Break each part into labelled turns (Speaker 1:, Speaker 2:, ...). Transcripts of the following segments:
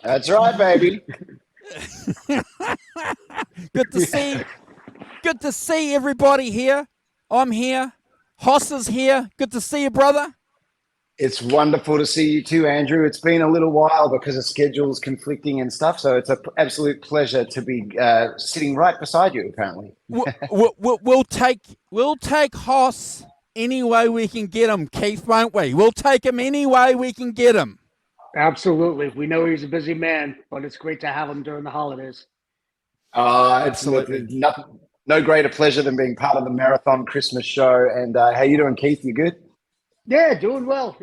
Speaker 1: That's right, baby.
Speaker 2: Good to see. Good to see everybody here. I'm here. Hoss is here. Good to see you, brother.
Speaker 1: It's wonderful to see you too, Andrew. It's been a little while because of schedules conflicting and stuff. So it's an absolute pleasure to be sitting right beside you, apparently.
Speaker 2: We'll take Hoss any way we can get him, Keith, won't we? We'll take him any way we can get him.
Speaker 3: Absolutely. We know he's a busy man, but it's great to have him during the holidays.
Speaker 2: Absolutely.
Speaker 1: No greater pleasure than being part of the Marathon Christmas show. And how you doing, Keith? You good?
Speaker 3: Yeah, doing well.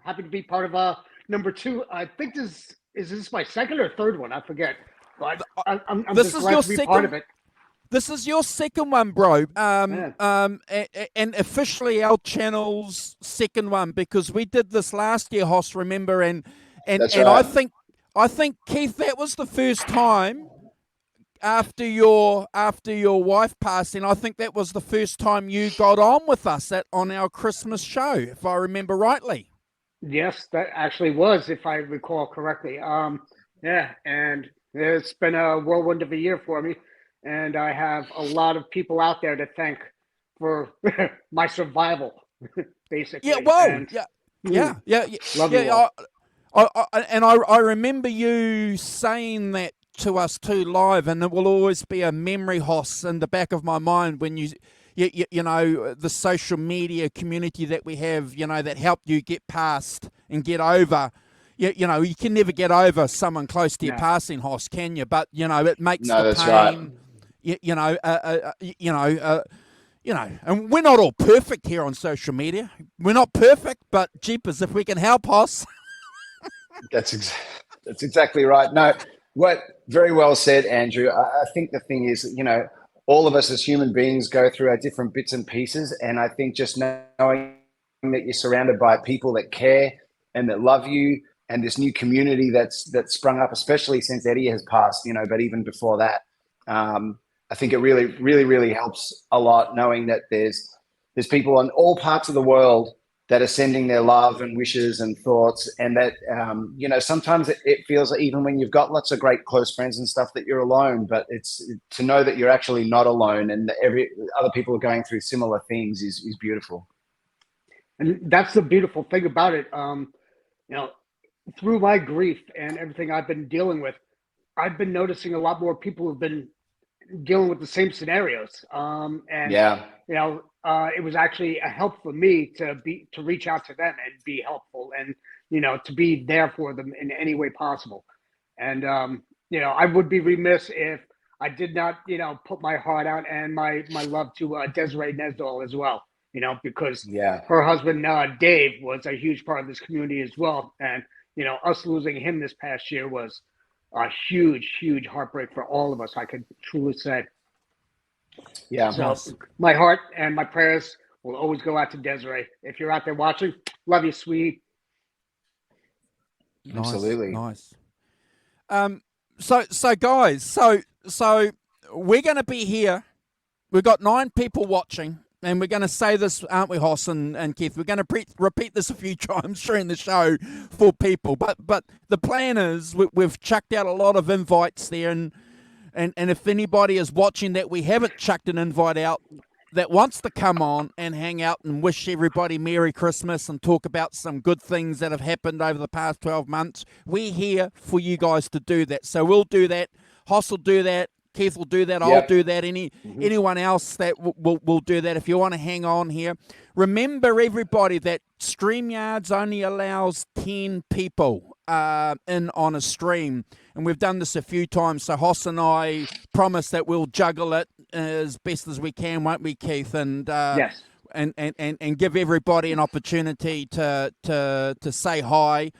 Speaker 3: Happy to be part of number 2. I think is this my second or third one? I forget. But I'm
Speaker 2: this
Speaker 3: just
Speaker 2: is
Speaker 3: glad
Speaker 2: your
Speaker 3: to be
Speaker 2: second
Speaker 3: part of it.
Speaker 2: This is your second one, bro. And officially our channel's second one, because we did this last year, Hoss, remember? And
Speaker 1: That's
Speaker 2: and
Speaker 1: right.
Speaker 2: I think Keith, that was the first time after your wife passing. I think that was the first time you got on with us on our Christmas show, if I remember rightly.
Speaker 3: Yes, that actually was, if I recall correctly. Yeah, and it's been a whirlwind of a year for me, and I have a lot of people out there to thank for my survival, basically.
Speaker 2: Yeah, whoa,
Speaker 3: and,
Speaker 2: yeah.
Speaker 3: Love you all.
Speaker 2: I remember you saying that to us too live, and it will always be a memory, Hoss, in the back of my mind when you know, the social media community that we have, that helped you get past and get over. You know, you can never get over someone close to your passing, Hoss, can you? But it makes the pain. Right. And we're not all perfect here on social media. We're not perfect, but jeepers, if we can help, Hoss.
Speaker 1: That's exactly right. No, very well said, Andrew. I think the thing is, all of us as human beings go through our different bits and pieces. And I think just knowing that you're surrounded by people that care and that love you, and this new community that's sprung up, especially since Eddie has passed, but even before that, I think it really, really, really helps a lot knowing that there's people in all parts of the world that are sending their love and wishes and thoughts. And that, sometimes it feels like even when you've got lots of great close friends and stuff that you're alone, but it's to know that you're actually not alone and that other people are going through similar things is beautiful.
Speaker 3: And that's the beautiful thing about it. Through my grief and everything I've been dealing with, I've been noticing a lot more people have been dealing with the same scenarios. It was actually a help for me to reach out to them and be helpful and, to be there for them in any way possible. And, I would be remiss if I did not, put my heart out and my love to Desiree Nesdal as well, because her husband, Dave, was a huge part of this community as well. And, us losing him this past year was a huge, huge heartbreak for all of us, I could truly say.
Speaker 1: Yeah.
Speaker 3: So my heart and my prayers will always go out to Desiree. If you're out there watching, love you, sweetie.
Speaker 2: Nice,
Speaker 1: absolutely.
Speaker 2: Nice. So guys, so we're going to be here. We've got 9 people watching. And we're going to say this, aren't we, Hoss and Keith? We're going to repeat this a few times during the show for people. But the plan is we've chucked out a lot of invites there. And if anybody is watching that we haven't chucked an invite out that wants to come on and hang out and wish everybody Merry Christmas and talk about some good things that have happened over the past 12 months, we're here for you guys to do that. So we'll do that. Hoss will do that. Keith will do that. Yep. I'll do that. Anyone else that will do that. If you want to hang on here, remember everybody that StreamYards only allows 10 people in on a stream, and we've done this a few times. So Hoss and I promise that we'll juggle it as best as we can, won't we, Keith? And
Speaker 3: yes.
Speaker 2: And give everybody an opportunity to say hi.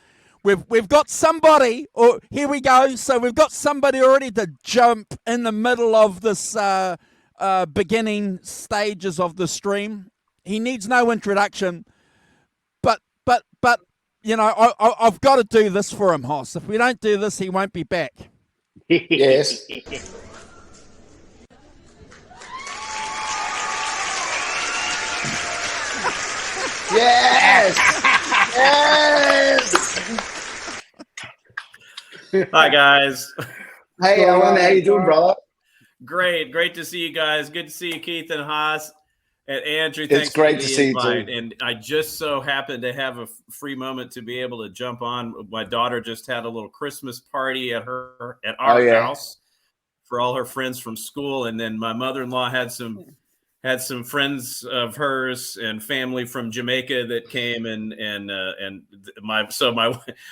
Speaker 2: We've got somebody, or here we go. So we've got somebody already to jump in the middle of this beginning stages of the stream. He needs no introduction, but I've got to do this for him, Hoss. If we don't do this, he won't be back.
Speaker 1: Yes. Yes. Yes.
Speaker 4: Hi, guys.
Speaker 1: Hey,
Speaker 3: So,
Speaker 1: Alan, how you doing,
Speaker 3: so-
Speaker 1: brother?
Speaker 4: Great to see you guys. Good to see you, Keith and Haas. And Andrew,
Speaker 1: It's
Speaker 4: thanks
Speaker 1: great
Speaker 4: for
Speaker 1: to
Speaker 4: the
Speaker 1: see you
Speaker 4: invite.
Speaker 1: too.
Speaker 4: And I just so happened to have a free moment to be able to jump on. My daughter just had a little Christmas party at
Speaker 1: Oh
Speaker 4: our
Speaker 1: yeah,
Speaker 4: house for all her friends from school, and then my mother-in-law had some friends of hers and family from Jamaica that came,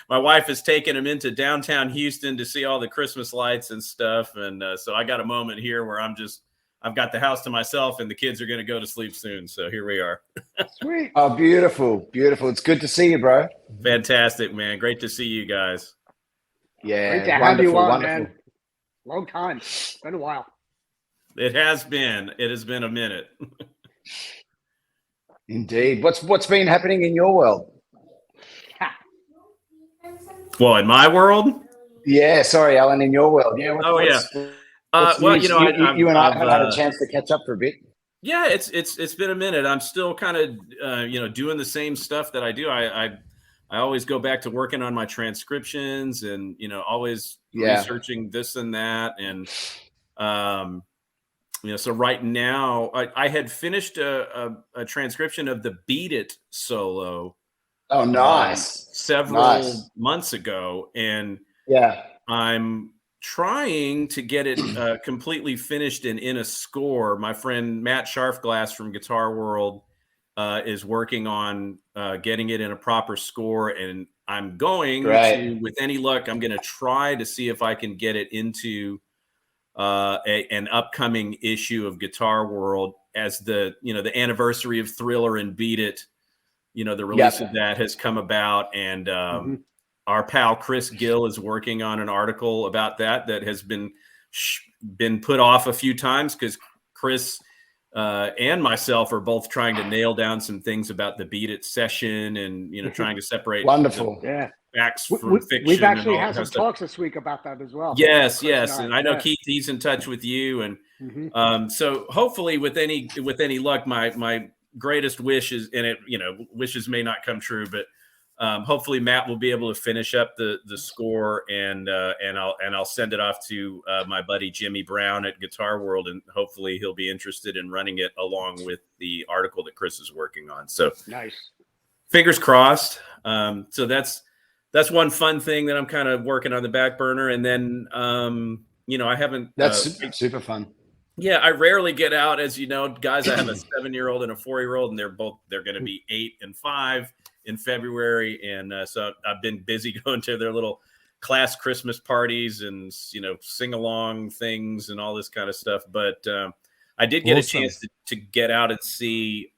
Speaker 4: my wife has taken them into downtown Houston to see all the Christmas lights and stuff, and so I got a moment here where I've got the house to myself, and the kids are going to go to sleep soon. So here we are.
Speaker 3: Sweet.
Speaker 1: oh beautiful, beautiful. It's good to see you, bro.
Speaker 4: Fantastic, man. Great to see you guys.
Speaker 1: Yeah,
Speaker 3: Great to have
Speaker 1: wonderful,
Speaker 3: you on,
Speaker 1: wonderful.
Speaker 3: man. Long time. Been a while.
Speaker 4: It has been a minute.
Speaker 1: Indeed. What's been happening in your world?
Speaker 4: Well, in my world,
Speaker 1: Yeah, sorry, Alan, in your world. Yeah,
Speaker 4: oh yeah.
Speaker 1: what's
Speaker 4: Well,
Speaker 1: news? You and I haven't had a chance to catch up for a bit.
Speaker 4: Yeah, it's been a minute. I'm still kind of doing the same stuff that I do. I always go back to working on my transcriptions and always
Speaker 1: Yeah.
Speaker 4: researching this and that, and so right now I had finished a transcription of the Beat It solo
Speaker 1: Oh, nice.
Speaker 4: several months ago, and
Speaker 1: Yeah.
Speaker 4: I'm trying to get it completely finished and in a score. My friend Matt Scharfglass from Guitar World is working on getting it in a proper score, and I'm going to, with any luck, I'm going to try to see if I can get it into an upcoming issue of Guitar World, as the anniversary of Thriller and Beat It. The release of that has come about, and our pal Chris Gill is working on an article about that has been put off a few times because Chris and myself are both trying to nail down some things about the Beat It session, and trying to separate
Speaker 1: Wonderful.
Speaker 3: Yeah.
Speaker 4: facts from fiction.
Speaker 3: We've actually
Speaker 4: and all
Speaker 3: had some
Speaker 4: that stuff.
Speaker 3: talks this week about that as well.
Speaker 4: Yes,
Speaker 3: Chris
Speaker 4: and I know
Speaker 3: yeah.
Speaker 4: Keith, he's in touch with you, and
Speaker 3: Mhm.
Speaker 4: so hopefully with any luck, my greatest wish is, and wishes may not come true, but hopefully Matt will be able to finish up the score, and I'll send it off to my buddy Jimmy Brown at Guitar World, and hopefully he'll be interested in running it along with the article that Chris is working on. So
Speaker 3: Nice.
Speaker 4: fingers crossed. So that's one fun thing that I'm kind of working on the back burner, and then I haven't.
Speaker 1: That's super fun.
Speaker 4: Yeah, I rarely get out, as you know, guys. I have a 7-year-old and a 4-year-old, and they're going to be 8 and 5 in February, and so I've been busy going to their little class Christmas parties and sing along things and all this kind of stuff. But I did get a chance to get out and see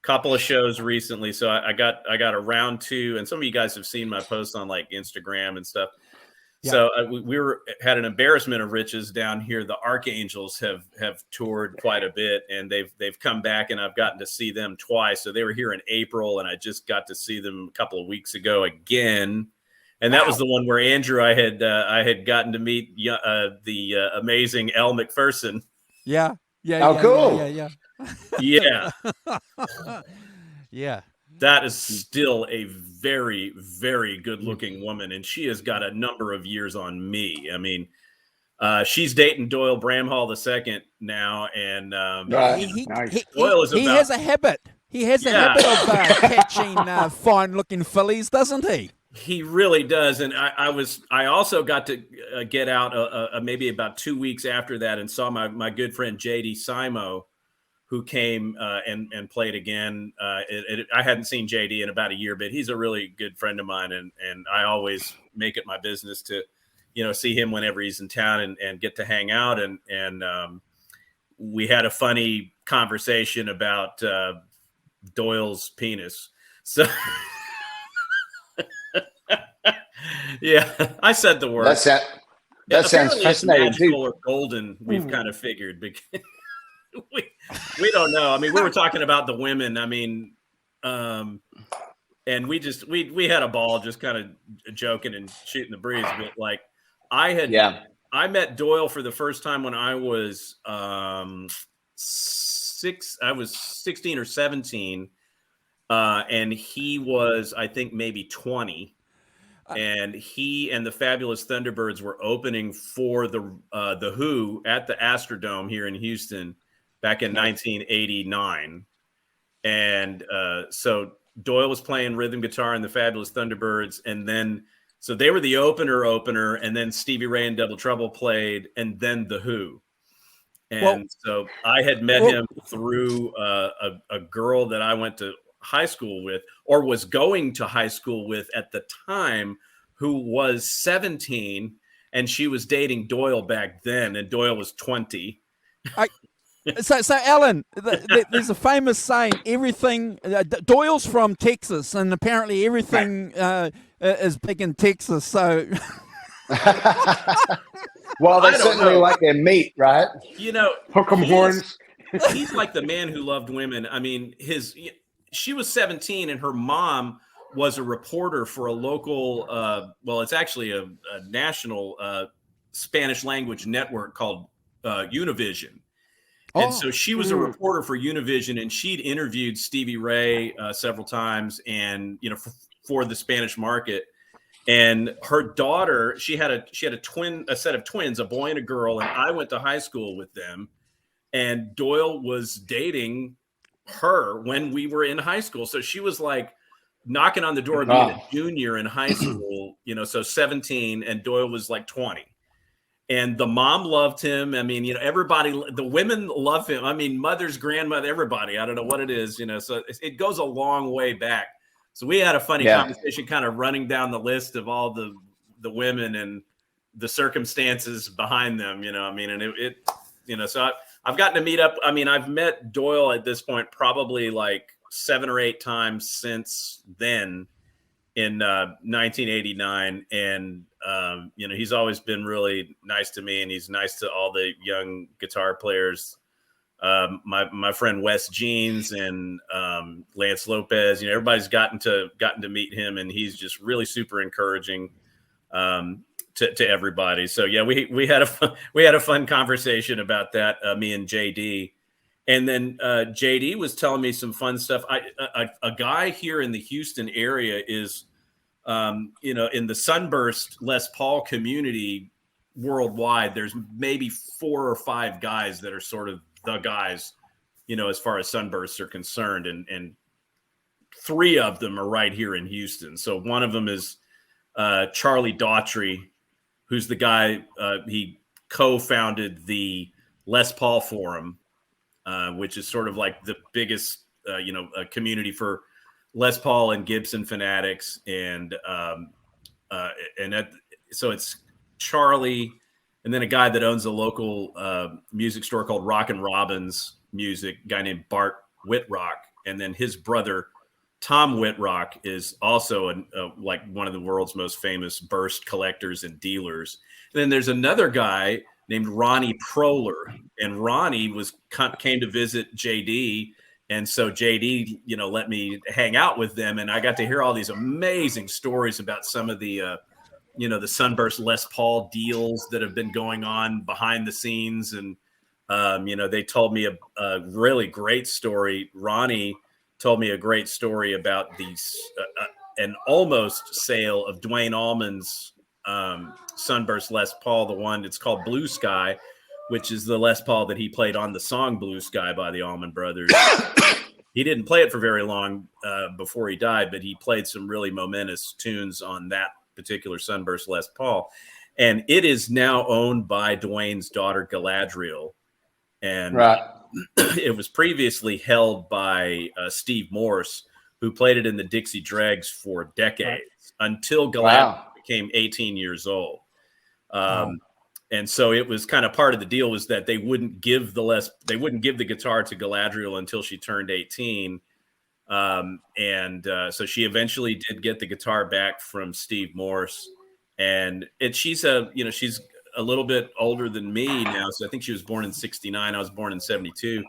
Speaker 4: couple of shows recently. So I got a round 2, and some of you guys have seen my posts on like Instagram and stuff. Yeah. So we had an embarrassment of riches down here. The Archangels have toured quite a bit, and they've come back, and I've gotten to see them twice. So they were here in April, and I just got to see them a couple of weeks ago again. And that was the one where Andrew, I had gotten to meet the amazing Elle Macpherson.
Speaker 2: Yeah.
Speaker 1: Oh, cool.
Speaker 4: Yeah.
Speaker 2: Yeah.
Speaker 4: That is still a very, very good-looking woman, and she has got a number of years on me. I mean, she's dating Doyle Bramhall II now, and
Speaker 2: Doyle is he has a habit. He has a habit of catching fine-looking fillies, doesn't he?
Speaker 4: He really does, and I also got to get out maybe about 2 weeks after that and saw my good friend J.D. Simo, who came and played again. I hadn't seen JD in about a year, but he's a really good friend of mine, and I always make it my business to, see him whenever he's in town and get to hang out. And we had a funny conversation about Doyle's penis. So yeah, I said the word.
Speaker 1: That sounds fascinating
Speaker 4: it's magical or golden. We've kind of figured because. We don't know. I mean, we were talking about the women. I mean, and we had a ball just kind of joking and shooting the breeze. But like I met Doyle for the first time when I was I was 16 or 17. And he was, I think, maybe 20. and he and the Fabulous Thunderbirds were opening for the Who at the Astrodome here in Houston back in 1989. And so Doyle was playing rhythm guitar in the Fabulous Thunderbirds, and then so they were the opener, and then Stevie Ray and Double Trouble played, and then the Who. And so I had met him through a girl that I went to high school with, or was going to high school with at the time, who was 17, and she was dating Doyle back then, and Doyle was 20.
Speaker 2: So Alan, there's a famous saying: everything. Doyle's from Texas, and apparently everything is big in Texas. So,
Speaker 1: well, they certainly like their meat, right?
Speaker 4: You know,
Speaker 3: hook 'em horns.
Speaker 4: He's like the man who loved women. I mean, she was 17, and her mom was a reporter for a local. Well, it's actually a national Spanish language network called Univision. And so she was a reporter for Univision, and she'd interviewed Stevie Ray several times, and for the Spanish market. And her daughter, she had a set of twins, a boy and a girl, and I went to high school with them. And Doyle was dating her when we were in high school, so she was like knocking on the door of being a junior in high school, so 17, and Doyle was like 20. And the mom loved him. I mean, everybody, the women love him. I mean, mother's grandmother, everybody. I don't know what it is, so it goes a long way back. So we had a funny conversation kind of running down the list of all the women and the circumstances behind them, I mean, and so I've gotten to meet up. I mean, I've met Doyle at this point probably like 7 or 8 times since then in 1989. And, he's always been really nice to me, and he's nice to all the young guitar players. My friend Wes Jeans and Lance Lopez, everybody's gotten to meet him, and he's just really super encouraging to everybody. So yeah, we had a fun conversation about that, me and JD. And then JD was telling me some fun stuff. A guy here in the Houston area is in the Sunburst Les Paul community worldwide, there's maybe 4 or 5 guys that are sort of the guys, as far as Sunbursts are concerned. And 3 of them are right here in Houston. So one of them is Charlie Daughtry, who's the guy, he co-founded the Les Paul Forum, which is sort of like the biggest, community for Les Paul and Gibson fanatics. And so it's Charlie, and then a guy that owns a local music store called Rock and Robbins Music, a guy named Bart Whitrock. And then his brother, Tom Whitrock, is also like one of the world's most famous burst collectors and dealers. And then there's another guy named Ronnie Proler, and Ronnie came to visit JD. And so JD, let me hang out with them, and I got to hear all these amazing stories about some of the, the Sunburst Les Paul deals that have been going on behind the scenes. And, they told me a really great story. Ronnie told me a great story about an almost sale of Dwayne Allman's Sunburst Les Paul, the one it's called Blue Sky, which is the Les Paul that he played on the song Blue Sky by the Allman Brothers. He didn't play it for very long before he died, but he played some really momentous tunes on that particular Sunburst Les Paul. And it is now owned by Dwayne's daughter, Galadriel. And it was previously held by Steve Morse, who played it in the Dixie Dregs for decades until Galadriel became 18 years old. And so it was kind of part of the deal was that they wouldn't give the guitar to Galadriel until she turned 18. So she eventually did get the guitar back from Steve Morse. And she's a little bit older than me now. So I think she was born in 69. I was born in 72.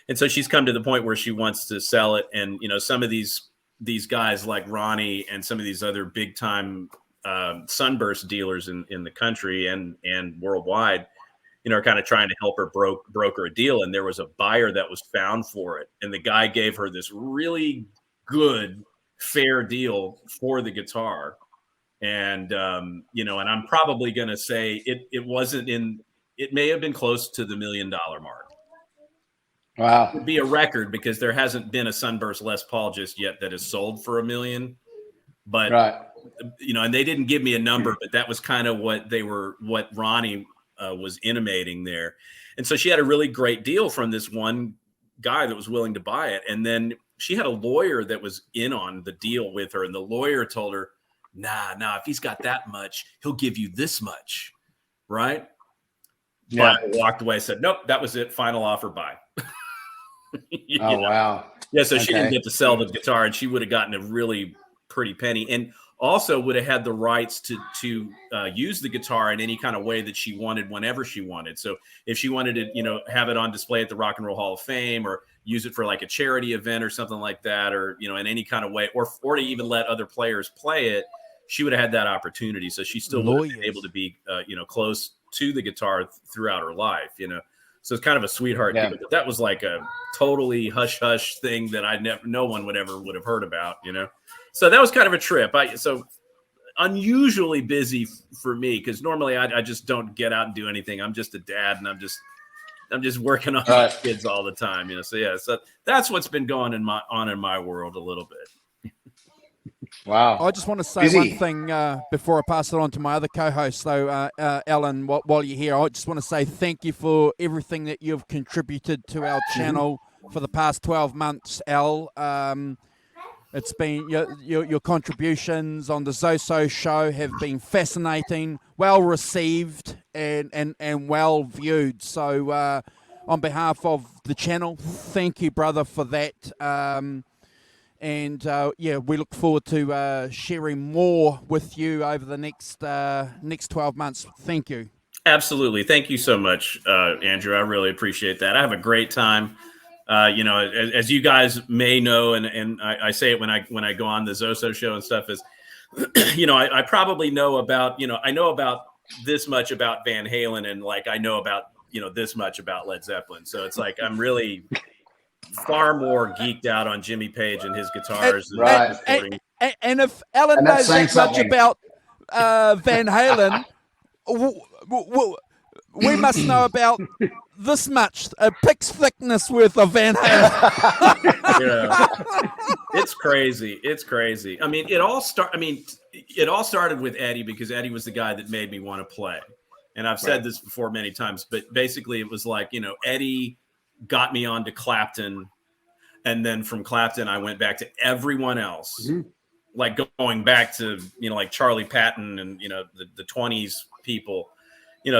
Speaker 4: And so she's come to the point where she wants to sell it. And, some of these guys like Ronnie and some of these other big time Sunburst dealers in the country and worldwide, are kind of trying to help her broker a deal. And there was a buyer that was found for it. And the guy gave her this really good, fair deal for the guitar. And and I'm probably going to say it wasn't in. It may have been close to the $1 million mark.
Speaker 1: Wow.
Speaker 4: It would be a record because there hasn't been a Sunburst Les Paul just yet that has sold for $1 million. But
Speaker 1: right.
Speaker 4: And they didn't give me a number, but that was kind of what Ronnie was intimating there. And so she had a really great deal from this one guy that was willing to buy it. And then she had a lawyer that was in on the deal with her. And the lawyer told her, nah, if he's got that much, he'll give you this much. Right.
Speaker 1: Yeah.
Speaker 4: But I walked away, said, nope, that was it. Final offer, buy.
Speaker 1: Wow.
Speaker 4: Yeah. So she didn't get to sell the guitar, and she would have gotten a really pretty penny. And also would have had the rights to use the guitar in any kind of way that she wanted whenever she wanted. So if she wanted to, have it on display at the Rock and Roll Hall of Fame, or use it for like a charity event or something like that, or, in any kind of way, or to even let other players play it, she would have had that opportunity. So she still would have been able to be, close to the guitar throughout her life, So it's kind of a sweetheart deal, but that was like a totally hush hush thing that no one would have heard about, So that was kind of a trip. So unusually busy for me, because normally I just don't get out and do anything. I'm just a dad, and I'm just working on my kids all the time, So that's what's been going on in my world a little bit.
Speaker 1: Wow.
Speaker 2: I just want to say one thing before I pass it on to my other co-host, though, Alan, while you're here. I just want to say thank you for everything that you've contributed to our channel for the past 12 months, Al. It's been your contributions on the Zoso show have been fascinating, well received, and well viewed. So on behalf of the channel, thank you, brother, for that. And we look forward to sharing more with you over the next 12 months. Thank you.
Speaker 4: Absolutely. Thank you so much, Andrew. I really appreciate that. I have a great time. As you guys may know, and I say it when I go on the Zoso show and stuff, is, I probably know about, I know about this much about Van Halen, and like I know about, this much about Led Zeppelin. So it's like I'm really far more geeked out on Jimmy Page and his guitars.
Speaker 2: And if Alan knows that much about Van Halen, we must know about this much, a pick's thickness worth of Van Halen.
Speaker 4: It's crazy. I mean, it all started with Eddie, because Eddie was the guy that made me want to play. And I've said this before many times, but basically it was like, Eddie got me onto Clapton, and then from Clapton I went back to everyone else, like going back to like Charlie Patton and the 20s people,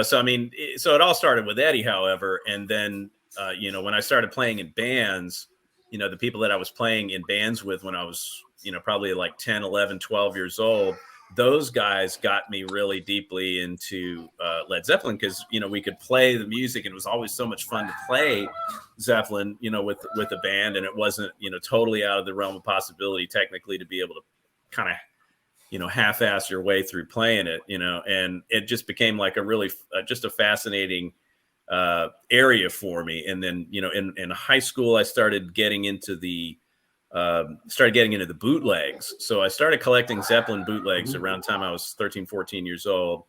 Speaker 4: so I mean, so it all started with Eddie, however, and then when I started playing in bands, the people that I was playing in bands with when I was probably like 10, 11, 12 years old, those guys got me really deeply into Led Zeppelin, because we could play the music, and it was always so much fun to play Zeppelin with a band, and it wasn't totally out of the realm of possibility technically to be able to kind of half-ass your way through playing it, and it just became like a really just a fascinating area for me. And then in high school I started getting into the bootlegs. So I started collecting Zeppelin bootlegs around the time I was 13, 14 years old.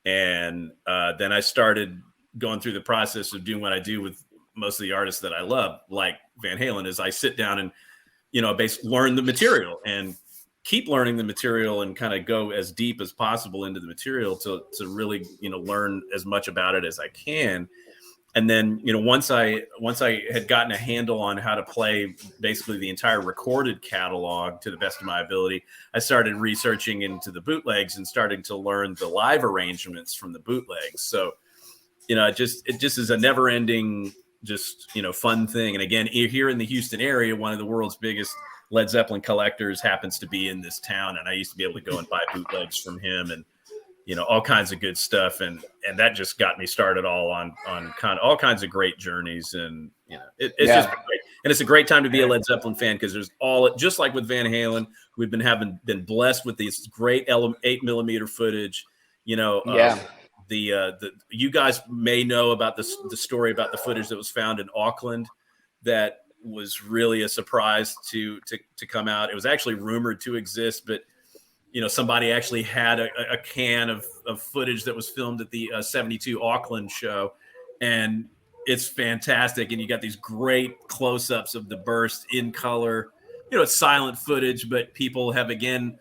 Speaker 4: And then I started going through the process of doing what I do with most of the artists that I love, like Van Halen, is I sit down and, basically learn the material and keep learning the material and kind of go as deep as possible into the material to really, learn as much about it as I can. And then, once I had gotten a handle on how to play basically the entire recorded catalog to the best of my ability, I started researching into the bootlegs and starting to learn the live arrangements from the bootlegs. So, it just is a never ending, fun thing. And again, here in the Houston area, one of the world's biggest Led Zeppelin collectors happens to be in this town. And I used to be able to go and buy bootlegs from him, and all kinds of good stuff. And that just got me started all on kind of all kinds of great journeys. And, it's just been great. And it's a great time to be a Led Zeppelin fan, because there's just like with Van Halen, we've been blessed with these great 8mm footage, you guys may know about the story about the footage that was found in Auckland that was really a surprise to come out. It was actually rumored to exist, but somebody actually had a can of footage that was filmed at the 72 Auckland show, and it's fantastic. And you got these great close-ups of the burst in color. It's silent footage, but people have again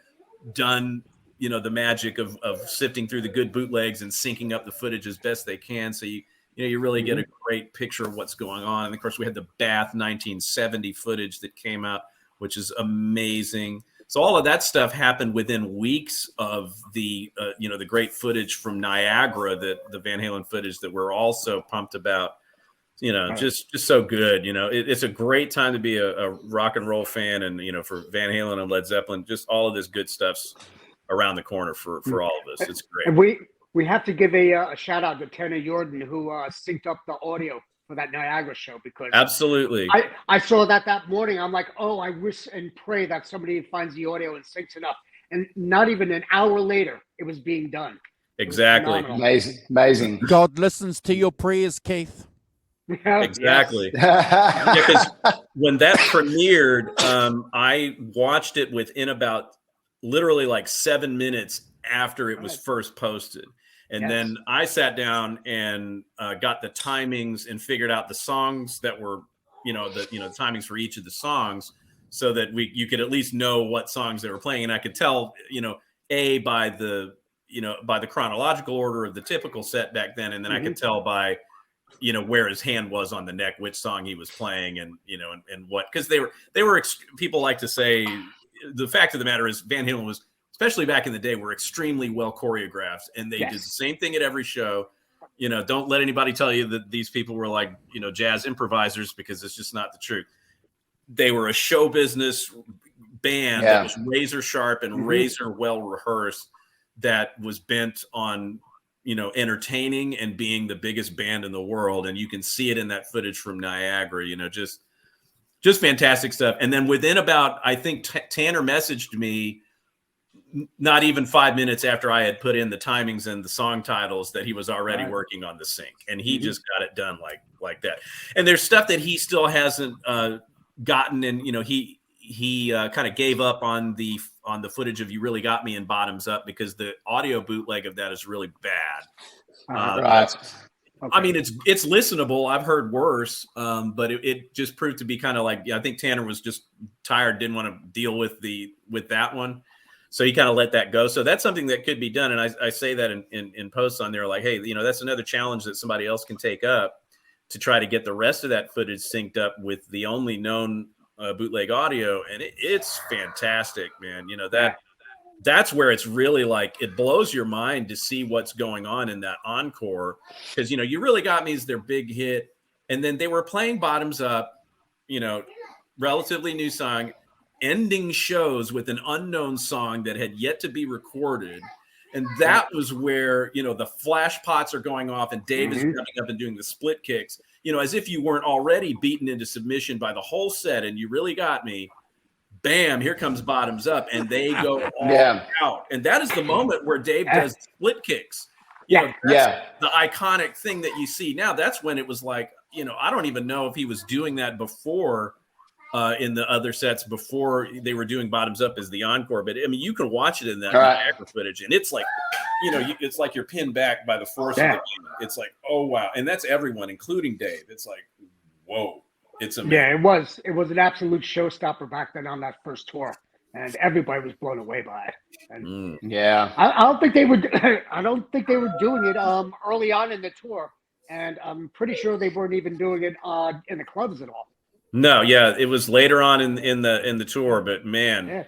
Speaker 4: done the magic of sifting through the good bootlegs and syncing up the footage as best they can. So you really get a great picture of what's going on. And of course, we had the Bath 1970 footage that came out, which is amazing. So all of that stuff happened within weeks of the the great footage from Niagara, the Van Halen footage that we're also pumped about. Just so good. It's a great time to be a rock and roll fan, and for Van Halen and Led Zeppelin, just all of this good stuff's around the corner for all of us. It's great.
Speaker 3: And we have to give a shout out to Tanner Jordan, who synced up the audio for that Niagara show, because
Speaker 4: absolutely
Speaker 3: I saw that morning. I'm like, oh, I wish and pray that somebody finds the audio and syncs it up. And not even an hour later, it was being done.
Speaker 4: Exactly.
Speaker 1: Amazing.
Speaker 2: God listens to your prayers, Keith.
Speaker 4: Exactly. Because when that premiered, I watched it within about literally like 7 minutes after it was first posted. And then I sat down and got the timings and figured out the songs that were, the timings for each of the songs, so that you could at least know what songs they were playing. And I could tell, by the chronological order of the typical set back then. And then I could tell by, where his hand was on the neck, which song he was playing, and and what, because they were people like to say, the fact of the matter is Van Halen was, especially back in the day, were extremely well choreographed, and they did the same thing at every show. Don't let anybody tell you that these people were like jazz improvisers, because it's just not the truth. They were a show business band that was razor sharp and razor well rehearsed, that was bent on entertaining and being the biggest band in the world. And you can see it in that footage from Niagara, just fantastic stuff. And then within about, I think Tanner messaged me not even 5 minutes after I had put in the timings and the song titles, that he was already working on the sync, and he just got it done like that. And there's stuff that he still hasn't gotten. And, he kind of gave up on the footage of You Really Got Me and Bottoms Up, because the audio bootleg of that is really bad.
Speaker 1: Right.
Speaker 4: I mean, it's listenable. I've heard worse, but it just proved to be kind of like, I think Tanner was just tired, didn't want to deal with that one. So he kind of let that go. So that's something that could be done. And I say that in posts on there, like, hey, that's another challenge that somebody else can take up, to try to get the rest of that footage synced up with the only known bootleg audio. And it's fantastic, man. That's where it's really like, it blows your mind to see what's going on in that encore, because You Really Got Me is their big hit, and then they were playing Bottoms Up, relatively new song, ending shows with an unknown song that had yet to be recorded. And that was where the flash pots are going off, and Dave is coming up and doing the split kicks, as if you weren't already beaten into submission by the whole set. And You Really Got Me, bam, here comes Bottoms Up, and they go all out. And that is the moment where Dave does split kicks. The iconic thing that you see now. That's when it was like, I don't even know if he was doing that before, in the other sets, before they were doing Bottoms Up as the encore. But I mean, you can watch it in that Niagara footage, and it's like, it's like you're pinned back by the force of the game. It's like, oh wow. And that's everyone, including Dave. It's like, whoa. It's amazing.
Speaker 3: Yeah, it was an absolute showstopper back then on that first tour, and everybody was blown away by it. And I don't think they were. I don't think they were doing it early on in the tour, and I'm pretty sure they weren't even doing it in the clubs at all.
Speaker 4: No, it was later on in the tour, but man,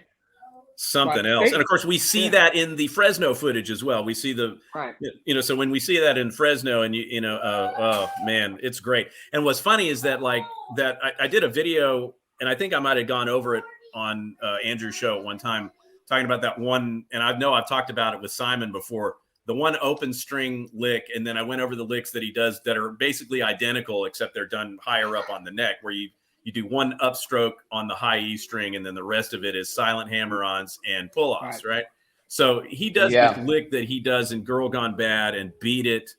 Speaker 4: something else. And of course, we see that in the Fresno footage as well. We see so when we see that in Fresno, and oh man, it's great. And what's funny is that I did a video, and I think I might have gone over it on Andrew's show at one time, talking about that one. And I've talked about it with Simon before, the one open string lick. And then I went over the licks that he does that are basically identical, except they're done higher up on the neck, where you do one upstroke on the high E string, and then the rest of it is silent hammer-ons and pull-offs, right? So he does this lick that he does in Girl Gone Bad and Beat It.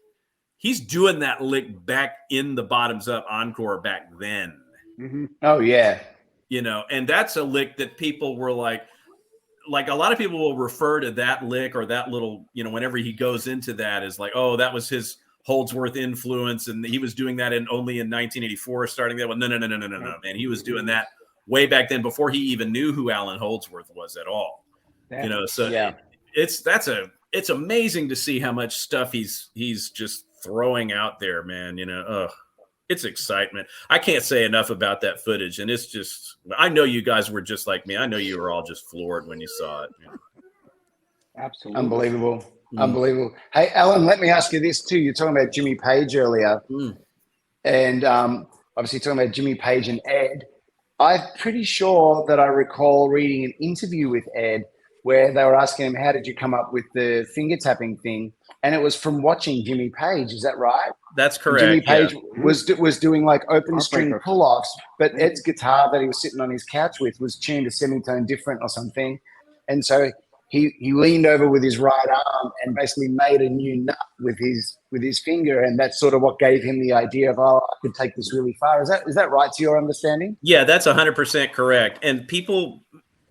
Speaker 4: He's doing that lick back in the Bottoms Up encore back then.
Speaker 1: Oh, yeah.
Speaker 4: And that's a lick that people were like like a lot of people will refer to that lick or that little, whenever he goes into that as like, oh, that was his Holdsworth influence, and he was doing that only in 1984, starting that one. No, man. He was doing that way back then before he even knew who Alan Holdsworth was at all. So
Speaker 1: yeah.
Speaker 4: It's amazing to see how much stuff he's just throwing out there, man. It's excitement. I can't say enough about that footage, and it's just, I know you guys were just like me. I know you were all just floored when you saw it.
Speaker 3: Absolutely.
Speaker 1: Unbelievable. Unbelievable. Hey, Alan, let me ask you this too. You're talking about Jimmy Page earlier, and obviously talking about Jimmy Page and Ed. I'm pretty sure that I recall reading an interview with Ed where they were asking him, how did you come up with the finger tapping thing? And it was from watching Jimmy Page. Is that right?
Speaker 4: That's correct.
Speaker 1: And Jimmy Page was doing like open string pull-offs, but Ed's guitar that he was sitting on his couch with was tuned a semitone different or something. And so he leaned over with his right arm and basically made a new nut with his finger, and that's sort of what gave him the idea of, I could take this really far. Is that right to your understanding?
Speaker 4: Yeah, that's 100% correct. And people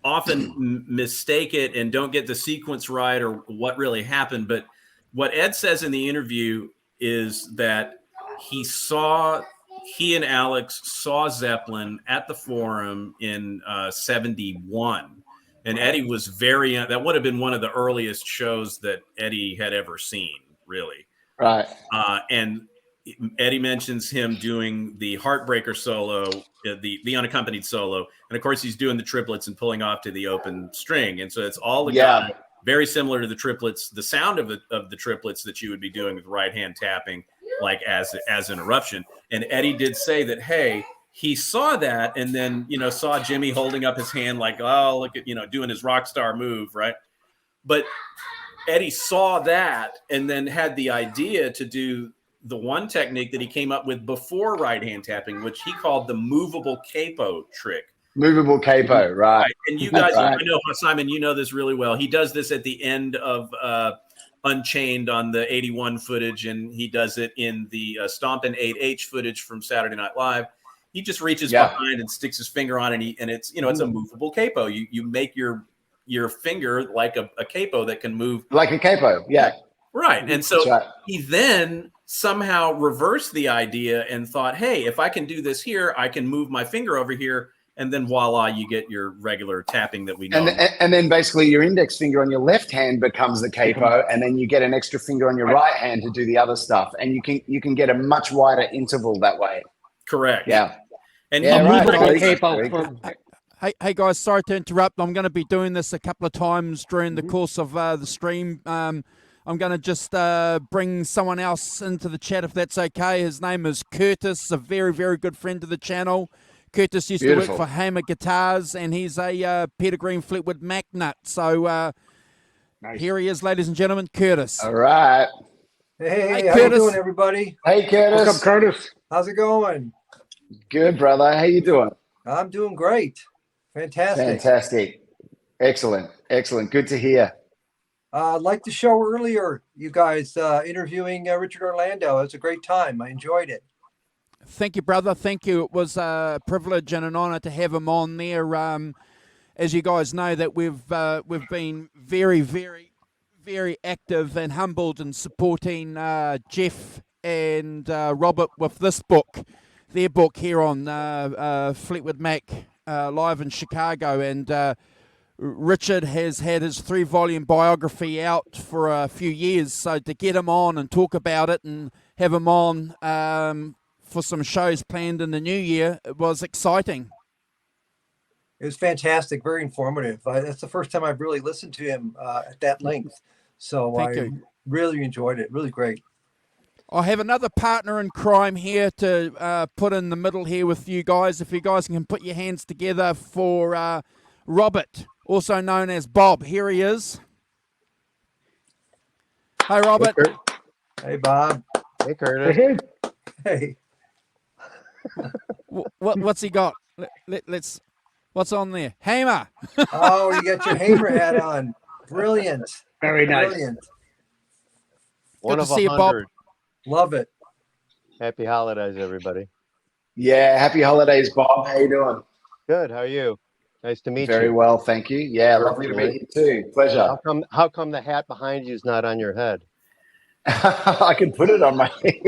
Speaker 4: often mistake it and don't get the sequence right or what really happened. But what Ed says in the interview is that he and Alex saw Zeppelin at the Forum in 71. And Eddie was that would have been one of the earliest shows that Eddie had ever seen, really.
Speaker 1: Right.
Speaker 4: And Eddie mentions him doing the Heartbreaker solo, the unaccompanied solo. And of course, he's doing the triplets and pulling off to the open string. And so it's all very similar to the triplets, the sound of the triplets that you would be doing with right hand tapping, like as an eruption. And Eddie did say that, hey, he saw that and then, saw Jimmy holding up his hand like, oh, look at, doing his rock star move, right? But Eddie saw that and then had the idea to do the one technique that he came up with before right hand tapping, which he called the movable capo trick.
Speaker 1: Movable capo, right.
Speaker 4: And you guys, I know, Simon, you know this really well. He does this at the end of Unchained on the 81 footage, and he does it in the Stompin' 8H footage from Saturday Night Live. He just reaches behind and sticks his finger on it, and it's it's a movable capo. You make your finger like a capo that can move
Speaker 1: like a capo, yeah.
Speaker 4: Right. And so he then somehow reversed the idea and thought, hey, if I can do this here, I can move my finger over here. And then voila, you get your regular tapping that we know.
Speaker 1: And then basically your index finger on your left hand becomes the capo, and then you get an extra finger on your right hand to do the other stuff. And you can get a much wider interval that way.
Speaker 4: Correct.
Speaker 1: Yeah.
Speaker 4: And
Speaker 2: Hey guys, sorry to interrupt. I'm going to be doing this a couple of times during the course of the stream. I'm going to just bring someone else into the chat if that's okay. His name is Curtis, a very, very good friend of the channel. Curtis used to work for Hamer Guitars, and he's a Peter Green Fleetwood Mac nut. So here he is, ladies and gentlemen, Curtis.
Speaker 1: All right.
Speaker 5: Hey, how you doing, everybody?
Speaker 1: Hey, Curtis.
Speaker 3: What's up, Curtis?
Speaker 5: How's it going?
Speaker 1: Good, brother. How you doing?
Speaker 5: I'm doing great. Fantastic.
Speaker 1: Fantastic. Excellent. Excellent. Good to hear.
Speaker 5: Like the show earlier, you guys interviewing Richard Orlando. It was a great time. I enjoyed it.
Speaker 2: Thank you, brother. Thank you. It was a privilege and an honor to have him on there. As you guys know, that we've been very, very, very active and humbled in supporting Jeff and Robert with this book, their book here on Fleetwood Mac live in Chicago. And Richard has had his 3-volume biography out for a few years. So to get him on and talk about it and have him on for some shows planned in the new year, it was exciting.
Speaker 5: It was fantastic, very informative. That's the first time I've really listened to him at that length. So I really enjoyed it. Really great.
Speaker 2: I have another partner in crime here to put in the middle here with you guys. If you guys can put your hands together for Robert, also known as Bob. Here he is. Hi, Robert.
Speaker 5: Hey, Bob.
Speaker 1: Hey, Curtis.
Speaker 5: Hey.
Speaker 2: What's he got? Let's. What's on there? Hamer.
Speaker 5: Oh, you got your Hamer hat on. Brilliant.
Speaker 3: Very nice.
Speaker 5: Brilliant.
Speaker 2: Good to see you, Bob.
Speaker 5: Love it.
Speaker 6: Happy holidays, everybody.
Speaker 1: Yeah, happy holidays, Bob. How you doing?
Speaker 6: Good. How are you? Nice to meet
Speaker 1: Very
Speaker 6: you.
Speaker 1: well, thank you. Yeah, lovely to meet you too. Pleasure.
Speaker 6: How come the hat behind you is not on your head?
Speaker 1: I can put it on my head.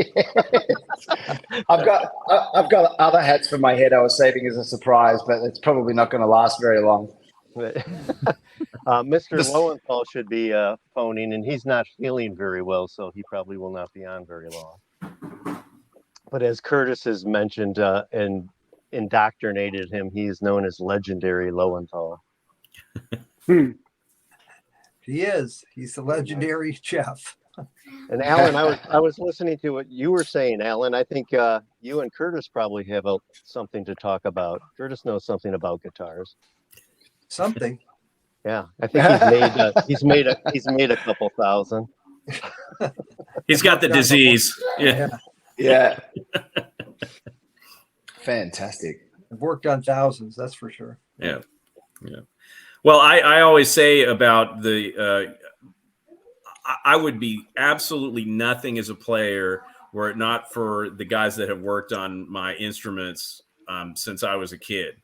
Speaker 1: I've got other hats for my head I was saving as a surprise, but it's probably not going to last very long.
Speaker 6: Mr. Lowenthal should be phoning, and he's not feeling very well, so he probably will not be on very long. But as Curtis has mentioned and indoctrinated him, he is known as legendary Lowenthal.
Speaker 5: He is. He's the legendary chef.
Speaker 6: And Alan, I was listening to what you were saying, Alan. I think you and Curtis probably have something to talk about. Curtis knows something about guitars.
Speaker 5: Something.
Speaker 6: Yeah, I think he's made a couple thousand.
Speaker 4: He's got the disease. Yeah.
Speaker 1: Yeah. Fantastic.
Speaker 5: I've worked on thousands, that's for sure.
Speaker 4: Yeah. Yeah. Well, I always say about the I would be absolutely nothing as a player were it not for the guys that have worked on my instruments since I was a kid.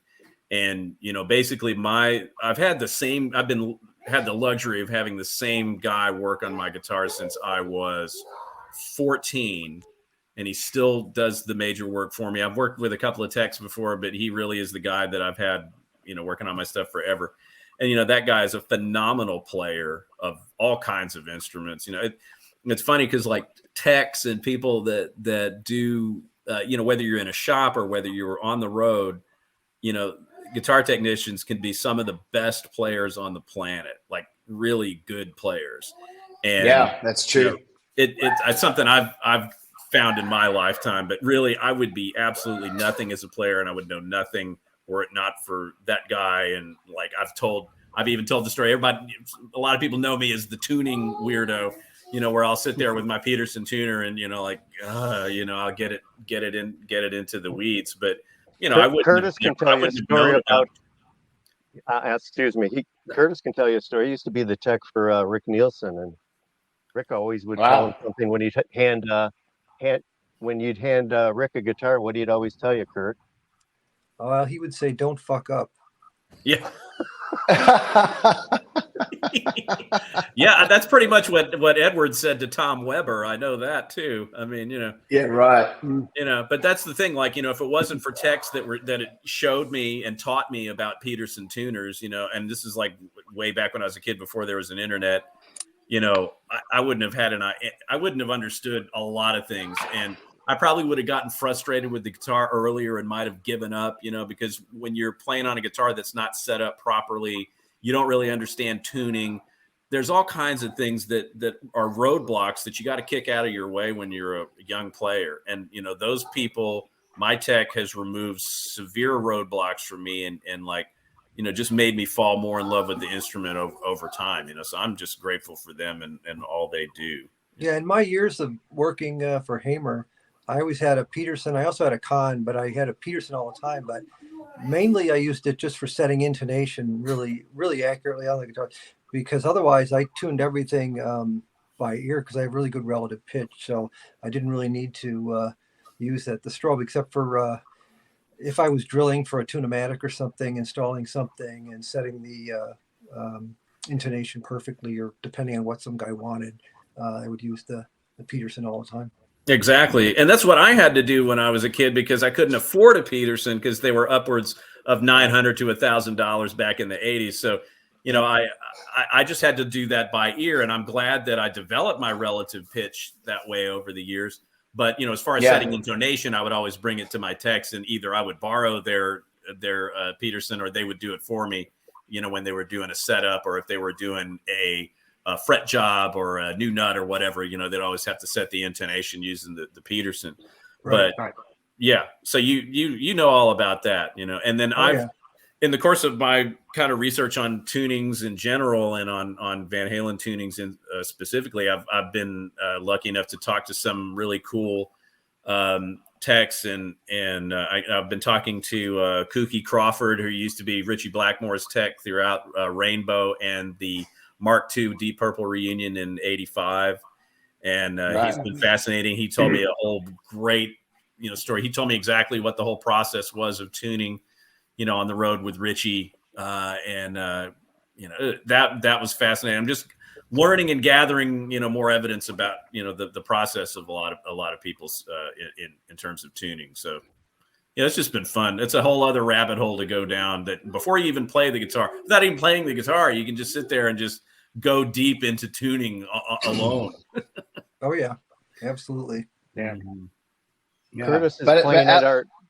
Speaker 4: And, you know, basically I've had the luxury of having the same guy work on my guitar since I was 14, and he still does the major work for me. I've worked with a couple of techs before, but he really is the guy that I've had, you know, working on my stuff forever. And, you know, that guy is a phenomenal player of all kinds of instruments. You know, it's funny because like techs and people that do, you know, whether you're in a shop or whether you're on the road, you know, guitar technicians can be some of the best players on the planet, like really good players. And
Speaker 1: yeah, that's true.
Speaker 4: You know, it's something I've found in my lifetime, but really I would be absolutely nothing as a player, and I would know nothing were it not for that guy. And like I've even told the story. A lot of people know me as the tuning weirdo, you know, where I'll sit there with my Peterson tuner and, you know, like, you know, I'll get it into the weeds. But, you know,
Speaker 6: Curtis can tell you a story about. Excuse me. Curtis can tell you a story. He used to be the tech for Rick Nielsen, and Rick always would tell him something when you'd hand Rick a guitar. What he'd always tell you, Kurt?
Speaker 5: Well, he would say, "Don't fuck up."
Speaker 4: Yeah. Yeah, that's pretty much what Edward said to Tom Weber. I know that too. I mean, you know.
Speaker 1: Yeah, right.
Speaker 4: You know, but that's the thing. Like, you know, if it wasn't for techs that it showed me and taught me about Peterson tuners, you know, and this is like way back when I was a kid before there was an internet, you know, I wouldn't have understood a lot of things, and I probably would have gotten frustrated with the guitar earlier and might have given up, you know, because when you're playing on a guitar that's not set up properly, you don't really understand tuning. There's all kinds of things that are roadblocks that you got to kick out of your way when you're a young player. And, you know, those people, my tech has removed severe roadblocks for me and like, you know, just made me fall more in love with the instrument over time, you know, so I'm just grateful for them and all they do.
Speaker 5: Yeah. In my years of working for Hamer, I always had a Peterson. I also had a Kahn, but I had a Peterson all the time. But mainly I used it just for setting intonation really, really accurately on the guitar, because otherwise I tuned everything by ear because I have really good relative pitch. So I didn't really need to use the strobe, except for if I was drilling for a tune-o-matic or something, installing something and setting the intonation perfectly, or depending on what some guy wanted, I would use the Peterson all the time.
Speaker 4: Exactly. And that's what I had to do when I was a kid, because I couldn't afford a Peterson because they were upwards of $900 to $1,000 back in the 80s. So, you know, I just had to do that by ear, and I'm glad that I developed my relative pitch that way over the years. But, you know, as far as setting intonation, I would always bring it to my techs, and either I would borrow their Peterson or they would do it for me, you know, when they were doing a setup, or if they were doing a fret job or a new nut or whatever, you know, they'd always have to set the intonation using the Peterson. Right, but yeah, so you know all about that, you know. And then in the course of my kind of research on tunings in general and on Van Halen tunings in specifically, I've been lucky enough to talk to some really cool techs, and I've been talking to Kooky Crawford, who used to be Richie Blackmore's tech throughout Rainbow and the Mark II Deep Purple reunion in '85, and he's been fascinating. He told me a whole great, you know, story. He told me exactly what the whole process was of tuning, you know, on the road with Richie, and that was fascinating. I'm just learning and gathering more evidence about the process of a lot of people's in terms of tuning. So it's just been fun. It's a whole other rabbit hole to go down, that before you even play the guitar, without even playing the guitar, you can just sit there and just go deep into tuning alone.
Speaker 5: Oh yeah, absolutely.
Speaker 3: Yeah.
Speaker 1: Yeah.
Speaker 6: Curtis is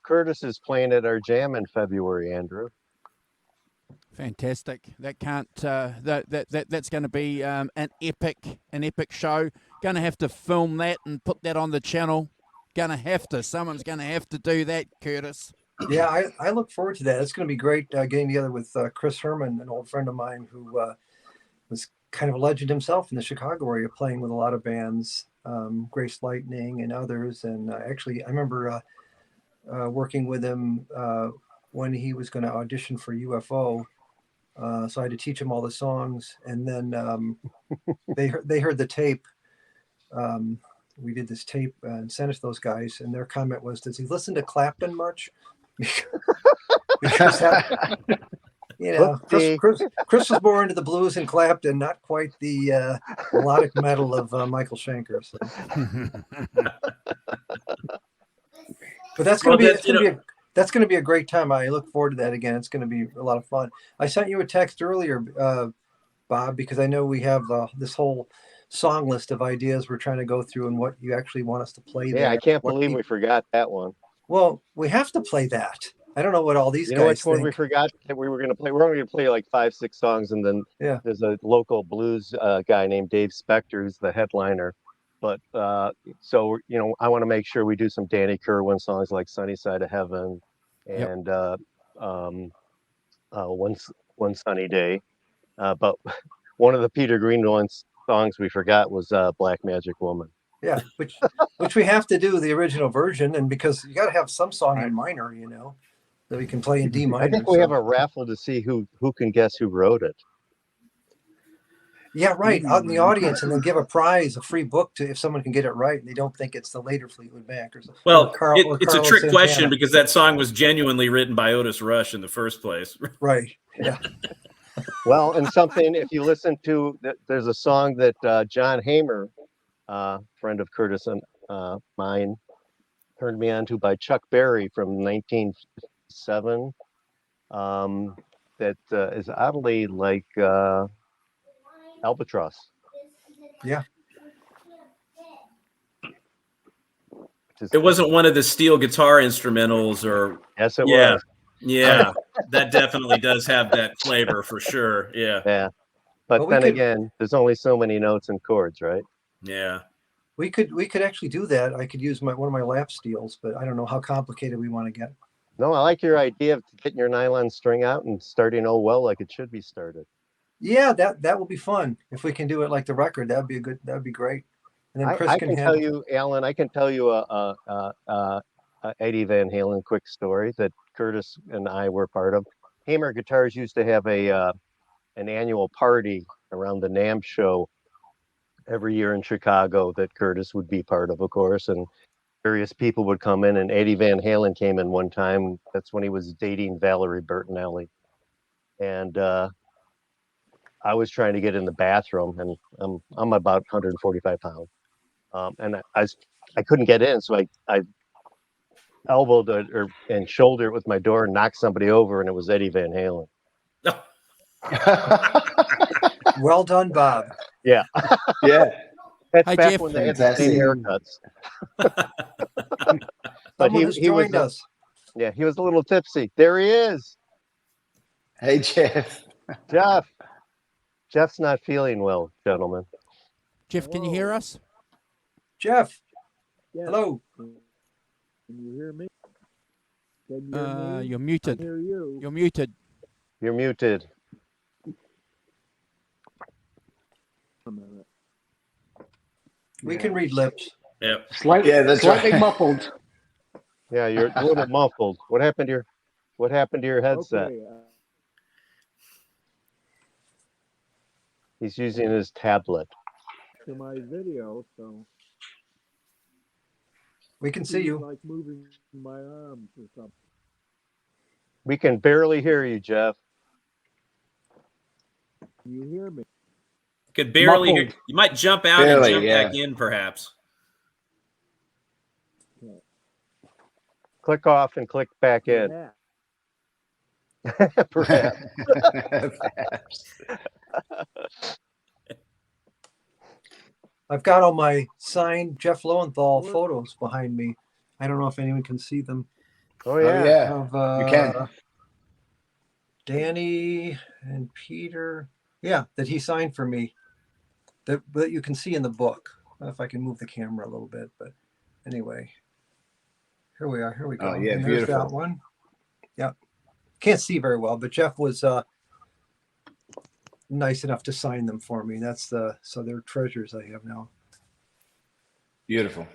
Speaker 6: Curtis is playing at our jam in February, Andrew.
Speaker 2: Fantastic. That can't. That's going to be an epic show. Going to have to film that and put that on the channel. Someone's going to have to do that, Curtis.
Speaker 5: Yeah, I look forward to that. It's going to be great getting together with Chris Herman, an old friend of mine who was kind of a legend himself in the Chicago area, playing with a lot of bands, Grace Lightning and others. And actually, I remember working with him when he was going to audition for UFO. So I had to teach him all the songs, and then they heard the tape. We did this tape and sent it to those guys, and their comment was, "Does he listen to Clapton much?" Because Chris was more into the blues and Clapton, not quite the melodic metal of Michael Schenker. So. But that's going to be a great time. I look forward to that again. It's going to be a lot of fun. I sent you a text earlier, Bob, because I know we have this whole song list of ideas we're trying to go through and what you actually want us to play.
Speaker 6: Yeah, I can't believe we forgot that one.
Speaker 5: Well, we have to play that. I don't know what all these guys
Speaker 6: which
Speaker 5: think.
Speaker 6: one we forgot that we were going to play? We're only going to play like 5-6 songs, and then there's a local blues guy named Dave Spector who's the headliner. But so I want to make sure we do some Danny Kerwin songs like "Sunny Side of Heaven" and one Sunny Day. But one of the Peter Greenaway songs we forgot was "Black Magic Woman."
Speaker 5: Yeah, which we have to do the original version, and because you got to have some song in minor, that we can play in D minor.
Speaker 6: I think we have a raffle to see who can guess who wrote it.
Speaker 5: Yeah, right. Out in the audience, and then give a prize, a free book to if someone can get it right and they don't think it's the later Fleetwood Mac or something.
Speaker 4: Well, it's a trick question because that song was genuinely written by Otis Rush in the first place.
Speaker 5: Right. Yeah.
Speaker 6: Well, and something, if you listen to, there's a song that John Hamer, friend of Curtis and mine, turned me on to by Chuck Berry from 1957. That is oddly like Albatross.
Speaker 5: Yeah.
Speaker 4: It wasn't one of the steel guitar instrumentals, or
Speaker 6: yes, it was.
Speaker 4: Yeah, that definitely does have that flavor for sure. Yeah.
Speaker 6: But then again, there's only so many notes and chords, right?
Speaker 4: Yeah.
Speaker 5: We could actually do that. I could use one of my lap steels, but I don't know how complicated we want to get.
Speaker 6: No, I like your idea of getting your nylon string out and starting "Oh Well" like it should be started.
Speaker 5: Yeah, that will be fun. If we can do it like the record, that'd be great. And then Chris
Speaker 6: I can tell you, Alan, I can tell you a Eddie Van Halen quick story that Curtis and I were part of. Hamer Guitars used to have an annual party around the NAMM show every year in Chicago that Curtis would be part of course, and various people would come in, and Eddie Van Halen came in one time. That's when he was dating Valerie Bertinelli. And I was trying to get in the bathroom, and I'm about 145 pounds. And I couldn't get in, so I elbowed and shouldered it with my door and knocked somebody over, and it was Eddie Van Halen.
Speaker 5: Well done, Bob.
Speaker 6: Yeah.
Speaker 1: Yeah.
Speaker 6: That's
Speaker 2: Hi,
Speaker 6: back
Speaker 2: Jeff.
Speaker 6: when they had the same haircuts. But he
Speaker 5: joined us.
Speaker 6: Yeah, he was a little tipsy. There he is.
Speaker 1: Hey, Jeff.
Speaker 6: Jeff. Jeff's not feeling well, gentlemen.
Speaker 2: Jeff, can you hear us?
Speaker 5: Jeff.
Speaker 7: Yeah.
Speaker 5: Hello.
Speaker 7: Can you hear me? Can you hear me?
Speaker 2: You're muted.
Speaker 7: I hear you.
Speaker 2: You're muted.
Speaker 6: You're muted.
Speaker 7: A minute.
Speaker 5: We can read lips.
Speaker 4: Yep.
Speaker 3: Slightly muffled.
Speaker 6: Yeah, you're a little muffled. What happened to your headset?
Speaker 7: Okay,
Speaker 6: He's using his tablet.
Speaker 7: to my video, so
Speaker 5: We can see you.
Speaker 7: like moving my arms or something.
Speaker 6: We can barely hear you, Jeff.
Speaker 7: Can you hear me?
Speaker 4: Could barely hear.
Speaker 3: Muffled.
Speaker 4: You might jump out
Speaker 1: Barely,
Speaker 4: and jump
Speaker 1: yeah.
Speaker 4: back in, perhaps.
Speaker 6: Click off and click back in.
Speaker 7: Yeah.
Speaker 6: Perhaps.
Speaker 5: I've got all my signed Jeff Lowenthal photos behind me. I don't know if anyone can see them.
Speaker 6: Oh yeah.
Speaker 1: yeah.
Speaker 5: Of
Speaker 1: You can.
Speaker 5: Danny and Peter. Yeah, that he signed for me. That you can see in the book. If I can move the camera a little bit, but anyway. Here we are. Here we go.
Speaker 1: Oh, yeah,
Speaker 5: and there's
Speaker 1: beautiful.
Speaker 5: that one. Yeah. Can't see very well, but Jeff was nice enough to sign them for me. So they're treasures I have now.
Speaker 1: Beautiful.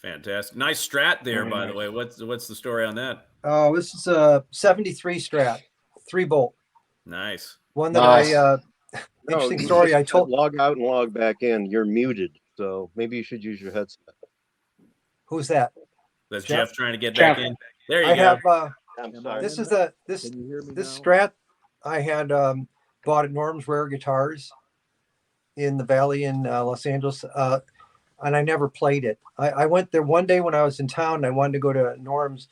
Speaker 4: Fantastic. Nice strat there,
Speaker 3: Very
Speaker 4: by
Speaker 3: nice.
Speaker 4: the way. What's the story on that?
Speaker 5: Oh, this is a 73 Strat, 3-bolt.
Speaker 4: Nice.
Speaker 5: One that
Speaker 1: Nice.
Speaker 5: interesting
Speaker 6: you
Speaker 5: story.
Speaker 6: just
Speaker 5: I told.
Speaker 6: log out and log back in. You're muted, so maybe you should use your headset.
Speaker 5: Who's that?
Speaker 4: That's
Speaker 5: Jeff?
Speaker 4: Jeff trying to get
Speaker 3: Jeff.
Speaker 4: back in. There you
Speaker 5: I
Speaker 4: go.
Speaker 5: have.
Speaker 6: I'm
Speaker 7: Am
Speaker 6: sorry.
Speaker 7: I
Speaker 5: This
Speaker 7: in
Speaker 5: is
Speaker 7: that?
Speaker 5: this
Speaker 7: Can you hear me
Speaker 5: this
Speaker 7: now?
Speaker 5: Strat I had bought at Norm's Rare Guitars in the Valley in Los Angeles, and I never played it. I went there one day when I was in town and I wanted to go to Norm's,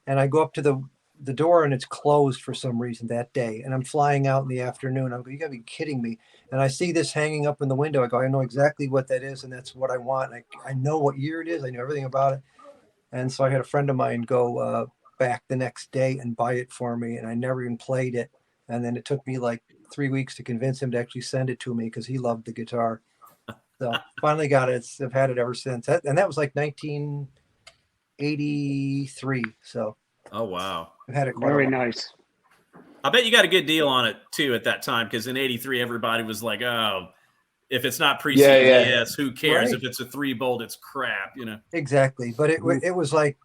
Speaker 5: and I go up to the door and it's closed for some reason that day. And I'm flying out in the afternoon. I'm going, you gotta be kidding me. And I see this hanging up in the window. I go, I know exactly what that is, and that's what I want. I know what year it is. I know everything about it. And so I had a friend of mine go back the next day and buy it for me, and I never even played it. And then it took me like 3 weeks to convince him to actually send it to me because he loved the guitar. So finally got it. I've had it ever since. And that was like 1983. So
Speaker 4: Oh wow.
Speaker 5: I've had it quite
Speaker 3: Very
Speaker 5: a while.
Speaker 3: nice.
Speaker 4: I bet you got a good deal on it too at that time, because in '83 everybody was like, "Oh, if it's not pre-CBS,
Speaker 1: Yeah,
Speaker 4: who cares?
Speaker 5: Right.
Speaker 4: If it's a 3-bolt, it's crap."
Speaker 5: Exactly. But it was like,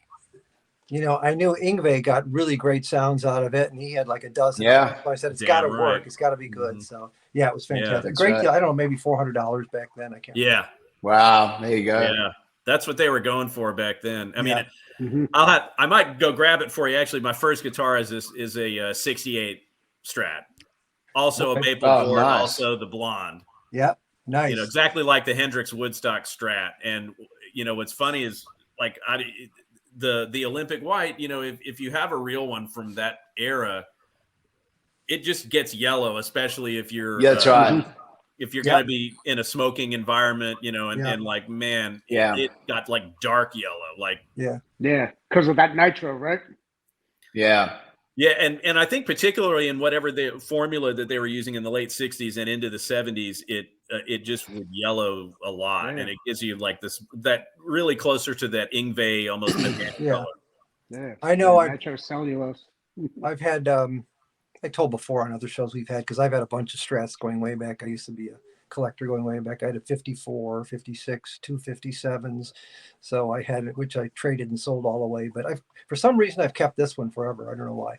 Speaker 5: I knew Yngwie got really great sounds out of it, and he had like a dozen.
Speaker 1: Yeah.
Speaker 5: So I said, it's
Speaker 4: Damn
Speaker 5: got to
Speaker 4: right.
Speaker 5: work. It's got to be good.
Speaker 4: Mhm.
Speaker 5: So yeah, it was
Speaker 4: Yeah,
Speaker 5: fantastic.
Speaker 1: that's
Speaker 5: Great
Speaker 1: right.
Speaker 5: deal. I don't know, maybe $400 back then. I can't.
Speaker 4: Yeah,
Speaker 1: Wow. There you go.
Speaker 4: yeah. That's what they were going for back then. I mean,
Speaker 5: Yeah.
Speaker 3: Mhm.
Speaker 4: I might go grab it for you. Actually, my first guitar is a 68 Strat, also a
Speaker 5: Okay.
Speaker 4: maple
Speaker 1: Oh,
Speaker 4: board,
Speaker 1: nice.
Speaker 4: also the blonde.
Speaker 5: Yeah. Nice.
Speaker 4: Exactly like the Hendrix Woodstock Strat. And what's funny is like the Olympic White. If you have a real one from that era, it just gets yellow, especially if you're
Speaker 1: Yeah, that's right.
Speaker 4: if you're
Speaker 5: Yeah.
Speaker 4: going to be in a smoking environment, and,
Speaker 5: Yeah.
Speaker 4: and like, man,
Speaker 1: Yeah.
Speaker 4: it got like dark yellow, like,
Speaker 5: Yeah.
Speaker 3: Yeah, because of that nitro, right?
Speaker 1: Yeah.
Speaker 4: yeah. And I think particularly in whatever the formula that they were using in the late 60s and into the 70s, it just would yellow a lot.
Speaker 3: Yeah.
Speaker 4: And it gives you like that really closer to that Yngwie, almost magenta
Speaker 5: Yeah.
Speaker 4: color.
Speaker 3: Yeah.
Speaker 5: I know.
Speaker 3: Nitro cellulose.
Speaker 5: I've had, I told before on other shows we've had, because I've had a bunch of Strats going way back. I used to be a collector going way back. I had a 54, 56, 257s. So I had it, which I traded and sold all the way. But for some reason, I've kept this one forever. I don't know why.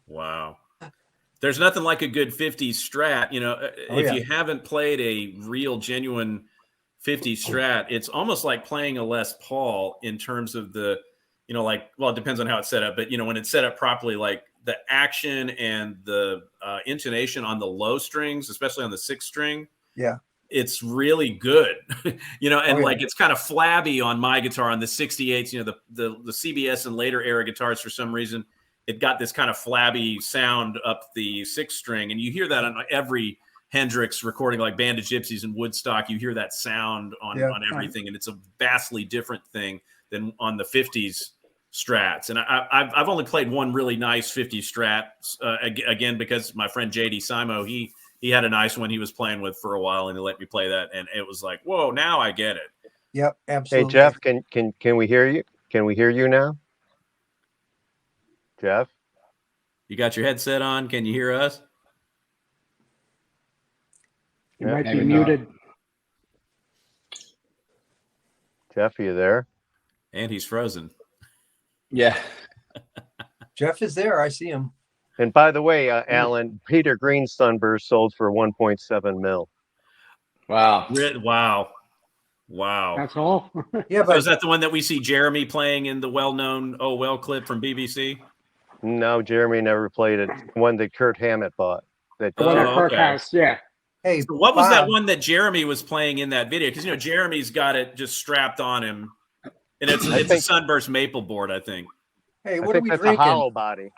Speaker 4: Wow. There's nothing like a good 50s Strat. If
Speaker 5: yeah.
Speaker 4: you haven't played a real, genuine 50s Strat, it's almost like playing a Les Paul in terms of the, it depends on how it's set up. But, when it's set up properly, like the action and the intonation on the low strings, especially on the 6th string.
Speaker 5: Yeah.
Speaker 4: It's really good, and
Speaker 5: yeah.
Speaker 4: like it's kind of flabby on my guitar on the 68s, the CBS and later era guitars, for some reason, it got this kind of flabby sound up the 6th string. And you hear that on every Hendrix recording, like Band of Gypsies and Woodstock. You hear that sound on everything. And it's a vastly different thing than on the 50s Strats. And I've only played one really nice 50s Strat, again, because my friend JD Simo, he had a nice one he was playing with for a while, and he let me play that. And it was like, whoa, now I get it.
Speaker 5: Yep.
Speaker 6: Hey
Speaker 5: Absolutely.
Speaker 6: Jeff, can we hear you? Can we hear you now? Jeff?
Speaker 4: You got your headset on. Can you hear us?
Speaker 3: You
Speaker 6: Yeah,
Speaker 3: might be
Speaker 1: maybe not.
Speaker 3: muted.
Speaker 6: Jeff, are you there?
Speaker 4: And he's frozen.
Speaker 1: Yeah.
Speaker 5: Jeff is there. I see him.
Speaker 6: And by the way, Alan, Peter Green's Sunburst sold for 1.7 mil.
Speaker 1: Wow.
Speaker 4: Wow.
Speaker 3: That's all.
Speaker 5: Yeah,
Speaker 4: So
Speaker 5: but
Speaker 4: is that the one that we see Jeremy playing in the well-known Oh Well clip from BBC?
Speaker 6: No, Jeremy never played it. One that Kurt Hammett bought. that
Speaker 3: The one
Speaker 4: Oh,
Speaker 3: at Kirk
Speaker 4: okay.
Speaker 3: House, yeah.
Speaker 5: Hey,
Speaker 4: So what was that
Speaker 5: Bob,
Speaker 4: one that Jeremy was playing in that video? Because Jeremy's got it just strapped on him, and it's
Speaker 6: I
Speaker 4: a
Speaker 6: think-
Speaker 4: Sunburst maple board, I think.
Speaker 5: Hey,
Speaker 6: I
Speaker 5: what are
Speaker 6: think
Speaker 5: we
Speaker 6: that's a
Speaker 5: drinking?
Speaker 6: hollow body.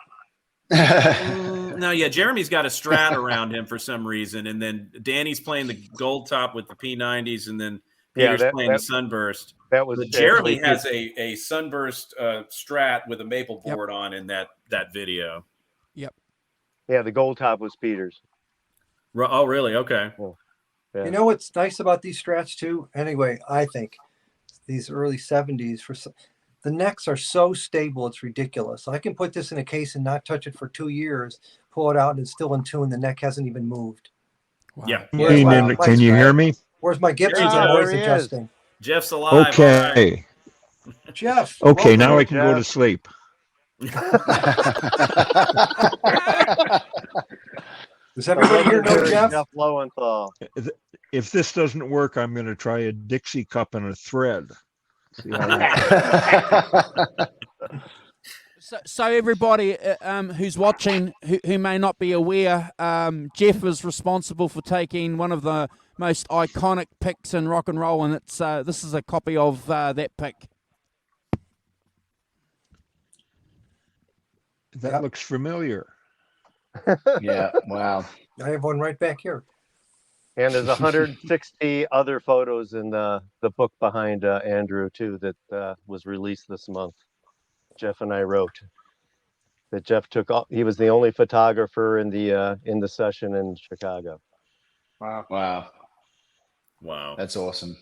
Speaker 4: No, yeah, Jeremy's got a Strat around him for some reason, and then Danny's playing the gold top with the P90s, and then
Speaker 6: Yeah,
Speaker 4: Peter's playing the Sunburst.
Speaker 6: That was
Speaker 4: But Jeremy
Speaker 6: actually-
Speaker 4: has a Sunburst Strat with a maple
Speaker 2: Yep.
Speaker 4: board on in that video.
Speaker 6: Yeah, the gold top was Peters.
Speaker 4: Oh, really? Okay.
Speaker 6: Yeah.
Speaker 5: You know what's nice about these Strats too? Anyway, I think these early 70s the necks are so stable, it's ridiculous. I can put this in a case and not touch it for 2 years, pull it out, and it's still in tune. The neck hasn't even moved.
Speaker 2: Wow.
Speaker 4: Yeah.
Speaker 5: Where's my-
Speaker 8: Can you hear me?
Speaker 5: Where's my Gibson's?
Speaker 4: Ah,
Speaker 5: I'm always
Speaker 6: there he is.
Speaker 5: adjusting.
Speaker 4: Jeff's alive. All right.
Speaker 8: Okay.
Speaker 5: Jeff.
Speaker 8: Okay, now I
Speaker 5: welcome.
Speaker 8: can go to sleep.
Speaker 5: Does everybody here know Jeff?
Speaker 6: Jeff Lowenthal.
Speaker 8: If this doesn't work, I'm going to try a Dixie cup and a thread. See how that-
Speaker 2: So everybody who's watching, who may not be aware, Jeff is responsible for taking one of the most iconic picks in rock and roll, and it's this is a copy of that pick.
Speaker 8: That
Speaker 5: Yep.
Speaker 8: looks familiar.
Speaker 1: Yeah. Wow.
Speaker 5: I have one right back here.
Speaker 6: And there's 160 other photos in the book behind Andrew too that was released this month. Jeff and I wrote that Jeff took off. He was the only photographer in the session in Chicago,
Speaker 3: Wow.
Speaker 1: Wow.
Speaker 4: Wow.
Speaker 1: That's awesome.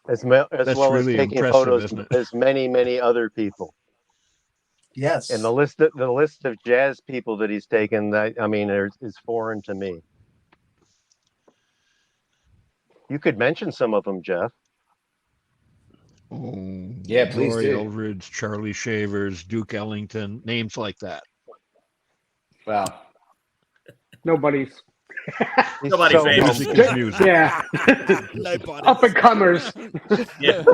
Speaker 6: as
Speaker 8: That's
Speaker 6: well
Speaker 8: really
Speaker 6: as taking
Speaker 8: impressive,
Speaker 6: photos
Speaker 8: isn't it?
Speaker 6: as many other people.
Speaker 5: Yes.
Speaker 6: And the list of jazz people that he's taken, is foreign to me. You could mention some of them, Jeff.
Speaker 8: Oh,
Speaker 1: Yeah, please
Speaker 8: Roy
Speaker 1: do.
Speaker 8: Eldridge, Charlie Shavers, Duke Ellington, names like that.
Speaker 1: Wow.
Speaker 3: Nobody's.
Speaker 6: He's
Speaker 4: Nobody
Speaker 6: so
Speaker 4: famous.
Speaker 8: Music is music.
Speaker 3: Yeah.
Speaker 2: Nobody.
Speaker 3: Up and comers.
Speaker 4: Yeah.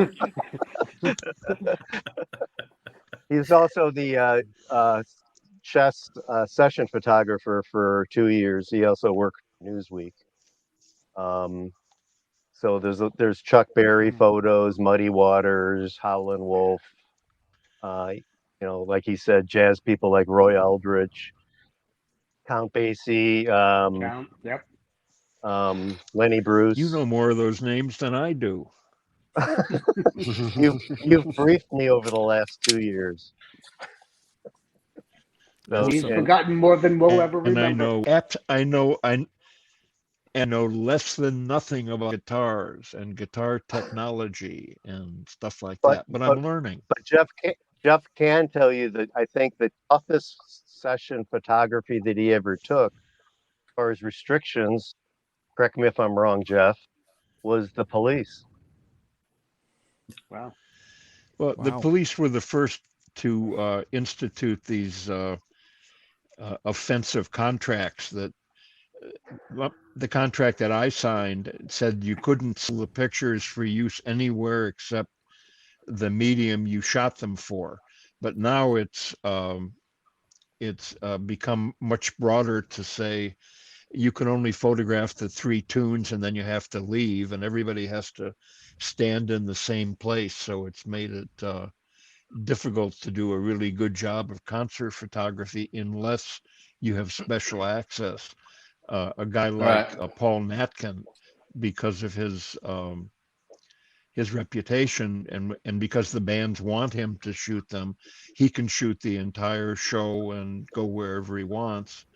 Speaker 6: He's also the chess session photographer for 2 years. He also worked for Newsweek. So there's Chuck Berry photos, Muddy Waters, Howlin' Wolf. Like he said, jazz people like Roy Eldridge, Count Basie,
Speaker 3: Count. Yep.
Speaker 6: Lenny Bruce.
Speaker 8: You know more of those names than I do.
Speaker 6: You've briefed me over the last 2 years. So,
Speaker 3: He's
Speaker 6: and-
Speaker 3: forgotten more than we'll ever
Speaker 8: And
Speaker 3: remember.
Speaker 8: I know less than nothing about guitars and guitar technology and stuff like
Speaker 6: But-
Speaker 8: that, but
Speaker 6: but-
Speaker 8: I'm learning.
Speaker 6: But Jeff can tell you that I think the toughest session photography that he ever took, as far as restrictions, correct me if I'm wrong, Jeff, was the police.
Speaker 3: Wow.
Speaker 8: Well, the
Speaker 2: Wow.
Speaker 8: police were the first to institute these offensive contracts that the contract that I signed said you couldn't sell the pictures for use anywhere except the medium you shot them for. But now it's become much broader to say you can only photograph the 3 tunes and then you have to leave, and everybody has to stand in the same place. So it's made it difficult to do a really good job of concert photography unless you have special access. A guy like Paul Natkin, because of his reputation and because the bands want him to shoot them, he can shoot the entire show and go wherever he wants.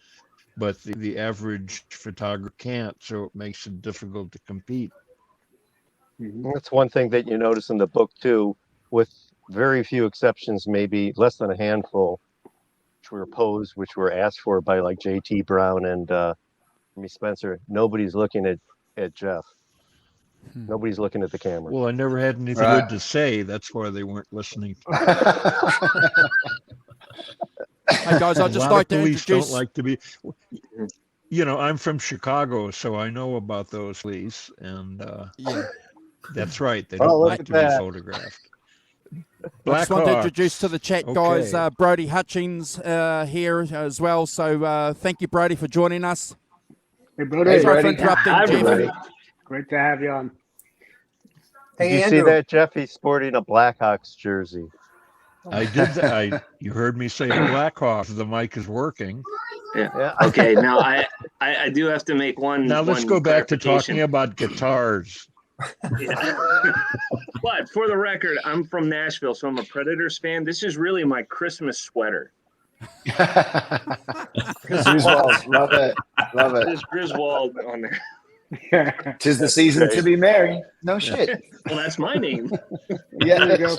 Speaker 8: But the average photographer can't, so it makes it difficult to compete.
Speaker 3: Mhm.
Speaker 6: That's one thing that you notice in the book too, with very few exceptions, maybe less than a handful, which were asked for by like J.T. Brown and Jimmy Spencer. Nobody's looking at Jeff. Nobody's looking at the camera.
Speaker 8: Well, I never had anything
Speaker 1: Right.
Speaker 8: good to say. That's why they weren't listening.
Speaker 2: Hey guys, I'd
Speaker 8: A
Speaker 2: just
Speaker 8: lot
Speaker 2: like
Speaker 8: of
Speaker 2: to
Speaker 8: police
Speaker 2: introduce.
Speaker 8: don't like to be. I'm from Chicago, so I know about those police, and
Speaker 2: Yeah.
Speaker 8: that's right. They
Speaker 6: Oh,
Speaker 8: don't
Speaker 6: look
Speaker 8: like
Speaker 6: at
Speaker 8: to
Speaker 6: that.
Speaker 8: be photographed.
Speaker 2: I
Speaker 8: Black
Speaker 2: just want to
Speaker 8: Hawks.
Speaker 2: introduce to the chat, guys,
Speaker 8: Okay.
Speaker 2: Brody Hutchings here as well. So thank you, Brody, for joining us.
Speaker 3: Hey, brother.
Speaker 1: Hey,
Speaker 2: Sorry for
Speaker 1: Brody.
Speaker 2: interrupting,
Speaker 9: Hi,
Speaker 2: Jeff.
Speaker 9: everybody.
Speaker 3: Great to have you on.
Speaker 6: Did
Speaker 5: Hey,
Speaker 6: you see
Speaker 5: Andrew.
Speaker 6: that, Jeff? He's sporting a Blackhawks jersey.
Speaker 8: I did that. You heard me say Blackhawks. The mic is working.
Speaker 6: Yeah.
Speaker 9: Okay, now I do have to make one.
Speaker 8: Now let's
Speaker 9: one
Speaker 8: go back to
Speaker 9: clarification.
Speaker 8: talking about guitars.
Speaker 9: Yeah. But for the record, I'm from Nashville, so I'm a Predators fan. This is really my Christmas sweater.
Speaker 1: Griswold, love it. Love it.
Speaker 9: There's Griswold on there.
Speaker 1: Tis the season to be merry. No shit.
Speaker 9: Well, that's my name.
Speaker 1: Yeah,
Speaker 3: There you go.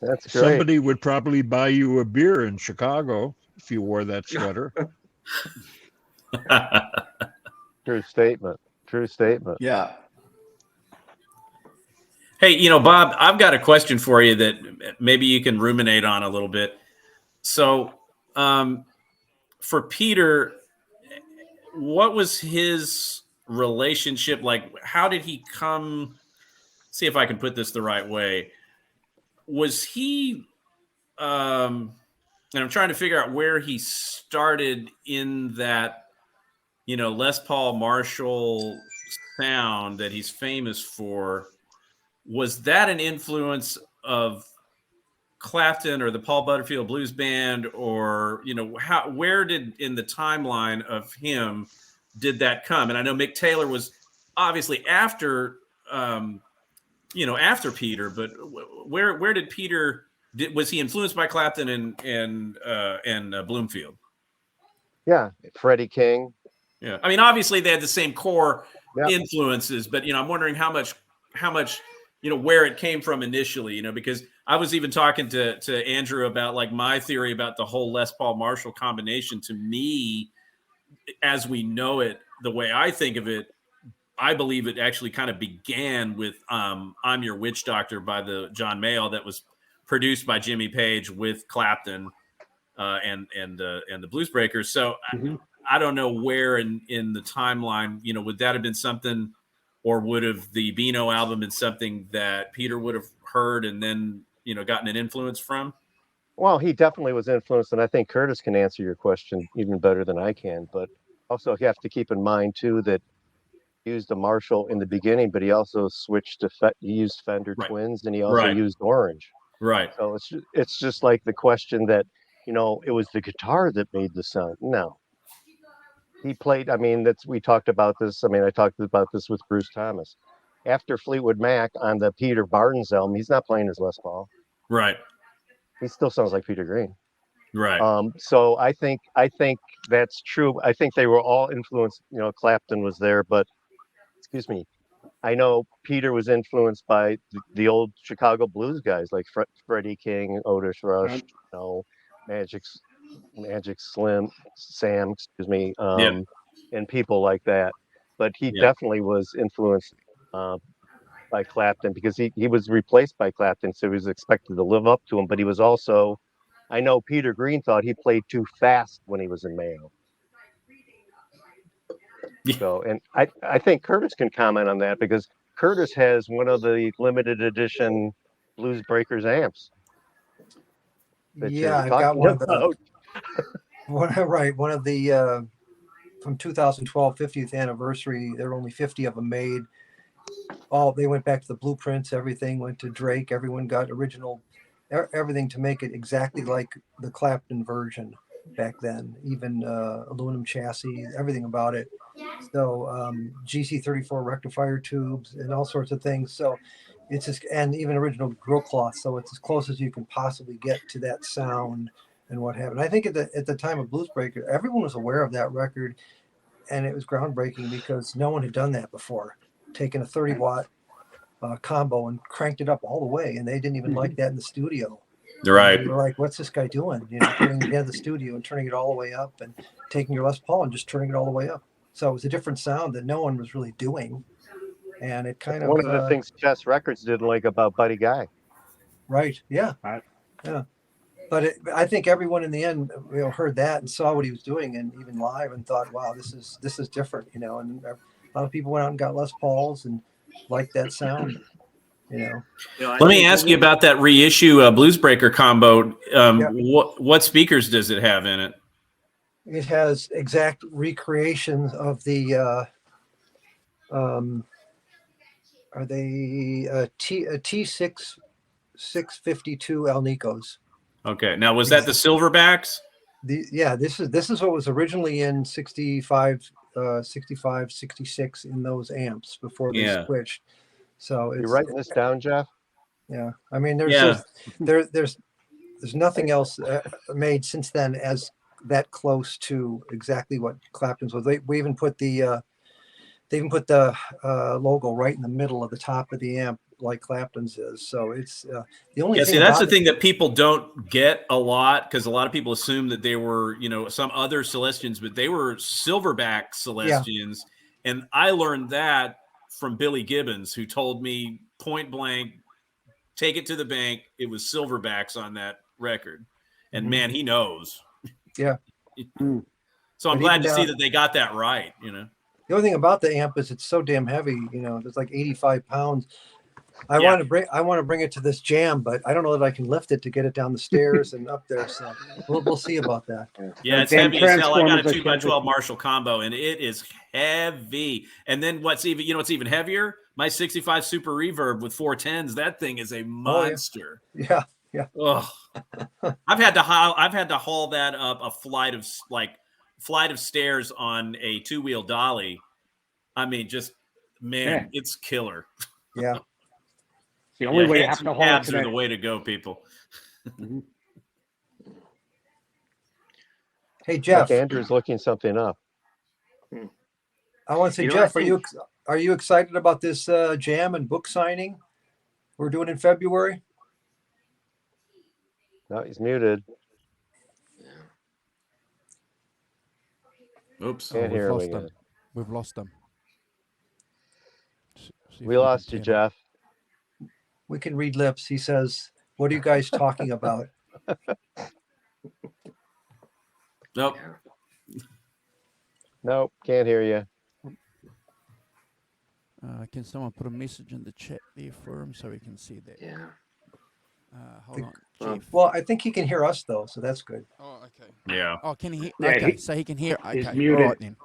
Speaker 6: That's great.
Speaker 8: Somebody would probably buy you a beer in Chicago if you wore that sweater.
Speaker 6: True statement. True statement.
Speaker 1: Yeah.
Speaker 4: Hey, you know, Bob, I've got a question for you that maybe you can ruminate on a little bit. So, for Peter, what was his relationship like? How did he come? See if I can put this the right way. Was he, and I'm trying to figure out where he started in that, you know, Les Paul Marshall sound that he's famous for. Was that an influence of Clapton or the Paul Butterfield Blues Band, or, you know, where did in the timeline of him did that come? And I know Mick Taylor was obviously after, after Peter, but where did Peter? Was he influenced by Clapton and Bloomfield?
Speaker 6: Yeah, Freddie King.
Speaker 4: Yeah, I mean, obviously they had the same core
Speaker 6: Yep.
Speaker 4: influences, but I'm wondering how much where it came from initially, because I was even talking to Andrew about like my theory about the whole Les Paul Marshall combination. To me, as we know it, the way I think of it, I believe it actually kind of began with "I'm Your Witch Doctor" by the John Mayall that was produced by Jimmy Page with Clapton and the Blues Breakers. So I don't know where in the timeline, would that have been something, or would have the Beano album been something that Peter would have heard and then, gotten an influence from?
Speaker 6: Well, he definitely was influenced, and I think Curtis can answer your question even better than I can. But also, you have to keep in mind too that he used a Marshall in the beginning, but he also switched to he used Fender
Speaker 4: Right.
Speaker 6: Twins, and he also
Speaker 4: Right.
Speaker 6: used Orange.
Speaker 4: Right.
Speaker 6: So it's just like the question that it was the guitar that made the sound. No, he played. I mean, we talked about this. I mean, I talked about this with Bruce Thomas. After Fleetwood Mac on the Peter Barnes album, he's not playing his Les Paul.
Speaker 4: Right.
Speaker 6: He still sounds like Peter Green.
Speaker 4: Right.
Speaker 6: So I think that's true. I think they were all influenced. Clapton was there, but excuse me, I know Peter was influenced by the old Chicago blues guys like Freddie King, Otis Rush, Magic Slim, Sam, excuse me, and people like that. But he definitely was influenced by Clapton because he was replaced by Clapton, so he was expected to live up to him. But he was also, I know Peter Green thought he played too fast when he was in Mayo. So, and I think Curtis can comment on that because Curtis has one of the limited edition Blues Breakers amps.
Speaker 5: Yeah, I've got one of the one of the from 2012 50th anniversary. There were only 50 of them made. They went back to the blueprints. Everything went to Drake. Everyone got original, everything to make it exactly like the Clapton version back then. Even aluminum chassis, everything about it. So GC34 rectifier tubes and all sorts of things. So it's just, and even original grill cloth. So it's as close as you can possibly get to that sound and what happened. I think at the time of Blues Breaker, everyone was aware of that record, and it was groundbreaking because no one had done that before. Taken a 30-watt combo and cranked it up all the way, and they didn't even like that in the studio.
Speaker 4: Right.
Speaker 5: They were like, "What's this guy doing?" Putting it in the studio and turning it all the way up, and taking your Les Paul and just turning it all the way up. So it was a different sound that no one was really doing, and it kind of
Speaker 6: one of the things Chess Records didn't like about Buddy Guy.
Speaker 5: Right? Yeah, yeah. But I think everyone in the end, heard that and saw what he was doing, and even live, and thought, "Wow, this is different," And a lot of people went out and got Les Pauls and liked that sound.
Speaker 4: Let me ask you about that reissue Blues Breaker combo. What speakers does it have in it?
Speaker 5: It has exact recreations of the are they T6 652 Alnicos.
Speaker 4: Okay. Now, was that the Silverbacks?
Speaker 5: This is what was originally in 65, 65, 66 in those amps before they
Speaker 4: Yeah.
Speaker 5: switched. So
Speaker 6: You
Speaker 5: it's
Speaker 6: writing this down, Jeff?
Speaker 5: yeah. I mean, there's
Speaker 4: Yeah.
Speaker 5: just there's nothing else made since then as that close to exactly what Clapton's was. We even put the logo right in the middle of the top of the amp, like Clapton's is. So it's the only
Speaker 4: Yeah,
Speaker 5: thing.
Speaker 4: see, that's
Speaker 5: about
Speaker 4: the thing that people don't get a lot, because a lot of people assume that they were, some other Celestians, but they were Silverback Celestians. And I learned that from Billy Gibbons, who told me point blank, take it to the bank. It was Silverbacks on that record. And man, he knows.
Speaker 5: Yeah.
Speaker 4: So I'm
Speaker 5: But
Speaker 4: glad
Speaker 5: even
Speaker 4: to see
Speaker 5: now-
Speaker 4: that they got that right,
Speaker 5: The only thing about the amp is it's so damn heavy. It's like 85 pounds. I
Speaker 4: Yeah.
Speaker 5: want to bring it to this jam, but I don't know that I can lift it to get it down the stairs and up there. So we'll see about that.
Speaker 4: Yeah, it's
Speaker 3: Damn
Speaker 4: heavy as hell. I got a
Speaker 3: Transformers are
Speaker 4: 2x12 Marshall combo, and it is heavy. And then what's even heavier? My 65 Super Reverb with 410s. That thing is a monster.
Speaker 5: Yeah.
Speaker 4: Ugh. I've had to haul that up a flight of stairs on a 2-wheel dolly. I mean, it's killer.
Speaker 5: Yeah.
Speaker 3: It's the only way you
Speaker 4: heads
Speaker 3: have to
Speaker 4: and
Speaker 3: hold it
Speaker 4: cabs are
Speaker 3: today.
Speaker 4: the way to go, people.
Speaker 5: Hey Jeff,
Speaker 6: Like Andrew's looking something up.
Speaker 5: I want to say,
Speaker 9: You know,
Speaker 5: Jeff,
Speaker 9: I
Speaker 5: are you excited about this jam and book signing we're doing in February?
Speaker 6: No, he's muted.
Speaker 4: Oops.
Speaker 6: Can't hear him again.
Speaker 2: We've lost him.
Speaker 6: We lost you, Jeff.
Speaker 5: We can read lips. He says, "What are you guys talking about?"
Speaker 4: Nope.
Speaker 6: Nope, can't hear you.
Speaker 2: Can someone put a message in the chat there for him so we can see that?
Speaker 9: Yeah.
Speaker 2: Hold on, Chief.
Speaker 5: Well, I think he can hear us though, so that's good.
Speaker 2: Oh, okay.
Speaker 4: Yeah.
Speaker 2: Oh, can he hear?
Speaker 3: Yeah,
Speaker 2: Okay,
Speaker 3: he-
Speaker 2: so he can hear.
Speaker 3: he's
Speaker 2: Okay,
Speaker 3: muted.
Speaker 2: all right then.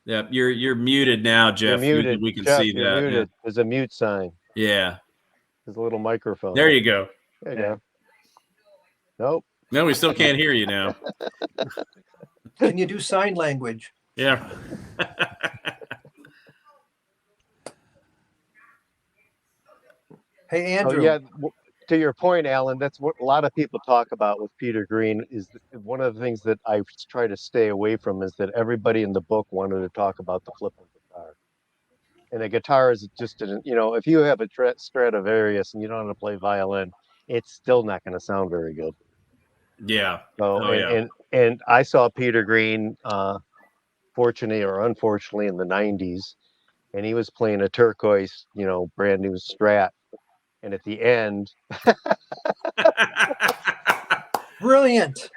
Speaker 4: Yeah, you're muted now, Jeff.
Speaker 6: You're muted.
Speaker 4: We can
Speaker 6: Jeff,
Speaker 4: see
Speaker 6: you're
Speaker 4: that.
Speaker 6: muted. There's a mute sign.
Speaker 4: Yeah.
Speaker 6: There's a little microphone.
Speaker 4: There you go.
Speaker 6: There you go. Nope.
Speaker 4: No, we still can't hear you now.
Speaker 5: Can you do sign language?
Speaker 4: Yeah.
Speaker 5: Hey,
Speaker 6: Oh,
Speaker 5: Andrew.
Speaker 6: yeah. To your point, Alan, that's what a lot of people talk about with Peter Green. Is one of the things that I try to stay away from is that everybody in the book wanted to talk about the flipping guitar. And a guitar is just, if you have a Stradivarius and you don't know how to play violin, it's still not going to sound very good.
Speaker 4: Yeah.
Speaker 6: So,
Speaker 4: Oh, yeah.
Speaker 6: and I saw Peter Green, fortunately or unfortunately, in the 90s, and he was playing a turquoise, brand new Strat. And at the end,
Speaker 5: Brilliant.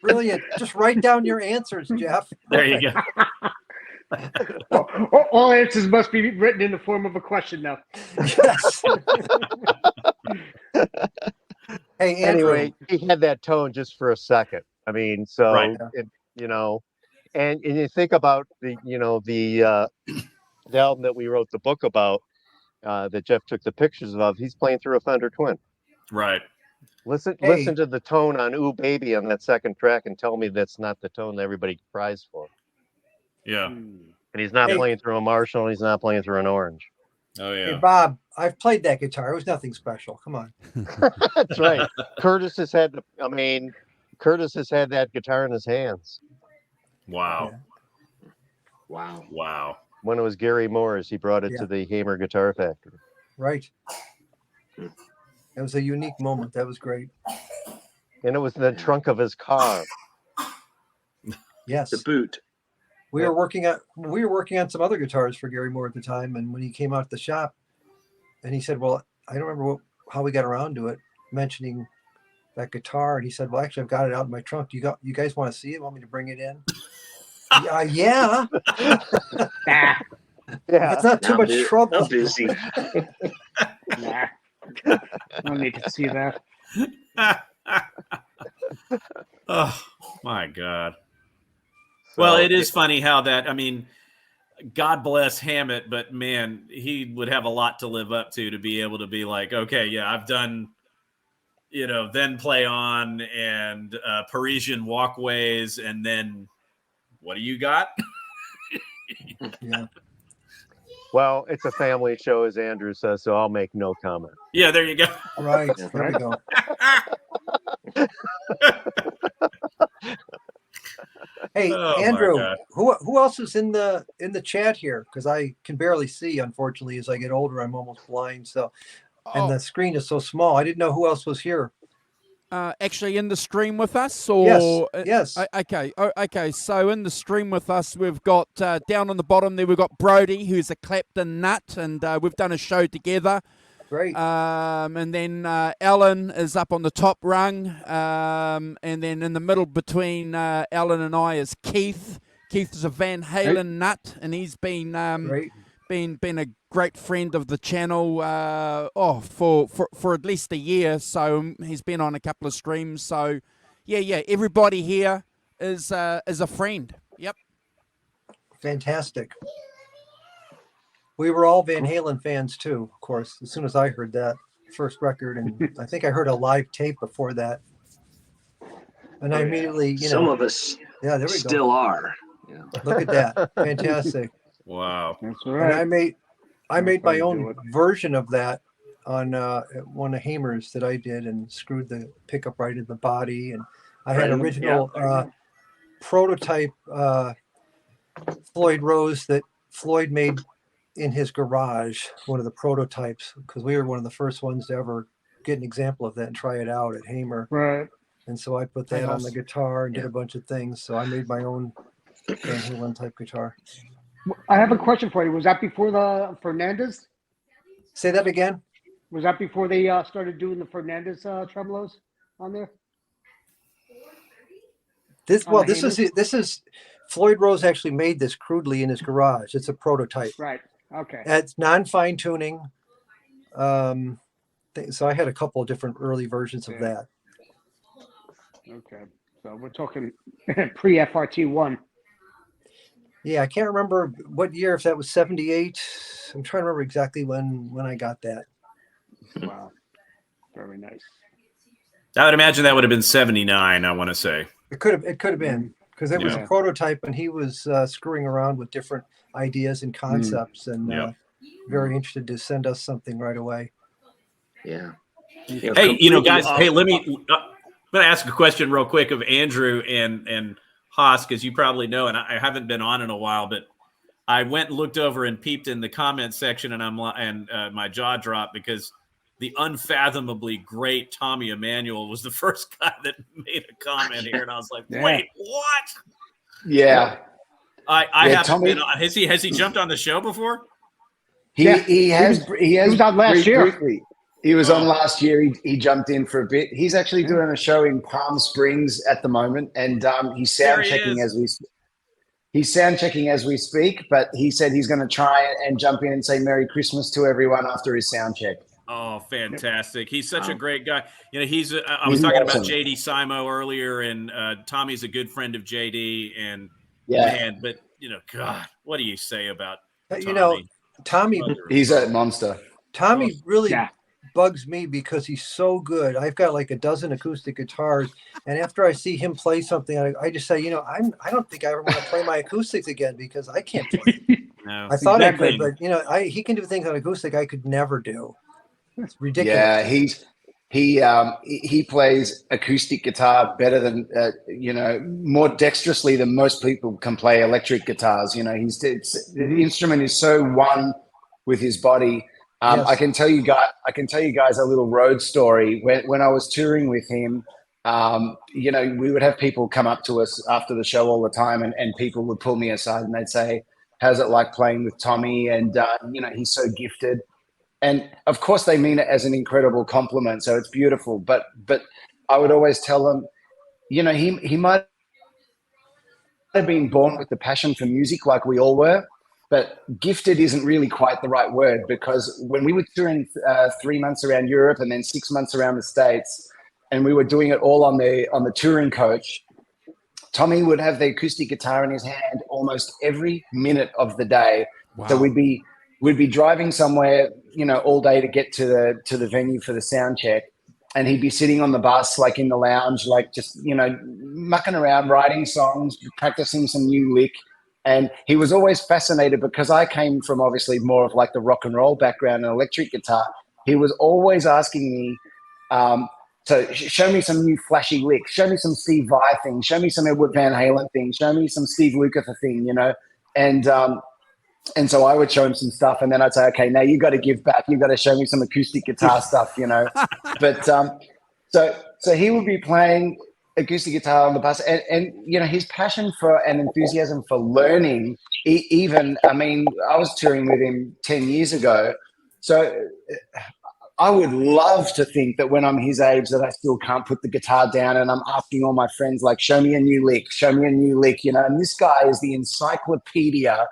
Speaker 5: Brilliant. Just write down your answers, Jeff.
Speaker 4: There you go.
Speaker 3: All answers must be written in the form of a question now.
Speaker 5: Yes. Hey, Andrew.
Speaker 6: anyway, he had that tone just for a second. I mean, so
Speaker 4: Right.
Speaker 6: and you think about the album that we wrote the book about, that Jeff took the pictures of. He's playing through a Fender Twin.
Speaker 4: Right.
Speaker 6: Listen
Speaker 5: Hey.
Speaker 6: to the tone on "Ooh Baby" on that second track, and tell me that's not the tone that everybody cries for.
Speaker 4: Yeah.
Speaker 6: And he's not
Speaker 5: Hey.
Speaker 6: playing through a Marshall. And he's not playing through an Orange.
Speaker 4: Oh,
Speaker 5: Hey,
Speaker 4: yeah.
Speaker 5: Bob, I've played that guitar. It was nothing special. Come on.
Speaker 6: That's right. Curtis has had that guitar in his hands
Speaker 4: Wow.
Speaker 9: Wow.
Speaker 4: Wow.
Speaker 6: when it was Gary Moore's. He brought it
Speaker 5: Yeah.
Speaker 6: to the Hamer Guitar Factory.
Speaker 5: Right. It was a unique moment. That was great.
Speaker 6: And it was in the trunk of his car.
Speaker 5: Yes.
Speaker 9: The boot.
Speaker 5: We were working on some other guitars for Gary Moore at the time, and when he came out to the shop, and he said, "Well, I don't remember how we got around to it," mentioning that guitar, and he said, "Well, actually, I've got it out in my trunk. You guys want to see it? Want me to bring it in?" Yeah.
Speaker 3: Nah,
Speaker 6: Yeah.
Speaker 5: It's not too much trouble.
Speaker 9: I'm busy.
Speaker 3: nah. I don't need to see that.
Speaker 4: Oh my God. Well,
Speaker 6: So
Speaker 4: it is funny how that, I mean, God bless Hammett, but man, he would have a lot to live up to be able to be like, okay, yeah, I've done, then Play On and Parisian Walkways, and then what do you got?
Speaker 5: Yeah.
Speaker 6: Well, it's a family show, as Andrew says, so I'll make no comment.
Speaker 4: Yeah, there you go.
Speaker 5: Right. There we go. Hey,
Speaker 4: Oh, my
Speaker 5: Andrew,
Speaker 4: God.
Speaker 5: who else is in the chat here? Because I can barely see, unfortunately. As I get older, I'm almost blind. So, and the screen is so small. I didn't know who else was here.
Speaker 2: Actually in the stream with us, or
Speaker 5: Yes.
Speaker 2: okay. So in the stream with us, we've got down on the bottom there, we've got Brody, who's a Clapton nut, and we've done a show together.
Speaker 5: Great.
Speaker 2: And then Alan is up on the top rung, and then in the middle between Alan and I is Keith. Keith is a Van Halen nut, and he's been
Speaker 5: Great.
Speaker 2: been a great friend of the channel for at least a year. So he's been on a couple of streams. So yeah, everybody here is a friend. Yep.
Speaker 5: Fantastic. We were all Van Halen fans too, of course, as soon as I heard that first record. And I think I heard a live tape before that. And I immediately,
Speaker 9: Some of us
Speaker 5: yeah, there we
Speaker 9: still
Speaker 5: go.
Speaker 9: are. Yeah.
Speaker 5: Look at that. Fantastic.
Speaker 4: Wow.
Speaker 3: That's
Speaker 5: And
Speaker 3: right.
Speaker 5: I made my
Speaker 3: That's how you
Speaker 5: own
Speaker 3: do it.
Speaker 5: version of that on one of Hamer's that I did, and screwed the pickup right in the body. And I had
Speaker 9: Right.
Speaker 5: original
Speaker 9: Yeah.
Speaker 5: prototype Floyd Rose that Floyd made in his garage, one of the prototypes, because we were one of the first ones to ever get an example of that and try it out at Hamer.
Speaker 3: Right.
Speaker 5: And so I put that on the guitar and did a bunch of things. So I made my own Van Halen type guitar.
Speaker 3: I have a question for you. Was that before the Fernandez?
Speaker 5: Say that again.
Speaker 3: Was that before they started doing the Fernandez tremolos on there?
Speaker 5: This
Speaker 3: On the
Speaker 5: this is Floyd Rose actually made this crudely in his garage. It's a prototype.
Speaker 3: Right. Okay.
Speaker 5: It's non-fine tuning. So I had a couple of different early versions of that.
Speaker 3: Okay. So we're talking pre FRT1.
Speaker 5: Yeah, I can't remember what year, if that was 78. I'm trying to remember exactly when I got that.
Speaker 3: Wow. Very nice.
Speaker 4: I would imagine that would have been 79, I want to say.
Speaker 5: It could have been, because it was
Speaker 3: Yeah.
Speaker 5: a prototype and he was screwing around with different ideas and concepts, and
Speaker 4: Yeah.
Speaker 5: very interested to send us something right away.
Speaker 9: Yeah.
Speaker 4: Hey,
Speaker 9: completely
Speaker 4: guys,
Speaker 9: off-
Speaker 4: hey, I'm going to ask a question real quick of Andrew and Haas, because you probably know, and I haven't been on in a while, but I went and looked over and peeped in the comment section, and my jaw dropped because the unfathomably great Tommy Emmanuel was the first guy that made a comment here, and I was like,
Speaker 3: Yeah.
Speaker 4: wait, what?
Speaker 1: Yeah.
Speaker 4: I
Speaker 1: Yeah,
Speaker 4: haven't
Speaker 1: Tommy-
Speaker 4: been on. Has he jumped on the show before?
Speaker 1: He
Speaker 3: Yeah.
Speaker 1: he has
Speaker 3: He was on last year.
Speaker 1: briefly. He was on last year. He jumped in for a bit. He's actually doing a show in Palm Springs at the moment, and he's
Speaker 4: There
Speaker 1: sound
Speaker 4: he
Speaker 1: checking
Speaker 4: is.
Speaker 1: he's sound checking as we speak. But he said he's going to try and jump in and say Merry Christmas to everyone after his sound check.
Speaker 4: Oh, fantastic! He's such a
Speaker 9: Wow.
Speaker 4: great guy. I was
Speaker 1: He's
Speaker 4: talking
Speaker 1: awesome.
Speaker 4: about JD Simo earlier, and Tommy's a good friend of JD. And
Speaker 1: Yeah,
Speaker 4: man, but God, what do you say about Tommy?
Speaker 5: Tommy
Speaker 1: he's a monster.
Speaker 5: Tommy really
Speaker 3: Yeah.
Speaker 5: bugs me because he's so good. I've got like a dozen acoustic guitars, and after I see him play something, I just say, I don't think I ever want to play my acoustics again because I can't play.
Speaker 4: No.
Speaker 5: I thought
Speaker 4: Exactly.
Speaker 5: I could, but he can do things on acoustic I could never do. It's ridiculous.
Speaker 1: Yeah, he plays acoustic guitar better than more dexterously than most people can play electric guitars. The instrument is so one with his body.
Speaker 5: Yes.
Speaker 1: I can tell you guys a little road story. When I was touring with him, we would have people come up to us after the show all the time, and people would pull me aside and they'd say, "How's it like playing with Tommy?" And he's so gifted. And of course, they mean it as an incredible compliment, so it's beautiful. But I would always tell them, he might have been born with the passion for music, like we all were. But gifted isn't really quite the right word, because when we were touring 3 months around Europe and then 6 months around the States, and we were doing it all on the touring coach, Tommy would have the acoustic guitar in his hand almost every minute of the day.
Speaker 2: Wow.
Speaker 1: So we'd be driving somewhere, all day to get to the venue for the sound check. And he'd be sitting on the bus, like in the lounge, like just, mucking around, writing songs, practicing some new lick. And he was always fascinated because I came from obviously more of like the rock and roll background and electric guitar. He was always asking me, so show me some new flashy licks, show me some Steve Vai thing, show me some Edward Van Halen thing, show me some Steve Lukather thing, And so I would show him some stuff, and then I'd say, okay, now you got to give back. You got to show me some acoustic guitar stuff, But so he would be playing acoustic guitar on the bus, and his passion for and enthusiasm for learning. I was touring with him 10 years ago, so I would love to think that when I'm his age that I still can't put the guitar down, and I'm asking all my friends like, show me a new lick, show me a new lick, And this guy is the encyclopedia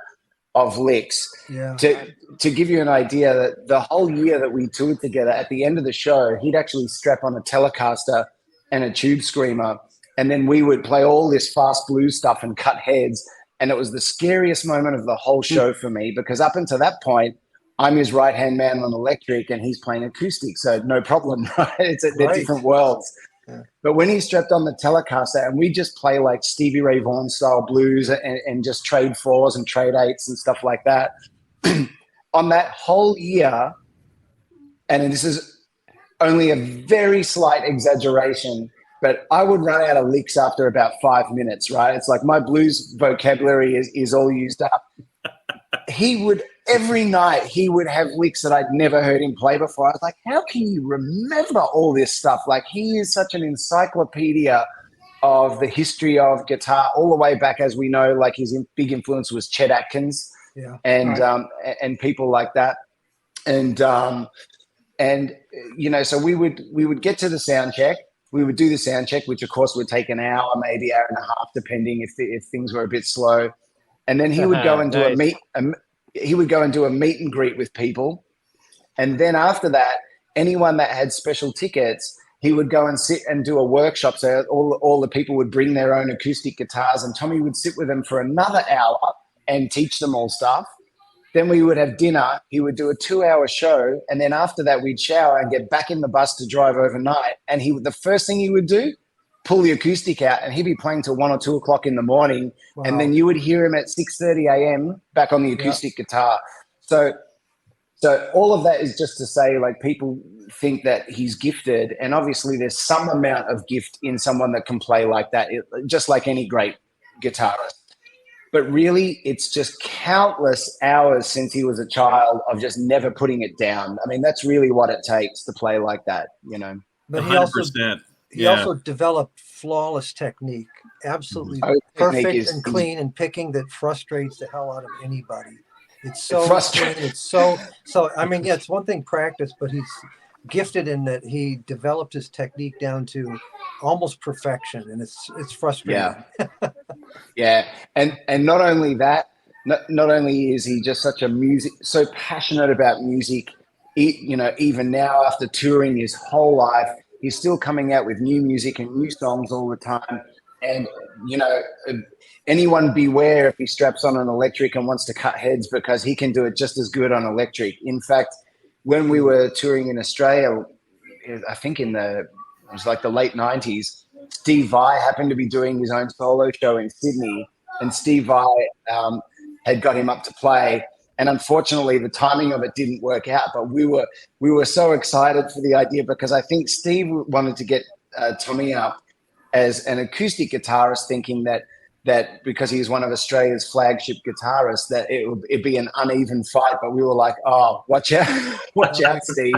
Speaker 1: of licks.
Speaker 5: Yeah.
Speaker 1: To give you an idea, that the whole year that we toured together, at the end of the show, he'd actually strap on a Telecaster and a tube screamer, and then we would play all this fast blues stuff and cut heads. And it was the scariest moment of the whole show for me, because up until that point, I'm his right-hand man on electric and he's playing acoustic, so no problem, right? They're different worlds. Yeah. But when he strapped on the Telecaster and we just play like Stevie Ray Vaughan style blues and just trade 4s and trade 8s and stuff like that, on that whole year, and this is only a very slight exaggeration, but I would run out of licks after about 5 minutes, right? It's like my blues vocabulary is all used up. Every night he would have licks that I'd never heard him play before. I was like, how can you remember all this stuff? Like, he is such an encyclopedia of the history of guitar, all the way back, as we know, like his big influence was Chet Atkins, and people like that. So we would get to the sound check. We would do the sound check, which of course would take an hour, maybe hour and a half, depending if things were a bit slow. And then he would go and do a meet and greet with people. And then after that, anyone that had special tickets, he would go and sit and do a workshop. So all the people would bring their own acoustic guitars, and Tommy would sit with them for another hour and teach them all stuff. Then we would have dinner. He would do a 2-hour show. And then after that, we'd shower and get back in the bus to drive overnight. And the first thing he would do, pull the acoustic out, and he'd be playing till 1 or 2 o'clock in the morning. Wow. And then you would hear him at 6:30 a.m. back on the acoustic guitar. So all of that is just to say, like, people think that he's gifted, and obviously there's some amount of gift in someone that can play like that, just like any great guitarist. But really, it's just countless hours since he was a child of just never putting it down. I mean, that's really what it takes to play like that,
Speaker 5: But
Speaker 4: 100%.
Speaker 5: He also developed flawless technique, absolutely perfect and clean, and picking that frustrates the hell out of anybody. It's so frustrating. It's so. I mean, yeah, it's one thing practice, but he's gifted in that he developed his technique down to almost perfection, and it's frustrating.
Speaker 1: Yeah, and not only that, not only is he just so passionate about music, even now after touring his whole life, he's still coming out with new music and new songs all the time. And, anyone beware if he straps on an electric and wants to cut heads, because he can do it just as good on electric. In fact, when we were touring in Australia, I think it was like the late 90s, Steve Vai happened to be doing his own solo show in Sydney, and Steve Vai had got him up to play. And unfortunately, the timing of it didn't work out. But we were so excited for the idea, because I think Steve wanted to get Tommy up as an acoustic guitarist, thinking that because he's one of Australia's flagship guitarists, that it'd be an uneven fight. But we were like, oh, watch out, Steve.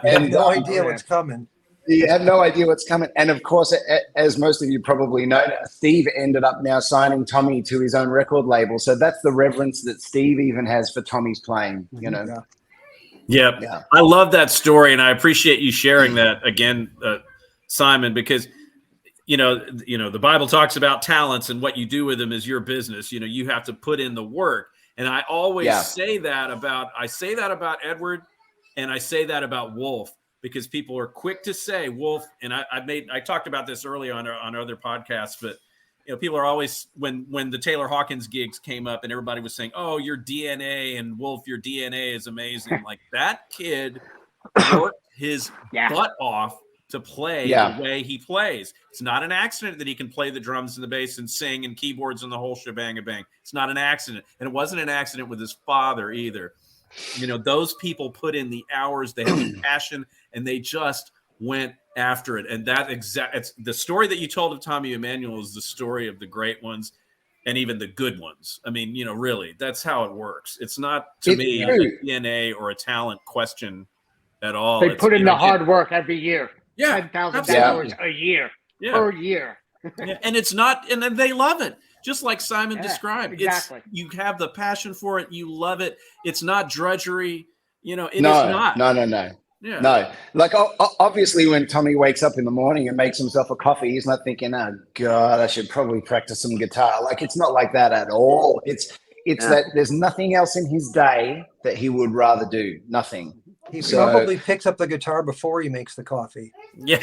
Speaker 5: And no idea what's coming.
Speaker 1: You have no idea what's coming. And of course, as most of you probably know, Steve ended up now signing Tommy to his own record label. So that's the reverence that Steve even has for Tommy's playing,
Speaker 4: Yeah. I love that story. And I appreciate you sharing that again, Simon, because, the Bible talks about talents, and what you do with them is your business. You have to put in the work. And I always say that about Edward, and I say that about Wolf, because people are quick to say Wolf, and I talked about this earlier on other podcasts, but people are always when the Taylor Hawkins gigs came up and everybody was saying, "Oh, your DNA and Wolf, your DNA is amazing." Like that kid worked his butt off to play the way he plays. It's not an accident that he can play the drums and the bass and sing and keyboards and the whole shebang bang. It's not an accident. And it wasn't an accident with his father either. Those people put in the hours, they have the passion, and they just went after it. And it's the story that you told of Tommy Emmanuel is the story of the great ones and even the good ones. I mean, really, that's how it works. It's not to me a DNA or a talent question at all.
Speaker 3: They put in the hard work every year.
Speaker 4: Yeah,
Speaker 3: 10,000 hours a year per year.
Speaker 4: And it's not, and then they love it. Just like Simon described.
Speaker 3: Exactly.
Speaker 4: You have the passion for it. You love it. It's not drudgery. It is not.
Speaker 1: No.
Speaker 4: Yeah.
Speaker 1: No. Like, obviously, when Tommy wakes up in the morning and makes himself a coffee, he's not thinking, "Oh God, I should probably practice some guitar." Like, it's not like that at all. It's that there's nothing else in his day that he would rather do. Nothing.
Speaker 5: He probably picks up the guitar before he makes the coffee.
Speaker 4: Yeah.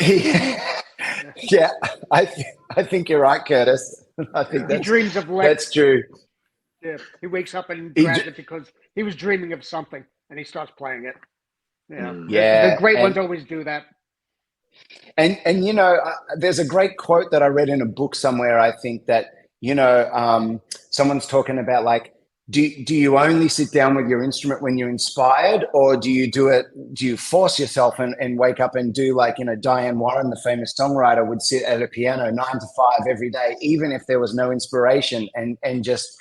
Speaker 1: Yeah. I think you're right, Curtis. I think
Speaker 3: he dreams of legs.
Speaker 1: That's true.
Speaker 3: Yeah. He wakes up and grabs it because he was dreaming of something and he starts playing it. Yeah. The great ones always do that.
Speaker 1: And there's a great quote that I read in a book somewhere. I think that, someone's talking about like, do you only sit down with your instrument when you're inspired, or do you force yourself and wake up and do like, Diane Warren, the famous songwriter, would sit at a piano 9 to 5 every day, even if there was no inspiration, and just,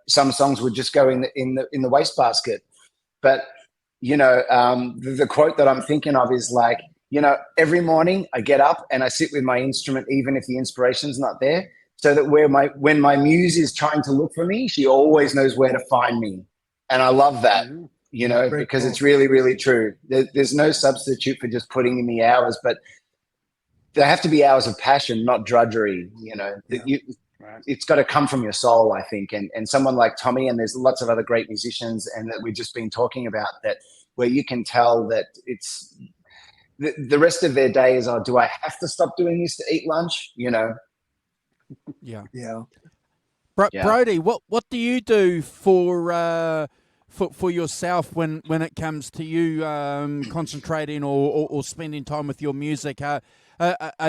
Speaker 1: some songs would just go in the wastebasket. But, the quote that I'm thinking of is like, every morning I get up and I sit with my instrument, even if the inspiration's not there, so that when my muse is trying to look for me, she always knows where to find me. And I love that, because it's really, really true. There's no substitute for just putting in the hours, but there have to be hours of passion, not drudgery. It's got to come from your soul, I think. And someone like Tommy, and there's lots of other great musicians, and that we've just been talking about, that where you can tell that it's the rest of their day is, do I have to stop doing this to eat lunch?
Speaker 2: Yeah.
Speaker 5: Brody,
Speaker 2: what do you do for yourself when it comes to you concentrating or spending time with your music? Are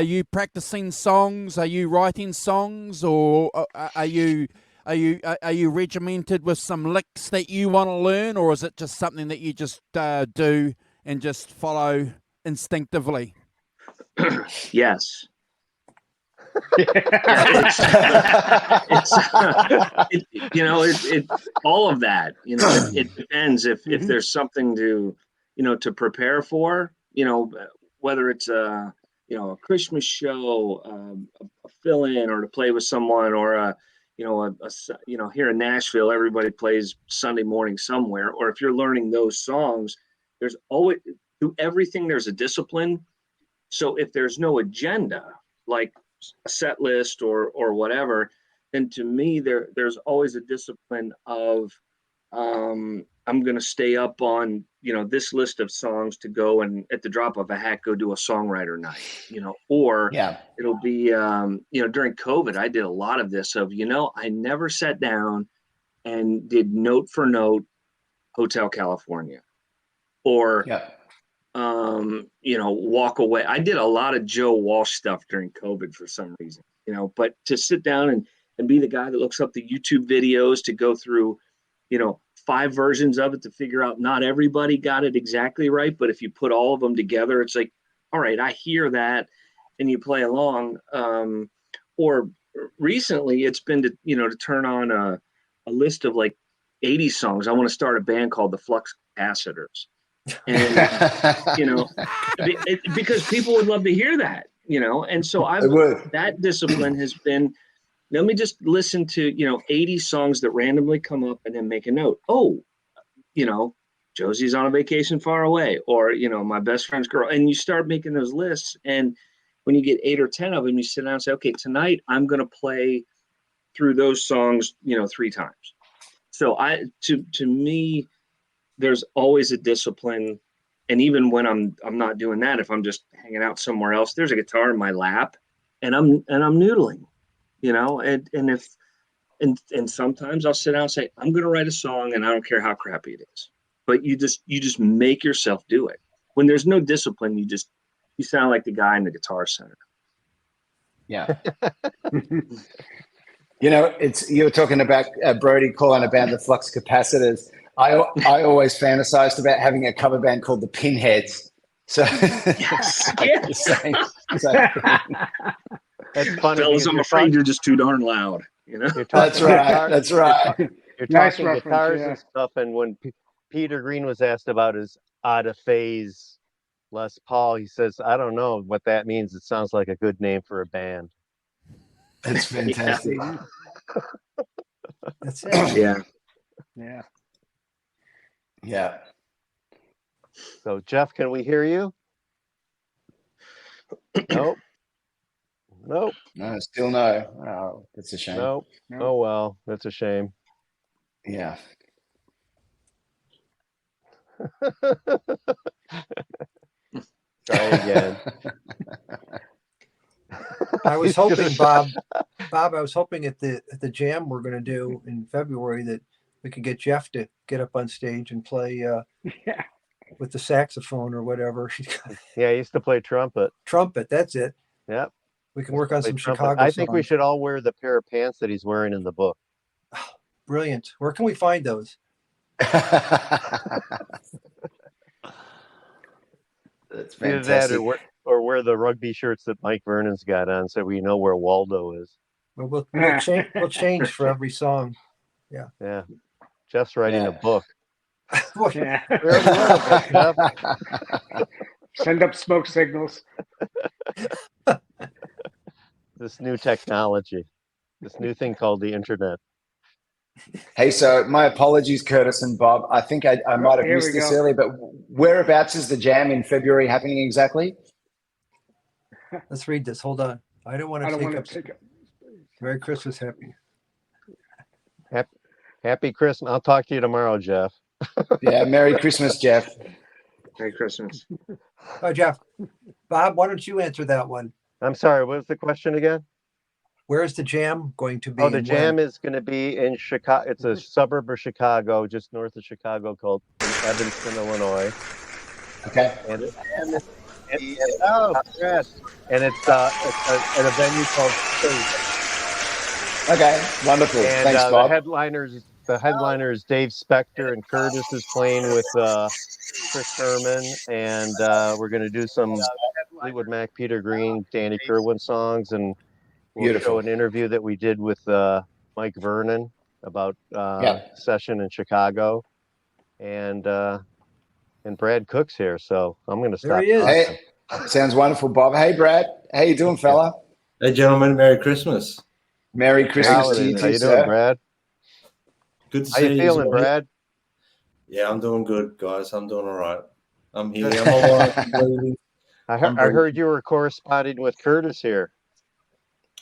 Speaker 2: you practicing songs? Are you writing songs, or are you regimented with some licks that you want to learn, or is it just something that you just do and just follow instinctively?
Speaker 9: Yes. It's all of that. It depends if there's something to prepare for. Whether it's a Christmas show, a fill-in, or to play with someone, or here in Nashville, everybody plays Sunday morning somewhere. Or if you're learning those songs, there's always, through everything, there's a discipline. So if there's no agenda, like a set list or whatever, then to me there's always a discipline of I'm going to stay up on this list of songs to go and at the drop of a hat go do a songwriter night, or it'll be during COVID I did a lot of this of I never sat down and did note for note Hotel California, or walk away. I did a lot of Joe Walsh stuff during COVID for some reason, but to sit down and be the guy that looks up the YouTube videos, to go through, 5 versions of it to figure out not everybody got it exactly right. But if you put all of them together, it's like, all right, I hear that, and you play along. Or recently it's been to turn on a list of like 80 songs. I want to start a band called the Flux Capacitors. And because people would love to hear that, and so that discipline has been, let me just listen to 80 songs that randomly come up and then make a note. Josie's on a vacation far away, or my best friend's girl, and you start making those lists. And when you get 8 or 10 of them, you sit down and say, okay, tonight I'm going to play through those songs 3 times. So to me, there's always a discipline. And even when I'm not doing that, if I'm just hanging out somewhere else, there's a guitar in my lap and I'm noodling, and if and sometimes I'll sit down and say, I'm going to write a song and I don't care how crappy it is. But you just make yourself do it. When there's no discipline, you sound like the guy in the Guitar Center.
Speaker 1: Yeah. You were talking about Brody calling a band the Flux Capacitors. I always fantasized about having a cover band called the Pinheads. So
Speaker 9: Yes.
Speaker 1: the same thing.
Speaker 6: That's funny.
Speaker 9: Fellas,
Speaker 6: because
Speaker 9: I'm
Speaker 6: you're
Speaker 9: afraid you're just too darn loud.
Speaker 6: You're
Speaker 1: That's
Speaker 6: talking
Speaker 1: right.
Speaker 6: guitar-
Speaker 1: That's right.
Speaker 6: You're
Speaker 3: Nice
Speaker 6: talking
Speaker 3: reference,
Speaker 6: guitars
Speaker 3: yeah.
Speaker 6: and stuff. And when Peter Green was asked about his out of phase Les Paul, he says, I don't know what that means. It sounds like a good name for a band.
Speaker 1: That's fantastic.
Speaker 5: That's it.
Speaker 9: Yeah.
Speaker 3: Yeah.
Speaker 1: Yeah.
Speaker 6: So, Jeff, can we hear you? Nope. Nope.
Speaker 1: No, still no. Oh, that's a shame.
Speaker 6: Nope.
Speaker 3: No.
Speaker 6: Oh, well, that's a shame.
Speaker 1: Yeah.
Speaker 6: Try again.
Speaker 5: I was hoping, Bob, I was hoping at the jam we're going to do in February that we could get Jeff to get up on stage and play
Speaker 3: Yeah.
Speaker 5: with the saxophone or whatever.
Speaker 6: Yeah, I used to play trumpet.
Speaker 5: Trumpet, that's it.
Speaker 6: Yep.
Speaker 5: We can work on
Speaker 6: Play
Speaker 5: some
Speaker 6: trumpet.
Speaker 5: Chicago
Speaker 6: I think we
Speaker 5: songs.
Speaker 6: should all wear the pair of pants that he's wearing in the book.
Speaker 5: Brilliant. Where can we find those?
Speaker 1: That's
Speaker 6: Either that
Speaker 1: fantastic.
Speaker 6: or wear the rugby shirts that Mike Vernon's got on so we know where Waldo is.
Speaker 5: Well, we'll change for every song.
Speaker 6: Yeah. Jeff's writing a
Speaker 1: Yeah.
Speaker 6: book.
Speaker 3: Yeah.
Speaker 6: We already wrote a book, Jeff.
Speaker 3: Send up smoke signals.
Speaker 6: This new technology, this new thing called the internet.
Speaker 1: Hey, so my apologies, Curtis and Bob. I think I might have
Speaker 3: Here
Speaker 1: missed
Speaker 3: we
Speaker 1: this
Speaker 3: go.
Speaker 1: earlier, but whereabouts is the jam in February happening exactly?
Speaker 5: Let's read this. Hold on. I don't want
Speaker 3: I
Speaker 5: to
Speaker 3: don't
Speaker 5: take
Speaker 3: want
Speaker 5: up.
Speaker 3: to take it.
Speaker 5: Merry Christmas, happy.
Speaker 6: Happy Christmas. I'll talk to you tomorrow, Jeff.
Speaker 1: Yeah, Merry Christmas, Jeff.
Speaker 9: Merry Christmas.
Speaker 5: Oh, Jeff. Bob, why don't you answer that one?
Speaker 6: I'm sorry, what was the question again?
Speaker 5: Where's the jam going to be?
Speaker 6: Oh, the
Speaker 5: and
Speaker 6: jam
Speaker 5: when?
Speaker 6: is going to be in Chicago. It's a suburb of Chicago, just north of Chicago, called Evanston, Illinois.
Speaker 1: Okay.
Speaker 6: And it's at a venue called Space.
Speaker 1: Okay. Wonderful.
Speaker 6: And
Speaker 1: Thanks,
Speaker 6: the
Speaker 1: Bob.
Speaker 6: headliner is Dave Spector, and Curtis is playing with Chris Herman, and we're going to do some Fleetwood Mac, Peter Green, Danny Kerwin songs, and we'll
Speaker 1: Beautiful.
Speaker 6: show an interview that we did with Mike Vernon about
Speaker 1: Yeah.
Speaker 6: session in Chicago, and Brad Cook's here, so I'm going to stop.
Speaker 5: There he is.
Speaker 6: talking.
Speaker 1: Hey, sounds wonderful, Bob. Hey, Brad. How you doing, fella?
Speaker 10: Hey, gentlemen, Merry Christmas.
Speaker 1: Merry Christmas to you
Speaker 6: Holidays. How
Speaker 1: too,
Speaker 6: you doing,
Speaker 1: sir.
Speaker 6: Brad?
Speaker 10: Good to
Speaker 6: How
Speaker 10: see
Speaker 6: you
Speaker 10: you.
Speaker 6: feeling, Brad?
Speaker 10: Yeah, I'm doing good, guys. I'm doing all right. I'm here. I'm all right. I'm breathing.
Speaker 6: I
Speaker 10: I'm
Speaker 6: heard you were corresponding with Curtis here.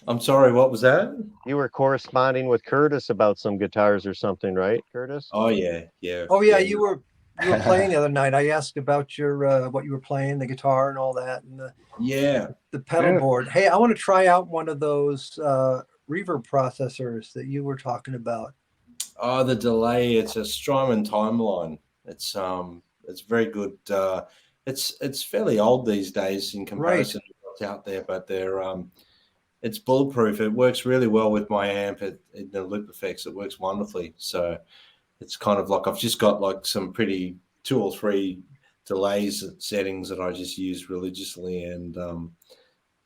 Speaker 10: I'm sorry, what was that?
Speaker 6: You were corresponding with Curtis about some guitars or something, right, Curtis?
Speaker 10: Oh, yeah, yeah.
Speaker 5: Oh yeah, you were playing the other night. I asked about your what you were playing, the guitar and all that, and
Speaker 10: Yeah.
Speaker 5: the pedal
Speaker 3: Yeah.
Speaker 5: board. Hey, I want to try out one of those reverb processors that you were talking about.
Speaker 10: Oh, the delay. It's a Strymon Timeline. It's very good. It's fairly old these days in comparison to what's out there, but it's bulletproof. It works really well with my amp. The loop effects, it works wonderfully. So it's kind of like I've just got like some pretty 2 or 3 delays settings that I just use religiously, and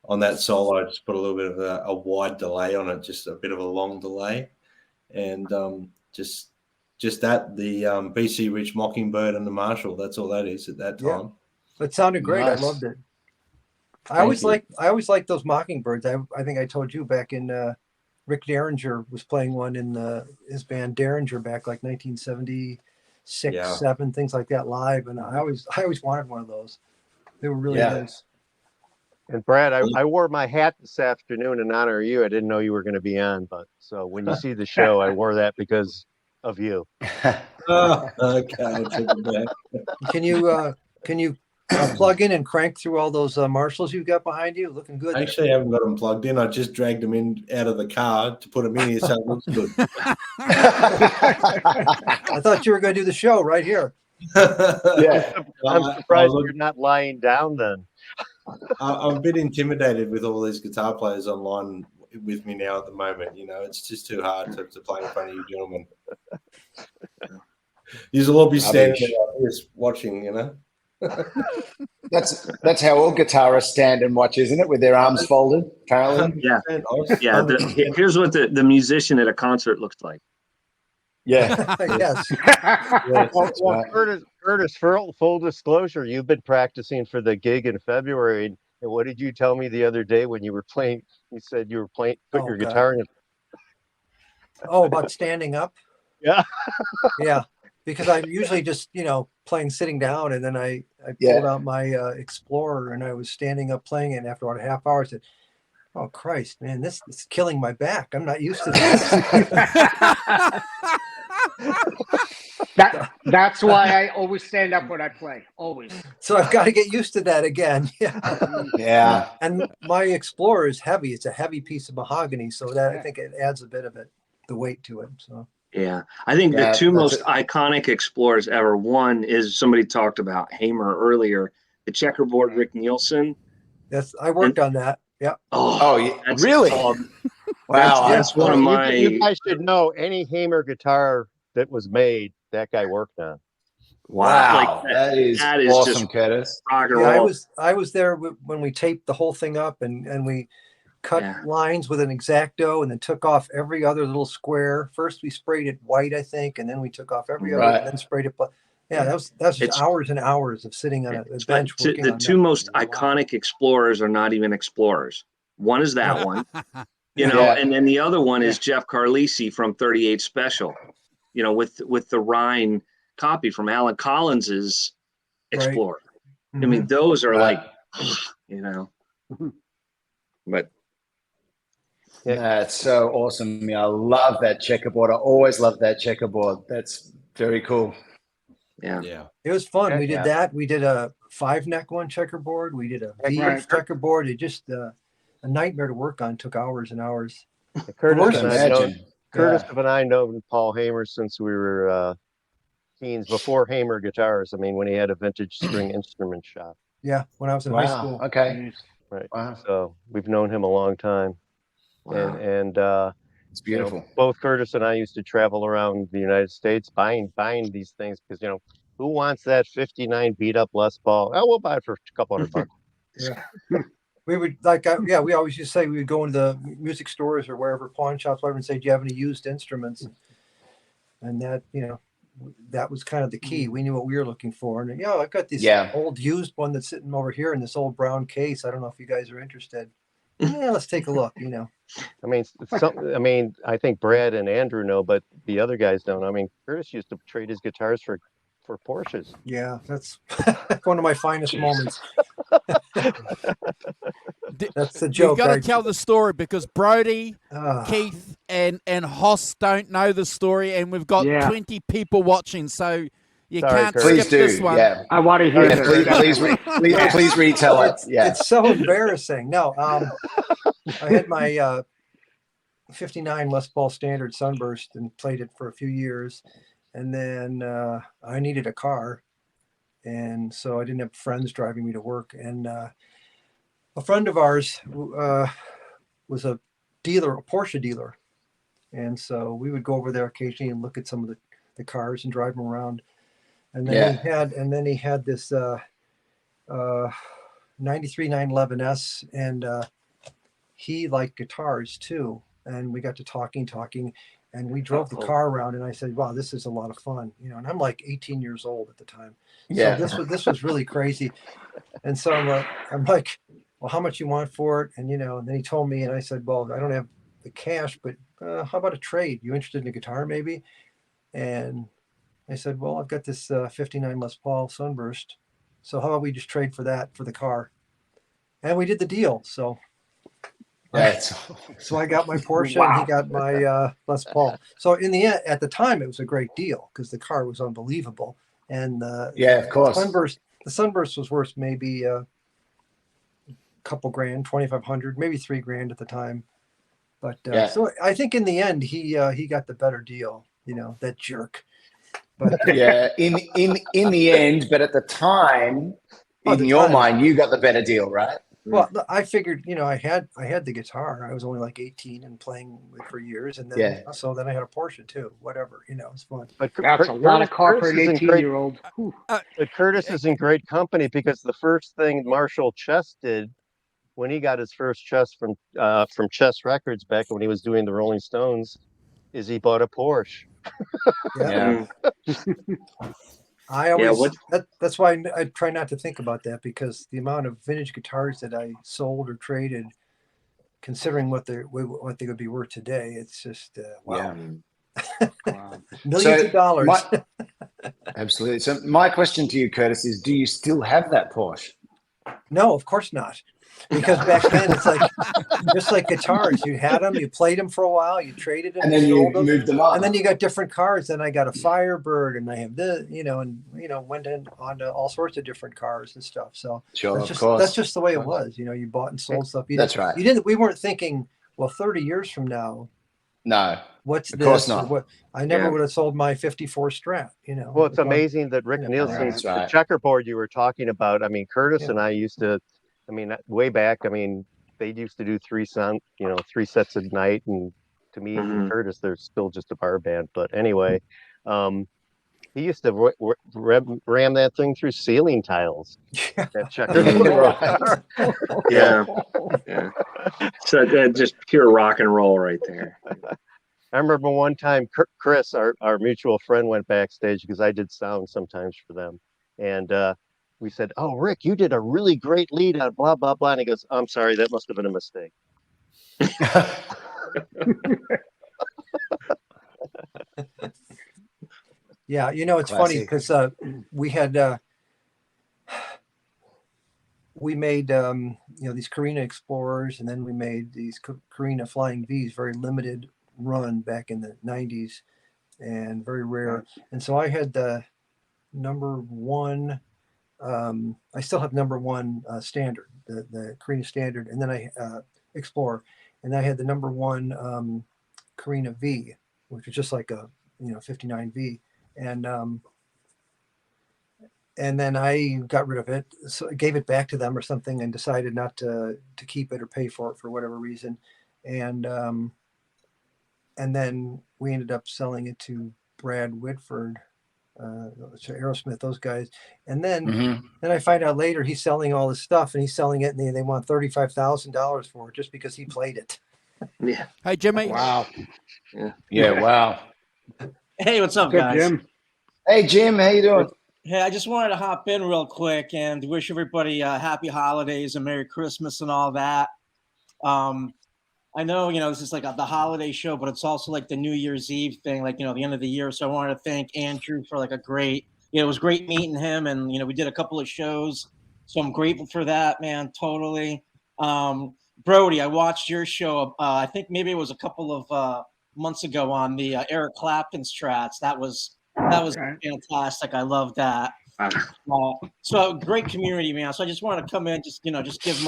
Speaker 10: on that solo, I just put a little bit of a wide delay on it, just a bit of a long delay, and just that the BC Rich Mockingbird and the Marshall. That's all that is at that
Speaker 5: Yeah.
Speaker 10: time.
Speaker 5: It sounded great.
Speaker 1: Nice.
Speaker 5: I loved it.
Speaker 1: Thank
Speaker 5: I always like those Mockingbirds. I think I told you back in Rick Derringer was playing one in his band Derringer back like 1976,
Speaker 10: Yeah.
Speaker 5: 7, things like that live, and I always wanted one of those. They were really
Speaker 1: Yeah.
Speaker 5: nice.
Speaker 6: And Brad, I wore my hat this afternoon in honor of you. I didn't know you were going to be on, but so when you see the show, I wore that because of you.
Speaker 10: Oh, okay, I'll take it back.
Speaker 5: Can you plug in and crank through all those Marshalls you've got behind you? Looking good.
Speaker 10: I actually haven't got them plugged in. I just dragged them in out of the car to put them in here, so it looks good.
Speaker 5: I thought you were going to do the show right here.
Speaker 1: Yeah.
Speaker 6: I'm surprised you're not lying down then.
Speaker 10: I'm a bit intimidated with all these guitar players online with me now at the moment. You know, it's just too hard to play in front of you gentlemen. You'll all be standing there like this watching, you know.
Speaker 1: That's how all guitarists stand and watch, isn't it? With their arms folded, apparently.
Speaker 9: Yeah. Yeah. Here's what the musician at a concert looks like.
Speaker 1: Yeah.
Speaker 5: Yes.
Speaker 6: Well, Curtis, full disclosure, you've been practicing for the gig in February. And what did you tell me the other day when you were playing? You said you were put your guitar in.
Speaker 5: Oh, about standing up?
Speaker 6: Yeah.
Speaker 5: Yeah. Because I'm usually just, playing sitting down, and then I pulled out my Explorer and I was standing up playing it. And after about a half hour, I said, "Oh Christ, man, this is killing my back. I'm not used to this."
Speaker 3: That's why I always stand up when I play. Always.
Speaker 5: So I've got to get used to that again. Yeah.
Speaker 1: Yeah.
Speaker 5: And my Explorer is heavy. It's a heavy piece of mahogany, so that I think it adds a bit of the weight to it. So.
Speaker 9: Yeah, I think the two most iconic Explorers ever. One is somebody talked about Hamer earlier, the checkerboard Rick Nielsen.
Speaker 5: Yes, I worked on that. Yeah.
Speaker 1: Oh, really? Wow.
Speaker 9: That's one of my.
Speaker 6: You guys should know any Hamer guitar that was made, that guy worked on.
Speaker 1: Wow, that is awesome,
Speaker 9: just
Speaker 1: Curtis.
Speaker 9: rock and roll.
Speaker 5: I was there when we taped the whole thing up, and we cut lines with an X-Acto and then took off every other little square. First we sprayed it white, I think, and then we took off every other and then sprayed it black. Yeah, that was just hours and hours of sitting on a bench.
Speaker 9: The two most iconic Explorers are not even Explorers. One is that one, and then the other one is Jeff Carlisi from 38 Special, with the Rhine copy from Alan Collins's Explorer.
Speaker 5: Right.
Speaker 9: I mean, those are but.
Speaker 1: That's so awesome. I love that checkerboard. I always love that checkerboard. That's very cool.
Speaker 9: Yeah.
Speaker 5: It was fun. We did that. We did a 5-neck one checkerboard. We did a V checkerboard. It just a nightmare to work on. Took hours and hours.
Speaker 6: Curtis and I know Paul Hamer since we were teens, before Hamer Guitars. I mean, when he had a vintage string instrument shop.
Speaker 5: Yeah, when I was in high school.
Speaker 1: Okay.
Speaker 6: Right.
Speaker 1: Wow.
Speaker 6: So we've known him a long time. Wow. And
Speaker 1: it's beautiful.
Speaker 6: Both Curtis and I used to travel around the United States buying these things because who wants that 59 beat up Les Paul? Oh, we'll buy it for a couple $100.
Speaker 5: Yeah. We would we always used to say we would go into the music stores or wherever, pawn shops, whatever, and say, "Do you have any used instruments?" And that that was kind of the key. We knew what we were looking for. And I've got this old used one that's sitting over here in this old brown case. I don't know if you guys are interested. Yeah, let's take a look.
Speaker 6: I mean, I think Brad and Andrew know, but the other guys don't. I mean, Curtis used to trade his guitars for Porsches.
Speaker 5: Yeah, that's one of my finest moments. That's the joke.
Speaker 2: You've got to tell the story because Brody, Keith, and Hoss don't know the story, and we've got 20 people watching, so you can't skip this one.
Speaker 1: Yeah.
Speaker 3: I want to hear it.
Speaker 1: Please retell it. Yeah.
Speaker 5: It's so embarrassing. No, I had my 59 Les Paul Standard Sunburst and played it for a few years. And then I needed a car. And so I didn't have friends driving me to work. And a friend of ours was a Porsche dealer. And so we would go over there occasionally and look at some of the cars and drive them around. And then he had this 93 911S, and he liked guitars too. And we got to talking, and we drove the car around. And I said, "Wow, this is a lot of fun," And I'm like 18 years old at the time.
Speaker 1: Yeah.
Speaker 5: So this was really crazy. And so I'm like, "Well, how much you want for it?" And and then he told me, and I said, "Well, I don't have the cash, but how about a trade? You interested in a guitar, maybe?" And I said, "Well, I've got this 59 Les Paul Sunburst. So how about we just trade for that for the car?" And we did the deal. So I got my Porsche and he got my Les Paul. So in the end, at the time, it was a great deal because the car was unbelievable. And
Speaker 1: of course.
Speaker 5: the Sunburst was worth maybe a couple grand, 2,500, maybe $3,000 at the time. But
Speaker 1: Yeah.
Speaker 5: so I think in the end he got the better deal. That jerk. But
Speaker 1: Yeah, in the end, but at the time, in your
Speaker 5: time.
Speaker 1: mind, you got the better deal, right?
Speaker 5: Well, I figured, I had the guitar. I was only like 18 and playing for years, and then so then I had a Porsche too. Whatever, it's fun.
Speaker 6: But
Speaker 3: That's a lot of car for an
Speaker 6: Curtis is in great-
Speaker 3: 18-year-old.
Speaker 6: But Curtis is in great company because the first thing Marshall Chess did when he got his first chess from Chess Records back when he was doing the Rolling Stones is he bought a Porsche.
Speaker 5: Yeah. I always that's why I try not to think about that, because the amount of vintage guitars that I sold or traded, considering what they would be worth today, it's just wow.
Speaker 1: Wow.
Speaker 5: Millions of dollars.
Speaker 1: Absolutely. So my question to you, Curtis, is: do you still have that Porsche?
Speaker 5: No, of course not. Because back then it's like just like guitars. You had them, you played them for a while, you traded them,
Speaker 1: And then you moved them on.
Speaker 5: and then you got different cars. Then I got a Firebird, and I have this, went on to all sorts of different cars and stuff. So
Speaker 1: Sure,
Speaker 5: that's
Speaker 1: of course.
Speaker 5: that's just the way it was. You bought and sold stuff.
Speaker 1: That's right.
Speaker 5: We weren't thinking, well, 30 years from now,
Speaker 1: No.
Speaker 5: what's
Speaker 1: Of
Speaker 5: this?
Speaker 1: course
Speaker 5: or
Speaker 1: not.
Speaker 5: what? I never would have sold my 54 Strat.
Speaker 6: Well, it's amazing that Rick Nielsen's
Speaker 1: That's right.
Speaker 6: the checkerboard you were talking about. I mean, Curtis and I used to, way back, they used to do three sets a night. And to me and Curtis, they're still just a bar band. But anyway, he used to ram that thing through ceiling tiles. That checkerboard.
Speaker 9: Yeah. So just pure rock and roll right there.
Speaker 6: I remember one time Chris, our mutual friend, went backstage because I did sound sometimes for them. And we said, "Oh, Rick, you did a really great lead on blah, blah, blah." And he goes, "I'm sorry, that must have been a mistake."
Speaker 5: Yeah, it's funny because we had we made these Carina Explorers, and then we made these Carina Flying V's, very limited run back in the 90s and very rare. And so I had the number one, I still have number one standard, the Carina Standard, and then I Explorer, and I had the number one Carina V, which was just like a 59V, and then I got rid of it, so I gave it back to them or something, and decided not to keep it or pay for it for whatever reason, and then we ended up selling it to Brad Whitford, to Aerosmith, those guys, and then I find out later he's selling all this stuff, and he's selling it, and they want $35,000 for it just because he played it.
Speaker 9: Yeah.
Speaker 2: Hey, Jimmy.
Speaker 1: Wow.
Speaker 9: Yeah.
Speaker 1: Wow.
Speaker 11: Hey, what's up,
Speaker 3: Good,
Speaker 11: guys?
Speaker 3: Jim.
Speaker 1: Hey, Jim, how you doing?
Speaker 11: Hey, I just wanted to hop in real quick and wish everybody happy holidays and Merry Christmas and all that. I know, this is like the holiday show, but it's also like the New Year's Eve thing, like, the end of the year. So I wanted to thank Andrew for like a great, it was great meeting him. And, we did a couple of shows. So I'm grateful for that, man. Totally. Brody, I watched your show. I think maybe it was a couple of months ago on the Eric Clapton Strats. That was fantastic. I love that. So great community, man. So I just wanted to come in, just give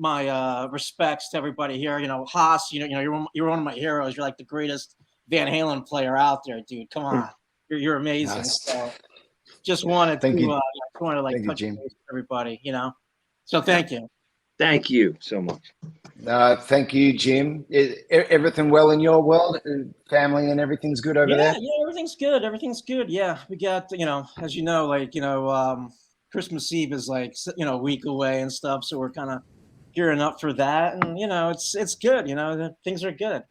Speaker 11: my respects to everybody here. Haas, you're one of my heroes. You're like the greatest Van Halen player out there, dude. Come on, you're amazing.
Speaker 1: Nice.
Speaker 11: So just wanted
Speaker 1: Thank
Speaker 11: to
Speaker 1: you.
Speaker 11: touch base with everybody. So thank you.
Speaker 9: Thank you so much.
Speaker 1: Thank you, Jim. Everything well in your world? Family and everything's good over there?
Speaker 11: Yeah, everything's good. Everything's good. Yeah, we got, as you know, Christmas Eve is like, a week away and stuff. So we're kind of gearing up for that. And, it's good. Things are good.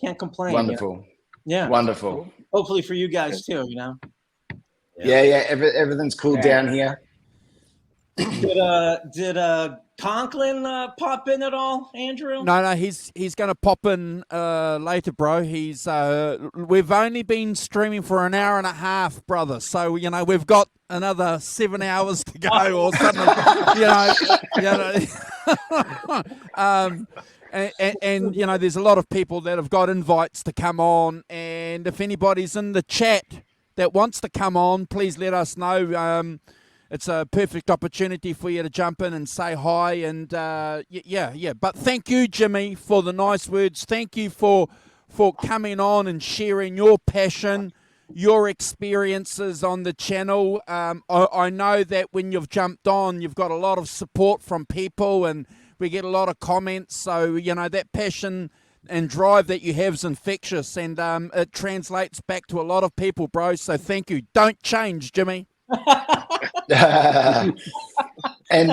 Speaker 11: Can't complain.
Speaker 1: Wonderful.
Speaker 11: Yeah.
Speaker 1: Wonderful.
Speaker 11: Hopefully for you guys too,
Speaker 1: Yeah. Everything's cool down here.
Speaker 11: Did Conklin pop in at all, Andrew?
Speaker 2: No, he's going to pop in later, bro. We've only been streaming for an hour and a half, brother. So we've got another 7 hours to go or something. And there's a lot of people that have got invites to come on. And if anybody's in the chat that wants to come on, please let us know. it's a perfect opportunity for you to jump in and say hi. And yeah. But thank you, Jimmy, for the nice words. Thank you for coming on and sharing your passion, your experiences on the channel. I know that when you've jumped on, you've got a lot of support from people, and we get a lot of comments. So, that passion and drive that you have is infectious, and it translates back to a lot of people, bro. So thank you. Don't change, Jimmy.
Speaker 1: And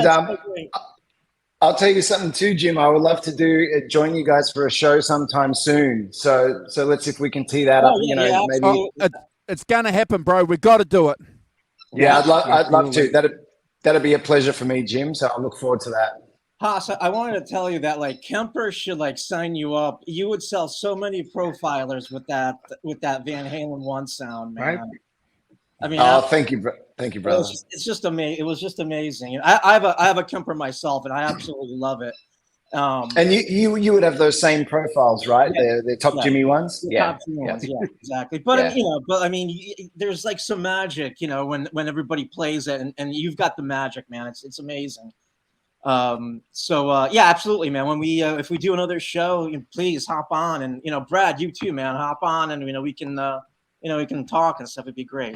Speaker 1: I'll tell you something too, Jim. I would love to join you guys for a show sometime soon. So let's see if we can tee that up. Maybe
Speaker 2: it's gonna happen, bro. We got to do it.
Speaker 1: Yeah, I'd love to. That'd be a pleasure for me, Jim. So I look forward to that.
Speaker 11: Haas, I wanted to tell you that Kemper should sign you up. You would sell so many profilers with that Van Halen 1 sound, man. Right? I mean,
Speaker 1: thank you, brother.
Speaker 11: It's just amazing. It was just amazing. I have a Kemper myself, and I absolutely love it.
Speaker 1: And you would have those same profiles, right? Yeah, the top Jimmy ones.
Speaker 11: Top Jimmy ones, yeah, exactly. But I mean, there's some magic, when everybody plays it, and you've got the magic, man. It's amazing. Yeah, absolutely, man. When we if we do another show, please hop on, and Brad, you too, man, hop on, and we can we can talk and stuff. It'd be great.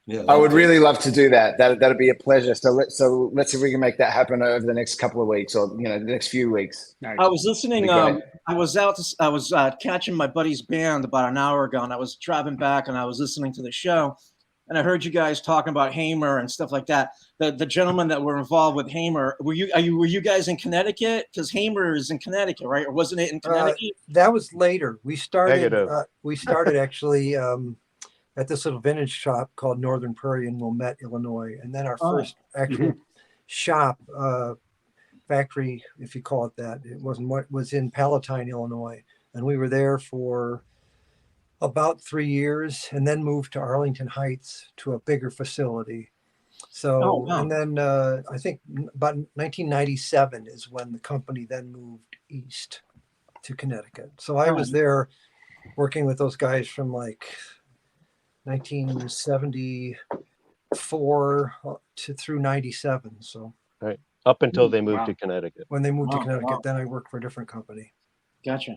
Speaker 1: Yeah, I would really love to do that. That'd be a pleasure. So let's see if we can make that happen over the next couple of weeks, or the next few weeks.
Speaker 11: I was listening. I was catching my buddy's band about an hour ago, and I was driving back, and I was listening to the show, and I heard you guys talking about Hamer and stuff like that. The gentlemen that were involved with Hamer, were you guys in Connecticut? Because Hamer is in Connecticut, right? Or wasn't it in Connecticut?
Speaker 5: That was later. We started. We started actually. At this little vintage shop called Northern Prairie in Wilmette, Illinois. And then our first actual shop, factory, if you call it that, was in Palatine, Illinois. And we were there for about 3 years, and then moved to Arlington Heights to a bigger facility. So, and then I think about 1997 is when the company then moved east to Connecticut. So I was there working with those guys from 1974 through 97. So
Speaker 6: right up until they moved to Connecticut.
Speaker 5: When they moved to Connecticut, then I worked for a different company.
Speaker 11: Gotcha.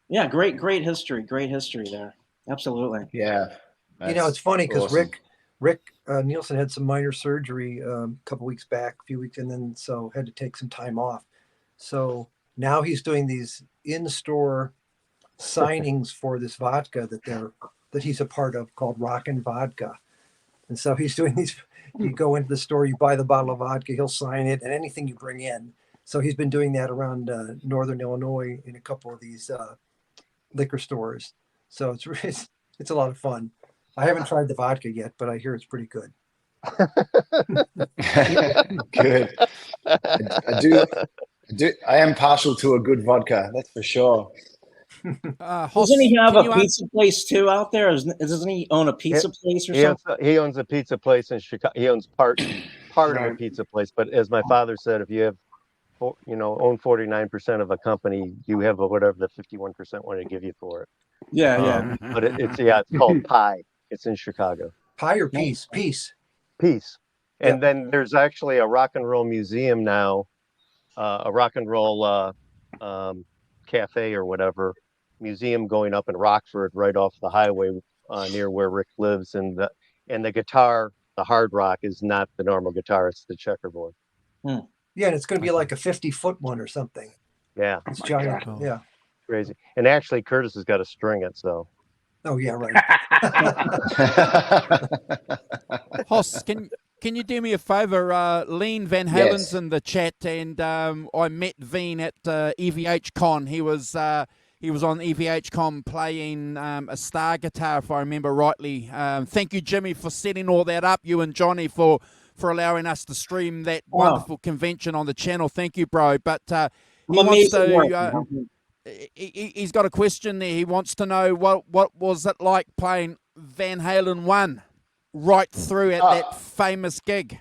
Speaker 11: Yeah, great history. Great history there. Absolutely.
Speaker 1: Yeah.
Speaker 5: It's funny because awesome. Rick Nielsen had some minor surgery a few weeks back, and then so had to take some time off. So now he's doing these in-store signings for this vodka that he's a part of called Rockin' Vodka. And so he's doing these, you go into the store, you buy the bottle of vodka, he'll sign it, and anything you bring in. So he's been doing that around Northern Illinois in a couple of these liquor stores. So it's a lot of fun. I haven't tried the vodka yet, but I hear it's pretty good.
Speaker 1: Good. I am partial to a good vodka, that's for sure.
Speaker 11: Doesn't he have a pizza place too out there? Doesn't he own a pizza place or something?
Speaker 6: He owns a pizza place in Chicago. He owns part of a pizza place. But as my father said, if you have, own 49% of a company, you have whatever the 51% want to give you for it.
Speaker 11: Yeah.
Speaker 6: But it's called Pie. It's in Chicago.
Speaker 5: Pie or Peace? Peace.
Speaker 6: And then there's actually a rock and roll museum now, a rock and roll cafe or whatever. Museum going up in Rockford, right off the highway near where Rick lives, and the guitar, the hard rock, is not the normal guitar; it's the checkerboard.
Speaker 5: Yeah, and it's going to be like a 50-foot one or something.
Speaker 6: Yeah,
Speaker 5: it's giant. God. Yeah,
Speaker 6: crazy. And actually, Curtis has got to string it. So.
Speaker 5: Oh yeah, right.
Speaker 2: Hoss, can you do me a favor? Lean Van Halen's in the chat, and I met Veen at EVH Con. He was on EVH Con playing a Star guitar, if I remember rightly. Thank you, Jimmy, for setting all that up. You and Johnny for allowing us to stream that wonderful convention on the channel. Thank you, bro. But he's got a question there. He wants to know what was it like playing Van Halen 1 right through at that famous gig.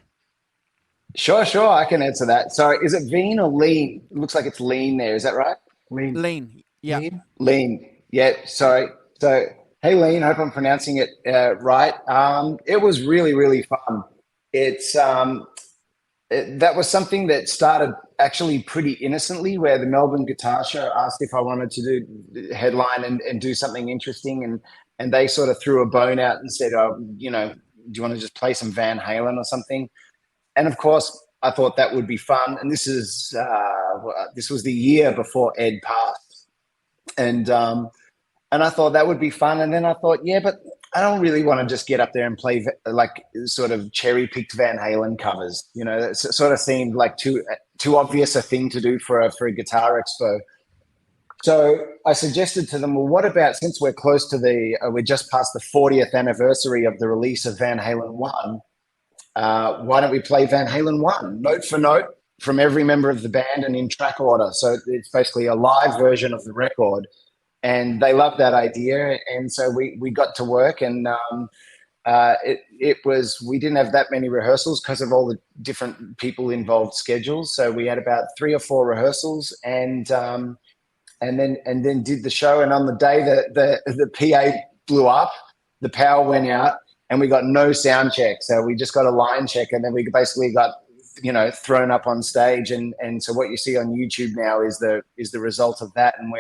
Speaker 1: Sure. I can answer that. Sorry, is it Veen or Lean? It looks like it's Lean there. Is that right?
Speaker 2: Lean. Yeah.
Speaker 1: Lean. Yeah. Sorry. So, hey, Lean. Hope I'm pronouncing it right. It was really, really fun. it's that was something that started actually pretty innocently, where the Melbourne Guitar Show asked if I wanted to do headline and do something interesting, and they sort of threw a bone out and said, "Oh, you know, do you want to just play some Van Halen or something?" And of course, I thought that would be fun. And this was the year before Ed passed, and I thought that would be fun. And then I thought, yeah, but I don't really want to just get up there and play like sort of cherry-picked Van Halen covers. You know, it sort of seemed like too obvious a thing to do for a guitar expo. So I suggested to them, well, what about, since we're close to we're just past the 40th anniversary of the release of Van Halen 1, why don't we play Van Halen 1, note for note, from every member of the band and in track order? So it's basically a live version of the record. And they loved that idea, and so we got to work, and we didn't have that many rehearsals because of all the different people involved schedules. So we had about 3 or 4 rehearsals, and then did the show. And on the day that the PA blew up, the power went out, and we got no sound check. So we just got a line check, and then we basically got, you know, thrown up on stage. And so what you see on YouTube now is the result of that, and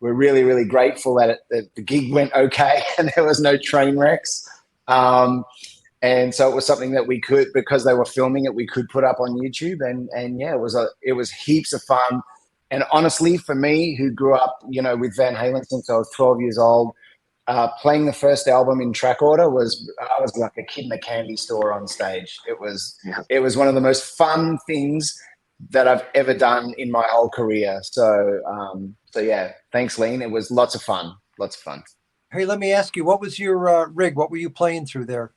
Speaker 1: we're really, really grateful that the gig went okay and there was no train wrecks. And so it was something that we could, because they were filming it, we could put up on YouTube. And yeah, it was heaps of fun. And honestly, for me, who grew up, you know, with Van Halen since I was 12 years old, playing the first album in track order I was like a kid in a candy store on stage. It was one of the most fun things that I've ever done in my whole career. So yeah, thanks, Lean. It was lots of fun.
Speaker 5: Hey, let me ask you, what was your rig? What were you playing through there?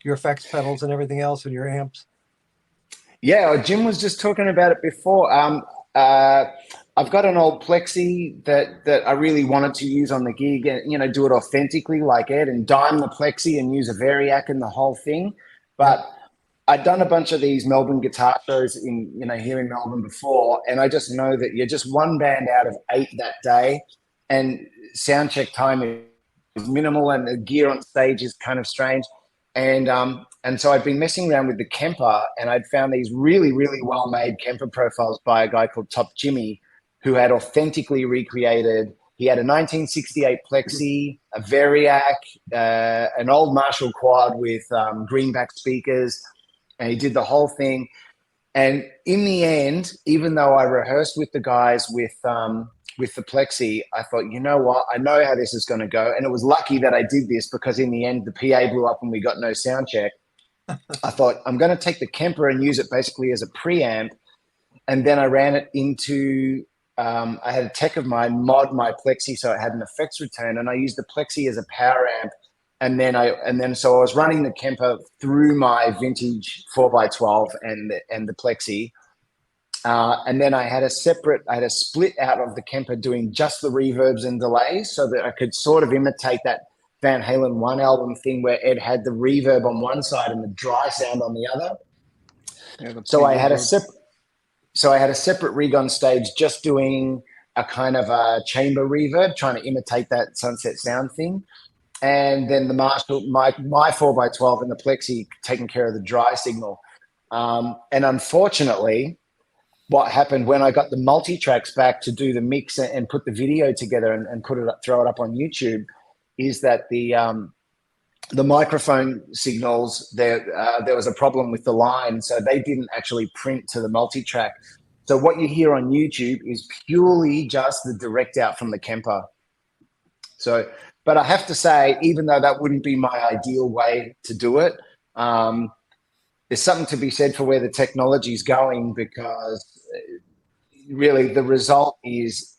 Speaker 5: Your effects pedals and everything else, and your amps?
Speaker 1: Yeah, Jim was just talking about it before. I've got an old Plexi that I really wanted to use on the gig, and, you know, do it authentically like Ed, and dime the Plexi and use a Variac in the whole thing. But I'd done a bunch of these Melbourne guitar shows here in Melbourne before, and I just know that you're just one band out of 8 that day, and sound check time is minimal, and the gear on stage is kind of strange. And so I'd been messing around with the Kemper, and I'd found these really, really well-made Kemper profiles by a guy called Top Jimmy, who had authentically recreated. He had a 1968 Plexi, a Variac, an old Marshall quad with greenback speakers, and he did the whole thing. And in the end, even though I rehearsed with the guys with the Plexi, I thought, you know what? I know how this is going to go. And it was lucky that I did this, because in the end, the PA blew up and we got no sound check. I thought, I'm going to take the Kemper and use it basically as a preamp. And then I ran it into, I had a tech of mine mod my Plexi so it had an effects return, and I used the Plexi as a power amp. And then so I was running the Kemper through my vintage 4x12 and the Plexi. And then I had a split out of the Kemper doing just the reverbs and delays, so that I could sort of imitate that Van Halen 1 album thing where Ed had the reverb on one side and the dry sound on the other. Yeah, so I had a separate rig on stage just doing a kind of a chamber reverb, trying to imitate that Sunset Sound thing. And then the Marshall, my 4x12 and the Plexi taking care of the dry signal. And unfortunately, what happened when I got the multi-tracks back to do the mix and put the video together and throw it up on YouTube, is that the microphone signals, there was a problem with the line, so they didn't actually print to the multi-track. So what you hear on YouTube is purely just the direct out from the Kemper. So, but I have to say, even though that wouldn't be my ideal way to do it, there's something to be said for where the technology is going, because really the result is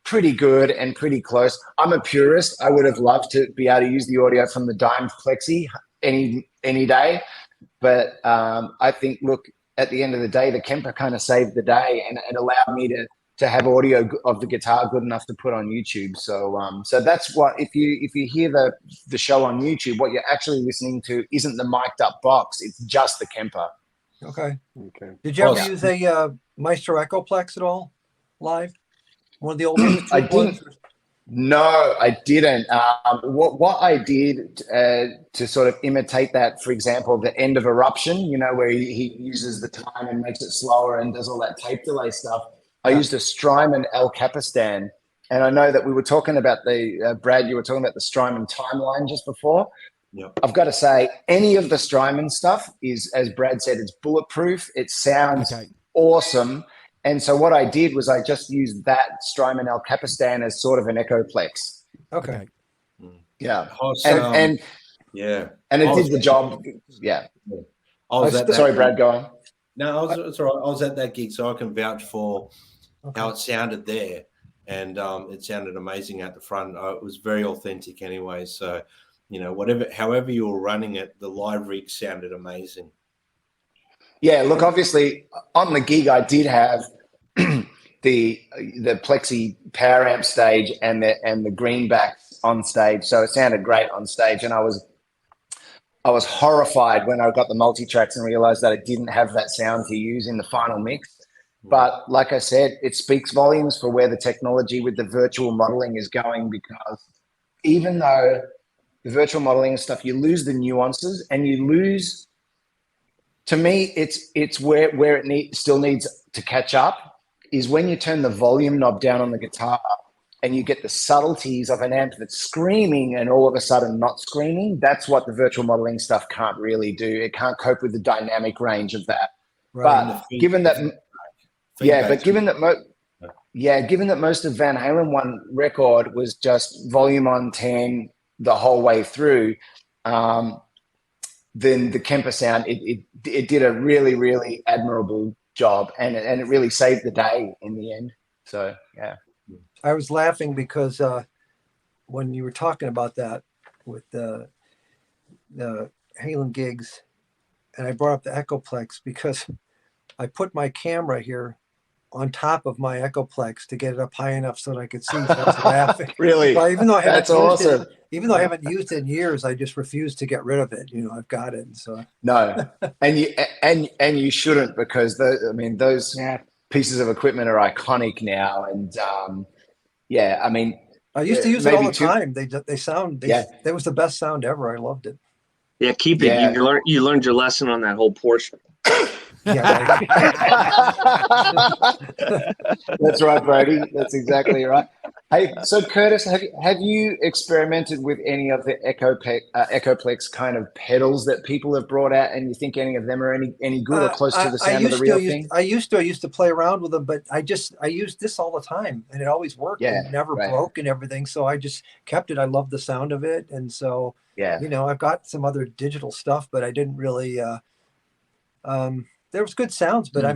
Speaker 1: pretty good and pretty close. I'm a purist. I would have loved to be able to use the audio from the Dime Plexi any day. But I think, look, at the end of the day, the Kemper kind of saved the day, and it allowed me to have audio of the guitar good enough to put on YouTube. So so that's what, if you hear the show on YouTube, what you're actually listening to isn't the mic'd up box, it's just the Kemper.
Speaker 5: Okay. Did you ever use a Maestro Echoplex at all live? One of the old
Speaker 1: I didn't. No, I didn't. What I did to sort of imitate that, for example, the end of Eruption, where he uses the time and makes it slower and does all that tape delay stuff. I used a Strymon El Capistan. And I know that we were talking about Brad, you were talking about the Strymon timeline just before.
Speaker 10: Yep.
Speaker 1: I've got to say, any of the Strymon stuff is, as Brad said, it's bulletproof. It sounds awesome. And so what I did was I just used that Strymon El Capistan as sort of an Echoplex.
Speaker 5: Okay.
Speaker 1: Yeah.
Speaker 10: Awesome.
Speaker 1: And it did the job. Yeah. Sorry, Brad, go on.
Speaker 10: No, it's all right. I was at that gig, so I can vouch for how it sounded there. And it sounded amazing at the front. It was very authentic anyway. So, however you were running it, the live rig sounded amazing.
Speaker 1: Yeah, look, obviously on the gig I did have the Plexi power amp stage and the greenbacks on stage, so it sounded great on stage. And I was horrified when I got the multi-tracks and realized that I didn't have that sound to use in the final mix. But like I said, it speaks volumes for where the technology with the virtual modeling is going, because even though the virtual modeling and stuff, you lose the nuances and you lose, to me, it's where it still needs to catch up is when you turn the volume knob down on the guitar and you get the subtleties of an amp that's screaming and all of a sudden not screaming. That's what the virtual modeling stuff can't really do. It can't cope with the dynamic range of that.
Speaker 10: Right.
Speaker 1: But given that most of Van Halen 1 record was just volume on 10 the whole way through, then the Kemper sound, it did a really, really admirable job, and it really saved the day in the end. So, yeah.
Speaker 5: I was laughing because when you were talking about that with the Halen gigs, and I brought up the Echoplex because I put my camera here on top of my Echoplex to get it up high enough so that I could see. So I was laughing.
Speaker 1: Really?
Speaker 5: But even though I
Speaker 1: That's awesome.
Speaker 5: Even though I haven't used it in years, I just refuse to get rid of it. I've got it. So
Speaker 1: no, and you shouldn't, because those pieces of equipment are iconic now. And
Speaker 5: I used to use it all the time. They sound. That was the best sound ever. I loved it.
Speaker 9: Yeah, keep it.
Speaker 1: Yeah.
Speaker 9: You learned your lesson on that whole portion.
Speaker 5: Yeah,
Speaker 1: That's right, Brady. That's exactly right. Hey, so Curtis, have you experimented with any of the Echoplex kind of pedals that people have brought out, and you think any of them are any good or close to the sound of the real thing?
Speaker 5: I used to play around with them, but I used this all the time, and it always worked. And never broke and everything. So I just kept it. I love the sound of it, and so I've got some other digital stuff, but I didn't really. There was good sounds, but I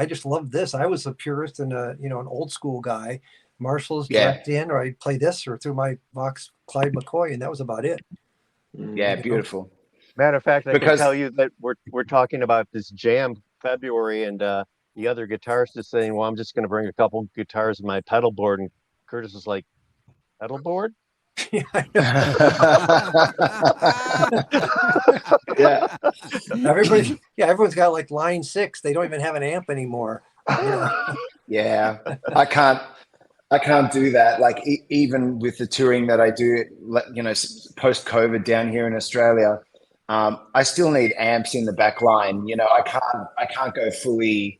Speaker 5: just loved this. I was a purist and an old school guy. Marshall's direct in, or I'd play this or through my Vox Clyde McCoy, and that was about it.
Speaker 1: Yeah, beautiful.
Speaker 6: Matter of fact, I can tell you that we're talking about this jam February, and the other guitarist is saying, "Well, I'm just going to bring a couple guitars in my pedal board," and Curtis is like, "Pedal board?"
Speaker 5: Everyone's got like line 6. They don't even have an amp anymore.
Speaker 1: Yeah, I can't do that. Like even with the touring that I do, post COVID down here in Australia, I still need amps in the back line. I can't go fully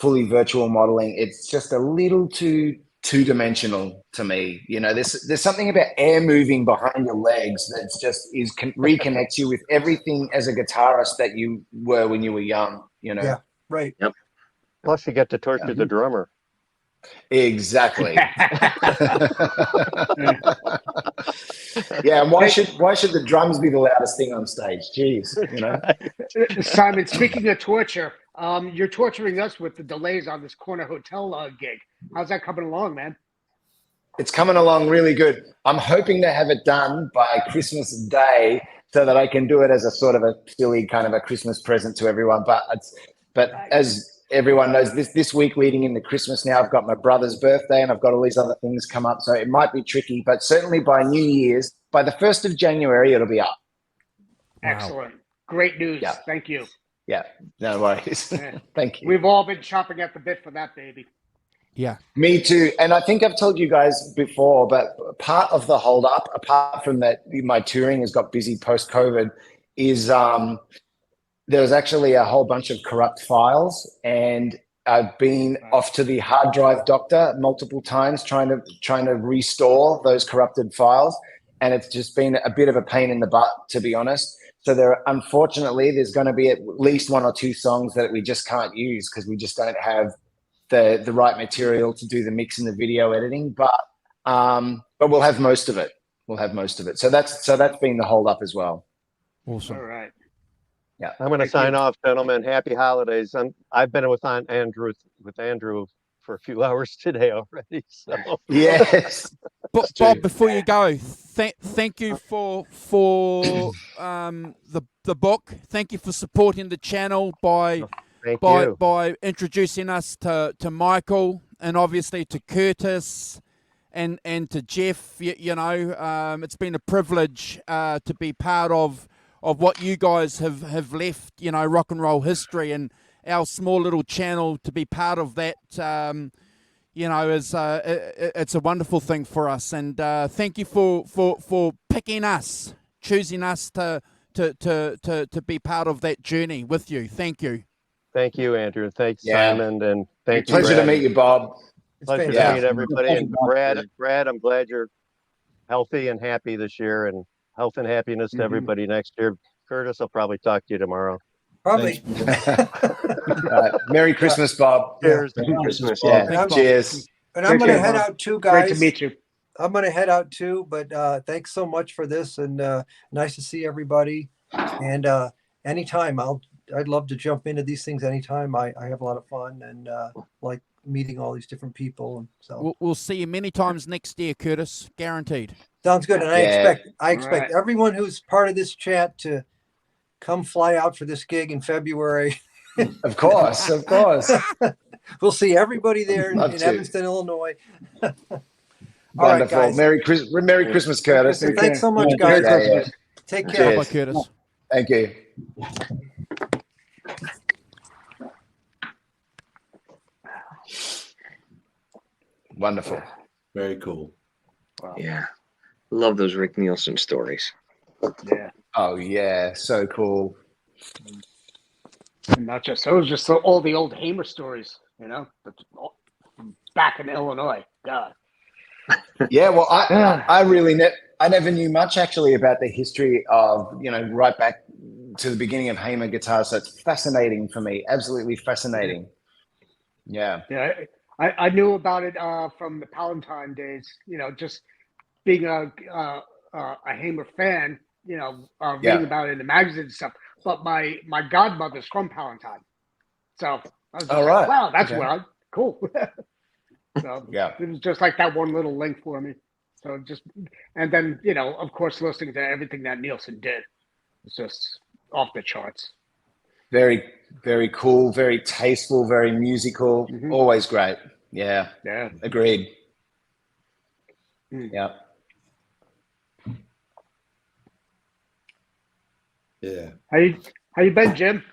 Speaker 1: virtual modeling. It's just a little too two-dimensional to me. There's something about air moving behind your legs that's just reconnects you with everything as a guitarist that you were when you were young.
Speaker 5: Yeah, right.
Speaker 9: Yep.
Speaker 6: Plus, you get to torture the drummer.
Speaker 1: Exactly. Yeah, and why should the drums be the loudest thing on stage? Jeez,
Speaker 3: Simon, speaking of torture, you're torturing us with the delays on this Corner Hotel gig. How's that coming along, man?
Speaker 1: It's coming along really good. I'm hoping to have it done by Christmas Day so that I can do it as a sort of a silly kind of a Christmas present to everyone. But as everyone knows, this week leading into Christmas now, I've got my brother's birthday and I've got all these other things come up. So it might be tricky, but certainly by New Year's, by the 1st of January, it'll be up.
Speaker 3: Excellent. Great news.
Speaker 1: Yeah.
Speaker 3: Thank you.
Speaker 1: Yeah, no worries. Thank you.
Speaker 3: We've all been chopping at the bit for that, baby.
Speaker 2: Yeah.
Speaker 1: Me too. And I think I've told you guys before, but part of the hold up, apart from that, my touring has got busy post COVID, is there was actually a whole bunch of corrupt files, and I've been off to the hard drive doctor multiple times trying to restore those corrupted files, and it's just been a bit of a pain in the butt, to be honest. So unfortunately, there's going to be at least 1 or 2 songs that we just can't use because we just don't have the right material to do the mix and the video editing. But we'll have most of it. So that's been the hold up as well.
Speaker 2: Awesome.
Speaker 3: All right.
Speaker 1: Yeah.
Speaker 6: I'm going to sign off, gentlemen. Happy holidays. I've been with Andrew for a few hours today already. So
Speaker 1: yes.
Speaker 2: Bob, before you go, thank you for the book. Thank you for supporting the channel by introducing us to Michael, and obviously to Curtis and to Jeff. It's been a privilege to be part of what you guys have left, rock and roll history, and our small little channel to be part of that. It's a wonderful thing for us, and thank you for picking us, choosing us to be part of that journey with you. Thank you.
Speaker 6: Thank you, Andrew. Thanks, Simon, and thank you.
Speaker 1: Pleasure to meet you, Bob.
Speaker 6: Pleasure to meet everybody. And Brad, I'm glad you're healthy and happy this year, and health and happiness to everybody next year. Curtis, I'll probably talk to you tomorrow.
Speaker 5: Probably.
Speaker 1: Merry Christmas, Bob.
Speaker 6: Cheers.
Speaker 9: Merry Christmas,
Speaker 1: Yeah.
Speaker 9: Bob.
Speaker 1: Cheers.
Speaker 5: And I'm going to head out too, guys.
Speaker 3: Great to meet you.
Speaker 5: I'm going to head out too, but thanks so much for this, and nice to see everybody. And anytime, I'd love to jump into these things anytime. I have a lot of fun and like meeting all these different people. And so
Speaker 2: we'll see you many times next year, Curtis. Guaranteed.
Speaker 5: Sounds good. And I expect everyone who's part of this chat to come fly out for this gig in February.
Speaker 1: Of course.
Speaker 5: We'll see everybody there in Evanston, Illinois.
Speaker 1: Wonderful.
Speaker 5: Right,
Speaker 1: Merry Christmas, Curtis.
Speaker 5: Thanks so much, guys. Take care.
Speaker 2: Bye, Curtis.
Speaker 1: Thank you. Wonderful.
Speaker 10: Very cool.
Speaker 3: Wow.
Speaker 9: Yeah. Love those Rick Nielsen stories.
Speaker 3: Yeah.
Speaker 1: Oh yeah, so cool.
Speaker 3: And not just those, just all the old Hamer stories, back in Illinois. God.
Speaker 1: Yeah, well, I really I never knew much actually about the history of right back to the beginning of Hamer guitar. So it's fascinating for me, absolutely fascinating. Yeah.
Speaker 3: Yeah, I knew about it from the Palatine days. Just being a Hamer fan. Reading about it in the magazines and stuff. But my godmother's from Palatine, so I was just like, wow, that's where cool. So
Speaker 1: yeah,
Speaker 3: it was just like that one little link for me. So and then of course, listening to everything that Nielsen did, it's just off the charts.
Speaker 1: Very, very cool, very tasteful, very musical. Always great. Yeah. Agreed. Yeah.
Speaker 10: Yeah.
Speaker 3: How you been, Jim?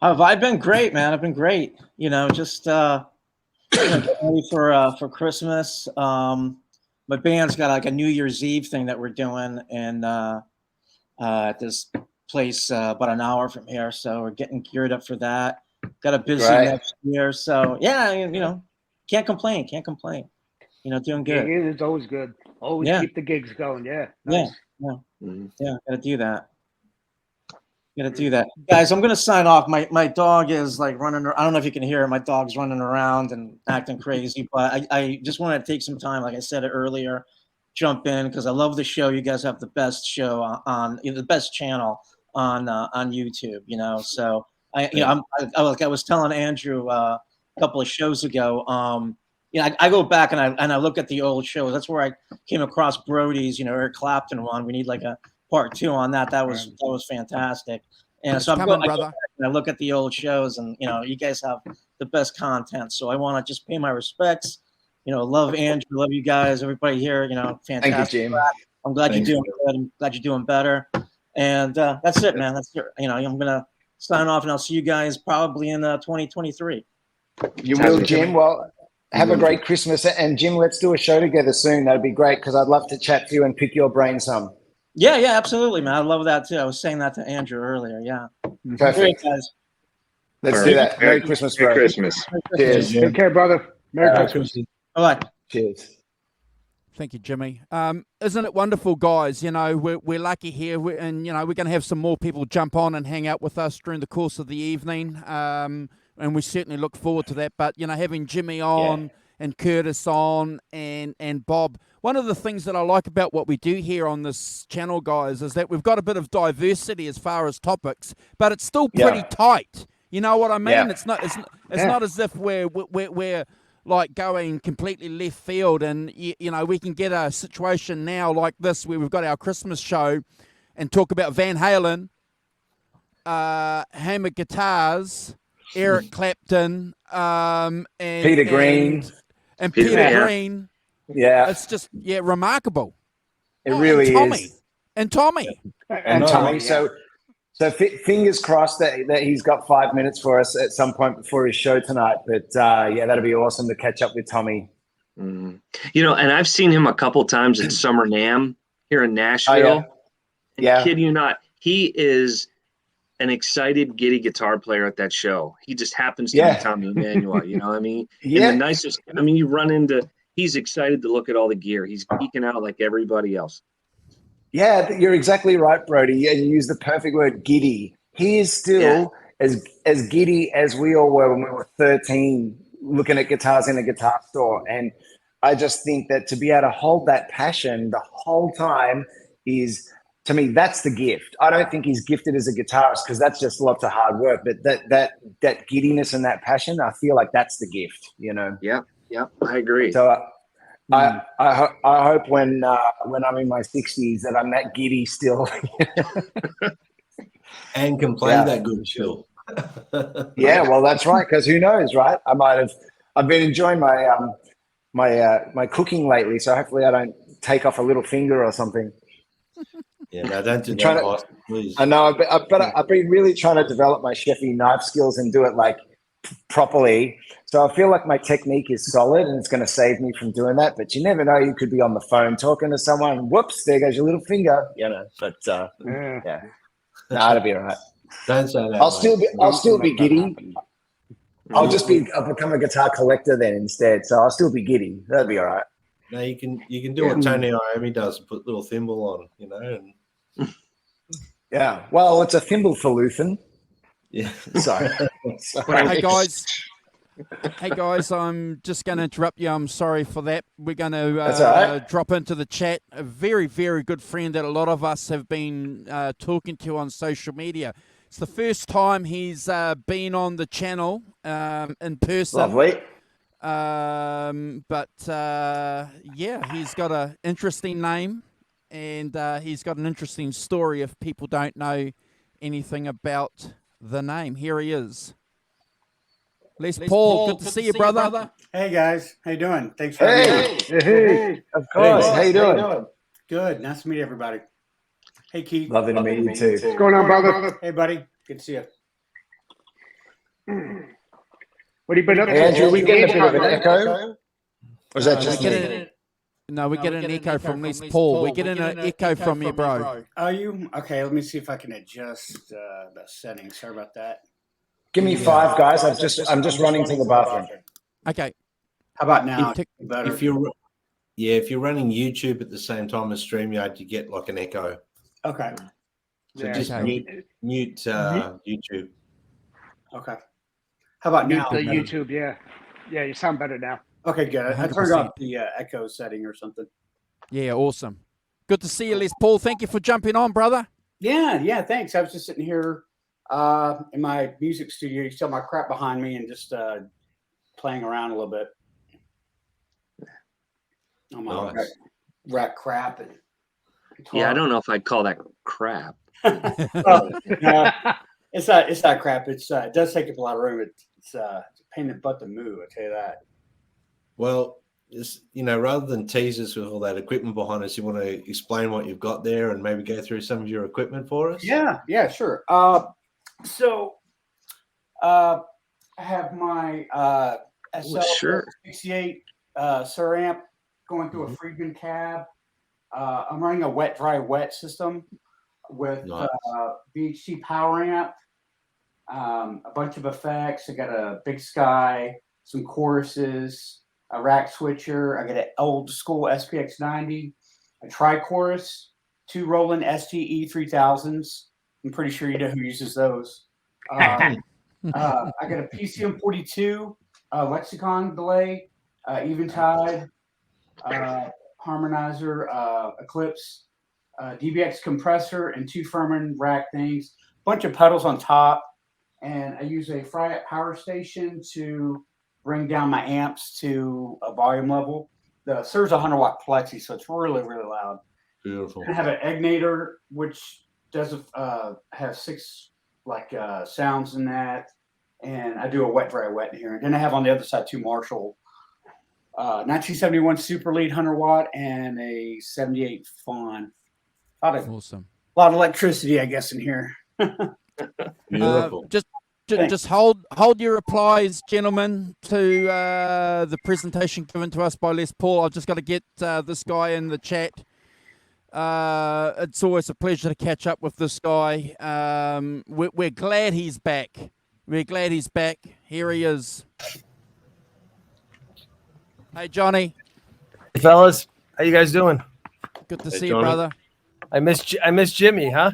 Speaker 11: I've been great, man. I've been great. Just getting ready for Christmas. My band's got like a New Year's Eve thing that we're doing, and at this place about an hour from here. So we're getting geared up for that. Got a busy next year. So yeah, can't complain. Doing good.
Speaker 3: It's always good. Always keep the gigs going. Yeah. Nice.
Speaker 11: Yeah. Gotta do that. Guys, I'm gonna sign off. My dog is like running. I don't know if you can hear it. My dog's running around and acting crazy. But I just want to take some time, like I said earlier, jump in because I love the show. You guys have the best show on the best channel on YouTube. So I was telling Andrew a couple of shows ago. I go back and I look at the old shows. That's where I came across Brody's. Eric Clapton one. We need like a part 2 on that. That was fantastic. And so I look at the old shows, and you guys have the best content. So I want to just pay my respects. Love Andrew, love you guys, everybody here. Fantastic.
Speaker 1: Thank you, Jim.
Speaker 11: I'm glad you're doing good. I'm glad you're doing better. And that's it, man. That's it. I'm gonna sign off, and I'll see you guys probably in 2023.
Speaker 1: You
Speaker 9: Sounds
Speaker 1: will,
Speaker 9: good.
Speaker 1: Jim. Well, have a great Christmas. And Jim, let's do a show together soon. That'd be great because I'd love to chat to you and pick your brain some.
Speaker 11: Yeah, yeah, absolutely, man. I love that too. I was saying that to Andrew earlier. Yeah.
Speaker 1: Perfect.
Speaker 11: Great, guys.
Speaker 1: Let's
Speaker 12: All
Speaker 1: do
Speaker 12: right.
Speaker 1: that. Merry Christmas, bro.
Speaker 12: Merry Christmas.
Speaker 1: Cheers.
Speaker 3: Take care, brother. Merry Christmas.
Speaker 11: Bye.
Speaker 1: Cheers.
Speaker 2: Thank you, Jimmy. Isn't it wonderful, guys? You know, we're lucky here, and you know, we're going to have some more people jump on and hang out with us during the course of the evening, and we certainly look forward to that. But you know, having Jimmy on and Curtis on and Bob, one of the things that I like about what we do here on this channel, guys, is that we've got a bit of diversity as far as topics, but it's still pretty tight. You know what I mean?
Speaker 1: Yeah.
Speaker 2: It's not not as if we're like going completely left field, and you know, we can get a situation now like this where we've got our Christmas show and talk about Van Halen, Hammer Guitars, Eric Clapton, and
Speaker 1: Peter Green.
Speaker 2: and
Speaker 9: Peter,
Speaker 2: Peter
Speaker 9: yeah.
Speaker 2: Green.
Speaker 1: Yeah,
Speaker 2: It's just remarkable.
Speaker 1: it really
Speaker 2: and Tommy.
Speaker 1: is.
Speaker 2: And Tommy.
Speaker 1: And Tommy. So fingers crossed that he's got 5 minutes for us at some point before his show tonight. But yeah, that'd be awesome to catch up with Tommy.
Speaker 9: You know, and I've seen him a couple times at Summer NAMM here in Nashville.
Speaker 1: Yeah.
Speaker 9: Kid you not, he is an excited, giddy guitar player at that show. He just happens to be Tommy Emmanuel. You know what I mean?
Speaker 1: Yeah.
Speaker 9: And the nicest. I mean, you run into. He's excited to look at all the gear. He's geeking out like everybody else.
Speaker 1: Yeah, you're exactly right, Brody. And you use the perfect word, giddy. He is still as giddy as we all were when we were 13, looking at guitars in a guitar store. And I just think that to be able to hold that passion the whole time is, to me, that's the gift. I don't think he's gifted as a guitarist because that's just lots of hard work. But that giddiness and that passion, I feel like that's the gift, you know?
Speaker 9: Yeah, I agree.
Speaker 1: So I hope when I'm in my 60s that I'm that giddy still.
Speaker 10: And can play that good still.
Speaker 1: Yeah, well, that's right. Because who knows, right? I've been enjoying my my cooking lately, so hopefully I don't take off a little finger or something.
Speaker 10: Yeah, no, don't do
Speaker 1: Trying
Speaker 10: that,
Speaker 1: to-
Speaker 10: Austin, please.
Speaker 1: I know, but I've been really trying to develop my chefy knife skills and do it like properly. So I feel like my technique is solid and it's going to save me from doing that. But you never know; you could be on the phone talking to someone. Whoops! There goes your little finger. You know. But yeah, no, it'll be all right.
Speaker 10: Don't say that.
Speaker 1: I'll
Speaker 10: mate.
Speaker 1: still be giddy. I'll become a guitar collector then instead. So I'll still be giddy. That'll be all right.
Speaker 10: No, you can do what Tony Iommi does and put a little thimble on, you know. And
Speaker 1: Yeah. Well, it's a thimble for Luthen.
Speaker 10: yeah,
Speaker 1: Sorry.
Speaker 2: Hey guys, I'm just going to interrupt you. I'm sorry for that. We're going
Speaker 1: That's all
Speaker 2: to
Speaker 1: right.
Speaker 2: drop into the chat. A very, very good friend that a lot of us have been talking to on social media. It's the first time he's been on the channel in person.
Speaker 1: Lovely.
Speaker 2: But yeah, he's got an interesting name, and he's got an interesting story if people don't know anything about the name. Here he is. Les Paul, good to see you, brother.
Speaker 13: Hey guys, how you doing? Thanks for having me.
Speaker 1: Hey. Of course. How you doing?
Speaker 13: Good. Nice to meet everybody. Hey Keith.
Speaker 1: Lovely to meet you too.
Speaker 3: What's going on, brother?
Speaker 13: Hey buddy. Good to see you.
Speaker 3: What have you been up to?
Speaker 1: Hey, Andrew, we getting a bit of an echo? Or is that just me?
Speaker 2: No, we get an echo from Les Paul. We're getting an echo from you, bro.
Speaker 13: Are you? Okay, let me see if I can adjust the settings. Sorry about that.
Speaker 1: Give me 5, guys. I'm just running to the bathroom.
Speaker 2: Okay.
Speaker 13: How about now?
Speaker 10: if you're running YouTube at the same time as StreamYard, you get like an echo.
Speaker 13: Okay.
Speaker 10: So
Speaker 13: Yeah.
Speaker 10: just
Speaker 2: Okay.
Speaker 10: mute YouTube.
Speaker 13: Okay. How about
Speaker 3: Mute
Speaker 13: now?
Speaker 3: the YouTube, yeah. Yeah, you sound better now.
Speaker 13: Okay, good. I turned
Speaker 2: 100%.
Speaker 13: off the echo setting or something.
Speaker 2: Yeah, awesome. Good to see you, Les Paul. Thank you for jumping on, brother.
Speaker 13: Yeah, thanks. I was just sitting here in my music studio. You saw my crap behind me and just playing around a little bit. On my
Speaker 10: Nice.
Speaker 13: rack crap and
Speaker 9: Yeah, I don't know if I'd call that crap.
Speaker 13: well, no, it's not crap. It does take up a lot of room. It's a pain in the butt to move. I tell you that.
Speaker 10: Well, rather than tease us with all that equipment behind us, you want to explain what you've got there and maybe go through some of your equipment for us?
Speaker 13: Yeah, sure. So I have my SL 68 Sur amp going through a Friedman cab. I'm running a wet, dry, wet system with VHC power amp, a bunch of effects. I got a Big Sky, some choruses, a rack switcher. I got an old school SPX 90, a tri-chorus, 2 Roland STE 3000s. I'm pretty sure you know who uses those. I got a PCM 42 Lexicon delay, Eventide, harmonizer, Eclipse, DBX compressor, and 2 Furman rack things. Bunch of pedals on top, and I use a Fryette power station to bring down my amps to a volume level. The Sur's 100 watt plexi, so it's really, really loud.
Speaker 10: Beautiful.
Speaker 13: I have an Egnator, which does have 6 sounds in that, and I do a wet, dry, wet in here. And then I have on the other side 2 Marshall 1971 Super Lead 100 watt and a 78 Fawn.
Speaker 2: Awesome.
Speaker 13: A lot of electricity, I guess, in here.
Speaker 10: Beautiful.
Speaker 2: Just hold your replies, gentlemen, to the presentation given to us by Les Paul. I've just got to get this guy in the chat. It's always a pleasure to catch up with this guy. We're glad he's back. We're glad he's back. Here he is. Hey, Johnny.
Speaker 12: Hey, fellas. How you guys doing?
Speaker 2: Good to see you, brother.
Speaker 12: I miss Jimmy, huh?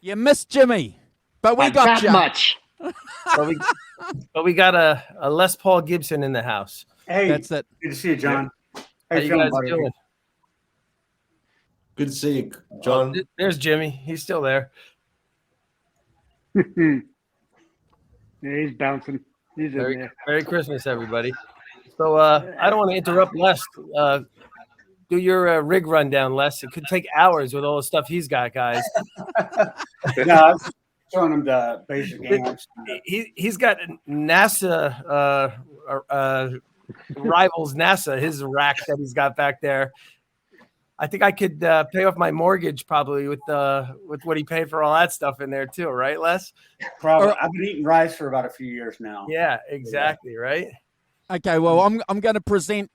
Speaker 2: You missed Jimmy, but we got you.
Speaker 3: Much.
Speaker 12: but we got a Les Paul Gibson in the house.
Speaker 13: Hey,
Speaker 2: that's it.
Speaker 13: Good to see you, John.
Speaker 12: How you guys doing?
Speaker 10: Good to see you, John.
Speaker 12: There's Jimmy. He's still there.
Speaker 3: Yeah, he's bouncing. He's in there.
Speaker 12: Merry Christmas, everybody. So I don't want to interrupt Les. Do your rig rundown, Les. It could take hours with all the stuff he's got, guys.
Speaker 13: No, I was showing him the basic amps.
Speaker 12: He's got NASA rivals NASA, his rack that he's got back there. I think I could pay off my mortgage probably with what he paid for all that stuff in there too, right, Les?
Speaker 13: Probably. I've been eating rice for about a few years now.
Speaker 12: Yeah, exactly, right?
Speaker 2: Okay, well, I'm going to present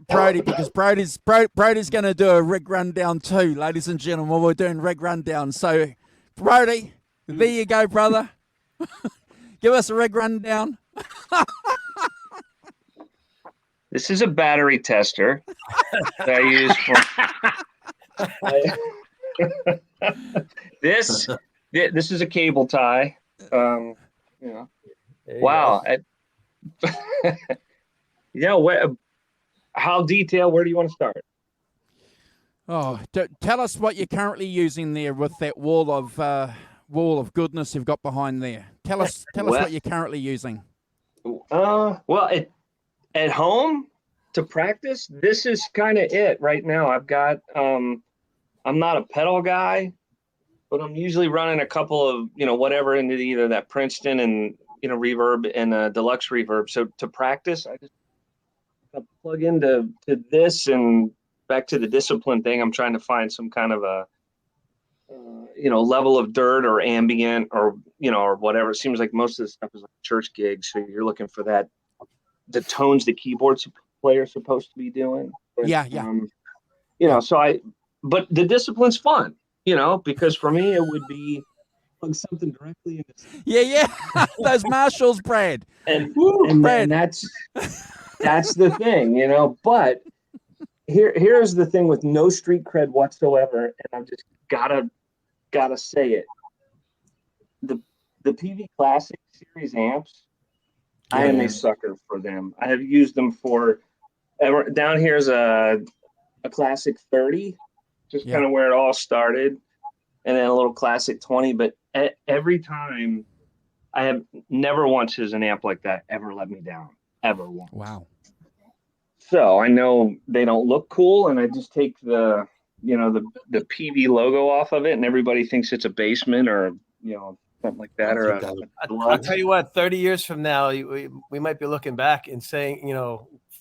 Speaker 2: Brody because Brody's going to do a rig rundown too, ladies and gentlemen. We're doing rig rundown. So, Brody, there you go, brother. Give us a rig rundown.
Speaker 14: This is a battery tester that I use for this is a cable tie. Wow. How detailed? Where do you want to start?
Speaker 2: Oh, tell us what you're currently using there with that wall of goodness you've got behind there. Tell us what you're currently using.
Speaker 14: At home to practice, this is kind of it right now. I've got I'm not a pedal guy, but I'm usually running a couple of whatever into either that Princeton and reverb and deluxe reverb. So to practice, I just plug into this and back to the discipline thing. I'm trying to find some kind of a level of dirt or ambient or whatever. It seems like most of this stuff is like church gigs, so you're looking for that the tones the keyboard player is supposed to be doing. But, but the discipline's fun, because for me it would be plug something directly into
Speaker 2: those Marshalls, Brad.
Speaker 14: And that's the thing, but here's the thing with no street cred whatsoever, and I've just gotta say it. The PV Classic series amps, I am a sucker for them. I have used them for down here's a Classic 30, just kind of where it all started, and then a little Classic 20. But every time, I have never once has an amp like that ever let me down, ever once.
Speaker 2: Wow.
Speaker 14: So I know they don't look cool, and I just take the PV logo off of it, and everybody thinks it's a Basement or something like that.
Speaker 12: I'll tell you what, 30 years from now, we might be looking back and saying,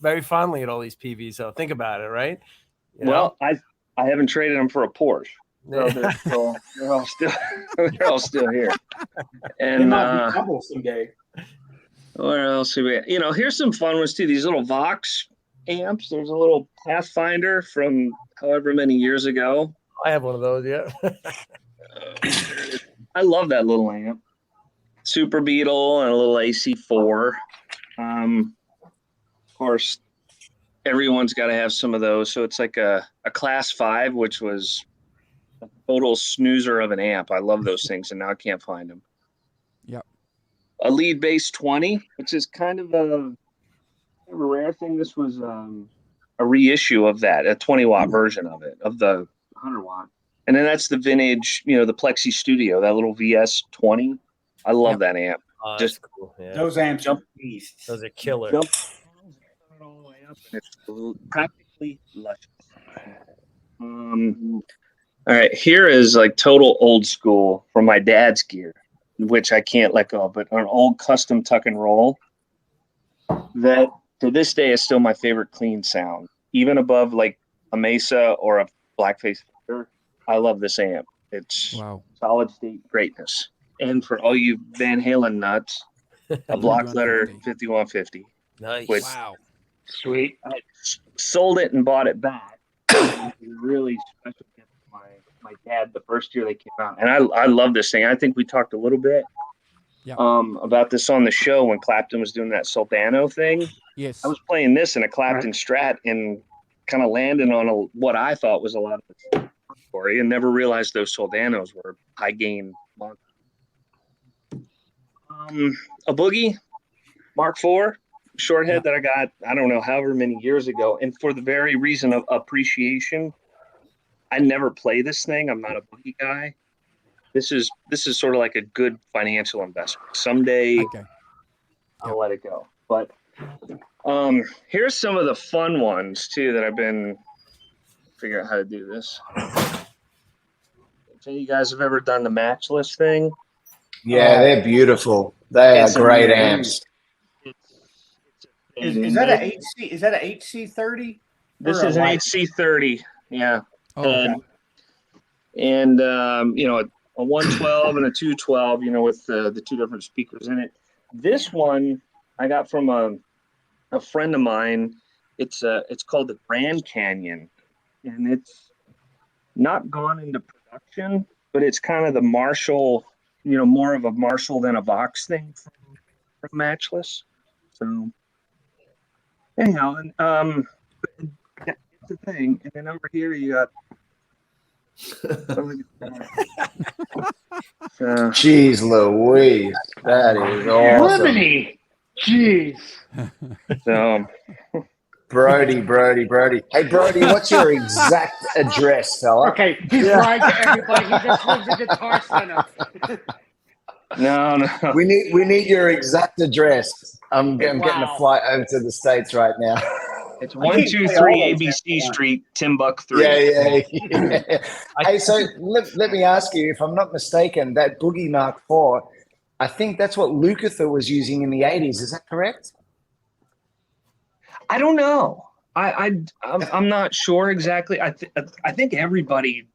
Speaker 12: very fondly at all these PVs. So think about it, right?
Speaker 14: Well, I haven't traded them for a Porsche. So they're all still here. And
Speaker 13: they might be double someday.
Speaker 9: What else do we? Here's some fun ones too. These little Vox amps. There's a little Pathfinder from however many years ago.
Speaker 12: I have one of those. Yeah.
Speaker 9: I love that little amp. Super Beetle and a little AC4. Of course, everyone's got to have some of those. So it's like a Class 5, which was a total snoozer of an amp. I love those things, and now I can't find them.
Speaker 2: Yep.
Speaker 9: A Lead Bass 20, which is kind of a rare thing. This was a reissue of that, a 20-watt version of it, of the 100-watt. And then that's the vintage, the Plexi Studio, that little VS20. I love that amp.
Speaker 12: Oh,
Speaker 9: Just
Speaker 12: cool. Yeah.
Speaker 13: Those amps are beasts.
Speaker 12: Those are killer.
Speaker 9: jump all the way up, and it's practically luscious. All right, here is like total old school from my dad's gear, which I can't let go of, but an old custom tuck and roll that to this day is still my favorite clean sound, even above like a Mesa or a Blackface. I love this amp. It's solid state greatness. And for all you Van Halen nuts, a Block Letter 5150.
Speaker 12: Nice.
Speaker 9: Which
Speaker 3: Sweet.
Speaker 9: I sold it and bought it back. Really special gift to my dad the first year they came out. And I love this thing. I think we talked a little bit about this on the show when Clapton was doing that Soldano thing.
Speaker 2: Yes.
Speaker 9: I was playing this in a Clapton Strat and kind of landing on what I thought was a lot of the story and never realized those Soldanos were high gain monsters. A Boogie Mark IV shorthead that I got, I don't know, however many years ago. And for the very reason of appreciation, I never play this thing. I'm not a Boogie guy. This is sort of like a good financial investment. Someday I'll let it go. But here's some of the fun ones too that I've been figure out how to do this. If any of you guys have ever done the Matchless thing.
Speaker 1: Yeah, they're beautiful. They are great amps.
Speaker 13: Is that a HC? Is that a HC30?
Speaker 9: This is an HC30. Yeah. And a 112 and a 212. With the two different speakers in it. This one I got from a friend of mine. It's called the Grand Canyon, and it's not gone into production, but it's kind of the Marshall. More of a Marshall than a Vox thing from Matchless. So anyhow, and that's the thing. And then over here you got
Speaker 1: Jeez Louise. That is awesome.
Speaker 3: Lemony. Jeez.
Speaker 9: So
Speaker 1: Brody. Hey, Brody, what's your exact address, fella?
Speaker 3: Okay, he's lying to everybody. He just lives in Guitar Center.
Speaker 9: No.
Speaker 1: We need your exact address. I'm getting a flight over to the States right now.
Speaker 9: It's 123 ABC Street, Timbuk 3.
Speaker 1: Yeah. Hey, so let me ask you, if I'm not mistaken, that Boogie Mark IV, I think that's what Lukather was using in the 80s. Is that correct?
Speaker 9: I don't know. I'm not sure exactly. I think everybody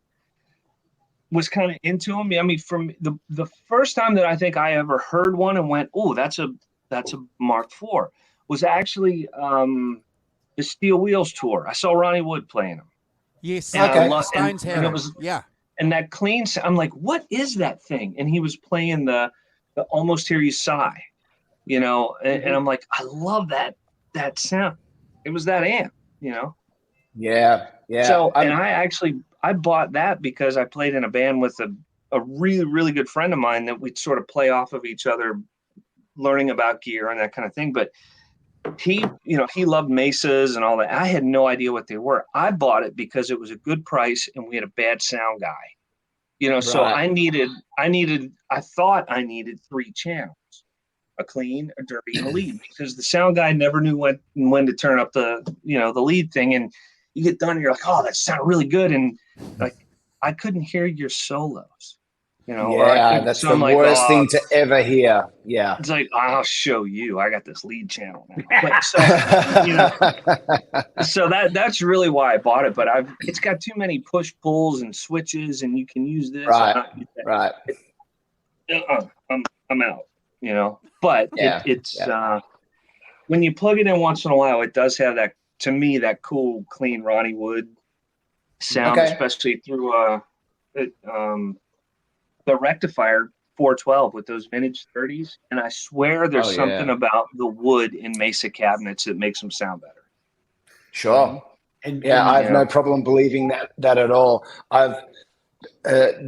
Speaker 9: was kind of into them. I mean, from the first time that I think I ever heard one and went, "Oh, that's a Mark IV," was actually the Steel Wheels tour. I saw Ronnie Wood playing them.
Speaker 2: Yes.
Speaker 9: And
Speaker 2: it
Speaker 9: was
Speaker 2: yeah.
Speaker 9: And that clean sound, I'm like, what is that thing? And he was playing the Almost Hear You Sigh, and I'm like, I love that sound. It was that amp,
Speaker 1: Yeah.
Speaker 9: So, and I bought that because I played in a band with a really, really good friend of mine that we'd sort of play off of each other, learning about gear and that kind of thing. But he loved Mesas and all that. I had no idea what they were. I bought it because it was a good price and we had a bad sound guy, so I thought I needed 3 channels, a clean, a dirty, and a lead, because the sound guy never knew when to turn up the lead thing. And you get done and you're like, oh, that sounded really good. And like, I couldn't hear your solos,
Speaker 1: Yeah, that's the worst thing to ever hear. Yeah.
Speaker 9: It's like, I'll show you. I got this lead channel now. But so that's really why I bought it. But it's got too many push pulls and switches, and you can use this.
Speaker 1: Right.
Speaker 9: I'm out.
Speaker 14: you know. But it's when you plug it in once in a while, it does have that, to me, that cool, clean Ronnie Wood sound, especially through the rectifier 412 with those vintage 30s. And I swear there's something about the wood in Mesa cabinets that makes them sound better.
Speaker 1: Sure.
Speaker 13: And
Speaker 1: I have no problem believing that at all. I've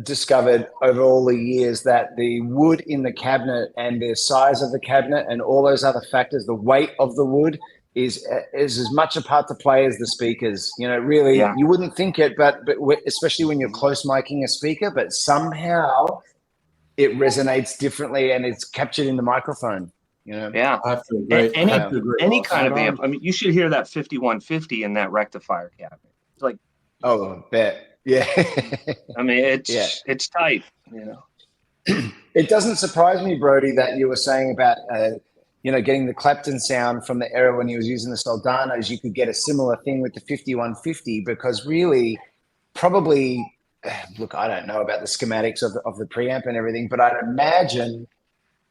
Speaker 1: discovered over all the years that the wood in the cabinet and the size of the cabinet and all those other factors, the weight of the wood is as much a part to play as the speakers. You know, really, you wouldn't think it, but especially when you're close miking a speaker, but somehow it resonates differently and it's captured in the microphone. You know,
Speaker 10: I have to agree.
Speaker 14: Any kind of amp. I mean, you should hear that 5150 in that rectifier cabinet. It's like,
Speaker 1: oh, bet, yeah.
Speaker 14: I mean, it's tight. You know,
Speaker 1: it doesn't surprise me, Brody, that you were saying about getting the Clapton sound from the era when he was using the Soldanos. You could get a similar thing with the 5150 because really, probably, look, I don't know about the schematics of the preamp and everything, but I'd imagine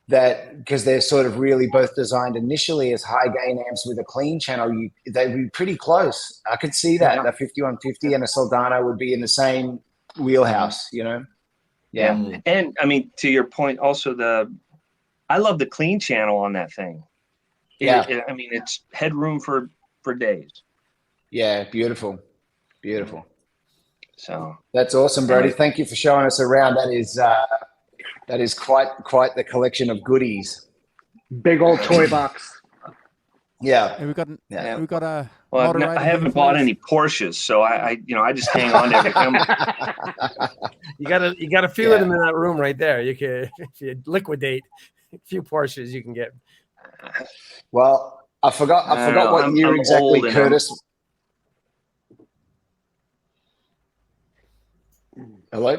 Speaker 1: that because they're sort of really both designed initially as high gain amps with a clean channel, they'd be pretty close. I could see that the 5150 and a Soldano would be in the same wheelhouse, you know? Yeah.
Speaker 14: And I mean, to your point, also I love the clean channel on that thing. I mean, it's headroom for days.
Speaker 1: Yeah. Beautiful.
Speaker 14: So
Speaker 1: that's awesome, Brody. Thank you for showing us around. That is quite the collection of goodies.
Speaker 3: Big old toy box.
Speaker 1: Yeah.
Speaker 2: And we've got a
Speaker 14: well,
Speaker 2: moderator.
Speaker 14: I haven't bought any Porsches, so I just hang on to everything.
Speaker 12: You gotta feel it in that room right there. You can, if you liquidate a few Porsches, you can get.
Speaker 1: Well, I forgot what year exactly, Curtis. Hello?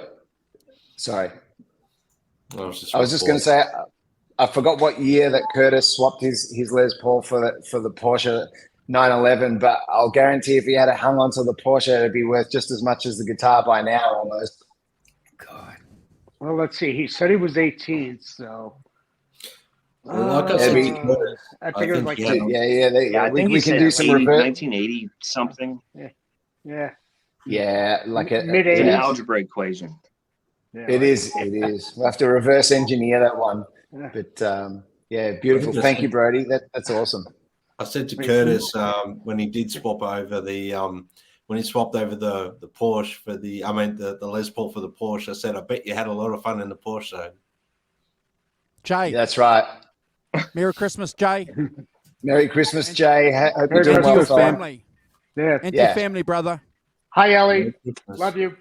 Speaker 1: Sorry. I was just going to say, I forgot what year that Curtis swapped his Les Paul for the Porsche 911, but I'll guarantee if he had hung on to the Porsche, it'd be worth just as much as the guitar by now, almost.
Speaker 3: God. Well, let's see. He said he was 18, so.
Speaker 10: Like I said,
Speaker 3: I think it was like
Speaker 14: I think
Speaker 1: we can do some reverse.
Speaker 14: 1980 something.
Speaker 1: Yeah, like
Speaker 14: an algebra equation.
Speaker 1: Yeah, it is. We'll have to reverse engineer that one. But beautiful. Thank you, Brody. That's awesome.
Speaker 10: I said to Curtis when he did swap over the Porsche for the Les Paul for the Porsche, I said, I bet you had a lot of fun in the Porsche zone.
Speaker 2: Jay.
Speaker 1: That's right.
Speaker 2: Merry Christmas, Jay.
Speaker 1: Merry Christmas, Jay. Hope you're doing
Speaker 2: and
Speaker 1: well,
Speaker 2: your family.
Speaker 3: Yeah.
Speaker 2: And your family, brother.
Speaker 3: Hi, Ellie. Love you.
Speaker 2: Do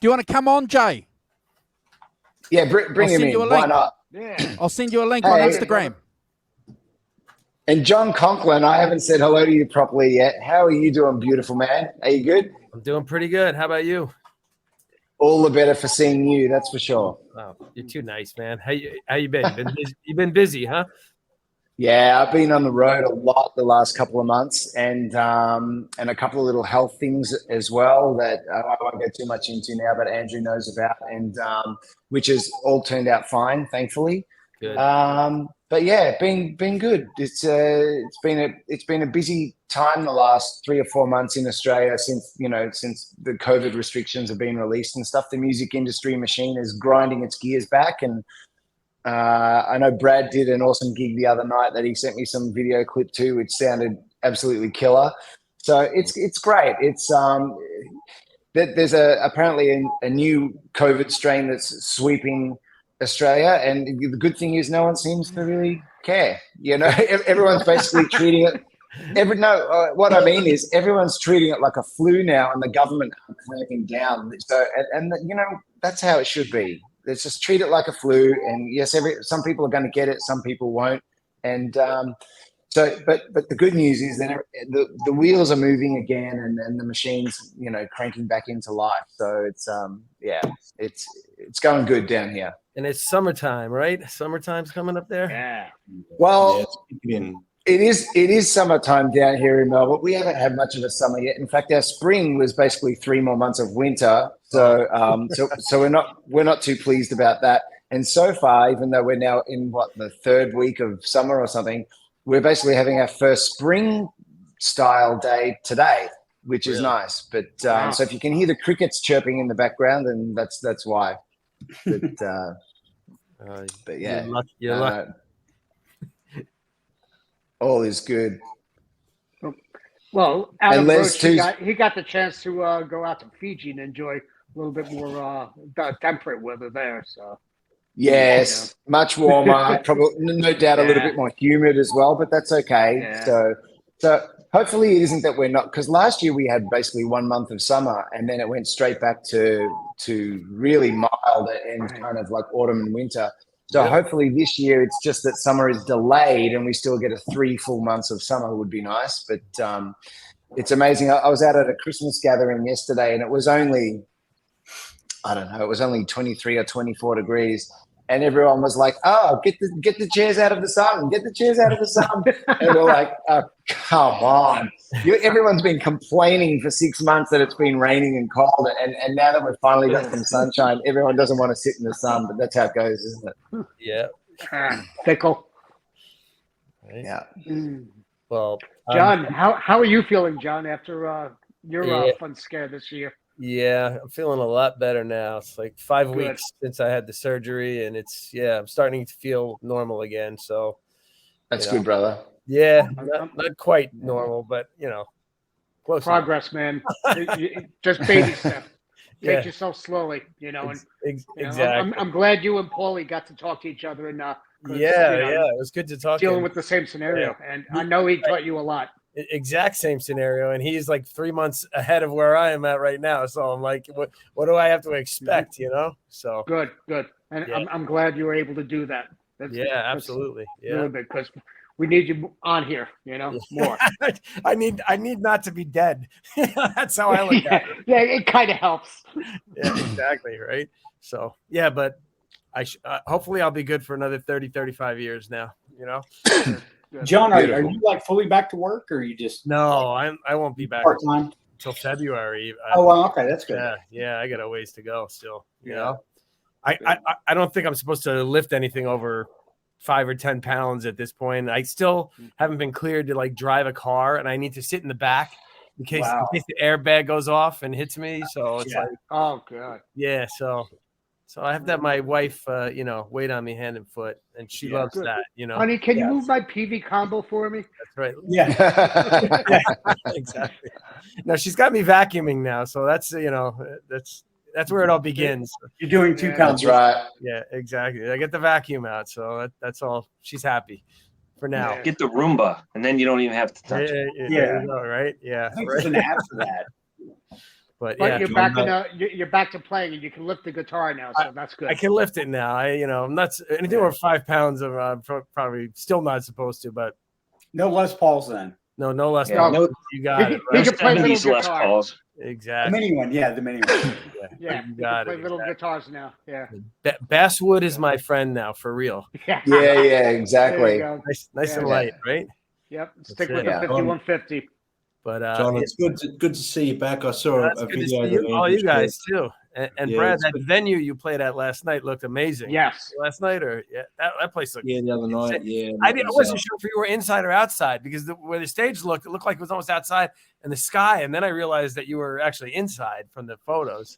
Speaker 2: you want to come on, Jay?
Speaker 1: Yeah, bring him in. Why not?
Speaker 3: Yeah.
Speaker 2: I'll send you a link on Instagram.
Speaker 1: And John Conklin, I haven't said hello to you properly yet. How are you doing, beautiful man? Are you good?
Speaker 12: I'm doing pretty good. How about you?
Speaker 1: All the better for seeing you, that's for sure.
Speaker 12: Oh, you're too nice, man. How you been? You've been busy, huh?
Speaker 1: Yeah, I've been on the road a lot the last couple of months, and a couple of little health things as well that I won't get too much into now, but Andrew knows about, and which has all turned out fine, thankfully.
Speaker 12: Good.
Speaker 1: But yeah, been good. It's been a busy time the last 3 or 4 months in Australia since the COVID restrictions have been released and stuff. The music industry machine is grinding its gears back, and I know Brad did an awesome gig the other night that he sent me some video clip to, which sounded absolutely killer. So it's great. It's there's apparently a new COVID strain that's sweeping Australia, and the good thing is no one seems to really care. Everyone's basically treating it. What I mean is everyone's treating it like a flu now, and the government are clamping down. So, and that's how it should be. Let's just treat it like a flu. And yes, some people are going to get it, some people won't. And but the good news is that the wheels are moving again, and the machine's cranking back into life. So it's going good down here.
Speaker 12: And it's summertime, right? Summertime's coming up there.
Speaker 3: Yeah.
Speaker 1: Well, it is summertime down here in Melbourne. We haven't had much of a summer yet. In fact, our spring was basically 3 more months of winter. So so we're not too pleased about that. And so far, even though we're now in the third week of summer or something, we're basically having our first spring style day today, which is nice. But
Speaker 3: Wow.
Speaker 1: so if you can hear the crickets chirping in the background, then that's why. But yeah,
Speaker 12: You're lucky.
Speaker 1: all is good.
Speaker 3: Well, Adam
Speaker 1: And Les
Speaker 3: Roach,
Speaker 1: too.
Speaker 3: he got the chance to go out to Fiji and enjoy a little bit more temperate weather there. So
Speaker 1: Yes, much warmer. Probably, no doubt, a little
Speaker 3: Yeah.
Speaker 1: bit more humid as well, but that's okay.
Speaker 3: Yeah.
Speaker 1: So hopefully it isn't that we're not, because last year we had basically 1 month of summer, and then it went straight back to really mild and kind of like autumn and winter. So hopefully this year it's just that summer is delayed and we still get 3 full months of summer would be nice. But it's amazing. I was out at a Christmas gathering yesterday, and it was only, I don't know, it was only 23 or 24 degrees. And everyone was like, "Oh, get the chairs out of the sun! Get the chairs out of the sun!" And we're like, "Oh, come on!" Everyone's been complaining for 6 months that it's been raining and cold, and now that we've finally got some sunshine, everyone doesn't want to sit in the sun. But that's how it goes, isn't it?
Speaker 12: Yeah.
Speaker 3: Fickle.
Speaker 1: Yeah.
Speaker 12: Well,
Speaker 3: John, how are you feeling, John, after your
Speaker 12: Yeah.
Speaker 3: fun scare this year?
Speaker 12: Yeah, I'm feeling a lot better now. It's like 5
Speaker 3: Good.
Speaker 12: weeks since I had the surgery, and I'm starting to feel normal again. So
Speaker 1: That's
Speaker 12: you know,
Speaker 1: good, brother.
Speaker 12: Yeah, not quite normal, but close
Speaker 3: Progress, man. Just baby step. Take
Speaker 12: Yeah.
Speaker 3: yourself slowly, and
Speaker 12: exactly.
Speaker 3: I'm glad you and Paulie got to talk to each other and
Speaker 12: Yeah, it was good to talk to
Speaker 3: dealing
Speaker 12: him.
Speaker 3: with the same scenario,
Speaker 12: Yeah.
Speaker 3: and I know he taught you a lot.
Speaker 12: Exact same scenario, and he's like 3 months ahead of where I am at right now. So I'm like, what do I have to expect? So
Speaker 3: Good, and
Speaker 12: Yeah.
Speaker 3: I'm glad you were able to do that. That's
Speaker 12: absolutely. Yeah.
Speaker 3: really big because we need you on here. More.
Speaker 12: I need not to be dead. That's how I look at it.
Speaker 3: Yeah, it kind of helps.
Speaker 12: Yeah, exactly. Right. So, but hopefully I'll be good for another 30, 35 years now,
Speaker 13: John, are you like fully back to work, or you just
Speaker 12: No, I won't be back
Speaker 13: part-time?
Speaker 12: until February.
Speaker 13: Oh, well, okay, that's good.
Speaker 12: Yeah, I got a ways to go still.
Speaker 13: Yeah.
Speaker 12: I don't think I'm supposed to lift anything over 5 or 10 pounds at this point. I still haven't been cleared to like drive a car, and I need to sit in the back in case the airbag goes off and hits me. So it's like,
Speaker 3: oh god,
Speaker 12: so I have to have my wife, wait on me hand and foot, and she loves
Speaker 3: Good.
Speaker 12: that.
Speaker 3: Honey, can you move my PV combo for me?
Speaker 12: That's right.
Speaker 3: Yeah.
Speaker 12: Exactly. No, she's got me vacuuming now, so that's that's where it all begins.
Speaker 13: You're doing two
Speaker 1: That's right.
Speaker 12: Yeah, exactly. I get the vacuum out, so that's all. She's happy for now.
Speaker 9: Get the Roomba, and then you don't even have to touch it.
Speaker 12: There you go, right? Yeah.
Speaker 13: I think there's an app for that.
Speaker 12: But
Speaker 3: you're back you're back to playing, and you can lift the guitar now, so that's good.
Speaker 12: I can lift it now. I'm not anything over 5 pounds of probably still not supposed to, but
Speaker 13: no Les Pauls then.
Speaker 12: No Les
Speaker 3: Yeah,
Speaker 12: Pauls.
Speaker 3: no-
Speaker 12: You got it.
Speaker 3: He
Speaker 12: Right?
Speaker 3: can play little
Speaker 9: Les
Speaker 3: guitar.
Speaker 9: Pauls.
Speaker 13: The
Speaker 12: Exactly.
Speaker 13: mini one, the mini one.
Speaker 3: Yeah,
Speaker 12: You
Speaker 3: he
Speaker 12: got
Speaker 3: can play
Speaker 12: it.
Speaker 3: little guitars now. Yeah.
Speaker 12: Basswood is my friend now, for real.
Speaker 3: Yeah.
Speaker 1: Yeah,
Speaker 3: There you
Speaker 1: exactly.
Speaker 3: go.
Speaker 12: Nice and
Speaker 3: Yeah.
Speaker 12: light, right?
Speaker 3: Yep. Stick
Speaker 12: That's
Speaker 3: with
Speaker 12: it.
Speaker 3: the
Speaker 1: Yeah.
Speaker 3: 5150.
Speaker 12: But
Speaker 7: John, it's good to see you back. I saw
Speaker 12: that's
Speaker 7: a
Speaker 12: good to
Speaker 7: video.
Speaker 12: see
Speaker 7: that
Speaker 12: you, all
Speaker 7: Andrew
Speaker 12: you guys
Speaker 7: shared.
Speaker 12: too. And
Speaker 7: Yeah,
Speaker 12: Brad,
Speaker 7: it's
Speaker 12: that
Speaker 7: good.
Speaker 12: venue you played at last night looked amazing.
Speaker 3: Yes.
Speaker 12: Last night, or that place looked.
Speaker 7: Yeah, the other night. Yeah,
Speaker 12: I
Speaker 7: that was,
Speaker 12: wasn't sure if you were inside or outside because where the stage looked, it looked like it was almost outside in the sky, and then I realized that you were actually inside from the photos.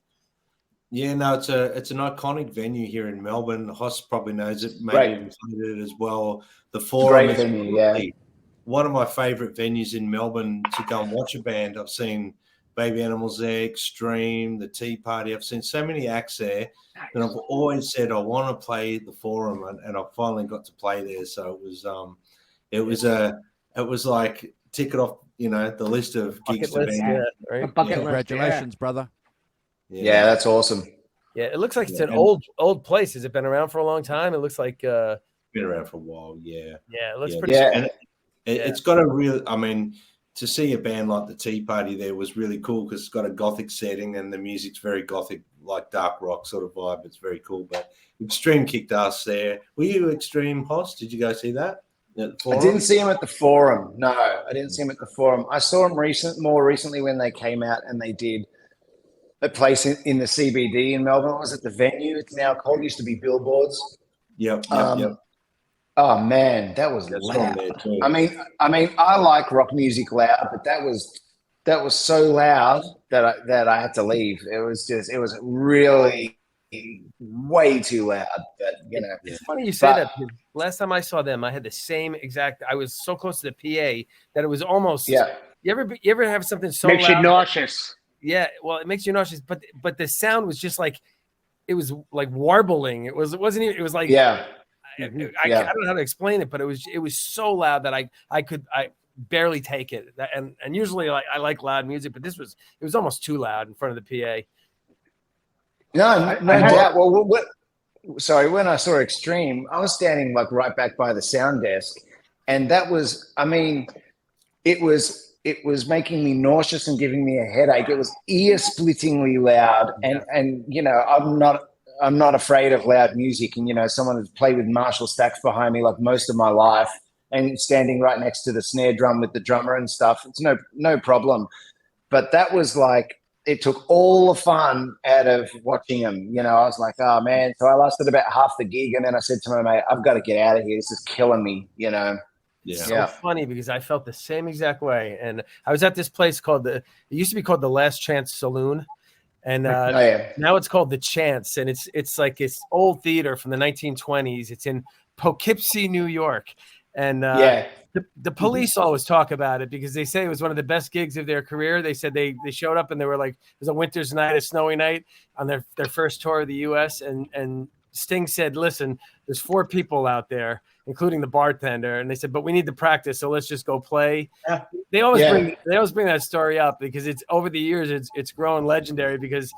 Speaker 7: Yeah, no, it's an iconic venue here in Melbourne. Hoss probably knows it. Maybe
Speaker 1: Right.
Speaker 7: included it as well. The Forum
Speaker 1: Great
Speaker 7: is
Speaker 1: venue, yeah.
Speaker 7: probably one of my favorite venues in Melbourne to go and watch a band. I've seen Baby Animals there, Extreme, the Tea Party. I've seen so many acts there, and I've always said I want to play the Forum, and I finally got to play there. So it was like tick it off, the list of gigs
Speaker 12: Bucket
Speaker 7: to
Speaker 12: list,
Speaker 7: be.
Speaker 12: yeah, right?
Speaker 3: A bucket list.
Speaker 2: Congratulations, brother.
Speaker 1: Yeah, that's awesome.
Speaker 12: Yeah, it looks like it's
Speaker 7: Yeah,
Speaker 12: an
Speaker 7: and-
Speaker 12: old place. Has it been around for a long time? It looks like
Speaker 7: Been around for a while, yeah.
Speaker 12: it looks
Speaker 7: Yeah.
Speaker 12: pretty.
Speaker 1: Yeah.
Speaker 7: And it's got a real, to see a band like the Tea Party there was really cool because it's got a gothic setting and the music's very gothic, like dark rock sort of vibe. It's very cool. But Extreme kicked ass there. Were you Extreme, Hoss? Did you go see that? At the
Speaker 1: I
Speaker 7: Forum?
Speaker 1: didn't see him at the Forum. No, I didn't see him at the Forum. I saw him more recently when they came out and they did a place in the CBD in Melbourne. What was it the Venue? It's now called. It used to be Billboards.
Speaker 10: Yep.
Speaker 1: Oh man, that was loud. I mean, I like rock music loud, but that was so loud that I had to leave. It was really way too loud. But
Speaker 12: it's funny you say that. Last time I saw them, I had the same exact. I was so close to the PA that it was almost.
Speaker 1: Yeah.
Speaker 12: You ever have something so
Speaker 3: makes
Speaker 12: loud?
Speaker 3: you nauseous.
Speaker 12: Yeah, well, it makes you nauseous, but the sound was just like it was like warbling. It wasn't even. It was like I don't know how to explain it, but it was so loud that I could barely take it. And usually I like loud music, but it was almost too loud in front of the PA.
Speaker 1: No doubt. Well, when I saw Extreme, I was standing like right back by the sound desk, and that was, I mean, it was making me nauseous and giving me a headache. It was ear-splittingly loud, and I'm not afraid of loud music. And someone has played with Marshall Stacks behind me like most of my life, and standing right next to the snare drum with the drummer and stuff. It's no problem. But that was like, it took all the fun out of watching them. I was like, oh man. So I lasted about half the gig, and then I said to my mate, I've got to get out of here. This is killing me.
Speaker 12: Yeah. So funny because I felt the same exact way. And I was at this place it used to be called the Last Chance Saloon. And now it's called The Chance. And it's like this old theater from the 1920s. It's in Poughkeepsie, New York. And the police always talk about it because they say it was one of the best gigs of their career. They said they showed up and they were like, it was a winter's night, a snowy night on their first tour of the U.S. And Sting said, listen, there's 4 people out there, including the bartender. And they said, but we need to practice, so let's just go play. Yeah. They always bring that story up because it's over the years, it's grown legendary because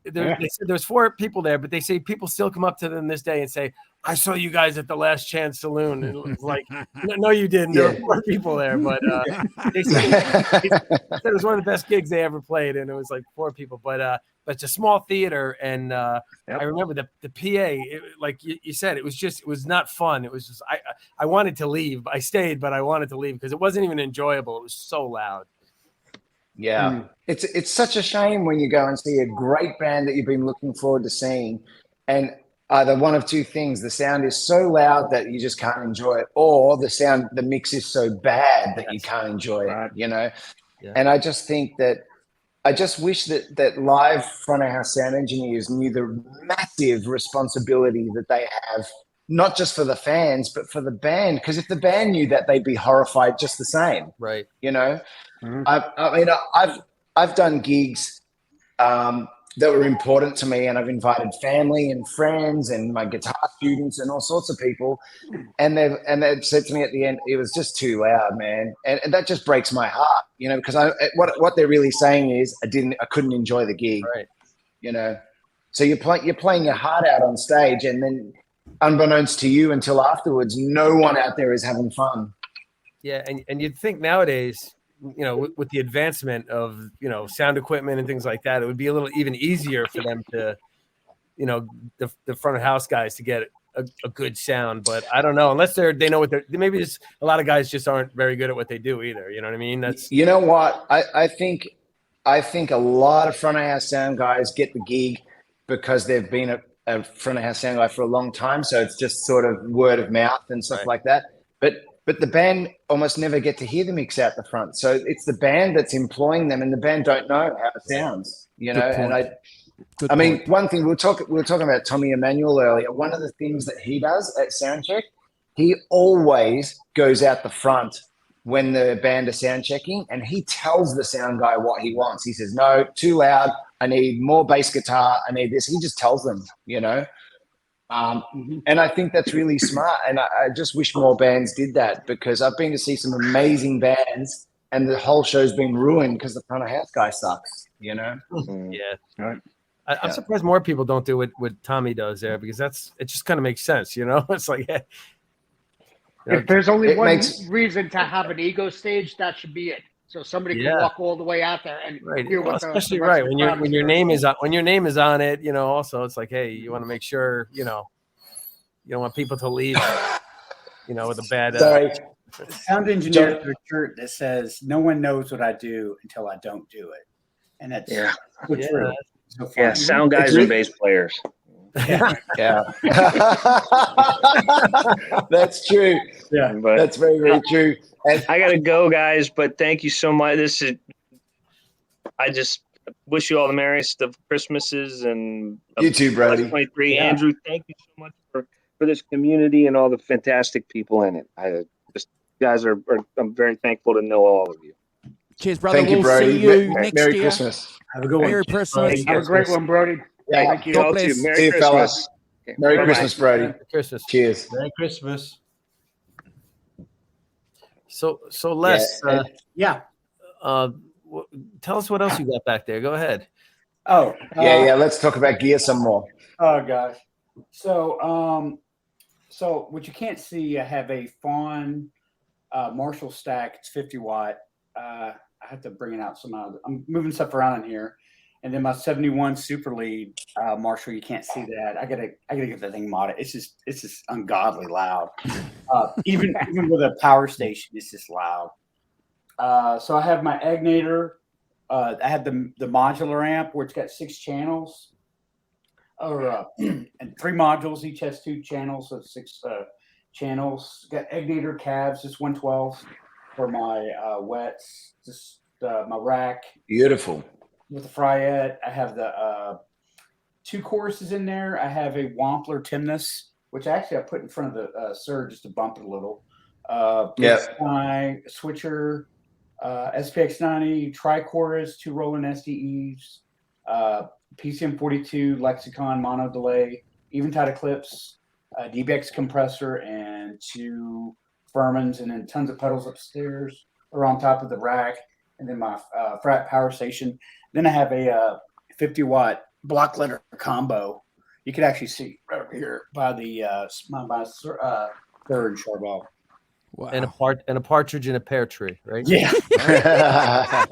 Speaker 12: they said there's 4 people there, but they say people still come up to them this day and say, I saw you guys at the Last Chance Saloon. And it was like, no, you didn't. There were 4 people there, but they said it was one of the best gigs they ever played, and it was like 4 people. But it's a small theater, and I remember the PA, like you said, it was not fun. It was just I wanted to leave. I stayed, but I wanted to leave because it wasn't even enjoyable. It was so loud.
Speaker 1: Yeah, it's such a shame when you go and see a great band that you've been looking forward to seeing, and either one of 2 things: the sound is so loud that you just can't enjoy it, or the mix is so bad that you can't enjoy it. Yeah. And I just think that I just wish that live front of house sound engineers knew the massive responsibility that they have, not just for the fans but for the band. Because if the band knew that, they'd be horrified just the same.
Speaker 12: Right.
Speaker 1: I've done gigs that were important to me, and I've invited family and friends and my guitar students and all sorts of people, and they've said to me at the end, it was just too loud, man, and that just breaks my heart, because what they're really saying is I couldn't enjoy the gig, right? So you're playing your heart out on stage, and then unbeknownst to you until afterwards, no one out there is having fun.
Speaker 12: Yeah, and you'd think nowadays, with the advancement of, sound equipment and things like that, it would be a little even easier for them to, the front of house guys to get a good sound. But I don't know, unless they know what maybe just a lot of guys just aren't very good at what they do either. You know what I mean? That's,
Speaker 1: you know what? I think a lot of front of house sound guys get the gig because they've been a front of house sound guy for a long time. So it's just sort of word of mouth and stuff like that. But the band almost never get to hear the mix out the front. So it's the band that's employing them, and the band don't know how it sounds, And I mean, one thing we were talking about Tommy Emmanuel earlier. One of the things that he does at soundcheck, he always goes out the front when the band are sound checking, and he tells the sound guy what he wants. He says, no, too loud. I need more bass guitar. I need this. He just tells them, And I think that's really smart. And I just wish more bands did that, because I've been to see some amazing bands and the whole show's been ruined because the front of house guy sucks,
Speaker 12: Yeah. Right. I'm surprised more people don't do what Tommy does there, because it just kind of makes sense, It's like,
Speaker 3: if there's only one reason to have an ego stage, that should be it. So somebody can walk all the way out there and hear what
Speaker 12: especially when your name is on it, also it's like, hey, you want to make sure, you don't want people to leave, with a bad.
Speaker 13: Sound engineer has a shirt that says, "No one knows what I do until I don't do it," and that's true. So fun.
Speaker 14: Yeah, sound guys and bass players.
Speaker 1: Yeah. That's true.
Speaker 13: Yeah,
Speaker 14: but
Speaker 1: that's very, very true. And
Speaker 14: I gotta go, guys. But thank you so much. I just wish you all the merriest of Christmases and
Speaker 1: you too, Brody.
Speaker 14: 2023. Yeah. Andrew, thank you so much for this community and all the fantastic people in it. I'm very thankful to know all of you.
Speaker 2: Cheers, brother.
Speaker 1: Thank you,
Speaker 2: we'll
Speaker 1: Brody.
Speaker 2: see you next
Speaker 1: Merry
Speaker 2: year.
Speaker 1: Christmas.
Speaker 13: Have a good one.
Speaker 2: Merry Christmas.
Speaker 3: Have a great one, Brody.
Speaker 1: Yeah.
Speaker 3: Thank you.
Speaker 2: God bless.
Speaker 14: Merry
Speaker 1: See you,
Speaker 14: Christmas.
Speaker 1: fellas. Merry
Speaker 14: Bye-bye.
Speaker 1: Christmas, Brody.
Speaker 12: Merry Christmas.
Speaker 1: Cheers.
Speaker 10: Merry Christmas.
Speaker 12: So Les,
Speaker 13: Yeah.
Speaker 12: Tell us what else you got back there. Go ahead.
Speaker 13: Oh.
Speaker 1: Yeah. Let's talk about gear some more.
Speaker 13: Oh gosh. So what you can't see, I have a Fawn Marshall stack. It's 50 watt. I have to bring it out somehow. I'm moving stuff around in here, and then my 71 Super Lead Marshall. You can't see that. I gotta get that thing modded. It's just ungodly loud. Even with a power station, it's just loud. So I have my Agnator. I have the modular amp where it's got 6 channels, and 3 modules. Each has 2 channels, so 6 channels. Got Agnator cabs, just 112 for my wets. Just my rack.
Speaker 1: Beautiful.
Speaker 13: With the Fryette, I have the 2 choruses in there. I have a Wampler Timnus, which actually I put in front of the Sir just to bump it a little. My switcher. SPX90, Tri-Chorus, 2 Roland SDEs, PCM42, Lexicon, mono delay, Eventide Eclipse, DBX compressor, and 2 Furmans, and then tons of pedals upstairs or on top of the rack, and then my frat power station. Then I have a 50 watt block letter combo. You can actually see right over here by the third Charbel.
Speaker 2: Wow.
Speaker 12: And a partridge in a pear tree, right?
Speaker 13: Yeah.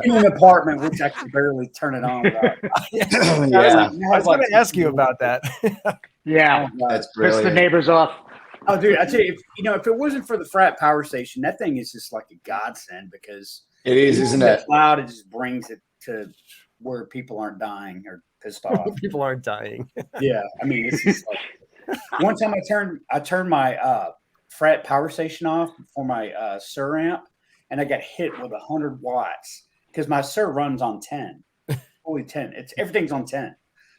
Speaker 13: In an apartment, which I can barely turn it on.
Speaker 12: Yeah. I was going to ask you about that.
Speaker 3: Yeah.
Speaker 1: That's
Speaker 3: Piss
Speaker 1: brilliant.
Speaker 3: the neighbors off.
Speaker 13: Oh, dude, I tell you, if it wasn't for the frat power station, that thing is just like a godsend because
Speaker 1: It is, isn't it?
Speaker 13: It's loud. It just brings it to where people aren't dying or pissed off.
Speaker 12: People aren't dying.
Speaker 13: Yeah, I mean, it's just like one time I turned my frat power station off for my Sir amp, and I got hit with 100 watts because my Sir runs on 10, fully 10. Everything's on 10.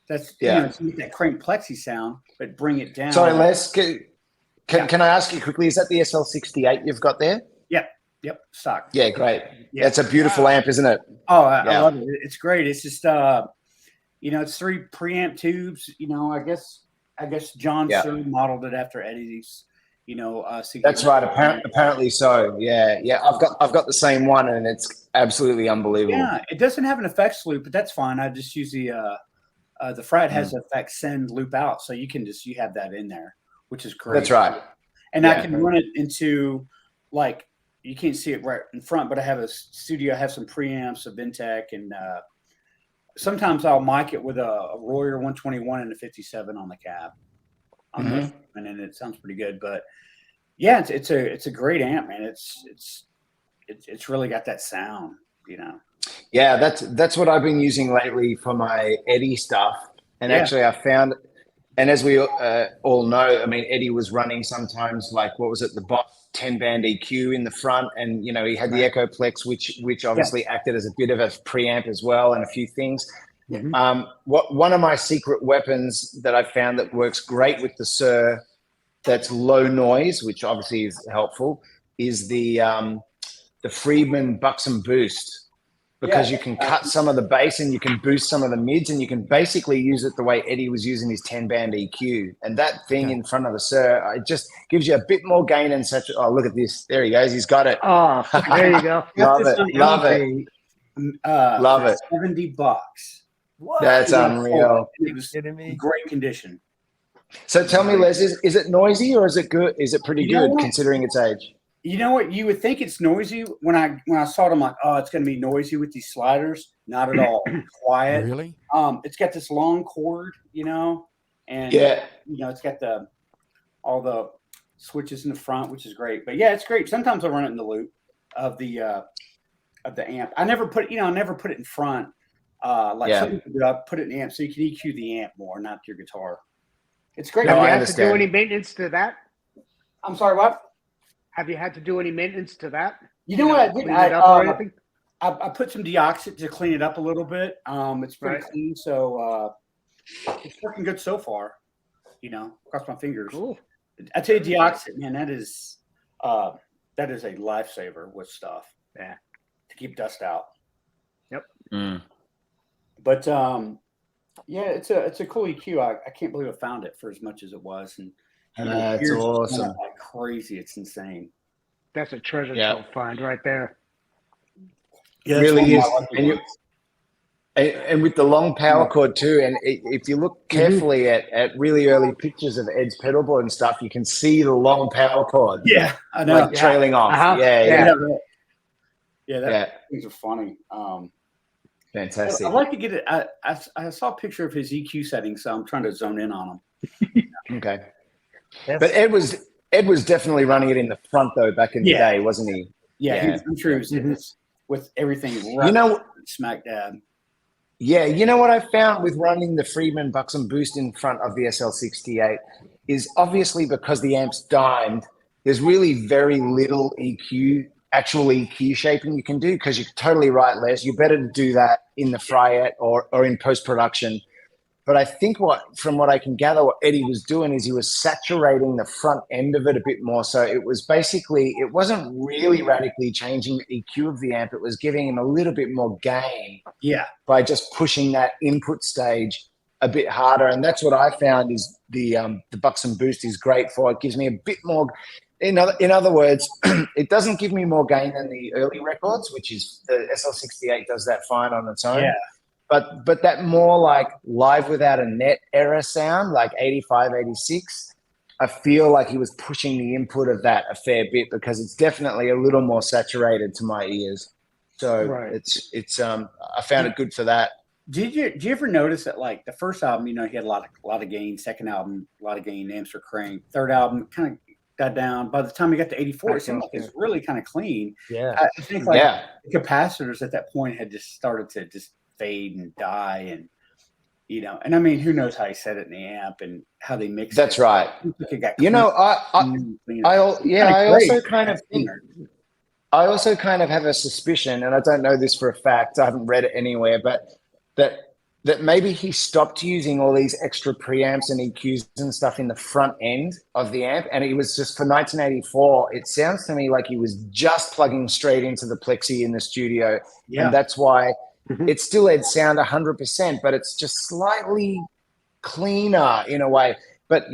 Speaker 13: That's to make that crank plexi sound, but bring it down.
Speaker 1: Sorry, Les. Can I ask you quickly? Is that the SL68 you've got there?
Speaker 13: Yep, stock.
Speaker 1: Yeah, great.
Speaker 13: Yeah.
Speaker 1: It's a beautiful amp, isn't it?
Speaker 13: Oh, I love it. It's great. It's just it's 3 preamp tubes. I guess John Sir modeled it after Eddie's.
Speaker 1: That's right. Apparently so. Yeah. I've got the same one, and it's absolutely unbelievable.
Speaker 13: Yeah, it doesn't have an effects loop, but that's fine. I just use the frat has an effects send loop out, so you have that in there, which is great.
Speaker 1: That's right.
Speaker 13: And I can run it into you can't see it right in front, but I have a studio. I have some preamps, a Ventec, and sometimes I'll mic it with a Royer 121 and a 57 on the cab. And then it sounds pretty good. But yeah, it's a great amp, man. It's really got that sound,
Speaker 1: Yeah, that's what I've been using lately for my Eddie stuff. And actually, I found, and as we all know, I mean, Eddie was running sometimes what was it, the Boss 10-band EQ in the front, and he had the Echoplex, which obviously acted as a bit of a preamp as well, and a few things. One of my secret weapons that I found that works great with the Sir, that's low noise, which obviously is helpful, is the Friedman Buxom Boost. Because you can cut some of the bass and you can boost some of the mids, and you can basically use it the way Eddie was using his 10-band EQ. And that thing in front of the Sir, it just gives you a bit more gain and such. Oh, look at this. There he goes. He's got it.
Speaker 3: Oh, there you go.
Speaker 1: Love it. Love it.
Speaker 13: $70.
Speaker 12: What?
Speaker 1: That's unreal.
Speaker 13: It was great condition.
Speaker 1: So tell me, Les, is it noisy or is it good? Is it pretty good considering its age?
Speaker 13: You know what? You would think it's noisy when I saw it. I'm like, oh, it's going to be noisy with these sliders. Not at all. Quiet.
Speaker 2: Really?
Speaker 13: It's got this long cord, and it's got all the switches in the front, which is great. But yeah, it's great. Sometimes I run it in the loop of the amp. I never put it in front Something to put it in the amp so you can EQ the amp more, not your guitar. It's great.
Speaker 3: Have you had to do any maintenance to that?
Speaker 13: I'm sorry, what?
Speaker 3: Have you had to do any maintenance to that?
Speaker 13: You know what I did?
Speaker 3: Clean it up or anything?
Speaker 13: I put some deoxit to clean it up a little bit. It's pretty clean, so it's working good so far. Cross my fingers. Cool. I tell you, deoxit, man, that is a lifesaver with stuff.
Speaker 3: Yeah,
Speaker 13: to keep dust out.
Speaker 3: Yep.
Speaker 13: But it's a cool EQ. I can't believe I found it for as much as it was, and
Speaker 1: that's awesome.
Speaker 13: Like crazy, it's insane.
Speaker 3: That's a treasure trove find right there.
Speaker 1: It really is. And with the long power cord too, and if you look carefully at really early pictures of Ed's pedalboard and stuff, you can see the long power cord.
Speaker 13: Yeah, I know.
Speaker 1: Trailing off.
Speaker 13: Things are funny.
Speaker 1: Fantastic.
Speaker 13: I'd like to get it. I saw a picture of his EQ settings, so I'm trying to zone in on
Speaker 1: him. Okay. But Ed was definitely running it in the front though back in the day, wasn't he?
Speaker 13: Yeah. I'm sure he was with everything right smack dab.
Speaker 1: Yeah, you know what I found with running the Friedman Buxom Boost in front of the SL68 is obviously because the amp's dimed, there's really very little actual EQ shaping you can do, because you're totally right, Les. You're better to do that in the Fryette or in post-production. But I think from what I can gather, what Eddie was doing is he was saturating the front end of it a bit more. So it wasn't really radically changing the EQ of the amp. It was giving him a little bit more gain by just pushing that input stage a bit harder. And that's what I found is the Buxom Boost is great for. It gives me a bit more. In other words, it doesn't give me more gain than the early records, which is the SL68 does that fine on its own. Yeah. But that more like live without a net era sound, like 85, 86, I feel like he was pushing the input of that a fair bit, because it's definitely a little more saturated to my ears. So I found it good for that.
Speaker 13: Did you ever notice that, like, the first album, he had a lot of gain, second album, a lot of gain, Amster Crane, third album kind of got down. By the time we got to 84, it seemed like it was really kind of clean.
Speaker 12: Yeah.
Speaker 13: I think the capacitors at that point had just started to just fade and die, and and I mean, who knows how he set it in the amp and how they mix it.
Speaker 1: That's right. I also kind of have a suspicion, and I don't know this for a fact, I haven't read it anywhere, but that maybe he stopped using all these extra preamps and EQs and stuff in the front end of the amp, and it was just for 1984. It sounds to me like he was just plugging straight into the Plexi in the studio, and that's why it's still Ed sound 100%, but it's just slightly cleaner in a way. But,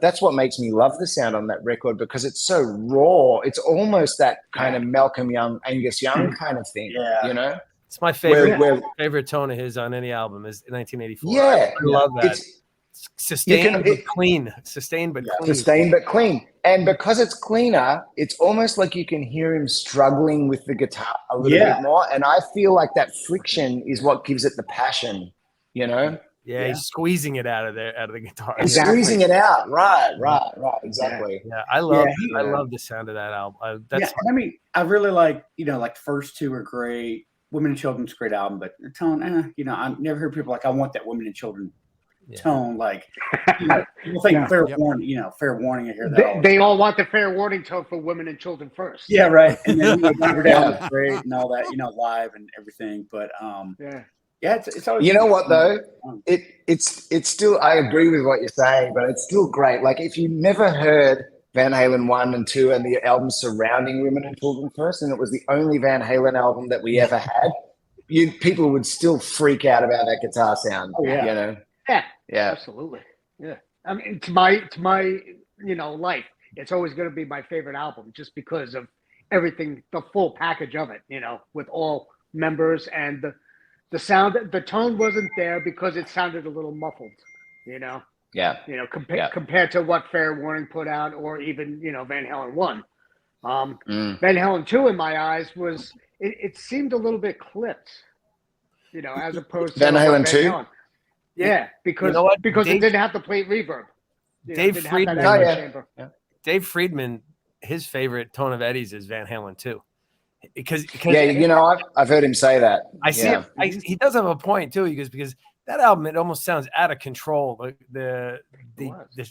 Speaker 1: that's what makes me love the sound on that record, because it's so raw. It's almost that kind of Malcolm Young, Angus Young kind of thing,
Speaker 12: It's my favorite tone of his on any album is 1984.
Speaker 1: Yeah.
Speaker 12: I love that. It's sustained but clean. Sustained but clean.
Speaker 1: Sustained but clean. And because it's cleaner, it's almost like you can hear him struggling with the guitar a little bit more. And I feel like that friction is what gives it the passion,
Speaker 12: Yeah, he's squeezing it out of the guitar.
Speaker 1: Exactly. Squeezing it out. Right. Exactly.
Speaker 12: Yeah. I love the sound of that album.
Speaker 13: I mean, I really like, like the first two are great. Women and Children's a great album, but the tone, I never heard people like, I want that Women and Children tone. Like, people think fair warning, fair warning. I hear that.
Speaker 3: They all want the fair warning tone for Women and Children first.
Speaker 13: Yeah, right. And then down great and all that, live and everything. But it's always.
Speaker 1: You know what though? It's still. I agree with what you're saying, but it's still great. Like, if you never heard Van Halen 1 and 2 and the albums surrounding Women and Children first, and it was the only Van Halen album that we ever had, people would still freak out about that guitar sound.
Speaker 3: Oh, yeah. Yeah, absolutely. Yeah, I mean, to my life, it's always going to be my favorite album, just because of everything, the full package of it. With all members, and the sound, the tone wasn't there because it sounded a little muffled. Compared to what Fair Warning put out, or even Van Halen 1. Van Halen 2, in my eyes, was it seemed a little bit clipped, as opposed to
Speaker 1: Van Halen 2.
Speaker 3: Yeah, because it didn't have the plate reverb.
Speaker 12: Dave Friedman, his favorite tone of Eddie's is Van Halen 2. because
Speaker 1: Yeah, you know, I've heard him say that.
Speaker 12: I see
Speaker 1: Yeah.
Speaker 12: it. He does have a point too. Because that album, it almost sounds out of control. Like the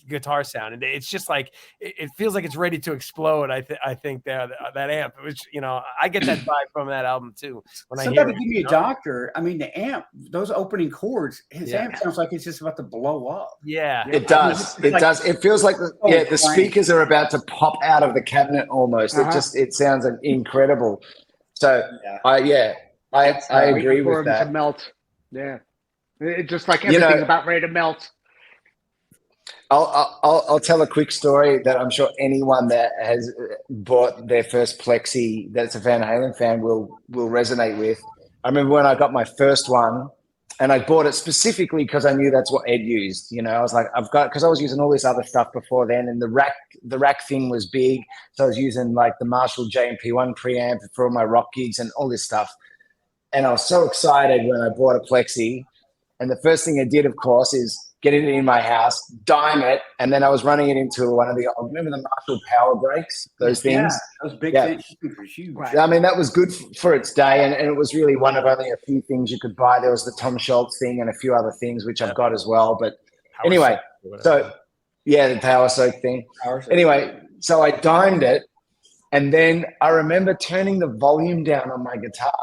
Speaker 12: guitar sound, and it's just like it feels like it's ready to explode. I think that amp, which I get that vibe from that album too. When
Speaker 13: Somebody
Speaker 12: I hear it,
Speaker 13: give me a doctor. I mean, the amp, those opening chords, his amp sounds like it's just about to blow up.
Speaker 12: Yeah,
Speaker 1: it does. It does. It feels like the speakers are about to pop out of the cabinet almost. It sounds incredible. So I agree with that.
Speaker 3: To melt. Yeah. It's just like everything about ready to melt.
Speaker 1: I'll tell a quick story that I'm sure anyone that has bought their first Plexi that's a Van Halen fan will resonate with. I remember when I got my first one, and I bought it specifically because I knew that's what Ed used. I was like, because I was using all this other stuff before then, and the rack thing was big, so I was using like the Marshall JMP1 preamp for all my rock gigs and all this stuff. And I was so excited when I bought a Plexi. And the first thing I did, of course, is get it in my house, dime it, and then I was running it into one of the remember the Marshall Power Breaks, those things?
Speaker 13: Yeah, those big things were huge.
Speaker 1: I mean, that was good for its day, and it was really one of only a few things you could buy. There was the Tom Schultz thing and a few other things, which I've got as well. But anyway, so yeah, the Power Soak thing. Anyway, so I dimed it, and then I remember turning the volume down on my guitar,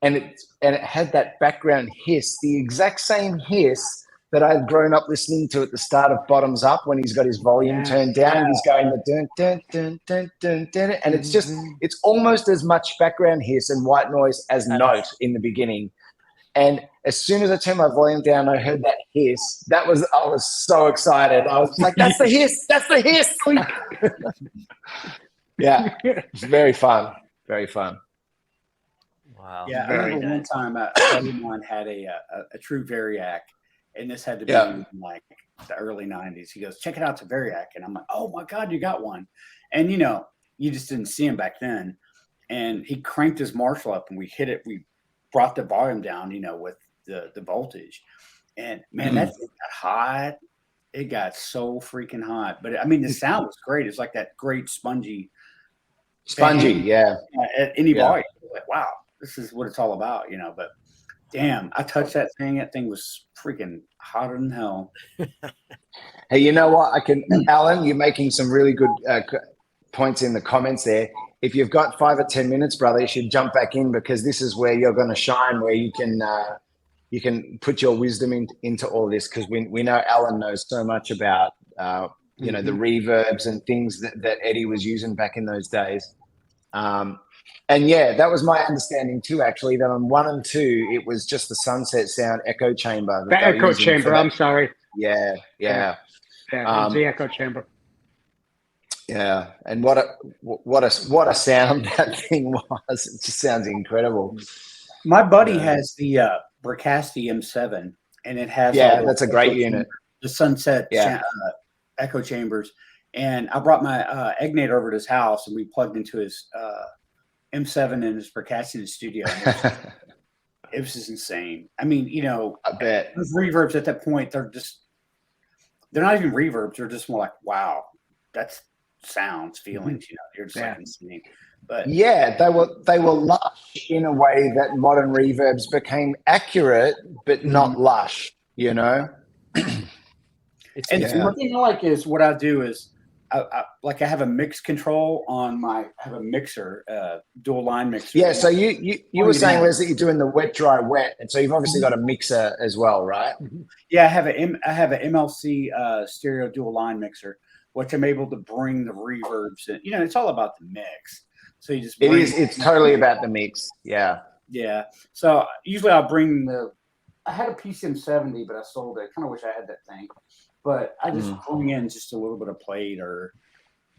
Speaker 1: and it had that background hiss, the exact same hiss that I had grown up listening to at the start of Bottoms Up when he's got his volume turned down and he's going the dun dun dun dun dun dun, and it's almost as much background hiss and white noise as note in the beginning. And as soon as I turned my volume down, I heard that hiss. I was so excited. I was like, "That's the hiss! That's the hiss!" Yeah, it's very fun. Very fun.
Speaker 12: Wow.
Speaker 13: Yeah, I remember one time a friend of mine had a true Variac, and this had to be in like the early 90s. He goes, "Check it out, it's a Variac." And I'm like, "Oh my God, you got one." And you just didn't see him back then. And he cranked his Marshall up and we hit it. We brought the volume down, with the voltage. And man, that thing got hot. It got so freaking hot. But I mean, the sound was great. It's like that great spongy,
Speaker 1: yeah.
Speaker 13: At any volume. Like, wow, this is what it's all about, But damn, I touched that thing. That thing was freaking hotter than hell.
Speaker 1: Hey, you know what? Alan, you're making some really good points in the comments there. If you've got 5 or 10 minutes, brother, you should jump back in because this is where you're going to shine, where you can put your wisdom into all this because we know Alan knows so much about the reverbs and things that Eddie was using back in those days. And yeah, that was my understanding too, actually, that on 1 and 2, it was just the Sunset Sound echo chamber.
Speaker 3: The echo chamber, I'm sorry.
Speaker 1: Yeah.
Speaker 3: Yeah, it was the echo chamber.
Speaker 1: Yeah, and what a sound that thing was. It just sounds incredible.
Speaker 13: My buddy has the Bricasti M7, and it has
Speaker 1: that's a great unit.
Speaker 13: The Sunset echo chambers, and I brought my Egnator over to his house, and we plugged into his M7 and his Bricasti in the studio. It was just insane. I mean,
Speaker 1: I bet
Speaker 13: those reverbs at that point, they're not even reverbs. They're just more like, wow, that's sounds, feelings. You're just like insane. But
Speaker 1: yeah, they were lush in a way that modern reverbs became accurate, but not lush.
Speaker 13: And one thing I like is what I do is I have a mix control on I have a mixer, dual line mixer.
Speaker 1: Yeah. So you were saying, Les, that you're doing the wet, dry, wet, and so you've obviously got a mixer as well, right?
Speaker 13: Yeah, I have an MLC stereo dual line mixer, which I'm able to bring the reverbs in. It's all about the mix. So you just
Speaker 1: it's totally about the mix. Yeah.
Speaker 13: Yeah. So usually I'll bring I had a PCM70, but I sold it. I kind of wish I had that thing. But I just bring in just a little bit of plate or,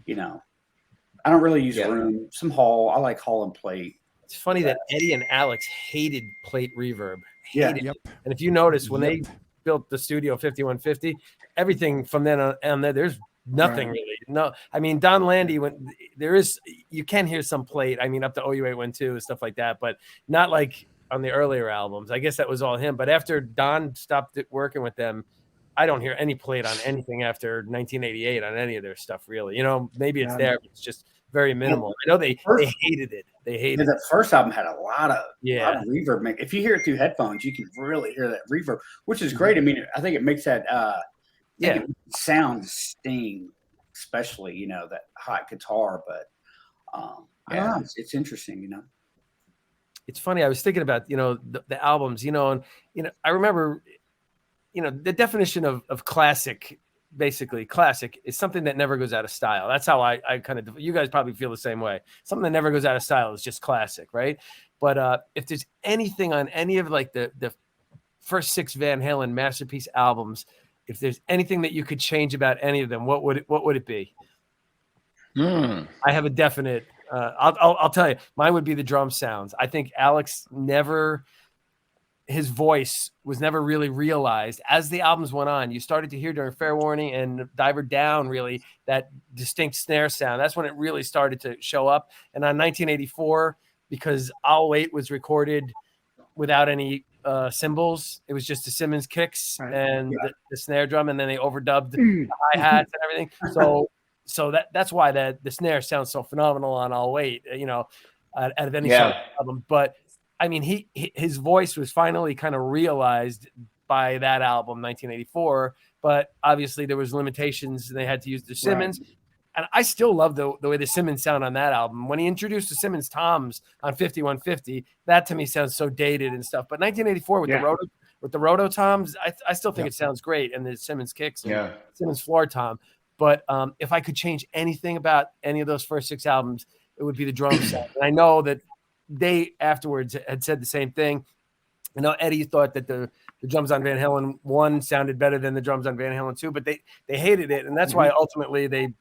Speaker 13: I don't really use room. Some Hall. I like Hall and plate.
Speaker 12: It's funny that Eddie and Alex hated plate reverb.
Speaker 13: Hated
Speaker 12: it. And if you notice, when they built the Studio 5150, everything from then on there, there's nothing really. No, I mean, Don Landy, you can hear some plate. I mean, up to OU812 and stuff like that, but not like on the earlier albums. I guess that was all him. But after Don stopped working with them, I don't hear any plate on anything after 1988 on any of their stuff, really. Maybe it's there, but it's just very minimal. I know they hated it. They hated
Speaker 13: the first album had a lot of reverb. If you hear it through headphones, you can really hear that reverb, which is great. I mean, I think it makes that sound sting, especially that hot guitar. But I don't know, it's interesting.
Speaker 12: It's funny. I was thinking about the albums. And I remember the definition of classic. Basically, classic is something that never goes out of style. That's how I kind of, you guys probably feel the same way. Something that never goes out of style is just classic, right? But if there's anything on any of like the first 6 Van Halen masterpiece albums, if there's anything that you could change about any of them, what would it be? I have a definite. I'll tell you, mine would be the drum sounds. I think Alex his voice was never really realized. As the albums went on, you started to hear during Fair Warning and Diver Down, really, that distinct snare sound. That's when it really started to show up. And on 1984, because I'll Wait was recorded without any cymbals, it was just the Simmons kicks and the snare drum, and then they overdubbed the hi-hats and everything. So that's why the snare sounds so phenomenal on I'll Wait, out of any sort of album. But I mean, his voice was finally kind of realized by that album, 1984. But obviously, there was limitations, and they had to use the Simmons. Right. And I still love the way the Simmons sound on that album. When he introduced the Simmons toms on 5150, that to me sounds so dated and stuff. But 1984 with the Roto toms, I still think it sounds great, and the Simmons kicks, and Simmons floor tom. But if I could change anything about any of those first 6 albums, it would be the drum sound. And I know that they afterwards had said the same thing. Eddie thought that the drums on Van Halen 1 sounded better than the drums on Van Halen 2, but they hated it, and that's why ultimately they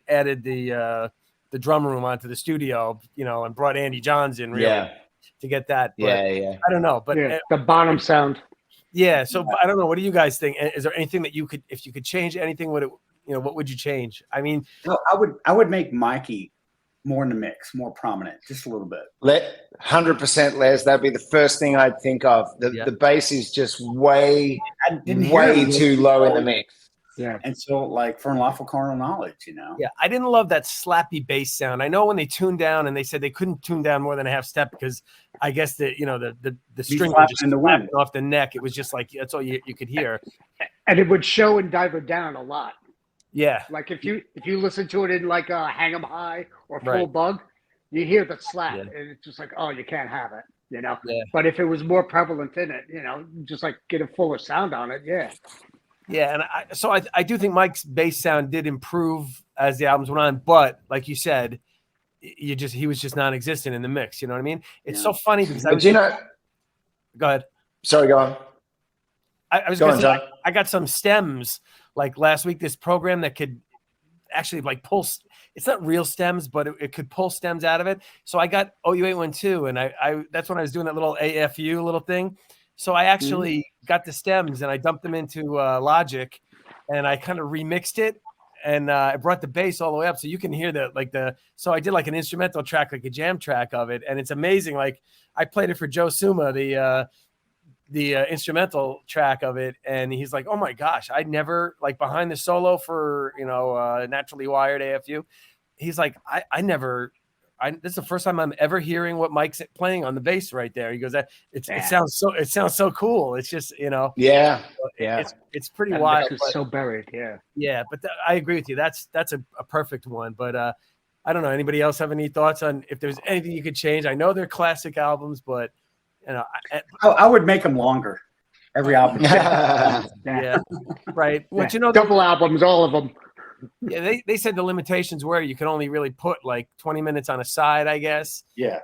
Speaker 12: added the drum room onto the studio, and brought Andy Johns in really to get that. But I don't know, but
Speaker 3: the bottom sound.
Speaker 12: Yeah, so I don't know. What do you guys think? Is there anything that if you could change anything, what would you change? I mean,
Speaker 13: I would make Mikey more in the mix, more prominent, just a little bit.
Speaker 1: 100%, Les. That'd be the first thing I'd think of. The bass is just way too low in the mix.
Speaker 13: Yeah. And so, like, for unlawful carnal knowledge,
Speaker 12: Yeah, I didn't love that slappy bass sound. I know when they tuned down, and they said they couldn't tune down more than a half step because I guess the string was just
Speaker 13: in the wind
Speaker 12: off the neck. It was just like that's all you could hear.
Speaker 3: And it would show in Diver Down a lot.
Speaker 12: Yeah.
Speaker 3: Like if you listen to it in like a Hang 'em High or Full Bug, you hear the slap, and it's just like, oh, you can't have it, Yeah. But if it was more prevalent in it, just like get a fuller sound on it,
Speaker 12: Yeah, and I do think Mike's bass sound did improve as the albums went on, but like you said, he was just non-existent in the mix. You know what I mean? It's so funny because go ahead.
Speaker 1: Sorry, go on.
Speaker 12: I was going to say, I got some stems like last week. This program that could actually like pull. It's not real stems, but it could pull stems out of it. So I got OU812, and I that's when I was doing that little AFU little thing. So I actually got the stems and I dumped them into Logic, and I kind of remixed it, and I brought the bass all the way up so you can hear so I did like an instrumental track, like a jam track of it, and it's amazing. Like I played it for Joe Suma, the instrumental track of it, and he's like, oh my gosh, I never, like, behind the solo for Naturally Wired AFU, he's like, this is the first time I'm ever hearing what Mike's playing on the bass right there. He goes, it sounds so cool. It's just, it's pretty wild.
Speaker 3: It's so buried.
Speaker 12: Yeah. But I agree with you. That's a perfect one. But I don't know. Anybody else have any thoughts on if there's anything you could change? I know they're classic albums, but
Speaker 13: I would make them longer. Every album.
Speaker 12: Yeah. Right. Well,
Speaker 3: double albums, all of them.
Speaker 12: Yeah, they said the limitations were you can only really put like 20 minutes on a side, I guess.
Speaker 13: Yeah.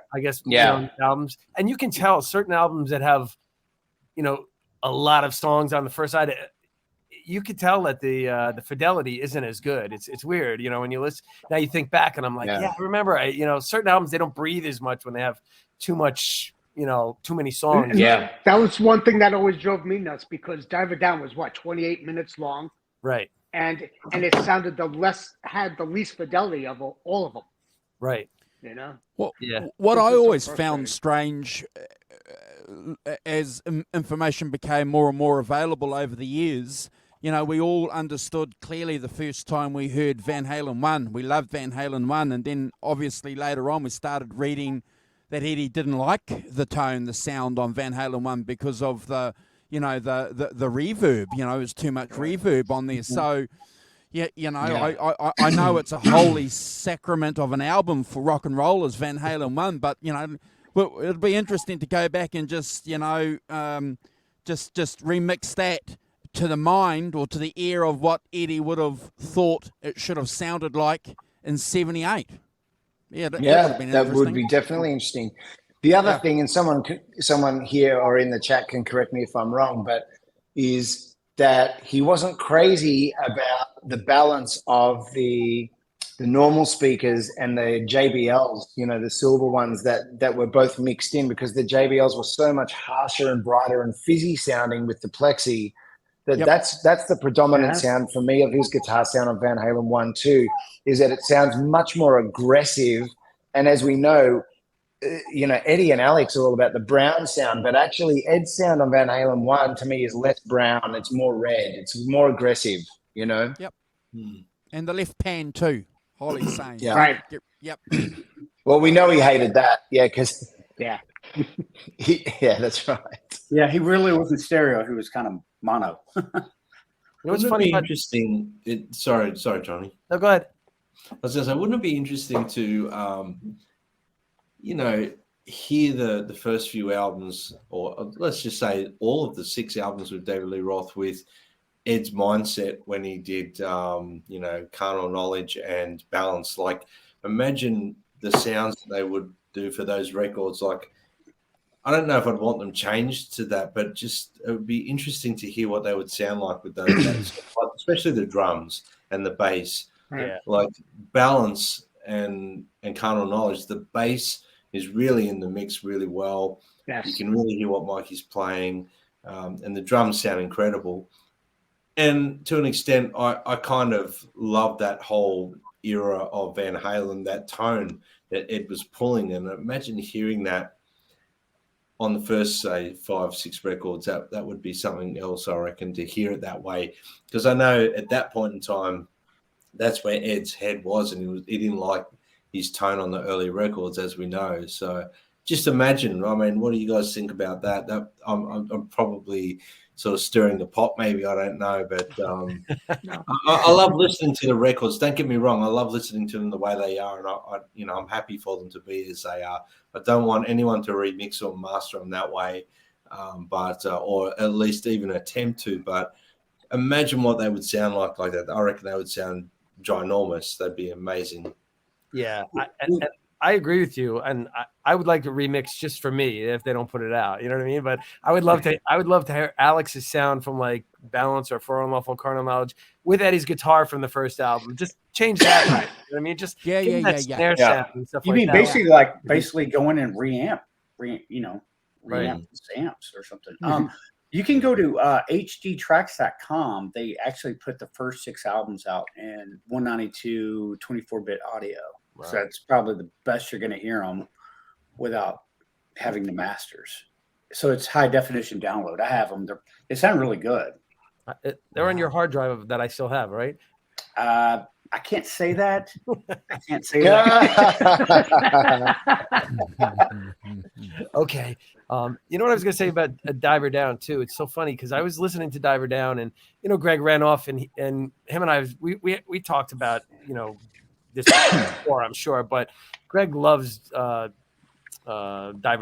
Speaker 12: Albums. And you can tell certain albums that have, a lot of songs on the first side, you could tell that the fidelity isn't as good. It's weird, when you listen. Now you think back and I'm like, I remember, certain albums, they don't breathe as much when they have too much, too many songs.
Speaker 3: Yeah. That was one thing that always drove me nuts because Diver Down was 28 minutes long.
Speaker 12: Right.
Speaker 3: And it sounded had the least fidelity of all of them.
Speaker 12: Right.
Speaker 2: Well, what I always found strange as information became more and more available over the years you know, we all understood clearly the first time we heard Van Halen 1. We loved Van Halen 1, and then obviously later on we started reading that Eddie didn't like the tone, the sound on Van Halen 1 because of the, you know, the reverb. You know, there's too much reverb on there. So, yeah, you know,
Speaker 1: Yeah.
Speaker 2: I know it's a holy sacrament of an album for rock and rollers, Van Halen 1, but, you know, it'll be interesting to go back and just, you know, just remix that to the mind or to the ear of what Eddie would have thought it should have sounded like in '78. Yeah, that would have been
Speaker 1: that would
Speaker 2: interesting.
Speaker 1: be definitely interesting. The other thing, and someone here or in the chat can correct me if I'm wrong, but is that he wasn't crazy about the balance of the normal speakers and the JBLs, you know, the silver ones that were both mixed in, because the JBLs were so much harsher and brighter and fizzy sounding with the plexi. That's the predominant sound for me of his guitar sound on Van Halen 1 too, is that it sounds much more aggressive. And as we know, you know, Eddie and Alex are all about the brown sound, but actually Ed's sound on Van Halen 1 to me is less brown. It's more red. It's more aggressive, you know?
Speaker 2: Yep. And the left pan too, Holly's saying.
Speaker 1: Yeah. Right.
Speaker 2: Yep.
Speaker 1: Well, we know he hated that. Yeah, because
Speaker 13: yeah,
Speaker 1: that's right.
Speaker 13: Yeah, he really wasn't stereo. He was kind of mono.
Speaker 10: What's funny, interesting. Sorry, Johnny.
Speaker 12: No, go ahead.
Speaker 10: I was going to say, wouldn't it be interesting to, you know, hear the first few albums, or let's just say all of the 6 albums with David Lee Roth with Ed's mindset when he did, you know, Carnal Knowledge and Balance. Like, imagine the sounds that they would do for those records. Like, I don't know if I'd want them changed to that, but just it would be interesting to hear what they would sound like with those, especially the drums and the bass.
Speaker 12: Yeah.
Speaker 10: Like Balance and Carnal Knowledge, the bass is really in the mix really well.
Speaker 3: Yes.
Speaker 10: You can really hear what Mikey's playing, and the drums sound incredible. And to an extent, I kind of love that whole era of Van Halen, that tone that Ed was pulling. And imagine hearing that on the first, say, 5-6 records. That would be something else, I reckon, to hear it that way. Because I know at that point in time, that's where Ed's head was, and he didn't like his tone on the early records, as we know. So just imagine. I mean, what do you guys think about that? That I'm probably sort of stirring the pot, maybe, I don't know, but I love listening to the records. Don't get me wrong, I love listening to them the way they are, and I'm happy for them to be as they are. I don't want anyone to remix or master them that way, but or at least even attempt to. But imagine what they would sound like that. I reckon they would sound ginormous. That'd be amazing.
Speaker 12: Yeah, I agree with you, and I would like to remix just for me if they don't put it out. You know what I mean? But I would love to hear Alex's sound from like Balance or For Unlawful Carnal Knowledge with Eddie's guitar from the first album. Just change that. Right? You know what I mean? Just give that snare sound and stuff
Speaker 13: You
Speaker 12: like
Speaker 13: mean
Speaker 12: that.
Speaker 13: basically go in and reamp these amps or something. You can go to hdtracks.com. They actually put the first 6 albums out in 192 24-bit audio.
Speaker 12: Wow.
Speaker 13: So that's probably the best you're going to hear them without having the masters. So it's high definition download. I have them. They sound really good.
Speaker 12: They're on your hard drive that I still have, right?
Speaker 13: I can't say that. I can't say that.
Speaker 12: Okay. You know what I was going to say about Diver Down too? It's so funny because I was listening to Diver Down, and Greg ran off, and him and I we talked about this before, I'm sure, but Greg loves Diver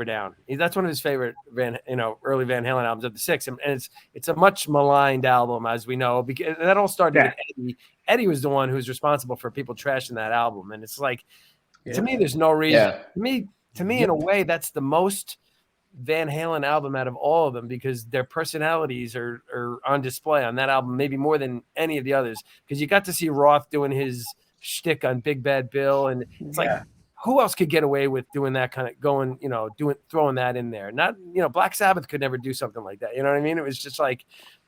Speaker 12: Down. That's one of his favorite early Van Halen albums of the 6, and it's a much maligned album, as we know, because that all started with Eddie. Eddie was the one who was responsible for people trashing that album, and it's like to me, there's no reason. To me, in a way, that's the most Van Halen album out of all of them, because their personalities are on display on that album, maybe more than any of the others. Because you got to see Roth doing his shtick on Big Bad Bill, and it's like, who else could get away with doing that kind of throwing that in there? Not, Black Sabbath could never do something like that. You know what I mean? It was just like,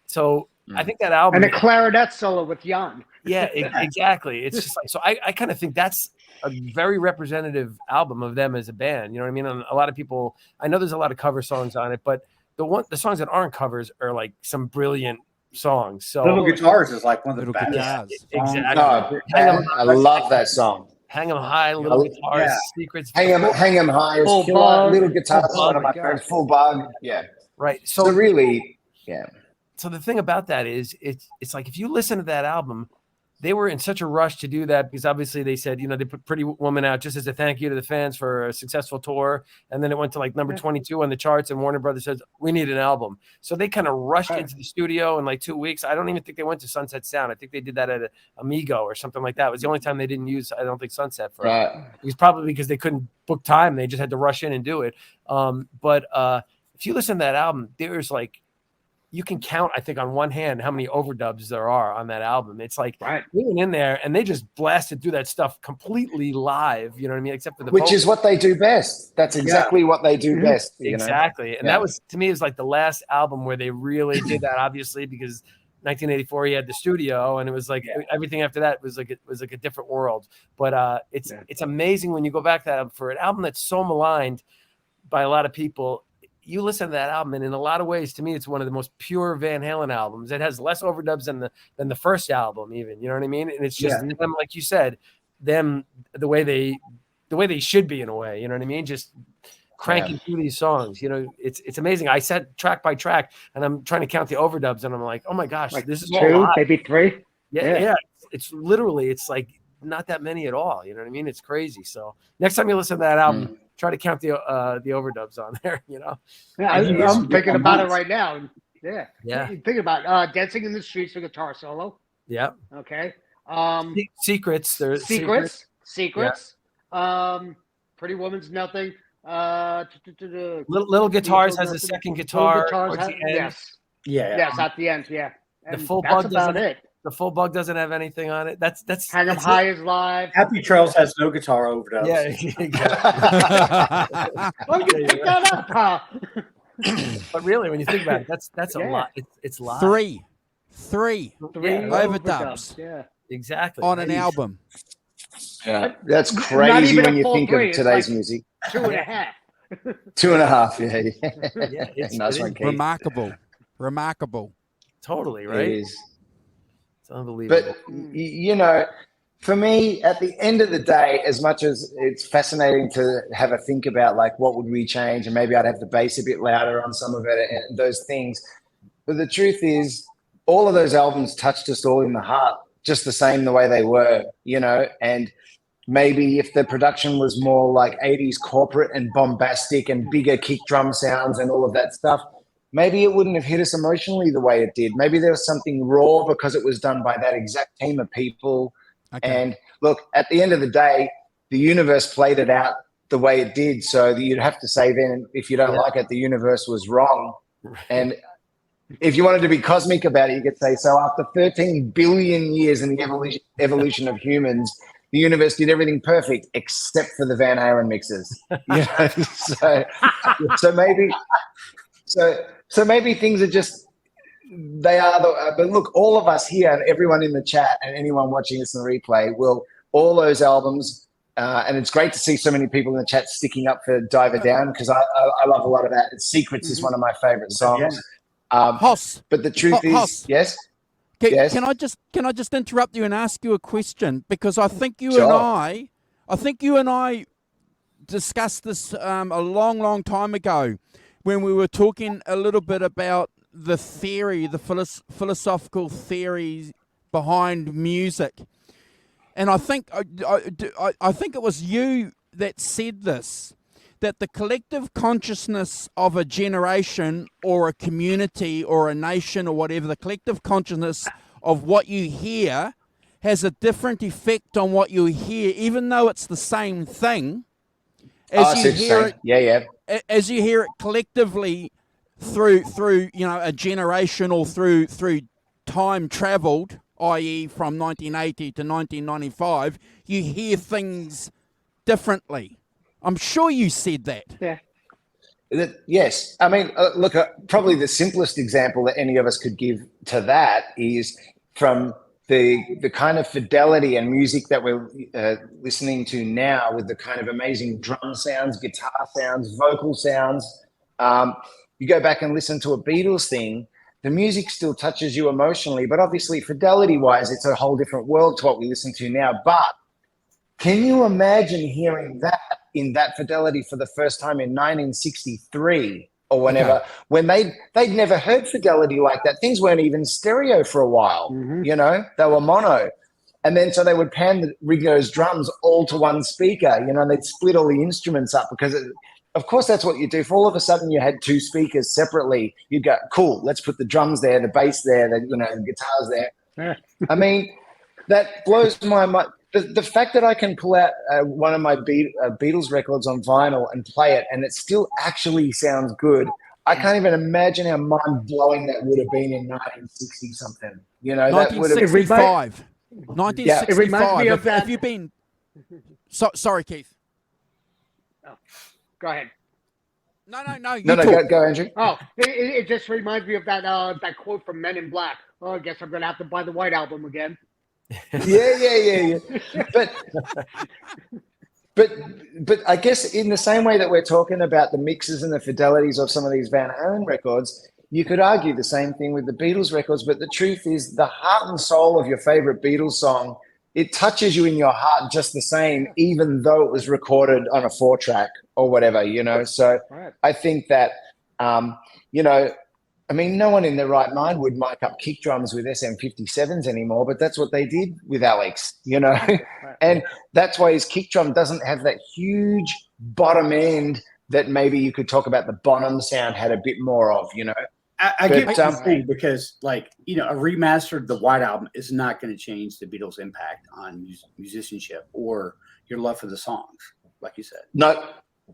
Speaker 12: so I think that album
Speaker 3: and a clarinet solo with Jan.
Speaker 12: Yeah, exactly. It's just like, so I kind of think that's a very representative album of them as a band. You know what I mean? And a lot of people, I know there's a lot of cover songs on it, but the songs that aren't covers are like some brilliant songs. So
Speaker 13: Little Guitars is like one of the
Speaker 2: Little
Speaker 13: best.
Speaker 2: Guitars.
Speaker 12: Exactly.
Speaker 1: No, I love that song.
Speaker 12: Hang 'em High, Little Guitars, Secrets.
Speaker 1: Hang 'em High is
Speaker 3: Full
Speaker 1: killer.
Speaker 3: Bug.
Speaker 1: Little Guitars is
Speaker 3: Oh
Speaker 1: one of my
Speaker 3: my
Speaker 1: favorites.
Speaker 3: God.
Speaker 1: Full Bug. Yeah.
Speaker 12: Right.
Speaker 1: So
Speaker 12: So
Speaker 1: really, yeah.
Speaker 12: so the thing about that is it's like if you listen to that album, they were in such a rush to do that because obviously they said, they put Pretty Woman out just as a thank you to the fans for a successful tour. And then it went to like number 22 on the charts, and Warner Brothers says, we need an album. So they kind of rushed into the studio in like 2 weeks. I don't even think they went to Sunset Sound. I think they did that at Amigo or something like that. It was the only time they didn't use, I don't think, Sunset for it. It was probably because they couldn't book time. They just had to rush in and do it. But if you listen to that album, there's like, you can count, I think, on one hand how many overdubs there are on that album. It's like we went in there and they just blasted through that stuff completely live. You know what I mean? Except for the
Speaker 1: Which is what they do best. That's exactly what they do best.
Speaker 12: Exactly. And that was, to me, is like the last album where they really did that, obviously, because 1984 he had the studio, and it was like everything after that was like a different world. But it's amazing when you go back to that for an album that's so maligned by a lot of people. You listen to that album, and in a lot of ways, to me, it's one of the most pure Van Halen albums. It has less overdubs than the first album, even. You know what I mean? And it's just them, like you said, them the way they should be in a way. You know what I mean? Just cranking through these songs. It's amazing. I said track by track, and I'm trying to count the overdubs, and I'm like, oh my gosh,
Speaker 3: Like
Speaker 12: this is
Speaker 3: 2,
Speaker 12: all live.
Speaker 3: maybe 3.
Speaker 12: Yeah. It's literally, it's like not that many at all. You know what I mean? It's crazy. So next time you listen to that album, try to count the overdubs on there.
Speaker 3: Yeah, I'm thinking about it right now. Yeah.
Speaker 12: Yeah.
Speaker 3: Think about Dancing in the Streets, the guitar solo.
Speaker 12: Yeah.
Speaker 3: Okay.
Speaker 12: Secrets. There's
Speaker 3: Secrets. Pretty Woman's Nothing.
Speaker 12: Little Guitars has a second guitar.
Speaker 3: Yes. Yes, at the end. Yeah. And
Speaker 12: The Full
Speaker 3: that's
Speaker 12: Bug
Speaker 3: about
Speaker 12: doesn't.
Speaker 3: it.
Speaker 12: The Full Bug doesn't have anything on it. That's
Speaker 3: Hang 'em
Speaker 12: that's
Speaker 3: High
Speaker 12: it.
Speaker 3: is live.
Speaker 13: Happy Trails has no guitar overdubs.
Speaker 12: Yeah, exactly.
Speaker 3: Well, you pick that up, huh?
Speaker 12: But really, when you think about it, that's a lot. It's live.
Speaker 2: Three
Speaker 3: Three
Speaker 2: overdubs.
Speaker 3: Yeah.
Speaker 12: Exactly.
Speaker 2: On an album.
Speaker 1: Yeah. That's
Speaker 3: Not
Speaker 1: crazy
Speaker 3: even
Speaker 1: when
Speaker 3: a
Speaker 1: you
Speaker 3: full
Speaker 1: think
Speaker 3: 3,
Speaker 1: of
Speaker 3: it's
Speaker 1: today's
Speaker 3: like
Speaker 1: music.
Speaker 3: 2.5.
Speaker 1: 2.5.
Speaker 12: Yeah,
Speaker 1: nice one, Keith.
Speaker 2: Remarkable.
Speaker 12: Totally,
Speaker 1: It
Speaker 12: right?
Speaker 1: is.
Speaker 12: It's unbelievable.
Speaker 1: But for me, at the end of the day, as much as it's fascinating to have a think about like what would we change, and maybe I'd have the bass a bit louder on some of it and those things. But the truth is, all of those albums touched us all in the heart, just the same the way they were, and maybe if the production was more like 80s corporate and bombastic and bigger kick drum sounds and all of that stuff, maybe it wouldn't have hit us emotionally the way it did. Maybe there was something raw because it was done by that exact team of people. Okay. And look, at the end of the day, the universe played it out the way it did. So you'd have to say then, if you don't like it, the universe was wrong. And if you wanted to be cosmic about it, you could say, so after 13 billion years in the evolution of humans, the universe did everything perfect except for the Van Halen mixes. So maybe things are just, but look, all of us here and everyone in the chat and anyone watching this in the replay all those albums, and it's great to see so many people in the chat sticking up for Diver Down, because I love a lot of that. Secrets is one of my favorite songs.
Speaker 2: Hoss.
Speaker 1: But the truth is,
Speaker 2: Hoss.
Speaker 1: yes?
Speaker 2: Yes. Can I just interrupt you and ask you a question? Because I think you and I discussed this a long time ago when we were talking a little bit about the theory, the philosophical theories behind music. And I think I think it was you that said this, that the collective consciousness of a generation or a community or a nation or whatever, the collective consciousness of what you hear has a different effect on what you hear, even though it's the same thing. As you hear it, as you hear it collectively through a generation or through time traveled, i.e. from 1980 to 1995, you hear things differently. I'm sure you said that.
Speaker 3: Yeah.
Speaker 1: Yes. I mean, look, probably the simplest example that any of us could give to that is from the kind of fidelity and music that we're listening to now, with the kind of amazing drum sounds, guitar sounds, vocal sounds. You go back and listen to a Beatles thing, the music still touches you emotionally, but obviously fidelity wise, it's a whole different world to what we listen to now. But can you imagine hearing that in that fidelity for the first time in 1963 or whenever, when they'd never heard fidelity like that? Things weren't even stereo for a while, you know, they were mono. And then so they would pan the Ringo's drums all to one speaker, you know, and they'd split all the instruments up because of course, that's what you do. If all of a sudden you had two speakers separately, you'd go, cool, let's put the drums there, the bass there, the guitars there. I mean, that blows my mind. The fact that I can pull out one of my Beatles records on vinyl and play it, and it still actually sounds good. I can't even imagine how mind-blowing that would have been in 1960 something. You know,
Speaker 2: 1965. 1965.
Speaker 3: It reminds me of that.
Speaker 2: Have you been? Sorry, Keith.
Speaker 3: Oh, go ahead.
Speaker 2: No.
Speaker 1: Go, Andrew.
Speaker 3: Oh, it just reminds me of that quote from Men in Black. Oh, I guess I'm gonna have to buy the White Album again.
Speaker 1: Yeah. But I guess in the same way that we're talking about the mixes and the fidelities of some of these Van Halen records, you could argue the same thing with the Beatles records. But the truth is, the heart and soul of your favorite Beatles song, it touches you in your heart just the same, even though it was recorded on a 4-track or whatever, you know. So I think that, you know, I mean, no one in their right mind would mic up kick drums with SM57s anymore, but that's what they did with Alex, you know. And that's why his kick drum doesn't have that huge bottom end that maybe you could talk about the Bonham sound had a bit more of, you know.
Speaker 13: I get what you're saying, because, like, you know, a remastered The White Album is not going to change the Beatles' impact on musicianship or your love for the songs, like you said.
Speaker 1: No,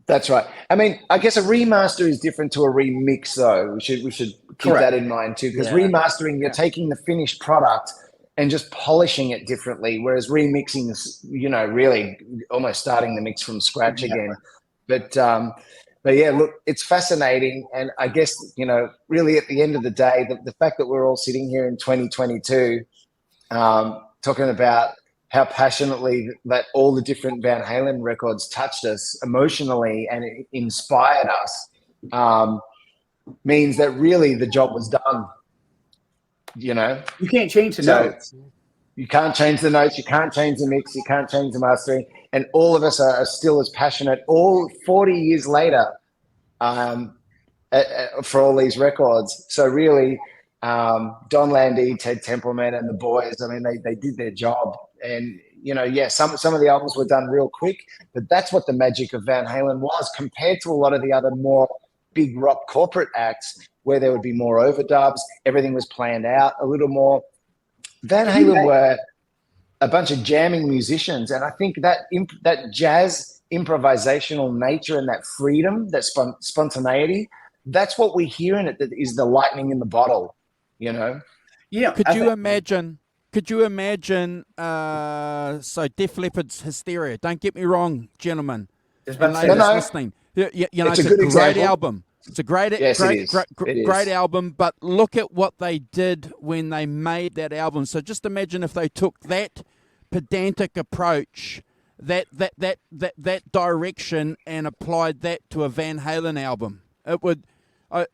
Speaker 1: that's right. I mean, I guess a remaster is different to a remix, though. We should keep that in mind too, because remastering, you're taking the finished product and just polishing it differently, whereas remixing is, you know, really almost starting the mix from scratch again. But yeah, look, it's fascinating. And I guess, you know, really at the end of the day, the fact that we're all sitting here in 2022 talking about how passionately that all the different Van Halen records touched us emotionally and it inspired us means that really the job was done. You know?
Speaker 13: You can't change the notes.
Speaker 1: You can't change the notes. You can't change the mix. You can't change the mastering. And all of us are still as passionate all 40 years later for all these records. So really, Don Landy, Ted Templeman, and the boys, I mean, they did their job. And, you know, yeah, some of the albums were done real quick, but that's what the magic of Van Halen was compared to a lot of the other more big rock corporate acts where there would be more overdubs. Everything was planned out a little more. Van Halen were a bunch of jamming musicians, and I think that jazz improvisational nature and that freedom, that spontaneity, that's what we hear in it. That is the lightning in the bottle, you know.
Speaker 13: Yeah.
Speaker 2: Could you imagine? So Def Leppard's Hysteria. Don't get me wrong, gentlemen. Listening. You know, it's a great album. It's a great album, but look at what they did when they made that album. So just imagine if they took that pedantic approach, that direction, and applied that to a Van Halen album. It would, it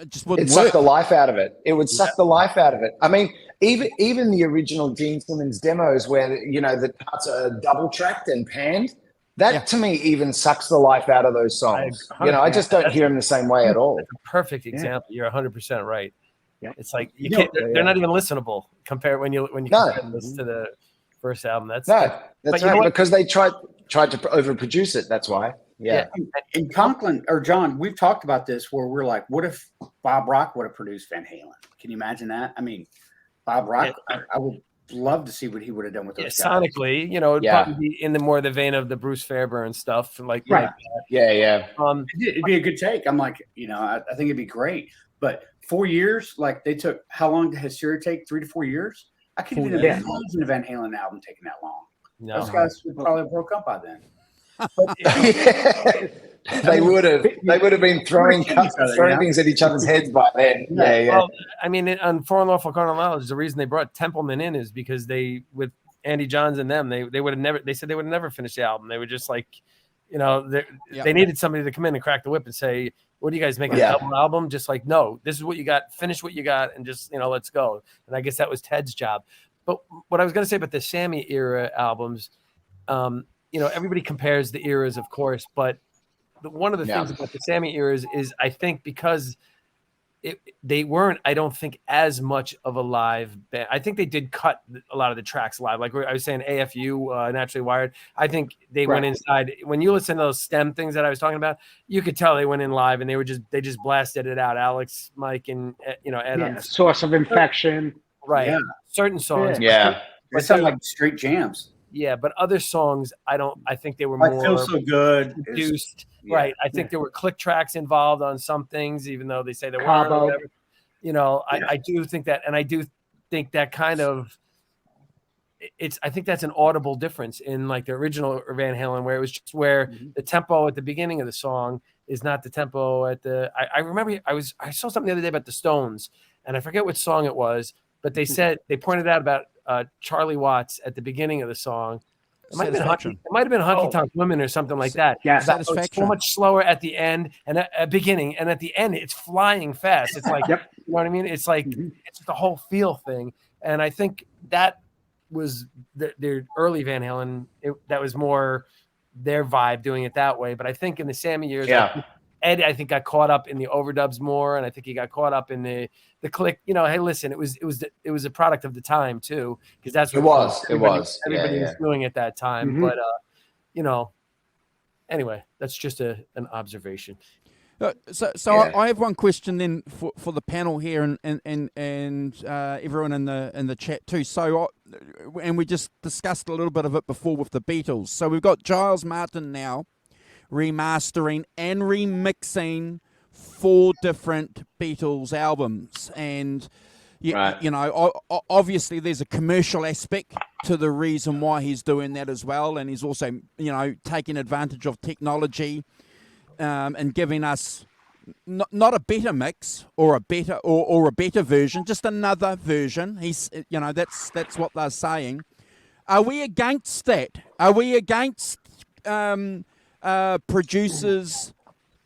Speaker 2: just wouldn't work.
Speaker 1: Suck the life out of it. It would suck the life out of it. I mean, even the original Gene Simmons demos, where you know the parts are double tracked and panned. That to me even sucks the life out of those songs. You know, I just don't hear them the same way at all.
Speaker 12: That's a perfect example. You're 100% right. Yeah. It's like you can't. They're not even listenable compared when you compare this to the first album. That's
Speaker 1: right. Because they tried to overproduce it. That's why. Yeah.
Speaker 13: And Conklin or John, we've talked about this where we're like, what if Bob Rock would have produced Van Halen? Can you imagine that? I mean, Bob Rock. I would love to see what he would have done with those guys.
Speaker 12: Sonically, you know, it'd probably be in the vein of the Bruce Fairbairn stuff, like
Speaker 13: right.
Speaker 1: Yeah.
Speaker 13: It'd be a good take. I'm like, you know, I think it'd be great. But 4 years, like they took. How long did Hysteria take? 3 to 4 years. I couldn't even imagine a Van Halen album taking that long. No. Those guys would probably broke up by then.
Speaker 1: They would have been throwing things at each other's heads by then. Yeah.
Speaker 12: Well, I mean, on For Unlawful Carnal Knowledge, the reason they brought Templeman in is because they, with Andy Johns and them, they would have never. They said they would have never finished the album. They were just like, you know, they needed somebody to come in and crack the whip and say, What do you guys make a
Speaker 1: Yeah.
Speaker 12: double album? Just like, no, this is what you got. Finish what you got, and just let's go. And I guess that was Ted's job. But what I was going to say about the Sammy era albums, everybody compares the eras, of course, but one of the things about the Sammy eras is I think because they weren't, I don't think, as much of a live band. I think they did cut a lot of the tracks live. Like I was saying, AFU, Naturally Wired. I think they went inside. When you listen to those stem things that I was talking about, you could tell they went in live and they just blasted it out. Alex, Mike, and Ed.
Speaker 3: Yeah, Source of Infection.
Speaker 12: Right.
Speaker 13: Yeah.
Speaker 12: Certain songs.
Speaker 1: Yeah.
Speaker 13: They sound like straight jams.
Speaker 12: Yeah, but other songs, I think they were
Speaker 13: I
Speaker 12: more
Speaker 13: Feel So Good.
Speaker 12: produced.
Speaker 13: Yeah.
Speaker 12: Right. I think there were click tracks involved on some things, even though they say there weren't.
Speaker 3: Cabo.
Speaker 12: Or whatever. I do think that, and I do think that kind of I think that's an audible difference in like the original Van Halen, where it was just where the tempo at the beginning of the song is not the tempo at the. I remember I saw something the other day about the Stones, and I forget what song it was, but they pointed out about Charlie Watts at the beginning of the song. It might have been Honky Tonk Women or something like that.
Speaker 3: Yeah,
Speaker 12: it's so much slower at the end and at beginning, and at the end it's flying fast. It's like, you know what I mean? It's like it's the whole feel thing, and I think that was their early Van Halen. That was more their vibe doing it that way. But I think in the Sammy years, Ed, I think, got caught up in the overdubs more, and I think he got caught up in the click. Hey, listen, it was a product of the time too, because that's what everybody was doing at that time.
Speaker 3: Mm-hmm.
Speaker 12: But anyway, that's just an observation.
Speaker 2: I have one question then for the panel here and everyone in the chat too. So and we just discussed a little bit of it before with the Beatles. So we've got Giles Martin now remastering and remixing 4 different Beatles albums, and obviously there's a commercial aspect to the reason why he's doing that as well, and he's also taking advantage of technology and giving us not a better mix or a better version, just another version. He's that's what they're saying. Are we against that? Are we against producers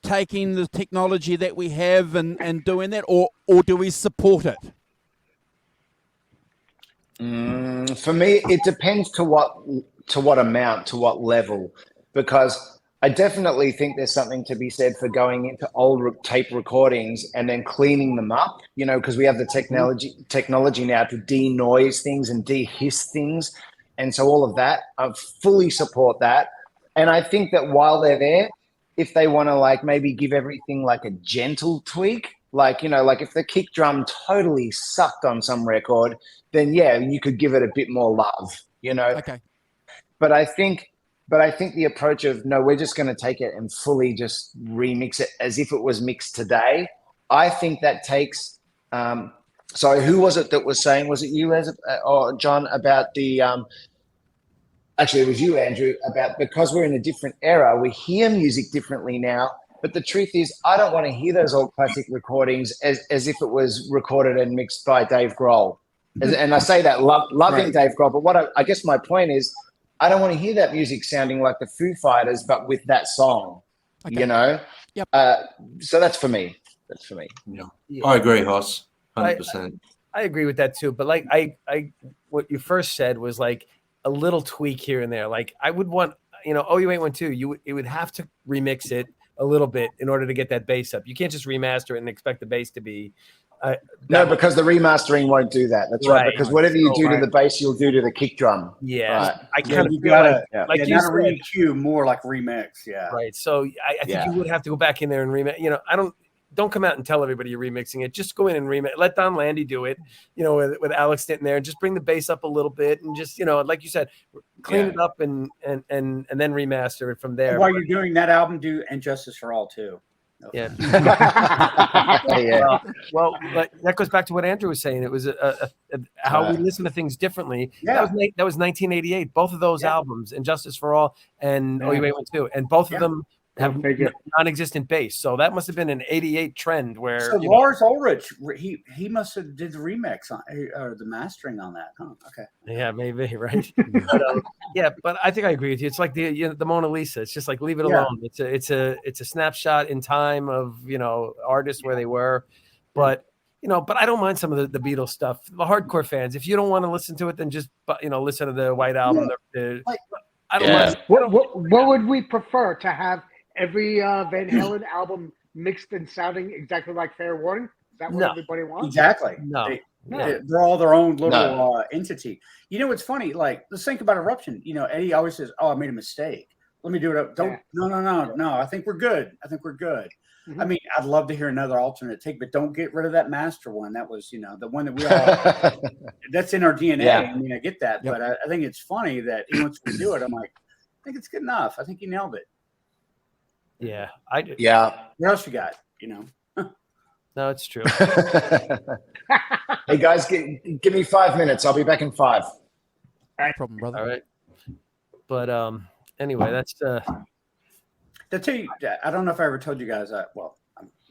Speaker 2: taking the technology that we have and doing that, or do we support it?
Speaker 1: For me, it depends to what amount, to what level, because I definitely think there's something to be said for going into old tape recordings and then cleaning them up, because we have the technology now to de-noise things and de-hiss things. And so all of that, I fully support that. And I think that while they're there, if they want to maybe give everything a gentle tweak, like if the kick drum totally sucked on some record, then you could give it a bit more love,
Speaker 2: Okay.
Speaker 1: But I think the approach of, no, we're just going to take it and fully just remix it as if it was mixed today, I think that takes sorry, who was it that was saying, was it you, or John, about the actually, it was you, Andrew, about because we're in a different era, we hear music differently now. But the truth is, I don't want to hear those old classic recordings as if it was recorded and mixed by Dave Grohl. And I say that loving Dave Grohl. But I guess my point is, I don't want to hear that music sounding like the Foo Fighters, but with that song, Yep. So that's for me.
Speaker 10: Yeah. I agree, Hoss, 100%.
Speaker 12: I agree with that too. But what you first said was a little tweak here and there. I would want, OU812, it would have to remix it a little bit in order to get that bass up. You can't just remaster it and expect the bass to be.
Speaker 1: No, because the remastering won't do that. That's right. Because whatever you do to the bass, you'll do to the kick drum.
Speaker 12: Yeah.
Speaker 1: Right.
Speaker 12: I kind of
Speaker 13: you
Speaker 12: feel
Speaker 13: gotta
Speaker 12: like you
Speaker 13: not
Speaker 12: said,
Speaker 13: a re-cue, more like remix. Yeah.
Speaker 12: Right. So I think you would have to go back in there and remix. Don't come out and tell everybody you're remixing it. Just go in and remix. Let Don Landy do it, with Alex sitting there, and just bring the bass up a little bit, and just, like you said, clean it up and then remaster it from there.
Speaker 13: And while you're doing that album, do And Justice for All too.
Speaker 12: Yeah. Well, but that goes back to what Andrew was saying. It was how we listen to things differently.
Speaker 13: Yeah.
Speaker 12: That was 1988. Both of those albums, And Justice for All and OU812, and both of them have non-existent bass. So that must have been an '88 trend where.
Speaker 13: So Lars Ulrich, he must have did the remix on or the mastering on that, huh? Okay.
Speaker 12: Yeah, maybe, right? But I think I agree with you. It's like the Mona Lisa. It's just like leave it alone. It's a snapshot in time of artists where they were, but I don't mind some of the Beatles stuff. The hardcore fans, if you don't want to listen to it, then just listen to the White Album. I don't mind.
Speaker 3: What would we prefer to have every Van Halen album mixed and sounding exactly like Fair Warning? Is that what everybody wants?
Speaker 13: Exactly.
Speaker 12: No.
Speaker 13: They're all their own little entity. It's funny. Like, let's think about Eruption. Eddie always says, "Oh, I made a mistake. Let me do it." No. I think we're good. Mm-hmm. I mean, I'd love to hear another alternate take, but don't get rid of that master one. That was, the one that we all. That's in our DNA. Yeah. I mean, I get that, but I think it's funny that he wants to do it. I'm like, I think it's good enough. I think he nailed it.
Speaker 12: Yeah, I do.
Speaker 1: Yeah.
Speaker 13: What else you got?
Speaker 12: No, it's true.
Speaker 1: Hey guys, give me 5 minutes. I'll be back in 5.
Speaker 2: No problem, brother.
Speaker 12: All right. But anyway, that's
Speaker 13: to tell you, I don't know if I ever told you guys. I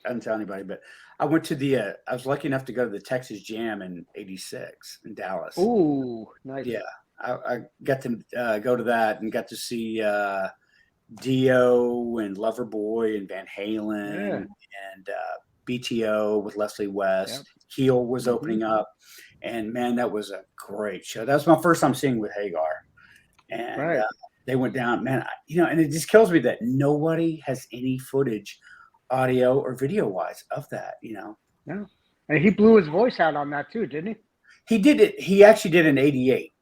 Speaker 13: didn't tell anybody, but I went to I was lucky enough to go to the Texas Jam in '86 in Dallas.
Speaker 3: Ooh, nice.
Speaker 13: Yeah, I got to go to that and got to see Dio and Loverboy and Van Halen and BTO with Leslie West. Yep. Keel was opening up, and man, that was a great show. That was my first time seeing with Hagar, and they went down, man. And it just kills me that nobody has any footage, audio or video wise, of that.
Speaker 3: Yeah, and he blew his voice out on that too, didn't he?
Speaker 13: He did it. He actually did in '88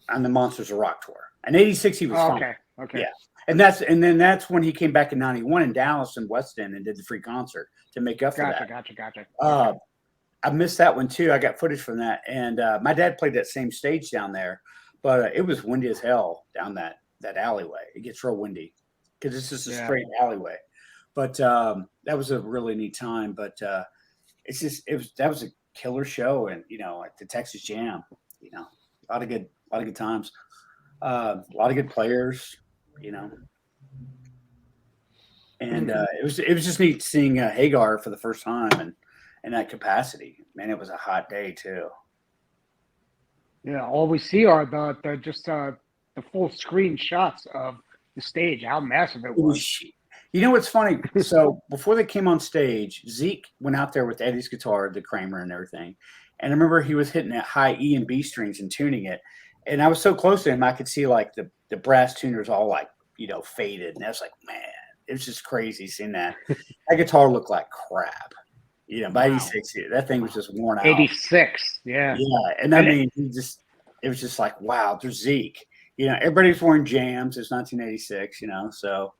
Speaker 13: on the Monsters of Rock tour. In '86, he was fine.
Speaker 3: Okay.
Speaker 13: Yeah. And then that's when he came back in '91 in Dallas and West End and did the free concert to make up for that.
Speaker 3: Gotcha.
Speaker 13: I missed that one too. I got footage from that, and my dad played that same stage down there, but it was windy as hell down that alleyway. It gets real windy because it's just a straight alleyway. But that was a really neat time. But that was a killer show, and at the Texas Jam, a lot of good times, a lot of good players. And it was just neat seeing Hagar for the first time and in that capacity. Man, it was a hot day too.
Speaker 3: Yeah, all we see are the full screen shots of the stage, how massive it was.
Speaker 13: What's funny? So before they came on stage, Zeke went out there with Eddie's guitar, the Kramer and everything. And I remember he was hitting that high E and B strings and tuning it. And I was so close to him, I could see like the brass tuners all like, faded. And I was like, man, it was just crazy seeing that. That guitar looked like crap. By 86, that thing was just worn out.
Speaker 3: 86, yeah.
Speaker 13: Yeah, and I mean, it was just like, wow, there's Zeke. Everybody's wearing jams. It's 1986, so,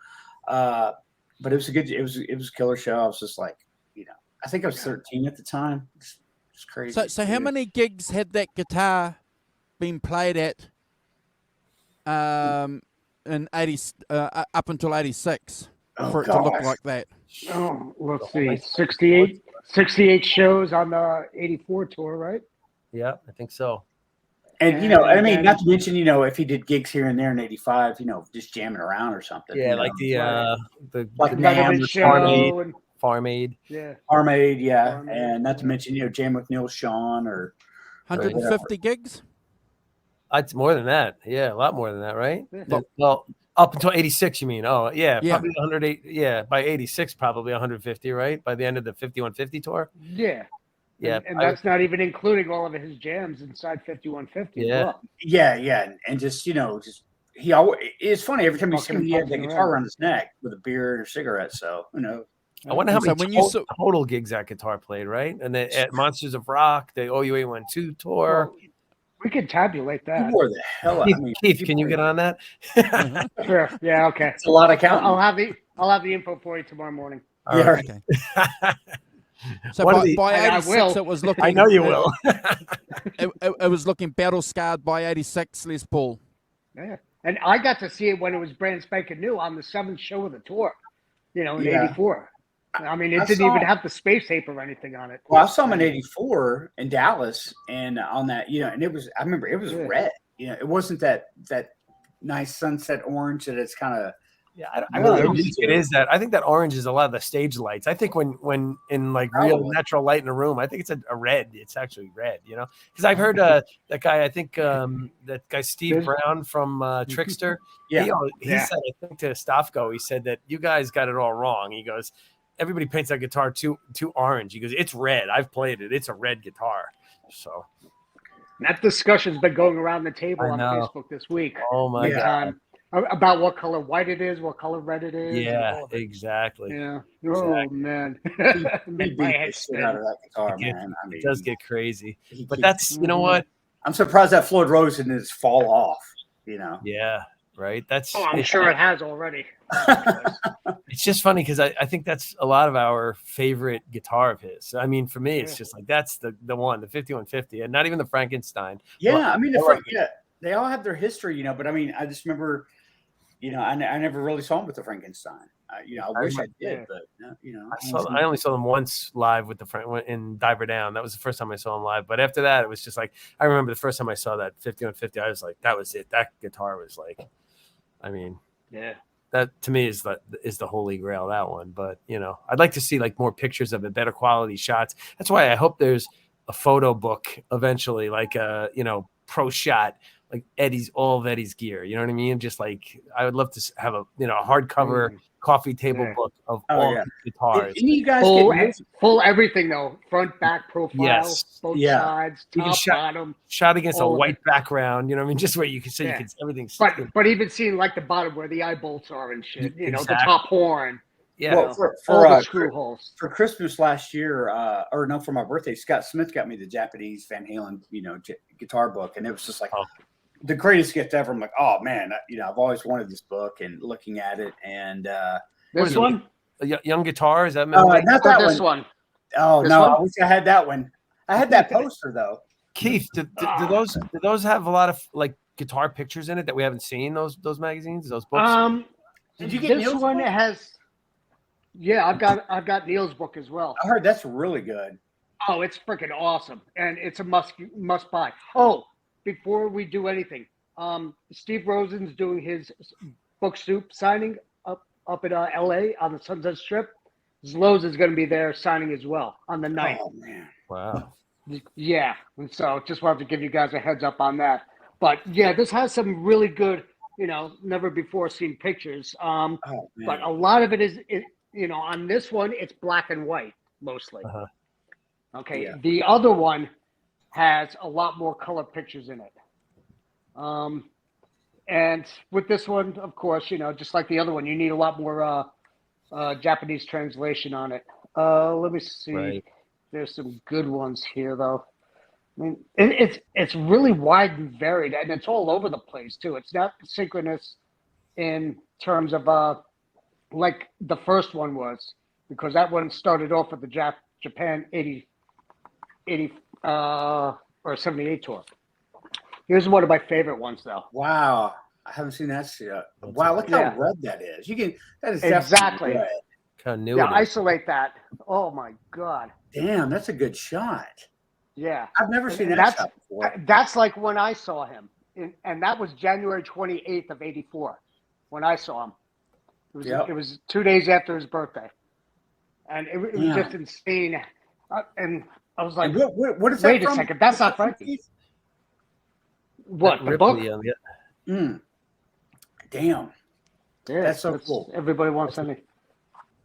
Speaker 13: but it was it was a killer show. I was just like, I think I was 13 at the time. It's crazy.
Speaker 2: So how many gigs had that guitar been played at in 80 up until 86 for it to look like that?
Speaker 3: Oh, let's see, 68 shows on the 84 tour, right?
Speaker 12: Yeah, I think so.
Speaker 13: And I mean, not to mention, if he did gigs here and there in '85, just jamming around or something.
Speaker 12: Yeah, like the
Speaker 13: NAMM
Speaker 3: show,
Speaker 12: Farm Aid.
Speaker 3: Yeah.
Speaker 13: Farm Aid, yeah. Farm Aid, and not to mention, jam with Neil Sean or
Speaker 2: 150 gigs.
Speaker 12: It's more than that. Yeah, a lot more than that, right?
Speaker 3: Yeah.
Speaker 12: Well, up until 86, you mean? Oh, yeah, probably 108. Yeah, by 86, probably 150, right? By the end of the 5150 tour.
Speaker 3: Yeah.
Speaker 12: Yeah,
Speaker 3: and that's not even including all of his jams inside 5150.
Speaker 12: Yeah,
Speaker 3: well.
Speaker 13: yeah, and just he always. It's funny every time you see him, he had the guitar around his neck with a beer and a cigarette. So
Speaker 12: I wonder how many total gigs that guitar played, right? And then at Monsters of Rock, the OU812 tour.
Speaker 3: Well, we could tabulate that.
Speaker 13: Who wore the hell out?
Speaker 12: Keith, can you get on that?
Speaker 3: Sure. Yeah. Okay.
Speaker 13: It's a lot of counting.
Speaker 3: I'll have the info for you tomorrow morning.
Speaker 12: All right. Okay.
Speaker 2: So by 86, it was looking.
Speaker 12: I know you will.
Speaker 2: it was looking battle scarred by 86, Les Paul.
Speaker 3: Yeah, and I got to see it when it was brand spanking new on the 7th show of the tour. In '84. I mean, it didn't even have the space tape or anything on it.
Speaker 13: Well, I saw him in '84 in Dallas, and on that, and it was. I remember it was red. It wasn't that nice sunset orange that it's kind of
Speaker 12: Yeah, I really don't think it is that. I think that orange is a lot of the stage lights. I think when in like real natural light in a room, I think it's a red. It's actually red, you know. Because I've heard that guy. I think that guy Steve Brown from Trickster.
Speaker 13: Yeah.
Speaker 12: He said, I think to Stofko, he said that you guys got it all wrong. He goes, everybody paints that guitar too orange. He goes, it's red. I've played it. It's a red guitar. So
Speaker 3: that discussion's been going around the table on Facebook this week.
Speaker 12: Oh my God.
Speaker 3: About what color white it is, what color red it is.
Speaker 12: Yeah, exactly.
Speaker 3: Yeah.
Speaker 12: Exactly.
Speaker 3: Oh man.
Speaker 13: He beat the shit out of that guitar, man. I mean,
Speaker 12: it does get crazy. But that's, you know what?
Speaker 13: I'm surprised that Floyd Rose didn't just fall off, you know.
Speaker 12: Yeah, right. That's
Speaker 3: I'm sure it has already.
Speaker 12: It's just funny because I think that's a lot of our favorite guitar of his. I mean, for me, it's just like that's the one, the 5150, and not even the Frankenstein.
Speaker 13: Yeah,
Speaker 12: Well,
Speaker 13: I mean, they all have their history, you know. But I mean, I just remember, you know, I never really saw him with the Frankenstein. You know, I wish I did, but you know,
Speaker 12: I only saw them once live with in Diver Down. That was the first time I saw him live. But after that, it was just like I remember the first time I saw that 5150. I was like, that was it. That guitar was like, I mean,
Speaker 3: yeah.
Speaker 12: That to me is the holy grail, that one. But you know, I'd like to see like more pictures of it, better quality shots. That's why I hope there's a photo book eventually, like you know, pro shot, like all of Eddie's gear. You know what I mean? Just like I would love to have a hardcover coffee table book of all the guitars.
Speaker 13: Didn't you guys
Speaker 3: full everything though? Front, back, profile, both sides, top, bottom.
Speaker 12: Shot against a white background, you know what I mean? Just where you can see everything's.
Speaker 3: But even seeing like the bottom where the eye bolts are and shit, you know, the top horn.
Speaker 12: Yeah,
Speaker 13: well,
Speaker 3: for the screw holes.
Speaker 13: For Christmas last year, or no, for my birthday, Scott Smith got me the Japanese Van Halen, you know, guitar book, and it was just like the greatest gift ever. I'm like, oh man, you know, I've always wanted this book, and looking at it, and
Speaker 3: this one,
Speaker 12: Young Guitar, is that?
Speaker 13: Not that
Speaker 3: this one.
Speaker 13: Oh no, I wish I had that one. I had that poster though.
Speaker 12: Keith, do those have a lot of like guitar pictures in it that we haven't seen? Those magazines, those books.
Speaker 13: Did you get
Speaker 3: this
Speaker 13: Neil's
Speaker 3: one?
Speaker 13: book?
Speaker 3: It has. Yeah, I've got Neil's book as well.
Speaker 13: I heard that's really good.
Speaker 3: Oh, it's freaking awesome, and it's a must buy. Oh, before we do anything, Steve Rosen's doing his Book Soup signing up at LA on the Sunset Strip. Zloz is going to be there signing as well on the 9th.
Speaker 13: Oh man!
Speaker 12: Wow.
Speaker 3: Yeah, and so just wanted to give you guys a heads up on that. But yeah, this has some really good, you know, never before seen pictures. But a lot of it is, you know, on this one it's black and white mostly. Okay, the other one has a lot more color pictures in it. And with this one, of course, you know, just like the other one, you need a lot more Japanese translation on it. Let me see.
Speaker 12: Right.
Speaker 3: There's some good ones here, though. I mean, it's really wide and varied, and it's all over the place too. It's not synchronous in terms of like the first one was, because that one started off with the Japan 80 or 78 tour. Here's one of my favorite ones, though.
Speaker 13: Wow, I haven't seen that yet. Wow, look how red that is. You can that is
Speaker 3: exactly.
Speaker 13: Red.
Speaker 12: Continuity.
Speaker 3: Yeah, isolate that. Oh my god.
Speaker 13: Damn, that's a good shot.
Speaker 3: Yeah,
Speaker 13: I've never seen that shot before.
Speaker 3: That's like when I saw him, and that was January 28th of '84 when I saw him. It was 2 days after his birthday, and it was just insane. And I was like,
Speaker 13: "What is that
Speaker 3: wait
Speaker 13: from?
Speaker 3: a second, that's not Frankie." What, the book?
Speaker 13: Damn.
Speaker 3: Yeah,
Speaker 13: that's so cool.
Speaker 3: Everybody wants something.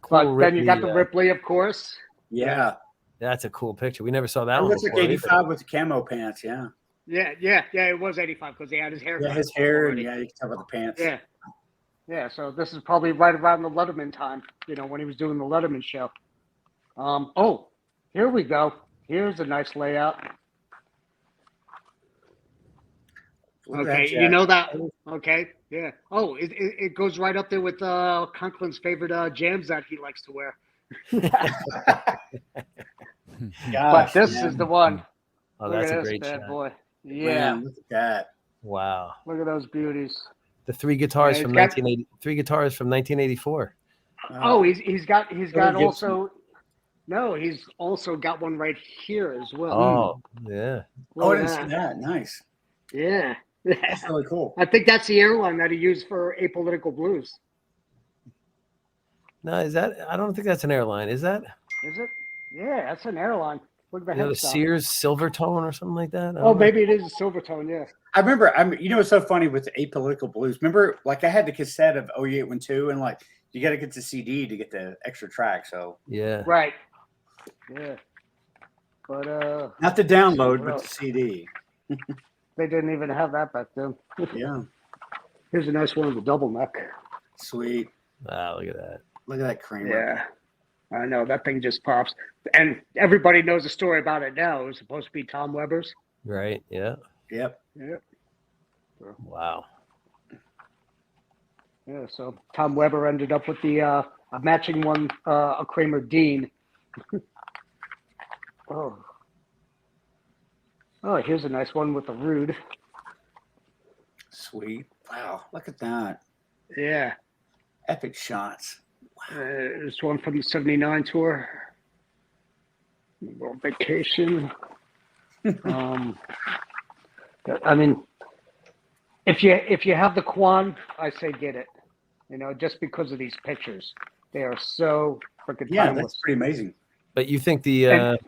Speaker 12: Cool
Speaker 3: But then you got
Speaker 12: Ripley,
Speaker 3: the Ripley, of course.
Speaker 13: Yeah.
Speaker 12: That's a cool picture. We never saw that
Speaker 13: It
Speaker 12: one.
Speaker 13: looks like
Speaker 12: before
Speaker 13: 85
Speaker 12: either.
Speaker 13: with the camo pants. Yeah.
Speaker 3: Yeah. It was 85 because he had his hair.
Speaker 13: Yeah, his hair, and you can tell by the pants.
Speaker 3: Yeah. So this is probably right around the Letterman time. You know, when he was doing the Letterman show. Oh, here we go. Here's a nice layout. Okay, you know that. Okay, yeah. Oh, it goes right up there with Conklin's favorite jams that he likes to wear. But this is the one.
Speaker 12: Oh,
Speaker 3: Look
Speaker 12: that's
Speaker 3: at
Speaker 12: a
Speaker 3: this
Speaker 12: great
Speaker 3: bad
Speaker 12: shot.
Speaker 3: boy. Yeah.
Speaker 13: Man, look at that.
Speaker 12: Wow.
Speaker 3: Look at those beauties.
Speaker 12: The three guitars
Speaker 3: Yeah,
Speaker 12: from
Speaker 3: it's got-
Speaker 12: 1980. Three guitars from 1984.
Speaker 3: Oh, he's got
Speaker 13: Gibson.
Speaker 3: also. No, he's also got one right here as well.
Speaker 12: Oh, yeah.
Speaker 13: Oh, I
Speaker 3: Look
Speaker 13: didn't
Speaker 3: at
Speaker 13: see
Speaker 3: that.
Speaker 13: that. Nice.
Speaker 3: Yeah.
Speaker 13: That's really cool.
Speaker 3: I think that's the airline that he used for Apolitical Blues.
Speaker 12: No, is that? I don't think that's an airline. Is that?
Speaker 3: Is it? Yeah, that's an airline. Look at the
Speaker 12: You know, the
Speaker 3: headstock.
Speaker 12: Sears Silvertone or something like that. I
Speaker 3: Oh,
Speaker 12: don't know.
Speaker 3: maybe it is a Silvertone. Yeah.
Speaker 13: I remember. You know, what's so funny with Apolitical Blues. Remember, like I had the cassette of 0812, and like you got to get the CD to get the extra track. So
Speaker 12: Yeah.
Speaker 3: Right. Yeah. But
Speaker 13: not the download,
Speaker 3: what
Speaker 13: but
Speaker 3: else?
Speaker 13: the CD.
Speaker 3: They didn't even have that back then.
Speaker 13: Yeah.
Speaker 3: Here's a nice one with a double neck.
Speaker 13: Sweet.
Speaker 12: Wow, look at that.
Speaker 13: Look at that Kramer.
Speaker 3: Yeah. I know that thing just pops, and everybody knows the story about it now. It was supposed to be Tom Weber's.
Speaker 12: Right. Yeah.
Speaker 13: Yep.
Speaker 3: Yep.
Speaker 12: Wow.
Speaker 3: Yeah. So Tom Weber ended up with the a matching one, a Kramer Dean. Oh. Oh, here's a nice one with the Rude.
Speaker 13: Sweet. Wow. Look at that.
Speaker 3: Yeah.
Speaker 13: Epic shots.
Speaker 3: There's one from the '79 tour. World Vacation. I mean, if you have the Quan, I say get it. You know, just because of these pictures, they are so freaking
Speaker 13: Yeah,
Speaker 3: timeless.
Speaker 13: that's pretty amazing.
Speaker 12: But you think the
Speaker 3: And-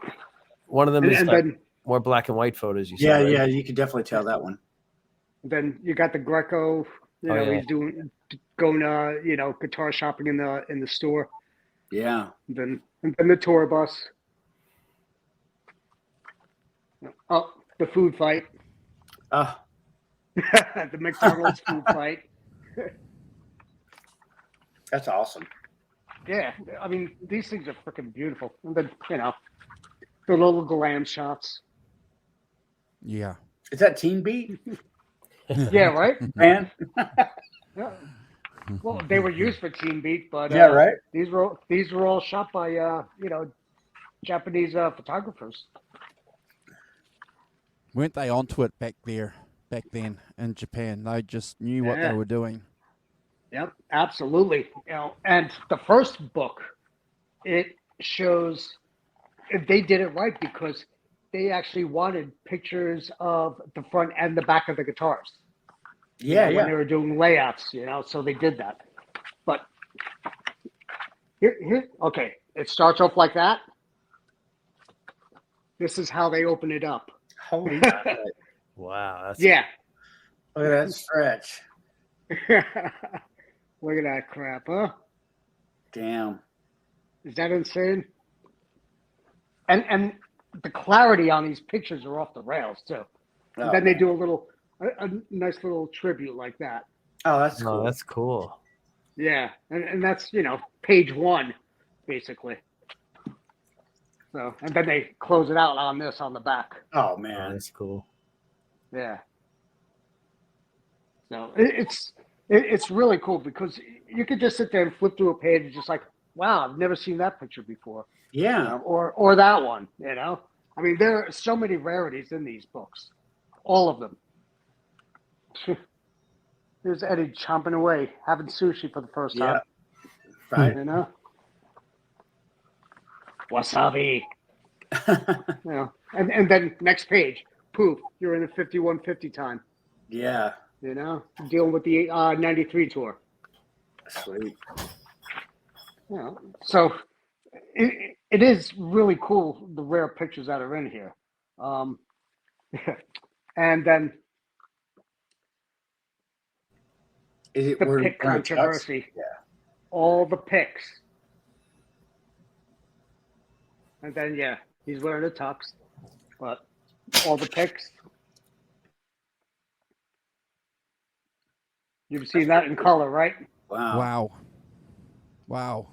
Speaker 12: one of them is
Speaker 3: and
Speaker 12: like
Speaker 3: then-
Speaker 12: more black and white photos? You said,
Speaker 13: Yeah,
Speaker 12: right?
Speaker 13: yeah, you could definitely tell that one.
Speaker 3: Then you got the Greco. You
Speaker 12: Oh,
Speaker 3: know,
Speaker 12: yeah.
Speaker 3: he's going you know, guitar shopping in the store.
Speaker 13: Yeah.
Speaker 3: And then the tour bus. Oh, the food fight. The McDonald's food fight.
Speaker 13: That's awesome.
Speaker 3: Yeah, I mean, these things are freaking beautiful. And then, you know, the little glam shots.
Speaker 2: Yeah.
Speaker 13: Is that Teen Beat?
Speaker 3: Yeah, right?
Speaker 13: Man.
Speaker 3: Yeah. Well, they were used for Teen Beat, but
Speaker 13: Yeah, right.
Speaker 3: These were all shot by you know, Japanese photographers.
Speaker 2: Weren't they onto it back then in Japan? They just knew what
Speaker 3: Yeah.
Speaker 2: they were doing.
Speaker 3: Yep, absolutely. You know, and the first book, it shows they did it right because they actually wanted pictures of the front and the back of the guitars.
Speaker 13: Yeah,
Speaker 3: When they were doing layouts, you know, so they did that. But here, okay, it starts off like that. This is how they open it up.
Speaker 13: Holy
Speaker 12: Wow. That's
Speaker 3: Yeah.
Speaker 13: Look at that stretch.
Speaker 3: Look at that crap, huh?
Speaker 13: Damn.
Speaker 3: Is that insane? And the clarity on these pictures are off the rails too. And
Speaker 13: Oh,
Speaker 3: then they
Speaker 13: man.
Speaker 3: do a nice little tribute like that.
Speaker 13: Oh, that's cool.
Speaker 12: Oh, that's cool.
Speaker 3: Yeah, and that's, you know, page one, basically. So, and then they close it out on this on the back.
Speaker 13: Oh
Speaker 12: Oh,
Speaker 13: man.
Speaker 12: that's cool.
Speaker 3: Yeah. So it's really cool because you could just sit there and flip through a page and just like, wow, I've never seen that picture before.
Speaker 13: Yeah.
Speaker 3: You know, or that one, you know. I mean, there are so many rarities in these books, all of them. There's Eddie chomping away, having sushi for the first time.
Speaker 13: Yeah. Right.
Speaker 3: You know, wasabi. You know, and then next page, poof, you're in the 5150 time.
Speaker 13: Yeah.
Speaker 3: You know, dealing with the 93 tour.
Speaker 13: Sweet.
Speaker 3: You know, so it is really cool, the rare pictures that are in here. And then
Speaker 13: Is it
Speaker 3: the
Speaker 13: where
Speaker 3: pick
Speaker 13: where it cuts?
Speaker 3: controversy.
Speaker 13: Yeah.
Speaker 3: All the picks. And then, yeah, he's wearing a tux. But all the picks. You've seen that in color, right?
Speaker 13: Wow.
Speaker 2: Wow.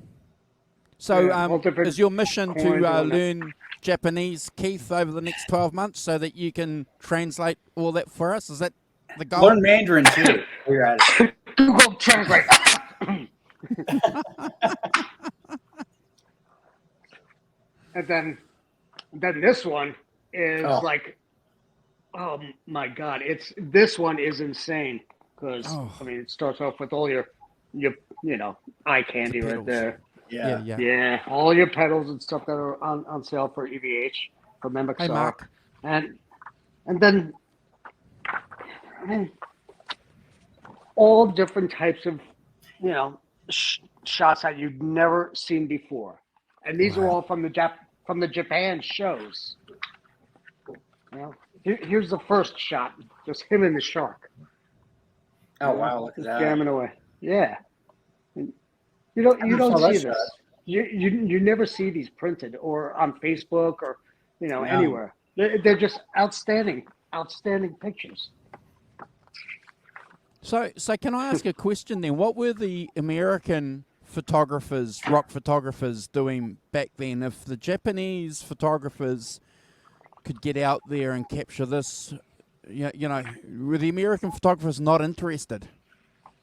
Speaker 2: So,
Speaker 3: Yeah, all different
Speaker 2: is your mission to
Speaker 3: coins on it.
Speaker 2: learn Japanese, Keith, over the next 12 months so that you can translate all that for us? Is that the goal?
Speaker 13: Learn Mandarin too. We're at it.
Speaker 3: Google Translate. And then this one is
Speaker 13: Oh.
Speaker 3: like, oh my God, this one is insane because
Speaker 2: Oh.
Speaker 3: I mean it starts off with all your you know, eye candy right
Speaker 2: pedals.
Speaker 3: there.
Speaker 2: Yeah, yeah.
Speaker 3: Yeah, all your pedals and stuff that are on sale for EVH from MXR.
Speaker 2: Hey, Mark.
Speaker 3: And then I mean, all different types of, you know, shots that you've never seen before, and these are
Speaker 2: Wow.
Speaker 3: all from the Japan shows. You know, here's the first shot, just him and the shark.
Speaker 13: Oh wow, look at
Speaker 3: Just
Speaker 13: that.
Speaker 3: jamming away. Yeah. And you don't
Speaker 13: saw
Speaker 3: see
Speaker 13: that
Speaker 3: this.
Speaker 13: shot.
Speaker 3: You never see these printed or on Facebook or
Speaker 13: No.
Speaker 3: anywhere. They're just outstanding pictures.
Speaker 2: So can I ask a question then? What were the American photographers, rock photographers, doing back then? If the Japanese photographers could get out there and capture this, were the American photographers not interested?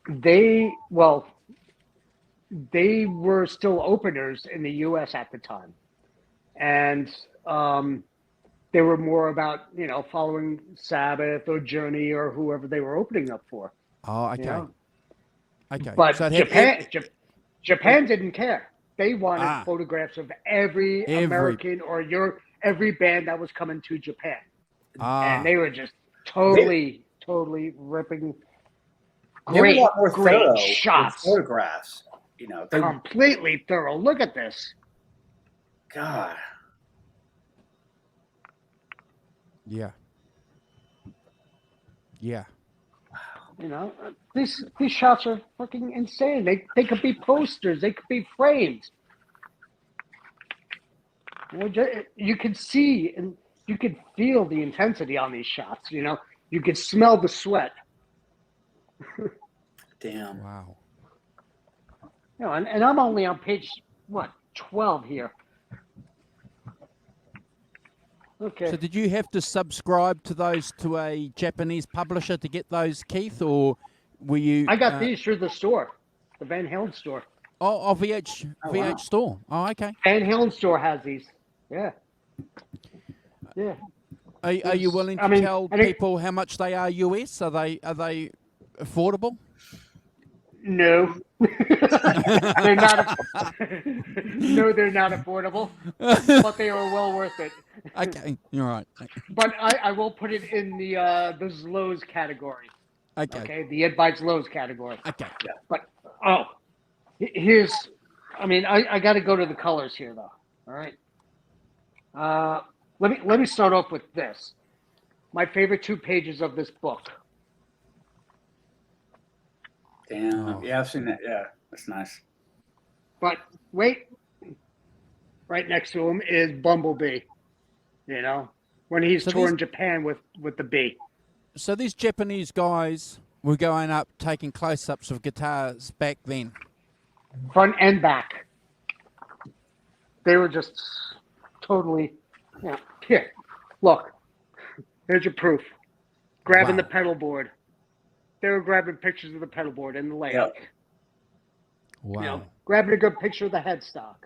Speaker 3: They were still openers in the U.S. at the time, and they were more about following Sabbath or Journey or whoever they were opening up for.
Speaker 2: Oh, okay.
Speaker 3: You know?
Speaker 2: Okay.
Speaker 3: But
Speaker 2: So it had-
Speaker 3: Japan didn't care. They wanted
Speaker 2: Ah.
Speaker 3: photographs of every
Speaker 2: Every-
Speaker 3: American or every band that was coming to Japan,
Speaker 2: Ah.
Speaker 3: and they were just totally ripping.
Speaker 13: They were a
Speaker 3: Great,
Speaker 13: lot more
Speaker 3: great
Speaker 13: thorough with
Speaker 3: shots.
Speaker 13: photographs. They
Speaker 3: Completely thorough. Look at this.
Speaker 13: God.
Speaker 2: Yeah. Yeah.
Speaker 3: These shots are fucking insane. They could be posters. They could be framed. You can see and you can feel the intensity on these shots. You can smell the sweat.
Speaker 13: Damn.
Speaker 2: Wow.
Speaker 3: And I'm only on page 12 here. Okay.
Speaker 2: So did you have to subscribe to a Japanese publisher to get those, Keith, or were you?
Speaker 3: I got these through the store, the Van Halen store.
Speaker 2: Oh, VH
Speaker 3: Oh,
Speaker 2: VH
Speaker 3: wow.
Speaker 2: store. Oh, okay.
Speaker 3: Van Halen store has these. Yeah. Yeah.
Speaker 2: Are you willing to tell people how much they are US? Are they affordable?
Speaker 3: No. They're not. No, they're not affordable, but they are well worth it.
Speaker 2: Okay, you're right.
Speaker 3: But I will put it in the Lowe's category.
Speaker 2: Okay.
Speaker 3: Okay, the Ed Bites Lowe's category.
Speaker 2: Okay.
Speaker 3: Yeah. But I got to go to the colors here though. All right. Let me start off with this. My favorite 2 pages of this book.
Speaker 13: Damn. Yeah, I've seen that. Yeah, that's nice.
Speaker 3: But wait, right next to him is Bumblebee. When he's
Speaker 2: So
Speaker 3: touring
Speaker 2: these-
Speaker 3: Japan with the bee.
Speaker 2: So these Japanese guys were going up taking close-ups of guitars back then.
Speaker 3: Front and back. They were just totally, here, look, here's your proof. Grabbing
Speaker 2: Wow.
Speaker 3: the pedal board. They were grabbing pictures of the pedal board and the layout.
Speaker 2: Wow.
Speaker 3: Grabbing a good picture of the headstock.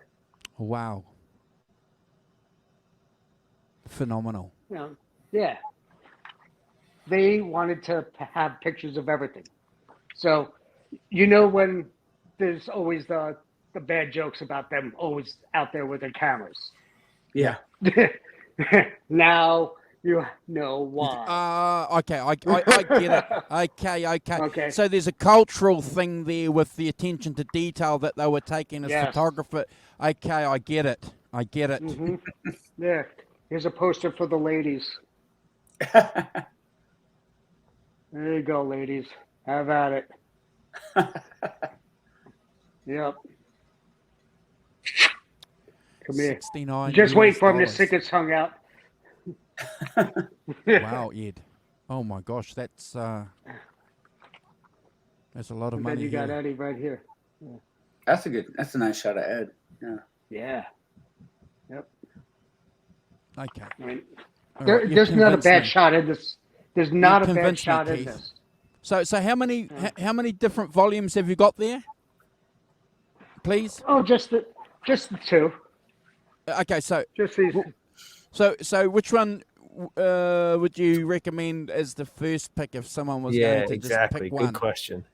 Speaker 2: Wow. Phenomenal.
Speaker 3: Yeah. They wanted to have pictures of everything. So, when there's always the bad jokes about them always out there with their cameras.
Speaker 13: Yeah.
Speaker 3: Now you know why.
Speaker 2: Okay, I get it. Okay. So there's a cultural thing there with the attention to detail that they were taking as
Speaker 3: Yes.
Speaker 2: photographer. Okay, I get it.
Speaker 3: Mhm. Yeah. Here's a poster for the ladies. There you go, ladies. Have at it. Yep. Come here.
Speaker 2: 69
Speaker 3: Just wait
Speaker 2: US
Speaker 3: for him to
Speaker 2: dollars.
Speaker 3: stick his tongue out.
Speaker 2: Wow, Ed. Oh my gosh, that's a lot of
Speaker 3: And then
Speaker 2: money
Speaker 3: you got
Speaker 2: here.
Speaker 3: Eddie right here.
Speaker 13: That's a nice shot of Ed. Yeah.
Speaker 3: Yeah. Yep.
Speaker 2: Okay.
Speaker 3: I mean,
Speaker 2: All
Speaker 3: there,
Speaker 2: right, you've
Speaker 3: there's not a
Speaker 2: convinced
Speaker 3: bad
Speaker 2: me.
Speaker 3: shot in this. There's not
Speaker 2: You've
Speaker 3: a bad
Speaker 2: convinced me,
Speaker 3: shot in
Speaker 2: Keith.
Speaker 3: this.
Speaker 2: So how many different volumes have you got there? Please.
Speaker 3: Oh, just the 2.
Speaker 2: Okay, so
Speaker 3: Just these.
Speaker 2: so which one would you recommend as the first pick if someone was
Speaker 12: Yeah,
Speaker 2: going to
Speaker 12: exactly.
Speaker 2: just pick
Speaker 12: Good
Speaker 2: one?
Speaker 12: question.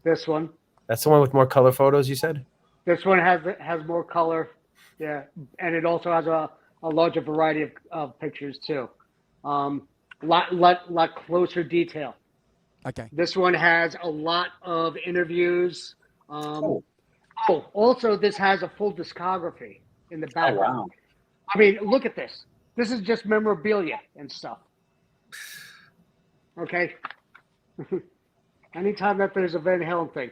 Speaker 3: This one.
Speaker 12: That's the one with more color photos, you said?
Speaker 3: This one has more color. Yeah, and it also has a larger variety of pictures too. Lot closer detail.
Speaker 2: Okay.
Speaker 3: This one has a lot of interviews. Oh, also, this has a full discography in the background.
Speaker 13: wow.
Speaker 3: I mean, look at this. This is just memorabilia and stuff. Okay. Anytime that there's a Van Halen thing,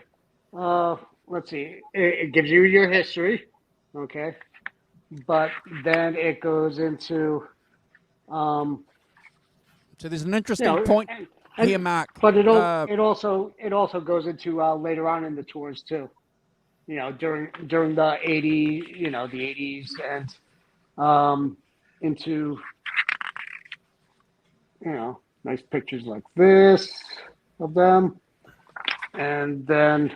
Speaker 3: let's see, it gives you your history, okay, but then it goes into.
Speaker 2: So there's an interesting point here, Mark.
Speaker 3: But it also goes into later on in the tours too. You know, during the '80s, and into nice pictures like this of them, and then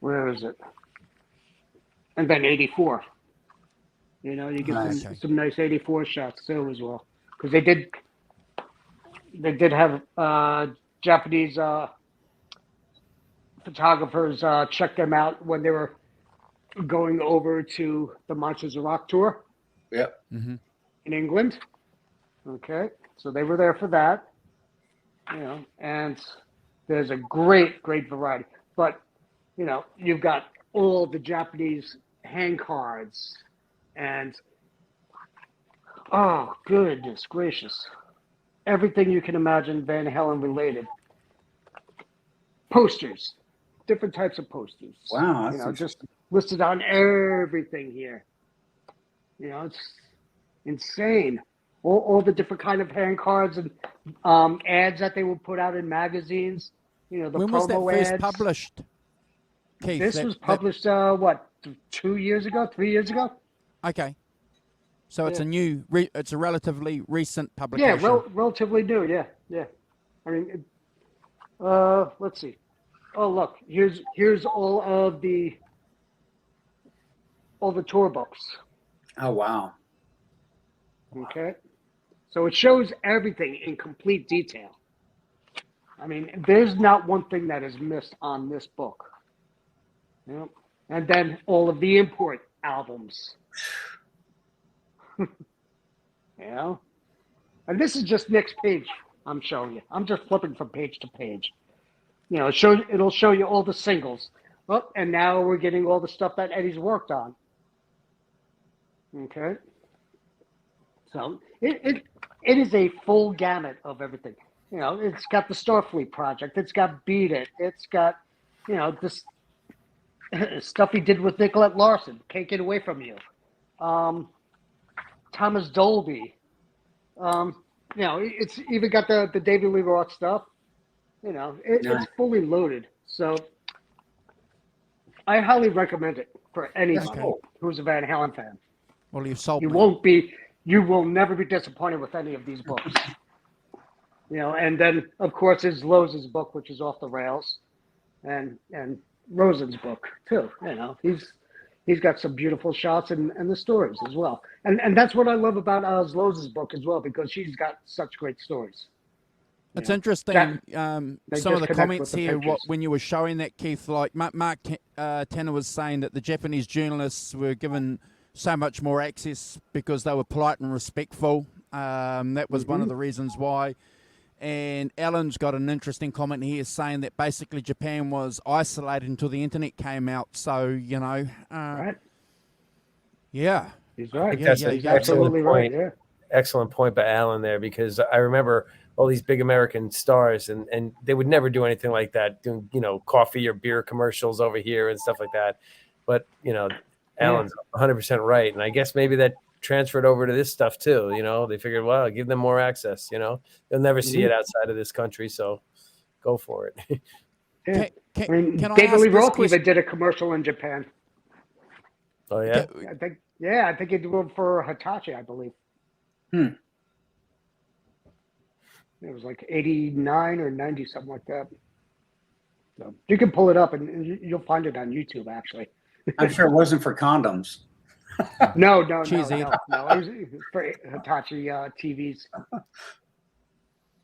Speaker 3: where is it? And then '84. You know, you get some nice '84 shots too as well, because they did have Japanese photographers check them out when they were going over to the Monsters of Rock tour.
Speaker 1: Yep.
Speaker 2: Mm-hmm.
Speaker 3: In England. Okay, so they were there for that. You know, and there's a great variety. But you know, you've got all the Japanese hand cards, and oh goodness gracious, everything you can imagine Van Halen related. Posters, different types of posters.
Speaker 13: Wow,
Speaker 3: you know, just listed on everything here. You know, it's insane. All the different kind of hand cards and ads that they would put out in magazines. You know, the
Speaker 2: when
Speaker 3: promo
Speaker 2: was that first
Speaker 3: ads.
Speaker 2: published, Keith?
Speaker 3: This was published, 2 years ago, 3 years ago?
Speaker 2: Okay. So it's
Speaker 3: Yeah.
Speaker 2: it's a relatively recent publication.
Speaker 3: Yeah, relatively new, yeah. I mean, let's see. Oh, look, here's all the tour books.
Speaker 13: Oh, wow.
Speaker 3: Okay. So it shows everything in complete detail. I mean, there's not one thing that is missed on this book. You know? And then all of the import albums. You know? And this is just next page I'm showing you. I'm just flipping from page to page. You know, it'll show you all the singles. Oh, and now we're getting all the stuff that Eddie's worked on. Okay. So it is a full gamut of everything. You know, it's got the Starfleet project. It's got Beat It. It's got, you know, this stuff he did with Nicolette Larson. Can't Get Away From You. Thomas Dolby. You know, it's even got the David Lee Roth stuff. You know, it's fully loaded. So I highly recommend it for anybody who's a Van Halen fan.
Speaker 2: Well, you've sold
Speaker 3: You will never be disappointed with any of these books. You know, and then of course is Lowe's book, which is Off the Rails, and Rosen's book too. You know, he's got some beautiful shots and the stories as well. And that's what I love about Lowe's book as well, because she's got such great stories.
Speaker 2: It's interesting. Some of the comments here, when you were showing that, Keith, like Mark Tanner was saying that the Japanese journalists were given so much more access because they were polite and respectful. That was one of the reasons why. And Alan's got an interesting comment here saying that basically Japan was isolated until the internet came out. So, you know,
Speaker 3: right.
Speaker 2: Yeah.
Speaker 3: He's
Speaker 12: I
Speaker 3: right.
Speaker 12: think that's an excellent point.
Speaker 3: Yeah.
Speaker 12: Excellent point by Alan there, because I remember all these big American stars, and they would never do anything like that, doing, you know, coffee or beer commercials over here and stuff like that. But, you know, Alan's 100% right. And I guess maybe that transferred over to this stuff too. You know, they figured, well, give them more access. You know, they'll never see it outside of this country. So go for it.
Speaker 3: Yeah. I mean, David Lee Roth even did a commercial in Japan.
Speaker 12: Oh, yeah?
Speaker 3: I think he did one for Hitachi, I believe. It was like 89 or 90, something like that. So you can pull it up and you'll find it on YouTube, actually.
Speaker 13: I'm sure it wasn't for condoms.
Speaker 3: No. It was for Hitachi TVs.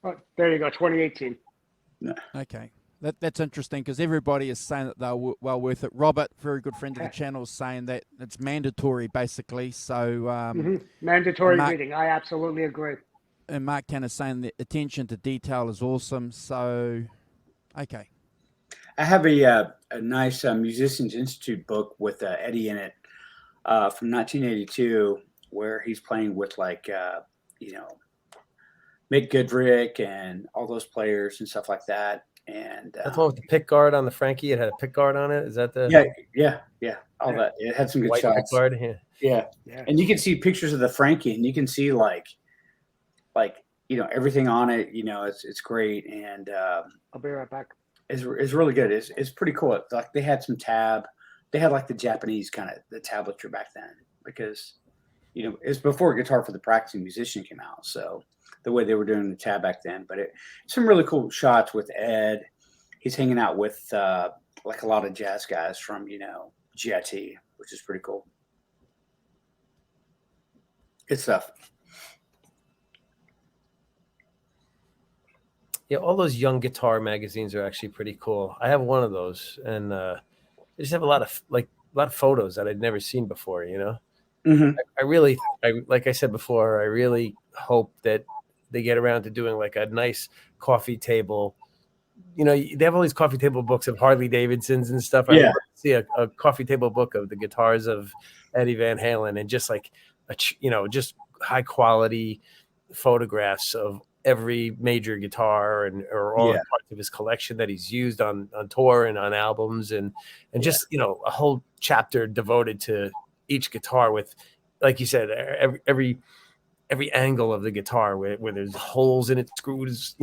Speaker 3: Oh, there you go, 2018.
Speaker 2: Okay. That's interesting, because everybody is saying that they're well worth it. Robert, very good friend of the channel, is saying that it's mandatory, basically. So
Speaker 3: mandatory reading. I absolutely agree.
Speaker 2: And Mark Tanner saying the attention to detail is awesome. So, okay.
Speaker 13: I have a nice Musicians Institute book with Eddie in it from 1982, where he's playing with like Mick Goodrick and all those players and stuff like that. And
Speaker 12: that's the one with the pick guard on the Frankie. It had a pick guard on it. Is that the
Speaker 13: yeah, all that. It had some good
Speaker 12: white
Speaker 13: shots.
Speaker 12: pick guard?
Speaker 13: Yeah, and you can see pictures of the Frankie, and you can see like everything on it. It's great, and
Speaker 3: I'll be right back.
Speaker 13: It's really good. It's pretty cool. Like they had some tab. They had like the Japanese kind of the tablature back then because it's before Guitar for the Practicing Musician came out. So the way they were doing the tab back then, but some really cool shots with Ed. He's hanging out with like a lot of jazz guys from GIT, which is pretty cool. Good stuff.
Speaker 12: Yeah, all those young guitar magazines are actually pretty cool. I have one of those, and they just have a lot of photos that I'd never seen before.
Speaker 13: Mm-hmm.
Speaker 12: I like I said before, I really hope that they get around to doing like a nice coffee table. They have all these coffee table books of Harley Davidsons and stuff.
Speaker 13: Yeah.
Speaker 12: I see a coffee table book of the guitars of Eddie Van Halen, and just like just high quality photographs of every major guitar or all the parts of his collection that he's used on tour and on albums, and just a whole chapter devoted to each guitar with, like you said, every angle of the guitar where there's holes in it, screws,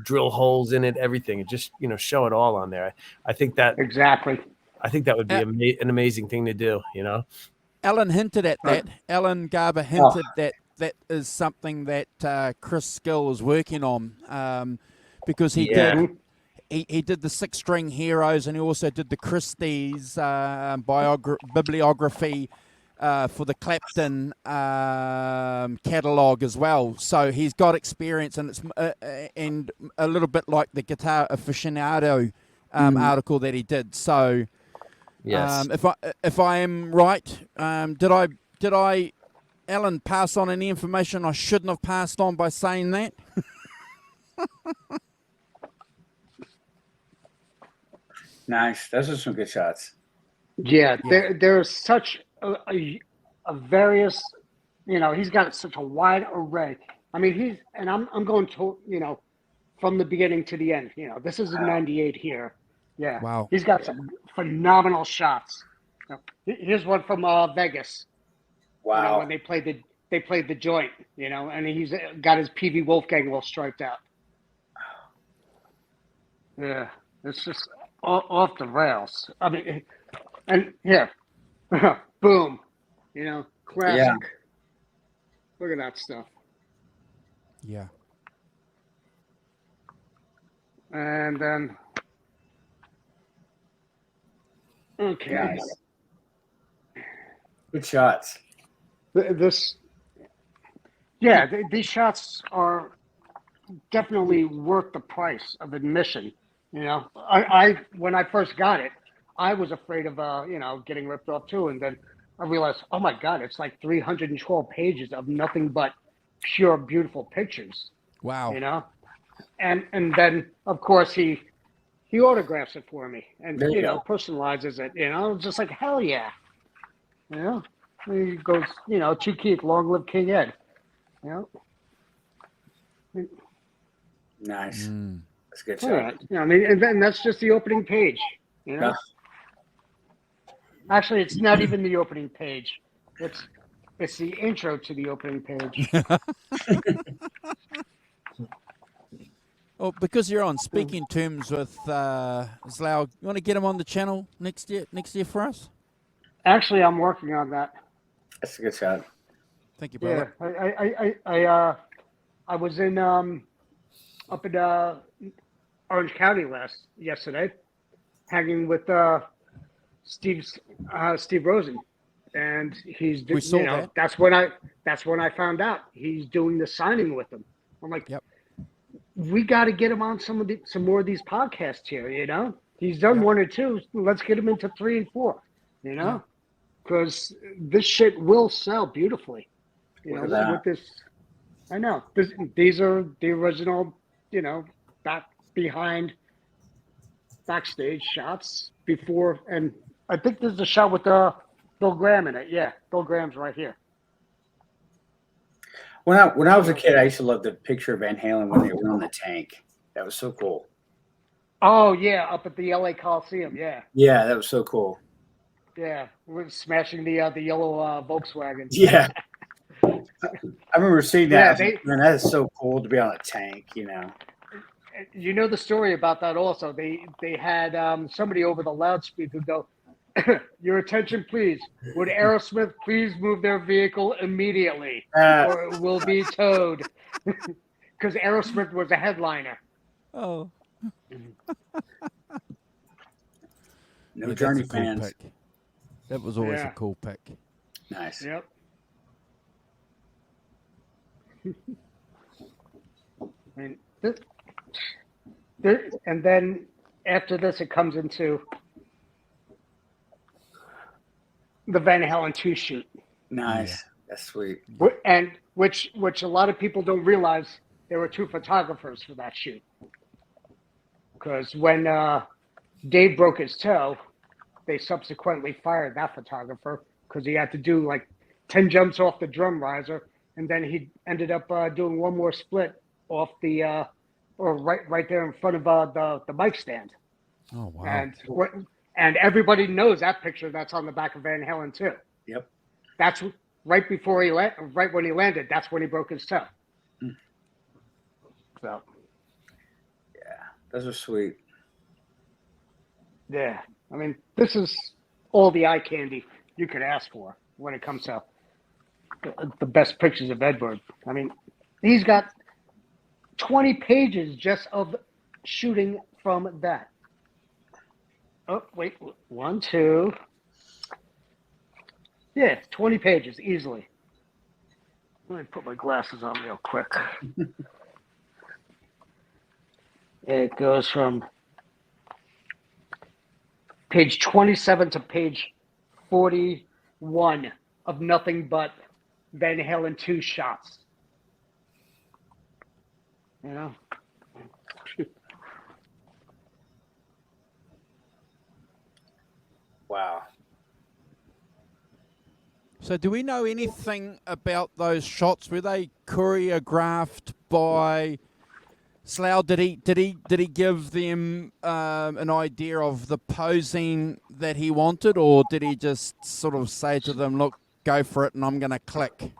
Speaker 12: drill holes in it, everything. Just show it all on there. I think that
Speaker 3: exactly.
Speaker 12: I think that would be an amazing thing to do.
Speaker 2: Alan hinted at that. Alan Garber hinted that is something that Chris Skill is working on, because he did the 6-string Heroes, and he also did the Christie's bibliography for the Clapton catalog as well. So he's got experience, and it's and a little bit like the Guitar Aficionado article that he did. So
Speaker 12: yes,
Speaker 2: if I am right, did I Alan pass on any information I shouldn't have passed on by saying that?
Speaker 13: Nice. Those are some good shots.
Speaker 3: Yeah. There's such a various, he's got such a wide array. I mean, I'm going to, from the beginning to the end. This is a 98 here. Yeah.
Speaker 2: Wow.
Speaker 3: He's got some phenomenal shots. Here's one from Vegas.
Speaker 13: Wow.
Speaker 3: When they played the joint, and he's got his PV Wolfgang all striped out. Yeah, it's just off the rails. I mean, and here, boom, classic.
Speaker 13: Yeah.
Speaker 3: Look at that stuff.
Speaker 2: Yeah.
Speaker 3: And then, okay.
Speaker 13: Nice. Good shots.
Speaker 3: These shots are definitely worth the price of admission. I when I first got it, I was afraid of getting ripped off too, and then I realized, oh my God, it's like 312 pages of nothing but pure, beautiful pictures.
Speaker 2: Wow.
Speaker 3: And then of course he autographs it for me and personalizes it. Just like hell yeah. He goes, to Keith, long live King Ed.
Speaker 13: Nice. That's a good
Speaker 3: Yeah,
Speaker 13: shot.
Speaker 3: I mean, and then that's just the opening page.
Speaker 13: Yeah.
Speaker 3: Actually, it's not even the opening page. It's the intro to the opening page.
Speaker 2: Well, because you're on speaking terms with Zlau, you want to get him on the channel next year for us?
Speaker 3: Actually, I'm working on that.
Speaker 13: That's a good shot.
Speaker 2: Thank you, brother.
Speaker 3: Yeah, I was in up in Orange County yesterday, hanging with Steve Rosen, and he's
Speaker 2: We saw that.
Speaker 3: that's when I found out he's doing the signing with them. I'm like,
Speaker 2: yep.
Speaker 3: We got to get him on some more of these podcasts here. He's done one or two. Let's get him into 3 and 4. Because this shit will sell beautifully. With this, I know these are the original. Back backstage shots before, and I think there's a shot with Bill Graham in it. Yeah, Bill Graham's right here.
Speaker 13: When I was a kid, I used to love the picture of Van Halen when they were on the tank. That was so cool.
Speaker 3: Oh yeah, up at the LA Coliseum. Yeah.
Speaker 13: Yeah, that was so cool.
Speaker 3: Yeah, we're smashing the yellow Volkswagen.
Speaker 13: Yeah. I remember seeing that.
Speaker 3: Yeah,
Speaker 13: Man, that is so cool to be on a tank, you know.
Speaker 3: You know the story about that also. They had somebody over the loudspeaker go, "Your attention, please. Would Aerosmith please move their vehicle immediately, or it will be towed?" Because Aerosmith was a headliner.
Speaker 2: Oh.
Speaker 13: No
Speaker 2: Yeah,
Speaker 13: Journey
Speaker 2: that's a cool
Speaker 13: fans.
Speaker 2: pick. That was always
Speaker 3: Yeah.
Speaker 2: a cool pick.
Speaker 13: Nice.
Speaker 3: Yep. I mean, and then after this, it comes into the Van Halen 2 shoot.
Speaker 13: Nice. That's sweet.
Speaker 3: And which a lot of people don't realize there were 2 photographers for that shoot. Because when Dave broke his toe, they subsequently fired that photographer because he had to do like 10 jumps off the drum riser, and then he ended up doing one more split off the or right there in front of the mic stand.
Speaker 2: Oh wow!
Speaker 3: And everybody knows that picture that's on the back of Van Halen too.
Speaker 13: Yep.
Speaker 3: That's right before right when he landed. That's when he broke his toe. So.
Speaker 13: Those are sweet.
Speaker 3: Yeah. I mean, this is all the eye candy you could ask for when it comes to the best pictures of Edward. I mean, he's got 20 pages just of shooting from that. Oh, wait. 1, 2. Yeah, 20 pages easily. Let me put my glasses on real quick. It goes from page 27 to page 41 of nothing but Van Halen 2 shots. You know?
Speaker 13: Wow.
Speaker 2: So, do we know anything about those shots? Were they choreographed by Slough? Did he give them an idea of the posing that he wanted, or did he just sort of say to them, "Look, go for it, and I'm going to click"?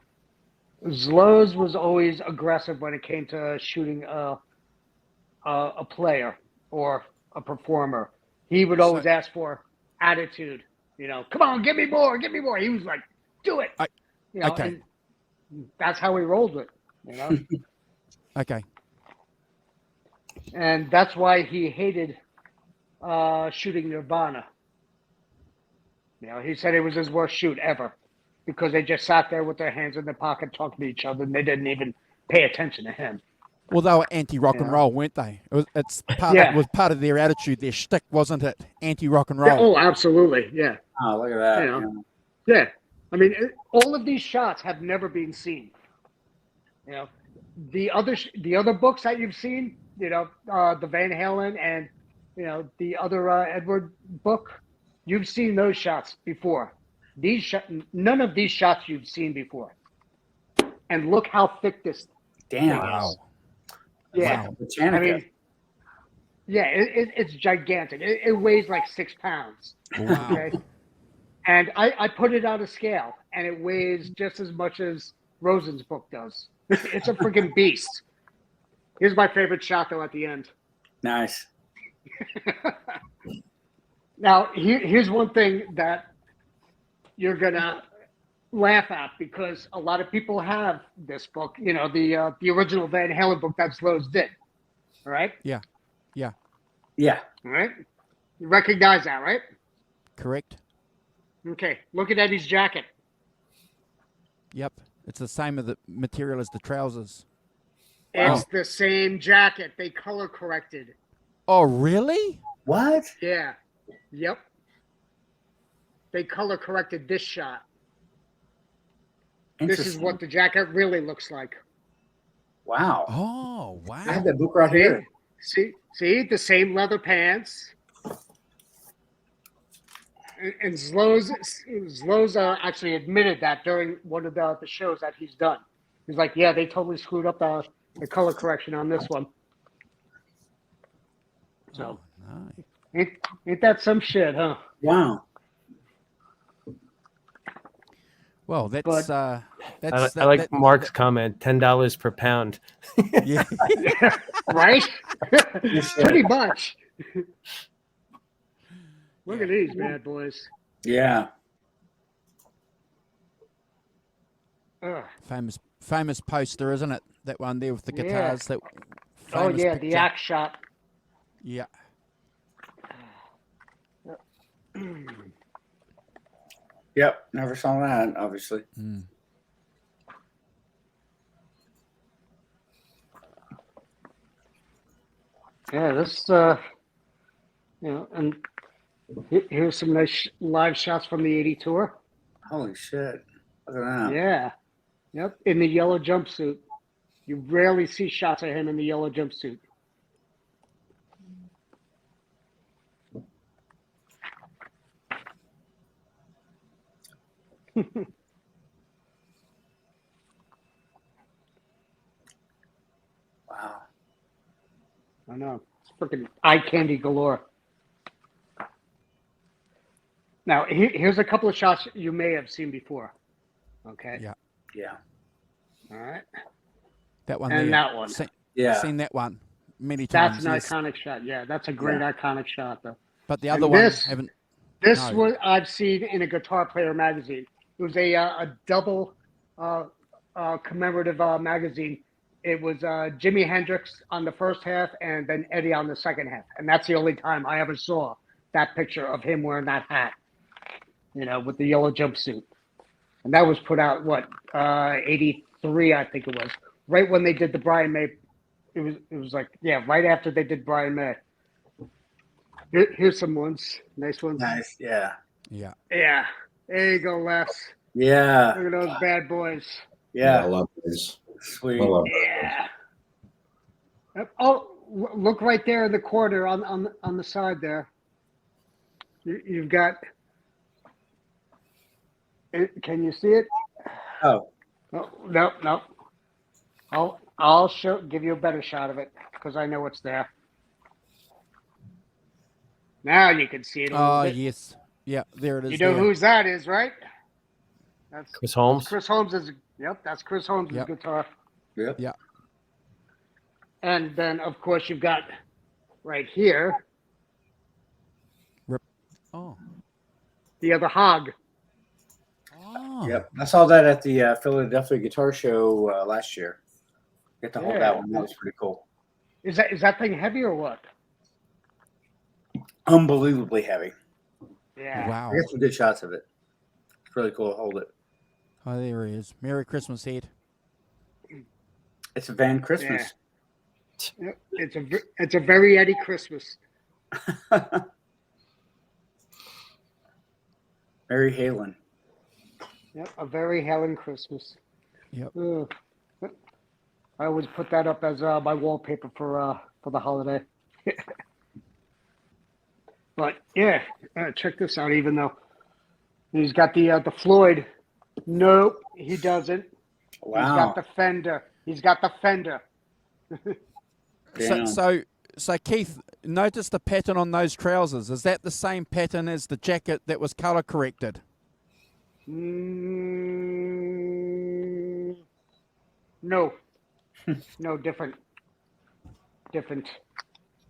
Speaker 3: Zloz was always aggressive when it came to shooting a player or a performer. He would always ask for attitude. You know, come on, give me more, give me more. He was like, do it. You know,
Speaker 2: okay.
Speaker 3: And that's how he rolled it. You know.
Speaker 2: Okay.
Speaker 3: And that's why he hated shooting Nirvana. You know, he said it was his worst shoot ever because they just sat there with their hands in their pocket talking to each other, and they didn't even pay attention to him.
Speaker 2: Well, they were anti-rock and roll, weren't they? It was part of their attitude, their shtick, wasn't it? Anti-rock and roll.
Speaker 3: Yeah, oh, absolutely, yeah.
Speaker 13: Oh, look at that.
Speaker 3: You know, yeah. I mean, all of these shots have never been seen. You know, the other books that you've seen, you know, the Van Halen and, you know, the other Edward book, you've seen those shots before. None of these shots you've seen before. And look how thick this thing is.
Speaker 2: Wow.
Speaker 3: Yeah.
Speaker 13: Wow.
Speaker 3: I mean, yeah, it's gigantic. It weighs like 6 pounds.
Speaker 2: Wow.
Speaker 3: Okay. And I put it on a scale, and it weighs just as much as Rosen's book does. It's a freaking beast. Here's my favorite shot, though, at the end.
Speaker 13: Nice.
Speaker 3: Now, here's one thing that you're going to laugh at, because a lot of people have this book, you know, the original Van Halen book that Slows did. All right?
Speaker 2: Yeah.
Speaker 3: All right? You recognize that, right?
Speaker 2: Correct.
Speaker 3: Okay. Look at Eddie's jacket.
Speaker 2: Yep. It's the same of the material as the trousers.
Speaker 3: It's the same jacket. They color corrected.
Speaker 2: Oh, really?
Speaker 13: What?
Speaker 3: Yeah. Yep. They color corrected this shot. This is what the jacket really looks like.
Speaker 13: Wow.
Speaker 2: Oh, wow.
Speaker 13: I have that book right here.
Speaker 3: See, the same leather pants, And Zlo's actually admitted that during one of the shows that he's done. He's like, yeah, they totally screwed up the color correction on this one. So, ain't that some shit, huh?
Speaker 13: Wow.
Speaker 2: Well, that's
Speaker 12: I like Mark's comment: $10 per pound.
Speaker 2: Yeah.
Speaker 3: Right? Pretty much. Look at these bad boys.
Speaker 13: Yeah.
Speaker 2: Famous poster, isn't it? That one there with the guitars.
Speaker 3: Yeah.
Speaker 2: That
Speaker 3: Oh
Speaker 2: famous
Speaker 3: yeah,
Speaker 2: picture.
Speaker 3: the axe shot.
Speaker 2: Yeah.
Speaker 13: Yep. Never saw that, obviously.
Speaker 2: Mm.
Speaker 3: Yeah, this and here's some nice live shots from the '80 tour.
Speaker 13: Holy shit! Look at that.
Speaker 3: Yeah. Yep. In the yellow jumpsuit. You rarely see shots of him in the yellow jumpsuit.
Speaker 13: Wow.
Speaker 3: I know. It's freaking eye candy galore. Now, here's a couple of shots you may have seen before. Okay.
Speaker 2: Yeah.
Speaker 13: Yeah.
Speaker 3: All right.
Speaker 2: That one.
Speaker 3: And
Speaker 2: there.
Speaker 3: that one.
Speaker 2: Seen that one many
Speaker 3: That's
Speaker 2: times.
Speaker 3: an
Speaker 2: yes.
Speaker 3: iconic shot. Yeah, that's a great iconic shot, though.
Speaker 2: But the
Speaker 3: And
Speaker 2: other one
Speaker 3: this-
Speaker 2: haven't.
Speaker 3: This
Speaker 2: No.
Speaker 3: was I've seen in a Guitar Player magazine. It was a double commemorative magazine. It was Jimi Hendrix on the first half and then Eddie on the second half. And that's the only time I ever saw that picture of him wearing that hat, with the yellow jumpsuit. And that was put out, 83, I think it was. Right when they did the Brian May. It was like, right after they did Brian May. Here's some ones. Nice ones.
Speaker 13: Nice. Yeah.
Speaker 2: Yeah.
Speaker 3: Yeah. There you go, Les.
Speaker 13: Yeah.
Speaker 3: Look at those bad boys.
Speaker 13: Yeah.
Speaker 10: I love this.
Speaker 13: Sweet.
Speaker 10: I love
Speaker 3: Yeah. Oh, look right there in the corner on the side there. You've got. Can you see it?
Speaker 13: Oh.
Speaker 3: No. I'll give you a better shot of it because I know it's there. Now you can see it a little
Speaker 2: Oh
Speaker 3: bit.
Speaker 2: yes. Yeah. There it is.
Speaker 3: You know
Speaker 2: there.
Speaker 3: whose that is, right? That's
Speaker 12: Chris Holmes.
Speaker 3: Chris Holmes is. Yep, that's Chris Holmes'
Speaker 2: Yep.
Speaker 3: guitar.
Speaker 13: Yep.
Speaker 2: Yeah.
Speaker 3: And then, of course, you've got right here
Speaker 2: Oh.
Speaker 3: the other hog.
Speaker 2: Oh.
Speaker 13: Yep. I saw that at the Philadelphia Guitar Show last year. Get to hold
Speaker 3: Yeah.
Speaker 13: that one. That was pretty cool.
Speaker 3: Is that thing heavy or what?
Speaker 13: Unbelievably heavy.
Speaker 3: Yeah.
Speaker 2: Wow.
Speaker 13: I got some good shots of it. It's really cool to hold it.
Speaker 2: Oh, there he is. Merry Christmas, Ed.
Speaker 13: It's a Van Christmas.
Speaker 3: Yep. It's a very Eddie Christmas.
Speaker 13: Mary Halen.
Speaker 3: Yep, a very Helen Christmas.
Speaker 2: Yep.
Speaker 3: I always put that up as my wallpaper for the holiday. But yeah, check this out. Even though he's got the Floyd, nope, he doesn't.
Speaker 13: Wow.
Speaker 3: He's got the Fender.
Speaker 2: So Keith, notice the pattern on those trousers. Is that the same pattern as the jacket that was color corrected?
Speaker 3: No, no, different.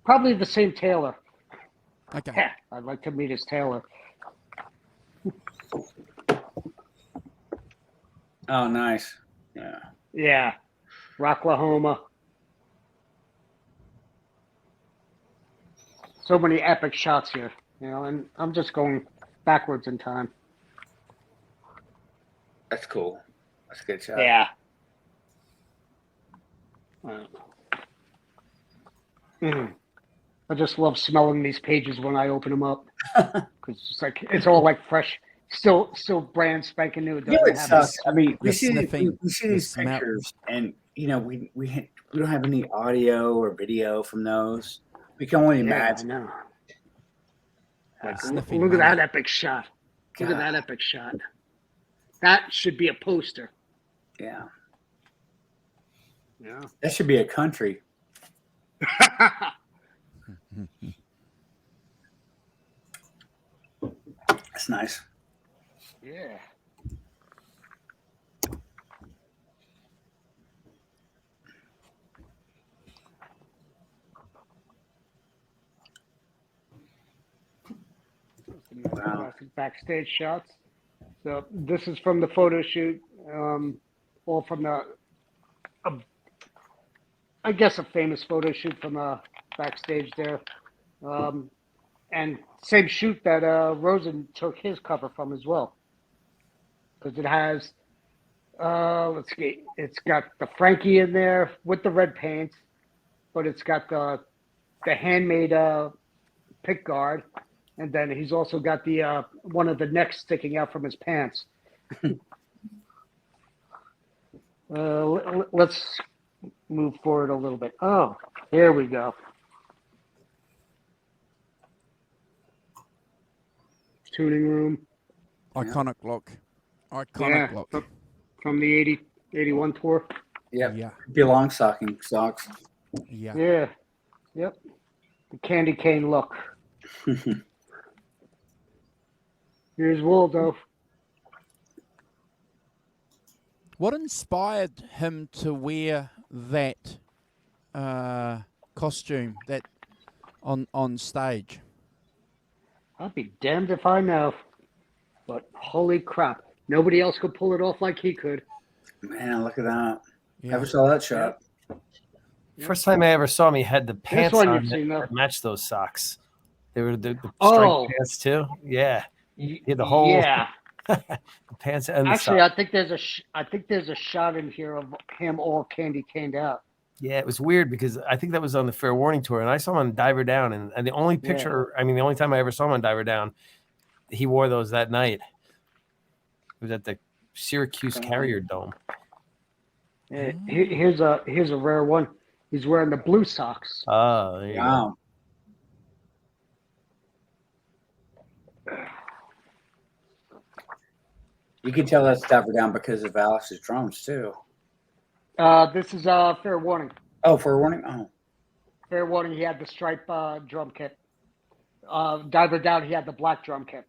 Speaker 3: Probably the same tailor.
Speaker 2: Okay.
Speaker 3: Yeah, I'd like to meet his tailor.
Speaker 13: Oh, nice. Yeah.
Speaker 3: Yeah, Rocklahoma. So many epic shots here, and I'm just going backwards in time.
Speaker 13: That's cool. That's a good shot.
Speaker 3: Yeah. I just love smelling these pages when I open them up because it's all like fresh, still brand spanking new. It
Speaker 13: You know,
Speaker 3: doesn't
Speaker 13: it
Speaker 3: have
Speaker 13: sucks.
Speaker 3: any-
Speaker 13: I mean, we
Speaker 2: the
Speaker 13: see
Speaker 2: sniffing,
Speaker 13: these
Speaker 2: the smell.
Speaker 13: pictures, and we don't have any audio or video from those. We can only
Speaker 3: Yeah, I
Speaker 13: imagine.
Speaker 3: know.
Speaker 2: Sniffing
Speaker 3: Look at
Speaker 2: money.
Speaker 3: that epic shot. Look at that epic shot. That should be a poster.
Speaker 13: Yeah.
Speaker 3: Yeah.
Speaker 13: That should be a country. That's nice.
Speaker 3: Yeah.
Speaker 13: Wow.
Speaker 3: Classic backstage shots. So this is from the photo shoot, or from the, I guess, a famous photo shoot from backstage there, and same shoot that Rosen took his cover from as well, because it has, let's see, it's got the Frankie in there with the red paint, but it's got the handmade pick guard. And then he's also got the one of the necks sticking out from his pants. Let's move forward a little bit. Oh, here we go. Tuning room.
Speaker 2: Iconic look. Iconic look.
Speaker 3: From the 81 tour.
Speaker 13: Yep.
Speaker 2: Yeah.
Speaker 13: Belong stocking socks.
Speaker 2: Yeah.
Speaker 3: Yeah. Yep. The candy cane look. Here's Waldo.
Speaker 2: What inspired him to wear that costume that on stage?
Speaker 3: I'll be damned if I know. But holy crap. Nobody else could pull it off like he could.
Speaker 13: Man, look at that.
Speaker 2: Yeah.
Speaker 13: Never saw that shot.
Speaker 12: First time I ever saw him, he had the pants
Speaker 3: one
Speaker 12: on
Speaker 3: you've seen, though.
Speaker 12: that matched those socks. They were the striped
Speaker 3: Oh.
Speaker 12: pants too. Yeah, he had the whole
Speaker 3: Yeah.
Speaker 12: the pants and the
Speaker 3: Actually,
Speaker 12: socks.
Speaker 3: I think there's a shot in here of him all candy caned out.
Speaker 12: Yeah, it was weird because I think that was on the Fair Warning tour, and I saw him on Diver Down, and the only picture, I mean, the only time I ever saw him on Diver Down, he wore those that night. It was at the Syracuse Carrier Dome.
Speaker 3: Yeah, here's a rare one. He's wearing the blue socks.
Speaker 12: Oh, there you go.
Speaker 13: Wow. You can tell that's Diver Down because of Alex's drums too.
Speaker 3: This is Fair Warning.
Speaker 13: Oh, for a warning? Oh.
Speaker 3: Fair Warning, he had the stripe drum kit. Diver Down, he had the black drum kit.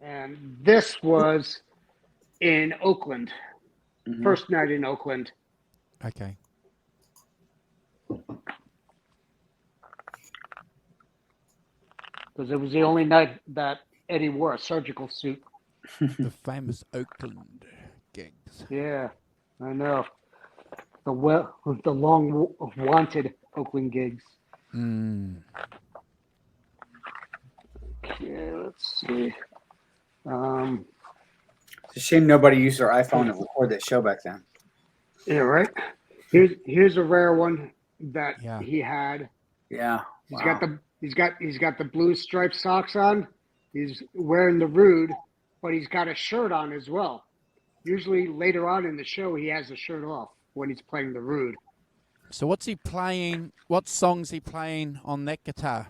Speaker 3: And this was in Oakland.
Speaker 13: Mhm.
Speaker 3: First night in Oakland.
Speaker 2: Okay.
Speaker 3: Because it was the only night that Eddie wore a surgical suit.
Speaker 2: The famous Oakland gigs.
Speaker 3: Yeah, I know. The long wanted Oakland gigs.
Speaker 2: Mm.
Speaker 3: Okay, let's see.
Speaker 13: It's a shame nobody used their iPhone to record that show back then.
Speaker 3: Yeah, right. Here's a rare one that
Speaker 2: Yeah.
Speaker 3: he had.
Speaker 13: Yeah.
Speaker 3: He's got the blue striped socks on. He's wearing the Rude, but he's got a shirt on as well. Usually later on in the show, he has the shirt off when he's playing the Rude.
Speaker 2: So what's he playing? What song's he playing on that guitar?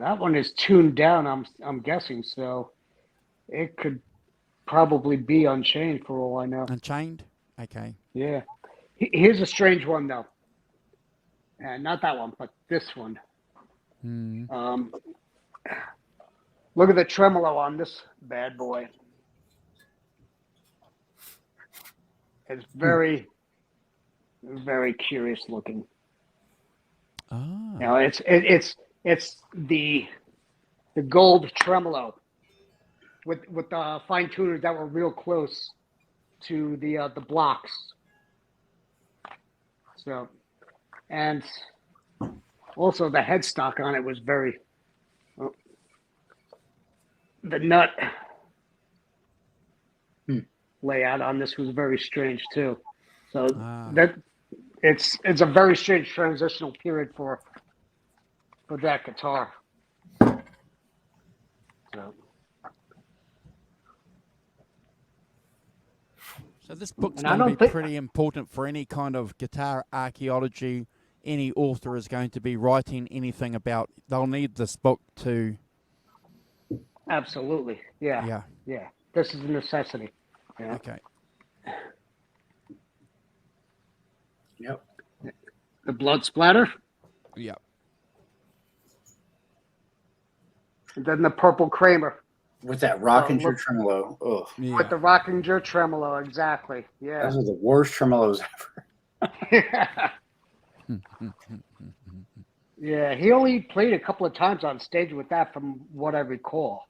Speaker 3: That one is tuned down. I'm guessing so. It could probably be Unchained for all I know.
Speaker 2: Unchained? Okay.
Speaker 3: Yeah. Here's a strange one though. And not that one, but this one.
Speaker 2: Mm.
Speaker 3: Look at the tremolo on this bad boy. It's very, very curious looking.
Speaker 2: Ah.
Speaker 3: You know, it's the gold tremolo with the fine tuners that were real close to the blocks. So, and also the headstock on it was very. The nut layout on this was very strange too. So that it's a very strange transitional period for that guitar.
Speaker 2: So this book's
Speaker 3: And I
Speaker 2: going to
Speaker 3: don't
Speaker 2: be
Speaker 3: think-
Speaker 2: pretty important for any kind of guitar archaeology, any author is going to be writing anything about. They'll need this book to.
Speaker 3: Absolutely. Yeah. This is a necessity. Yeah.
Speaker 2: Okay.
Speaker 13: Yep.
Speaker 3: The blood splatter.
Speaker 2: Yep.
Speaker 3: And then the purple Kramer.
Speaker 13: With that Rockinger tremolo. Oh.
Speaker 2: Yeah.
Speaker 3: With the Rockinger tremolo, exactly. Yeah.
Speaker 13: Those are the worst tremolos ever.
Speaker 3: Yeah, he only played a couple of times on stage with that, from what I recall.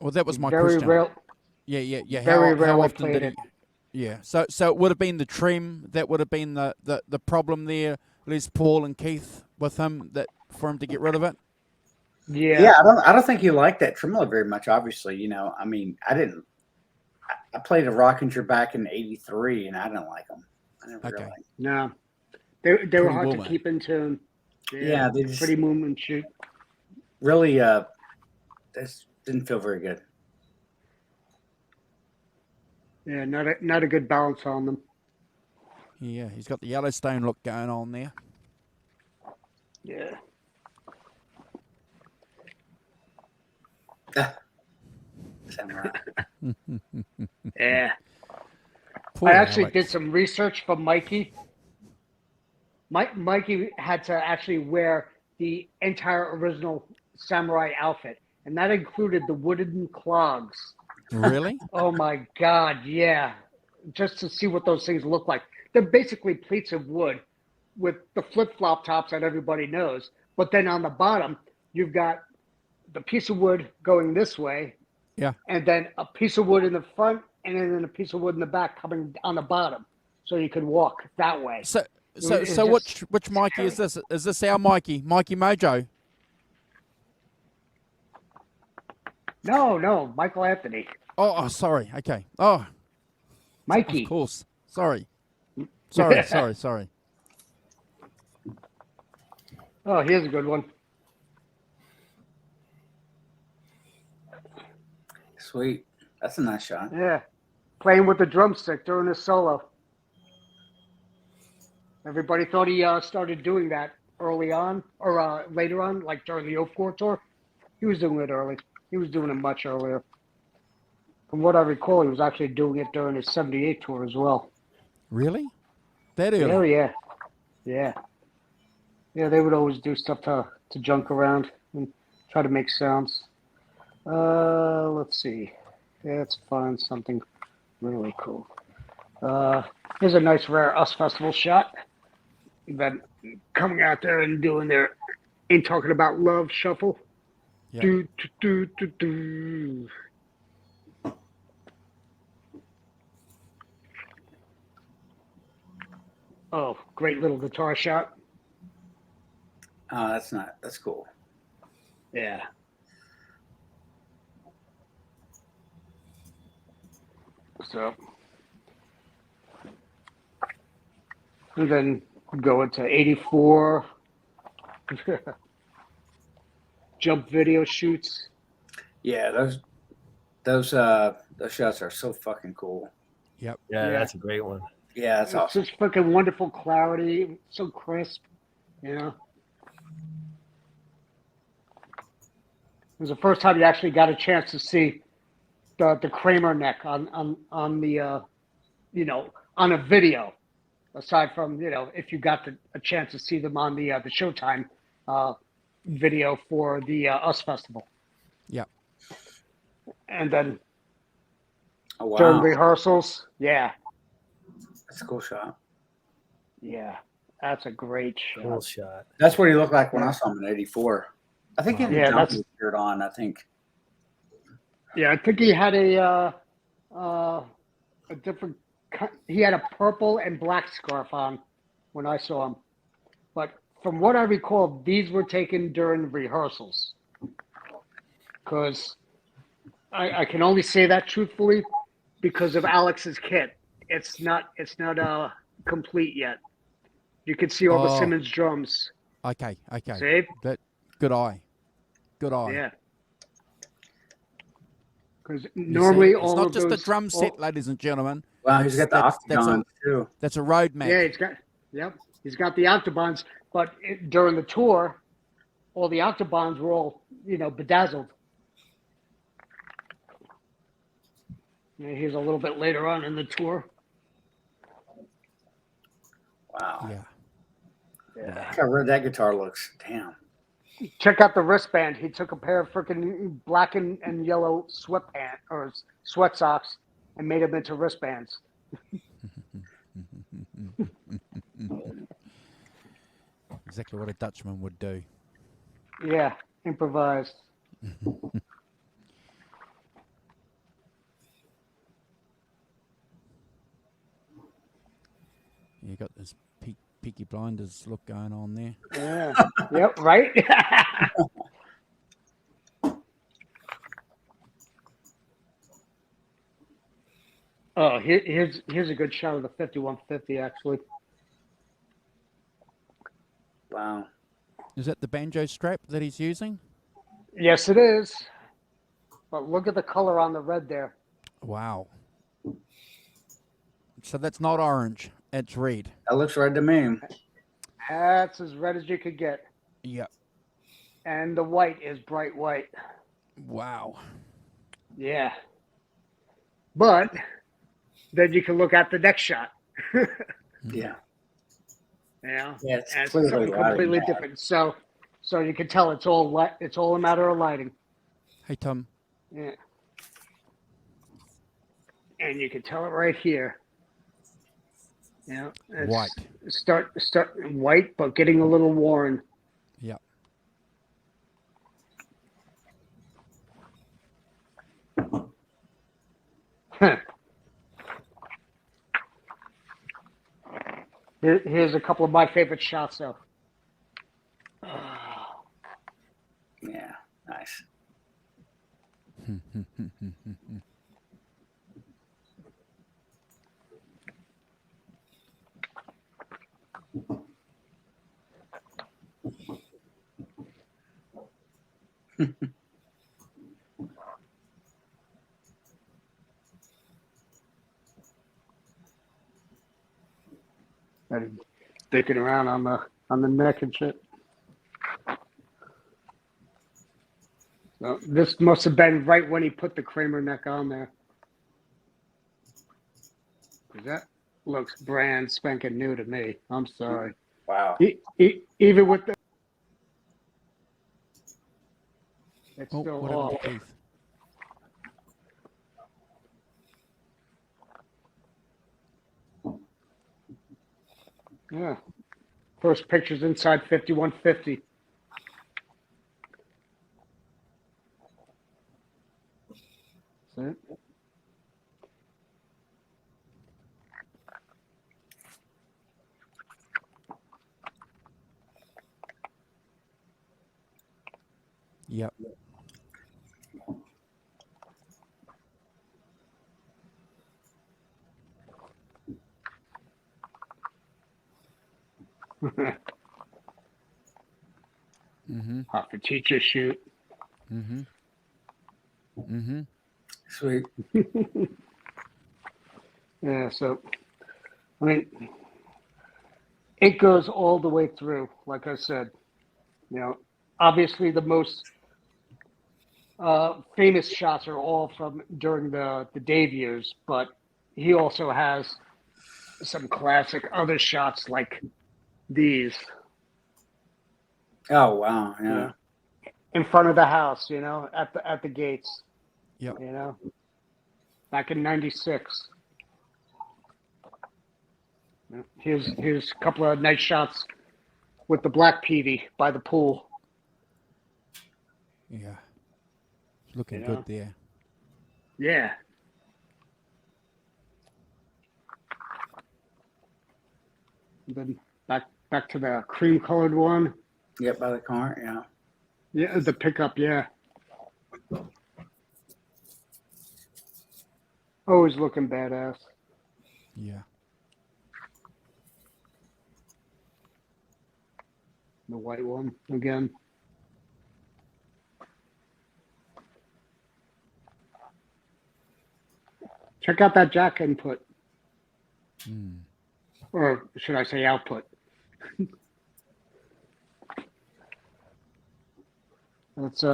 Speaker 2: Well, that was my
Speaker 3: Very
Speaker 2: question.
Speaker 3: rare.
Speaker 2: Yeah.
Speaker 3: Very
Speaker 2: How
Speaker 3: rarely
Speaker 2: often
Speaker 3: played
Speaker 2: did he?
Speaker 3: it.
Speaker 2: Yeah. So it would have been the trem that would have been the problem there. Les Paul and Keith with him, that for him to get rid of it.
Speaker 3: Yeah.
Speaker 13: I don't think he liked that tremolo very much. Obviously, you know, I mean, I played a Rockinger back in '83, and I didn't like them. I never really.
Speaker 3: No, they were
Speaker 2: Pretty
Speaker 3: hard
Speaker 2: woman.
Speaker 3: to keep in tune.
Speaker 13: Yeah, they just
Speaker 3: pretty movement shoot.
Speaker 13: really. This didn't feel very good.
Speaker 3: Yeah, not a good balance on them.
Speaker 2: Yeah, he's got the Yellowstone look going on there.
Speaker 3: Yeah. Yeah.
Speaker 2: Poor
Speaker 3: I actually
Speaker 2: Alex.
Speaker 3: did some research for Mikey. Mikey had to actually wear the entire original samurai outfit, and that included the wooden clogs.
Speaker 2: Really?
Speaker 3: Oh my God, yeah. Just to see what those things look like. They're basically plates of wood with the flip-flop tops that everybody knows. But then on the bottom, you've got the piece of wood going this way,
Speaker 2: Yeah.
Speaker 3: and then a piece of wood in the front, and then a piece of wood in the back coming on the bottom, so you can walk that way.
Speaker 2: So
Speaker 3: It's
Speaker 2: which Mikey is this? Is this our Mikey Mojo?
Speaker 3: No, Michael Anthony.
Speaker 2: Oh, sorry. Okay. Oh,
Speaker 3: Mikey.
Speaker 2: Of course. Sorry. Sorry.
Speaker 3: Oh, here's a good one.
Speaker 13: Sweet, that's a nice shot.
Speaker 3: Yeah, playing with the drumstick during his solo. Everybody thought he started doing that early on, or later on, like during the Oak tour. He was doing it early. He was doing it much earlier. From what I recall, he was actually doing it during his '78 tour as well.
Speaker 2: Really? That early?
Speaker 3: Oh, yeah. They would always do stuff to junk around and try to make sounds. Let's see. Let's find something really cool. Here's a nice rare US Festival shot. Then coming out there and doing their Ain't Talking About Love shuffle.
Speaker 2: Yeah.
Speaker 3: Do. Oh, great little guitar shot.
Speaker 13: Oh, that's cool.
Speaker 3: Yeah. So, and then go into '84. Jump video shoots.
Speaker 13: Yeah, those shots are so fucking cool.
Speaker 2: Yep.
Speaker 12: Yeah,
Speaker 3: Yeah.
Speaker 12: that's a great one.
Speaker 13: Yeah, that's
Speaker 3: It's
Speaker 13: awesome.
Speaker 3: such fucking wonderful clarity, so crisp, you know. It was the first time you actually got a chance to see the Kramer neck on the on a video, aside from if you got a chance to see them on the Showtime video for the US Festival.
Speaker 2: Yep.
Speaker 3: And then
Speaker 13: Oh wow,
Speaker 3: during rehearsals, yeah,
Speaker 13: that's a cool shot.
Speaker 3: yeah, that's a great shot.
Speaker 12: Cool shot.
Speaker 13: That's what he looked like when I saw him in '84. I think he had
Speaker 3: Yeah,
Speaker 13: a
Speaker 3: that's-
Speaker 13: jumpsuit shirt on. I think.
Speaker 3: Yeah, I think he had a different. He had a purple and black scarf on when I saw him, but from what I recall, these were taken during rehearsals. Because I can only say that truthfully because of Alex's kit. It's not complete yet. You can see all the
Speaker 2: Oh.
Speaker 3: Simmons drums.
Speaker 2: Okay.
Speaker 3: See?
Speaker 2: That good eye.
Speaker 3: Yeah. Because
Speaker 2: You
Speaker 3: normally
Speaker 2: see? It's
Speaker 3: all
Speaker 2: not
Speaker 3: of
Speaker 2: just
Speaker 3: those,
Speaker 2: a drum set, ladies and gentlemen.
Speaker 13: Wow, he's got the
Speaker 2: That's
Speaker 13: octagon too.
Speaker 2: That's a road map.
Speaker 3: Yeah, he's got the Octobans. but during the tour, all the Octobans were all, bedazzled. Here's a little bit later on in the tour.
Speaker 13: Wow.
Speaker 2: Yeah.
Speaker 13: Look how red that guitar looks. Damn.
Speaker 3: Check out the wristband. He took a pair of freaking black and yellow sweat socks and made them into wristbands.
Speaker 2: Exactly what a Dutchman would do.
Speaker 3: Yeah, improvised.
Speaker 2: You got this Peaky Blinders look going on there.
Speaker 3: Yeah. Yep. Right. Oh, here's a good shot of the 5150 actually.
Speaker 13: Wow.
Speaker 2: Is that the banjo strap that he's using?
Speaker 3: Yes, it is. But look at the color on the red there.
Speaker 2: Wow. So that's not orange. It's red.
Speaker 13: That looks red to me.
Speaker 3: That's as red as you could get.
Speaker 2: Yep.
Speaker 3: And the white is bright white.
Speaker 2: Wow.
Speaker 3: Yeah. But then you can look at the next shot.
Speaker 13: Yeah.
Speaker 3: Yeah.
Speaker 13: Yeah, it's
Speaker 3: and
Speaker 13: clearly
Speaker 3: something completely
Speaker 13: lighting.
Speaker 3: different. So you can tell it's all a matter of lighting.
Speaker 2: Hey, Tom.
Speaker 3: Yeah. And you can tell it right here. Yeah. It's
Speaker 2: White.
Speaker 3: Start white, but getting a little worn.
Speaker 2: Yep.
Speaker 3: Huh. Here's a couple of my favorite shots, though.
Speaker 13: Yeah, nice.
Speaker 3: And sticking around on the neck and shit. So this must have been right when he put the Kramer neck on there. 'Cause that looks brand spanking new to me. I'm sorry.
Speaker 13: Wow.
Speaker 3: Even with the it's
Speaker 2: Oh,
Speaker 3: still
Speaker 2: what are
Speaker 3: off.
Speaker 2: the teeth?
Speaker 3: Yeah. First pictures inside 5150. That's it.
Speaker 2: Yep. Mm-hmm.
Speaker 3: Off the teacher shoot.
Speaker 2: Mm-hmm. Mm-hmm.
Speaker 13: Sweet.
Speaker 3: Yeah, so I mean it goes all the way through, like I said. Obviously the most famous shots are all from during the Dave years, but he also has some classic other shots like these.
Speaker 13: Oh wow, yeah.
Speaker 3: In front of the house, at the gates.
Speaker 2: Yep.
Speaker 3: Back in '96. Here's a couple of nice shots with the Black Peavy by the pool.
Speaker 2: Yeah. Looking good there.
Speaker 3: Yeah. And then back to the cream colored one.
Speaker 13: Yep, by the car, yeah.
Speaker 3: Yeah, the pickup, yeah. Always looking badass.
Speaker 2: Yeah.
Speaker 3: The white one again. Check out that jack input. Or should I say output? It's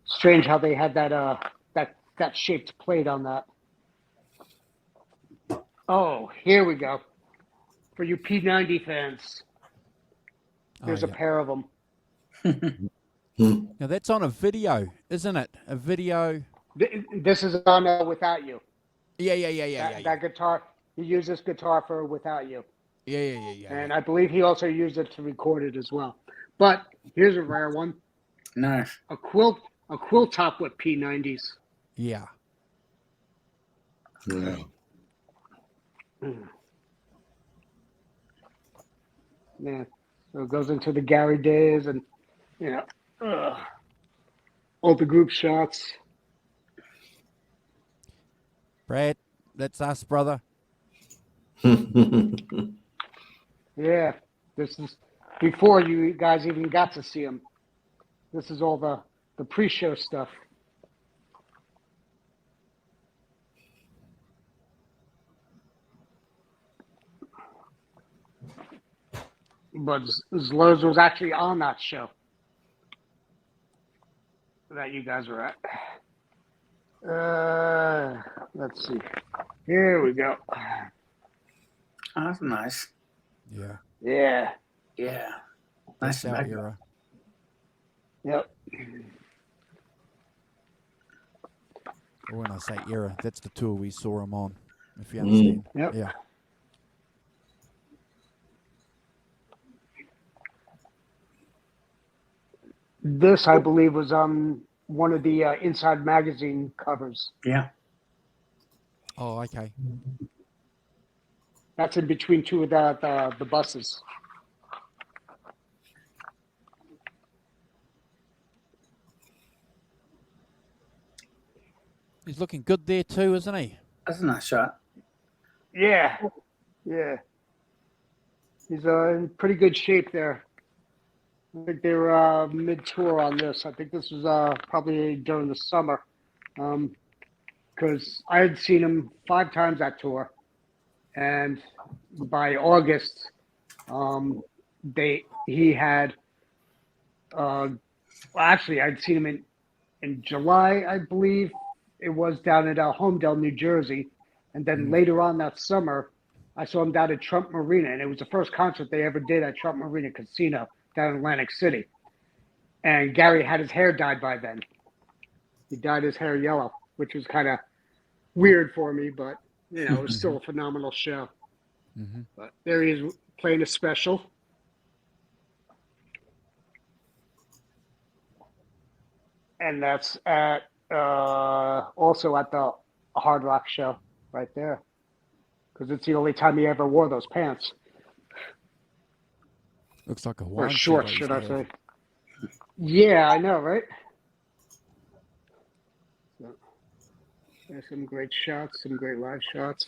Speaker 3: strange how they had that shaped plate on that. Oh, here we go. For you P90 fans, there's a pair of them.
Speaker 2: Now that's on a video, isn't it? A video.
Speaker 3: This is on Without You.
Speaker 2: Yeah.
Speaker 3: That guitar, he used this guitar for Without You.
Speaker 2: Yeah.
Speaker 3: And I believe he also used it to record it as well. But here's a rare one.
Speaker 13: Nice.
Speaker 3: A quilt top with P90s.
Speaker 2: Yeah.
Speaker 10: Yeah.
Speaker 3: Yeah. So it goes into the Gary days and, all the group shots.
Speaker 2: Brad, that's us, brother.
Speaker 3: Yeah. This is before you guys even got to see him. This is all the pre-show stuff. But Zlurs was actually on that show that you guys were at. Let's see. Here we go.
Speaker 13: Oh, that's nice.
Speaker 2: Yeah.
Speaker 3: Yeah.
Speaker 13: Yeah.
Speaker 2: That's
Speaker 13: Nice.
Speaker 2: our era.
Speaker 3: Yep.
Speaker 2: When I say era, that's the tour we saw him on, if you understand.
Speaker 3: Yep.
Speaker 2: Yeah.
Speaker 3: This, I believe, was on one of the Inside Magazine covers.
Speaker 13: Yeah.
Speaker 2: Oh, okay.
Speaker 3: That's in between two of the buses.
Speaker 2: He's looking good there too, isn't he?
Speaker 13: That's a nice shot.
Speaker 3: Yeah. Yeah. He's in pretty good shape there. I think they were mid-tour on this. I think this was probably during the summer, because I had seen him 5 times that tour, and by August, he had. Actually, I'd seen him in July, I believe it was, down at Homedale, New Jersey, and then later on that summer, I saw him down at Trump Marina, and it was the first concert they ever did at Trump Marina Casino down in Atlantic City. And Gary had his hair dyed by then. He dyed his hair yellow, which was kind of weird for me, but it was still a phenomenal show.
Speaker 2: Mm-hmm.
Speaker 3: But there he is playing a special. And that's at also at the Hard Rock show right there, because it's the only time he ever wore those pants.
Speaker 2: Looks like a
Speaker 3: Or
Speaker 2: wine
Speaker 3: shorts,
Speaker 2: should
Speaker 3: should I say. Yeah, I know, right? So, there's some great shots, some great live shots.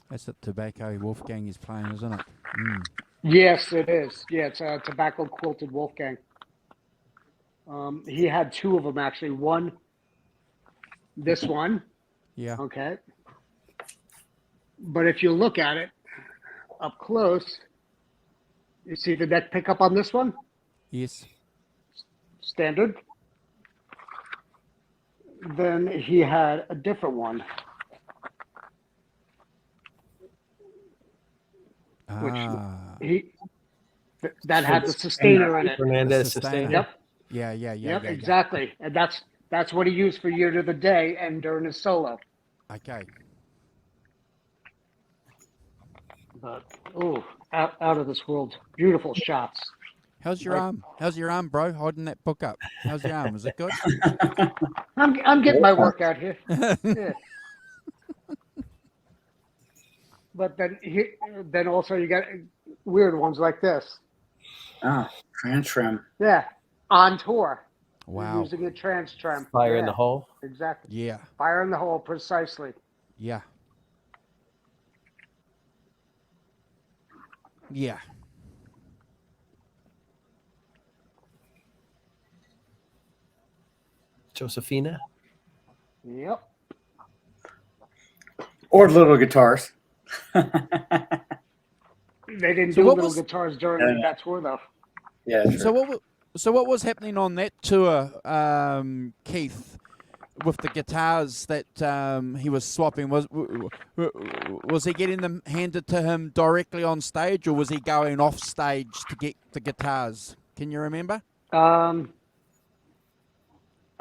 Speaker 2: That's the Tobacco Wolfgang is playing, isn't it? Mm.
Speaker 3: Yes, it is. Yeah, it's a Tobacco Quilted Wolfgang. He had 2 of them, actually. One, this one.
Speaker 2: Yeah.
Speaker 3: Okay. But if you look at it up close, you see the neck pickup on this one?
Speaker 2: Yes.
Speaker 3: Standard. Then he had a different one. Which that had the sustainer in it.
Speaker 12: Fernandez sustainer.
Speaker 3: Yep.
Speaker 2: Yeah.
Speaker 3: Exactly. And that's what he used for Year to the Day and during his solo.
Speaker 2: Okay.
Speaker 3: But out of this world, beautiful shots.
Speaker 2: How's your arm? How's your arm, bro? Holding that book up. How's your arm? Is it good?
Speaker 3: I'm getting my workout here. Yeah. But then also you got weird ones like this.
Speaker 13: Oh, trans trim.
Speaker 3: Yeah, on tour.
Speaker 2: Wow.
Speaker 3: Using a trans trim.
Speaker 12: Fire in the hole.
Speaker 3: Exactly.
Speaker 2: Yeah.
Speaker 3: Fire in the hole, precisely.
Speaker 2: Yeah. Yeah.
Speaker 12: Josephina.
Speaker 3: Yep.
Speaker 13: Or little guitars.
Speaker 3: They didn't
Speaker 2: So
Speaker 3: do
Speaker 2: what
Speaker 3: little
Speaker 2: was-
Speaker 3: guitars during that tour, though.
Speaker 15: Yeah.
Speaker 2: So what was happening on that tour, Keith, with the guitars that he was swapping? Was he getting them handed to him directly on stage, or was he going off stage to get the guitars? Can you remember?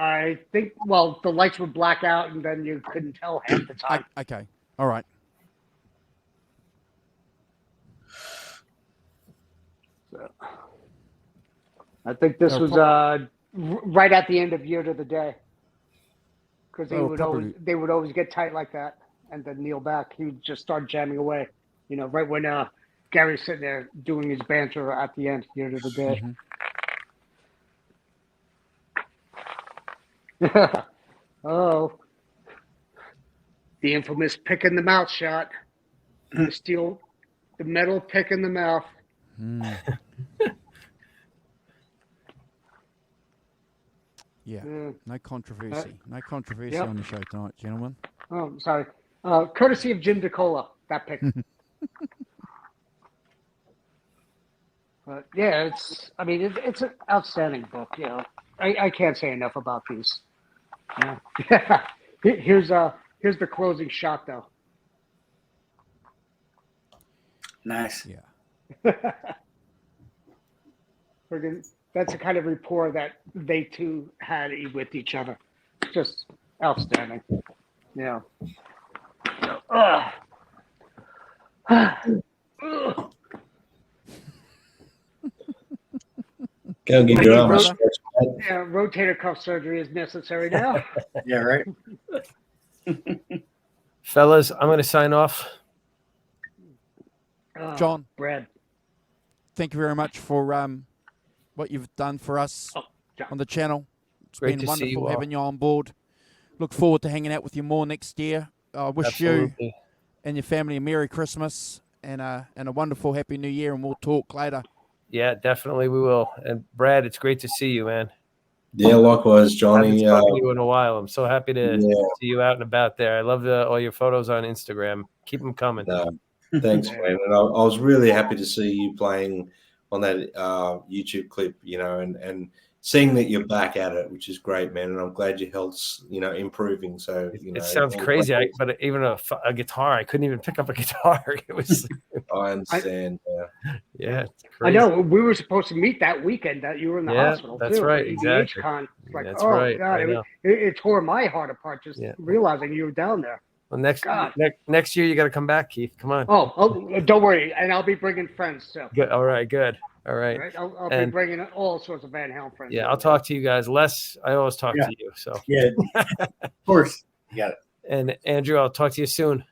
Speaker 3: I think, well, the lights would black out and then you couldn't tell half the time.
Speaker 2: Okay. All right.
Speaker 3: So, I think this was right at the end of Year to the Day. Because they would always get tight like that and then kneel back. He would just start jamming away, right when Gary's sitting there doing his banter at the end, Year to the Day.
Speaker 2: Mm-hmm.
Speaker 3: Oh, the infamous pick in the mouth shot. The metal pick in the mouth.
Speaker 2: Yeah, no controversy. No controversy on the show tonight, gentlemen.
Speaker 3: Oh, sorry. Courtesy of Jim DeCola, that pick. But yeah, it's an outstanding book. I can't say enough about these. Yeah. Here's the closing shot though.
Speaker 15: Nice.
Speaker 2: Yeah.
Speaker 3: That's the kind of rapport that they two had with each other. Just outstanding. Yeah.
Speaker 10: Go give your arm a stretch, mate.
Speaker 3: Yeah, rotator cuff surgery is necessary now.
Speaker 15: Yeah, right.
Speaker 12: Fellas, I'm going to sign off.
Speaker 2: John,
Speaker 3: Brad,
Speaker 2: thank you very much for what you've done for us on the channel. It's
Speaker 12: Great
Speaker 2: been
Speaker 12: to see you
Speaker 2: wonderful
Speaker 12: all.
Speaker 2: having you on board. Look forward to hanging out with you more next year. I wish you
Speaker 12: Absolutely.
Speaker 2: and your family a Merry Christmas and a wonderful Happy New Year, and we'll talk later.
Speaker 12: Yeah, definitely we will. And Brad, it's great to see you, man.
Speaker 10: Yeah, likewise,
Speaker 12: I
Speaker 10: Johnny.
Speaker 12: haven't spoken to you in a while. I'm so happy to
Speaker 10: Yeah.
Speaker 12: see you out and about there. I love all your photos on Instagram. Keep them coming.
Speaker 10: Thanks, man. And I was really happy to see you playing on that YouTube clip, and seeing that you're back at it, which is great, man. And I'm glad your health's, improving. So,
Speaker 12: It sounds crazy, but even a guitar, I couldn't even pick up a guitar. It was.
Speaker 10: I understand.
Speaker 12: Yeah, it's
Speaker 3: I
Speaker 12: crazy.
Speaker 3: know we were supposed to meet that weekend that you were in the
Speaker 12: Yeah,
Speaker 3: hospital.
Speaker 12: that's
Speaker 3: too,
Speaker 12: right,
Speaker 3: for
Speaker 12: exactly.
Speaker 3: EDHCon. It's like,
Speaker 12: That's
Speaker 3: oh
Speaker 12: right,
Speaker 3: God,
Speaker 12: I know.
Speaker 3: it tore my heart apart just realizing you were down there.
Speaker 12: Well, next
Speaker 3: God.
Speaker 12: next year you got to come back, Keith. Come on.
Speaker 3: Oh, don't worry, and I'll be bringing friends too.
Speaker 12: Good. All right. Good. All right.
Speaker 3: Right? I'll be
Speaker 12: And-
Speaker 3: bringing all sorts of Van Halen friends.
Speaker 12: Yeah, I'll talk to you guys. Les, I always talk
Speaker 15: Yeah.
Speaker 12: to you. So
Speaker 15: Yeah, of course. You got it.
Speaker 12: And Andrew, I'll talk to you soon.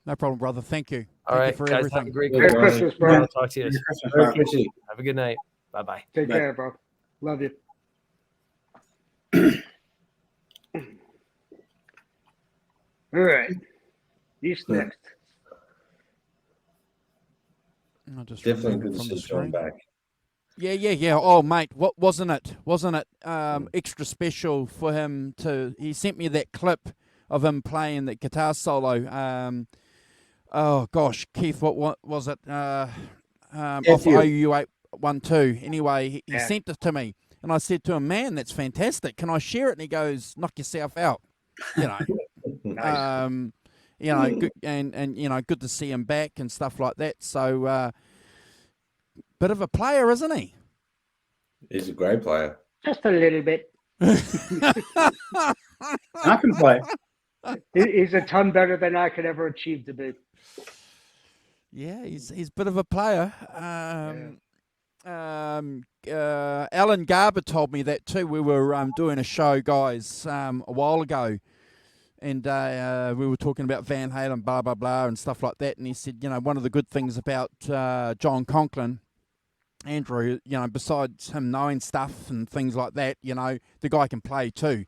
Speaker 2: No problem, brother. Thank you.
Speaker 12: All
Speaker 2: Thank
Speaker 12: right,
Speaker 2: you for
Speaker 12: guys. Have a
Speaker 2: everything.
Speaker 12: great
Speaker 3: Merry Christmas, bro.
Speaker 12: I'll talk to you.
Speaker 15: Merry Christmas,
Speaker 10: Merry
Speaker 15: bro.
Speaker 10: Christmas.
Speaker 12: Have a good night. Bye bye.
Speaker 3: Take
Speaker 15: Bye.
Speaker 3: care, bro. Love you. All right. East next.
Speaker 2: I'll just
Speaker 10: Definitely
Speaker 2: remove it
Speaker 10: good to
Speaker 2: from the
Speaker 10: see John
Speaker 2: screen.
Speaker 10: back.
Speaker 2: Yeah. Oh, mate, what wasn't it? Wasn't it extra special for him to? He sent me that clip of him playing that guitar solo. Oh gosh, Keith, what was it? Off OU 812. Anyway, he
Speaker 3: Yeah.
Speaker 2: sent it to me, and I said to him, "Man, that's fantastic. Can I share it?" And he goes, "Knock yourself out." You know.
Speaker 3: Nice.
Speaker 2: Good, and good to see him back and stuff like that. So, bit of a player, isn't he?
Speaker 10: He's a great player.
Speaker 3: Just a little bit.
Speaker 15: I can play.
Speaker 3: He's a ton better than I could ever achieve to be.
Speaker 2: Yeah, he's a bit of a player. Alan Garber told me that too. We were doing a show, guys, a while ago, and we were talking about Van Halen, blah blah blah, and stuff like that. And he said, one of the good things about John Conklin, Andrew, besides him knowing stuff and things like that, the guy can play too.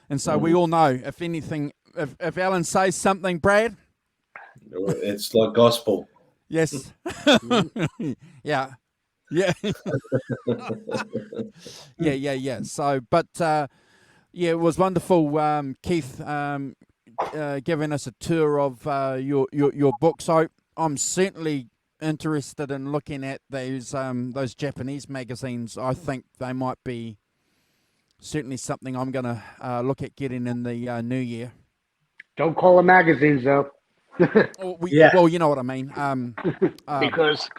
Speaker 2: And so we all know, if anything, if Alan says something, Brad,
Speaker 10: It's like gospel.
Speaker 2: yes, yeah. Yeah. So, but it was wonderful, Keith, giving us a tour of your book. So I'm certainly interested in looking at those Japanese magazines, I think they might be certainly something I'm going to look at getting in the new year.
Speaker 3: Don't call them magazines, though.
Speaker 2: Well, you know what I mean.
Speaker 3: Because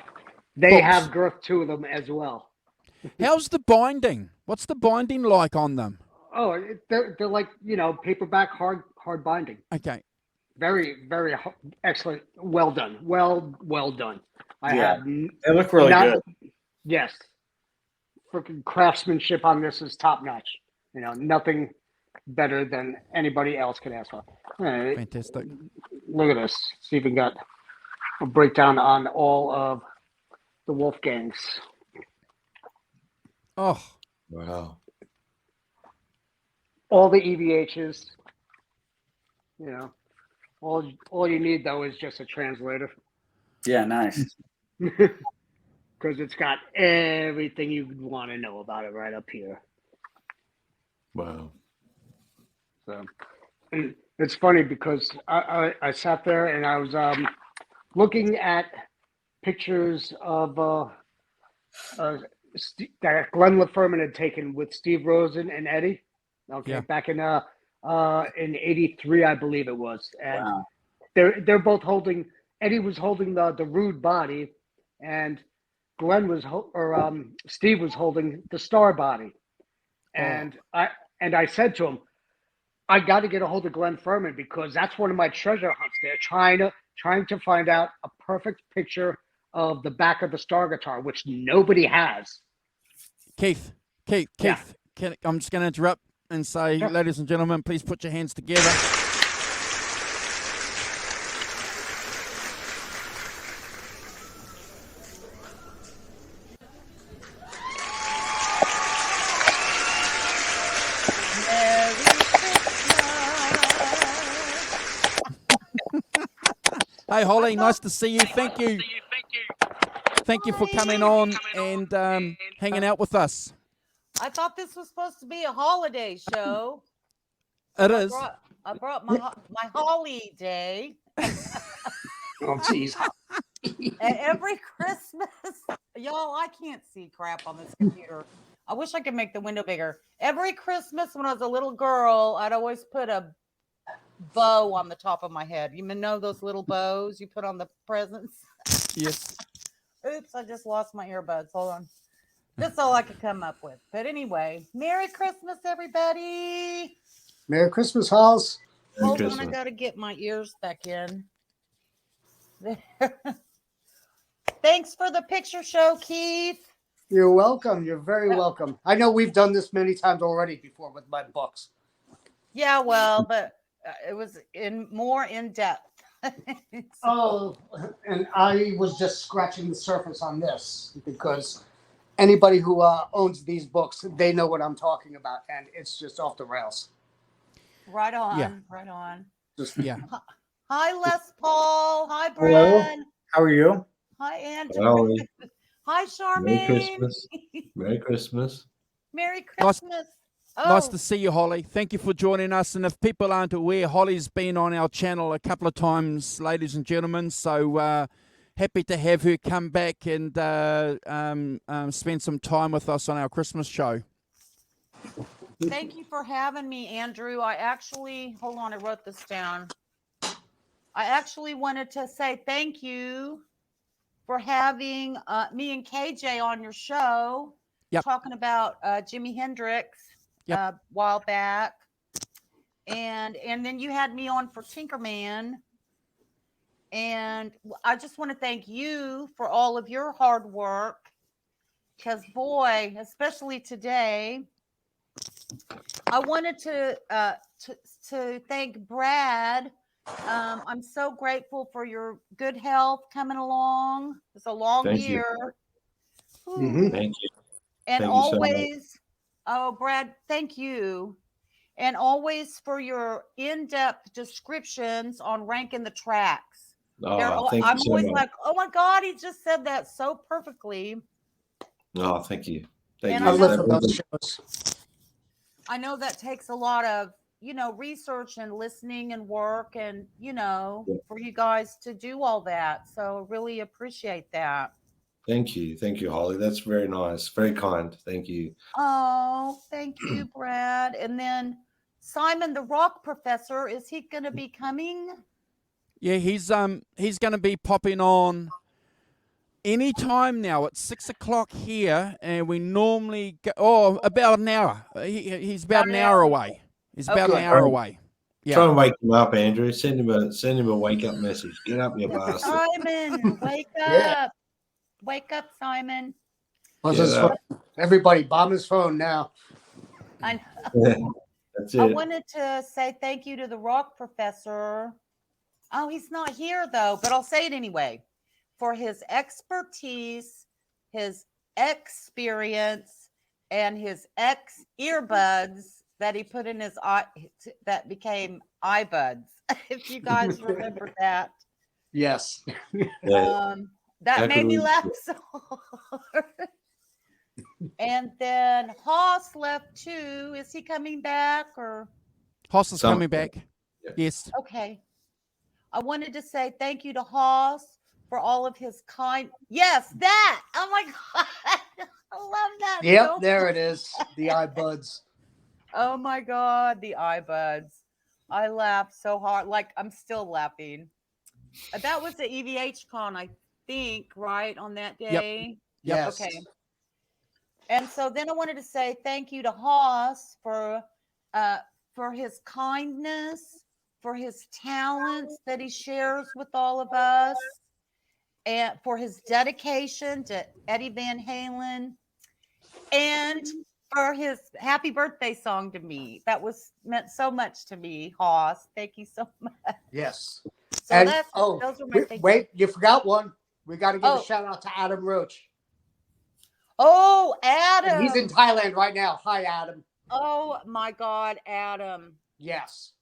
Speaker 3: they
Speaker 2: books.
Speaker 3: have girth to them as well.
Speaker 2: How's the binding? What's the binding like on them?
Speaker 3: Oh, they're like, paperback hard binding.
Speaker 2: Okay.
Speaker 3: Very, very excellent. Well done. Well done.
Speaker 15: They look really good.
Speaker 3: Yes. Freaking craftsmanship on this is top notch. Nothing better than anybody else could ask for.
Speaker 2: Fantastic.
Speaker 3: Look at this. It's even got a breakdown on all of the Wolfgangs.
Speaker 2: Oh.
Speaker 10: Wow.
Speaker 3: All the EVHs. All you need, though, is just a translator.
Speaker 15: Yeah, nice.
Speaker 3: Because it's got everything you want to know about it right up here.
Speaker 10: Wow.
Speaker 3: So, and it's funny because I sat there and I was looking at pictures of that Glenn LaFerman had taken with Steve Rosen and Eddie. Okay,
Speaker 2: Yeah.
Speaker 3: back in '83, I believe it was. And
Speaker 15: Wow.
Speaker 3: they're both holding. Eddie was holding the rude body, and Glenn was Steve was holding the star body. And I said to him, I got to get a hold of Glenn Furman because that's one of my treasure hunts there, trying to find out a perfect picture of the back of the star guitar, which nobody has.
Speaker 2: Keith,
Speaker 3: Yeah.
Speaker 2: I'm just going to interrupt and say, ladies and gentlemen, please put your hands together. Hey, Holly, nice to see you. Thank you. Thank you for coming on and hanging out with us.
Speaker 16: I thought this was supposed to be a holiday show.
Speaker 2: It is.
Speaker 16: I brought my Holly Day.
Speaker 15: Oh, jeez.
Speaker 16: And every Christmas, y'all, I can't see crap on this computer. I wish I could make the window bigger. Every Christmas when I was a little girl, I'd always put a bow on the top of my head. You know those little bows you put on the presents?
Speaker 2: Yes.
Speaker 16: Oops, I just lost my earbuds. Hold on. That's all I could come up with. But anyway, Merry Christmas, everybody.
Speaker 3: Merry Christmas, Halls.
Speaker 16: Hold on, I got to get my ears back in. Thanks for the picture show, Keith.
Speaker 3: You're welcome. You're very welcome. I know we've done this many times already before with my books.
Speaker 16: Yeah, well, but it was more in depth.
Speaker 3: Oh, and I was just scratching the surface on this because anybody who owns these books, they know what I'm talking about, and it's just off the rails.
Speaker 16: Right on.
Speaker 2: Yeah.
Speaker 16: Right on.
Speaker 2: Yeah.
Speaker 16: Hi, Les Paul. Hi,
Speaker 15: Hello.
Speaker 16: Brad.
Speaker 15: How are you?
Speaker 16: Hi, Andrew.
Speaker 10: Hello.
Speaker 16: Hi, Charmaine.
Speaker 10: Merry Christmas. Merry Christmas.
Speaker 16: Merry Christmas.
Speaker 2: Nice to see you, Holly. Thank you for joining us. And if people aren't aware, Holly's been on our channel a couple of times, ladies and gentlemen. So happy to have her come back and spend some time with us on our Christmas show.
Speaker 16: Thank you for having me, Andrew. Hold on, I wrote this down. I actually wanted to say thank you for having me and KJ on your show.
Speaker 2: Yep.
Speaker 16: Talking about Jimi Hendrix a while back. And then you had me on for Tinkerman. And I just want to thank you for all of your hard work. Because, boy, especially today, I wanted to thank Brad. I'm so grateful for your good health coming along. It's a long
Speaker 10: Thank you.
Speaker 16: year.
Speaker 10: Mm-hmm. Thank you.
Speaker 16: And
Speaker 10: Thank you so
Speaker 16: always, Brad, thank you. And always for your in-depth descriptions on ranking the tracks.
Speaker 10: Oh, thank you
Speaker 16: I'm
Speaker 10: so
Speaker 16: always
Speaker 10: much.
Speaker 16: like, oh my God, he just said that so perfectly.
Speaker 10: Oh, thank you. Thank
Speaker 16: And
Speaker 10: you.
Speaker 16: I love
Speaker 3: those shows.
Speaker 16: I know that takes a lot of research and listening and work and, for you guys to do all that. So really appreciate that.
Speaker 10: Thank you, Holly. That's very nice, very kind. Thank you.
Speaker 16: Oh, thank you, Brad. And then Simon, the rock professor, is he going to be coming?
Speaker 2: Yeah, he's going to be popping on anytime now at 6 o'clock here, and we normally go about an hour. He's about an hour away. He's about an hour away. Yeah.
Speaker 10: Try and wake him up, Andrew. Send him a wake up message. Get up, you bastard.
Speaker 16: Simon, wake up.
Speaker 3: Yeah.
Speaker 16: Wake up, Simon.
Speaker 3: Everybody, bomb his phone now.
Speaker 16: I
Speaker 10: That's it.
Speaker 16: wanted to say thank you to the rock professor. Oh, he's not here though, but I'll say it anyway. For his expertise, his experience, and his earbuds that he put in his eye that became iBuds. If you guys remember that.
Speaker 3: Yes.
Speaker 16: That made me laugh so hard. And then Hoss left too. Is he coming back or?
Speaker 2: Hoss is coming back. Yes.
Speaker 16: Okay. I wanted to say thank you to Hoss for all of his kind. Yes, that. Oh my God. I love that.
Speaker 3: Yep,
Speaker 16: so
Speaker 3: there
Speaker 16: much.
Speaker 3: it is. The iBuds.
Speaker 16: Oh my God, the iBuds. I laughed so hard. Like I'm still laughing. That was the EVH con, I think, right, on that day?
Speaker 3: Yep. Yes.
Speaker 16: Okay. And so then I wanted to say thank you to Hoss for his kindness, for his talents that he shares with all of us, and for his dedication to Eddie Van Halen, and for his happy birthday song to me. That meant so much to me, Hoss. Thank you so much.
Speaker 3: Yes.
Speaker 16: So
Speaker 3: And
Speaker 16: those are my thank
Speaker 3: wait, you forgot one. We got to give
Speaker 16: Oh.
Speaker 3: a shout out to Adam Roach.
Speaker 16: Oh, Adam.
Speaker 3: He's in Thailand right now. Hi, Adam.
Speaker 16: Oh my God, Adam.
Speaker 3: Yes.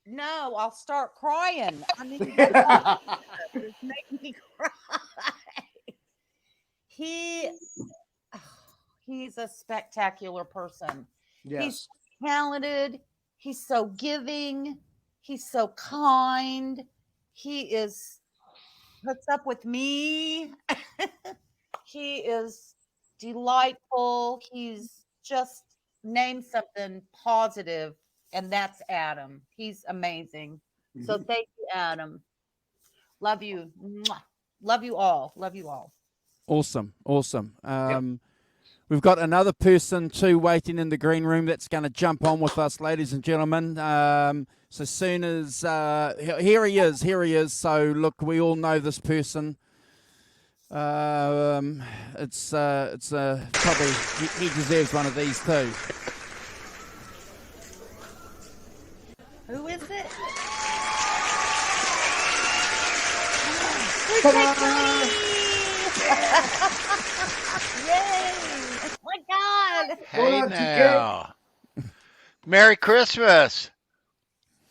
Speaker 16: No, I'll start crying. I mean, it's making me cry. He's a spectacular person.
Speaker 3: Yes.
Speaker 16: He's talented. He's so giving. He's so kind. He puts up with me. He is delightful. He's just named something positive, and that's Adam. He's amazing. So thank you, Adam. Love you. Mwah. Love you all. Love you all.
Speaker 2: Awesome. We've got another person too waiting in the green room that's going to jump on with us, ladies and gentlemen. So soon as here he is. So look, we all know this person. It's probably he deserves one of these too.
Speaker 16: Who is it? Yay! Oh my God!
Speaker 17: Hey now. Merry Christmas.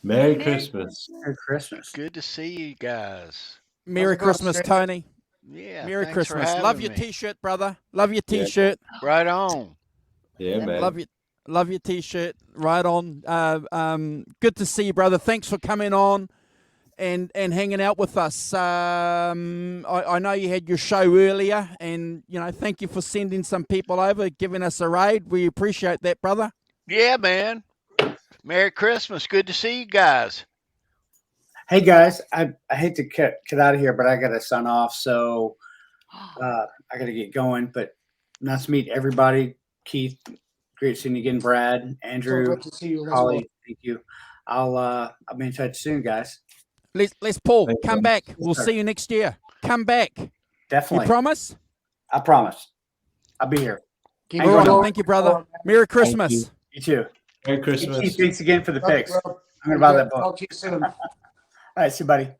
Speaker 10: Merry Christmas.
Speaker 15: Merry Christmas.
Speaker 17: Good to see you guys.
Speaker 2: Merry Christmas, Tony.
Speaker 17: Yeah.
Speaker 2: Merry
Speaker 17: thanks for
Speaker 2: Christmas.
Speaker 17: having
Speaker 2: Love your
Speaker 17: me.
Speaker 2: t-shirt, brother. Love your t-shirt.
Speaker 17: Right on.
Speaker 10: Yeah, man.
Speaker 2: Love your t-shirt. Right on. Good to see you, brother. Thanks for coming on and hanging out with us. I know you had your show earlier, and thank you for sending some people over, giving us a raid. We appreciate that, brother.
Speaker 17: Yeah, man. Merry Christmas. Good to see you guys.
Speaker 15: Hey guys, I hate to cut out of here, but I got to sign off, so I got to get going. But nice to meet everybody. Keith, great seeing you again. Brad, Andrew,
Speaker 3: So good to see you as
Speaker 15: Holly,
Speaker 3: well.
Speaker 15: thank you. I'll be in touch soon, guys.
Speaker 2: Les Paul, come back. We'll see you next year. Come back.
Speaker 15: Definitely.
Speaker 2: You promise?
Speaker 15: I promise. I'll be here.
Speaker 3: Keep
Speaker 2: All right, thank you, brother. Merry Christmas.
Speaker 15: You too.
Speaker 10: Merry Christmas.
Speaker 15: Keith, thanks again for the
Speaker 3: Love you,
Speaker 15: picks.
Speaker 3: bro.
Speaker 15: I'm gonna buy that
Speaker 3: Talk
Speaker 15: book.
Speaker 3: to you soon.
Speaker 15: All right, see you, buddy.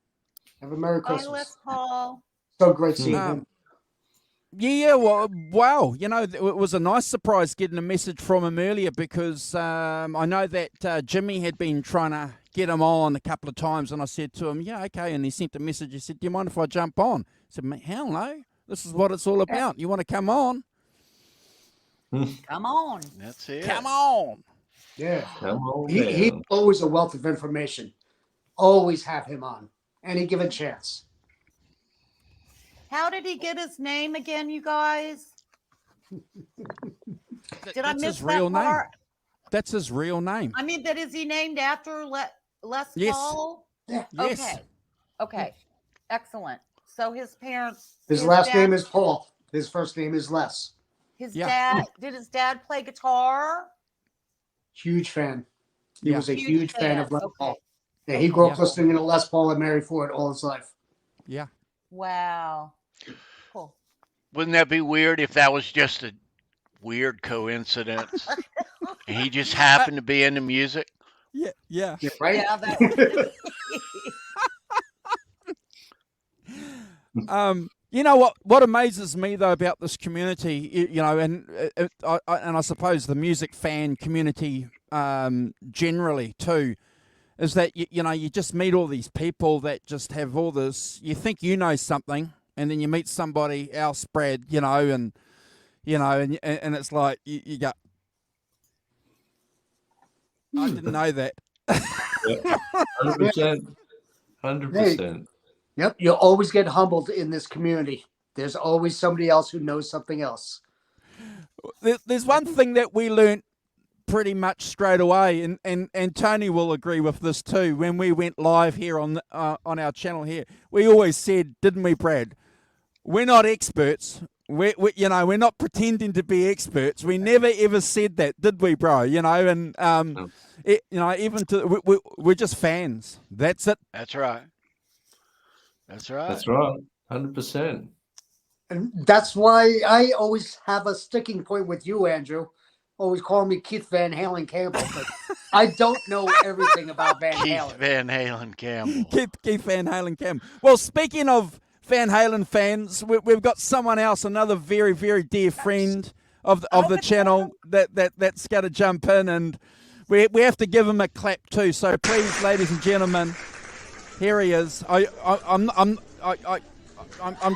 Speaker 3: Have a Merry
Speaker 16: Bye,
Speaker 3: Christmas.
Speaker 16: Les Paul.
Speaker 3: So great seeing you.
Speaker 2: Yeah, well, wow. It was a nice surprise getting a message from him earlier because I know that Jimmy had been trying to get him on a couple of times, and I said to him, yeah, okay, and he sent a message. He said, do you mind if I jump on? I said, hell no. This is what it's all about. You want to come on?
Speaker 16: Come on.
Speaker 17: That's it.
Speaker 2: Come on.
Speaker 3: Yeah.
Speaker 10: Come on
Speaker 3: He's
Speaker 10: down.
Speaker 3: always a wealth of information. Always have him on any given chance.
Speaker 16: How did he get his name again, you guys? Did I
Speaker 2: That's
Speaker 16: miss
Speaker 2: his real
Speaker 16: that
Speaker 2: name.
Speaker 16: part?
Speaker 2: That's his real name.
Speaker 16: I mean, but is he named after Les
Speaker 2: Yes.
Speaker 16: Paul?
Speaker 3: Yeah.
Speaker 2: Yes.
Speaker 16: Okay. Okay. Excellent. So his parents.
Speaker 3: His last name is Paul. His first name is Les.
Speaker 16: His
Speaker 2: Yeah.
Speaker 16: dad. Did his dad play guitar?
Speaker 3: Huge fan. He
Speaker 2: Yeah.
Speaker 3: was a
Speaker 16: Huge
Speaker 3: huge fan
Speaker 16: fan,
Speaker 3: of Les
Speaker 16: okay.
Speaker 3: Paul. Yeah, he grew up
Speaker 2: Yeah.
Speaker 3: listening to Les Paul and Mary Ford all his life.
Speaker 2: Yeah.
Speaker 16: Wow. Cool.
Speaker 17: Wouldn't that be weird if that was just a weird coincidence and he just happened to be into music?
Speaker 2: Yeah. Yeah.
Speaker 3: Yeah, right?
Speaker 16: Yeah. That
Speaker 2: You know what amazes me though about this community, you know, and I suppose the music fan community generally too, is that you know you just meet all these people that just have all this. You think you know something, and then you meet somebody else, Brad, you know, and it's like you go, I didn't know that.
Speaker 10: 100%. 100%.
Speaker 3: Yep. You'll always get humbled in this community. There's always somebody else who knows something else.
Speaker 2: There's one thing that we learnt pretty much straight away, and Tony will agree with this too. When we went live here on our channel here, we always said, didn't we, Brad? We're not experts. We're not pretending to be experts. We never ever said that, did we, bro? You know, and we're just fans. That's it.
Speaker 17: That's right. That's right.
Speaker 10: That's right. 100%.
Speaker 3: And that's why I always have a sticking point with you, Andrew. Always call me Keith Van Halen Campbell, but I don't know everything about Van
Speaker 17: Keith
Speaker 3: Halen.
Speaker 17: Van Halen Campbell.
Speaker 2: Keith Van Halen Campbell. Well, speaking of Van Halen fans, we've got someone else, another very, very dear friend of the channel that's got to jump in, and we have to give him a clap too. So please, ladies and gentlemen, here he is. I'm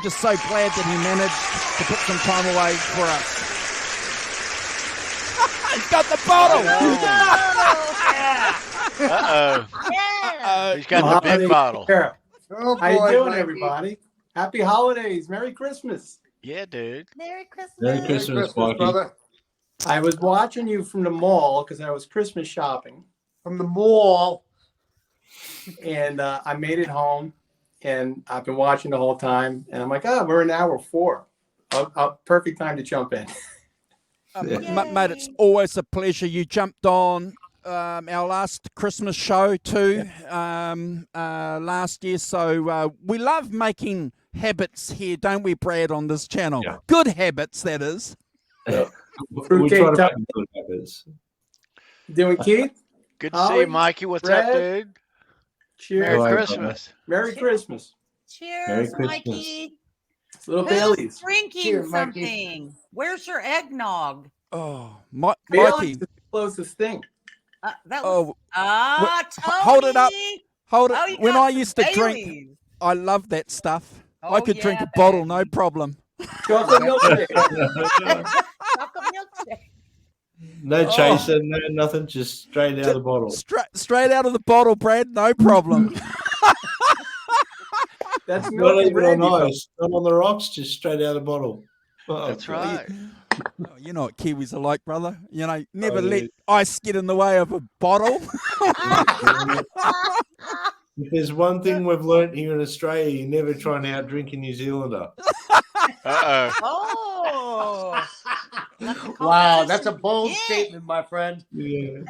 Speaker 2: just so glad that he managed to put some time away for us. He's got the bottle.
Speaker 17: He's got the big bottle.
Speaker 3: Oh,
Speaker 15: How you
Speaker 3: boy,
Speaker 15: doing,
Speaker 3: Mikey.
Speaker 15: everybody? Happy holidays. Merry Christmas.
Speaker 17: Yeah, dude.
Speaker 16: Merry Christmas.
Speaker 10: Merry Christmas, Mikey.
Speaker 3: brother.
Speaker 15: I was watching you from the mall because I was Christmas shopping.
Speaker 3: From the mall.
Speaker 15: And I made it home, and I've been watching the whole time. And I'm like, we're in hour 4. Perfect time to jump in.
Speaker 2: Mate, it's always a pleasure. You jumped on our last Christmas show too last year. So we love making habits here, don't we, Brad, on this channel?
Speaker 10: Yeah.
Speaker 2: Good habits, that is.
Speaker 10: Yeah. We
Speaker 15: Fruitcake
Speaker 10: try to
Speaker 15: tub.
Speaker 10: make good habits.
Speaker 15: Doing Keith?
Speaker 17: Good to see you, Mikey. What's up,
Speaker 15: Brad?
Speaker 17: dude?
Speaker 15: Cheers.
Speaker 17: Merry
Speaker 10: Hello,
Speaker 17: Christmas.
Speaker 15: Merry Christmas.
Speaker 16: Cheers,
Speaker 10: Merry Christmas.
Speaker 16: Mikey.
Speaker 15: Little
Speaker 16: Who's
Speaker 15: Bailey's.
Speaker 16: drinking
Speaker 3: Cheers, Mikey.
Speaker 16: something? Where's your eggnog?
Speaker 2: Oh,
Speaker 15: Bailey's
Speaker 2: Mikey.
Speaker 15: is the closest thing.
Speaker 16: That was
Speaker 2: Oh,
Speaker 16: Tony.
Speaker 2: hold it up. Hold it.
Speaker 16: Oh, you
Speaker 2: When
Speaker 16: got
Speaker 2: I
Speaker 16: some
Speaker 2: used to drink,
Speaker 16: Baileys.
Speaker 2: I loved that stuff. I
Speaker 16: Oh,
Speaker 2: could drink
Speaker 16: yeah,
Speaker 2: a bottle,
Speaker 16: baby.
Speaker 2: no problem.
Speaker 15: Chocolate milkshake.
Speaker 16: Chocolate milkshake.
Speaker 10: No chaser, no nothing, just straight out of the bottle.
Speaker 2: Straight out of the bottle, Brad, no problem.
Speaker 15: That's
Speaker 10: Not
Speaker 15: milk and
Speaker 10: even
Speaker 15: brandy.
Speaker 10: on ice, not on the rocks, just straight out of the bottle. Oh,
Speaker 17: That's right.
Speaker 2: Oh, you know what Kiwis are like, brother. You know, never
Speaker 10: Oh, yeah.
Speaker 2: let ice get in the way of a bottle.
Speaker 10: If there's one thing we've learnt here in Australia, you never try and outdrink a New Zealander.
Speaker 16: Oh.
Speaker 3: Wow, that's a bold statement, my friend.
Speaker 10: Yeah,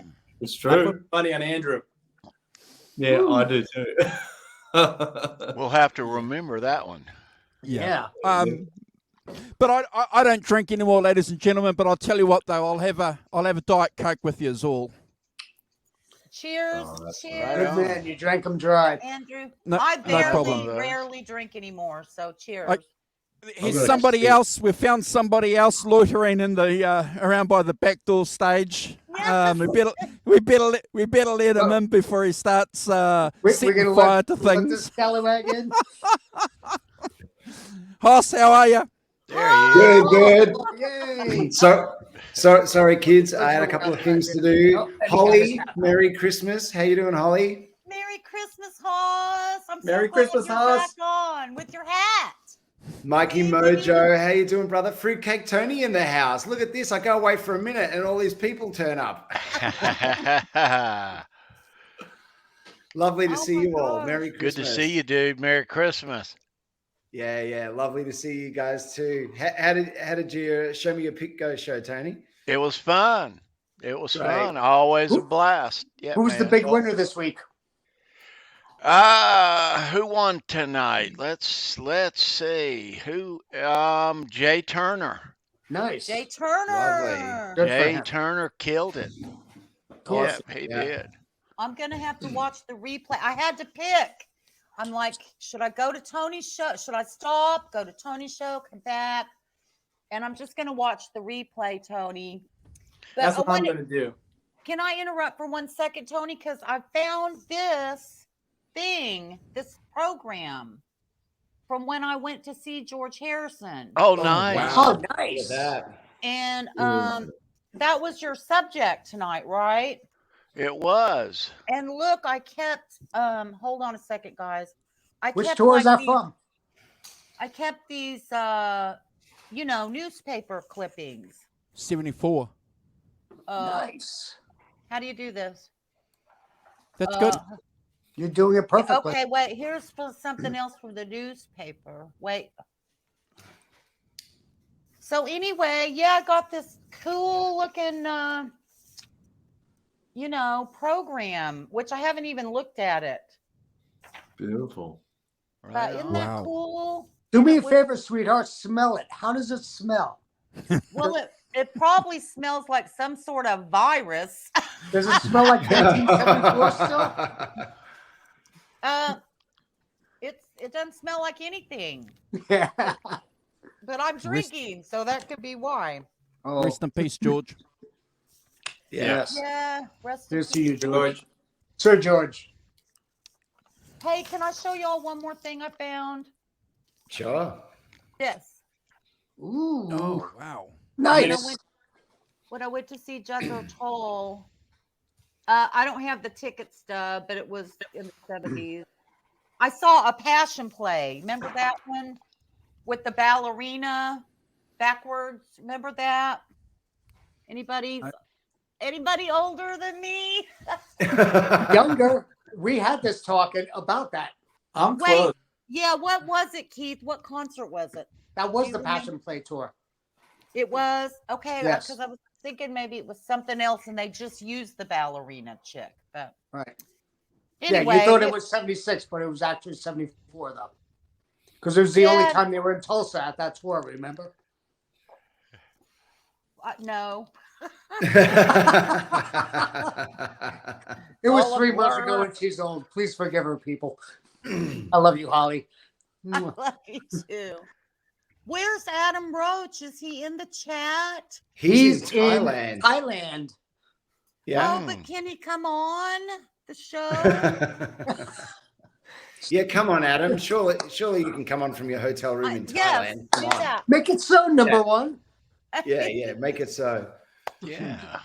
Speaker 10: it's
Speaker 15: I
Speaker 10: true.
Speaker 15: put money on Andrew.
Speaker 10: Yeah, I do too.
Speaker 17: We'll have to remember that one.
Speaker 3: Yeah.
Speaker 2: But I don't drink anymore, ladies and gentlemen. But I'll tell you what, though, I'll have a Diet Coke with you all.
Speaker 16: Cheers. Cheers.
Speaker 3: Good man. You drank them dry.
Speaker 16: Andrew.
Speaker 2: No-
Speaker 16: I
Speaker 2: no problem.
Speaker 16: rarely drink anymore. So cheers.
Speaker 2: Here's somebody else. We found somebody else loitering in the around by the back door stage. We better let him in before he starts setting fire to
Speaker 3: let
Speaker 2: things.
Speaker 3: this scallywag in.
Speaker 2: Hoss, how are you?
Speaker 17: There he is.
Speaker 10: Good, good.
Speaker 3: Yay.
Speaker 10: So
Speaker 18: Sorry, kids. I had a couple of things to do. Holly, Merry Christmas. How you doing, Holly?
Speaker 16: Merry Christmas, Hoss. I'm
Speaker 18: Merry
Speaker 16: so glad
Speaker 18: Christmas,
Speaker 16: you're
Speaker 18: Hoss.
Speaker 16: back on with your hat.
Speaker 18: Mikey Mojo, how you doing, brother? Fruitcake Tony in the house. Look at this. I go away for a minute and all these people turn up. Lovely to see you all. Merry Christmas.
Speaker 17: Good to see you, dude. Merry Christmas.
Speaker 18: Yeah. Lovely to see you guys too. How did you show me your pick go show, Tony?
Speaker 17: It was fun. It was
Speaker 18: Great.
Speaker 17: fun. Always a blast. Yeah.
Speaker 3: Who's the
Speaker 17: man.
Speaker 3: big winner this week?
Speaker 17: Who won tonight? Let's see. Who? Jay Turner.
Speaker 3: Nice.
Speaker 16: Jay Turner.
Speaker 3: Good for
Speaker 17: Jay
Speaker 3: him.
Speaker 17: Turner killed it.
Speaker 3: Awesome.
Speaker 17: Yeah, he
Speaker 18: Yeah.
Speaker 17: did.
Speaker 16: I'm going to have to watch the replay. I had to pick. I'm like, should I go to Tony's show? Should I stop, go to Tony's show, come back? And I'm just going to watch the replay, Tony. But
Speaker 19: That's what I'm going to do.
Speaker 16: Can I interrupt for 1 second, Tony? Because I found this program from when I went to see George Harrison.
Speaker 17: Oh, nice.
Speaker 3: Oh,
Speaker 18: Look
Speaker 3: nice.
Speaker 18: at that.
Speaker 16: And that was your subject tonight, right?
Speaker 17: It was.
Speaker 16: And look, I kept hold on a second, guys.
Speaker 3: Which
Speaker 16: kept
Speaker 3: tour is that
Speaker 16: these-
Speaker 3: from?
Speaker 16: I kept these newspaper clippings.
Speaker 2: 74.
Speaker 3: Nice.
Speaker 16: How do you do this?
Speaker 2: That's good.
Speaker 3: You're doing it perfectly.
Speaker 16: Okay, wait. Here's something else from the newspaper. Wait. So anyway, yeah, I got this cool looking, program, which I haven't even looked at it.
Speaker 10: Beautiful.
Speaker 16: But isn't that cool?
Speaker 3: Do me a favor, sweetheart. Smell it. How does it smell?
Speaker 16: Well, it probably smells like some sort of virus.
Speaker 3: Does it smell like 1974 still?
Speaker 16: It doesn't smell like anything.
Speaker 3: Yeah.
Speaker 16: But I'm drinking, so that could be why.
Speaker 3: Oh.
Speaker 2: Rest in peace, George.
Speaker 18: Yes.
Speaker 16: Yeah. Rest in
Speaker 3: Here's to you,
Speaker 16: peace.
Speaker 3: George. Sir George.
Speaker 16: Hey, can I show y'all one more thing I found?
Speaker 18: Sure.
Speaker 16: Yes.
Speaker 3: Ooh.
Speaker 2: Oh, wow.
Speaker 3: Nice.
Speaker 16: When I went to see Jethro Tull, I don't have the ticket stub, but it was in the 70s. I saw a passion play. Remember that one with the ballerina backwards? Remember that? Anybody older than me?
Speaker 3: Younger. We had this talking about that.
Speaker 19: I'm
Speaker 16: Wait,
Speaker 19: close.
Speaker 16: yeah. What was it, Keith? What concert was it?
Speaker 3: That was
Speaker 16: Do
Speaker 3: the
Speaker 16: you
Speaker 3: Passion
Speaker 16: remember?
Speaker 3: Play tour.
Speaker 16: It was okay
Speaker 3: Yes.
Speaker 16: because I was thinking maybe it was something else, and they just used the ballerina chick. But
Speaker 3: Right.
Speaker 16: anyway,
Speaker 3: yeah, you thought it was 76, but it was actually 74, though. Because it was the only
Speaker 16: Yeah.
Speaker 3: time they were in Tulsa at that tour, remember?
Speaker 16: No.
Speaker 3: It was
Speaker 16: All a
Speaker 3: 3 months
Speaker 16: blur.
Speaker 3: ago and she's old. Please forgive her, people. I love you, Holly.
Speaker 16: I love you too. Where's Adam Roach? Is he in the chat?
Speaker 3: He's
Speaker 18: in Thailand.
Speaker 3: Thailand.
Speaker 18: Yeah.
Speaker 16: Oh, but can he come on the show?
Speaker 18: Yeah, come on, Adam. Surely you can come on from your hotel room in
Speaker 16: yes,
Speaker 18: Thailand.
Speaker 16: do
Speaker 18: Come on.
Speaker 16: that.
Speaker 3: Make it so, number
Speaker 18: Yeah.
Speaker 3: one.
Speaker 18: Yeah, make it so.
Speaker 17: Yeah.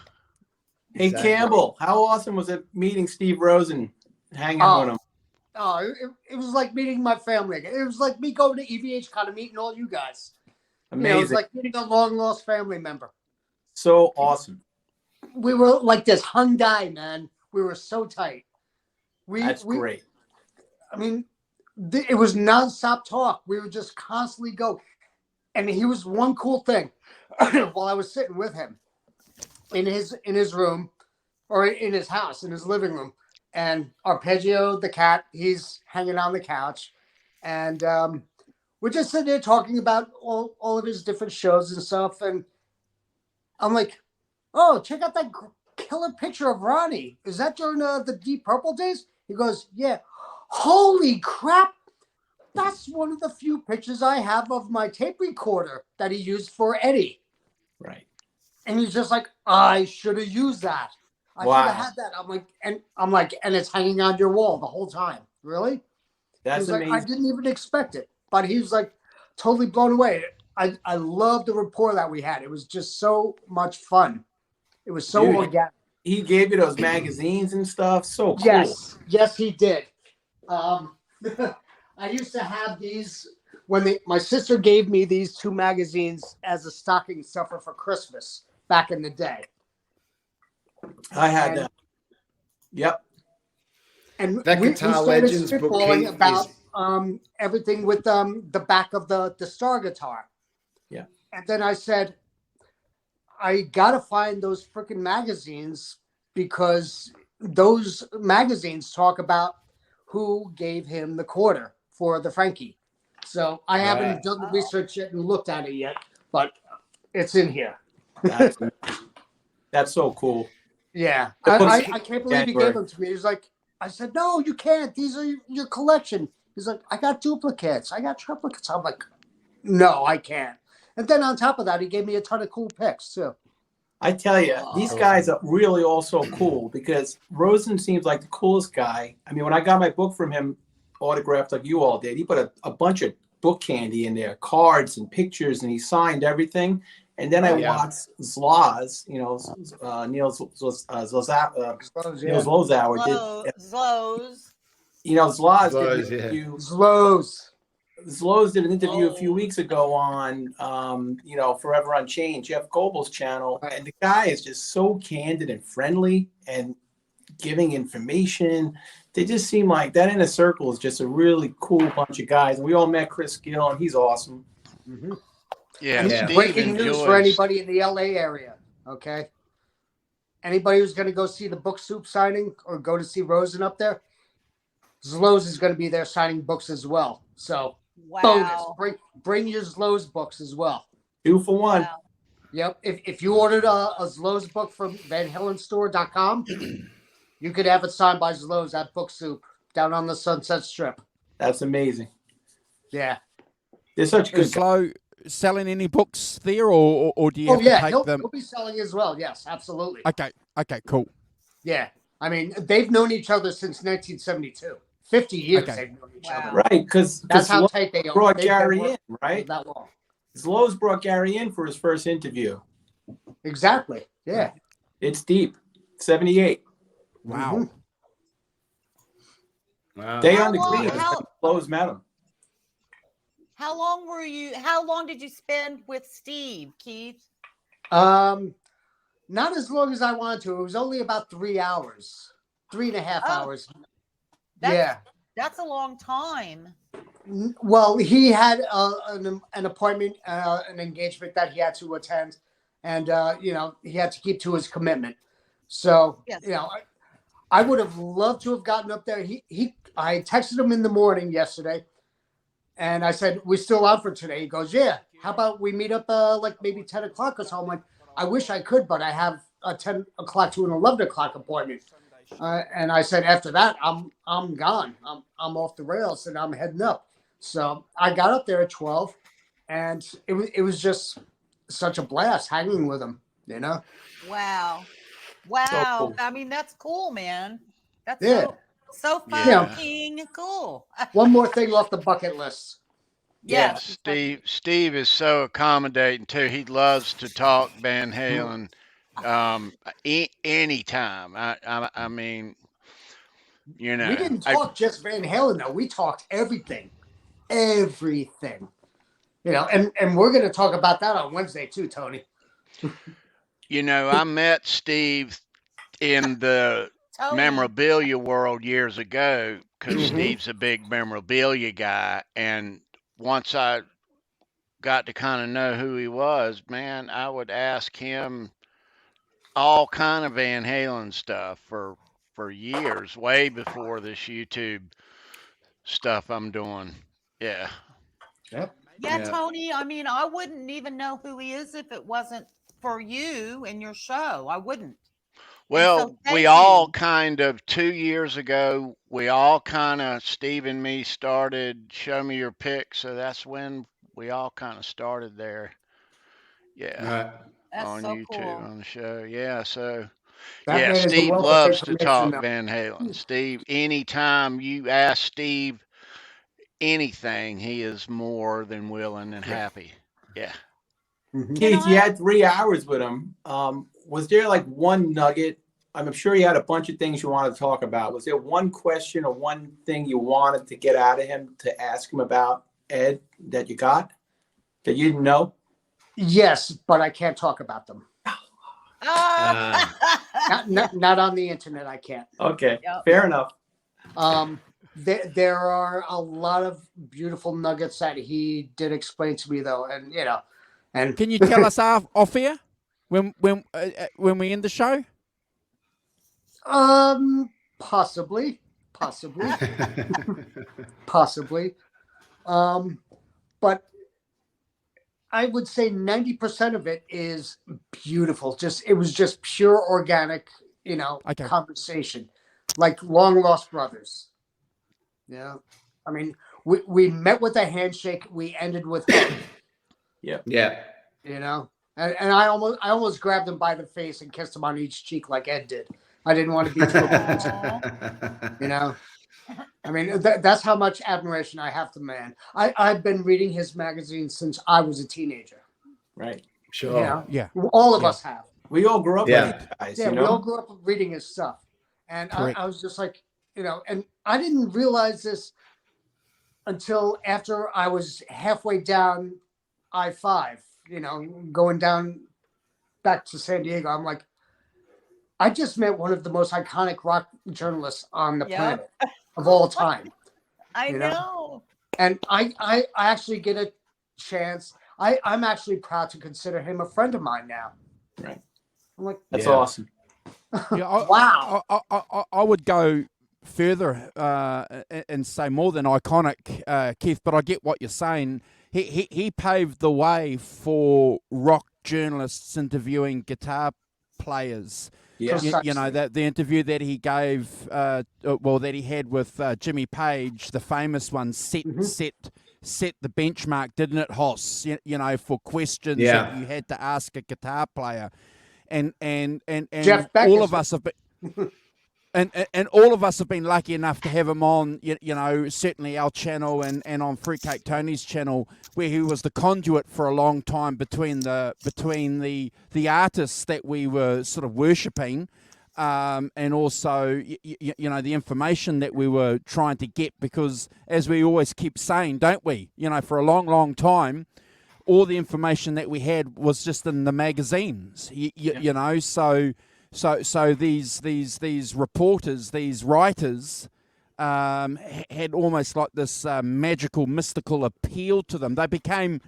Speaker 19: Hey,
Speaker 18: Exactly.
Speaker 19: Campbell, how awesome was it meeting Steve Rosen, hanging out with him?
Speaker 3: Oh, it was like meeting my family again. It was like me going to EVH kind of meeting all you guys. You know, it was
Speaker 19: Amazing.
Speaker 3: like meeting a long lost family member.
Speaker 19: So awesome.
Speaker 3: We were like this Hyundai, man. We were so tight.
Speaker 19: That's great.
Speaker 3: I mean, it was nonstop talk. We would just constantly go. And he was one cool thing while I was sitting with him in his room or in his house, in his living room. And Arpeggio, the cat, he's hanging on the couch. And we're just sitting there talking about all of his different shows and stuff. And I'm like, oh, check out that killer picture of Ronnie. Is that during the Deep Purple days? He goes, yeah. Holy crap. That's one of the few pictures I have of my tape recorder that he used for Eddie.
Speaker 19: Right.
Speaker 3: And he's just like, I should have used that. I
Speaker 19: Wow.
Speaker 3: should have had that. I'm like, and it's hanging on your wall the whole time. Really?
Speaker 19: That's
Speaker 3: He's like,
Speaker 19: amazing.
Speaker 3: I didn't even expect it. But he was like totally blown away.
Speaker 20: I love the rapport that we had. It was just so much fun. It was so
Speaker 19: Dude,
Speaker 20: organic.
Speaker 19: He gave you those magazines and stuff. So cool.
Speaker 20: Yes, he did. I used to have these when my sister gave me these 2 magazines as a stocking stuffer for Christmas back in the day.
Speaker 19: I had that. Yep.
Speaker 20: And
Speaker 18: That
Speaker 20: we
Speaker 18: Guitar
Speaker 20: started
Speaker 18: Legends book,
Speaker 20: spitballing
Speaker 18: Keith,
Speaker 20: about
Speaker 18: is-
Speaker 20: everything with the back of the Star guitar.
Speaker 19: Yeah.
Speaker 20: And then I said, I gotta find those freaking magazines because those magazines talk about who gave him the quarter for the Frankie. So I haven't
Speaker 19: Right.
Speaker 20: done the research yet and looked at it yet, but it's in here.
Speaker 19: That's so cool.
Speaker 20: Yeah,
Speaker 19: The book's
Speaker 20: I can't believe he
Speaker 19: January.
Speaker 20: gave them to me. He's like, I said, no, you can't. These are your collection. He's like, I got duplicates. I got triplicates. I'm like, no, I can't. And then on top of that, he gave me a ton of cool picks too.
Speaker 19: I tell you, these guys are really also cool because Rosen seems like the coolest guy. I mean, when I got my book from him, autographed like you all did, he put a bunch of book candy in there, cards and pictures, and he signed everything. And then I watched Zlaz, Neil Zlozauer did.
Speaker 16: Zloz.
Speaker 19: Zlaz did
Speaker 18: Zloz,
Speaker 19: an
Speaker 18: yeah.
Speaker 19: interview.
Speaker 20: Zloz
Speaker 19: did an interview a few weeks ago on, Forever Unchained, Jeff Goebel's channel, and the guy is just so candid and friendly and giving information. They just seem like that inner circle is just a really cool bunch of guys. And we all met Chris Gill, and he's awesome.
Speaker 20: Mm-hmm.
Speaker 17: Yeah,
Speaker 20: And
Speaker 17: Steve
Speaker 20: breaking news for
Speaker 17: enjoys.
Speaker 20: anybody in the LA area. Okay. Anybody who's going to go see the book soup signing or go to see Rosen up there, Zloz is going to be there signing books as well. So bonus, bring your Zloz books as well.
Speaker 19: 2 for 1.
Speaker 20: Yep. If you ordered a Zloz book from VanHalenStore.com, you could have it signed by Zloz at Book Soup down on the Sunset Strip.
Speaker 19: That's amazing.
Speaker 20: Yeah.
Speaker 19: They're such good
Speaker 2: Is Low selling any books there, or do you have to take
Speaker 20: he'll
Speaker 2: them?
Speaker 20: be selling as well. Yes, absolutely.
Speaker 2: Okay, cool.
Speaker 20: Yeah. I mean, they've known each other since 1972. 50 years
Speaker 2: Okay.
Speaker 20: they've known each other.
Speaker 19: Right, because
Speaker 20: That's how tight they are.
Speaker 19: brought
Speaker 20: They've been
Speaker 19: Gary
Speaker 20: working
Speaker 19: in, right?
Speaker 20: That long.
Speaker 19: Zloz brought Gary in for his first interview.
Speaker 20: Exactly. Yeah.
Speaker 19: It's deep. 78.
Speaker 2: Wow.
Speaker 18: Wow.
Speaker 19: Day on the
Speaker 16: How long-
Speaker 19: green.
Speaker 16: how-
Speaker 19: Zloz met him.
Speaker 16: How long did you spend with Steve, Keith?
Speaker 20: Not as long as I wanted to. It was only about 3 hours, 3.5 hours. Yeah.
Speaker 16: That's a long time.
Speaker 20: Well, he had an appointment, an engagement that he had to attend, and he had to keep to his commitment. So I would have loved to have gotten up there. I texted him in the morning yesterday, and I said, "We still out for today?" He goes, "Yeah. How about we meet up like maybe 10 o'clock or so?" I'm like, "I wish I could, but I have a 10 o'clock to an 11 o'clock appointment." And I said, after that, I'm gone. I'm off the rails and I'm heading up. So I got up there at 12, and it was just such a blast hanging with him.
Speaker 16: Wow.
Speaker 20: cool.
Speaker 16: I mean, that's cool, man. That's
Speaker 20: Yeah.
Speaker 16: so
Speaker 20: Yeah.
Speaker 16: fucking cool.
Speaker 20: One more thing off the bucket list.
Speaker 16: Yeah.
Speaker 17: Steve is so accommodating too. He loves to talk Van Halen anytime. I mean,
Speaker 20: We didn't talk just Van Halen though. We talked everything. And we're going to talk about that on Wednesday too, Tony.
Speaker 17: I met Steve in the memorabilia world years ago because Steve's a big memorabilia guy. And once I got to kind of know who he was, man, I would ask him all kind of Van Halen stuff for years, way before this YouTube stuff I'm doing. Yeah.
Speaker 20: Yep.
Speaker 16: Yeah, Tony. I mean, I wouldn't even know who he is if it wasn't for you and your show. I wouldn't.
Speaker 17: Well, we all kind of 2 years ago, Steve and me started Show Me Your Pics. So that's when we all kind of started there. Yeah.
Speaker 16: That's
Speaker 17: on
Speaker 16: so
Speaker 17: YouTube,
Speaker 16: cool.
Speaker 17: on the show. Yeah. So,
Speaker 20: That man is a
Speaker 17: Steve
Speaker 20: wealth of
Speaker 17: loves to
Speaker 20: information
Speaker 17: talk
Speaker 20: now.
Speaker 17: Van Halen. Steve, anytime you ask Steve anything, he is more than willing and happy. Yeah.
Speaker 19: Keith, you had 3 hours with him. Was there like one nugget? I'm sure you had a bunch of things you wanted to talk about. Was there one question or one thing you wanted to get out of him to ask him about Ed that you got that you didn't know?
Speaker 20: Yes, but I can't talk about them. Not on the internet. I can't.
Speaker 19: Okay, fair enough.
Speaker 20: There are a lot of beautiful nuggets that he did explain to me, though, and and
Speaker 2: can you tell us off air when we end the show?
Speaker 20: Possibly, possibly. But I would say 90% of it is beautiful. It was just pure organic, conversation, like long lost brothers. Yeah. I mean, we met with a handshake. We ended with hug.
Speaker 18: Yeah.
Speaker 20: And I almost grabbed him by the face and kissed him on each cheek like Ed did. I didn't want to be too I mean, that's how much admiration I have to man. I've been reading his magazine since I was a teenager.
Speaker 19: Right.
Speaker 18: Sure.
Speaker 2: Yeah.
Speaker 20: All of us have.
Speaker 19: We all grew up with these guys.
Speaker 20: Yeah, we all grew up reading his stuff. And I was just like, and I didn't realize this until after I was halfway down I-5, going down back to San Diego. I'm like, I just met one of the most iconic rock journalists on the planet of all time.
Speaker 16: I know.
Speaker 20: And I actually get a chance. I'm actually proud to consider him a friend of mine now.
Speaker 19: Right.
Speaker 20: I'm like,
Speaker 19: that's awesome.
Speaker 20: Wow.
Speaker 2: I would go further and say more than iconic, Keith, but I get what you're saying. He paved the way for rock journalists interviewing guitar players.
Speaker 19: Yes.
Speaker 2: That the interview that he gave, that he had with Jimmy Page, the famous one, set the benchmark, didn't it, Hoss? For questions that you had to ask a guitar player, and
Speaker 20: Jeff Beck
Speaker 2: all of us have been. And all of us have been lucky enough to have him on, certainly our channel and on Fruitcake Tony's channel, where he was the conduit for a long time between the artists that we were sort of worshipping, and also the information that we were trying to get, because as we always keep saying, don't we? For a long time, all the information that we had was just in the magazines. So these reporters, these writers, had almost like this magical, mystical appeal to them. They became,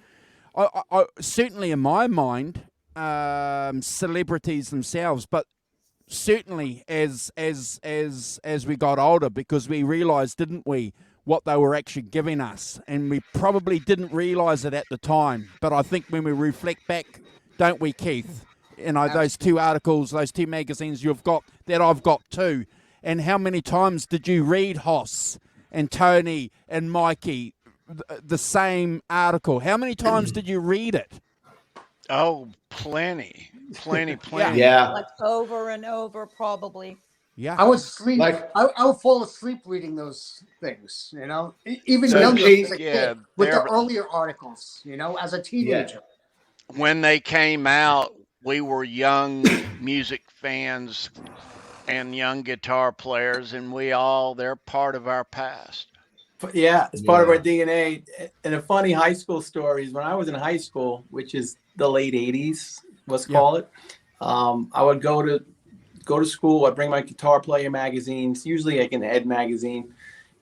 Speaker 2: certainly in my mind, celebrities themselves. But certainly as we got older, because we realised, didn't we, what they were actually giving us, and we probably didn't realise it at the time. But I think when we reflect back, don't we, Keith? Those 2 articles, those 2 magazines you've got, that I've got too. And how many times did you read, Hoss and Tony and Mikey, the same article? How many times did you read it?
Speaker 17: Oh, plenty.
Speaker 18: Yeah.
Speaker 16: Like over and over, probably.
Speaker 2: Yeah.
Speaker 20: I would sleep. I would fall asleep reading those things, even younger as a kid, with the earlier articles, as a teenager.
Speaker 17: When they came out, we were young music fans and young guitar players, and they're part of our past.
Speaker 19: Yeah, it's part of our DNA. And a funny high school story is when I was in high school, which is the late 80s, let's call it, I would go to school. I'd bring my guitar player magazines, usually like an Ed magazine.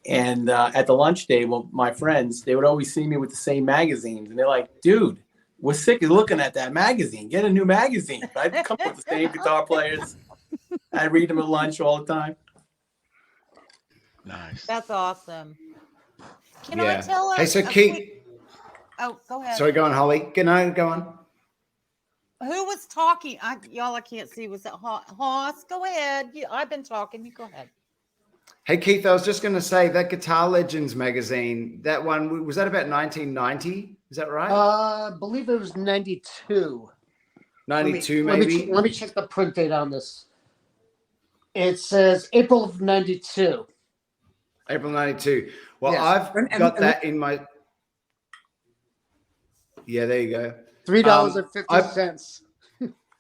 Speaker 19: And at the lunch table, my friends, they would always see me with the same magazines. And they're like, dude, we're sick of looking at that magazine. Get a new magazine. I'd come up with the same guitar players. I read them at lunch all the time.
Speaker 17: Nice.
Speaker 16: That's awesome. Can I tell her?
Speaker 18: Hey, so Keith.
Speaker 16: Oh, go ahead.
Speaker 18: Sorry, go on, Holly. Go on.
Speaker 16: Who was talking? I can't see. Was it Hoss? Go ahead. I've been talking. You go ahead.
Speaker 18: Hey, Keith, I was just going to say that Guitar Legends magazine, that one, was that about 1990? Is that right?
Speaker 20: I believe it was 92.
Speaker 18: 92,
Speaker 20: maybe? Let me check the print date on this. It says April of 92.
Speaker 18: April 92. Well,
Speaker 20: Yes.
Speaker 18: I've got that in my... Yeah, there you go.
Speaker 20: $3.50.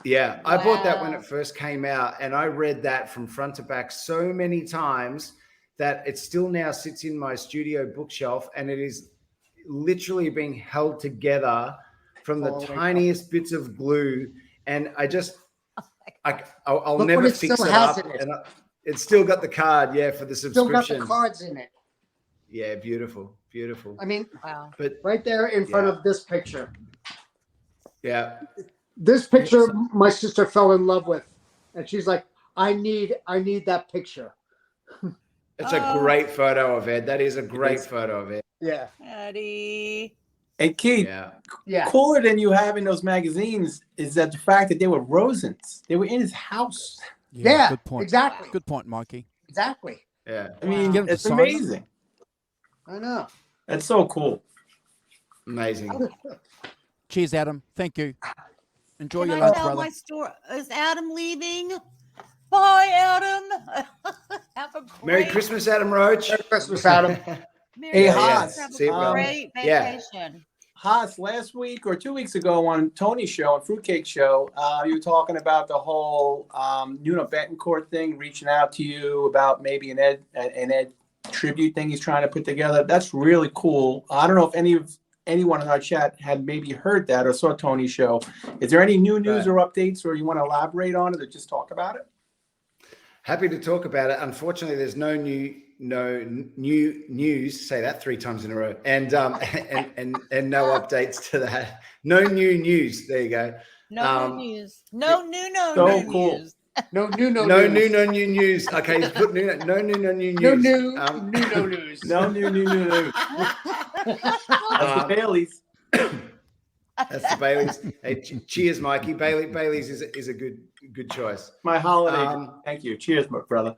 Speaker 18: Yeah, I bought that when
Speaker 16: Wow.
Speaker 18: it first came out, and I read that from front to back so many times that it still now sits in my studio bookshelf, and it is literally being held together from the
Speaker 20: Holy
Speaker 18: tiniest bits of glue. And I'll
Speaker 20: Look
Speaker 18: never
Speaker 20: what it
Speaker 18: fix
Speaker 20: still
Speaker 18: it
Speaker 20: has
Speaker 18: up.
Speaker 20: in it.
Speaker 18: And it's still got the card, yeah, for the
Speaker 20: Still got
Speaker 18: subscription.
Speaker 20: the cards in it.
Speaker 18: Yeah, beautiful, beautiful.
Speaker 20: I mean,
Speaker 16: Wow.
Speaker 18: But
Speaker 20: right there in front of this picture.
Speaker 18: yeah,
Speaker 20: This picture my sister fell in love with. And she's like, I need that picture.
Speaker 18: it's a great photo of Ed. That is a great photo of Ed.
Speaker 20: Yeah.
Speaker 16: Eddie.
Speaker 19: And Keith,
Speaker 20: Yeah.
Speaker 19: cooler than you have in those magazines is that the fact that they were Rosen's. They were in his house.
Speaker 20: Yeah,
Speaker 2: good point.
Speaker 20: exactly.
Speaker 2: Good point, Mikey.
Speaker 20: Exactly.
Speaker 18: Yeah.
Speaker 19: I mean,
Speaker 2: Get him to
Speaker 19: it's
Speaker 2: sign them.
Speaker 19: amazing.
Speaker 20: I know.
Speaker 19: That's so cool.
Speaker 18: Amazing.
Speaker 2: Cheers, Adam. Thank you. Enjoy
Speaker 16: Can
Speaker 2: your
Speaker 16: I
Speaker 2: lunch,
Speaker 16: tell
Speaker 2: brother.
Speaker 16: my story? Is Adam leaving? Bye, Adam. Have a great
Speaker 18: Merry Christmas, Adam Roach.
Speaker 20: Merry Christmas, Adam.
Speaker 19: Hey, Haas.
Speaker 16: Have
Speaker 18: See you,
Speaker 16: a
Speaker 18: brother.
Speaker 16: great
Speaker 18: Yeah.
Speaker 16: vacation.
Speaker 19: Haas, last week or 2 weeks ago on Tony's show, on Fruitcake Show, you were talking about the whole Nuno Betancourt thing, reaching out to you about maybe an Ed tribute thing he's trying to put together. That's really cool. I don't know if anyone in our chat had maybe heard that or saw Tony's show. Is there any new news or updates, or you want to elaborate on it or just talk about it?
Speaker 18: Happy to talk about it. Unfortunately, there's no new news. Say that 3 times in a row, and no updates to that. No new news. There you go.
Speaker 16: No new news. No Nuno
Speaker 19: So
Speaker 16: new
Speaker 19: cool.
Speaker 16: news.
Speaker 20: No new
Speaker 18: news. Okay, he's put new news.
Speaker 20: No news.
Speaker 19: No new news. That's the Baileys.
Speaker 18: That's the Baileys. Hey, cheers, Mikey. Baileys is a good choice.
Speaker 19: My holiday. Thank you. Cheers, my brother.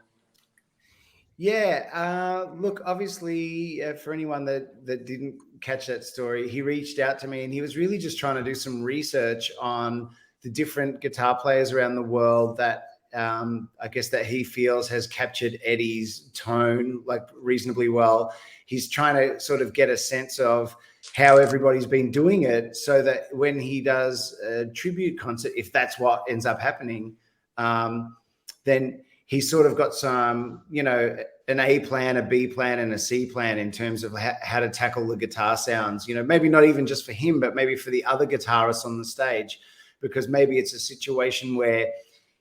Speaker 18: Yeah. Look, obviously, for anyone that didn't catch that story, he reached out to me and he was really just trying to do some research on the different guitar players around the world that I guess that he feels has captured Eddie's tone like reasonably well. He's trying to sort of get a sense of how everybody's been doing it so that when he does a tribute concert, if that's what ends up happening, then he's sort of got some, an A plan, a B plan, and a C plan in terms of how to tackle the guitar sounds, maybe not even just for him, but maybe for the other guitarists on the stage, because maybe it's a situation where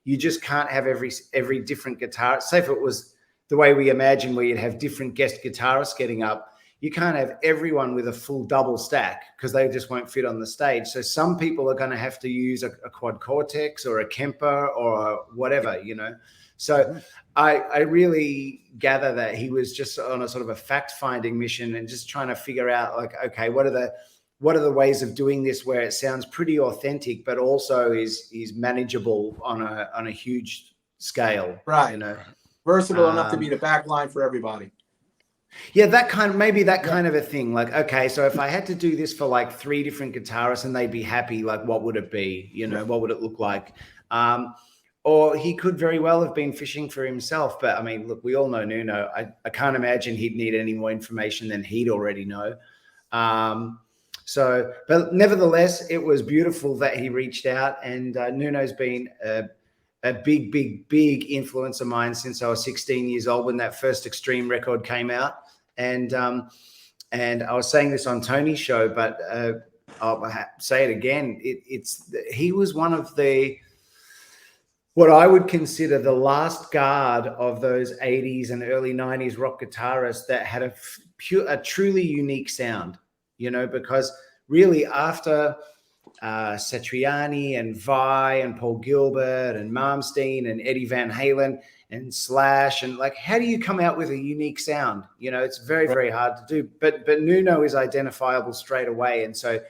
Speaker 18: you just can't have every different guitar. Say if it was the way we imagine where you'd have different guest guitarists getting up, you can't have everyone with a full double stack because they just won't fit on the stage. So some people are going to have to use a quad Cortex or a Kemper or whatever, So I really gather that he was just on a sort of a fact-finding mission and just trying to figure out, like, okay, what are the ways of doing this where it sounds pretty authentic, but also is manageable on a huge scale,
Speaker 19: right? Versatile enough to be the back line for everybody.
Speaker 18: Yeah, that kind of a thing. Like, okay, so if I had to do this for like 3 different guitarists and they'd be happy, like, what would it be? What would it look like? Or he could very well have been fishing for himself. But I mean, look, we all know Nuno. I can't imagine he'd need any more information than he'd already know. But nevertheless, it was beautiful that he reached out, and Nuno's been a big influence of mine since I was 16 years old when that first Extreme record came out. And I was saying this on Tony's show, but I'll say it again. He was one of what I would consider the last guard of those 80s and early 90s rock guitarists that had a truly unique sound, because really after Satriani and Vai and Paul Gilbert and Malmsteen and Eddie Van Halen and Slash, and like, how do you come out with a unique sound? It's very, very hard to do, but Nuno is identifiable straight away. And so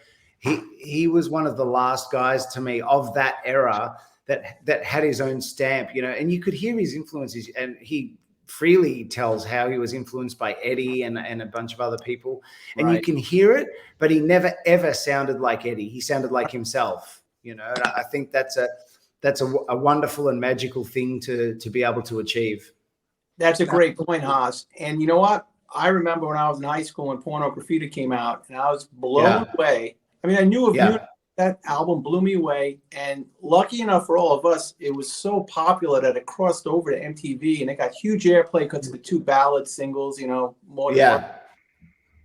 Speaker 18: he was one of the last guys to me of that era that had his own stamp, and you could hear his influences, and he freely tells how he was influenced by Eddie and a bunch of other people, and you can hear it, but he never ever sounded like Eddie. He sounded like himself, and I think that's a wonderful and magical thing to be able to achieve.
Speaker 19: That's a great point, Haas. And you know what? I remember when I was in high school when Porno Graffiti came out, and I was blown away I mean, I knew of
Speaker 18: Yeah.
Speaker 19: Nuno. That album blew me away, and lucky enough for all of us, it was so popular that it crossed over to MTV, and it got huge airplay because of the 2 ballad singles, more than
Speaker 18: Yeah.
Speaker 19: one.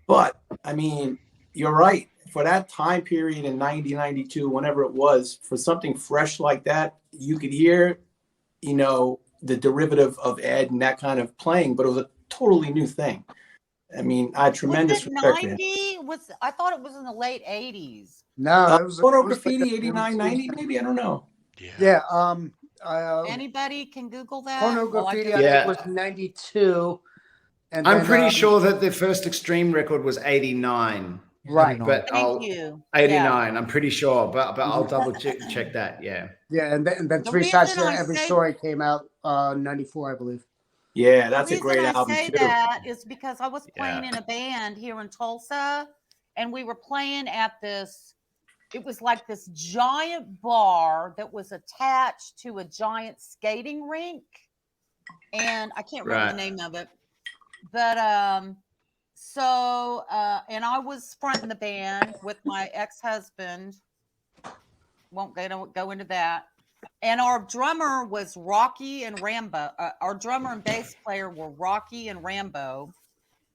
Speaker 19: But I mean, you're right. For that time period in 90, 92, whenever it was, for something fresh like that, you could hear, the derivative of Ed and that kind of playing, but it was a totally new thing. I mean, I had tremendous
Speaker 16: Was it
Speaker 19: respect for him.
Speaker 16: 90? I thought it was in the late 80s.
Speaker 20: No, it was
Speaker 19: Photo
Speaker 20: it was like
Speaker 19: Graffiti,
Speaker 20: a-
Speaker 19: 89, 90, maybe? I don't know.
Speaker 20: Yeah.
Speaker 16: Anybody can Google that?
Speaker 20: Porno
Speaker 16: while I
Speaker 20: Graffiti
Speaker 16: go-
Speaker 20: I
Speaker 18: Yeah.
Speaker 20: think was 92. And
Speaker 18: I'm
Speaker 20: then,
Speaker 18: pretty sure that the first Extreme record was 89.
Speaker 20: Right.
Speaker 18: But
Speaker 16: Thank you.
Speaker 18: 89. I'm pretty sure, but I'll double check that. Yeah.
Speaker 20: Yeah, and then
Speaker 16: The
Speaker 20: Three Sides
Speaker 16: reason
Speaker 20: to
Speaker 16: I
Speaker 20: Every
Speaker 16: say-
Speaker 20: Story came out 94, I believe.
Speaker 19: Yeah, that's
Speaker 16: the
Speaker 19: a great
Speaker 16: reason
Speaker 19: album,
Speaker 16: I say
Speaker 19: too.
Speaker 16: that is because I was playing in a band here in Tulsa, and we were playing at this. It was like this giant bar that was attached to a giant skating rink, and I can't remember the name of it. But and I was fronting the band with my ex-husband. Won't go into that. And our drummer was Rocky and Rambo. Our drummer and bass player were Rocky and Rambo.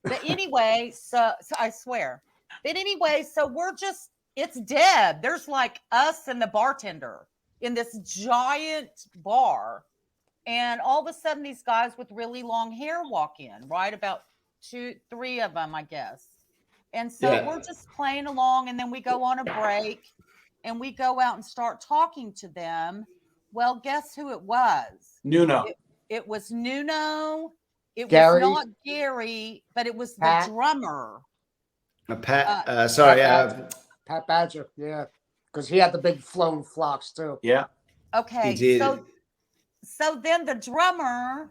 Speaker 16: But anyway, so I swear. But anyway, so it's dead. There's like us and the bartender in this giant bar. And all of a sudden, these guys with really long hair walk in, right? About 2, 3 of them, I guess. And so we're just playing along, and then we go on a break, and we go out and start talking to them. Well, guess who it was?
Speaker 19: Nuno.
Speaker 16: It was Nuno. It
Speaker 20: Gary.
Speaker 16: was not Gary, but it was
Speaker 20: Pat.
Speaker 16: the drummer.
Speaker 18: Pat
Speaker 20: Badger, yeah. Because he had the big flowing flocks, too.
Speaker 19: Yeah.
Speaker 16: Okay,
Speaker 18: He did.
Speaker 16: so then the drummer,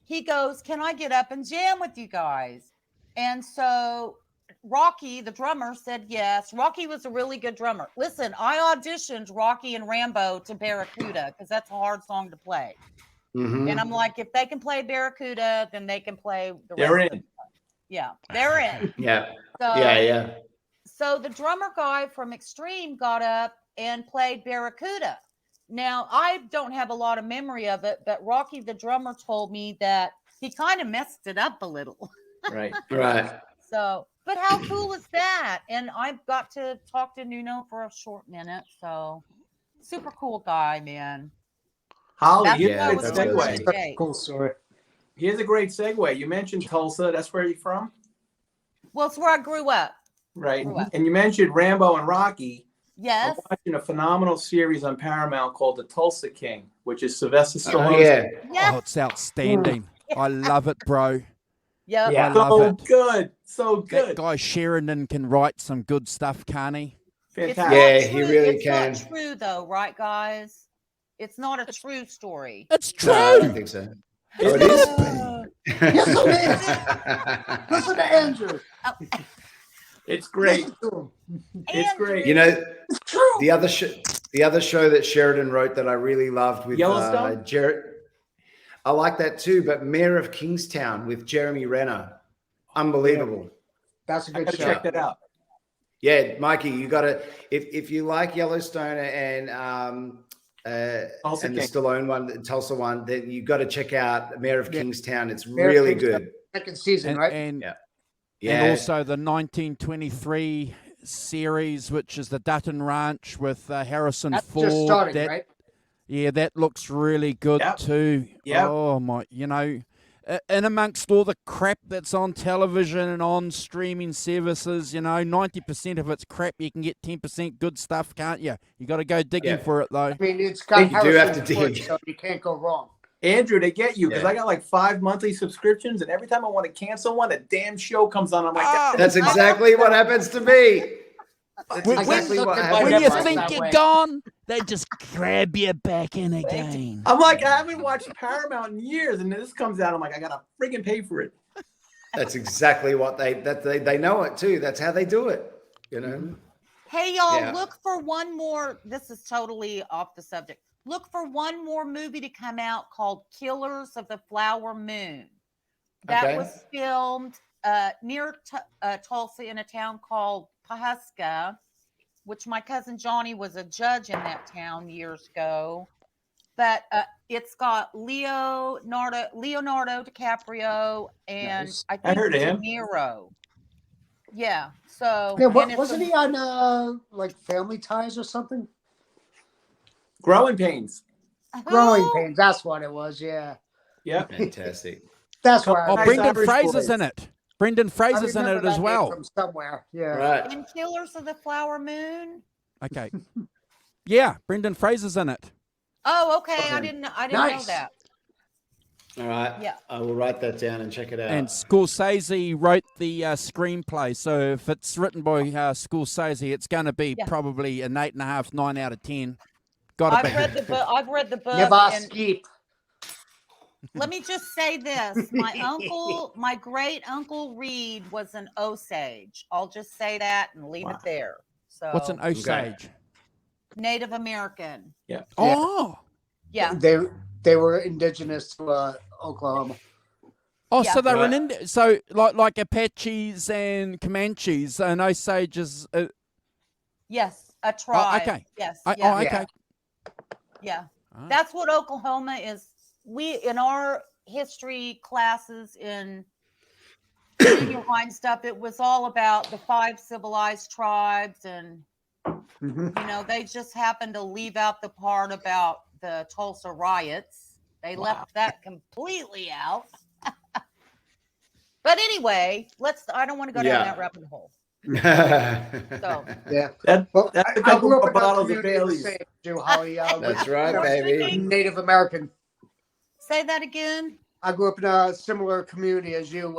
Speaker 16: he goes, "Can I get up and jam with you guys?" And so Rocky, the drummer, said yes. Rocky was a really good drummer. Listen, I auditioned Rocky and Rambo to Barracuda because that's a hard song to play.
Speaker 18: Mhm.
Speaker 16: And I'm like, if they can play Barracuda, then they can play the
Speaker 19: They're
Speaker 16: rest
Speaker 19: in.
Speaker 16: of the Yeah, they're in.
Speaker 18: Yeah.
Speaker 16: So,
Speaker 18: Yeah.
Speaker 16: So the drummer guy from Extreme got up and played Barracuda. Now, I don't have a lot of memory of it, but Rocky, the drummer, told me that he kind of messed it up a little.
Speaker 19: Right.
Speaker 18: Right.
Speaker 16: So, but how cool is that? And I've got to talk to Nuno for a short minute. So, super cool guy, man.
Speaker 19: Holly,
Speaker 16: That's
Speaker 19: here's
Speaker 16: what
Speaker 19: a
Speaker 16: was
Speaker 19: great
Speaker 16: like
Speaker 19: segue.
Speaker 16: today.
Speaker 20: Cool story.
Speaker 19: Here's a great segue. You mentioned Tulsa. That's where you're from?
Speaker 16: Well, it's where I grew up.
Speaker 19: Right.
Speaker 16: Grew up.
Speaker 19: And you mentioned Rambo and Rocky.
Speaker 16: Yes.
Speaker 19: I'm watching a phenomenal series on Paramount called The Tulsa King, which is Sylvester
Speaker 18: Oh,
Speaker 19: Stallone.
Speaker 18: yeah.
Speaker 2: Oh, it's outstanding. I love it, bro.
Speaker 16: Yep.
Speaker 2: I
Speaker 19: So
Speaker 2: love it.
Speaker 19: good. So
Speaker 2: That
Speaker 19: good.
Speaker 2: guy Sheridan can write some good stuff, can't he?
Speaker 16: It's
Speaker 19: Fantastic.
Speaker 18: Yeah,
Speaker 16: not
Speaker 18: he
Speaker 16: true.
Speaker 18: really
Speaker 16: It's
Speaker 18: can.
Speaker 16: not true, though, right, guys? It's not a true story.
Speaker 2: It's true.
Speaker 18: No, I don't think so. Oh, it is?
Speaker 20: Yes, it is. Listen to Andrew.
Speaker 19: It's great.
Speaker 20: Listen to him.
Speaker 19: It's great.
Speaker 18: You know,
Speaker 20: It's true.
Speaker 18: the other show that Sheridan wrote that I really loved with
Speaker 19: Yellowstone?
Speaker 18: Jared. I like that too, but Mayor of Kingstown with Jeremy Renner. Unbelievable.
Speaker 20: That's a
Speaker 19: I
Speaker 20: good
Speaker 19: gotta
Speaker 20: show.
Speaker 19: check that out.
Speaker 18: Yeah, Mikey, you got to if you like Yellowstone and
Speaker 19: Tulsa
Speaker 18: and the
Speaker 19: King.
Speaker 18: Stallone one, the Tulsa one, then you got to check out Mayor of
Speaker 20: Yeah.
Speaker 18: Kingstown. It's
Speaker 20: Mayor of
Speaker 18: really
Speaker 20: Kingstown.
Speaker 18: good.
Speaker 20: Second season,
Speaker 2: And,
Speaker 20: right?
Speaker 2: and,
Speaker 18: Yeah.
Speaker 2: and also the 1923 series, which is the Dutton Ranch with Harrison
Speaker 20: That's
Speaker 2: Ford.
Speaker 20: just starting,
Speaker 2: that,
Speaker 20: right?
Speaker 2: Yeah, that looks really good
Speaker 19: Yep.
Speaker 2: too.
Speaker 19: Yep.
Speaker 2: Oh my, in amongst all the crap that's on television and on streaming services, 90% of it's crap. You can get 10% good stuff, can't you? You got to go digging
Speaker 18: Yeah.
Speaker 2: for it though.
Speaker 20: I mean, it's got
Speaker 18: You do have
Speaker 20: Harrison
Speaker 18: to
Speaker 20: Ford,
Speaker 18: dig.
Speaker 20: so you can't go wrong.
Speaker 19: Andrew, they get you because
Speaker 18: Yeah.
Speaker 19: I got like 5 monthly subscriptions, and every time I want to cancel one, a damn show comes on. I'm like,
Speaker 2: Ah,
Speaker 18: That's exactly what happens to me. That's
Speaker 2: When-
Speaker 18: exactly what
Speaker 20: when
Speaker 18: happens.
Speaker 2: When you
Speaker 20: Right
Speaker 2: think
Speaker 20: that
Speaker 2: you're
Speaker 20: way.
Speaker 2: gone, they just grab you back in again.
Speaker 19: I'm like, I haven't watched Paramount in years, and this comes out. I'm like, I gotta friggin' pay for it.
Speaker 18: That's exactly what they know it too. That's how they do it.
Speaker 16: Hey, y'all,
Speaker 18: Yeah.
Speaker 16: look for one more. This is totally off the subject. Look for one more movie to come out called Killers of the Flower Moon. That
Speaker 18: Okay.
Speaker 16: was filmed near Tulsa in a town called Pahuska. which my cousin Johnny was a judge in that town years ago. But it's got Leonardo DiCaprio and
Speaker 19: Nice.
Speaker 16: I
Speaker 19: I
Speaker 16: think
Speaker 19: heard of
Speaker 16: De
Speaker 19: him.
Speaker 16: Niro. Yeah. So
Speaker 20: Yeah,
Speaker 16: and it's
Speaker 20: wasn't he on like Family Ties or something?
Speaker 19: Growing Pains.
Speaker 20: Growing Pains. That's what it was. Yeah.
Speaker 19: Yep.
Speaker 18: Fantastic.
Speaker 20: That's why.
Speaker 2: Oh, Brendan Fraser's in it. Brendan Fraser's in
Speaker 20: remember
Speaker 2: it as
Speaker 20: that name
Speaker 2: well.
Speaker 20: from somewhere. Yeah.
Speaker 18: Right.
Speaker 16: in Killers of the Flower Moon.
Speaker 2: Okay. Yeah, Brendan Fraser's in it.
Speaker 16: Oh, okay. I didn't know
Speaker 20: Nice.
Speaker 16: that.
Speaker 18: All right.
Speaker 16: Yeah.
Speaker 18: I will write that down and check it out.
Speaker 2: And Scorsese wrote the screenplay. So if it's written by Scorsese, it's going to be probably an 8.5, 9 out of 10. Got to be.
Speaker 16: I've read the book.
Speaker 20: Never
Speaker 16: and
Speaker 20: skip.
Speaker 16: let me just say this: my great uncle Reed was an Osage. I'll just say that and leave it there. So
Speaker 2: What's an Osage?
Speaker 16: Native American.
Speaker 19: Yeah.
Speaker 2: Oh.
Speaker 16: Yeah.
Speaker 20: They were indigenous to Oklahoma.
Speaker 2: Oh,
Speaker 16: Yeah.
Speaker 2: so they were so like Apaches and Comanches and Osages.
Speaker 16: Yes, a tribe.
Speaker 2: okay.
Speaker 16: Yes.
Speaker 2: Oh,
Speaker 16: yeah.
Speaker 2: okay.
Speaker 16: Yeah.
Speaker 2: Ah.
Speaker 16: That's what Oklahoma is. We in our history classes in junior high and stuff, it was all about the 5 civilized tribes, and you know, they just happened to leave out the part about the Tulsa riots. They left that completely out. But anyway, I don't want to go down that rabbit hole. So
Speaker 20: Yeah.
Speaker 19: That's a
Speaker 20: I
Speaker 19: couple
Speaker 20: grew up
Speaker 19: of
Speaker 20: in a
Speaker 19: bottles of
Speaker 20: community the
Speaker 19: Bailey's.
Speaker 20: same as you, Holly.
Speaker 18: That's right, baby.
Speaker 20: Native American.
Speaker 16: say that again.
Speaker 20: I grew up in a similar community as you.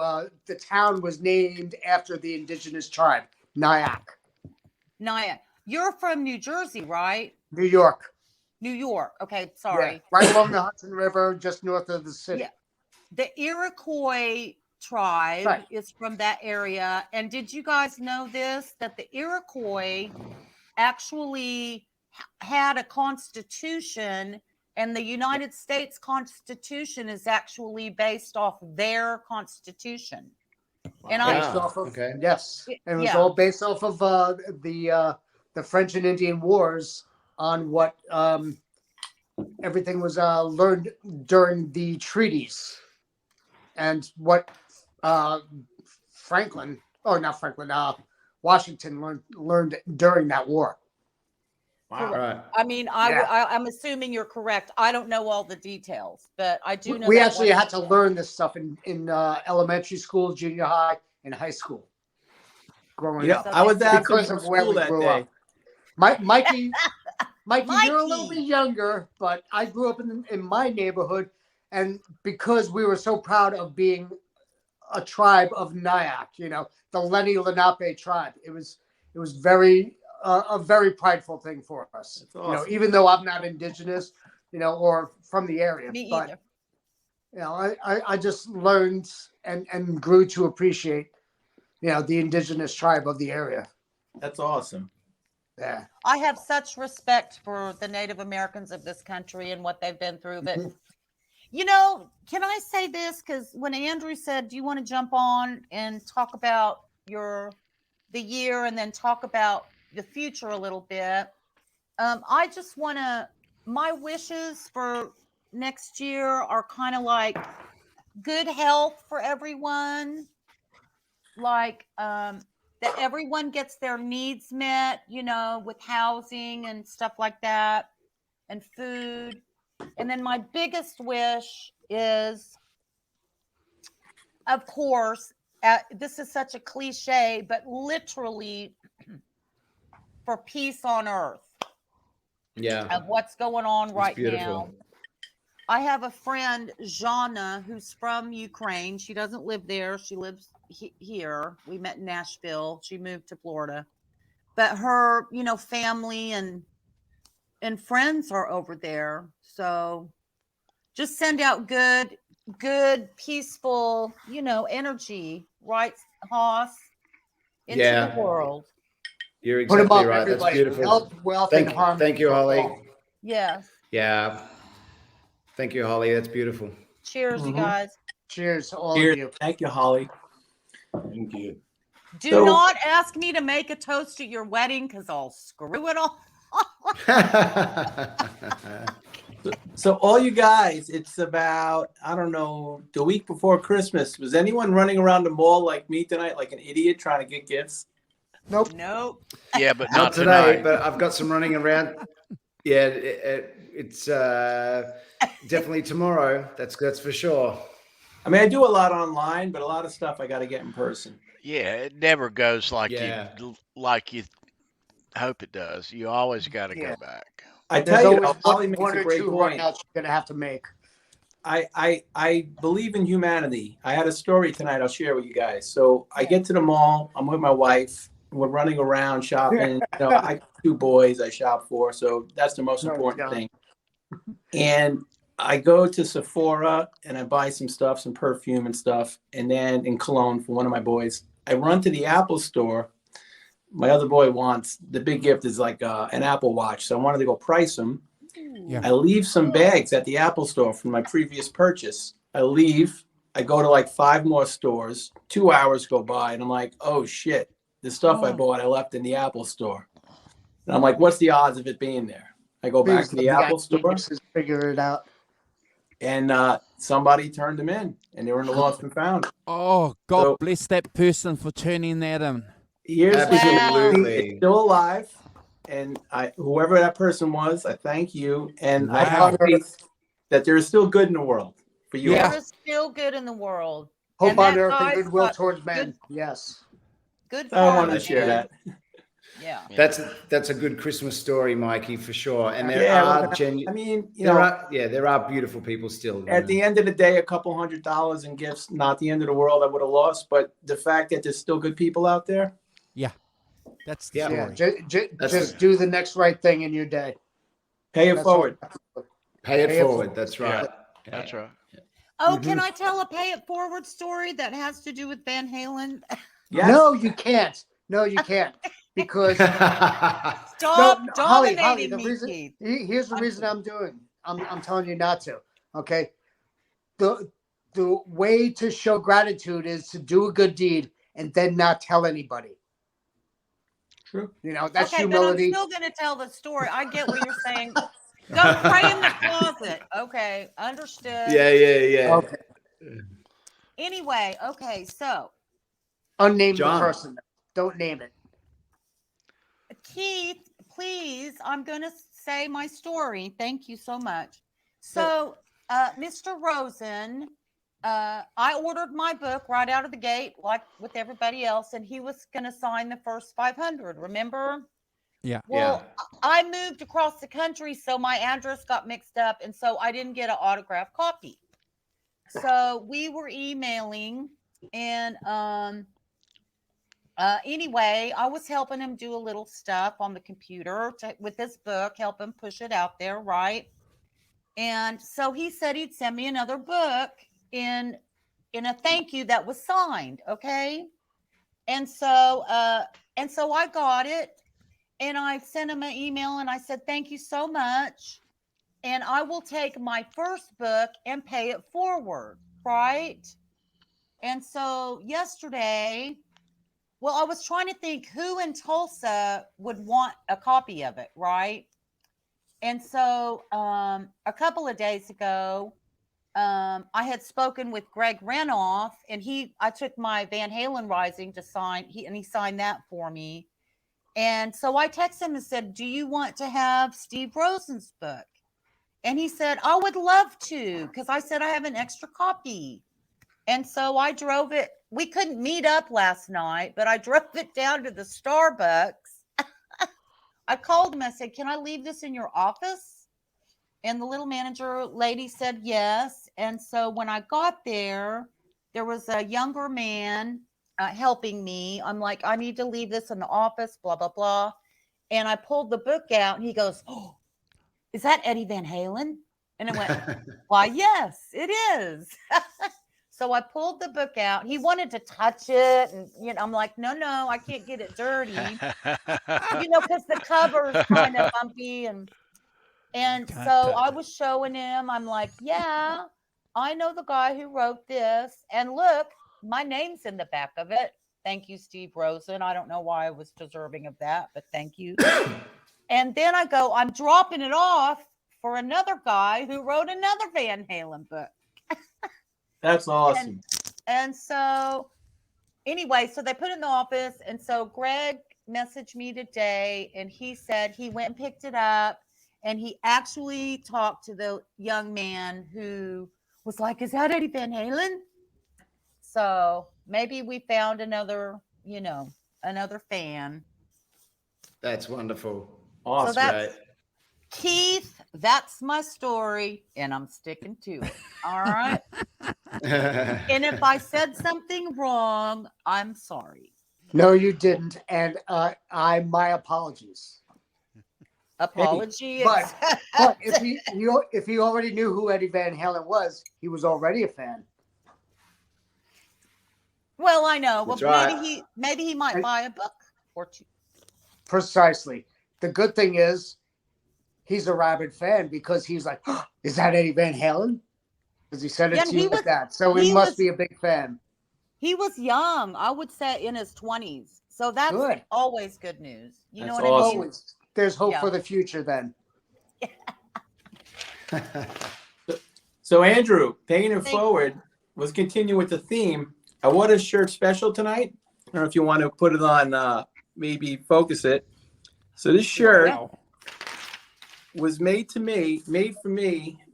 Speaker 20: The town was named after the indigenous tribe, Nyack,
Speaker 16: Naya, you're from New Jersey, right?
Speaker 20: New York.
Speaker 16: New York. Okay, sorry.
Speaker 20: Yeah, right along the Hudson River, just north of the city.
Speaker 16: Yeah. The Iroquois tribe
Speaker 20: Right.
Speaker 16: is from that area. And did you guys know this? That the Iroquois actually had a constitution, and the United States Constitution is actually based off their constitution. And
Speaker 20: Based
Speaker 16: I
Speaker 20: off of,
Speaker 18: Okay.
Speaker 20: yes, and it was
Speaker 16: Yeah.
Speaker 20: all based off of the French and Indian Wars on what everything was learned during the treaties, and what Washington learned during that war.
Speaker 18: All right.
Speaker 16: I mean, I'm assuming you're correct. I don't know all the details, but I do know
Speaker 20: We
Speaker 16: that
Speaker 20: actually
Speaker 16: one-
Speaker 20: had to learn this stuff in elementary school, junior high, and high school. Growing
Speaker 19: Yeah,
Speaker 20: up,
Speaker 19: I was absent
Speaker 20: because
Speaker 19: from
Speaker 20: of where
Speaker 19: school
Speaker 20: we
Speaker 19: that
Speaker 20: grew
Speaker 19: day.
Speaker 20: up. Mikey, you're a little bit younger, but I grew up in my neighborhood, and because we were so proud of being a tribe of Nyack, you know, the Lenni Lenape tribe, it was very a very prideful thing for us.
Speaker 19: That's
Speaker 20: You know,
Speaker 19: awesome.
Speaker 20: even though I'm not indigenous, you know, or from the area,
Speaker 16: Me
Speaker 20: but
Speaker 16: either.
Speaker 20: you know, I just learned and grew to appreciate, you know, the indigenous tribe of the area.
Speaker 19: That's awesome.
Speaker 20: Yeah.
Speaker 16: I have such respect for the Native Americans of this country and what they've been through. But, you know, can I say this? Because when Andrew said, do you want to jump on and talk about the year and then talk about the future a little bit? I just want to, my wishes for next year are kind of like good health for everyone. Like, that everyone gets their needs met, you know, with housing and stuff like that, and food. And then my biggest wish is, of course, this is such a cliche, but literally for peace on earth
Speaker 18: Yeah.
Speaker 16: of what's going on
Speaker 18: It's
Speaker 16: right
Speaker 18: beautiful.
Speaker 16: now. I have a friend, Jana, who's from Ukraine. She doesn't live there. She lives here. We met in Nashville. She moved to Florida. But her, you know, family and friends are over there. So just send out good, peaceful, you know, energy, right, Hoss, into
Speaker 18: Yeah.
Speaker 16: the world.
Speaker 18: You're
Speaker 20: Put 'em
Speaker 18: exactly
Speaker 20: up,
Speaker 18: right. That's
Speaker 20: everybody.
Speaker 18: beautiful.
Speaker 20: Health, wealth, and harmony.
Speaker 18: Thank you, Holly.
Speaker 16: Yes.
Speaker 18: Yeah. Thank you, Holly. That's beautiful.
Speaker 16: Cheers, you
Speaker 19: Mhm.
Speaker 16: guys.
Speaker 20: Cheers to all
Speaker 19: Cheers.
Speaker 20: of you.
Speaker 19: Thank you, Holly.
Speaker 10: Thank you.
Speaker 16: Do not ask me to make a toast at your wedding because I'll screw it all.
Speaker 19: So all you guys, it's about, I don't know, the week before Christmas. Was anyone running around the mall like me tonight, like an idiot trying to get gifts?
Speaker 20: Nope.
Speaker 16: Nope.
Speaker 17: Yeah, but
Speaker 18: Not
Speaker 17: not
Speaker 18: today,
Speaker 17: tonight.
Speaker 18: but I've got some running around. Yeah, it's definitely tomorrow. That's for sure.
Speaker 19: I mean, I do a lot online, but a lot of stuff I got to get in person.
Speaker 17: Yeah, it never goes like
Speaker 18: Yeah.
Speaker 17: you hope it does. You always got to go back.
Speaker 19: I
Speaker 20: There's
Speaker 19: tell you,
Speaker 20: always
Speaker 19: Holly makes
Speaker 20: one
Speaker 19: a
Speaker 20: or
Speaker 19: great
Speaker 20: two
Speaker 19: point.
Speaker 20: hangouts you're gonna have to make.
Speaker 19: I believe in humanity. I had a story tonight I'll share with you guys. So I get to the mall. I'm with my wife. We're running around shopping. I got 2 boys I shop for, so that's the most important thing. And I go to Sephora and I buy some stuff, some perfume and stuff, and then in cologne for one of my boys. I run to the Apple store. My other boy wants the big gift is like an Apple Watch, so I wanted to go price them.
Speaker 2: Yeah.
Speaker 19: I leave some bags at the Apple store from my previous purchase. I leave. I go to like 5 more stores. 2 hours go by, and I'm like, oh shit, the stuff I bought I left in the Apple store. And I'm like, what's the odds of it being there? I go back to the Apple store.
Speaker 20: Figure it out.
Speaker 19: And somebody turned them in, and they were in the lost and found.
Speaker 2: Oh, God bless that person for turning that in.
Speaker 19: Here's
Speaker 18: Absolutely.
Speaker 19: it's still alive, and whoever that person was, I thank you, and I
Speaker 2: Wow.
Speaker 19: have faith that there is still good in the world for you.
Speaker 16: There
Speaker 19: all.
Speaker 16: is still good in the world.
Speaker 20: Hope
Speaker 16: And
Speaker 20: on
Speaker 16: that
Speaker 20: earth and
Speaker 16: guy's
Speaker 20: goodwill
Speaker 16: got
Speaker 20: towards men.
Speaker 16: good-
Speaker 20: Yes.
Speaker 16: Good.
Speaker 19: I wanted to
Speaker 16: karma,
Speaker 19: share
Speaker 16: man.
Speaker 19: that.
Speaker 16: Yeah.
Speaker 18: That's a good Christmas story, Mikey, for sure. And there
Speaker 19: Yeah,
Speaker 18: are
Speaker 19: well,
Speaker 18: genuine.
Speaker 19: I mean,
Speaker 18: there are beautiful people still.
Speaker 19: At the end of the day, a couple $100 in gifts, not the end of the world. I would have lost, but the fact that there's still good people out there.
Speaker 2: Yeah, that's the
Speaker 20: Yeah.
Speaker 2: story.
Speaker 20: Just do the next right thing in your day.
Speaker 19: Pay it
Speaker 20: That's
Speaker 19: forward.
Speaker 18: Pay it forward. That's right.
Speaker 17: That's right.
Speaker 16: Oh, can I tell a pay it forward story that has to do with Van Halen?
Speaker 20: No, you can't. No, you can't. Because
Speaker 16: Stop
Speaker 20: Holly,
Speaker 16: dominating
Speaker 20: the
Speaker 16: me,
Speaker 20: reason,
Speaker 16: Keith.
Speaker 20: here's the reason I'm telling you not to. Okay. The way to show gratitude is to do a good deed and then not tell anybody.
Speaker 19: True.
Speaker 20: You know, that's
Speaker 16: Okay,
Speaker 20: humility.
Speaker 16: but I'm still going to tell the story. I get what you're saying. Go pray in the closet. Okay, understood.
Speaker 18: Yeah.
Speaker 20: Okay.
Speaker 16: Anyway, okay, so
Speaker 20: Unnamed
Speaker 18: John.
Speaker 20: person. Don't name it.
Speaker 16: Keith, please, I'm going to say my story. Thank you so much. So, Mr. Rosen, I ordered my book right out of the gate, like with everybody else, and he was going to sign the first 500. Remember?
Speaker 2: Yeah.
Speaker 16: Well, I moved across the country, so my address got mixed up, and so I didn't get an autographed copy. So we were emailing, and anyway, I was helping him do a little stuff on the computer with his book, help him push it out there, right? And so he said he'd send me another book in a thank you that was signed, okay? And so I got it. And I sent him an email and I said, thank you so much. And I will take my first book and pay it forward, right? And so yesterday, well, I was trying to think who in Tulsa would want a copy of it, right? And so a couple of days ago, I had spoken with Greg Renoff, and I took my Van Halen Rising to sign, he signed that for me. And so I texted him and said, do you want to have Steve Rosen's book? And he said, I would love to, because I said I have an extra copy. And so I drove it. We couldn't meet up last night, but I drove it down to the Starbucks. I called him. I said, can I leave this in your office? And the little manager lady said yes. And so when I got there, there was a younger man helping me. I'm like, I need to leave this in the office, blah, blah, blah. And I pulled the book out and he goes, oh, is that Eddie Van Halen? And I went, why, yes, it is. So I pulled the book out. He wanted to touch it. And, I'm like, no, I can't get it dirty. Because the cover is kind of bumpy. And so I was showing him, I'm like, yeah, I know the guy who wrote this. And look, my name's in the back of it. Thank you, Steve Rosen. I don't know why I was deserving of that, but thank you. And then I'm dropping it off for another guy who wrote another Van Halen book.
Speaker 19: That's awesome.
Speaker 16: And so, anyway, so they put it in the office. And so Greg messaged me today, and he said he went and picked it up, and he actually talked to the young man who was like, "Is that Eddie Van Halen?" So maybe we found another fan.
Speaker 18: That's wonderful.
Speaker 16: Awesome. So that's, Keith, that's my story, and I'm sticking to it. All right. And if I said something wrong, I'm sorry.
Speaker 20: No, you didn't, and my apologies.
Speaker 16: Apology.
Speaker 20: But if he already knew who Eddie Van Halen was, he was already a fan.
Speaker 16: Well, I know. Well,
Speaker 20: right.
Speaker 16: maybe he might buy a book or two.
Speaker 20: Precisely. The good thing is, he's a rabid fan because he's like, oh, "Is that Eddie Van Halen?" Because he said it to you like that, so he must be a big fan.
Speaker 16: He was young. I would say in his 20s. So that's
Speaker 20: good.
Speaker 16: Always good news. You know what
Speaker 20: awesome.
Speaker 16: I mean?
Speaker 20: Always. There's hope for the future then.
Speaker 19: So Andrew, paying it forward, let's continue with the theme. I wore a shirt special tonight. I don't know if you want to put it on, maybe focus it. So this shirt was made for me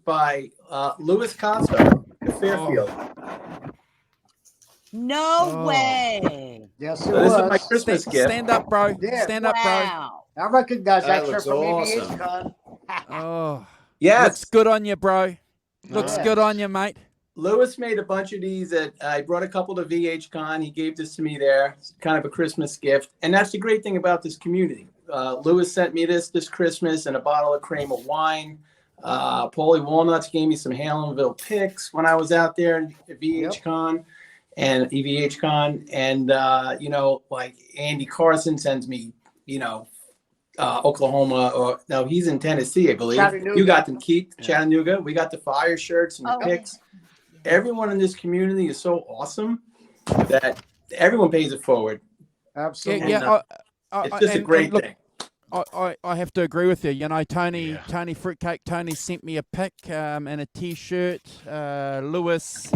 Speaker 19: by Louis Costa at Fairfield.
Speaker 16: No way.
Speaker 20: Yes, it
Speaker 19: So
Speaker 20: was.
Speaker 19: this is my Christmas gift.
Speaker 2: Stand up, bro.
Speaker 20: Yeah.
Speaker 2: Stand up, bro.
Speaker 20: I recognize that shirt
Speaker 18: looks
Speaker 20: from
Speaker 18: awesome.
Speaker 20: AVH Con.
Speaker 2: Oh,
Speaker 19: yes.
Speaker 2: Looks good on you, bro. Looks
Speaker 20: Nice.
Speaker 2: good on you, mate.
Speaker 19: Lewis made a bunch of these. I brought a couple to VH Con. He gave this to me there. It's kind of a Christmas gift. And that's the great thing about this community. Lewis sent me this Christmas and a bottle of Kramer wine. Paulie Walnuts gave me some Halenville picks when I was out there at VH Con and EVH Con. And, like Andy Carson sends me, Oklahoma, or no, he's in Tennessee, I believe.
Speaker 20: Chattanooga.
Speaker 19: You got them, Keith. Chattanooga. We got the fire shirts and the picks. Everyone in this community is so awesome that everyone pays it forward.
Speaker 20: Absolutely.
Speaker 2: Yeah,
Speaker 19: it's just a great thing.
Speaker 2: I have to agree with you. Tony Fruitcake Tony sent me a pic and a T-shirt. Lewis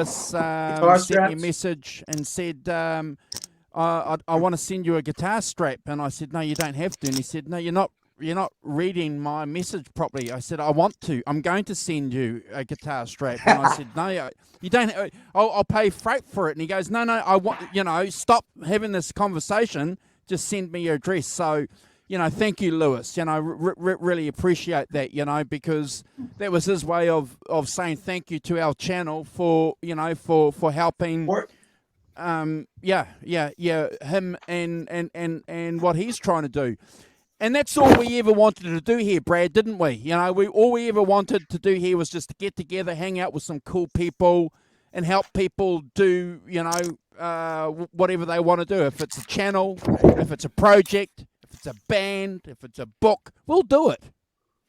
Speaker 2: sent me a message and said, I want to send you a guitar strap. And I said, no, you don't have to. And he said, no, you're not reading my message properly. I said, I want to. I'm going to send you a guitar strap. And I said, no, you don't. I'll pay freight for it. And he goes, no, I want, stop having this conversation. Just send me your address. So, thank you, Lewis. Really appreciate that, because that was his way of saying thank you to our channel for helping. Him and what he's trying to do. And that's all we ever wanted to do here, Brad, didn't we? All we ever wanted to do here was just to get together, hang out with some cool people, and help people do, whatever they want to do. If it's a channel, if it's a project, if it's a band, if it's a book, we'll do it.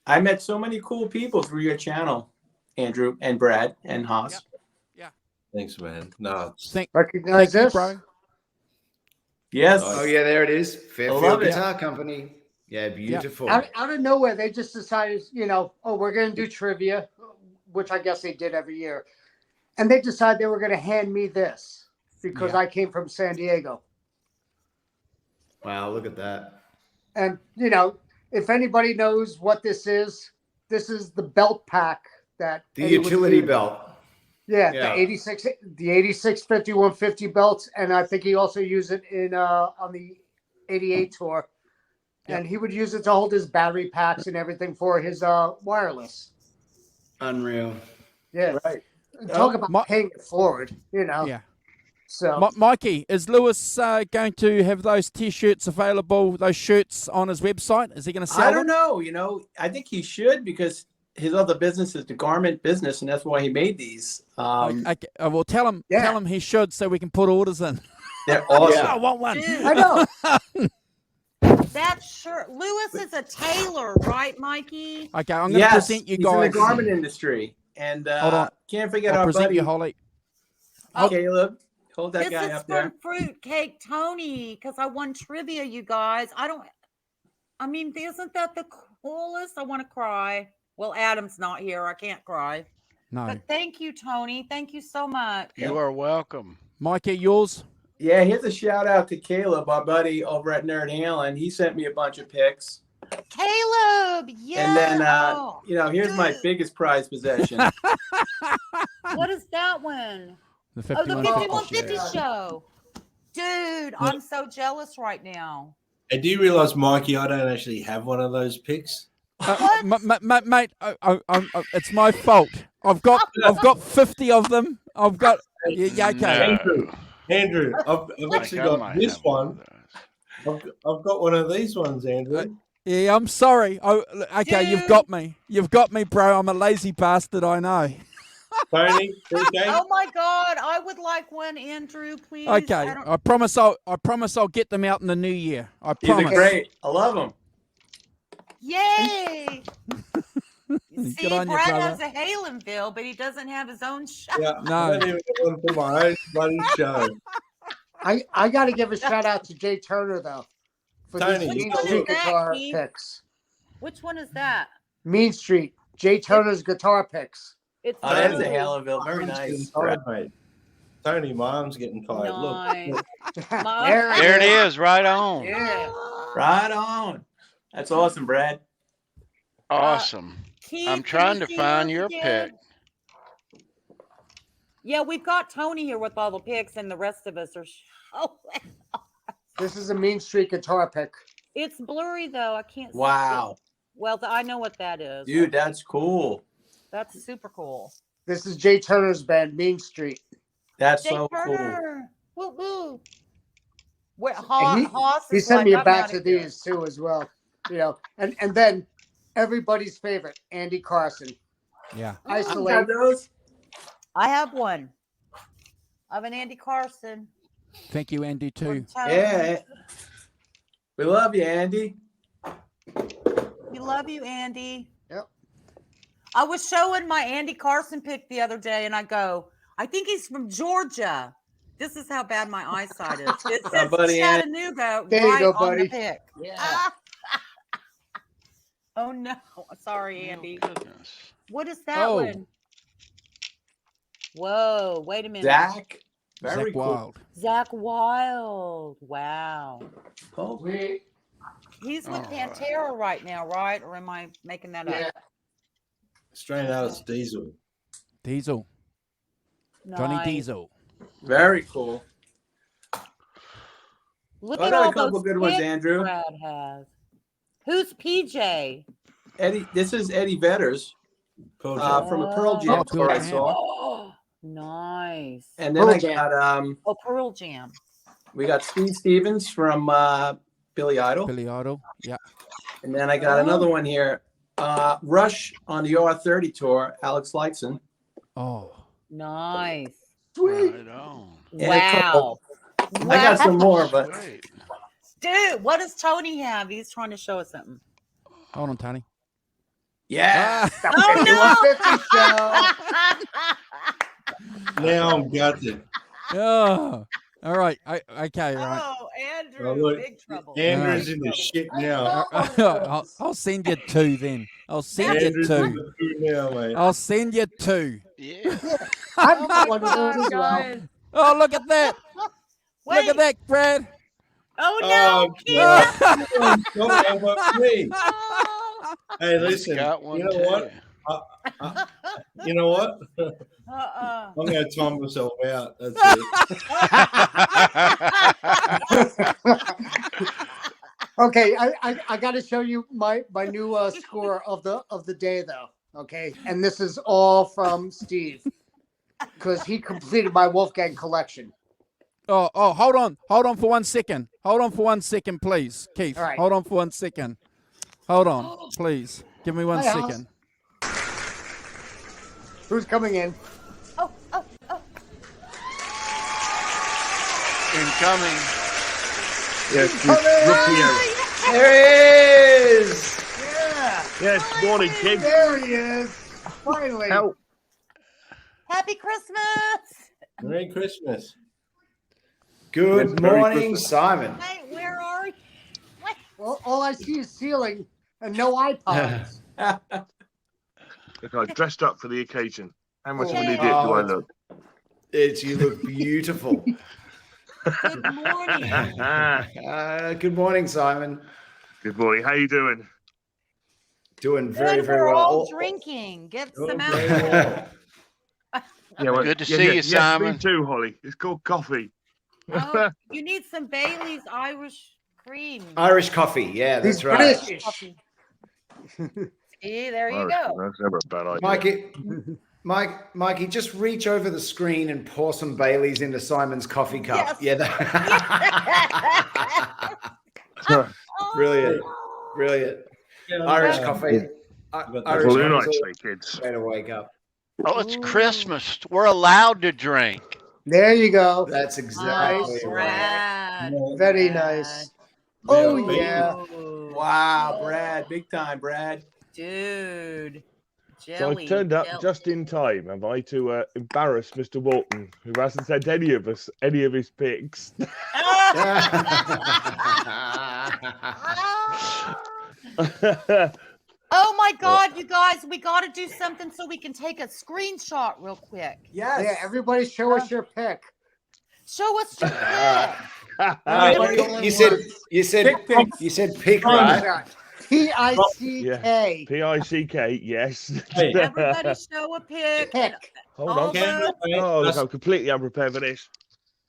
Speaker 19: I met so many cool people through your channel, Andrew and Brad and Haas.
Speaker 2: Yeah.
Speaker 10: Thanks, man. No,
Speaker 20: Recognize this,
Speaker 2: bro.
Speaker 19: Yes.
Speaker 18: Oh yeah, there it is.
Speaker 19: I
Speaker 18: Fairfield
Speaker 19: love it.
Speaker 18: Guitar Company. Yeah, beautiful.
Speaker 20: Out of nowhere, they just decided, we're going to do trivia, which I guess they did every year. And they decided they were going to hand me this because I came from San Diego.
Speaker 18: Wow, look at that.
Speaker 20: And, if anybody knows what this is the belt pack that
Speaker 18: The utility belt.
Speaker 20: Yeah,
Speaker 18: Yeah.
Speaker 20: the 86 5150 belts, and I think he also used it in on the 88 tour. And he would use it to hold his battery packs and everything for his wireless.
Speaker 18: Unreal.
Speaker 20: Yeah. Right. Talk about paying it forward,
Speaker 2: Yeah.
Speaker 20: So
Speaker 2: Mikey, is Lewis going to have those T-shirts available, those shirts on his website? Is he going to sell
Speaker 19: I
Speaker 2: them?
Speaker 19: don't know. I think he should because his other business is the garment business, and that's why he made these.
Speaker 2: Okay. Well, tell him he should so we can put orders in.
Speaker 19: They're awesome.
Speaker 2: I want one.
Speaker 16: Dude.
Speaker 20: I know.
Speaker 16: That shirt. Lewis is a tailor, right, Mikey?
Speaker 2: Okay, I'm going to present you
Speaker 19: he's
Speaker 2: guys.
Speaker 19: in the garment industry, and
Speaker 2: Hold on.
Speaker 19: can't forget
Speaker 2: I'll
Speaker 19: our
Speaker 2: present
Speaker 19: buddy
Speaker 2: you, Holly.
Speaker 19: Caleb. Hold that
Speaker 16: This
Speaker 19: guy
Speaker 16: is
Speaker 19: up
Speaker 16: from
Speaker 19: there.
Speaker 16: Fruitcake Tony because I won trivia, you guys. I mean, isn't that the coolest? I want to cry. Well, Adam's not here. I can't cry.
Speaker 2: No.
Speaker 16: But thank you, Tony. Thank you so much.
Speaker 17: You are welcome.
Speaker 2: Mikey, yours?
Speaker 19: Yeah, here's a shout out to Caleb, our buddy over at Nerd Halen. He sent me a bunch of pics.
Speaker 16: Caleb, yeah.
Speaker 19: And then, here's my biggest prize possession.
Speaker 16: What is that one?
Speaker 2: The
Speaker 16: Oh, the
Speaker 2: 5150
Speaker 16: 5150 show. Dude, I'm so jealous right now.
Speaker 10: And do you realize, Mikey, I don't actually have one of those pics?
Speaker 2: Mate, it's my fault. I've got 50 of them. Yeah, okay.
Speaker 10: Andrew, I've actually got this one. I've got one of these ones, Andrew.
Speaker 2: Yeah, I'm sorry. Okay,
Speaker 16: Dude.
Speaker 2: you've got me. You've got me, bro. I'm a lazy bastard, I know.
Speaker 10: Tony, okay?
Speaker 16: Oh my God, I would like one, Andrew, please.
Speaker 2: Okay, I promise I'll get them out in the new year. I
Speaker 19: These are
Speaker 2: promise.
Speaker 19: great. I love them.
Speaker 16: Yay! See,
Speaker 2: Good on you,
Speaker 16: Brad
Speaker 2: brother.
Speaker 16: has a Halenville, but he doesn't have his own show.
Speaker 10: Yeah,
Speaker 2: No.
Speaker 10: I don't even got one for my own bloody show.
Speaker 20: I got to give a shout out to Jay Turner though for
Speaker 10: Tony.
Speaker 20: these Mean
Speaker 16: Which one
Speaker 20: Street
Speaker 16: is that,
Speaker 20: guitar
Speaker 16: Keith?
Speaker 20: picks.
Speaker 16: Which one is that?
Speaker 20: Mean Street, Jay Turner's guitar picks.
Speaker 16: It's
Speaker 19: Oh, that's a
Speaker 16: blue.
Speaker 19: Halenville. Very
Speaker 10: Mom's getting
Speaker 19: nice.
Speaker 10: tired, mate. Tony, my arm's getting tired.
Speaker 16: Nice.
Speaker 10: Look.
Speaker 17: There it is, right on.
Speaker 16: Yeah.
Speaker 19: Right on. That's awesome, Brad.
Speaker 17: Awesome.
Speaker 16: Keith,
Speaker 17: I'm
Speaker 16: can
Speaker 17: trying
Speaker 16: you
Speaker 17: to
Speaker 16: see
Speaker 17: find
Speaker 16: those
Speaker 17: your
Speaker 16: again?
Speaker 17: pick.
Speaker 16: Yeah, we've got Tony here with all the picks, and the rest of us are.
Speaker 20: This is a Mean Street guitar pick.
Speaker 16: It's blurry though. I can't. see
Speaker 19: Wow.
Speaker 16: it. Well, I know what that is.
Speaker 19: Dude, that's cool.
Speaker 16: That's super cool.
Speaker 20: This is Jay Turner's band, Mean Street.
Speaker 19: That's
Speaker 16: Jay
Speaker 19: so cool.
Speaker 16: Turner. Woo woo. Where
Speaker 20: And
Speaker 16: Hoss
Speaker 20: he
Speaker 16: is
Speaker 20: sent me a
Speaker 16: like, I'm
Speaker 20: batch
Speaker 16: outta
Speaker 20: of
Speaker 16: here.
Speaker 20: these too as well. And then everybody's favorite, Andy Carson.
Speaker 2: Yeah.
Speaker 20: Isolate.
Speaker 19: those?
Speaker 16: I have one. I have an Andy Carson.
Speaker 2: Thank you, Andy, too.
Speaker 19: Yeah. We love you, Andy.
Speaker 16: We love you, Andy.
Speaker 20: Yep.
Speaker 16: I was showing my Andy Carson pick the other day, and I go, I think he's from Georgia. This is how bad my eyesight is. It says
Speaker 19: buddy, Andy.
Speaker 16: Chattanooga
Speaker 20: There you
Speaker 16: right
Speaker 20: go,
Speaker 16: on the
Speaker 20: buddy.
Speaker 16: pick.
Speaker 20: Yeah.
Speaker 16: Oh no! Sorry, Andy.
Speaker 17: Goodness.
Speaker 16: What is that
Speaker 2: Oh.
Speaker 16: one? Whoa! Wait a minute.
Speaker 19: Zach. Very
Speaker 2: Zach
Speaker 19: cool.
Speaker 2: Wild.
Speaker 16: Zach Wild. Wow.
Speaker 19: Oh,
Speaker 16: He's with Pantera right now, right? Or am I making that
Speaker 20: Yeah.
Speaker 16: up?
Speaker 10: Australian artist Diesel.
Speaker 2: Diesel. Johnny
Speaker 16: Nice.
Speaker 2: Diesel.
Speaker 19: Very cool.
Speaker 16: Look
Speaker 19: I
Speaker 16: at
Speaker 19: got a
Speaker 16: all
Speaker 19: couple
Speaker 16: those
Speaker 19: good ones,
Speaker 16: picks
Speaker 19: Andrew.
Speaker 16: Brad has. Who's PJ?
Speaker 19: Eddie, this is Eddie Vetters
Speaker 10: Pearl Jam.
Speaker 19: from a Pearl Jam
Speaker 2: Pearl
Speaker 19: tour I
Speaker 2: Jam.
Speaker 19: saw.
Speaker 16: Oh, nice.
Speaker 19: And then
Speaker 20: Pearl
Speaker 19: I
Speaker 20: Jam.
Speaker 19: got
Speaker 16: Oh, Pearl Jam.
Speaker 19: we got Steve Stevens from Billy Idol.
Speaker 2: Billy Idol. Yeah.
Speaker 19: And then I got another one here. Rush on the R30 tour, Alex Lightson.
Speaker 2: Oh.
Speaker 16: Nice.
Speaker 20: Sweet.
Speaker 17: Right on.
Speaker 19: And a
Speaker 16: Wow.
Speaker 19: couple- I got some more, but
Speaker 17: Sweet.
Speaker 16: Dude, what does Tony have? He's trying to show us something.
Speaker 2: Hold on, Tony.
Speaker 19: yeah.
Speaker 16: Oh,
Speaker 10: Now I'm gutted.
Speaker 2: Oh. All right. Okay. Right.
Speaker 16: Oh, Andrew,
Speaker 10: Oh, look,
Speaker 16: big trouble.
Speaker 10: Andrew's in the shit now.
Speaker 2: I'll send you two then. I'll send you
Speaker 10: Andrew's in
Speaker 2: two.
Speaker 10: the poo now, mate.
Speaker 2: I'll send you two.
Speaker 17: Yeah.
Speaker 20: I've got one of those as well.
Speaker 16: God.
Speaker 2: Oh, look at that.
Speaker 16: Wait.
Speaker 2: Look at that, Brad.
Speaker 16: Oh no,
Speaker 10: Oh,
Speaker 16: Keith.
Speaker 10: God. Don't have up me. Hey,
Speaker 17: He's
Speaker 10: listen.
Speaker 17: got one
Speaker 10: You know
Speaker 17: too.
Speaker 10: what? You know what?
Speaker 16: Uh-uh.
Speaker 10: I'm going to time myself out. That's it.
Speaker 20: Okay, I got to show you my new score of the day though. Okay, and this is all from Steve because he completed my Wolfgang collection.
Speaker 2: Oh, hold on for 1 second. Hold on for 1 second, please, Keith.
Speaker 20: All right.
Speaker 2: Hold on for 1 second. Hold on, please. Give me 1
Speaker 20: Hi,
Speaker 2: second.
Speaker 20: Who's coming in?
Speaker 16: Oh.
Speaker 17: Incoming.
Speaker 21: Yes,
Speaker 20: There he is!
Speaker 21: Yeah. Yes, morning, King.
Speaker 20: There he is! Finally.
Speaker 16: Happy Christmas.
Speaker 10: Merry Christmas.
Speaker 18: Good
Speaker 21: Merry
Speaker 18: morning,
Speaker 21: Christmas.
Speaker 18: Simon.
Speaker 16: Hey, where are you?
Speaker 20: Well, all I see is ceiling and no iPods.
Speaker 21: Look, I dressed up for the occasion. How much of an
Speaker 16: Okay.
Speaker 21: idiot do I look?
Speaker 18: You look beautiful.
Speaker 16: Good morning.
Speaker 18: Good morning, Simon.
Speaker 21: Good morning. How you doing?
Speaker 18: Doing very,
Speaker 16: Good,
Speaker 18: very
Speaker 16: we're
Speaker 18: well.
Speaker 16: all drinking. Get some out.
Speaker 18: very well.
Speaker 21: Yeah, well,
Speaker 17: Good to
Speaker 21: yeah,
Speaker 17: see
Speaker 21: yeah,
Speaker 17: you,
Speaker 21: yes,
Speaker 17: Simon.
Speaker 21: Me too, Holly. It's called coffee.
Speaker 16: Oh, you need some Bailey's Irish cream.
Speaker 18: Irish coffee. Yeah, that's right.
Speaker 16: Coffee. See, there you
Speaker 21: Irish,
Speaker 16: go.
Speaker 21: That's never a bad idea.
Speaker 18: Mikey, just reach over the screen and pour some Baileys into Simon's coffee cup.
Speaker 16: Yes.
Speaker 18: Yeah. Brilliant. Brilliant. Irish coffee. Irish
Speaker 21: Balloon
Speaker 18: coffee's
Speaker 21: actually,
Speaker 18: always
Speaker 21: kids.
Speaker 18: way to wake up.
Speaker 17: Oh, it's Christmas. We're allowed to drink.
Speaker 20: There you go.
Speaker 18: That's exactly right.
Speaker 20: Very nice. Oh yeah.
Speaker 19: Wow, Brad, big time, Brad.
Speaker 16: Dude.
Speaker 8: So
Speaker 16: Jelly.
Speaker 8: I've turned up just in time, have I, to embarrass Mr. Walton, who hasn't sent any of us any of his pics.
Speaker 16: Oh my God, you guys, we got to do something so we can take a screenshot real quick.
Speaker 20: Yes. Yeah, everybody show us your pic.
Speaker 16: Show us your pic.
Speaker 18: You said pick, right?
Speaker 20: P-I-C-K.
Speaker 8: P-I-C-K, yes.
Speaker 16: Everybody show a pic.
Speaker 8: Hold on. Oh, look, I'm completely unprepared for this.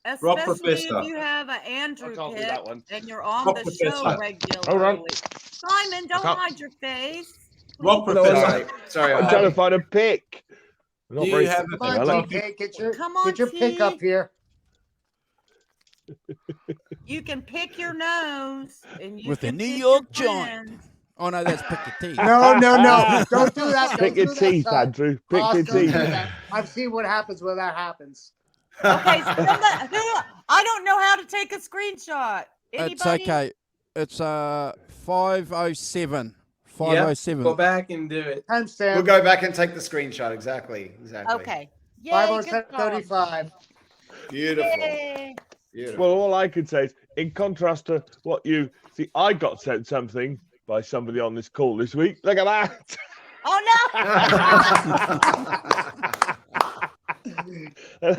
Speaker 16: Especially if you have an Andrew
Speaker 8: can't do
Speaker 16: pic
Speaker 8: that one.
Speaker 16: and you're on
Speaker 8: Rock,
Speaker 16: the
Speaker 8: Professor.
Speaker 16: show regularly.
Speaker 8: Hold on.
Speaker 16: Simon, don't
Speaker 8: can't-
Speaker 16: hide your face.
Speaker 8: Rock,
Speaker 18: Professor. Sorry,
Speaker 8: I'm trying to find a pic.
Speaker 19: Do you have a
Speaker 20: Come on, TK, get your pic up here.
Speaker 16: You can pick your nose and you
Speaker 2: With the
Speaker 16: can
Speaker 2: New
Speaker 16: pick
Speaker 2: York
Speaker 16: your
Speaker 2: joint.
Speaker 16: friends.
Speaker 2: Oh no, that's pick your teeth.
Speaker 20: No, don't do that.
Speaker 8: Pick your teeth, Andrew. Pick your teeth.
Speaker 20: I've seen what happens when that happens.
Speaker 16: Okay, so I don't know how to take a screenshot. Anybody?
Speaker 2: It's okay. It's 5:07.
Speaker 19: Yep,
Speaker 2: 5:07.
Speaker 19: go back and do it.
Speaker 20: Timestamp.
Speaker 18: We'll go back and take the screenshot. Exactly.
Speaker 16: Okay. Yay,
Speaker 20: 5:35.
Speaker 18: Beautiful.
Speaker 16: Yay.
Speaker 18: Beautiful.
Speaker 8: Well, all I could say is, in contrast to what you see, I got sent something by somebody on this call this week. Look at that.
Speaker 16: Oh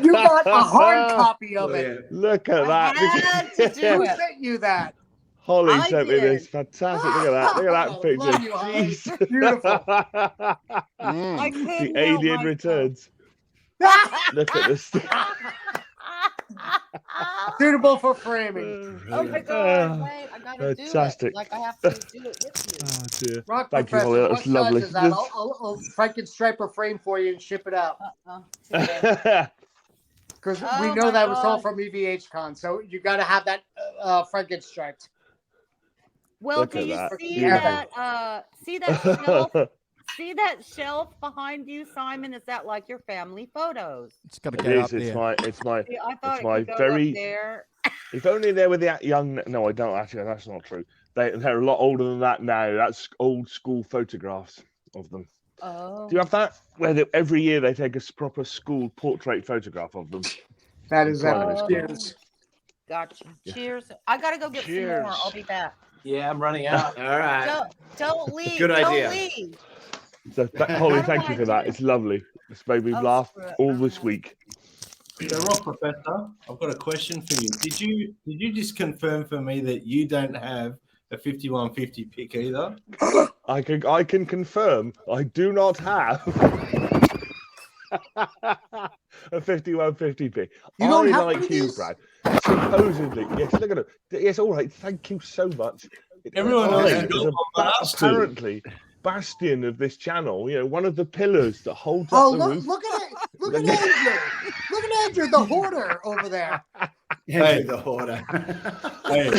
Speaker 20: You got a hard copy of it.
Speaker 8: Look at that.
Speaker 20: Had to do Who sent you that?
Speaker 8: Holly
Speaker 20: I
Speaker 8: sent me
Speaker 20: did.
Speaker 8: this. Fantastic. Look at that. Look at that
Speaker 20: Love
Speaker 8: picture.
Speaker 20: you, Holly.
Speaker 8: Jeez.
Speaker 20: Beautiful.
Speaker 16: I
Speaker 8: The
Speaker 16: couldn't
Speaker 8: alien
Speaker 16: help
Speaker 8: returns. Look at this.
Speaker 20: Suitable for framing.
Speaker 16: Oh my God! Wait, I gotta do
Speaker 8: Fantastic.
Speaker 16: it. Like I have to do it with you.
Speaker 8: Oh, dear.
Speaker 20: Rock
Speaker 8: Thank you,
Speaker 20: Professor,
Speaker 8: Holly. That
Speaker 20: what
Speaker 8: was lovely.
Speaker 20: size is that? I'll Franken stripe a frame for you and ship it out. Because
Speaker 16: Oh
Speaker 20: we know
Speaker 16: my
Speaker 20: that was all
Speaker 16: God.
Speaker 20: from EVH Con, so you got to have that Franken striped.
Speaker 16: Well,
Speaker 8: Look
Speaker 16: do
Speaker 8: at
Speaker 16: you
Speaker 8: that.
Speaker 16: see
Speaker 8: Beautiful.
Speaker 16: that? See that shelf? See that shelf behind you, Simon? Is that like your family photos?
Speaker 2: It's got to
Speaker 8: It
Speaker 2: get
Speaker 8: is.
Speaker 2: up
Speaker 8: It's
Speaker 2: there.
Speaker 8: my.
Speaker 16: See, I thought
Speaker 8: It's
Speaker 16: it
Speaker 8: my
Speaker 16: could go
Speaker 8: very.
Speaker 16: up there.
Speaker 8: If only they were that young. No, I don't actually. That's not true. They're a lot older than that now. That's old school photographs of them.
Speaker 16: Oh.
Speaker 8: Do you have that? Where every year they take a proper school portrait photograph of them.
Speaker 20: That is
Speaker 8: Primary school.
Speaker 20: Cheers.
Speaker 16: Gotcha. Cheers. I gotta go get some more. I'll be back.
Speaker 19: Yeah, I'm running out.
Speaker 18: All right.
Speaker 16: Don't leave.
Speaker 18: Good
Speaker 16: don't
Speaker 18: idea.
Speaker 16: leave.
Speaker 8: So, Holly, thank you for that. It's lovely. It's made me laugh all this week.
Speaker 10: So, Rock Professor, I've got a question for you. Did you just confirm for me that you don't have a 5150 pick either?
Speaker 8: I can confirm I do not have a 5150 pick.
Speaker 20: You don't
Speaker 8: I
Speaker 20: have
Speaker 8: like
Speaker 20: one of
Speaker 8: you,
Speaker 20: these?
Speaker 8: Brad. Supposedly, yes. Look at it. Yes, all right. Thank you so much.
Speaker 10: Everyone
Speaker 8: I
Speaker 10: else has got one but us two.
Speaker 8: apparently bastion of this channel. You know, one of the pillars that holds
Speaker 20: Oh,
Speaker 8: up the
Speaker 20: look,
Speaker 8: roof.
Speaker 20: look at it. Look at Andrew. Look at Andrew, the hoarder over there.
Speaker 18: Andrew the hoarder.
Speaker 10: Hey,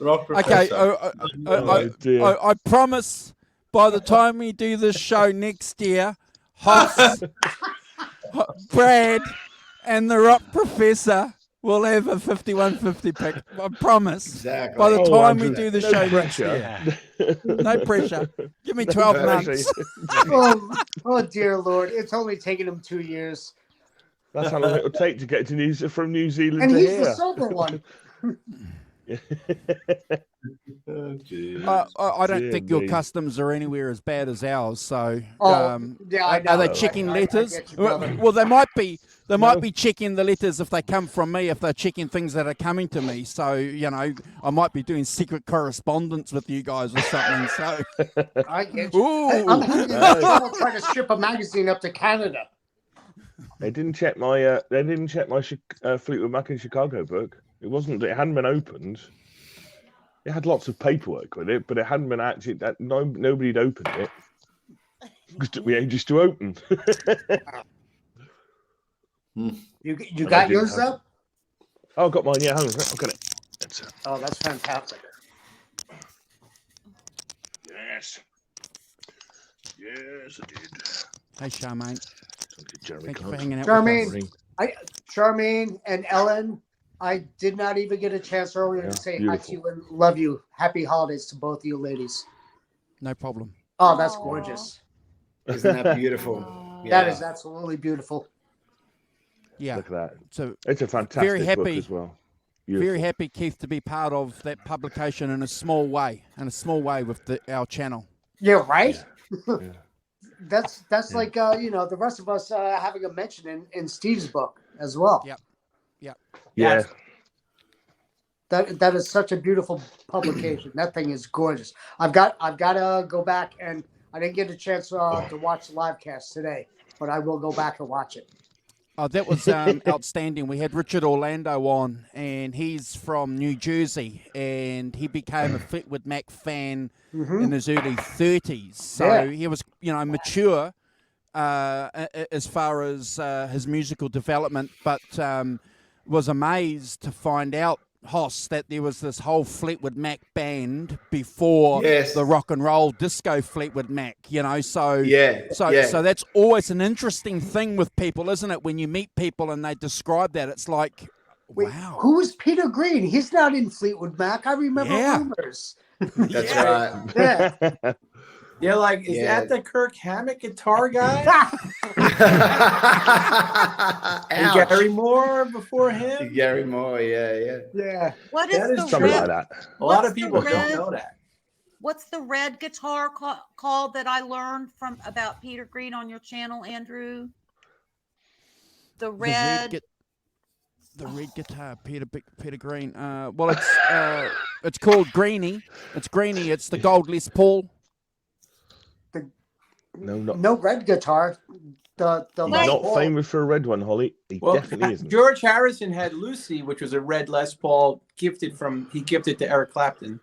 Speaker 10: Rock
Speaker 2: Okay,
Speaker 10: Professor.
Speaker 8: dear.
Speaker 2: I promise by the time we do this show next year, Hoss, Brad, and the Rock Professor will have a 5150 pick. I promise.
Speaker 18: Exactly.
Speaker 2: By the
Speaker 8: Oh,
Speaker 2: time we
Speaker 8: Andrew,
Speaker 2: do the
Speaker 8: no
Speaker 2: show next
Speaker 8: pressure.
Speaker 2: year. No pressure. Give me
Speaker 8: No
Speaker 2: 12
Speaker 8: pressure.
Speaker 2: months.
Speaker 20: Oh dear Lord. It's only taken him 2 years.
Speaker 8: That's how long it'll take to get to from New Zealand
Speaker 20: And
Speaker 8: to
Speaker 20: he's
Speaker 8: here.
Speaker 20: the sober one.
Speaker 2: I don't
Speaker 8: Dear
Speaker 2: think your
Speaker 8: me.
Speaker 2: customs are anywhere as bad as ours. So,
Speaker 20: yeah, I
Speaker 2: are they
Speaker 20: know.
Speaker 2: checking
Speaker 20: I
Speaker 2: letters?
Speaker 20: get you, brother.
Speaker 2: Well, they might be. They
Speaker 8: No.
Speaker 2: might be checking the letters if they come from me. If they're checking things that are coming to me, so I might be doing secret correspondence with you guys or something. So,
Speaker 20: I get you.
Speaker 2: Ooh.
Speaker 20: I'm having trouble trying to ship a magazine up to Canada.
Speaker 8: They didn't check my Fleetwood Mac in Chicago book. It hadn't been opened. It had lots of paperwork with it, but it hadn't been actually. Nobody had opened it. Because it took me ages to open.
Speaker 20: You got yours though?
Speaker 8: Oh, I got mine. Yeah, hang on. I've got it.
Speaker 20: Oh, that's fantastic.
Speaker 8: Yes. Yes, I did.
Speaker 2: hey, Charmaine, thank you for
Speaker 8: Clark.
Speaker 2: hanging out with us.
Speaker 20: Charmaine and Ellen, I did not even get a chance earlier to say hi to
Speaker 8: beautiful.
Speaker 20: you and love you. Happy holidays to both of you ladies.
Speaker 2: No problem.
Speaker 20: Oh, that's gorgeous.
Speaker 18: Isn't that beautiful?
Speaker 20: That is absolutely beautiful.
Speaker 2: Yeah.
Speaker 8: Look at that.
Speaker 2: So
Speaker 8: It's a fantastic
Speaker 2: very happy,
Speaker 8: book as well.
Speaker 2: very
Speaker 8: Beautiful.
Speaker 2: happy, Keith, to be part of that publication in a small way, with our channel.
Speaker 20: Yeah, right?
Speaker 8: Yeah.
Speaker 20: That's like the rest of us having a mention in Steve's book as well.
Speaker 2: Yep. Yep.
Speaker 8: Yeah.
Speaker 20: That is such a beautiful publication. That thing is gorgeous. I've got to go back, and I didn't get a chance to watch the live cast today, but I will go back and watch it.
Speaker 2: Oh, that was outstanding. We had Richard Orlando on, and he's from New Jersey, and he became a Fleetwood Mac fan in his early 30s. So
Speaker 20: Yeah.
Speaker 2: he was, mature as far as his musical development, but was amazed to find out, Hoss, that there was this whole Fleetwood Mac band before
Speaker 18: Yes.
Speaker 2: the rock and roll disco Fleetwood Mac, so
Speaker 18: Yeah,
Speaker 2: so
Speaker 18: yeah.
Speaker 2: so that's always an interesting thing with people, isn't it? When you meet people and they describe that, it's like,
Speaker 20: Wait,
Speaker 2: wow.
Speaker 20: who is Peter Green? He's not in Fleetwood Mac. I remember
Speaker 2: Yeah.
Speaker 20: rumors.
Speaker 18: That's right.
Speaker 20: Yeah.
Speaker 19: You're like, is
Speaker 18: Yeah.
Speaker 19: that the Kirk Hammett guitar guy? and
Speaker 18: Ouch.
Speaker 19: Gary Moore before him?
Speaker 18: Gary Moore, yeah.
Speaker 20: Yeah.
Speaker 16: What is
Speaker 19: That is
Speaker 16: the
Speaker 8: Something
Speaker 16: red?
Speaker 8: like that.
Speaker 19: A lot of
Speaker 16: What's the
Speaker 19: people don't
Speaker 16: red-
Speaker 19: know that.
Speaker 16: What's the red guitar called that I learned from about Peter Green on your channel, Andrew? The red.
Speaker 2: The red guitar, Peter Green. Well, it's called Greenie. It's Greenie. It's the gold Les Paul.
Speaker 20: No red guitar. The
Speaker 8: He's
Speaker 20: Les
Speaker 8: not
Speaker 20: Paul.
Speaker 8: famous for a red one, Holly. He
Speaker 19: Well,
Speaker 8: definitely isn't.
Speaker 19: George Harrison had Lucy, which was a red Les Paul gifted to Eric Clapton.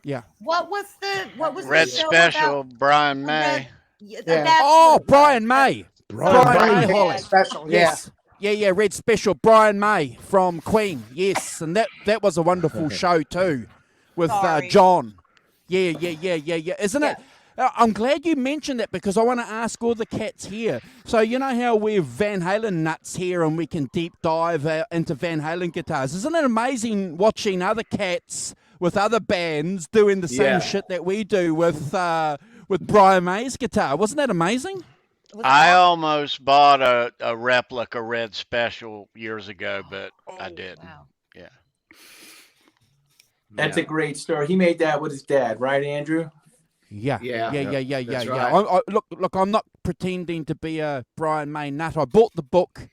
Speaker 2: Yeah.
Speaker 16: What was the
Speaker 17: Red
Speaker 16: show
Speaker 17: Special,
Speaker 16: about?
Speaker 17: Brian
Speaker 16: A
Speaker 17: May.
Speaker 16: red- yeah,
Speaker 20: Yeah.
Speaker 16: that's
Speaker 2: Oh,
Speaker 16: what it was.
Speaker 2: Brian May. Brian May, Holly.
Speaker 20: Special, yeah.
Speaker 2: Yes. Yeah, Red Special, Brian May from Queen. Yes, and that was a wonderful show too, with
Speaker 16: Sorry.
Speaker 2: John. Yeah. Isn't it? I'm glad you mentioned that because I want to ask all the cats here. So you know how we're Van Halen nuts here, and we can deep dive into Van Halen guitars. Isn't it amazing watching other cats with other bands doing the same
Speaker 18: Yeah.
Speaker 2: shit that we do with Brian May's guitar? Wasn't that amazing?
Speaker 17: I almost bought a replica Red Special years ago, but I didn't.
Speaker 16: Wow.
Speaker 17: Yeah.
Speaker 19: That's a great story. He made that with his dad, right, Andrew?
Speaker 2: Yeah.
Speaker 18: That's right.
Speaker 2: Look, I'm not pretending to be a Brian May nut. I bought the book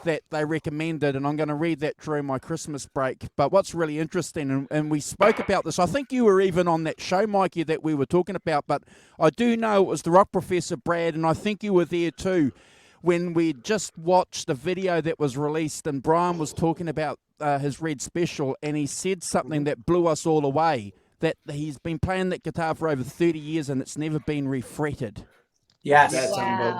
Speaker 2: that they recommended, and I'm going to read that during my Christmas break. But what's really interesting, and we spoke about this, I think you were even on that show, Mikey, that we were talking about, but I do know it was the Rock Professor Brad, and I think you were there too, when we just watched the video that was released, and Brian was talking about his Red Special, and he said something that blew us all away, that he's been playing that guitar for over 30 years, and it's never been refretted.
Speaker 19: Yes.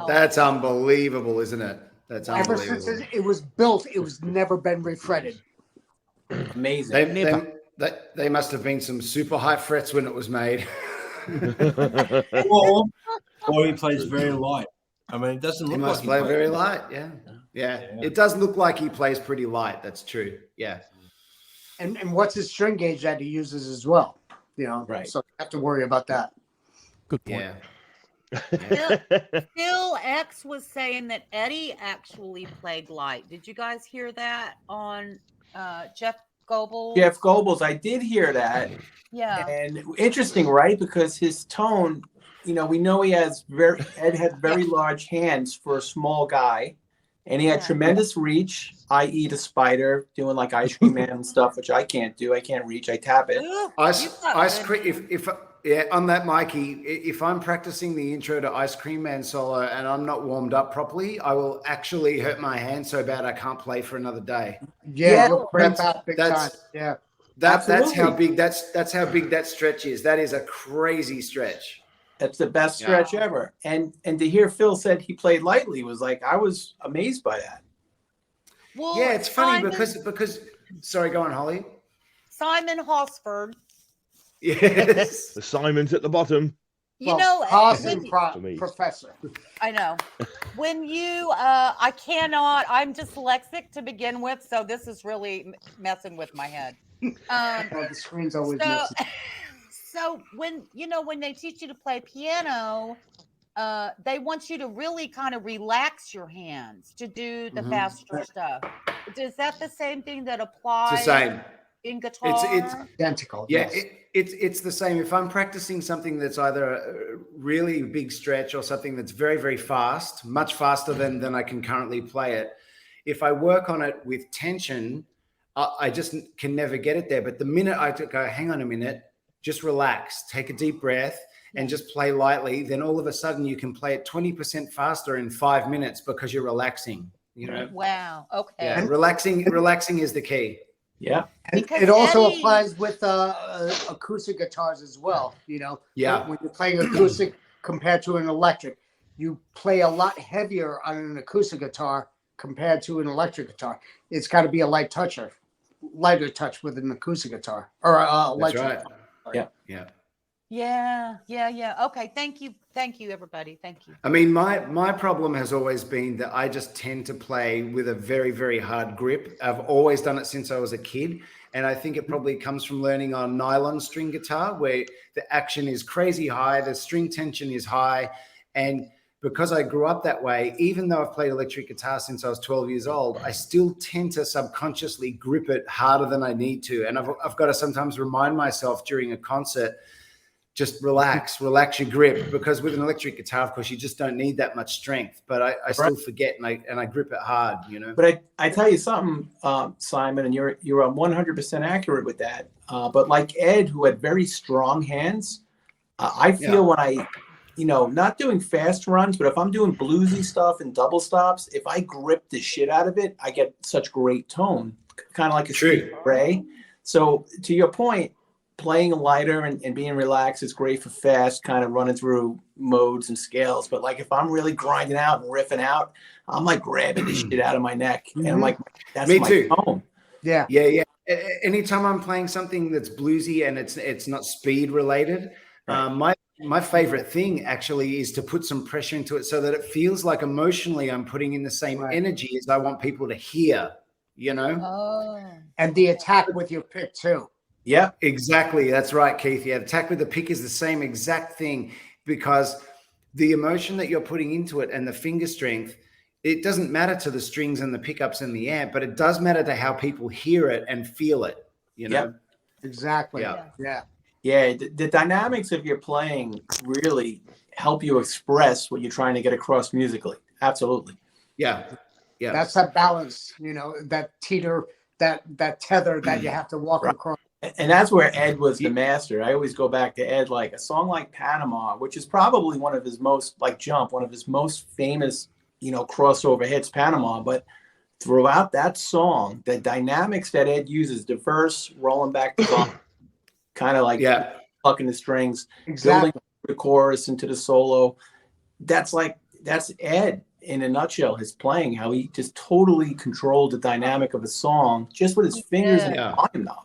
Speaker 18: That's unbelievable, isn't it? That's
Speaker 20: Ever
Speaker 18: unbelievable.
Speaker 20: since it was built, it was never been refretted.
Speaker 19: Amazing.
Speaker 18: They must have been some super high frets when it was made.
Speaker 10: Or he plays very light. I mean, it doesn't
Speaker 18: He
Speaker 10: look
Speaker 18: must
Speaker 10: like
Speaker 18: play very light. Yeah. It does look like he plays pretty light. That's true. Yeah.
Speaker 20: And what's his string gauge that he uses as well?
Speaker 19: Right.
Speaker 20: So you have to worry about that.
Speaker 2: Good point.
Speaker 18: Yeah.
Speaker 16: Phil X was saying that Eddie actually played light. Did you guys hear that on Jeff Goebbels?
Speaker 19: Jeff Goebbels, I did hear that.
Speaker 16: Yeah.
Speaker 19: And interesting, right? Because his tone, we know Ed had very large hands for a small guy, and he had tremendous reach, i.e. the spider, doing like Ice Cream Man and stuff, which I can't do. I can't reach. I tap it.
Speaker 18: Ice cream. If on that, Mikey, if I'm practicing the intro to Ice Cream Man solo and I'm not warmed up properly, I will actually hurt my hand so bad I can't play for another day.
Speaker 20: Yeah, you'll cramp out big time. Yeah.
Speaker 18: That's how big that's how big that stretch is. That is a crazy stretch.
Speaker 19: That's the best stretch ever. And to hear Phil said he played lightly was like, I was amazed by that.
Speaker 16: Well,
Speaker 18: yeah, it's funny because sorry, go on, Holly.
Speaker 16: Simon Hosford.
Speaker 18: Yes.
Speaker 8: The Simon's at the bottom.
Speaker 20: Professor.
Speaker 16: I know. When you, I'm dyslexic to begin with, so this is really messing with my head.
Speaker 20: The screen's always messy.
Speaker 16: So when they teach you to play piano, they want you to really kind of relax your hands to do the faster stuff. Is that the same thing that applies?
Speaker 18: It's the same.
Speaker 16: In guitar?
Speaker 18: It's
Speaker 20: identical.
Speaker 18: Yeah,
Speaker 20: yes.
Speaker 18: It's the same. If I'm practicing something that's either a really big stretch or something that's very, very fast, much faster than I can currently play it, if I work on it with tension, I just can never get it there. But the minute I go, hang on a minute, just relax, take a deep breath, and just play lightly, then all of a sudden you can play it 20% faster in 5 minutes because you're relaxing.
Speaker 16: Wow. Okay.
Speaker 18: Yeah, relaxing is the key.
Speaker 19: Yeah.
Speaker 20: It also applies with acoustic guitars as well.
Speaker 18: Yeah.
Speaker 20: When you're playing acoustic compared to an electric, you play a lot heavier on an acoustic guitar compared to an electric guitar. It's got to be a lighter touch with an acoustic guitar or electric.
Speaker 18: That's right.
Speaker 20: Guitar.
Speaker 16: Yeah. Okay. Thank you, everybody. Thank you.
Speaker 18: I mean, my problem has always been that I just tend to play with a very, very hard grip. I've always done it since I was a kid. And I think it probably comes from learning on nylon string guitar, where the action is crazy high, the string tension is high. And because I grew up that way, even though I've played electric guitar since I was 12 years old, I still tend to subconsciously grip it harder than I need to. And I've got to sometimes remind myself during a concert, just relax your grip, because with an electric guitar, of course, you just don't need that much strength. But I still forget and I grip it hard,
Speaker 19: But I tell you something, Simon, and you're 100% accurate with that. But like Ed, who had very strong hands, I feel when I, not doing fast runs, but if I'm doing bluesy stuff and double stops, if I grip the shit out of it, I get such great tone, kind of like a Stevie Ray. So to your point, playing lighter and being relaxed is great for fast, kind of running through modes and scales. But like if I'm really grinding out and riffing out, I'm like grabbing the shit out of my neck. And I'm like, that's
Speaker 18: Me
Speaker 19: my
Speaker 18: too.
Speaker 19: tone.
Speaker 20: Yeah.
Speaker 18: Anytime I'm playing something that's bluesy and it's not speed related, my favorite thing actually is to put some pressure into it so that it feels like emotionally I'm putting in the same energy as I want people to hear,
Speaker 20: And the attack with your pick too.
Speaker 18: Yeah, exactly. That's right, Keith. Yeah, attack with the pick is the same exact thing, because the emotion that you're putting into it and the finger strength, it doesn't matter to the strings and the pickups and the amp, but it does matter to how people hear it and feel it,
Speaker 20: Exactly.
Speaker 18: Yeah.
Speaker 19: Yeah, the dynamics of your playing really help you express what you're trying to get across musically. Absolutely.
Speaker 18: Yeah.
Speaker 20: That's that balance, that teeter, that tether that you have to walk across.
Speaker 19: And that's where Ed was the master. I always go back to Ed, like a song like Panama, which is probably one of his most, like Jump, one of his most famous, crossover hits, Panama. But throughout that song, the dynamics that Ed uses, the verse, rolling back the volume, kind of like plucking the strings, building the chorus into the solo. That's Ed in a nutshell, his playing, how he just totally controlled the dynamic of a song just with his fingers and the volume knob.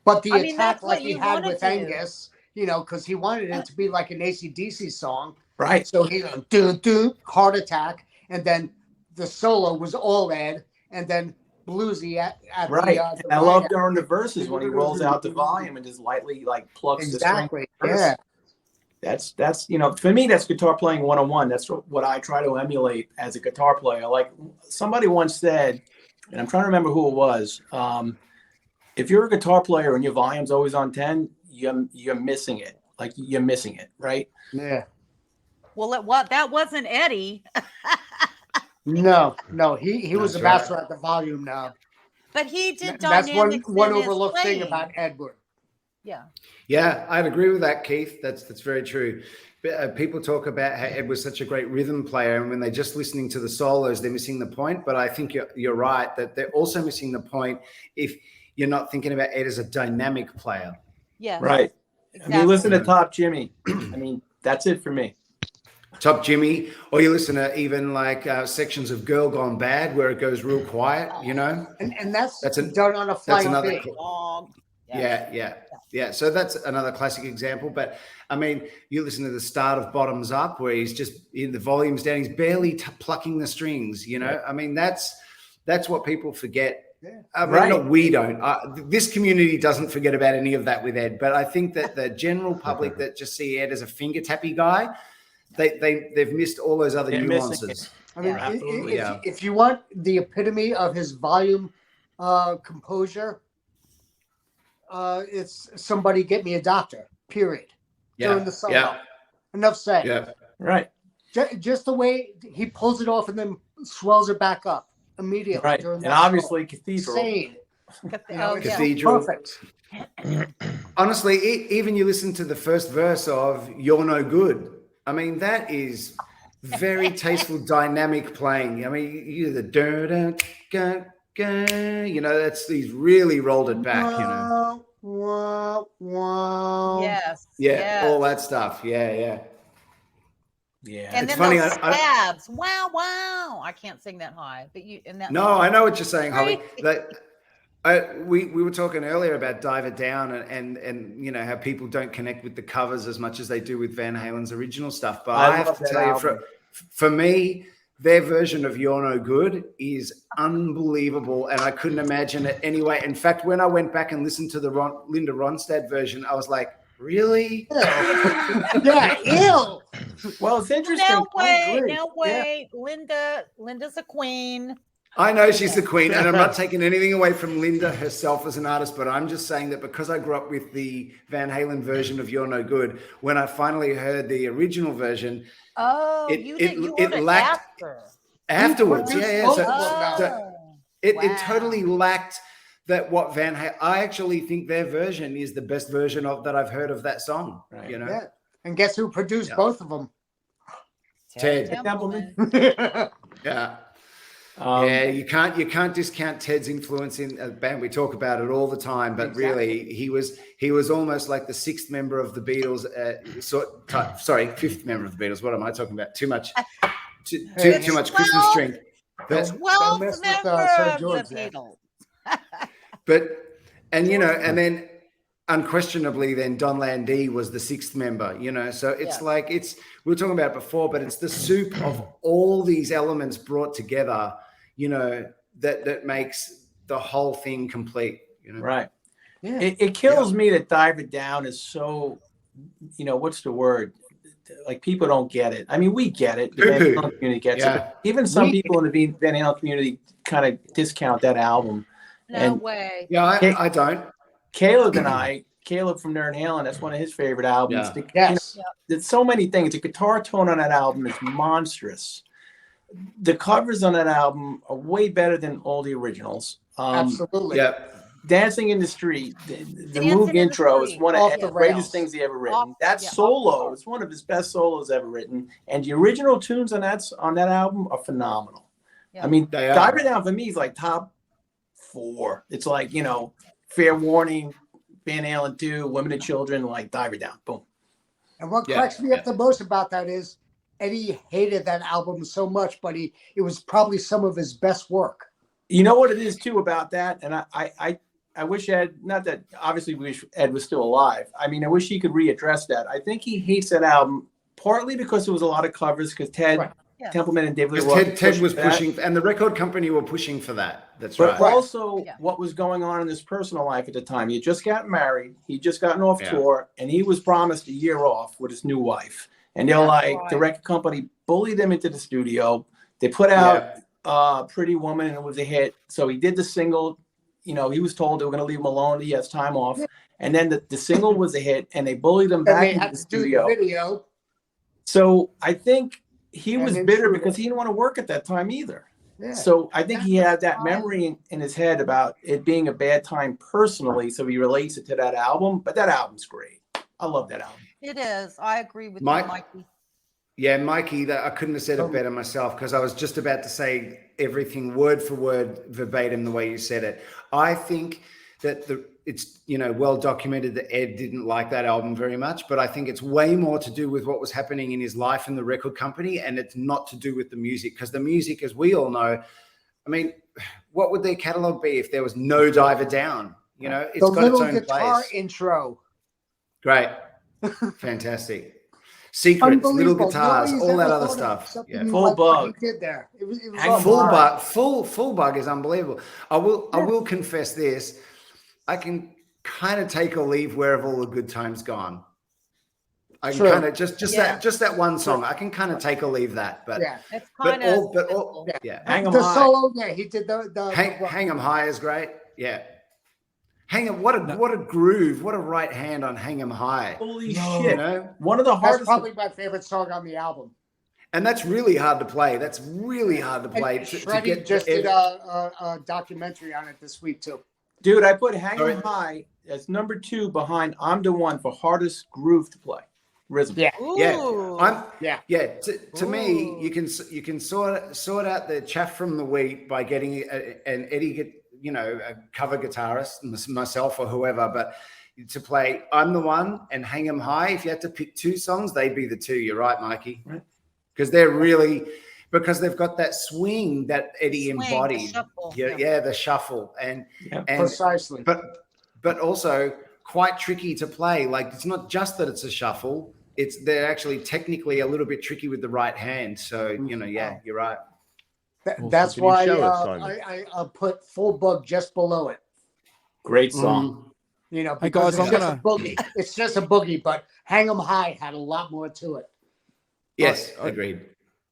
Speaker 20: But the attack like he had with Angus, because he wanted it to be like an AC/DC song.
Speaker 19: Right.
Speaker 20: So he do heart attack, and then the solo was all Ed, and then bluesy at
Speaker 19: right.
Speaker 20: the
Speaker 19: I love during the verses when he rolls out the volume and just lightly like plugs
Speaker 20: exactly.
Speaker 19: the string.
Speaker 20: Yeah.
Speaker 19: That's for me, that's guitar playing 101. That's what I try to emulate as a guitar player. Like somebody once said, and I'm trying to remember who it was. If you're a guitar player and your volume's always on 10, you're missing it. Like you're missing it, right?
Speaker 20: Yeah.
Speaker 16: Well, that wasn't Eddie.
Speaker 20: No, he was
Speaker 19: That's
Speaker 20: a master at the volume knob.
Speaker 16: But he did
Speaker 20: That's
Speaker 16: dynamics
Speaker 20: one
Speaker 16: in his
Speaker 20: overlooked thing
Speaker 16: playing.
Speaker 20: about Edward.
Speaker 16: Yeah.
Speaker 18: Yeah, I'd agree with that, Keith. That's very true. People talk about how Ed was such a great rhythm player, and when they're just listening to the solos, they're missing the point. But I think you're right that they're also missing the point if you're not thinking about Ed as a dynamic player.
Speaker 16: Yeah.
Speaker 19: Right.
Speaker 16: Exactly.
Speaker 19: If you listen to Top Jimmy, I mean, that's it for me.
Speaker 18: Top Jimmy, or you listen to even like sections of Girl Gone Bad where it goes real quiet,
Speaker 20: And that's
Speaker 18: That's a-
Speaker 20: done on a
Speaker 18: that's
Speaker 20: flying
Speaker 18: another
Speaker 20: beat.
Speaker 18: Yeah. So that's another classic example. But I mean, you listen to the start of Bottoms Up where he's just in the volumes down, he's barely plucking the strings. I mean, that's what people forget. I mean, not we don't. This community doesn't forget about any of that with Ed. But I think that the general public that just see Ed as a finger tappy guy, they've missed all those other nuances.
Speaker 20: I mean,
Speaker 18: Absolutely.
Speaker 20: if you want the epitome of his volume composure, it's Somebody Get Me a Doctor, period. During the solo.
Speaker 18: Yeah.
Speaker 20: Enough said.
Speaker 18: Yeah.
Speaker 19: Right.
Speaker 20: Just the way he pulls it off and then swells it back up immediately.
Speaker 19: Right.
Speaker 20: During
Speaker 19: And
Speaker 20: that
Speaker 19: obviously
Speaker 20: solo.
Speaker 19: Cathedral.
Speaker 20: Insane. It's
Speaker 18: Cathedral.
Speaker 20: Perfect.
Speaker 18: Honestly, even you listen to the first verse of You're No Good. I mean, that is very tasteful, dynamic playing. I mean, you the that's he's really rolled it back,
Speaker 16: Yes.
Speaker 18: Yeah, all that stuff. Yeah.
Speaker 16: And
Speaker 18: It's
Speaker 16: then
Speaker 18: funny,
Speaker 16: those
Speaker 18: I-
Speaker 16: stabs. Wow. I can't sing that high, but you and that.
Speaker 18: No, I know what you're saying, Holly. We were talking earlier about Dive It Down and how people don't connect with the covers as much as they do with Van Halen's original stuff. But I have
Speaker 19: love
Speaker 18: to
Speaker 19: that
Speaker 18: tell you,
Speaker 19: album.
Speaker 18: for me, their version of You're No Good is unbelievable, and I couldn't imagine it anyway. In fact, when I went back and listened to the Linda Ronstadt version, I was like, really?
Speaker 20: Yeah, ew.
Speaker 19: Well, it's interesting.
Speaker 16: Now
Speaker 19: I
Speaker 16: wait,
Speaker 19: agree.
Speaker 16: now wait. Linda's a queen.
Speaker 18: I know she's the queen, and I'm not taking anything away from Linda herself as an artist, but I'm just saying that because I grew up with the Van Halen version of You're No Good, when I finally heard the original version,
Speaker 16: Oh,
Speaker 18: it lacked afterwards. Yeah. So it totally lacked that what Van Halen. I actually think their version is the best version of that I've heard of that song.
Speaker 19: Right.
Speaker 20: Yeah. And guess who produced both of them?
Speaker 18: Ted.
Speaker 19: Templeman.
Speaker 18: Yeah. You can't discount Ted's influence in a band. We talk about it all the time, but really he was almost like the sixth member of the Beatles. Fifth member of the Beatles. What am I talking about? Too much Christmas string. But,
Speaker 16: Well,
Speaker 20: mess with,
Speaker 16: member
Speaker 20: Sir
Speaker 16: of
Speaker 20: George
Speaker 16: the
Speaker 20: there.
Speaker 16: Beatles.
Speaker 18: and then unquestionably, then Don Landee was the sixth member. So it's like we were talking about it before, but it's the soup of all these elements brought together. That makes the whole thing complete.
Speaker 19: Right.
Speaker 20: Yeah.
Speaker 19: It kills me that Dive It Down is so, what's the word? Like people don't get it. I mean, we get it. The Van Halen community gets it. But even some people in the Van Halen community kind of discount that album.
Speaker 16: No way.
Speaker 18: Yeah, I don't.
Speaker 19: Caleb from Nerd Halen, that's one of his favorite albums.
Speaker 18: Yeah.
Speaker 20: Yes.
Speaker 19: There's so many things. The guitar tone on that album is monstrous. The covers on that album are way better than all the originals.
Speaker 20: Absolutely.
Speaker 18: Yeah.
Speaker 19: Dancing in the Street, the
Speaker 16: Dancing
Speaker 19: Moog
Speaker 16: in the
Speaker 19: intro is
Speaker 16: Street.
Speaker 19: one
Speaker 20: Off
Speaker 19: of
Speaker 20: the
Speaker 19: the greatest
Speaker 20: rails.
Speaker 19: things he ever written.
Speaker 16: Off-
Speaker 19: That
Speaker 16: yeah,
Speaker 19: solo is one of his best solos ever written, and the original tunes on that album are phenomenal.
Speaker 16: Yeah.
Speaker 19: I mean,
Speaker 18: They are.
Speaker 19: Dive It Down for me is like top 4. It's like Fair Warning, Van Halen 2, Women and Children, like Dive It Down, boom.
Speaker 20: And what cracks me up the most about that is Eddie hated that album so much, but it was probably some of his best work.
Speaker 19: You know what it is too about that, and I wish Ed, not that obviously we wish Ed was still alive. I mean, I wish he could readdress that. I think he hates that album partly because there was a lot of covers because Ted Templeman and David Lee
Speaker 18: Because
Speaker 19: Roth
Speaker 18: Ted was
Speaker 19: for that.
Speaker 18: pushing, and the record company were pushing for that. That's
Speaker 19: But
Speaker 18: right.
Speaker 19: also, what was going on in his personal life at the time? He had just gotten married. He just gotten off
Speaker 18: Yeah.
Speaker 19: tour, and he was promised a year off with his new wife. And they're like, the record company bullied him into the studio. They put out Pretty Woman, and it was a hit. So he did the single. You know, he was told they were going to leave him alone. He has time off. And then the single was a hit, and they bullied him
Speaker 20: And
Speaker 19: back
Speaker 20: they
Speaker 19: into
Speaker 20: had
Speaker 19: the
Speaker 20: to do the
Speaker 19: studio.
Speaker 20: video.
Speaker 19: So I think he
Speaker 20: And
Speaker 19: was
Speaker 20: then
Speaker 19: bitter
Speaker 20: shoot it.
Speaker 19: because he didn't want to work at that time either.
Speaker 20: Yeah.
Speaker 19: So I think he had that memory in his head about it being a bad time personally. So he relates it to that album. But that album's great. I love that album.
Speaker 16: It is. I agree with
Speaker 18: Mike?
Speaker 16: you, Mikey.
Speaker 18: Yeah, Mikey, I couldn't have said it better myself because I was just about to say everything word for word, verbatim, the way you said it. I think that it's well documented that Ed didn't like that album very much, but I think it's way more to do with what was happening in his life and the record company, and it's not to do with the music, because the music, as we all know, I mean, what would their catalog be if there was no Diver Down? You know, it's
Speaker 20: The
Speaker 18: got its
Speaker 20: little
Speaker 18: own
Speaker 20: guitar
Speaker 18: place.
Speaker 20: intro.
Speaker 18: Great, fantastic. Secrets, little
Speaker 20: Unbelievable.
Speaker 18: guitars,
Speaker 20: Nobody's
Speaker 18: all that
Speaker 20: ever
Speaker 18: other
Speaker 20: thought of
Speaker 18: stuff.
Speaker 20: something
Speaker 18: Yeah.
Speaker 20: like what he did there. It was
Speaker 18: Full bug is unbelievable. I will confess this. I can kind of take or leave Where Have All the Good Times Gone. I can
Speaker 20: True.
Speaker 18: kind of just that one song. I can kind of take or leave that. But
Speaker 16: It's
Speaker 18: but
Speaker 16: kinda
Speaker 18: all yeah.
Speaker 20: The solo, he did the
Speaker 18: Hang 'em High is great. Yeah. Hang 'em, what a groove, what a right hand on Hang 'em High.
Speaker 19: Holy
Speaker 18: You
Speaker 19: shit.
Speaker 18: know?
Speaker 19: One of the
Speaker 20: That's
Speaker 19: hardest.
Speaker 20: probably my favorite song on the album.
Speaker 18: And that's really hard to play. That's really hard to play.
Speaker 20: And
Speaker 18: To
Speaker 20: Shreddy
Speaker 18: get
Speaker 20: just did a documentary on it this week too.
Speaker 19: Dude, I put Hang 'em
Speaker 18: All right.
Speaker 19: High as number 2 behind I'm the One for hardest groove to play. Rhythm.
Speaker 20: Yeah.
Speaker 18: To me, you can sort out the chaff from the wheat by getting an Eddie, a cover guitarist, myself or whoever, but to play I'm the One and Hang 'em High. If you had to pick 2 songs, they'd be the 2. You're right, Mikey, because because they've got that swing that Eddie embodied. The shuffle and
Speaker 20: precisely.
Speaker 18: But also quite tricky to play. Like, it's not just that it's a shuffle. They're actually technically a little bit tricky with the right hand. So, you're right.
Speaker 20: That's why
Speaker 8: show us, Simon?
Speaker 20: I put Full Bug just below it.
Speaker 19: Great song.
Speaker 20: Because
Speaker 2: Hey, guys,
Speaker 20: it's
Speaker 2: I'm
Speaker 20: just
Speaker 2: gonna-
Speaker 20: a boogie. It's just a boogie, but Hang 'em High had a lot more to it.
Speaker 18: Yes, agreed.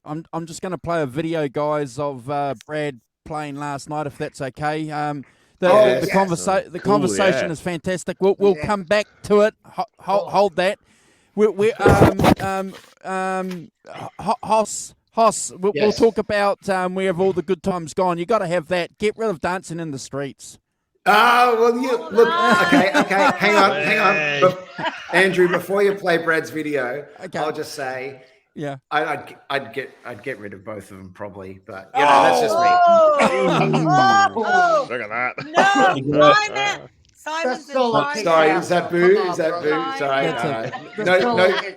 Speaker 2: I'm just going to play a video, guys, of Brad playing last night, if that's okay. The conversation is fantastic. We'll come back to it. Hold that. Hoss, we'll talk about Where Have All the Good Times Gone. You got to have that. Get rid of Dancing in the Streets.
Speaker 18: Oh, well, look, okay, hang on. Andrew, before you play Brad's video, I'll just say,
Speaker 2: yeah,
Speaker 18: I'd get rid of both of them probably, but that's just me.
Speaker 8: Look at that.
Speaker 16: No, Simon. Simon's
Speaker 18: Sorry, is that boo? Is that boo? Sorry,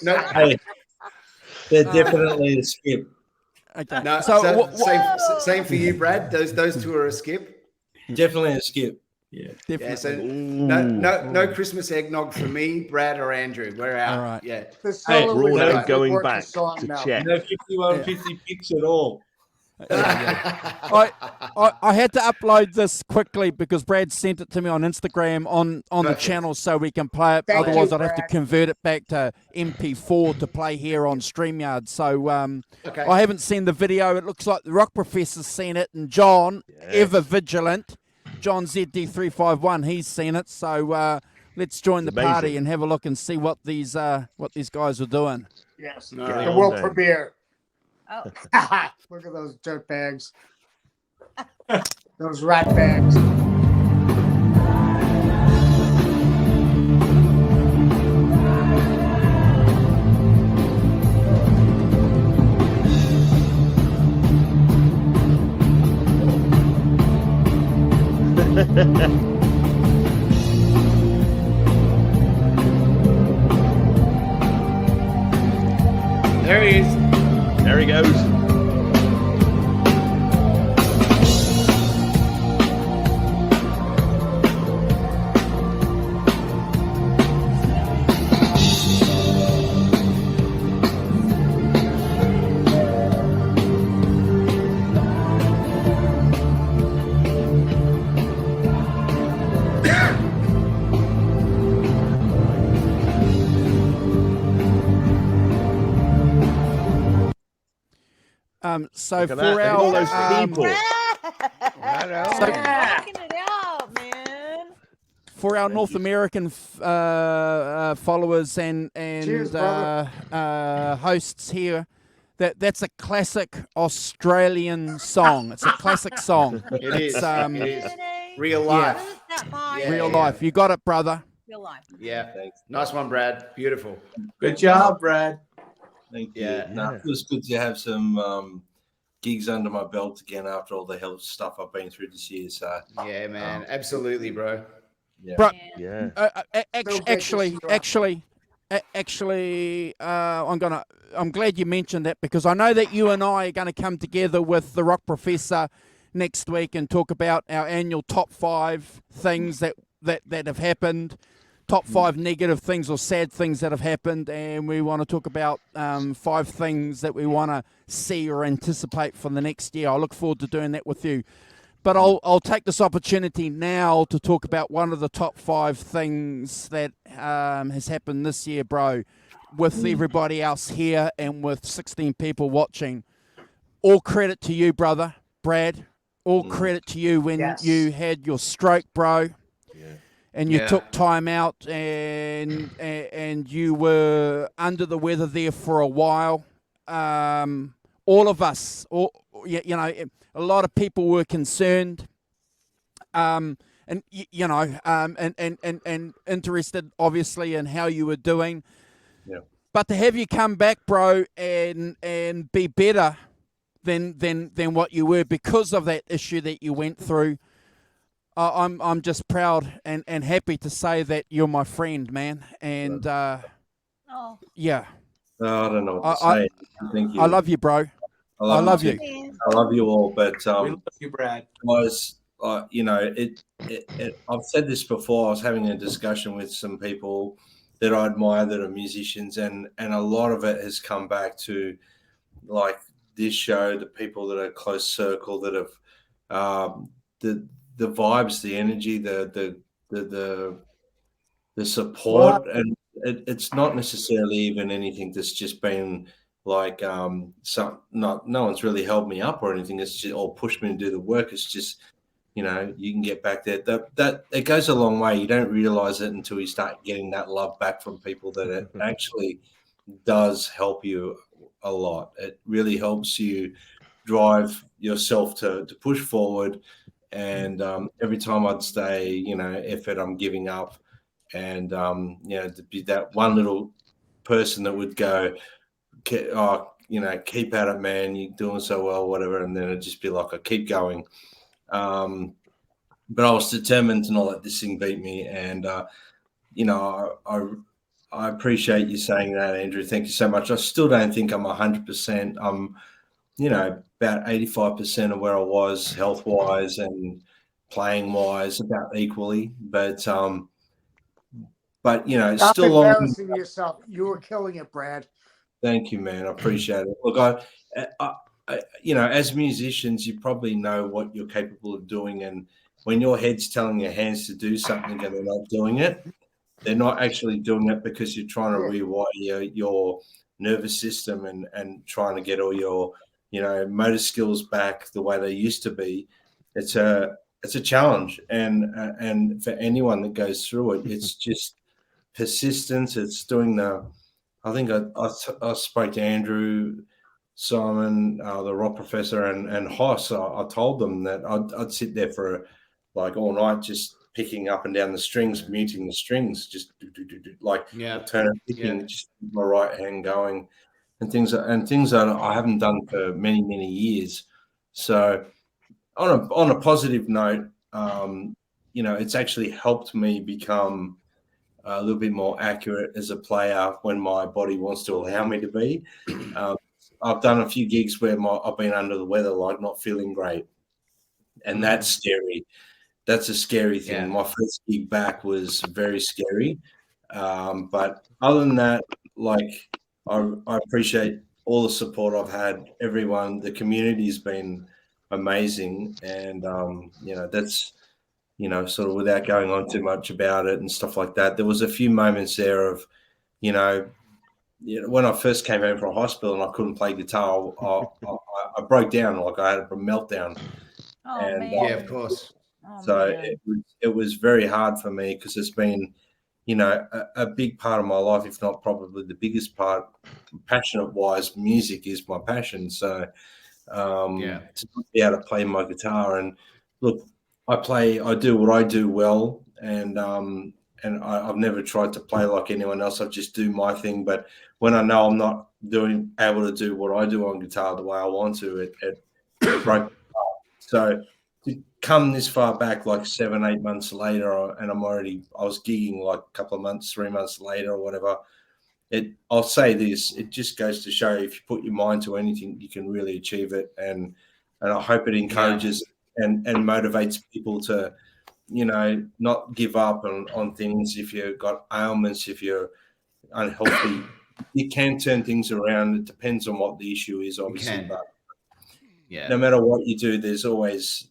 Speaker 18: no.
Speaker 10: Hey, they're definitely a skip.
Speaker 2: Okay.
Speaker 18: No,
Speaker 2: So
Speaker 18: same for you, Brad. Those 2 are a skip.
Speaker 10: Definitely a skip. Yeah.
Speaker 18: Yeah, so no Christmas eggnog for me, Brad or Andrew. We're out.
Speaker 2: All right.
Speaker 18: Yeah.
Speaker 8: Hey, we're all now going back to check.
Speaker 10: No 51-50 picks at all.
Speaker 2: I had to upload this quickly because Brad sent it to me on Instagram on the channel so we can play it.
Speaker 20: Thank
Speaker 2: Otherwise,
Speaker 20: you,
Speaker 2: I'd have to
Speaker 20: Brad.
Speaker 2: convert it back to MP4 to play here on StreamYard. So
Speaker 18: Okay.
Speaker 2: I haven't seen the video. It looks like the Rock Professor's seen it, and John, ever vigilant, John ZD351, he's seen it. So let's join the
Speaker 8: Amazing.
Speaker 2: party and have a look and see what these guys are doing.
Speaker 20: Yes,
Speaker 18: No.
Speaker 20: the world
Speaker 8: Then.
Speaker 20: premiere.
Speaker 16: Oh.
Speaker 20: Look at those dirt bags. Those rat bags.
Speaker 18: There he is.
Speaker 8: There he goes.
Speaker 2: So
Speaker 8: Look at
Speaker 2: for
Speaker 8: that. Look at all those
Speaker 2: our
Speaker 8: people.
Speaker 16: Working it out, man.
Speaker 2: for our North American followers and
Speaker 20: Cheers, brother.
Speaker 2: hosts here, that's a classic Australian song. It's a classic song.
Speaker 18: It is. It is. Real
Speaker 2: Yeah.
Speaker 18: life. Yeah,
Speaker 2: Real
Speaker 18: yeah.
Speaker 2: life. You got it, brother.
Speaker 16: Real life.
Speaker 18: Yeah. Thanks. Nice one, Brad. Beautiful.
Speaker 19: Good job, Brad.
Speaker 10: Thank you.
Speaker 18: Yeah.
Speaker 10: No, it was good to have some gigs under my belt again after all the health stuff I've been through this year. So
Speaker 18: yeah, man, absolutely, bro.
Speaker 10: Yeah.
Speaker 2: Bro,
Speaker 8: Yeah.
Speaker 2: Actually, I'm glad you mentioned that because I know that you and I are going to come together with the Rock Professor next week and talk about our annual top 5 things that have happened, top 5 negative things or sad things that have happened, and we want to talk about 5 things that we want to see or anticipate for the next year. I look forward to doing that with you. But I'll take this opportunity now to talk about one of the top 5 things that has happened this year, bro, with everybody else here and with 16 people watching. All credit to you, brother, Brad. All credit to you when you had your stroke, bro. And you took time out and you were under the weather there for a while. All of us, a lot of people were concerned, and interested, obviously, in how you were doing.
Speaker 10: Yeah.
Speaker 2: But to have you come back, bro, and be better than what you were because of that issue that you went through, I'm just proud and happy to say that you're my friend, man. And yeah.
Speaker 10: Oh, I don't know what to say. Thank you.
Speaker 2: I love you, bro. I love you.
Speaker 10: I love you all, but
Speaker 19: We love you, Brad.
Speaker 10: I've said this before. I was having a discussion with some people that I admire that are musicians, and a lot of it has come back to like this show, the people that are close circle that have the vibes, the energy, the support, and it's not necessarily even anything that's just been like no one's really held me up or anything. It's just or pushed me to do the work. It's just you can get back there. That it goes a long way. You don't realize it until you start getting that love back from people that it actually does help you a lot. It really helps you drive yourself to push forward. And every time I'd say, effort, I'm giving up. And, to be that one little person that would go, keep at it, man. You're doing so well, whatever. And then it'd just be like, I keep going. But I was determined to not let this thing beat me. And, I appreciate you saying that, Andrew. Thank you so much. I still don't think I'm 100%. I'm, about 85% of where I was health-wise and playing-wise, about equally. But it's
Speaker 20: Stop
Speaker 10: still long.
Speaker 20: embarrassing yourself. You were killing it, Brad.
Speaker 10: Thank you, man. I appreciate it. Look, I as musicians, you probably know what you're capable of doing, and when your head's telling your hands to do something and they're not doing it, they're not actually doing it because you're trying to rewire your nervous system and trying to get all your motor skills back the way they used to be. It's a challenge, and for anyone that goes through it, it's just persistence. It's doing I think I spoke to Andrew, Simon, the Rock Professor, and Hoss. I told them that I'd sit there for like all night just picking up and down the strings, muting the strings, just alternate picking, just my right hand going, and things that I haven't done for many, many years. So on a positive note, it's actually helped me become a little bit more accurate as a player when my body wants to allow me to be. I've done a few gigs where I've been under the weather, like not feeling great, and that's scary. That's a scary thing. Yeah. My first gig back was very scary, but other than that, I appreciate all the support I've had. Everyone, the community's been amazing, and that's sort of without going on too much about it and stuff like that. There was a few moments there of when I first came home from hospital and I couldn't play guitar, I broke down, like I had a meltdown.
Speaker 16: Oh,
Speaker 10: And
Speaker 16: man.
Speaker 18: Yeah, of course.
Speaker 16: Oh,
Speaker 10: so
Speaker 16: man.
Speaker 10: it was very hard for me because it's been, a big part of my life, if not probably the biggest part, passionate wise, music is my passion. So to be able to play my guitar and look, I do what I do well, and I've never tried to play like anyone else. I just do my thing. But when I know I'm not able to do what I do on guitar the way I want to, it broke my heart. So to come this far back, like 7-8 months later, and I was gigging like a couple of months, 3 months later or whatever. I'll say this, it just goes to show if you put your mind to anything, you can really achieve it. And I hope it encourages and motivates people to, not give up on things. If you've got ailments, if you're unhealthy, you can turn things around. It depends on what the issue is, obviously. But no matter what you do, there's always,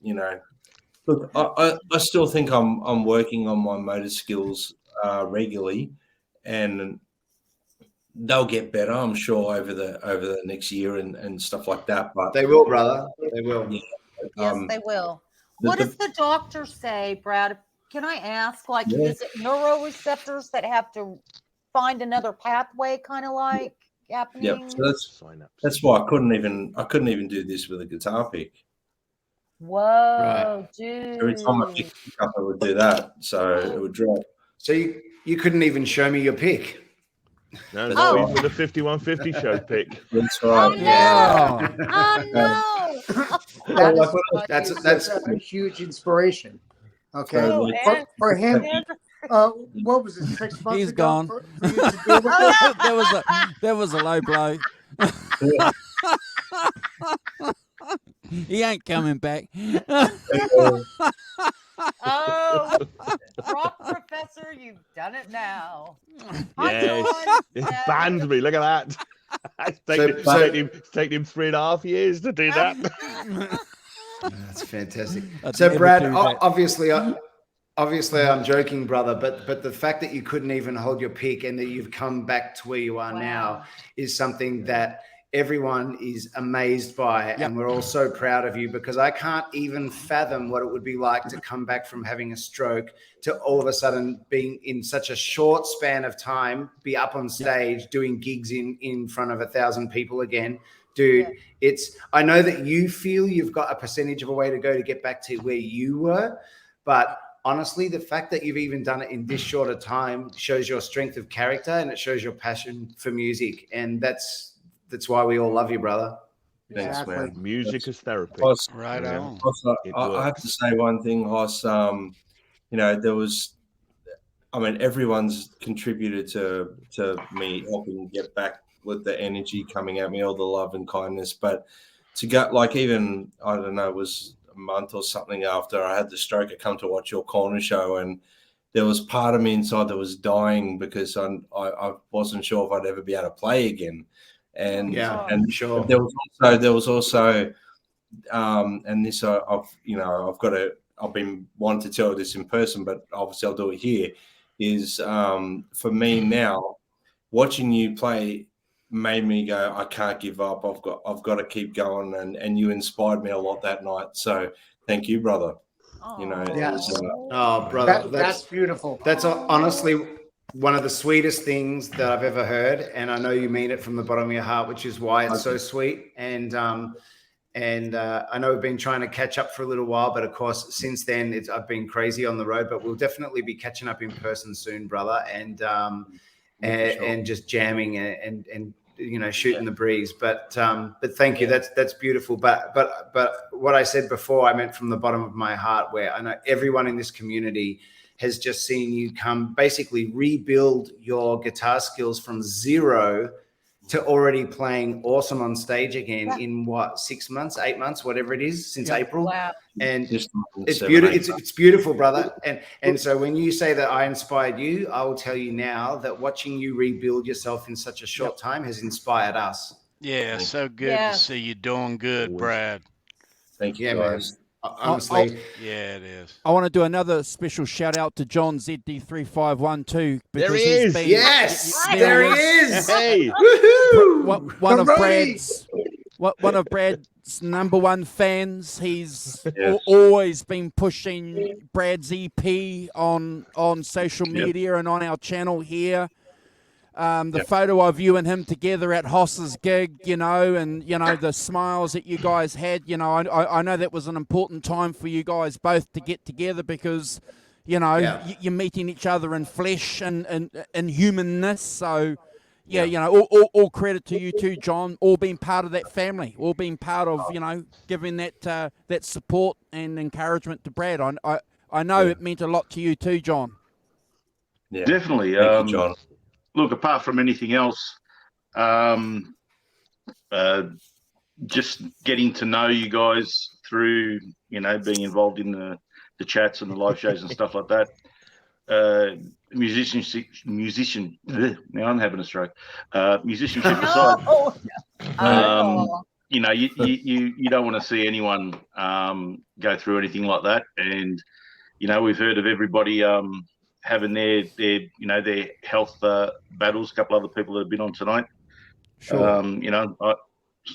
Speaker 10: look, I still think I'm working on my motor skills regularly, and they'll get better, I'm sure, over the next year and stuff like that. But
Speaker 18: they will, brother. They will.
Speaker 10: Yeah,
Speaker 16: Yes, they will. What does the doctor say, Brad? Can I ask? Like, is it neuroreceptors that have to find another pathway, kind of like happening?
Speaker 10: Yeah, so that's why I couldn't even do this with a guitar pick.
Speaker 16: Whoa, dude!
Speaker 10: Every time I pick up, I would do that, so it would drop.
Speaker 18: So you couldn't even show me your pick.
Speaker 8: No, no, with the 5150 show pick.
Speaker 10: That's right.
Speaker 16: Oh, yeah.
Speaker 20: Oh no! That's a huge inspiration. Okay, for him. What was it? 6 months
Speaker 2: He's
Speaker 20: ago
Speaker 2: gone.
Speaker 20: for you to deal with
Speaker 2: there was a low blow. He ain't coming back.
Speaker 16: Oh, rock professor, you've done it now.
Speaker 8: Yes, it's banned me. Look at that. It's taken him 3.5 years to do that.
Speaker 18: That's fantastic. So, Brad, obviously, I'm joking, brother, but the fact that you couldn't even hold your pick and that you've come back to where you are now is something that everyone is amazed by, and we're all so proud of you, because I can't even fathom what it would be like to come back from having a stroke to all of a sudden being in such a short span of time, be up on stage doing gigs in front of 1,000 people again. Dude, I know that you feel you've got a percentage of a way to go to get back to where you were, but honestly, the fact that you've even done it in this short a time shows your strength of character, and it shows your passion for music. And that's why we all love you, brother.
Speaker 10: Thanks, man.
Speaker 8: Music is therapy.
Speaker 17: Right on.
Speaker 10: I have to say one thing, Hoss. Everyone's contributed to me helping get back with the energy coming at me, all the love and kindness. But to go, like, even, I don't know, it was a month or something after I had the stroke, I come to watch your corner show, and there was part of me inside that was dying because I wasn't sure if I'd ever be able to play again. And
Speaker 18: sure.
Speaker 10: There was also, and this I've been wanting to tell this in person, but obviously I'll do it here. Is for me now, watching you play made me go, I can't give up. I've got to keep going, and you inspired me a lot that night. So thank you, brother.
Speaker 18: Brother,
Speaker 20: that's beautiful.
Speaker 18: That's honestly one of the sweetest things that I've ever heard, and I know you mean it from the bottom of your heart, which is why it's so sweet. And I know we've been trying to catch up for a little while, but of course, since then I've been crazy on the road. But we'll definitely be catching up in person soon, brother, and just jamming and shooting the breeze. But thank you. That's beautiful. But what I said before, I meant from the bottom of my heart, where I know everyone in this community has just seen you basically rebuild your guitar skills from zero to already playing awesome on stage again in 6 months, 8 months, whatever it is, since April.
Speaker 16: Wow.
Speaker 18: And it's beautiful. It's beautiful, brother. And so when you say that I inspired you, I will tell you now that watching you rebuild yourself in such a short time has inspired us.
Speaker 17: Yeah, so good to see you doing good, Brad.
Speaker 10: Thank you,
Speaker 18: man.
Speaker 10: guys.
Speaker 18: Honestly,
Speaker 17: yeah, it is.
Speaker 2: I want to do another special shout out to John ZD3512
Speaker 21: There
Speaker 2: because
Speaker 21: he
Speaker 2: he's
Speaker 21: is.
Speaker 2: been
Speaker 18: Yes, there he is.
Speaker 21: Hey.
Speaker 18: Woohoo!
Speaker 2: one of
Speaker 18: Hooray!
Speaker 2: Brad's number one fans. He's
Speaker 21: Yes.
Speaker 2: always been pushing Brad's EP on social media and on our channel here. The photo of you and him together at Hoss's gig, and the smiles that you guys had, I know that was an important time for you guys both to get together because, you're meeting each other in flesh and humanness. So, all credit to you too, John, all being part of that family, all being part of, giving that support and encouragement to Brad. I know it meant a lot to you too, John.
Speaker 4: Yeah. Definitely.
Speaker 21: Thank you, John.
Speaker 4: Look, apart from anything else, just getting to know you guys through, being involved in the chats and the live shows and stuff like that. Now I'm having a stroke. Musicianship aside, you don't want to see anyone go through anything like that. And, we've heard of everybody having their health battles. A couple other people that have been on tonight.
Speaker 2: Sure.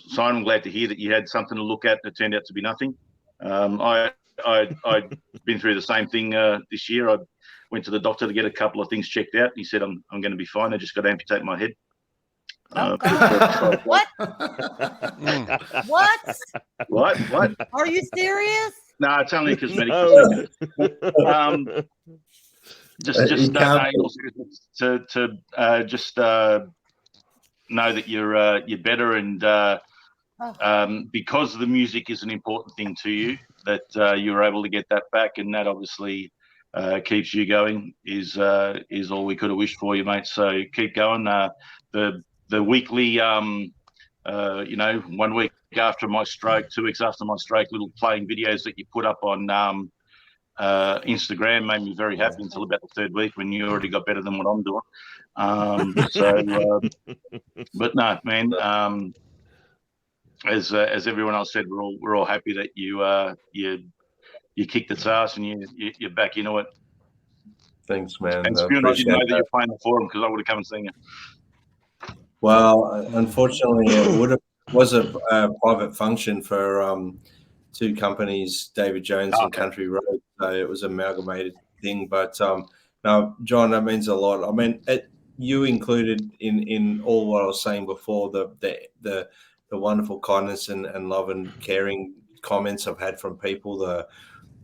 Speaker 4: Simon, I'm glad to hear that you had something to look at that turned out to be nothing. I'd been through the same thing this year. I went to the doctor to get a couple of things checked out. He said I'm going to be fine. I just got to amputate my head.
Speaker 16: What? What?
Speaker 4: What?
Speaker 16: Are you serious?
Speaker 4: No, it's only a cosmetic procedure. Just know that you're better, and because the music is an important thing to you, that you were able to get that back, and that obviously keeps you going. Is all we could have wished for you, mate. So keep going. The weekly, 1 week after my stroke, 2 weeks after my stroke, little playing videos that you put up on Instagram made me very happy until about the third week when you already got better than what I'm doing. But no, man. As everyone else said, we're all happy that you kicked its ass and you're back into it.
Speaker 10: Thanks, man.
Speaker 4: And Spoon, I didn't know that you're playing the forum because I would have come and seen you.
Speaker 10: Well, unfortunately, it was a private function for two companies, David Jones and Country Road. So it was an amalgamated thing. But no, John, that means a lot. I mean, you included in all what I was saying before, the wonderful kindness and love and caring comments I've had from people,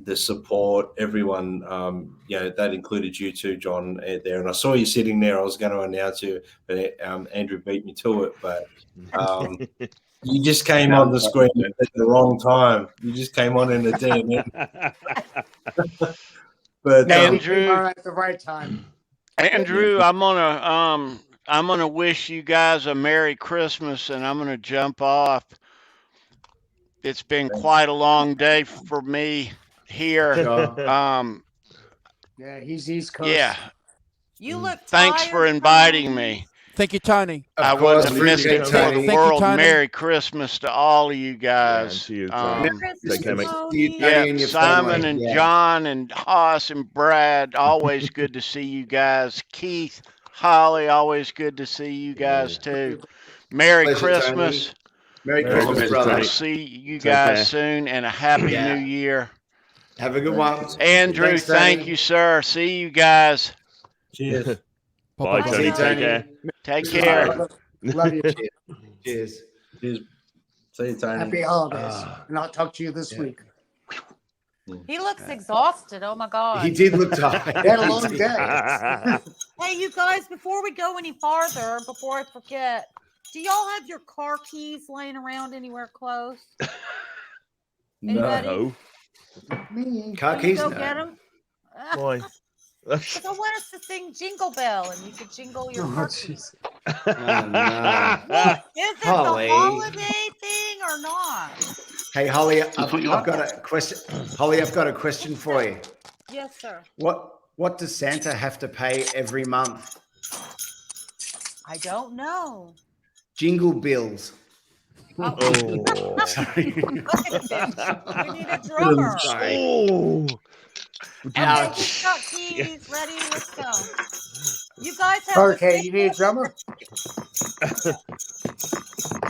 Speaker 10: the support, everyone, that included you too, John, there. And I saw you sitting there. I was going to announce you, but Andrew beat me to it. But you just came on the screen at the wrong time. You just came on in the DNN. But
Speaker 20: Andrew, at the right time.
Speaker 17: Andrew, I'm gonna wish you guys a Merry Christmas, and I'm gonna jump off. It's been quite a long day for me here.
Speaker 20: Yeah, he's East Coast.
Speaker 17: Yeah.
Speaker 16: You look.
Speaker 17: Thanks for inviting me.
Speaker 2: Thank you, Tony.
Speaker 17: I wouldn't miss it for the world. Merry Christmas to all of you guys.
Speaker 21: Take care, mate.
Speaker 17: Yeah, Simon and John and Haas and Brad, always good to see you guys. Keith, Holly, always good to see you guys too. Merry
Speaker 18: Pleasure,
Speaker 17: Christmas.
Speaker 18: Tony. Merry Christmas, brother.
Speaker 17: We'll see you guys soon, and a happy new year.
Speaker 18: Have a good one.
Speaker 17: Andrew,
Speaker 18: Thanks,
Speaker 17: thank
Speaker 18: Tony.
Speaker 17: you, sir. See you guys.
Speaker 10: Cheers.
Speaker 21: Bye, Tony. Take care.
Speaker 17: Take care.
Speaker 20: Love you.
Speaker 18: Cheers.
Speaker 10: Cheers. See you, Tony.
Speaker 20: Happy holidays. And I'll talk to you this week.
Speaker 16: He looks exhausted. Oh my God.
Speaker 18: He did look tired.
Speaker 20: He had a long day.
Speaker 16: Hey, you guys, before we go any farther, before I forget, do y'all have your car keys laying around anywhere close? Anybody?
Speaker 21: No.
Speaker 20: Me.
Speaker 18: Car
Speaker 16: Can you
Speaker 18: keys?
Speaker 16: go
Speaker 18: No.
Speaker 16: get them?
Speaker 21: Why?
Speaker 16: Because I want us to sing Jingle Bell, and you could jingle your
Speaker 20: Oh,
Speaker 16: car keys.
Speaker 18: Oh, no.
Speaker 16: Look, is it
Speaker 18: Holly.
Speaker 16: the holiday thing or not?
Speaker 18: Hey, Holly, I've got a question. Holly, I've got a question for you.
Speaker 16: Yes, sir.
Speaker 18: What does Santa have to pay every month?
Speaker 16: I don't know.
Speaker 18: Jingle bills.
Speaker 21: Oh, sorry.
Speaker 16: We need a drummer.
Speaker 21: Oh,
Speaker 16: Okay, who's got keys? Ready? Let's go. You guys have
Speaker 20: Okay, you need a drummer?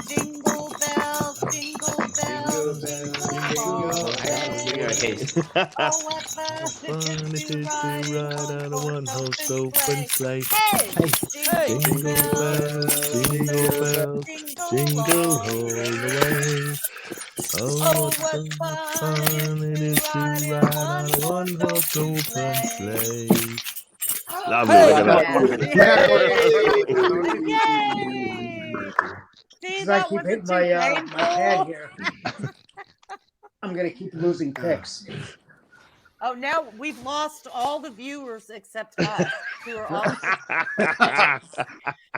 Speaker 16: jingle bells, jingle bells, jingle all the way. Oh, what fun it is to ride on a one-horse open sleigh. Hey,
Speaker 21: jingle bells, jingle all the way. Oh, what fun it is to ride on a one-horse open sleigh. Lovely.
Speaker 16: Yay! See,
Speaker 20: Because I
Speaker 16: that
Speaker 20: keep
Speaker 16: wasn't
Speaker 20: hitting
Speaker 16: too
Speaker 20: my
Speaker 16: painful.
Speaker 20: head here. I'm gonna keep losing picks.
Speaker 16: Oh, now we've lost all the viewers except us, who are all.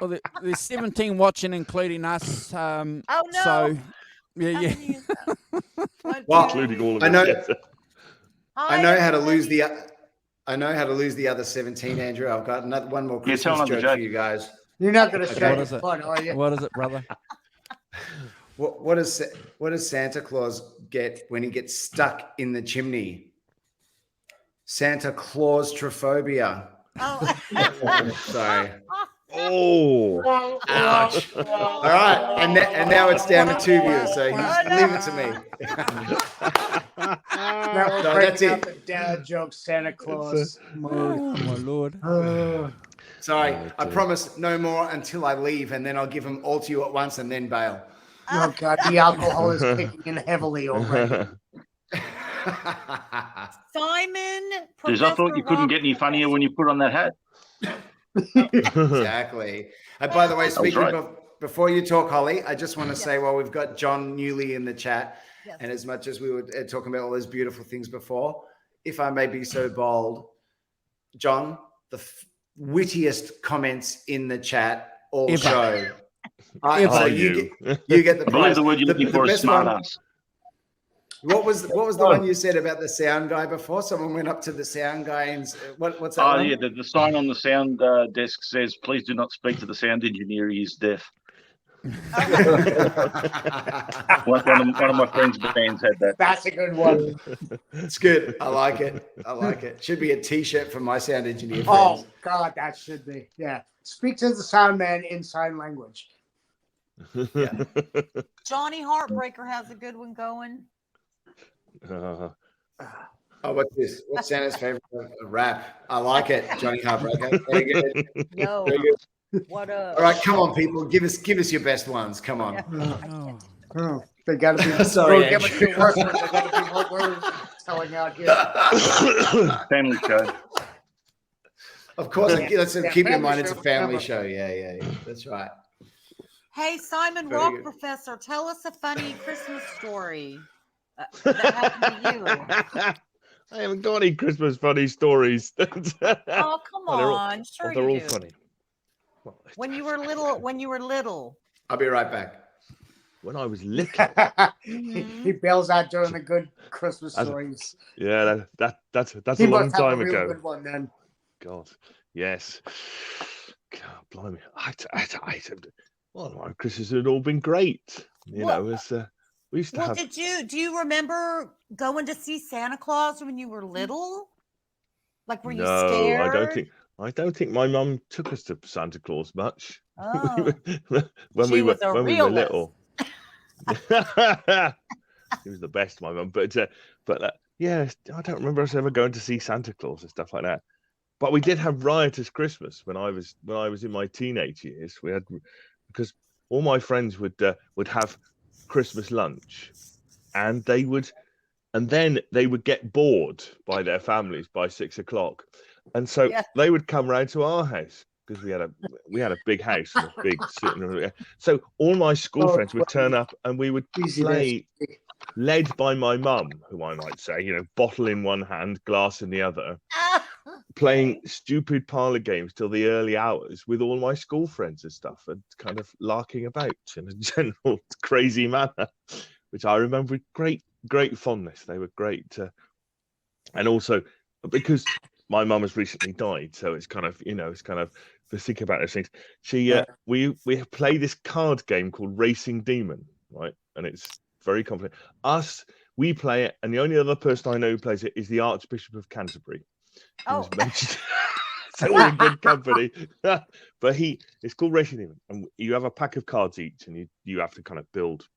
Speaker 2: Well, there's 17 watching, including us.
Speaker 16: Oh no!
Speaker 2: So, yeah.
Speaker 18: Well,
Speaker 21: including all of
Speaker 18: I know.
Speaker 21: us. Yes.
Speaker 18: I know how to lose the. I know how to lose the other 17, Andrew. I've got one more
Speaker 4: Yeah, tell
Speaker 18: Christmas
Speaker 4: another
Speaker 18: joke
Speaker 4: joke.
Speaker 18: for you guys.
Speaker 20: You're not gonna
Speaker 18: Okay.
Speaker 20: show
Speaker 2: What
Speaker 20: your
Speaker 2: is it?
Speaker 20: fun, are you?
Speaker 2: What is it, brother?
Speaker 18: What does Santa Claus get when he gets stuck in the chimney? Santa Claustrophobia.
Speaker 16: Oh.
Speaker 18: Sorry.
Speaker 21: Oh,
Speaker 18: Ouch. All right, and now it's down to 2 viewers, so leave it to me.
Speaker 20: Now we're
Speaker 18: No,
Speaker 20: breaking
Speaker 18: that's
Speaker 20: out
Speaker 18: it.
Speaker 20: the dad joke Santa Claus mode.
Speaker 2: Oh, my Lord.
Speaker 18: Sorry, I promise no more until I leave, and then I'll give them all to you at once and then bail.
Speaker 20: Oh God, the alcohol is kicking in heavily already.
Speaker 16: Simon,
Speaker 4: Jeez, I thought you couldn't get any funnier when you put on that hat.
Speaker 18: Exactly. And by the way,
Speaker 4: was
Speaker 18: speaking
Speaker 4: right.
Speaker 18: of, before you talk, Holly, I just want to say, well, we've got John Newley in the chat.
Speaker 16: Yes.
Speaker 18: And as much as we were talking about all those beautiful things before, if I may be so bold, John, the wittiest comments in the chat all
Speaker 2: Ever.
Speaker 18: show.
Speaker 21: Ever.
Speaker 18: So
Speaker 21: you.
Speaker 18: you get the
Speaker 4: I believe
Speaker 18: prize.
Speaker 4: the word you're looking for is
Speaker 18: best one-
Speaker 4: smartass.
Speaker 18: What was the one you said about the sound guy before? Someone went up to the sound guy and what's that?
Speaker 4: Oh,
Speaker 18: one?
Speaker 4: yeah, the sign on the sound desk says, please do not speak to the sound engineer, he is deaf. one of my friends' bands had that.
Speaker 20: That's a good one.
Speaker 18: It's good. I like it. I like it. Should be a T-shirt for my sound engineer friends.
Speaker 20: Oh God, that should be. Yeah. Speak to the sound man in sign language.
Speaker 16: Johnny Heartbreaker has a good one going.
Speaker 18: Oh, what's this? What's Santa's favorite rap? I like it, Johnny Heartbreaker. Very good.
Speaker 16: Yo,
Speaker 18: Very good.
Speaker 16: what up?
Speaker 18: All right, come on, people. Give us your best ones. Come on.
Speaker 20: Oh, they got to be.
Speaker 18: Sorry,
Speaker 20: Give us the worst ones. They got to be what we're telling out here.
Speaker 4: Family show.
Speaker 18: Of course, let's
Speaker 20: Yeah,
Speaker 18: keep in
Speaker 20: family
Speaker 18: mind it's a
Speaker 20: show,
Speaker 18: family
Speaker 20: remember.
Speaker 18: show. Yeah. That's right.
Speaker 16: Hey, Simon
Speaker 18: Very
Speaker 16: Rock
Speaker 18: good.
Speaker 16: Professor, tell us a funny Christmas story that happened to you.
Speaker 21: I haven't got any Christmas funny stories.
Speaker 16: Oh, come
Speaker 21: Well, they're all-
Speaker 16: on. Sure
Speaker 21: they're
Speaker 16: you
Speaker 21: all
Speaker 16: do.
Speaker 21: funny.
Speaker 16: When you were little.
Speaker 18: I'll be right back.
Speaker 21: When I was little,
Speaker 20: He bails out during the good Christmas
Speaker 21: As-
Speaker 20: stories.
Speaker 21: yeah, that's
Speaker 20: He
Speaker 21: a long
Speaker 20: must have a
Speaker 21: time
Speaker 20: real
Speaker 21: ago.
Speaker 20: good one then.
Speaker 21: God, yes. God, blimey, well, my Christmas had all been great. You
Speaker 16: Well-
Speaker 21: know, as we used to
Speaker 16: Well,
Speaker 21: have.
Speaker 16: do you remember going to see Santa Claus when you were little? Like, were you
Speaker 21: No,
Speaker 16: scared?
Speaker 21: I don't think my mum took us to Santa Claus much.
Speaker 16: Oh.
Speaker 21: when
Speaker 16: She
Speaker 21: we were
Speaker 16: was a
Speaker 21: when we were
Speaker 16: realist.
Speaker 21: little. She was the best, my mum. But yeah, I don't remember us ever going to see Santa Claus and stuff like that. But we did have riotous Christmas when I was in my teenage years. We had, because all my friends would have Christmas lunch, and then they would get bored by their families by 6 o'clock, and so
Speaker 16: Yeah.
Speaker 21: they would come round to our house because we had a big house and a big sitting room. So all my school
Speaker 20: Oh,
Speaker 21: friends would turn up, and we would
Speaker 20: Easy
Speaker 21: play, led by my mum, who I might say, bottle in one hand, glass in the other, playing stupid parlor games till the early hours with all my school friends and stuff, and kind of larking about in a general crazy manner, which I remember with great fondness. They were great, and also because my mum has recently died, so it's kind of to think about those things. We play this card game called Racing Demon, right? And it's very complicated. We play it, and the only other person I know who plays it is the Archbishop of Canterbury.
Speaker 16: Oh.
Speaker 21: So we're in good company. But it's called Racing Demon, and you have a pack of cards each, and you have to kind of build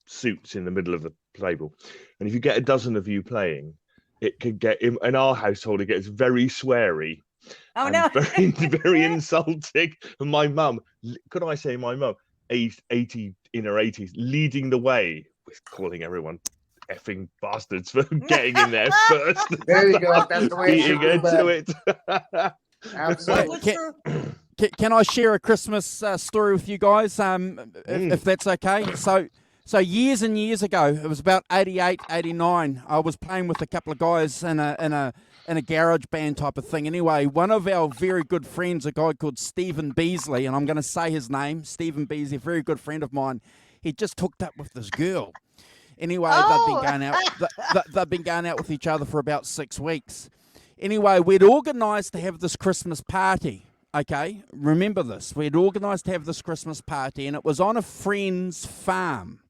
Speaker 21: suits in the middle of the table. And if you get a dozen of you playing, it could get in our household. It gets very sweary.
Speaker 16: Oh
Speaker 21: and
Speaker 16: no!
Speaker 21: very insulting. And my mum, could I say my mum, 80 in her 80s, leading the way with calling everyone effing bastards for getting in there first.
Speaker 20: There you go. That's the way it should
Speaker 21: beating
Speaker 20: be.
Speaker 21: into it.
Speaker 20: Absolutely.
Speaker 2: Can I share a Christmas story with you guys, if that's okay? So years and years ago, it was about 88, 89, I was playing with a couple of guys in a garage band type of thing. Anyway, one of our very good friends, a guy called Stephen Beasley, and I'm going to say his name, Stephen Beasley, a very good friend of mine, he just hooked up with this girl. Anyway, they've been going out with each other for about 6 weeks. Anyway, we'd organised to have this Christmas party. Okay, remember this. We'd organised to have this Christmas party, and it was on a friend's farm.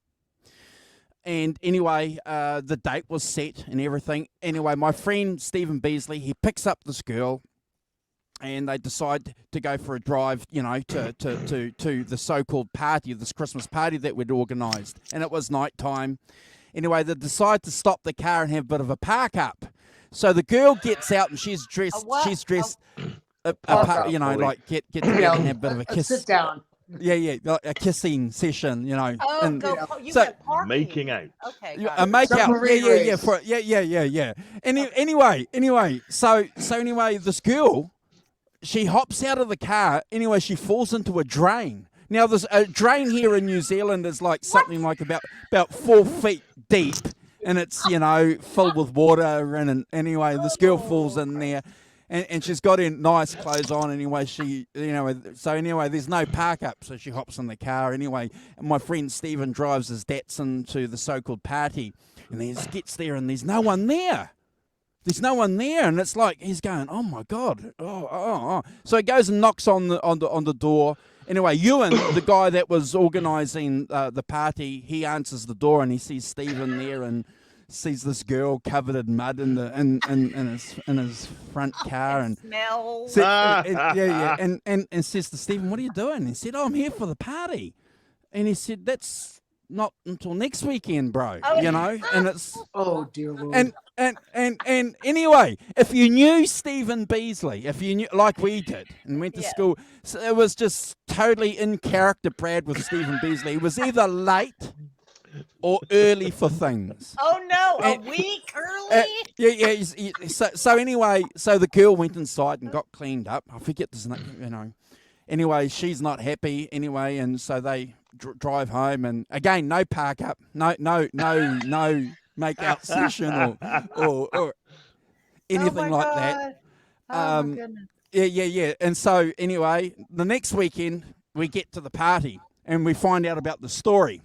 Speaker 2: And anyway, the date was set and everything. Anyway, my friend Stephen Beasley, he picks up this girl, and they decide to go for a drive, to the so-called party, this Christmas party that we'd organised. And it was night time. Anyway, they decide to stop the car and have a bit of a park up. So the girl gets out and she's dressed. Get together and have a bit of a kiss.
Speaker 20: Sit down.
Speaker 2: Yeah, like a kissing session,
Speaker 16: Oh,
Speaker 2: and
Speaker 16: you
Speaker 2: so
Speaker 16: went parking.
Speaker 21: Making out.
Speaker 16: Okay.
Speaker 2: a make out.
Speaker 20: Submarine race.
Speaker 2: Yeah. Anyway, so anyway, this girl, she hops out of the car. Anyway, she falls into a drain. Now, there's a drain here in New Zealand is like something like about 4 feet deep, and it's filled with water. And anyway, this girl falls in there. And she's got in nice clothes on anyway. So anyway, there's no park up, so she hops in the car anyway. And my friend Stephen drives his Datsun to the so-called party, and he gets there, and there's no one there. There's no one there, and it's like he's going, "Oh my God!" Oh. So he goes and knocks on the door. Anyway, Ewan, the guy that was organising the party, he answers the door, and he sees Stephen there, and sees this girl covered in mud in his front car, and
Speaker 16: smells.
Speaker 2: And says to Stephen, "What are you doing?" And he said, "Oh, I'm here for the party." And he said, "That's not until next weekend, bro." And it's
Speaker 20: oh dear Lord.
Speaker 2: And anyway, if you knew Stephen Beasley, if you knew like we did and went to school, so it was just totally in character. Brad with Stephen Beasley, he was either late or early for things.
Speaker 16: Oh no, a week early?
Speaker 2: So anyway, so the girl went inside and got cleaned up. I forget this name, Anyway, she's not happy anyway, and so they drive home, and again, no park up, no make out session or anything like that.
Speaker 16: Oh my goodness.
Speaker 2: Yeah. And so anyway, the next weekend we get to the party and we find out about the story.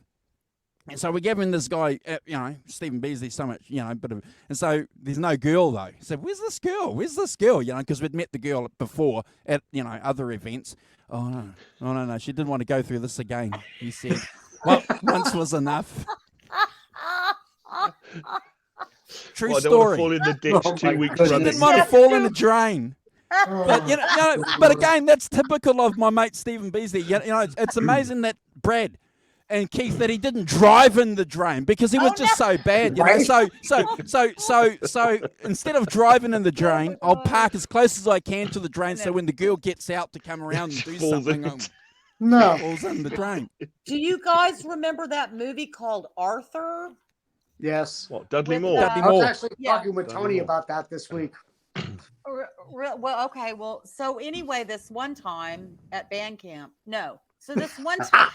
Speaker 2: And so we're giving this guy, Stephen Beasley, so much, and so there's no girl though. He said, "Where's this girl? Because we'd met the girl before at, other events." Oh no, she didn't want to go through this again. He said, "Well, once was enough." True
Speaker 21: I don't
Speaker 2: story.
Speaker 21: want to fall in the ditch 2 weeks
Speaker 2: She
Speaker 21: running.
Speaker 2: didn't want to fall in the drain. But but again, that's typical of my mate Stephen Beasley. It's amazing that Brad and Keith that he didn't drive in the drain because he was just so bad. So instead of driving in the drain, I'll park as close as I can to the drain so when the girl gets out to come around and do something, falls in the drain.
Speaker 16: Do you guys remember that movie called Arthur?
Speaker 20: Yes.
Speaker 21: What, Dudley Moore?
Speaker 20: I was actually talking with Tony about that this week.
Speaker 16: Well, okay. Well, so anyway, this one time at band camp, so this one time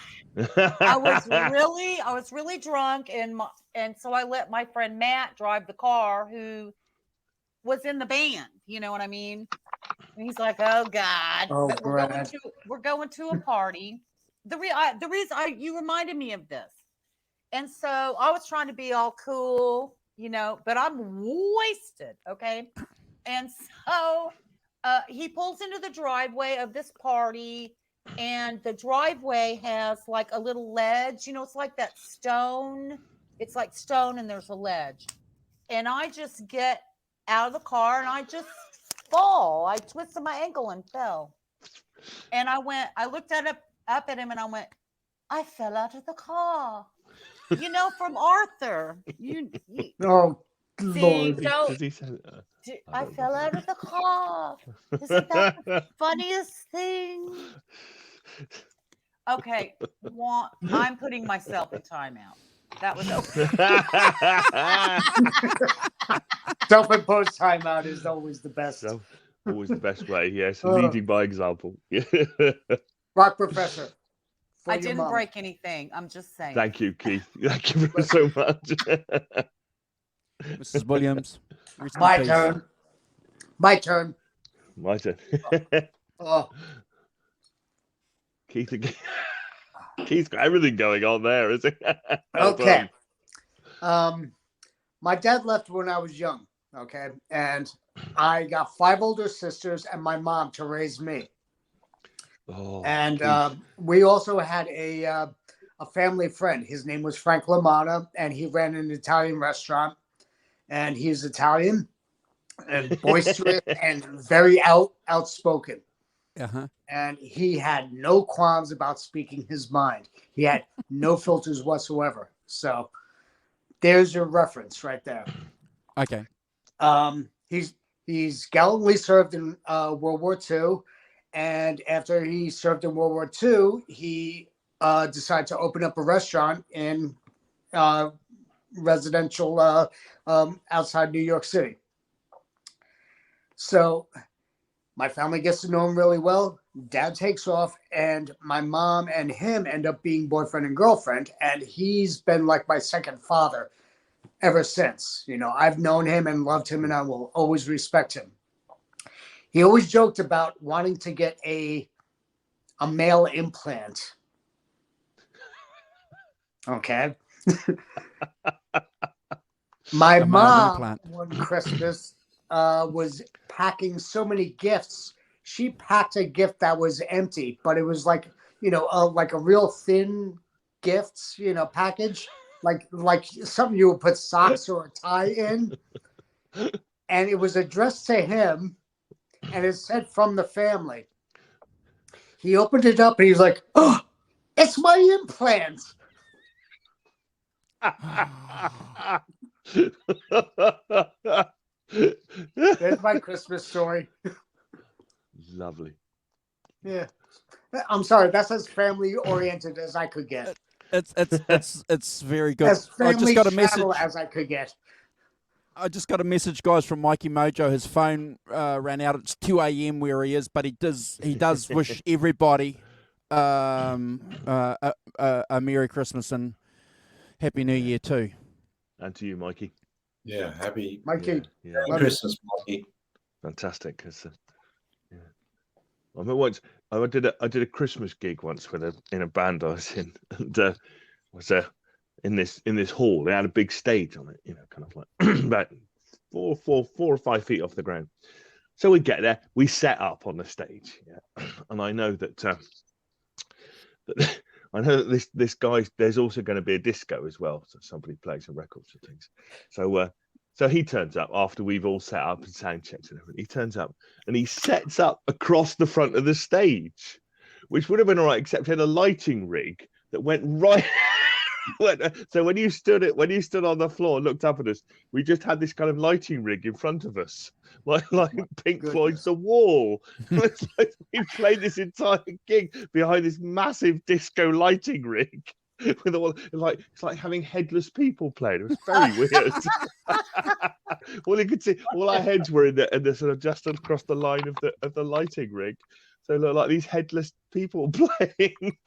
Speaker 16: I was really drunk, and so I let my friend Matt drive the car, who was in the band. You know what I mean? And he's like, "Oh God, but we're going to a party." The reason you reminded me of this, and so I was trying to be all cool, but I'm wasted. Okay, and so he pulls into the driveway of this party. and the driveway has like a little ledge. You know, it's like that stone. It's like stone, and there's a ledge. And I just get out of the car, and I just fall. I twisted my ankle and fell. And I looked up at him, and I went, I fell out of the car. You know, from Arthur.
Speaker 20: Oh,
Speaker 16: See,
Speaker 20: Lord.
Speaker 16: don't-
Speaker 21: Does he say
Speaker 16: I fell out of the car. Isn't that the funniest thing? Okay, I'm putting myself in timeout. That was
Speaker 20: Self-imposed timeout is always the best.
Speaker 21: Always the best way, yes.
Speaker 20: Oh.
Speaker 21: Leading by example.
Speaker 20: Rock Professor. for
Speaker 16: I
Speaker 20: your
Speaker 16: didn't
Speaker 20: mom.
Speaker 16: break anything. I'm just saying.
Speaker 21: Thank you, Keith. Thank you so much.
Speaker 2: Mrs. Williams. rest in
Speaker 20: My
Speaker 2: peace.
Speaker 20: turn. My turn.
Speaker 21: My turn.
Speaker 20: Oh,
Speaker 21: Keith again. Keith's got everything going on there, is he?
Speaker 20: okay. My dad left when I was young. Okay, and I got 5 older sisters and my mom to raise me.
Speaker 21: Oh,
Speaker 20: And we also had a family friend. His name was Frank LaMotta, and he ran an Italian restaurant. And he's Italian and boisterous and very outspoken.
Speaker 2: Uh-huh.
Speaker 20: And he had no qualms about speaking his mind. He had no filters whatsoever. So there's your reference right there.
Speaker 2: Okay.
Speaker 20: He's gallantly served in World War II. And after he served in World War II, he decided to open up a restaurant in residential outside New York City. So my family gets to know him really well. Dad takes off, and my mom and him end up being boyfriend and girlfriend. And he's been like my second father ever since. You know, I've known him and loved him, and I will always respect him. He always joked about wanting to get a male implant. Okay. My
Speaker 2: A male
Speaker 20: mom,
Speaker 2: implant.
Speaker 20: one Christmas, was packing so many gifts. She packed a gift that was empty, but it was like, like a real thin gifts, package, like something you would put socks or a tie in. And it was addressed to him, and it said from the family. He opened it up, and he was like, "Oh, it's my implant." There's my Christmas story.
Speaker 21: Lovely.
Speaker 20: Yeah. I'm sorry, that's as family oriented as I could get.
Speaker 2: It's very good.
Speaker 20: As
Speaker 2: I
Speaker 20: family
Speaker 2: just got a message.
Speaker 20: channel as I could get.
Speaker 2: I just got a message, guys, from Mikey Mojo. His phone ran out. It's 2 a.m. where he is, but he does wish everybody a Merry Christmas and Happy New Year too.
Speaker 21: And to you, Mikey.
Speaker 10: Yeah, happy
Speaker 20: Mikey.
Speaker 21: Yeah.
Speaker 10: Merry Christmas, Mikey.
Speaker 21: Fantastic. Yeah. I remember once I did a Christmas gig once in a band I was in, and was in this hall. They had a big stage on it, kind of like about 4 or 5 feet off the ground. So we get there, we set up on the stage, and I know that this guy. There's also going to be a disco as well, so somebody plays some records and things. So he turns up after we've all set up and sound checked and everything. He turns up and he sets up across the front of the stage, which would have been all right, except he had a lighting rig that went right. So when you stood on the floor and looked up at us, we just had this kind of lighting rig in front of us, like Pink Floyd's The Wall. It's like we played this entire gig behind this massive disco lighting rig. With it's like having headless people playing. It was very weird. All you could see, all our heads were in the sort of just across the line of the lighting rig. So it looked like these headless people playing.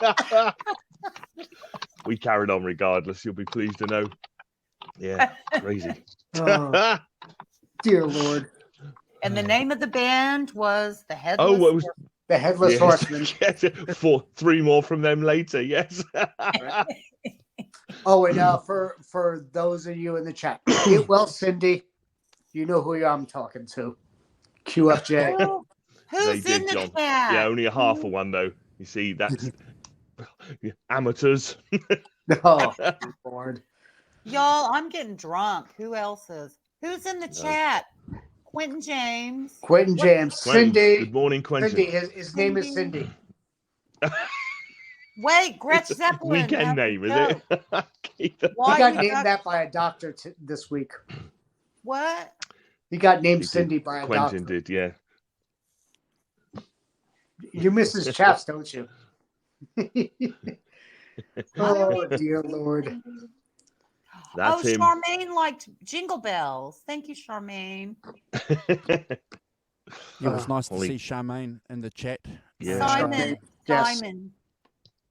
Speaker 21: We carried on regardless. You'll be pleased to know. Yeah, crazy.
Speaker 20: Oh, dear Lord.
Speaker 16: And the name of the band was the Headless.
Speaker 21: Oh, what was
Speaker 20: the Headless Horseman?
Speaker 21: Yes, 3 more from them later. Yes.
Speaker 20: Oh, and for those of you in the chat, get well, Cindy. You know who I'm talking to. QFJ.
Speaker 16: Who's
Speaker 21: They
Speaker 16: in
Speaker 21: did,
Speaker 16: the
Speaker 21: John.
Speaker 16: chat?
Speaker 21: Yeah, only a half of one though. You see, that's amateurs.
Speaker 20: Oh, Lord.
Speaker 16: Y'all, I'm getting drunk. Who else is? Who's in the chat? Quentin James.
Speaker 20: Quentin James.
Speaker 21: Quentin,
Speaker 20: Cindy.
Speaker 21: good morning, Quentin.
Speaker 20: Cindy. His name is Cindy.
Speaker 16: Wait, Gretch Zeppelin.
Speaker 21: Weekend name, is it?
Speaker 20: He
Speaker 16: Why
Speaker 20: got
Speaker 16: you
Speaker 20: named
Speaker 16: got-
Speaker 20: that by a doctor this week.
Speaker 16: What?
Speaker 20: He got named
Speaker 21: He
Speaker 20: Cindy
Speaker 21: did.
Speaker 20: by a
Speaker 21: Quentin
Speaker 20: doctor.
Speaker 21: did, yeah.
Speaker 20: You miss his chaps, don't you? Oh, dear Lord.
Speaker 21: That's him.
Speaker 16: Charmaine liked Jingle Bells. Thank you, Charmaine.
Speaker 2: It was nice to
Speaker 21: Holly.
Speaker 2: see Charmaine in the chat.
Speaker 21: Yeah.
Speaker 16: Simon,
Speaker 20: Yes.
Speaker 16: Simon,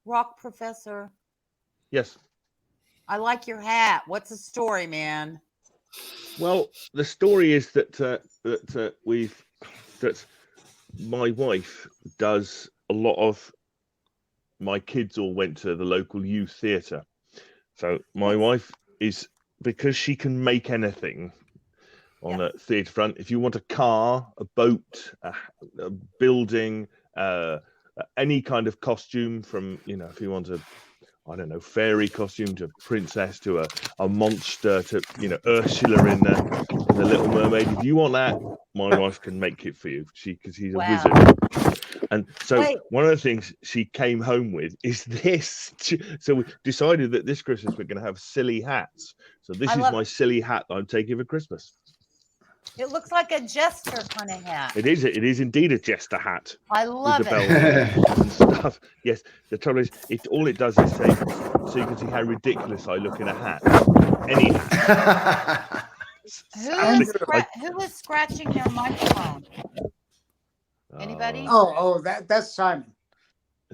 Speaker 16: Rock Professor.
Speaker 21: Yes.
Speaker 16: I like your hat. What's the story, man?
Speaker 21: Well, the story is that that my wife does a lot of. My kids all went to the local youth theatre, so my wife is, because she can make anything on a theatre front. If you want a car, a boat, a building, any kind of costume, from if you want I don't know, fairy costume to princess to a monster to Ursula in the Little Mermaid. If you want that, my wife can make it for you. Because she's a wizard. And so one of the things she came home with is this. So we decided that this Christmas we're going to have silly hats. So this is my silly hat that I'm taking for Christmas.
Speaker 16: It looks like a jester kind of hat.
Speaker 21: It is indeed a jester hat.
Speaker 16: I love
Speaker 21: with the
Speaker 16: it.
Speaker 21: bells and stuff. Yes, the trouble is, all it does is say, so you can see how ridiculous I look in a hat. Any hat.
Speaker 16: Who is scratching their microphone? Anybody?
Speaker 20: Oh, that's Simon.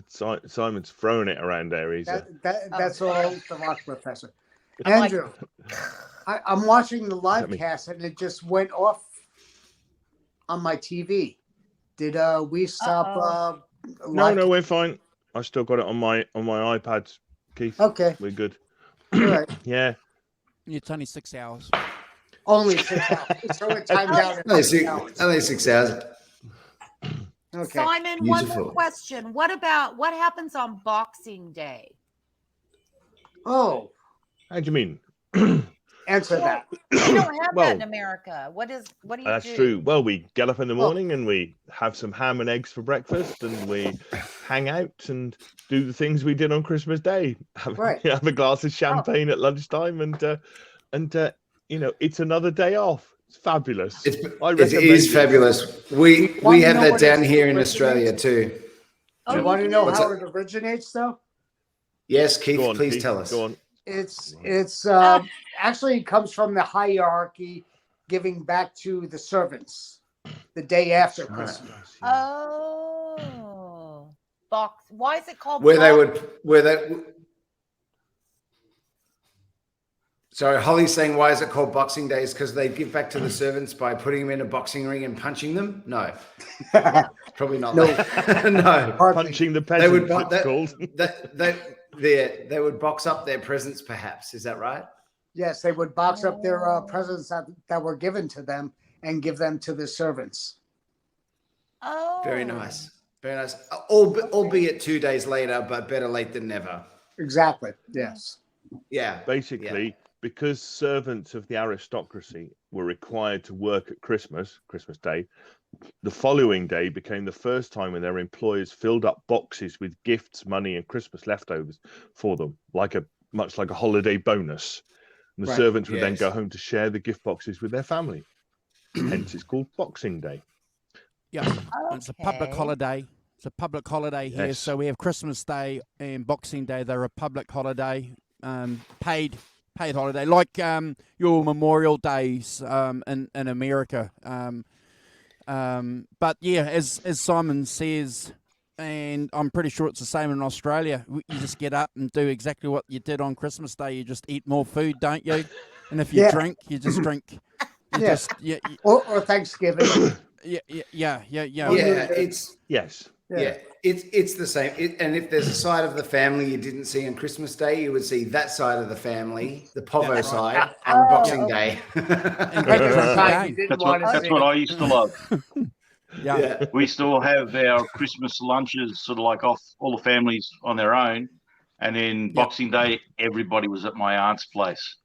Speaker 21: Simon's throwing it around there.
Speaker 20: That's all the Rock Professor. Andrew, I'm watching the live cast and it just went off on my TV. Did we stop?
Speaker 21: No, we're fine. I still got it on my iPad, Keith.
Speaker 20: Okay,
Speaker 21: we're good.
Speaker 20: All right.
Speaker 21: Yeah.
Speaker 2: It's only 6 hours.
Speaker 20: Only 6 hours. So it timed out. at
Speaker 18: Only
Speaker 20: 6 hours.
Speaker 18: only 6 hours.
Speaker 20: Okay.
Speaker 16: Simon, one more
Speaker 18: Beautiful.
Speaker 16: question. What happens on Boxing Day?
Speaker 20: Oh,
Speaker 21: how do you mean?
Speaker 20: Answer that.
Speaker 16: We don't have
Speaker 21: Well,
Speaker 16: that in America. What do you do?
Speaker 21: That's true. Well, we get up in the morning and we have some ham and eggs for breakfast, and we hang out and do the things we did on Christmas Day. Have a glass of champagne at lunchtime, and it's another day off. It's fabulous.
Speaker 18: It is fabulous. We have that down here in Australia too.
Speaker 20: Do you want to know how it originates, though?
Speaker 18: Yes, Keith,
Speaker 21: Go on,
Speaker 18: please
Speaker 21: Keith,
Speaker 18: tell us.
Speaker 21: Go on.
Speaker 20: It's actually comes from the hierarchy giving back to the servants the day after Christmas.
Speaker 16: Oh, Why is it called?
Speaker 18: Sorry, Holly's saying, why is it called Boxing Day? Is because they give back to the servants by putting them in a boxing ring and punching them? No, probably not.
Speaker 20: No.
Speaker 18: No,
Speaker 21: punching the peasants. It's called.
Speaker 18: They would box up their presents, perhaps. Is that right?
Speaker 20: Yes, they would box up their presents that were given to them and give them to the servants.
Speaker 16: Oh,
Speaker 18: very nice, very nice. Albeit 2 days later, but better late than never.
Speaker 20: Exactly. Yes.
Speaker 18: Yeah.
Speaker 21: Basically, because servants of the aristocracy were required to work at Christmas Day, the following day became the first time when their employers filled up boxes with gifts, money, and Christmas leftovers for them, much like a holiday bonus. And the servants would then go home to share the gift boxes with their family. Hence, it's called Boxing Day.
Speaker 2: Yeah, it's a public holiday. It's a public holiday here.
Speaker 21: Yes.
Speaker 2: So we have Christmas Day and Boxing Day. They're a public holiday, paid holiday, like your Memorial Days in America. But yeah, as Simon says, and I'm pretty sure it's the same in Australia. You just get up and do exactly what you did on Christmas Day. You just eat more food, don't you? And if you drink, you just drink.
Speaker 20: Or Thanksgiving.
Speaker 18: Yeah,
Speaker 21: it's
Speaker 18: yes. Yeah, it's the same. And if there's a side of the family you didn't see on Christmas Day, you would see that side of the family, the Povo side, on Boxing Day.
Speaker 4: That's what I used to love.
Speaker 2: Yeah.
Speaker 4: We still have our Christmas lunches sort of like off all the families on their own. And then Boxing Day, everybody was at my aunt's place.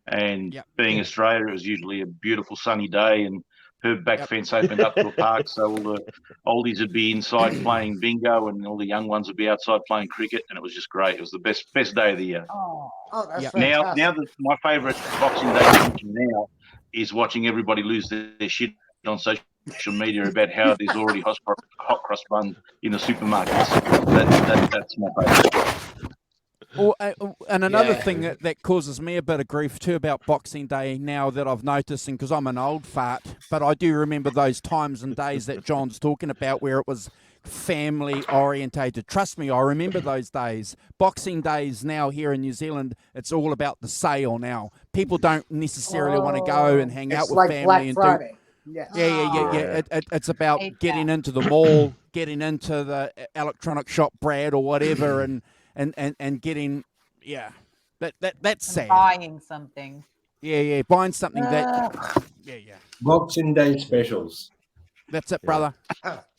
Speaker 4: And being Australia, it was usually a beautiful sunny day, and her back fence opened up to a park. So all the oldies would be inside playing bingo, and all the young ones would be outside playing cricket. And it was just great. It was the best day of the year.
Speaker 20: Oh, that's
Speaker 4: Now
Speaker 20: fantastic.
Speaker 4: my favourite Boxing Day now is watching everybody lose their shit on social media about how there's already hot cross bun in the supermarkets. That's my favourite.
Speaker 2: Oh, and another thing that causes me a bit of grief too about Boxing Day now that I've noticed, and because I'm an old fart, but I do remember those times and days that John's talking about where it was family orientated. Trust me, I remember those days. Boxing Days now here in New Zealand, it's all about the sale now. People don't necessarily want to go and hang out
Speaker 20: It's
Speaker 2: with
Speaker 20: like
Speaker 2: family
Speaker 20: Black
Speaker 2: and
Speaker 20: Friday.
Speaker 2: do.
Speaker 20: Yes.
Speaker 2: Yeah. It's about getting into the mall, getting into the electronic shop, Brad, or whatever, and getting that's sad.
Speaker 16: Buying something.
Speaker 2: Yeah, buying something that
Speaker 10: Boxing Day specials.
Speaker 2: That's it, brother.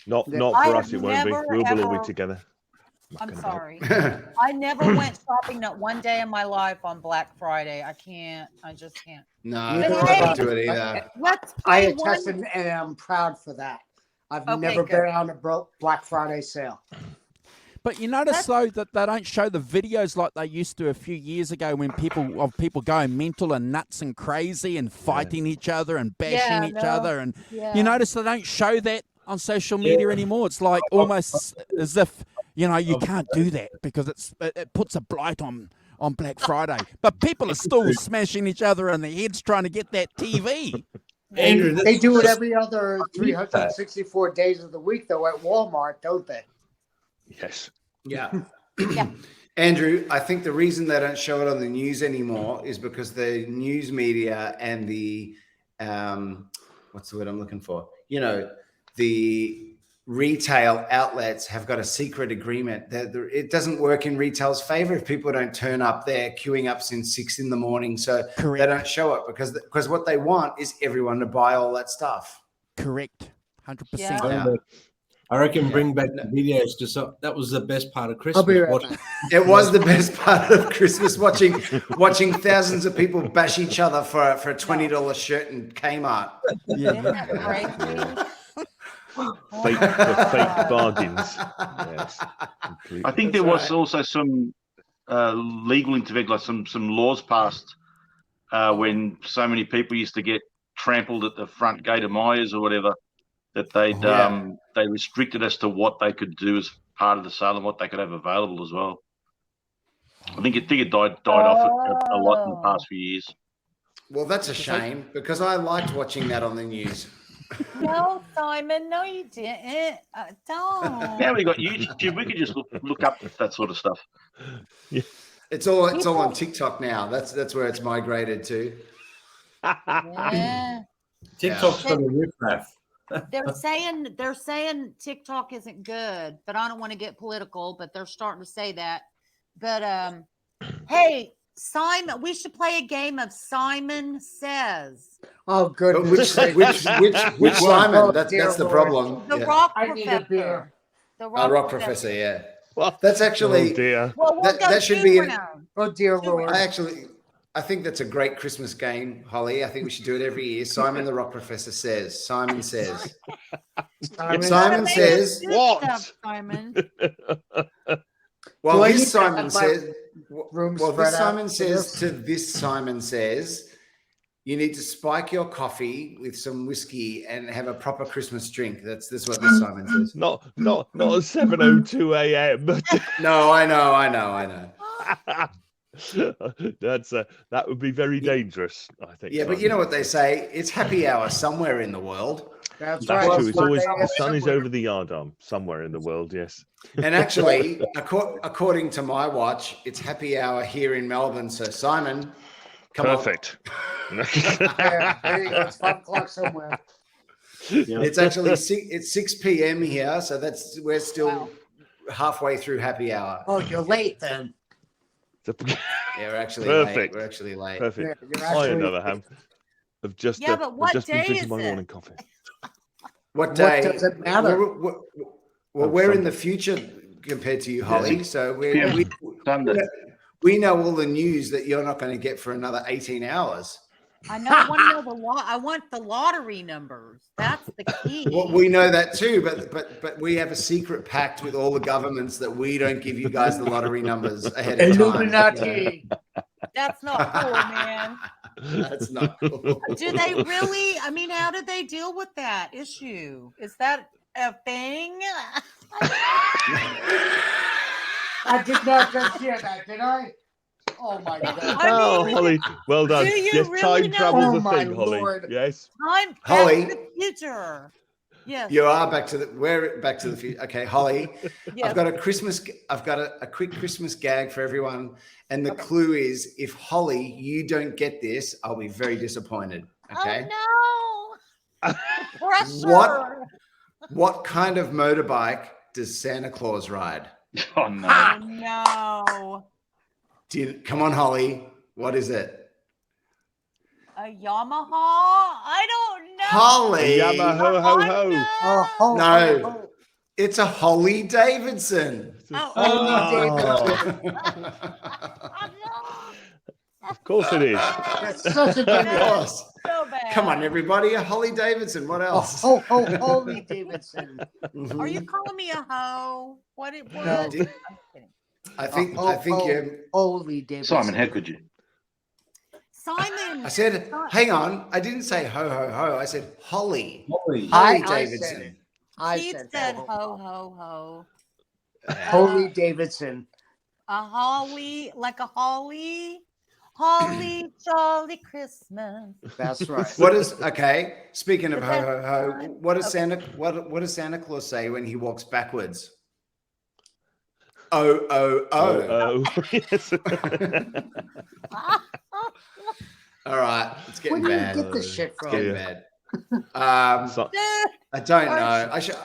Speaker 21: Not
Speaker 16: I
Speaker 21: for
Speaker 16: have
Speaker 21: us, it won't be.
Speaker 16: never,
Speaker 21: We'll all
Speaker 16: ever-
Speaker 21: be together.
Speaker 16: I'm sorry. I never went shopping not one day in my life on Black Friday. I just can't.
Speaker 18: No,
Speaker 16: But
Speaker 18: I
Speaker 16: hey,
Speaker 18: don't do it either.
Speaker 16: Let's
Speaker 20: I
Speaker 16: play
Speaker 20: attest
Speaker 16: one.
Speaker 20: and I'm proud for that. I've
Speaker 16: Okay,
Speaker 20: never
Speaker 16: good.
Speaker 20: been on a Black Friday sale.
Speaker 2: But you notice though that they don't show the videos like they used to a few years ago when people going mental and nuts and crazy and fighting each other and bashing each other, and you notice they don't show that on social media anymore. It's like almost as if you can't do that because it puts a blight on Black Friday. But people are still smashing each other in the heads trying to get that TV.
Speaker 10: Andrew,
Speaker 20: They do it every other 364 days of the week, though, at Walmart, don't they?
Speaker 21: Yes.
Speaker 18: Yeah. Andrew, I think the reason they don't show it on the news anymore is because the news media and the what's the word I'm looking for? The retail outlets have got a secret agreement that it doesn't work in retail's favor if people don't turn up there queuing up since 6 a.m. So they don't show it because what they want is everyone to buy all that stuff.
Speaker 2: Correct. 100%.
Speaker 18: Yeah.
Speaker 10: I reckon bring back the videos because that was the best part of Christmas.
Speaker 20: be right
Speaker 10: watching-
Speaker 18: It was the best part of Christmas watching thousands of people bash each other for a $20 shirt in Kmart.
Speaker 16: Isn't that crazy?
Speaker 21: Fake bargains. Yes,
Speaker 4: I think there was also some legal intervention, like some laws passed when so many people used to get trampled at the front gate of Myers or whatever, that they restricted as to what they could do as part of the sale and what they could have available as well. I think it died off a lot in the past few years.
Speaker 18: Well, that's a shame because I liked watching that on the news.
Speaker 16: No, Simon. No, you didn't. Don't.
Speaker 4: Now we got YouTube. We could just look up that sort of stuff.
Speaker 18: It's all on TikTok now. That's where it's migrated to.
Speaker 16: Yeah.
Speaker 10: TikTok's got a riff-raff.
Speaker 16: They're saying TikTok isn't good, but I don't want to get political, but they're starting to say that. But hey, Simon, we should play a game of Simon Says.
Speaker 20: Oh, good.
Speaker 18: Which Simon? That's the problem.
Speaker 16: The
Speaker 18: Yeah.
Speaker 16: Rock
Speaker 20: I need a beer.
Speaker 16: Professor. The
Speaker 18: Rock Professor, yeah. Well, that's actually
Speaker 21: Oh dear.
Speaker 16: Well, we'll go
Speaker 18: that should
Speaker 16: two
Speaker 18: be
Speaker 16: rounds.
Speaker 20: Oh, dear Lord.
Speaker 18: I think that's a great Christmas game, Holly. I think we should do it every year. Simon the Rock Professor says. Simon says. Simon says.
Speaker 16: Good stuff, Simon.
Speaker 18: Well,
Speaker 20: Do I need
Speaker 18: this
Speaker 20: to have
Speaker 18: Simon
Speaker 20: my
Speaker 18: says.
Speaker 20: room
Speaker 18: Well,
Speaker 20: spread
Speaker 18: this
Speaker 20: out
Speaker 18: Simon
Speaker 20: for
Speaker 18: says
Speaker 20: this?
Speaker 18: to this Simon says, you need to spike your coffee with some whiskey and have a proper Christmas drink. That's what this Simon says.
Speaker 21: Not at 7:02 a.m.
Speaker 18: No, I know.
Speaker 21: That would be very dangerous, I think.
Speaker 18: Yeah, but you know what they say? It's happy hour somewhere in the world.
Speaker 20: That's
Speaker 21: That's
Speaker 20: right.
Speaker 21: true. It's always the sun is over the yard arm somewhere in the world. Yes.
Speaker 18: And actually, according to my watch, it's happy hour here in Melbourne. So Simon, come
Speaker 21: Perfect.
Speaker 20: Yeah, there you go. It's 5 o'clock somewhere.
Speaker 18: on. It's actually 6 p.m. here, so we're still halfway through happy hour.
Speaker 20: Oh, you're late then.
Speaker 18: Yeah, we're actually late.
Speaker 21: Perfect.
Speaker 18: We're actually late.
Speaker 21: Perfect.
Speaker 20: Yeah, you're
Speaker 21: I, on
Speaker 20: actually-
Speaker 21: the other hand, have just
Speaker 16: Yeah, but what
Speaker 21: been
Speaker 16: day
Speaker 21: drinking
Speaker 16: is
Speaker 21: my
Speaker 16: it?
Speaker 21: morning coffee.
Speaker 18: What day?
Speaker 20: does it matter?
Speaker 18: We're in the future compared to you, Holly. So we know all the news that you're not going to get for another 18 hours.
Speaker 16: I know. I want to know I want the lottery numbers. That's the key.
Speaker 18: Well, we know that too, but we have a secret pact with all the governments that we don't give you guys the lottery numbers ahead of time.
Speaker 20: Illuminati.
Speaker 16: That's not cool, man.
Speaker 18: That's not cool.
Speaker 16: Do they really? I mean, how did they deal with that issue? Is that a thing?
Speaker 20: I did not just hear that, did I? Oh my God!
Speaker 21: Holly, well done.
Speaker 16: Do you
Speaker 21: Yes,
Speaker 16: really
Speaker 21: time
Speaker 16: know?
Speaker 21: travel's
Speaker 20: Oh,
Speaker 21: a
Speaker 20: my
Speaker 21: thing, Holly.
Speaker 20: Lord.
Speaker 21: Yes.
Speaker 16: I'm
Speaker 18: Holly.
Speaker 16: back to the future. Yes.
Speaker 18: You are back to the future. Okay, Holly.
Speaker 16: Yes.
Speaker 18: I've got a quick Christmas gag for everyone. And the clue is, if Holly, you don't get this, I'll be very disappointed. Okay.
Speaker 16: Oh no. Pressure.
Speaker 18: What kind of motorbike does Santa Claus ride?
Speaker 4: Oh no.
Speaker 16: Oh no.
Speaker 18: Come on, Holly. What is it?
Speaker 16: A Yamaha? I don't know.
Speaker 18: Holly.
Speaker 21: Yamaha ho ho.
Speaker 20: Oh,
Speaker 18: No. It's a Holly Davidson.
Speaker 21: Of course it is.
Speaker 20: That's such a good
Speaker 18: Of course.
Speaker 16: So bad.
Speaker 18: Come on, everybody. A Holly Davidson. What else?
Speaker 20: Holy Davidson.
Speaker 16: Are you calling me a hoe? What?
Speaker 20: No.
Speaker 16: I'm kidding.
Speaker 18: I think you're.
Speaker 20: Holy Davidson.
Speaker 4: Simon, how could you?
Speaker 16: Simon.
Speaker 18: I said, hang on. I didn't say ho ho ho. I said Holly. Holly
Speaker 20: I
Speaker 18: Davidson.
Speaker 16: He said ho ho ho.
Speaker 20: Holy Davidson.
Speaker 16: A holly, like a holly. Holly jolly Christmas.
Speaker 20: That's right.
Speaker 18: What is okay? Speaking of ho ho ho, what does Santa Claus say when he walks backwards? Oh oh oh.
Speaker 21: Oh, yes.
Speaker 18: All right, it's getting
Speaker 20: Where do you
Speaker 18: bad.
Speaker 20: get this shit
Speaker 18: It's
Speaker 20: from?
Speaker 18: getting bad. I don't know. I should.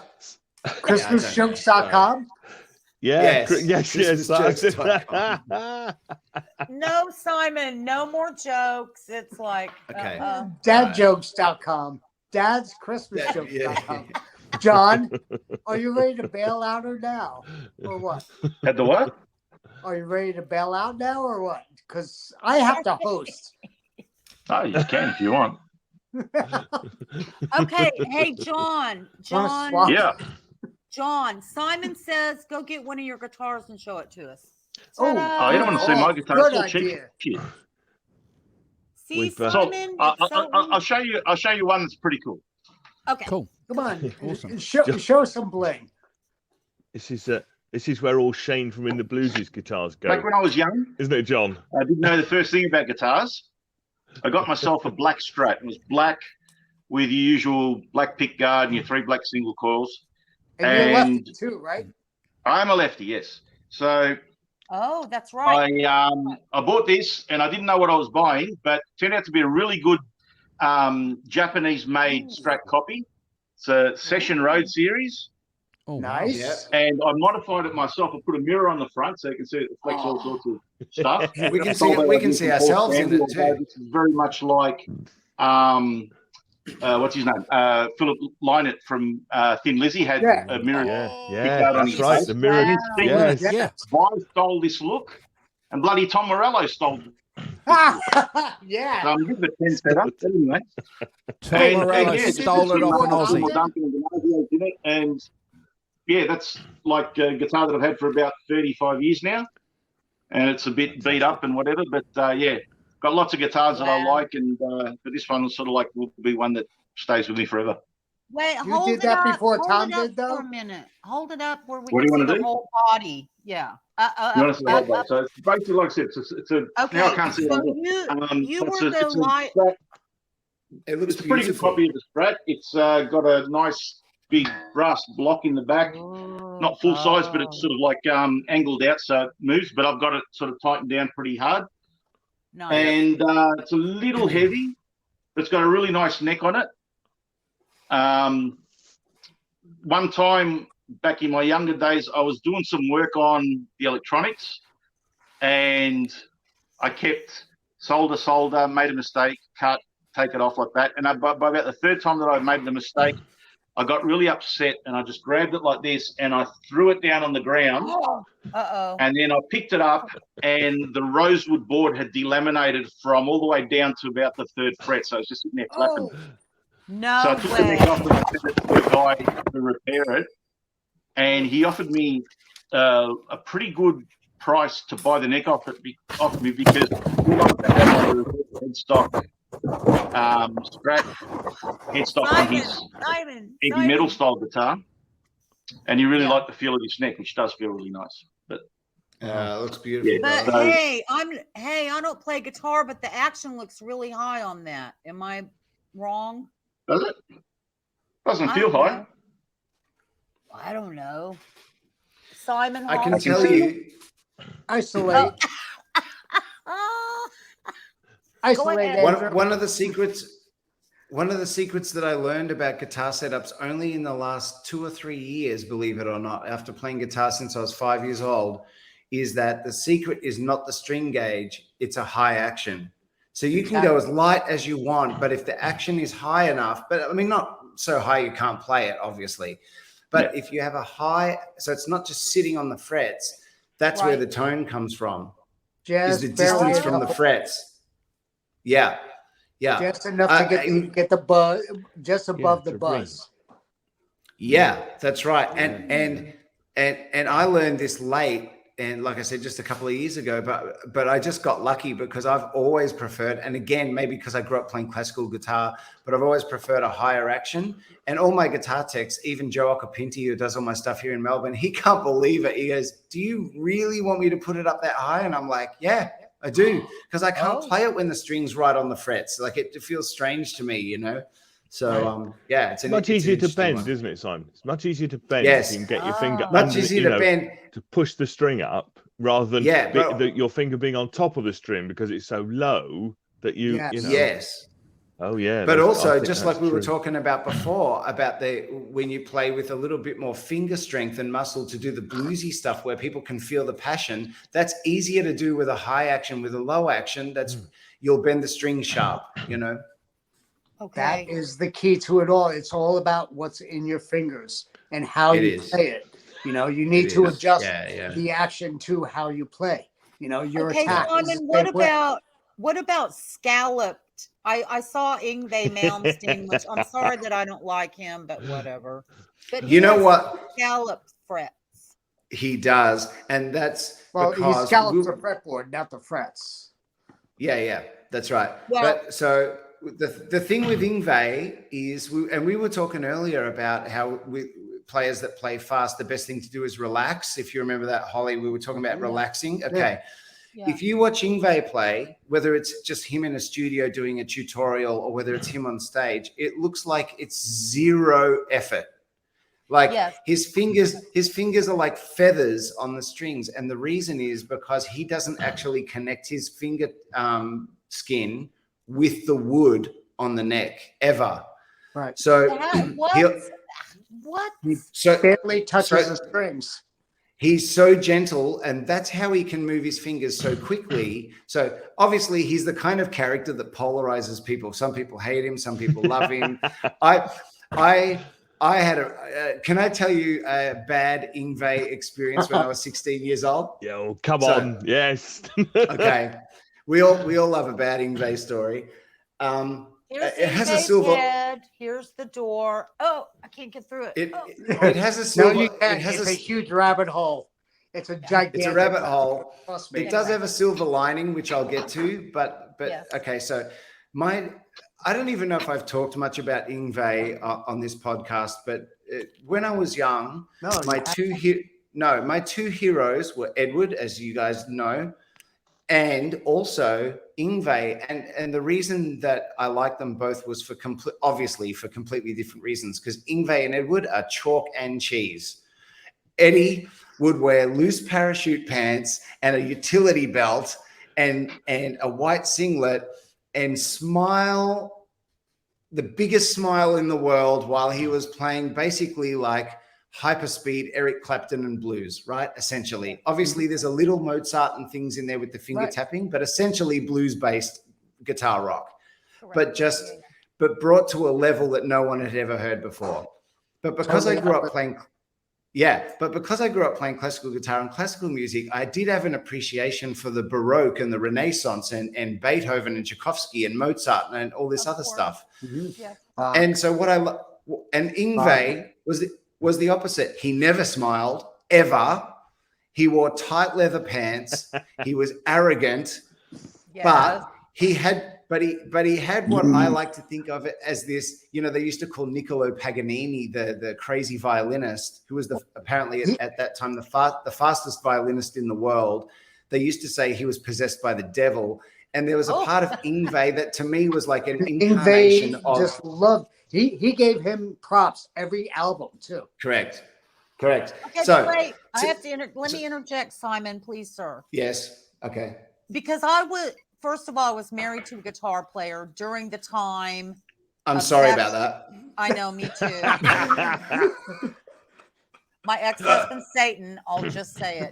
Speaker 20: ChristmasJokes.com.
Speaker 21: Yeah.
Speaker 18: Yes.
Speaker 21: Yes.
Speaker 18: ChristmasJokes.com.
Speaker 16: No, Simon, no more jokes. It's like
Speaker 18: Okay.
Speaker 20: Dadjokes.com. Dad'sChristmasJokes.com. John, are you ready to bail out or now? Or what?
Speaker 4: At the what?
Speaker 20: Are you ready to bail out now or what? Because I have to host.
Speaker 4: Oh, you can if you want.
Speaker 16: Okay, hey John.
Speaker 20: swap?
Speaker 4: Yeah.
Speaker 16: John, Simon says go get one of your guitars and show it to us.
Speaker 4: Oh, you don't want to see my guitar?
Speaker 20: Good
Speaker 4: It's all cheap
Speaker 20: idea.
Speaker 4: shit.
Speaker 16: See,
Speaker 4: So
Speaker 16: Simon,
Speaker 4: I'll show you one that's pretty cool.
Speaker 16: okay.
Speaker 2: Cool.
Speaker 20: Come on.
Speaker 2: Awesome.
Speaker 20: Show some bling.
Speaker 21: This is where all Shane from In the Blues' guitars go.
Speaker 4: Back when I was young,
Speaker 21: Isn't it, John?
Speaker 4: I didn't know the first thing about guitars. I got myself a black Strat. It was black with your usual black pick guard and your 3 black single coils.
Speaker 20: And you're lefty too, right?
Speaker 4: I'm a lefty, yes. So
Speaker 16: Oh, that's right.
Speaker 4: I bought this and I didn't know what I was buying, but it turned out to be a really good Japanese-made Strat copy. It's a Session Road series.
Speaker 2: Oh,
Speaker 20: Nice.
Speaker 18: Yeah.
Speaker 4: And I modified it myself. I put a mirror on the front so you can see it reflects all sorts of stuff.
Speaker 18: We can see ourselves in it too.
Speaker 4: This is very much like what's his name? Philip Lynott from Thin Lizzy had a mirror.
Speaker 21: Yeah, that's right. The mirror.
Speaker 4: Yes.
Speaker 2: Yeah.
Speaker 4: I stole this look, and bloody Tom Morello stole it.
Speaker 20: Yeah.
Speaker 4: So I'm giving it 10 set up anyway.
Speaker 2: Tom Morello
Speaker 4: just
Speaker 2: stole it off an
Speaker 4: some more
Speaker 2: Aussie.
Speaker 4: Duncan and Gennadios in it, and yeah, that's like a guitar that I've had for about 35 years now, and it's a bit beat up and whatever, but yeah, got lots of guitars that I like, and but this one was sort of like will be one that stays with me forever.
Speaker 16: Wait,
Speaker 20: You
Speaker 16: hold
Speaker 20: did
Speaker 16: it
Speaker 20: that
Speaker 16: up.
Speaker 20: before
Speaker 16: hold
Speaker 20: Tom
Speaker 16: it up
Speaker 20: did, though?
Speaker 16: For a minute. Hold it up where we
Speaker 4: What do you
Speaker 16: can see
Speaker 4: wanna
Speaker 16: the
Speaker 4: do?
Speaker 16: whole body. Yeah.
Speaker 4: You want to see the whole body? So it's basically like I said, it's a
Speaker 16: Okay,
Speaker 4: now I can't see it.
Speaker 16: so
Speaker 4: on here.
Speaker 16: you
Speaker 4: But
Speaker 16: were the light.
Speaker 18: It looks
Speaker 4: It's a pretty good
Speaker 18: beautiful.
Speaker 4: copy of the Strat. It's got a nice big brass block in the back, not full size, but it's sort of like angled out so it moves. But I've got it sort of tightened down pretty hard,
Speaker 16: Nice.
Speaker 4: and it's a little heavy, but it's got a really nice neck on it. One time back in my younger days, I was doing some work on the electronics, and I kept solder, made a mistake, cut, take it off like that. And by about the third time that I made the mistake, I got really upset and I just grabbed it like this and I threw it down on the ground.
Speaker 16: Uh-oh.
Speaker 4: And then I picked it up and the rosewood board had delaminated from all the way down to about the 3rd fret. So it was just sitting there flapping.
Speaker 16: No
Speaker 4: So I took the
Speaker 16: way.
Speaker 4: neck off and I sent it to a guy to repair it. And he offered me a pretty good price to buy the neck off me because we wanted to have a headstock scratch headstock on his heavy metal style guitar, and he really liked the feel of his neck, which does feel really nice. But
Speaker 18: looks beautiful.
Speaker 4: Yeah,
Speaker 16: But
Speaker 4: so-
Speaker 16: I don't play guitar, but the action looks really high on that. Am I wrong?
Speaker 4: Does it? Doesn't
Speaker 16: I
Speaker 4: feel
Speaker 16: don't
Speaker 4: high.
Speaker 16: know. I don't know. Simon,
Speaker 18: I can
Speaker 16: Hall?
Speaker 18: tell you.
Speaker 20: Isolate. Isolate.
Speaker 18: One of the secrets that I learned about guitar setups only in the last 2 or 3 years, believe it or not, after playing guitar since I was 5 years old, is that the secret is not the string gauge, it's a high action. So you can go as light as you want, but if the action is high enough, but I mean, not so high you can't play it, obviously. But if you have a high, so it's not just sitting on the frets, that's where the tone comes from.
Speaker 20: Just
Speaker 18: is the distance from the frets. Yeah. Yeah.
Speaker 20: Just enough to get the buzz, just above the buzz.
Speaker 18: Yeah, that's right. And I learned this late, and like I said, just a couple of years ago, but I just got lucky because I've always preferred, and again, maybe because I grew up playing classical guitar, but I've always preferred a higher action. And all my guitar techs, even Joe Occhipinti, who does all my stuff here in Melbourne, he can't believe it. He goes, "Do you really want me to put it up that high?" And I'm like, "Yeah, I do," because I can't play it when the string's right on the frets. Like it feels strange to me, you know. So yeah, it's
Speaker 21: much easier to bend, isn't it, Simon? It's much easier to bend.
Speaker 18: Yes.
Speaker 21: You can get your finger
Speaker 18: Much
Speaker 21: under,
Speaker 18: easier
Speaker 21: you
Speaker 18: to
Speaker 21: know,
Speaker 18: bend.
Speaker 21: to push the string up rather than
Speaker 18: but-
Speaker 21: your finger being on top of the string because it's so low that you know.
Speaker 18: Yes.
Speaker 21: Oh yeah.
Speaker 18: But
Speaker 21: I
Speaker 18: also,
Speaker 21: think
Speaker 18: just
Speaker 21: that's
Speaker 18: like we were
Speaker 21: true.
Speaker 18: talking about before, about when you play with a little bit more finger strength and muscle to do the bluesy stuff where people can feel the passion, that's easier to do with a high action. With a low action, you'll bend the string sharp, you know.
Speaker 20: That is the key to it all. It's all about what's in your fingers and how
Speaker 18: It
Speaker 20: you
Speaker 18: is.
Speaker 20: play it. You know, you need
Speaker 18: It
Speaker 20: to
Speaker 18: is.
Speaker 20: adjust
Speaker 18: Yeah.
Speaker 20: the action to how you play. You know, your
Speaker 16: Okay,
Speaker 20: attack. is
Speaker 16: Simon,
Speaker 20: the same way.
Speaker 16: what about scalloped? I saw Yngwie Malmsteen, which I'm sorry that I don't like him, but whatever. But
Speaker 18: You know
Speaker 16: he has
Speaker 18: what?
Speaker 16: Scalloped frets.
Speaker 18: He does, and that's
Speaker 20: Well, he
Speaker 18: because
Speaker 20: scallops the fretboard, not the frets.
Speaker 18: Yeah, that's right.
Speaker 20: Well-
Speaker 18: But so the thing with Yngwie is, we were talking earlier about how players that play fast, the best thing to do is relax. If you remember that, Holly, we were talking about relaxing. Okay.
Speaker 16: Yeah.
Speaker 18: If you watch Yngwie play, whether it's just him in a studio doing a tutorial or whether it's him on stage, it looks like it's zero effort. Like his fingers are like feathers on the strings. And the reason is because he doesn't actually connect his finger skin with the wood on the neck ever.
Speaker 20: Right.
Speaker 18: So
Speaker 16: What?
Speaker 18: So
Speaker 20: barely touches the strings.
Speaker 18: He's so gentle, and that's how he can move his fingers so quickly. So obviously, he's the kind of character that polarizes people. Some people hate him, some people love him. I had can I tell you a bad Yngwie experience when I was 16 years old?
Speaker 21: Yeah, well, come on. Yes.
Speaker 18: Okay. We all love a bad Yngwie story.
Speaker 16: Here's
Speaker 18: It has a
Speaker 16: Yngwie's
Speaker 18: silver.
Speaker 16: head. Here's the door. Oh, I can't get through it.
Speaker 18: It has a
Speaker 20: No,
Speaker 18: silver.
Speaker 20: you can't.
Speaker 18: It has
Speaker 20: It's a huge rabbit hole. It's a gigantic.
Speaker 18: It's a rabbit hole.
Speaker 20: Trust me.
Speaker 18: It does have a silver lining, which I'll get to. But
Speaker 16: Yes.
Speaker 18: okay, so I don't even know if I've talked much about Yngwie on this podcast, but when I was young, my two heroes were Edward, as you guys know, and also Yngwie. And the reason that I like them both was obviously for completely different reasons, because Yngwie and Edward are chalk and cheese. Eddie would wear loose parachute pants and a utility belt and a white singlet and smile the biggest smile in the world while he was playing basically like hyperspeed Eric Clapton and blues, right? Essentially. Obviously, there's a little Mozart and things in there with the finger tapping, but essentially blues-based guitar rock. But brought to a level that no one had ever heard before. But because I
Speaker 20: Totally
Speaker 18: grew up
Speaker 20: opposite.
Speaker 18: playing, but because I grew up playing classical guitar and classical music, I did have an appreciation for the Baroque and the Renaissance and Beethoven and Tchaikovsky and Mozart and all this other stuff. And so and Yngwie was the opposite. He never smiled ever. He wore tight leather pants. He was arrogant, but he had what I like to think of it as this. You know, they used to call Niccolo Paganini the crazy violinist, who was apparently at that time the fastest violinist in the world. They used to say he was possessed by the devil, and there was a part of Yngwie that to me was like an incarnation of.
Speaker 20: Just loved. He gave him props every album too.
Speaker 18: Correct.
Speaker 16: Okay,
Speaker 18: So
Speaker 16: great. I have to let me interject, Simon, please, sir.
Speaker 18: yes. Okay.
Speaker 16: Because first of all, I was married to a guitar player during the time.
Speaker 18: I'm sorry about that.
Speaker 16: I know, me too. My ex-husband, Satan, I'll just say it.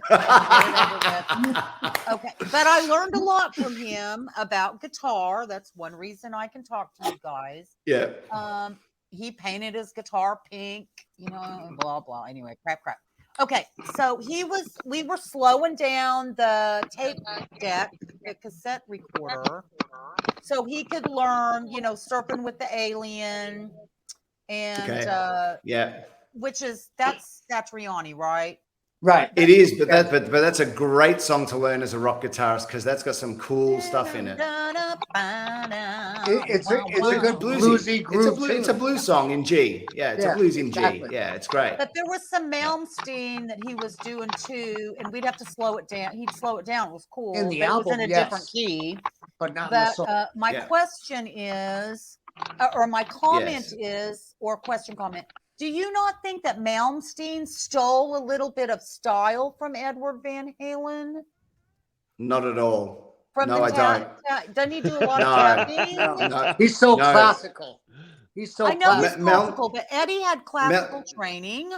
Speaker 16: Okay, but I learned a lot from him about guitar. That's one reason I can talk to you guys.
Speaker 18: Yeah.
Speaker 16: He painted his guitar pink, you know, blah, blah. Anyway, crap. Okay, so we were slowing down the tape deck, the cassette recorder, so he could learn, you know, Surfing with the Alien and which is that's Satriani, right?
Speaker 20: Right.
Speaker 18: It is, but that's a great song to learn as a rock guitarist because that's got some cool stuff in it.
Speaker 20: It's a good bluesy groove.
Speaker 18: It's a blues song in G. Yeah, it's a blues in G. Yeah, it's great.
Speaker 16: But there was some Malmsteen that he was doing too, and we'd have to slow it down. He'd slow it down. It was cool.
Speaker 20: In the
Speaker 16: but
Speaker 20: album,
Speaker 16: it was in a different key.
Speaker 20: But not in the song.
Speaker 16: My question is, or my comment is, or comment. Do you not think that Malmsteen stole a little bit of style from Edward Van Halen?
Speaker 18: Not at all.
Speaker 16: From
Speaker 18: No, I don't.
Speaker 16: Doesn't he do a lot of tapping?
Speaker 18: No.
Speaker 20: He's so
Speaker 18: No.
Speaker 20: classical. He's so
Speaker 16: I know he's
Speaker 20: classical.
Speaker 16: classical, but Eddie had classical training.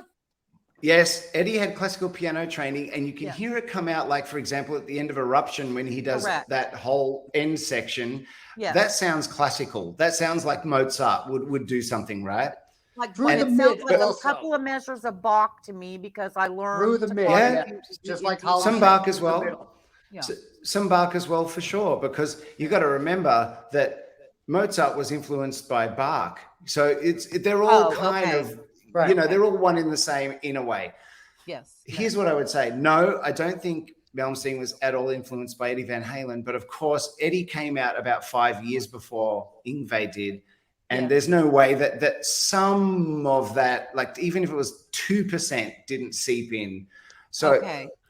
Speaker 18: Yes, Eddie had classical piano training, and you can hear it come out, like, for example, at the end of Eruption when he does
Speaker 16: Correct.
Speaker 18: that whole end section.
Speaker 16: Yes.
Speaker 18: That sounds classical. That sounds like Mozart would do something, right?
Speaker 16: Like
Speaker 20: Through
Speaker 16: it
Speaker 20: the
Speaker 16: sounds
Speaker 20: mid
Speaker 16: like a
Speaker 20: also.
Speaker 16: couple of measures of Bach to me because I learned
Speaker 20: Through the
Speaker 16: to
Speaker 20: mid,
Speaker 16: play
Speaker 18: Yeah.
Speaker 20: just like
Speaker 18: Some
Speaker 20: Holly
Speaker 18: Bach
Speaker 20: said,
Speaker 18: as
Speaker 20: through the
Speaker 18: well.
Speaker 20: middle.
Speaker 16: Yeah.
Speaker 18: Some Bach as well, for sure, because you got to remember that Mozart was influenced by Bach. So they're all kind of,
Speaker 20: Right.
Speaker 18: you know, they're all one in the same in a way.
Speaker 16: Yes.
Speaker 18: Here's what I would say. No, I don't think Malmsteen was at all influenced by Eddie Van Halen, but of course, Eddie came out about 5 years before Yngwie did. And there's no way that some of that, like even if it was 2%, didn't seep in. So,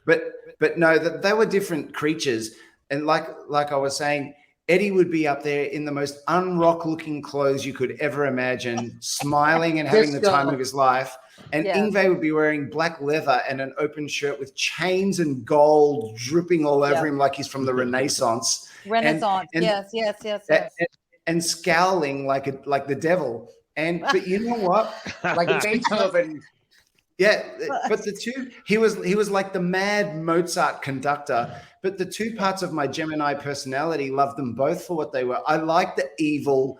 Speaker 18: but no, that they were different creatures. And like I was saying, Eddie would be up there in the most unrock-looking clothes you could ever imagine, smiling and having the time of his life. And Yngwie would be wearing black leather and an open shirt with chains and gold dripping all over him like he's from the Renaissance.
Speaker 16: Renaissance,
Speaker 18: And-
Speaker 16: yes.
Speaker 18: and scowling like the devil. But you know what?
Speaker 20: Like Beethoven.
Speaker 18: Yeah, but the two, he was like the mad Mozart conductor. But the two parts of my Gemini personality loved them both for what they were. I like the evil,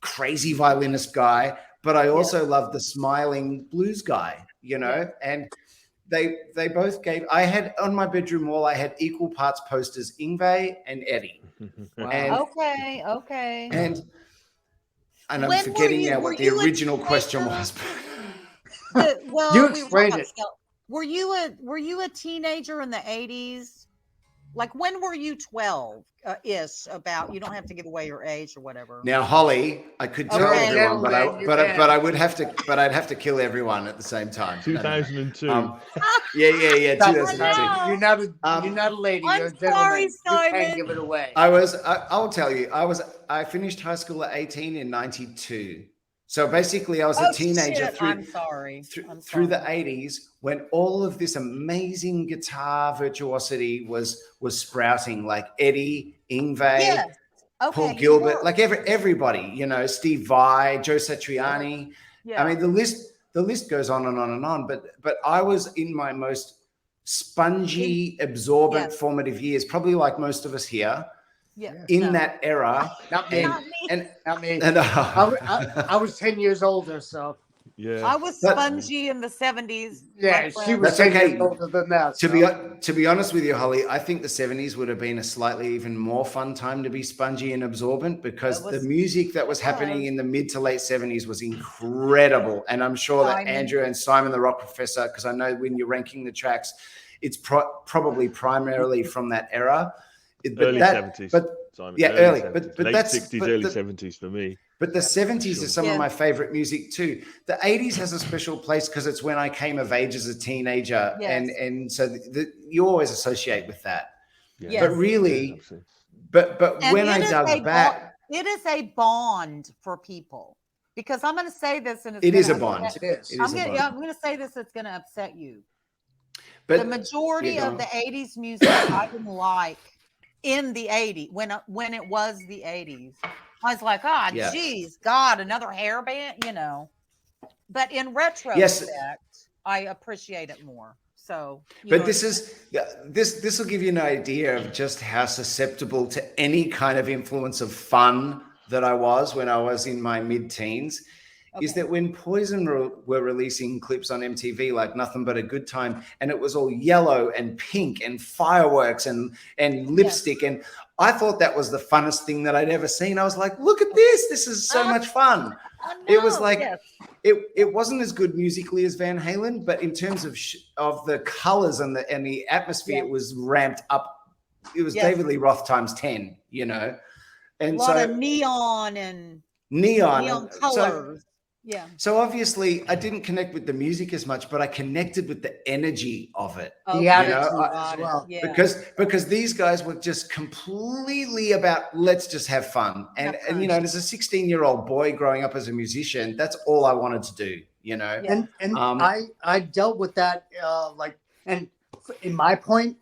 Speaker 18: crazy violinist guy, but I also love the smiling blues guy, you know? And they both gave, I had on my bedroom wall, I had equal parts posters, Yngwie and Eddie.
Speaker 20: Wow.
Speaker 16: Okay.
Speaker 18: And I'm
Speaker 16: When were
Speaker 18: forgetting
Speaker 16: you-
Speaker 18: now
Speaker 16: were
Speaker 18: what the
Speaker 16: you a
Speaker 18: original question was.
Speaker 16: Well,
Speaker 20: You
Speaker 16: we were
Speaker 20: explained
Speaker 16: talking
Speaker 20: it.
Speaker 16: about- Were you a teenager in the 80s? Like when were you 12 ish? About, you don't have to give away your age or whatever.
Speaker 18: Now, Holly, I could tell
Speaker 16: Okay.
Speaker 18: everyone, but
Speaker 20: Gentlemen, you
Speaker 18: but
Speaker 20: can.
Speaker 18: I would have to, but I'd have to kill everyone at the same time.
Speaker 21: 2002.
Speaker 18: Yeah,
Speaker 20: Stop.
Speaker 18: 2002.
Speaker 20: You're not a lady.
Speaker 16: I'm
Speaker 20: You're a gentleman.
Speaker 16: sorry,
Speaker 20: You
Speaker 16: Simon.
Speaker 20: can't give it away.
Speaker 18: I'll tell you, I finished high school at 18 in 92. So basically I was a teenager
Speaker 16: shit.
Speaker 18: through
Speaker 16: I'm sorry.
Speaker 18: through the 80s when all of this amazing guitar virtuosity was sprouting, like Eddie, Yngwie,
Speaker 16: Yes. Okay,
Speaker 18: Paul
Speaker 16: you
Speaker 18: Gilbert,
Speaker 16: were.
Speaker 18: like everybody, you know, Steve Vai, Joe Satriani.
Speaker 16: Yeah.
Speaker 18: I mean, the list goes on and on and on. But I was in my most spongy, absorbent,
Speaker 16: Yes.
Speaker 18: formative years, probably like most of us here,
Speaker 16: Yeah.
Speaker 18: in that era.
Speaker 20: Not me.
Speaker 18: And
Speaker 20: Not me.
Speaker 18: and,
Speaker 20: I was 10 years older, so.
Speaker 21: Yeah.
Speaker 16: I was spongy in the 70s.
Speaker 20: Yeah,
Speaker 16: my
Speaker 20: she
Speaker 16: friend.
Speaker 20: was
Speaker 18: That's okay.
Speaker 20: older than that.
Speaker 18: To be honest with you, Holly, I think the 70s would have been a slightly even more fun time to be spongy and absorbent because the music that was happening in the mid to late 70s was incredible. And I'm sure that Andrew and Simon the Rock Professor, because I know when you're ranking the tracks, it's probably primarily from that era.
Speaker 21: Early 70s. Simon,
Speaker 18: early.
Speaker 21: 70s.
Speaker 18: But
Speaker 21: Late
Speaker 18: that's
Speaker 21: 60s, early 70s for me.
Speaker 18: But the 70s is some of my favorite music too. The 80s has a special place because it's when I came of age as a teenager. And so you always associate with that.
Speaker 16: Yes.
Speaker 18: But really, but
Speaker 16: And
Speaker 18: when I
Speaker 16: it is
Speaker 18: dug back,
Speaker 16: it is a bond for people. Because I'm going to say this, and
Speaker 18: it is a
Speaker 16: gonna
Speaker 18: bond.
Speaker 16: upset-
Speaker 18: It is.
Speaker 16: I'm going to say this. It's going to upset you.
Speaker 18: But
Speaker 16: the majority
Speaker 18: you
Speaker 16: of
Speaker 18: know.
Speaker 16: the 80s music I didn't like in the 80s when it was the 80s. I was like,
Speaker 18: Yeah.
Speaker 16: geez, God, another hair band, you know. But in retrospect,
Speaker 18: Yes.
Speaker 16: I appreciate it more. So,
Speaker 18: But this will give you an idea of just how susceptible to any kind of influence of fun that I was when I was in my mid-teens. Is that when Poison were releasing clips on MTV like Nothing But a Good Time, and it was all yellow and pink and fireworks and lipstick, and I thought that was the funnest thing that I'd ever seen. I was like, look at this. This is so much fun. It was like, it wasn't as good musically as Van Halen, but in terms of the colors and the atmosphere, it was ramped up. It was David Lee Roth times 10, you know? And
Speaker 16: a lot of neon and
Speaker 18: neon
Speaker 16: colors.
Speaker 18: So obviously I didn't connect with the music as much, but I connected with the energy of it.
Speaker 20: The attitude as well.
Speaker 18: Because these guys were just completely about let's just have fun. And you know, as a 16-year-old boy growing up as a musician, that's all I wanted to do, you know.
Speaker 20: And I dealt with that and in my point,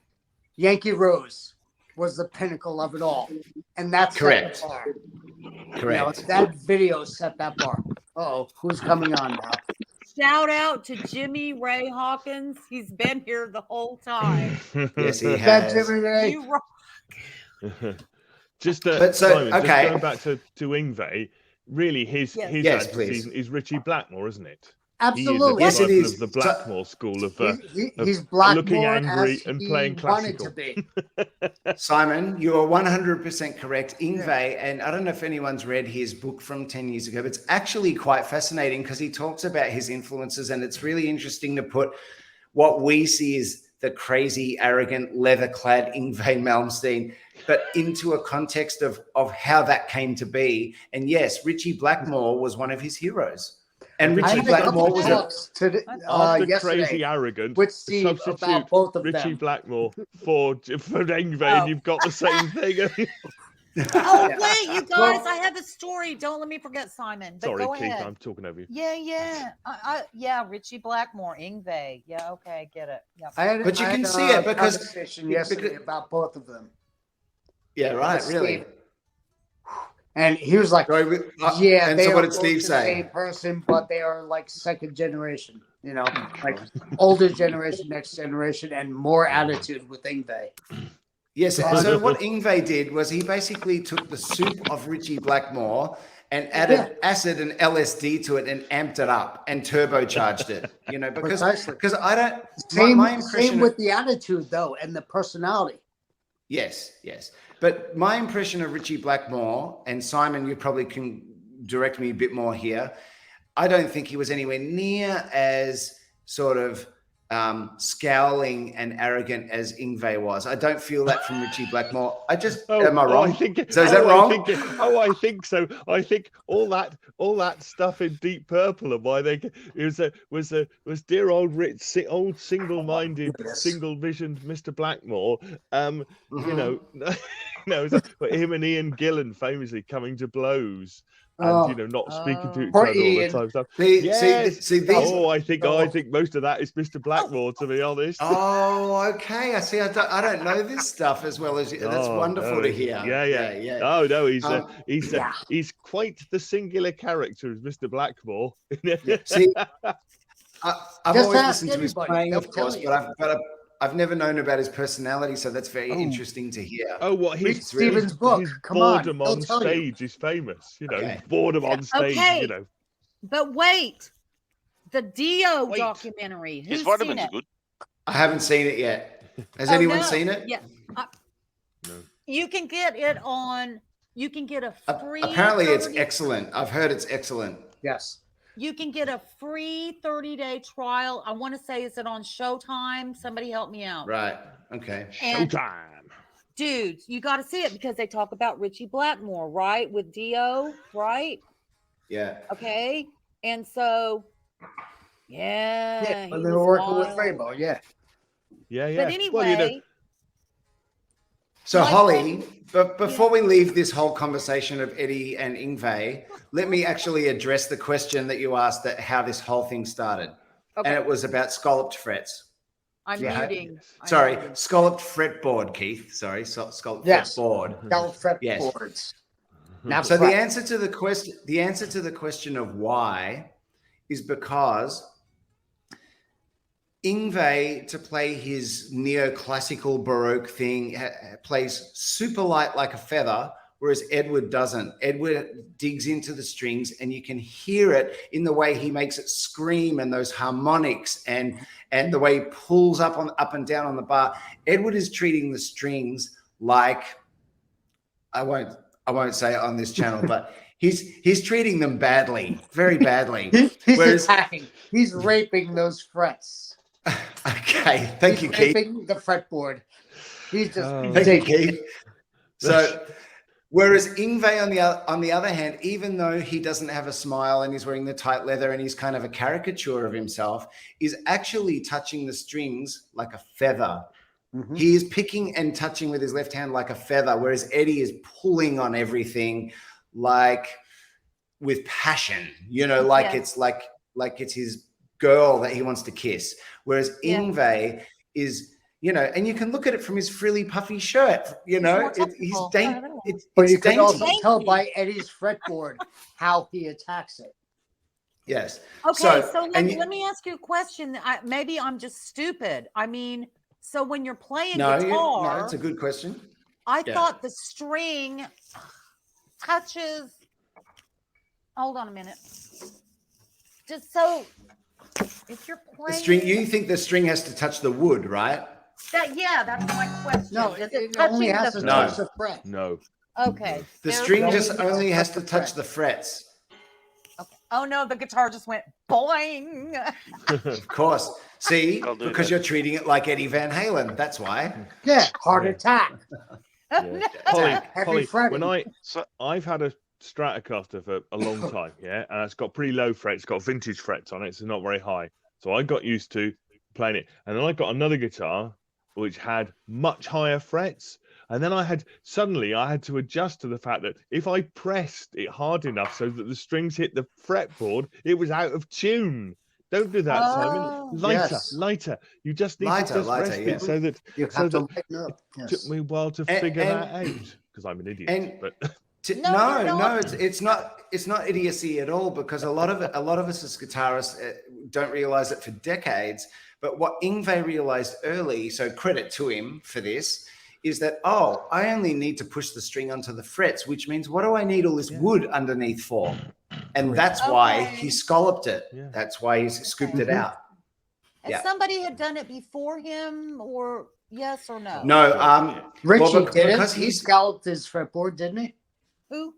Speaker 20: Yankee Rose was the pinnacle of it all. And that's
Speaker 18: correct.
Speaker 20: Set the bar.
Speaker 18: Correct.
Speaker 20: You know, that video set that bar. Who's coming on now?
Speaker 16: Shout out to Jimmy Ray Hawkins. He's been here the whole time.
Speaker 18: Yes, he has.
Speaker 20: Jimmy Ray.
Speaker 16: You rock.
Speaker 21: Just
Speaker 18: But so,
Speaker 21: Simon, just
Speaker 18: okay.
Speaker 21: going back to Ingve, really his
Speaker 18: Yes,
Speaker 21: ad
Speaker 18: please.
Speaker 21: season is Richie Blackmore, isn't it?
Speaker 20: Absolutely.
Speaker 21: He is a
Speaker 18: Yes, it
Speaker 21: disciple
Speaker 18: is.
Speaker 21: of the Blackmore school of,
Speaker 20: He's
Speaker 21: of
Speaker 20: Blackmore
Speaker 21: looking angry
Speaker 20: as
Speaker 21: and
Speaker 20: he
Speaker 21: playing
Speaker 20: wanted
Speaker 21: classical.
Speaker 20: to be.
Speaker 18: Simon, you are 100% correct. Ingve, and I don't know if anyone's read his book from 10 years ago, but it's actually quite fascinating because he talks about his influences, and it's really interesting to put what we see as the crazy, arrogant, leather-clad Ingve Malmsteen, but into a context of how that came to be. And yes, Richie Blackmore was one of his heroes. And Richie Blackmore was
Speaker 21: After
Speaker 20: yesterday
Speaker 21: crazy arrogant,
Speaker 20: with Steve
Speaker 21: substitute
Speaker 20: about both of
Speaker 21: Richie
Speaker 20: them.
Speaker 21: Blackmore for Ingve, and you've got the same thing.
Speaker 16: Oh, wait, you guys, I have a story. Don't let me forget Simon. But
Speaker 21: Sorry,
Speaker 16: go
Speaker 21: Keith,
Speaker 16: ahead.
Speaker 21: I'm talking over you.
Speaker 16: Yeah. Richie Blackmore, Ingve. Yeah, okay, get it. Yep.
Speaker 18: But you can see it because
Speaker 20: conversation yesterday about both of them.
Speaker 18: Yeah, right,
Speaker 20: With
Speaker 18: really.
Speaker 20: Steve. And he was like,
Speaker 18: and
Speaker 20: they
Speaker 18: so
Speaker 20: are
Speaker 18: what did
Speaker 20: both
Speaker 18: Steve
Speaker 20: the
Speaker 18: say?
Speaker 20: same person, but they are like second generation, you know, like older generation, next generation, and more attitude with Ingve.
Speaker 18: Yes, and so what Ingve did was he basically took the soup of Richie Blackmore and added acid and LSD to it and amped it up and turbocharged it, you know, because I don't, my impression
Speaker 20: Same with the attitude though, and the personality.
Speaker 18: Yes. But my impression of Richie Blackmore, and Simon, you probably can direct me a bit more here. I don't think he was anywhere near as sort of scowling and arrogant as Ingve was. I don't feel that from Richie Blackmore. Am I wrong? Is that wrong?
Speaker 21: I think so. I think all that stuff in Deep Purple and why they was dear old rich, old single-minded, single-visioned Mr. Blackmore. You know, him and Ian Gillan famously coming to blows. And not speaking to each other all the time. I think most of that is Mr. Blackmore, to be honest.
Speaker 18: Oh, okay. I see. I don't know this stuff as well as you. That's wonderful to hear.
Speaker 21: Yeah. Oh no, he's quite the singular character as Mr. Blackmore.
Speaker 18: See, I've
Speaker 20: Just
Speaker 18: always
Speaker 20: ask
Speaker 18: listened to his
Speaker 20: anybody,
Speaker 18: playing,
Speaker 20: they'll
Speaker 18: of course,
Speaker 20: tell
Speaker 18: but I've never known about his personality, so that's very interesting to hear.
Speaker 21: Oh, what
Speaker 20: Read Stephen's book.
Speaker 21: His
Speaker 20: Come on,
Speaker 21: boredom
Speaker 20: he'll
Speaker 21: on
Speaker 20: tell you.
Speaker 21: stage is famous. You know, boredom on stage.
Speaker 16: Okay.
Speaker 21: You know.
Speaker 16: But wait, The Dio documentary.
Speaker 4: His
Speaker 16: Who's
Speaker 4: vitamins
Speaker 16: seen
Speaker 4: are
Speaker 16: it?
Speaker 4: good.
Speaker 18: I haven't seen it yet. Has
Speaker 16: Oh,
Speaker 18: anyone
Speaker 16: no.
Speaker 18: seen it?
Speaker 16: Yeah. You can get it on. You can get a free.
Speaker 18: Apparently, it's
Speaker 16: 30
Speaker 18: excellent. I've heard it's excellent.
Speaker 20: Yes.
Speaker 16: You can get a free 30-day trial. I want to say, is it on Showtime? Somebody help me out.
Speaker 18: Right. Okay.
Speaker 16: And-
Speaker 21: Showtime.
Speaker 16: Dudes, you got to see it because they talk about Richie Blackmore, right? With Dio, right?
Speaker 18: Yeah.
Speaker 16: Okay. And so,
Speaker 20: Yeah,
Speaker 16: he
Speaker 20: but they were
Speaker 16: was
Speaker 20: working with
Speaker 16: wild.
Speaker 20: Rainbow. Yeah.
Speaker 21: Yeah, yeah.
Speaker 16: But anyway,
Speaker 21: Well, you know,
Speaker 18: So,
Speaker 16: Like-
Speaker 18: Holly, but before we leave this whole conversation of Eddie and Ingve, let me actually address the question that you asked, that how this whole thing started.
Speaker 16: Okay.
Speaker 18: And it was about scalloped frets.
Speaker 16: I'm
Speaker 18: Yeah.
Speaker 16: muting.
Speaker 18: Sorry, scalloped fretboard, Keith. Sorry, scalloped
Speaker 20: Yes.
Speaker 18: fretboard.
Speaker 20: Scalloped fretboards.
Speaker 18: Yes.
Speaker 20: Now,
Speaker 18: So
Speaker 20: fret.
Speaker 18: the answer to the question of why is because Ingve, to play his neoclassical Baroque thing, plays super light like a feather, whereas Edward doesn't. Edward digs into the strings, and you can hear it in the way he makes it scream, and those harmonics, and the way he pulls up and down on the bar. Edward is treating the strings like, I won't say it on this channel, but he's treating them badly, very badly.
Speaker 20: He's attacking. He's raping those frets.
Speaker 18: Okay, thank you, Keith.
Speaker 20: Raping the fretboard. He's just
Speaker 18: Thank you, Keith. So, whereas Ingve, on the other hand, even though he doesn't have a smile and he's wearing the tight leather and he's kind of a caricature of himself, is actually touching the strings like a feather.
Speaker 20: Mm-hmm.
Speaker 18: He is picking and touching with his left hand like a feather, whereas Eddie is pulling on everything like with passion, like
Speaker 16: Yes.
Speaker 18: it's it's his girl that he wants to kiss. Whereas
Speaker 16: Yeah.
Speaker 18: Ingve is, and you can look at it from his frilly puffy shirt, he's
Speaker 16: more
Speaker 18: it's
Speaker 16: technical.
Speaker 20: But
Speaker 18: it's
Speaker 20: you can also
Speaker 18: dainty.
Speaker 20: tell by Eddie's fretboard how he attacks it.
Speaker 18: Yes.
Speaker 16: Okay, so
Speaker 18: and
Speaker 16: let me ask you a question. Maybe I'm just stupid. I mean, so when you're playing
Speaker 18: no,
Speaker 16: guitar,
Speaker 18: it's a good question.
Speaker 16: I
Speaker 18: Yeah.
Speaker 16: thought the string touches. Hold on a minute. Just so if you're
Speaker 18: The
Speaker 16: playing
Speaker 18: string, you think the string has to touch the wood, right?
Speaker 16: that's my question.
Speaker 20: No,
Speaker 16: Does
Speaker 20: it
Speaker 16: touching
Speaker 20: only has
Speaker 16: the
Speaker 20: to
Speaker 18: No.
Speaker 20: touch the fret.
Speaker 21: no.
Speaker 16: Okay.
Speaker 18: The
Speaker 16: there's
Speaker 18: string
Speaker 16: no-
Speaker 18: just only has to touch the frets.
Speaker 16: Oh no, the guitar just went boing.
Speaker 18: Of course. See,
Speaker 4: I'll do
Speaker 18: because
Speaker 4: that.
Speaker 18: you're treating it like Eddie Van Halen. That's why.
Speaker 20: Yeah, hard attack.
Speaker 21: Yeah. Holly,
Speaker 20: Heavy
Speaker 21: Holly,
Speaker 20: fretting.
Speaker 21: when I've had a Stratocaster for a long time, yeah, and it's got pretty low frets, it's got vintage frets on it, so not very high. So I got used to playing it, and then I got another guitar which had much higher frets, and then I had to adjust to the fact that if I pressed it hard enough so that the strings hit the fretboard, it was out of tune. Don't do that, Simon. Lighter. You just need to just rest it so that
Speaker 20: You have to lighten up.
Speaker 21: it took me a while to
Speaker 18: And-
Speaker 21: figure that
Speaker 18: and-
Speaker 21: out because I'm an idiot.
Speaker 18: and-
Speaker 21: but
Speaker 18: No, it's not idiocy at all, because a lot of us as guitarists don't realize it for decades. But what Ingve realized early, so credit to him for this, is that I only need to push the string onto the frets, which means what do I need all this wood underneath for? And that's why he scalloped it.
Speaker 21: Yeah.
Speaker 18: That's why he scooped it out.
Speaker 16: If somebody had done it before him, or yes or no?
Speaker 18: No,
Speaker 20: Richie
Speaker 18: well,
Speaker 20: did
Speaker 18: because
Speaker 20: it. He scalloped his fretboard, didn't he?
Speaker 16: Who?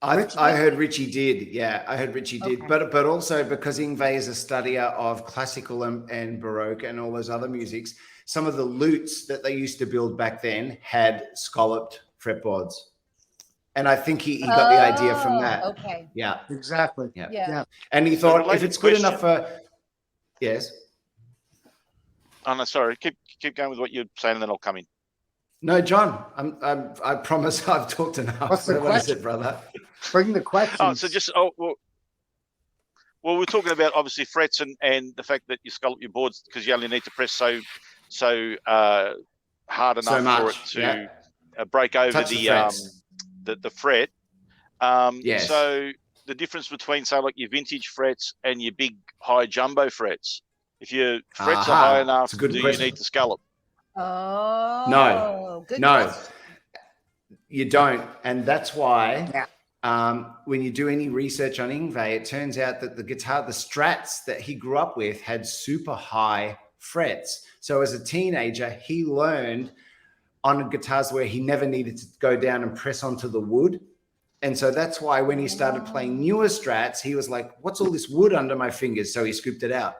Speaker 18: I heard Richie did. Yeah, I heard Richie did.
Speaker 16: Okay.
Speaker 18: But also because Ingve is a studier of classical and Baroque and all those other musics, some of the lutes that they used to build back then had scalloped fretboards. And I think he got the idea from that.
Speaker 16: Okay.
Speaker 18: Yeah.
Speaker 20: Exactly.
Speaker 18: Yeah.
Speaker 16: Yeah.
Speaker 18: And he
Speaker 4: So
Speaker 18: thought if
Speaker 4: related
Speaker 18: it's good
Speaker 4: question.
Speaker 18: enough for... Yes.
Speaker 4: Oh no, sorry. Keep going with what you're saying, and then I'll come in.
Speaker 18: No, John, I promise I've talked enough.
Speaker 20: What's the
Speaker 18: What is
Speaker 20: question?
Speaker 18: it, brother?
Speaker 20: Bring the questions.
Speaker 4: Oh, so just well, we're talking about obviously frets and the fact that you scallop your boards because you only need to press so hard enough for
Speaker 18: much,
Speaker 4: it to break over
Speaker 18: Touch the frets.
Speaker 4: the fret.
Speaker 18: Yes.
Speaker 4: So the difference between say like your vintage frets and your big high jumbo frets. If your frets are high enough,
Speaker 18: It's a good
Speaker 4: do
Speaker 18: question.
Speaker 4: you need to scallop?
Speaker 16: Oh.
Speaker 18: No.
Speaker 16: Good
Speaker 18: No.
Speaker 16: question.
Speaker 18: You don't. And that's why when you do any research on Yngwie, it turns out that the Strats that he grew up with had super high frets. So as a teenager, he learned on guitars where he never needed to go down and press onto the wood. And so that's why when he started playing newer Strats, he was like, what's all this wood under my fingers? So he scooped it out.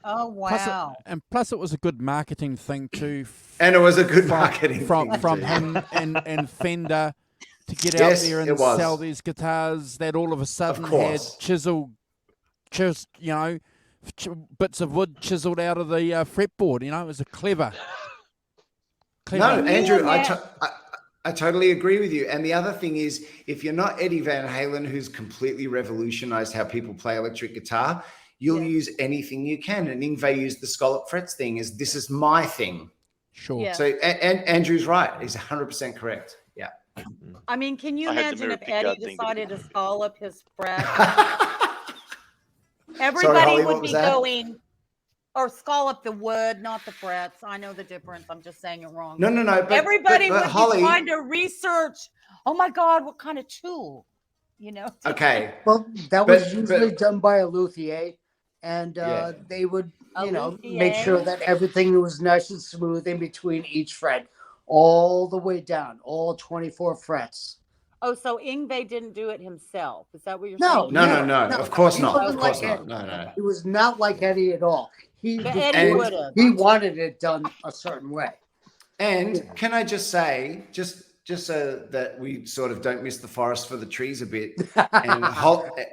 Speaker 16: Oh, wow.
Speaker 2: Plus it was a good marketing thing too.
Speaker 18: And it was a good marketing
Speaker 2: from
Speaker 18: thing
Speaker 2: from
Speaker 18: too.
Speaker 2: him and Fender to get
Speaker 18: Yes,
Speaker 2: out there and
Speaker 18: it was.
Speaker 2: sell these guitars that all of a sudden had
Speaker 18: course.
Speaker 2: bits of wood chiseled out of the fretboard. You know, it was a clever.
Speaker 18: No, Andrew, I totally agree with you. And the other thing is, if you're not Eddie Van Halen, who's completely revolutionized how people play electric guitar, you'll use anything you can. And Yngwie used the scallop frets thing as this is my thing.
Speaker 2: Sure.
Speaker 16: Yeah.
Speaker 18: So and Andrew's right. He's 100% correct. Yeah.
Speaker 16: I mean, can you
Speaker 18: I had the
Speaker 16: imagine if
Speaker 18: mirror pick
Speaker 16: Eddie
Speaker 18: out thing.
Speaker 16: decided to scallop his fret?
Speaker 18: Sorry,
Speaker 16: Everybody
Speaker 18: Holly, what
Speaker 16: would
Speaker 18: was
Speaker 16: be
Speaker 18: that?
Speaker 16: going, or scallop the wood, not the frets. I know the difference. I'm just saying it wrong.
Speaker 18: No. But,
Speaker 16: Everybody
Speaker 18: but
Speaker 16: would
Speaker 18: Holly,
Speaker 16: be trying to research. Oh my God, what kind of tool? You know.
Speaker 18: Okay.
Speaker 20: Well, that
Speaker 18: But-
Speaker 20: was usually
Speaker 18: but-
Speaker 20: done by a luthier, and
Speaker 18: Yeah.
Speaker 20: they would,
Speaker 16: A
Speaker 20: make sure
Speaker 16: luthier?
Speaker 20: that everything was nice and smooth in between each fret, all the way down, all 24 frets.
Speaker 16: Oh, so Yngwie didn't do it himself. Is that what you're
Speaker 20: No,
Speaker 16: saying?
Speaker 18: No. Of course
Speaker 20: He
Speaker 18: not.
Speaker 20: wasn't
Speaker 18: Of course
Speaker 20: like
Speaker 18: not.
Speaker 20: Eddie.
Speaker 18: No.
Speaker 20: He was not like Eddie at all.
Speaker 16: But Eddie would've.
Speaker 20: He wanted it done a certain way.
Speaker 18: And can I just say, just so that we sort of don't miss the forest for the trees a bit, and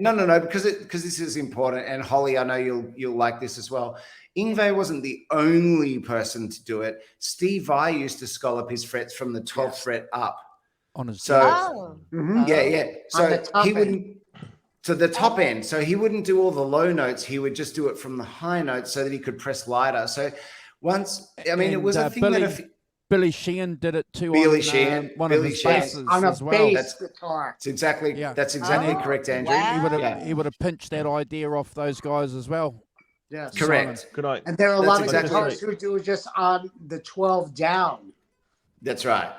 Speaker 18: no, because this is important. And Holly, I know you'll like this as well. Yngwie wasn't the only person to do it. Steve Vai used to scallop his frets from the 12th fret up.
Speaker 2: On his
Speaker 18: So
Speaker 20: Mhm.
Speaker 18: yeah.
Speaker 20: On the
Speaker 18: So
Speaker 20: top
Speaker 18: he
Speaker 20: end.
Speaker 18: wouldn't to the top end. So he wouldn't do all the low notes. He would just do it from the high notes so that he could press lighter. So once, I mean, it was a thing
Speaker 2: Billy Sheehan did it too.
Speaker 18: Billy
Speaker 2: on,
Speaker 18: Sheehan,
Speaker 2: one
Speaker 18: Billy
Speaker 2: of his
Speaker 18: Sheehan.
Speaker 2: basses
Speaker 20: On a
Speaker 2: as well.
Speaker 20: bass guitar.
Speaker 18: That's exactly correct, Andrew.
Speaker 2: He would have pinched that idea off those guys as well.
Speaker 20: Yes.
Speaker 18: Correct.
Speaker 21: Could I?
Speaker 20: And there are a
Speaker 18: That's
Speaker 20: lot of
Speaker 18: exactly
Speaker 20: guitarists
Speaker 18: right.
Speaker 20: who do it just on the 12 down.
Speaker 18: That's right.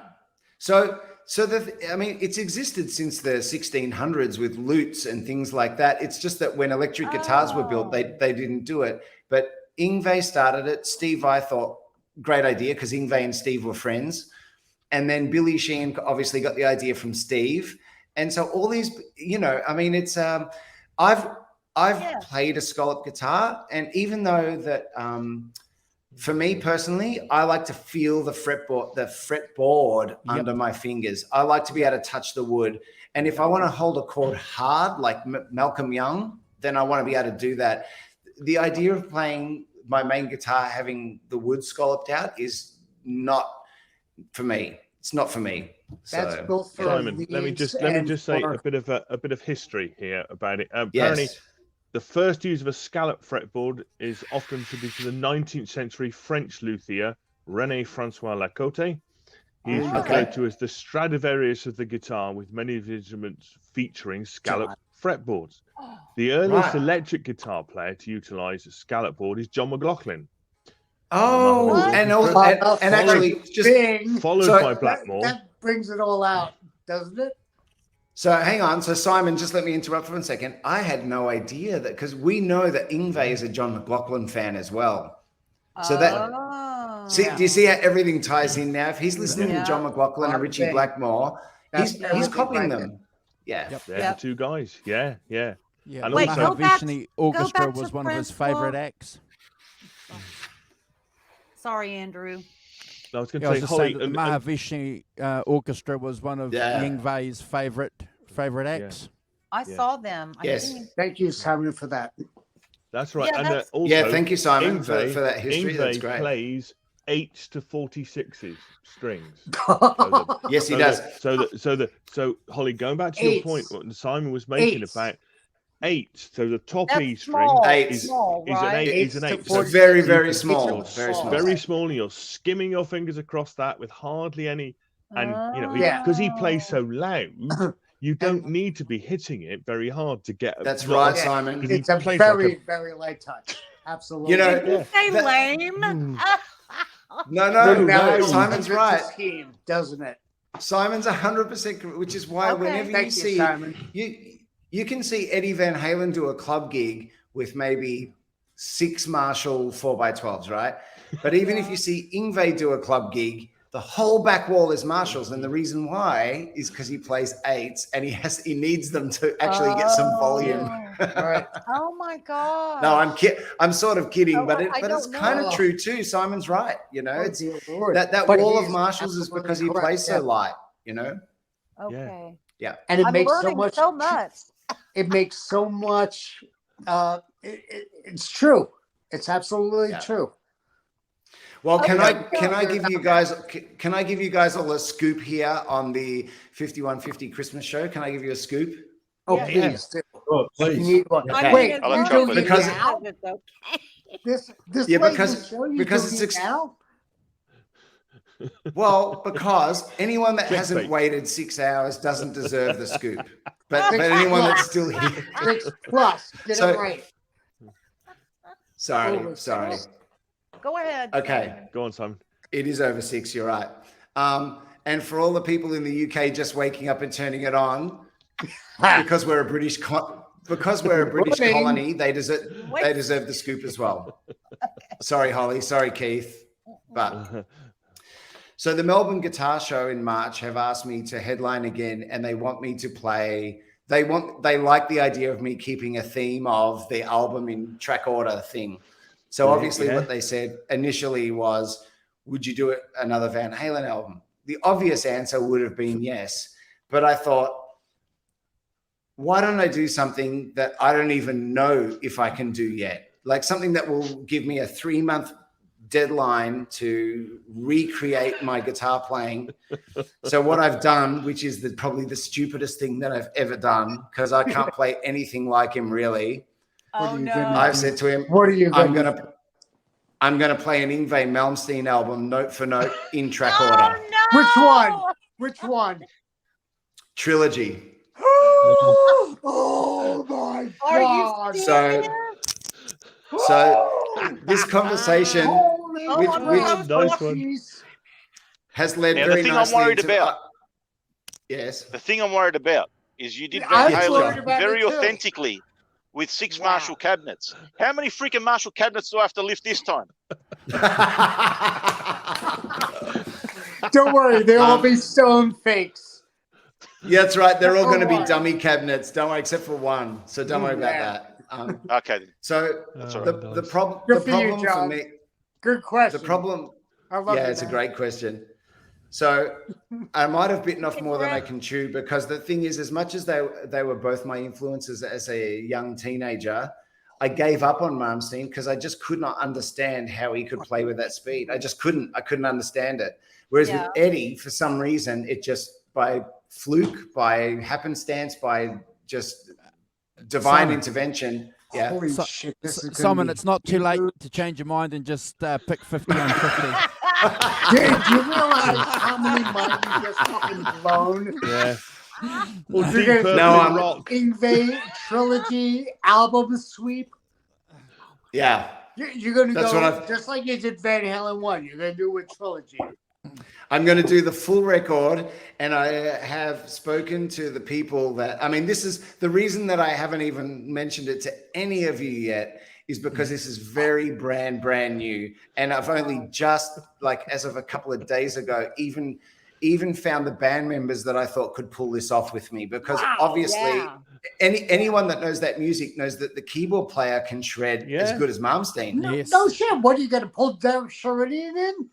Speaker 18: So it's existed since the 1600s with lutes and things like that. It's just that when electric guitars were built, they didn't do it. But Yngwie started it. Steve Vai thought, great idea, because Yngwie and Steve were friends. And then Billy Sheehan obviously got the idea from Steve. And so all these, it's I've played a scallop guitar, and even though that for me personally, I like to feel the fretboard under my fingers. I like to be able to touch the wood. And if I want to hold a chord hard, like Malcolm Young, then I want to be able to do that. The idea of playing my main guitar having the wood scalloped out is not for me. It's not for me.
Speaker 20: That's
Speaker 18: So,
Speaker 20: built for
Speaker 21: Simon, let me just say a bit of history here about it. Apparently, the first use of a scallop fretboard is often attributed to the 19th century French luthier René Francois Lacote. He is referred to as the Stradivarius of the guitar, with many of his instruments featuring scallop fretboards. The earliest electric guitar player to utilize a scallop board is John McLaughlin.
Speaker 18: and actually just
Speaker 21: followed
Speaker 18: so-
Speaker 21: by Blackmore.
Speaker 20: That brings it all out, doesn't it?
Speaker 18: So hang on. So Simon, just let me interrupt for 1 second. I had no idea that, because we know that Yngwie is a John McLaughlin fan as well. So do you see how everything ties in now? If he's listening to John McLaughlin and Richie Blackmore, he's copying them. Yeah.
Speaker 21: They're the two guys. Yeah.
Speaker 2: Yeah,
Speaker 21: And
Speaker 2: the
Speaker 21: also,
Speaker 2: Mahavishnu Orchestra
Speaker 16: back to
Speaker 2: was one of his
Speaker 16: Prince
Speaker 2: favorite
Speaker 16: World.
Speaker 2: acts.
Speaker 16: Sorry, Andrew.
Speaker 21: I was going
Speaker 2: Yeah, I
Speaker 21: to
Speaker 2: was
Speaker 21: say,
Speaker 2: just saying
Speaker 21: Holly,
Speaker 2: that the Mahavishnu Orchestra was one of Yngwie's favorite acts.
Speaker 16: I saw them. I think.
Speaker 20: Thank you, Simon, for that.
Speaker 21: that's right.
Speaker 16: Yeah,
Speaker 21: and
Speaker 16: that's-
Speaker 21: also,
Speaker 18: thank you, Simon, for
Speaker 21: Yngwie-
Speaker 18: that history. That's
Speaker 21: Yngwie
Speaker 18: great.
Speaker 21: plays 8 to 46s strings.
Speaker 18: Yes, he does.
Speaker 21: So Holly, going back to your point, what Simon was making about 8. So the top
Speaker 16: That's
Speaker 21: E string
Speaker 16: small.
Speaker 21: is
Speaker 16: Small,
Speaker 21: an
Speaker 16: right?
Speaker 21: 8. Is an 8.
Speaker 18: So very, very
Speaker 21: you
Speaker 18: small.
Speaker 21: can-
Speaker 18: Very small.
Speaker 21: Very small, and you're skimming your fingers across that with hardly any. And
Speaker 20: Yeah.
Speaker 21: because he plays so loud, you don't need to be hitting it very hard to get.
Speaker 18: That's
Speaker 21: not-
Speaker 18: right, Simon.
Speaker 21: because he
Speaker 20: It's a
Speaker 21: plays
Speaker 20: very,
Speaker 21: like
Speaker 20: very light touch. Absolutely.
Speaker 18: You know,
Speaker 16: Did you say lame?
Speaker 18: No,
Speaker 20: Now it
Speaker 18: Simon's
Speaker 20: fits the
Speaker 18: right.
Speaker 20: scheme, doesn't it?
Speaker 18: Simon's 100%, which is why whenever you
Speaker 20: Thank
Speaker 18: see
Speaker 20: Simon.
Speaker 18: you can see Eddie Van Halen do a club gig with maybe 6 Marshall 4x12s, right? But even if you see Yngwie do a club gig, the whole back wall is Marshalls, and the reason why is because he plays 8s and he needs them to actually get some volume.
Speaker 20: Right.
Speaker 16: Oh my God.
Speaker 18: No, I'm sort of kidding, but
Speaker 16: I
Speaker 18: it's
Speaker 16: don't
Speaker 18: kind
Speaker 16: know.
Speaker 18: of true too. Simon's right. You know,
Speaker 20: Oh,
Speaker 18: it's
Speaker 20: dear Lord.
Speaker 18: that
Speaker 20: But
Speaker 18: wall of
Speaker 20: he's
Speaker 18: Marshalls is because he
Speaker 20: absolutely
Speaker 18: plays so
Speaker 20: correct, yeah.
Speaker 18: light. You know.
Speaker 16: Okay.
Speaker 18: Yeah.
Speaker 20: And it
Speaker 16: I'm
Speaker 20: makes so
Speaker 16: learning
Speaker 20: much.
Speaker 16: so much.
Speaker 20: It makes so much. It's true. It's absolutely true.
Speaker 18: Well, can
Speaker 20: Okay.
Speaker 18: I give you guys all a scoop here on the 5150 Christmas show? Can I give you a scoop?
Speaker 20: Oh,
Speaker 18: Yeah.
Speaker 20: please. do.
Speaker 10: Oh, please.
Speaker 20: You need one.
Speaker 18: Okay.
Speaker 20: Wait,
Speaker 18: I'll let
Speaker 20: you
Speaker 18: chocolate.
Speaker 20: doing
Speaker 18: Because-
Speaker 20: it now? This
Speaker 18: Yeah,
Speaker 20: late in
Speaker 18: because-
Speaker 20: the show, you
Speaker 18: because
Speaker 20: doing
Speaker 18: it's
Speaker 20: it now?
Speaker 18: Well, because anyone that
Speaker 21: Clickbait.
Speaker 18: hasn't waited 6 hours doesn't deserve the scoop. But
Speaker 20: Six
Speaker 18: anyone
Speaker 20: plus.
Speaker 18: that's still here.
Speaker 20: 6+. Get
Speaker 18: So-
Speaker 20: it right.
Speaker 18: Sorry.
Speaker 16: Go ahead.
Speaker 18: Okay.
Speaker 21: Go on, Simon.
Speaker 18: It is over 6, you're right. And for all the people in the UK just waking up and turning it on, because we're a British
Speaker 20: Morning.
Speaker 18: colony, they deserve the scoop as well. Sorry, Holly. Sorry, Keith. But so the Melbourne Guitar Show in March have asked me to headline again, and they want me to play. They like the idea of me keeping a theme of the album in track order thing. So obviously what they said initially was, would you do another Van Halen album? The obvious answer would have been yes. But I thought, why don't I do something that I don't even know if I can do yet? Like something that will give me a 3-month deadline to recreate my guitar playing. So what I've done, which is probably the stupidest thing that I've ever done, because I can't play anything like him really.
Speaker 16: Oh no.
Speaker 18: I've said to him,
Speaker 20: What are you
Speaker 18: I'm
Speaker 20: gonna
Speaker 18: gonna play an Yngwie Malmsteen album note for note in track
Speaker 16: Oh
Speaker 18: order.
Speaker 16: no.
Speaker 20: Which one? Which one?
Speaker 18: Trilogy.
Speaker 20: Oh my
Speaker 16: Are you
Speaker 20: God.
Speaker 16: serious?
Speaker 18: So this conversation
Speaker 16: Oh,
Speaker 18: which,
Speaker 16: I'm
Speaker 18: which
Speaker 16: so
Speaker 21: Nice one.
Speaker 20: Jeez.
Speaker 18: has led
Speaker 6: Now,
Speaker 18: very
Speaker 6: the thing I'm
Speaker 18: nicely
Speaker 6: worried
Speaker 18: into,
Speaker 6: about,
Speaker 18: yes.
Speaker 6: the thing I'm worried about is you did
Speaker 20: I
Speaker 6: Van
Speaker 20: was worried
Speaker 6: Halen
Speaker 20: about
Speaker 6: very
Speaker 20: it too.
Speaker 6: authentically with 6 Marshall cabinets. How many freaking Marshall cabinets do I have to lift this time?
Speaker 20: Don't worry, they'll all be stone fakes.
Speaker 18: Yeah, that's right. They're all going to be
Speaker 20: One.
Speaker 18: dummy cabinets. Don't worry, except for one. So don't worry about
Speaker 20: Yeah.
Speaker 18: that.
Speaker 6: Okay, then.
Speaker 18: So
Speaker 6: That's all
Speaker 18: the,
Speaker 6: right.
Speaker 18: the, prob-
Speaker 20: Good
Speaker 18: the
Speaker 20: for you,
Speaker 18: problem for
Speaker 20: John.
Speaker 18: me,
Speaker 20: Good question.
Speaker 18: the problem,
Speaker 20: I love
Speaker 18: yeah,
Speaker 20: you,
Speaker 18: it's a
Speaker 20: man.
Speaker 18: great question. So I might have bitten off more than I can chew, because the thing is, as much as they were both my influences as a young teenager, I gave up on Malmsteen because I just could not understand how he could play with that speed. I just couldn't. I couldn't understand it. Whereas with Eddie, for some reason, it just by fluke, by happenstance, by just divine
Speaker 2: Simon.
Speaker 18: intervention. Yeah.
Speaker 20: Holy
Speaker 2: So-
Speaker 20: shit, this is gonna
Speaker 2: Simon,
Speaker 20: be
Speaker 2: it's not too late to change your mind and just pick 50 on 50.
Speaker 20: Dude, do you realize how many minds you just fucking blown?
Speaker 21: Yeah.
Speaker 20: Well,
Speaker 21: Deep
Speaker 20: you're
Speaker 21: Purple
Speaker 18: No,
Speaker 21: in
Speaker 18: I'm-
Speaker 21: rock.
Speaker 20: Yngwie trilogy album sweep.
Speaker 18: Yeah.
Speaker 20: You're gonna
Speaker 18: That's
Speaker 20: go
Speaker 18: what I've-
Speaker 20: just like you did Van Halen 1. You're gonna do it with trilogy.
Speaker 18: I'm going to do the full record, and I have spoken to the people that, I mean, this is the reason that I haven't even mentioned it to any of you yet, is because this is very brand new. And I've only just, like, as of a couple of days ago, even found the band members that I thought could pull this off with me, because obviously anyone that knows that music knows that the keyboard player can shred as good as Malmsteen.
Speaker 20: No shit. What are you gonna pull Derek Sherinian in?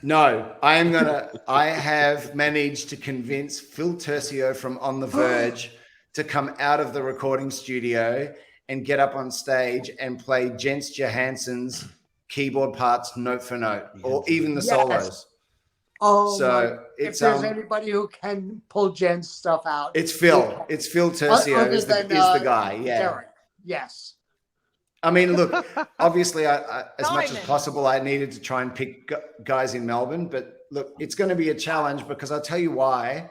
Speaker 18: No, I have managed to convince Phil Tercio from On the Verge to come out of the recording studio and get up on stage and play Jens Johansson's keyboard parts note for note, or even the
Speaker 20: Yes.
Speaker 18: solos.
Speaker 20: Oh,
Speaker 18: So
Speaker 20: my. If
Speaker 18: it's
Speaker 20: there's anybody who can pull Jen's stuff out,
Speaker 18: it's Phil. It's Phil Tercio
Speaker 20: other
Speaker 18: is
Speaker 20: than,
Speaker 18: the guy. Yeah.
Speaker 20: Derek. Yes.
Speaker 18: I mean, look, obviously, I as much as
Speaker 16: Simon.
Speaker 18: possible, I needed to try and pick guys in Melbourne. But look, it's going to be a challenge, because I'll tell you why.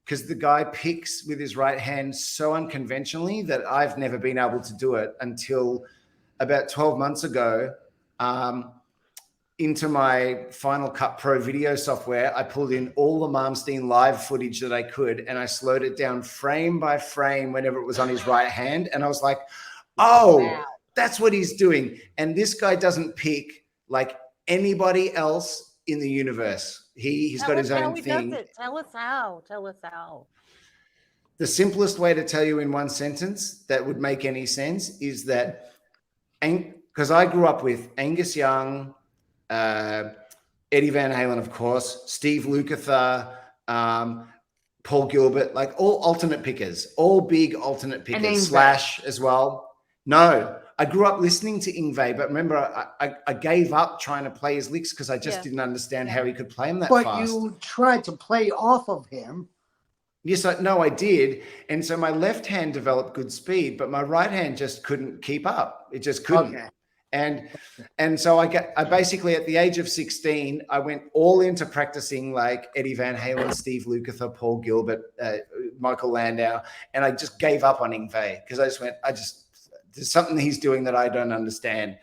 Speaker 18: Because the guy picks with his right hand so unconventionally that I've never been able to do it until about 12 months ago. into my Final Cut Pro video software, I pulled in all the Malmsteen live footage that I could, and I slowed it down frame by frame whenever it was on his right hand. And I was like, oh, that's what he's doing. And this guy doesn't pick like anybody else in the universe. He's got his own thing.
Speaker 16: Tell us how. Tell us how.
Speaker 18: The simplest way to tell you in one sentence that would make any sense is that, because I grew up with Angus Young, Eddie Van Halen, of course, Steve Lukather, Paul Gilbert, like all alternate pickers, all big alternate pickers, Slash as well. No, I grew up listening to Yngwie, but remember, I gave up trying to play his licks because I just didn't understand how he could play them that fast.
Speaker 20: But you tried to play off of him.
Speaker 18: Yes, I did. And so my left hand developed good speed, but my right hand just couldn't keep up. It just couldn't.
Speaker 20: Okay.
Speaker 18: And so I basically at the age of 16, I went all into practicing like Eddie Van Halen, Steve Lukather, Paul Gilbert, Michael Landau, and I just gave up on Yngwie because there's something he's doing that I don't understand.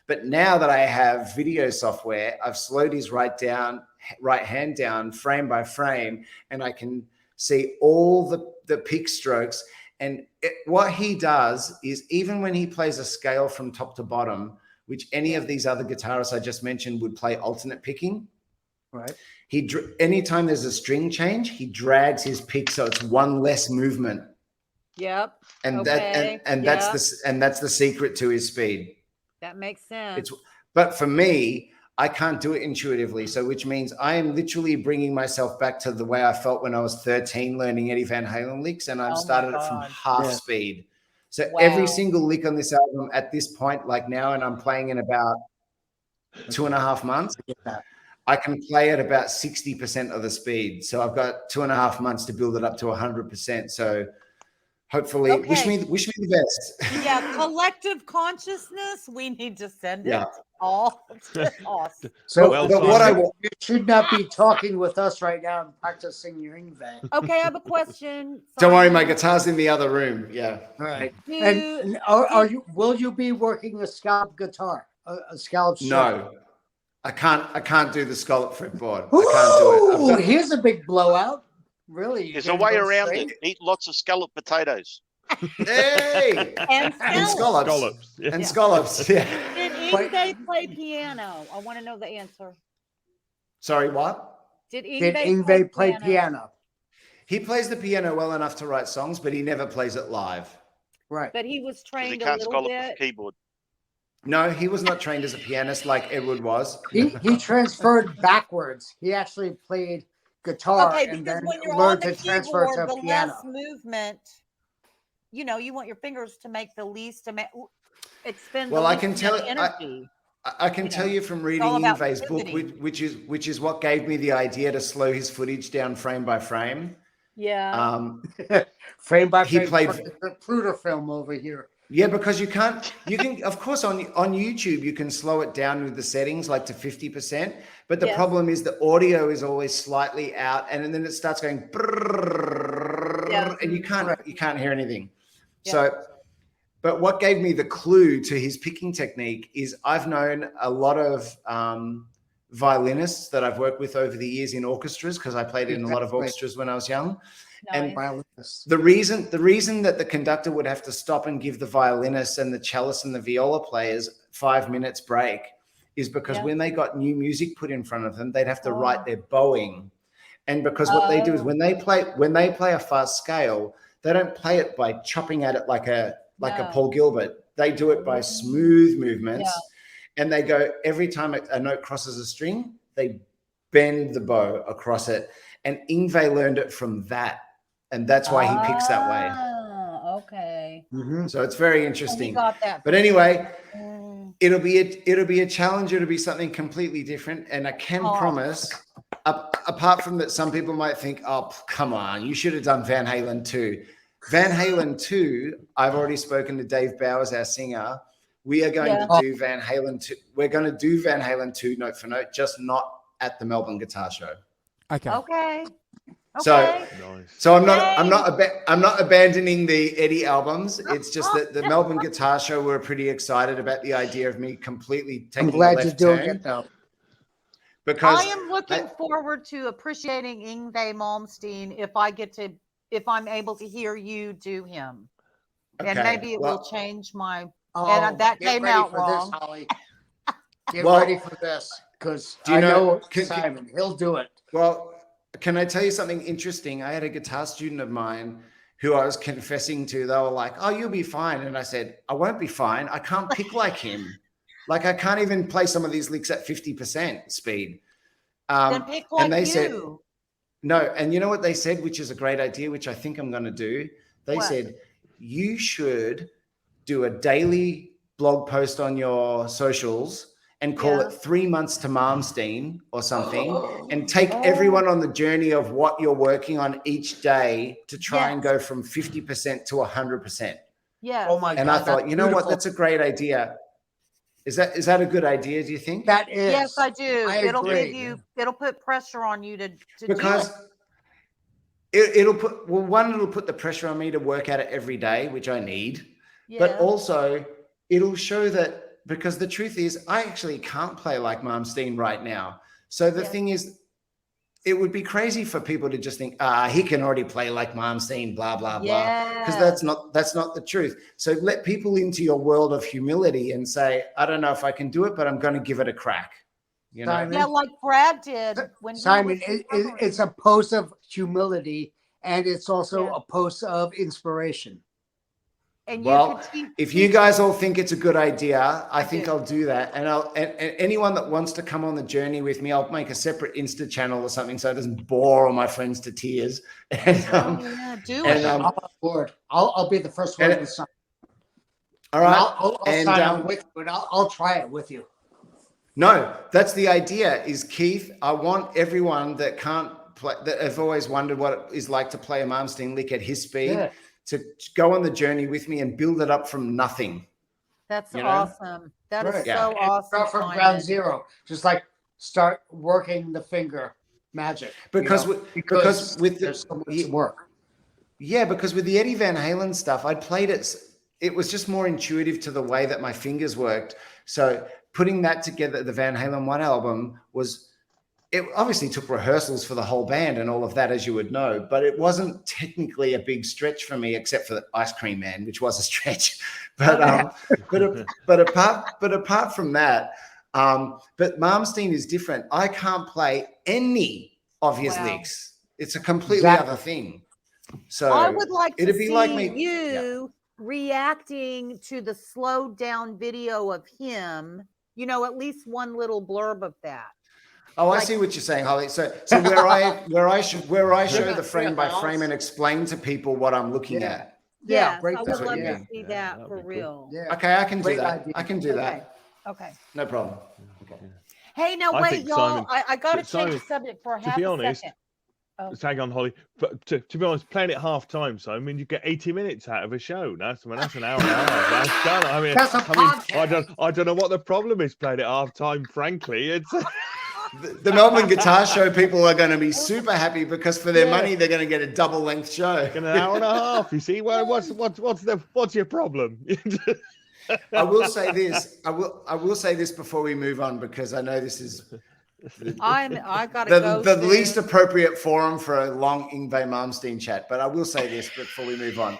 Speaker 18: But now that I have video software, I've slowed his right hand down frame by frame, and I can see all the pick strokes. And what he does is, even when he plays a scale from top to bottom, which any of these other guitarists I just mentioned would play alternate picking,
Speaker 20: right?
Speaker 18: Anytime there's a string change, he drags his pick so it's one less movement.
Speaker 16: Yep.
Speaker 18: And that's the secret to his speed.
Speaker 16: That makes sense.
Speaker 18: But for me, I can't do it intuitively. So which means I am literally bringing myself back to the way I felt when I was 13 learning Eddie Van Halen licks, and I've started it from half speed. So every single lick on this album at this point, like now, and I'm playing in about 2.5 months, I can play at about 60% of the speed. So I've got 2.5 months to build it up to 100%. So hopefully, wish me the best.
Speaker 16: Yeah, collective consciousness. We need to send it all to us.
Speaker 20: So, you should not be talking with us right now and practicing your Yngwie.
Speaker 16: Okay, I have a question.
Speaker 18: Don't worry, my guitar's in the other room. Yeah.
Speaker 20: All right. And will you be working a scallop guitar? A scallop string?
Speaker 18: No. I can't do the scallop fretboard. I can't do it.
Speaker 20: Here's a big blowout. Really?
Speaker 6: There's a way around it. Eat lots of scalloped potatoes.
Speaker 18: Hey!
Speaker 16: And
Speaker 18: scallops.
Speaker 21: Yeah.
Speaker 18: And scallops. Yeah.
Speaker 16: Did Yngwie play piano? I want to know the answer.
Speaker 18: Sorry, what?
Speaker 16: Did
Speaker 20: Yngwie play piano?
Speaker 18: He plays the piano well enough to write songs, but he never plays it live.
Speaker 20: Right.
Speaker 16: But he was trained
Speaker 6: He can't
Speaker 16: a little
Speaker 6: scallop
Speaker 16: bit.
Speaker 6: the keyboard.
Speaker 18: No, he was not trained as a pianist like Edward was.
Speaker 20: He transferred backwards. He actually played guitar
Speaker 16: Okay,
Speaker 20: and
Speaker 16: because
Speaker 20: then
Speaker 16: when you're on
Speaker 20: learned
Speaker 16: the
Speaker 20: to transfer
Speaker 16: keyboard,
Speaker 20: to
Speaker 16: the
Speaker 20: piano.
Speaker 16: less movement, you want your fingers to make the least expend.
Speaker 18: Well,
Speaker 16: the
Speaker 18: I
Speaker 16: least
Speaker 18: can tell
Speaker 16: amount of energy.
Speaker 18: I can tell you from reading
Speaker 16: all about
Speaker 18: Yngwie's book,
Speaker 16: pivoting.
Speaker 18: which is what gave me the idea to slow his footage down frame by frame.
Speaker 16: Yeah.
Speaker 20: Frame by
Speaker 18: He
Speaker 20: frame.
Speaker 18: played-
Speaker 20: The Pluto film over here.
Speaker 18: Yeah, because you can, of course, on YouTube, you can slow it down with the settings, like to 50%. But the problem is the audio is always slightly out, and then it starts going, and you can't hear anything.
Speaker 16: Yeah.
Speaker 18: So, but what gave me the clue to his picking technique is I've known a lot of violinists that I've worked with over the years in orchestras, because I played in a lot of orchestras when I was young. And the reason that the conductor would have to stop and give the violinist and the cellist and the viola players 5 minutes break is because when they got new music put in front of them, they'd have to write their bowing. And because what they do is when they play a fast scale, they don't play it by chopping at it like a Paul Gilbert. They do it by smooth movements. And they go, every time a note crosses a string, they bend the bow across it. And Yngwie learned it from that. And that's why he picks that way.
Speaker 16: Okay.
Speaker 18: So it's very interesting.
Speaker 16: got that.
Speaker 18: But anyway, it'll be a challenge. It'll be something completely different. And I can promise, apart from that, some people might think, oh, come on, you should have done Van Halen 2. Van Halen 2, I've already spoken to Dave Bowers, our singer. We are going to do Van Halen 2. We're going to do Van Halen 2 note for note, just not at the Melbourne Guitar Show.
Speaker 16: Okay.
Speaker 18: So I'm not abandoning the Eddie albums. It's just that the Melbourne Guitar Show, we're pretty excited about the idea of me completely taking
Speaker 20: I'm glad
Speaker 18: a
Speaker 20: you're
Speaker 18: left
Speaker 20: doing
Speaker 18: turn.
Speaker 20: it though.
Speaker 18: because
Speaker 16: I am looking forward to appreciating Yngwie Malmsteen if I'm able to hear you do him. And
Speaker 18: Okay,
Speaker 16: maybe it
Speaker 18: well-
Speaker 16: will change my.
Speaker 20: Oh,
Speaker 16: and that
Speaker 20: get
Speaker 16: came
Speaker 20: ready
Speaker 16: out
Speaker 20: for
Speaker 16: wrong.
Speaker 20: This, Holly. Get
Speaker 18: Well,
Speaker 20: ready for this, because
Speaker 18: do you
Speaker 20: I
Speaker 18: know-
Speaker 20: know Simon. He'll do it.
Speaker 18: Well, can I tell you something interesting? I had a guitar student of mine who I was confessing to. They were like, "Oh, you'll be fine," and I said, "I won't be fine. I can't pick like him. Like I can't even play some of these licks at 50% speed."
Speaker 16: Then pick like
Speaker 18: and they
Speaker 16: you.
Speaker 18: said, "No." And you know what they said, which is a great idea, which I think I'm going to do. They
Speaker 16: What?
Speaker 18: said you should do a daily blog post on your socials and call it 3 months to Malmsteen or something, and take everyone on the journey of what you're working on each day to try and go from 50% to 100%.
Speaker 16: Yes.
Speaker 20: Oh my
Speaker 18: And
Speaker 20: God,
Speaker 18: I thought,
Speaker 20: that's
Speaker 18: you know what,
Speaker 20: beautiful.
Speaker 18: that's a great idea. Is that a good idea, do you think?
Speaker 20: That is.
Speaker 16: Yes, I do.
Speaker 20: I
Speaker 16: It'll
Speaker 20: agree.
Speaker 16: give you. It'll put pressure on you to
Speaker 18: Because
Speaker 16: do it.
Speaker 18: it'll put, well, one, it'll put the pressure on me to work at it every day, which I need. But
Speaker 16: Yeah.
Speaker 18: also it'll show that, because the truth is I actually can't play like Malmsteen right now. So the thing is, it would be crazy for people to just think, he can already play like Malmsteen, blah, blah, blah. Because that's not the truth. So let people into your world of humility and say, I don't know if I can do it, but I'm going to give it a crack. You know?
Speaker 20: Simon,
Speaker 16: Yeah, like Brad did when
Speaker 20: Simon,
Speaker 16: he was
Speaker 20: it's a post of humility, and it's also a post of inspiration.
Speaker 16: And
Speaker 18: Well, if you guys all think it's a good idea, I think I'll do that. And and anyone that wants to come on the journey with me, I'll make a separate Insta channel or something so it doesn't bore all my friends to tears. And,
Speaker 16: do
Speaker 18: and,
Speaker 16: it.
Speaker 18: um,
Speaker 20: I'm on board. I'll be the first one
Speaker 18: and-
Speaker 20: to sign.
Speaker 18: all right.
Speaker 20: I'll
Speaker 18: And,
Speaker 20: sign on with you, but I'll try it with you.
Speaker 18: No, that's the idea. Is Keith? I want everyone that can't play, that have always wondered what it is like to play a Malmsteen lick at his speed,
Speaker 20: Yeah.
Speaker 18: to go on the journey with me and build it up from nothing.
Speaker 16: That's
Speaker 18: You know?
Speaker 16: awesome. That is
Speaker 20: Right.
Speaker 16: so
Speaker 20: And
Speaker 16: awesome.
Speaker 20: Start from
Speaker 16: Simon.
Speaker 20: ground zero. Just like start working the finger magic.
Speaker 18: Because
Speaker 20: because
Speaker 18: with
Speaker 20: there's so much work.
Speaker 18: Yeah, because with the Eddie Van Halen stuff, I played it. It was just more intuitive to the way that my fingers worked. So putting that together, the Van Halen 1 album it obviously took rehearsals for the whole band and all of that, as you would know, but it wasn't technically a big stretch for me, except for the Ice Cream Man, which was a stretch. But apart from that, but Malmsteen is different. I can't play any of his licks. It's a completely other thing. So
Speaker 16: I would like to
Speaker 18: it'd
Speaker 16: see
Speaker 18: be like me.
Speaker 16: you reacting to the slowed down video of him. You know, at least one little blurb of that.
Speaker 18: Oh, I see what you're saying, Holly. So where I show the frame by frame and explain to people what I'm looking at.
Speaker 16: Yes,
Speaker 20: great.
Speaker 16: I would
Speaker 18: That's what
Speaker 16: love
Speaker 18: you
Speaker 16: to
Speaker 18: mean.
Speaker 16: see that for real.
Speaker 20: Yeah.
Speaker 18: Okay, I can do
Speaker 20: Great
Speaker 18: that.
Speaker 20: idea.
Speaker 18: I can do that.
Speaker 16: Okay.
Speaker 18: No problem. Okay.
Speaker 16: Hey, now
Speaker 8: I
Speaker 16: wait,
Speaker 8: think
Speaker 16: y'all.
Speaker 8: Simon-
Speaker 16: I got to change
Speaker 8: Simon,
Speaker 16: the subject for a
Speaker 8: to
Speaker 16: half
Speaker 8: be
Speaker 16: a
Speaker 8: honest,
Speaker 16: second. Oh.
Speaker 8: Tag on, Holly. But to be honest, playing it half time, so I mean, you get 80 minutes out of a show. That's an hour and a half. That's done. I mean,
Speaker 20: That's a podcast.
Speaker 8: I don't know what the problem is playing it half time. Frankly, it's
Speaker 18: The Melbourne Guitar Show people are going to be super happy because for their money they're going to get a double length show.
Speaker 8: an hour and a half. You see, well, what's your problem?
Speaker 18: I will say this. I will say this before we move on, because I know this is
Speaker 16: I gotta go.
Speaker 18: the
Speaker 16: soon.
Speaker 18: least appropriate forum for a long Yngwie Malmsteen chat. But I will say this before we move on.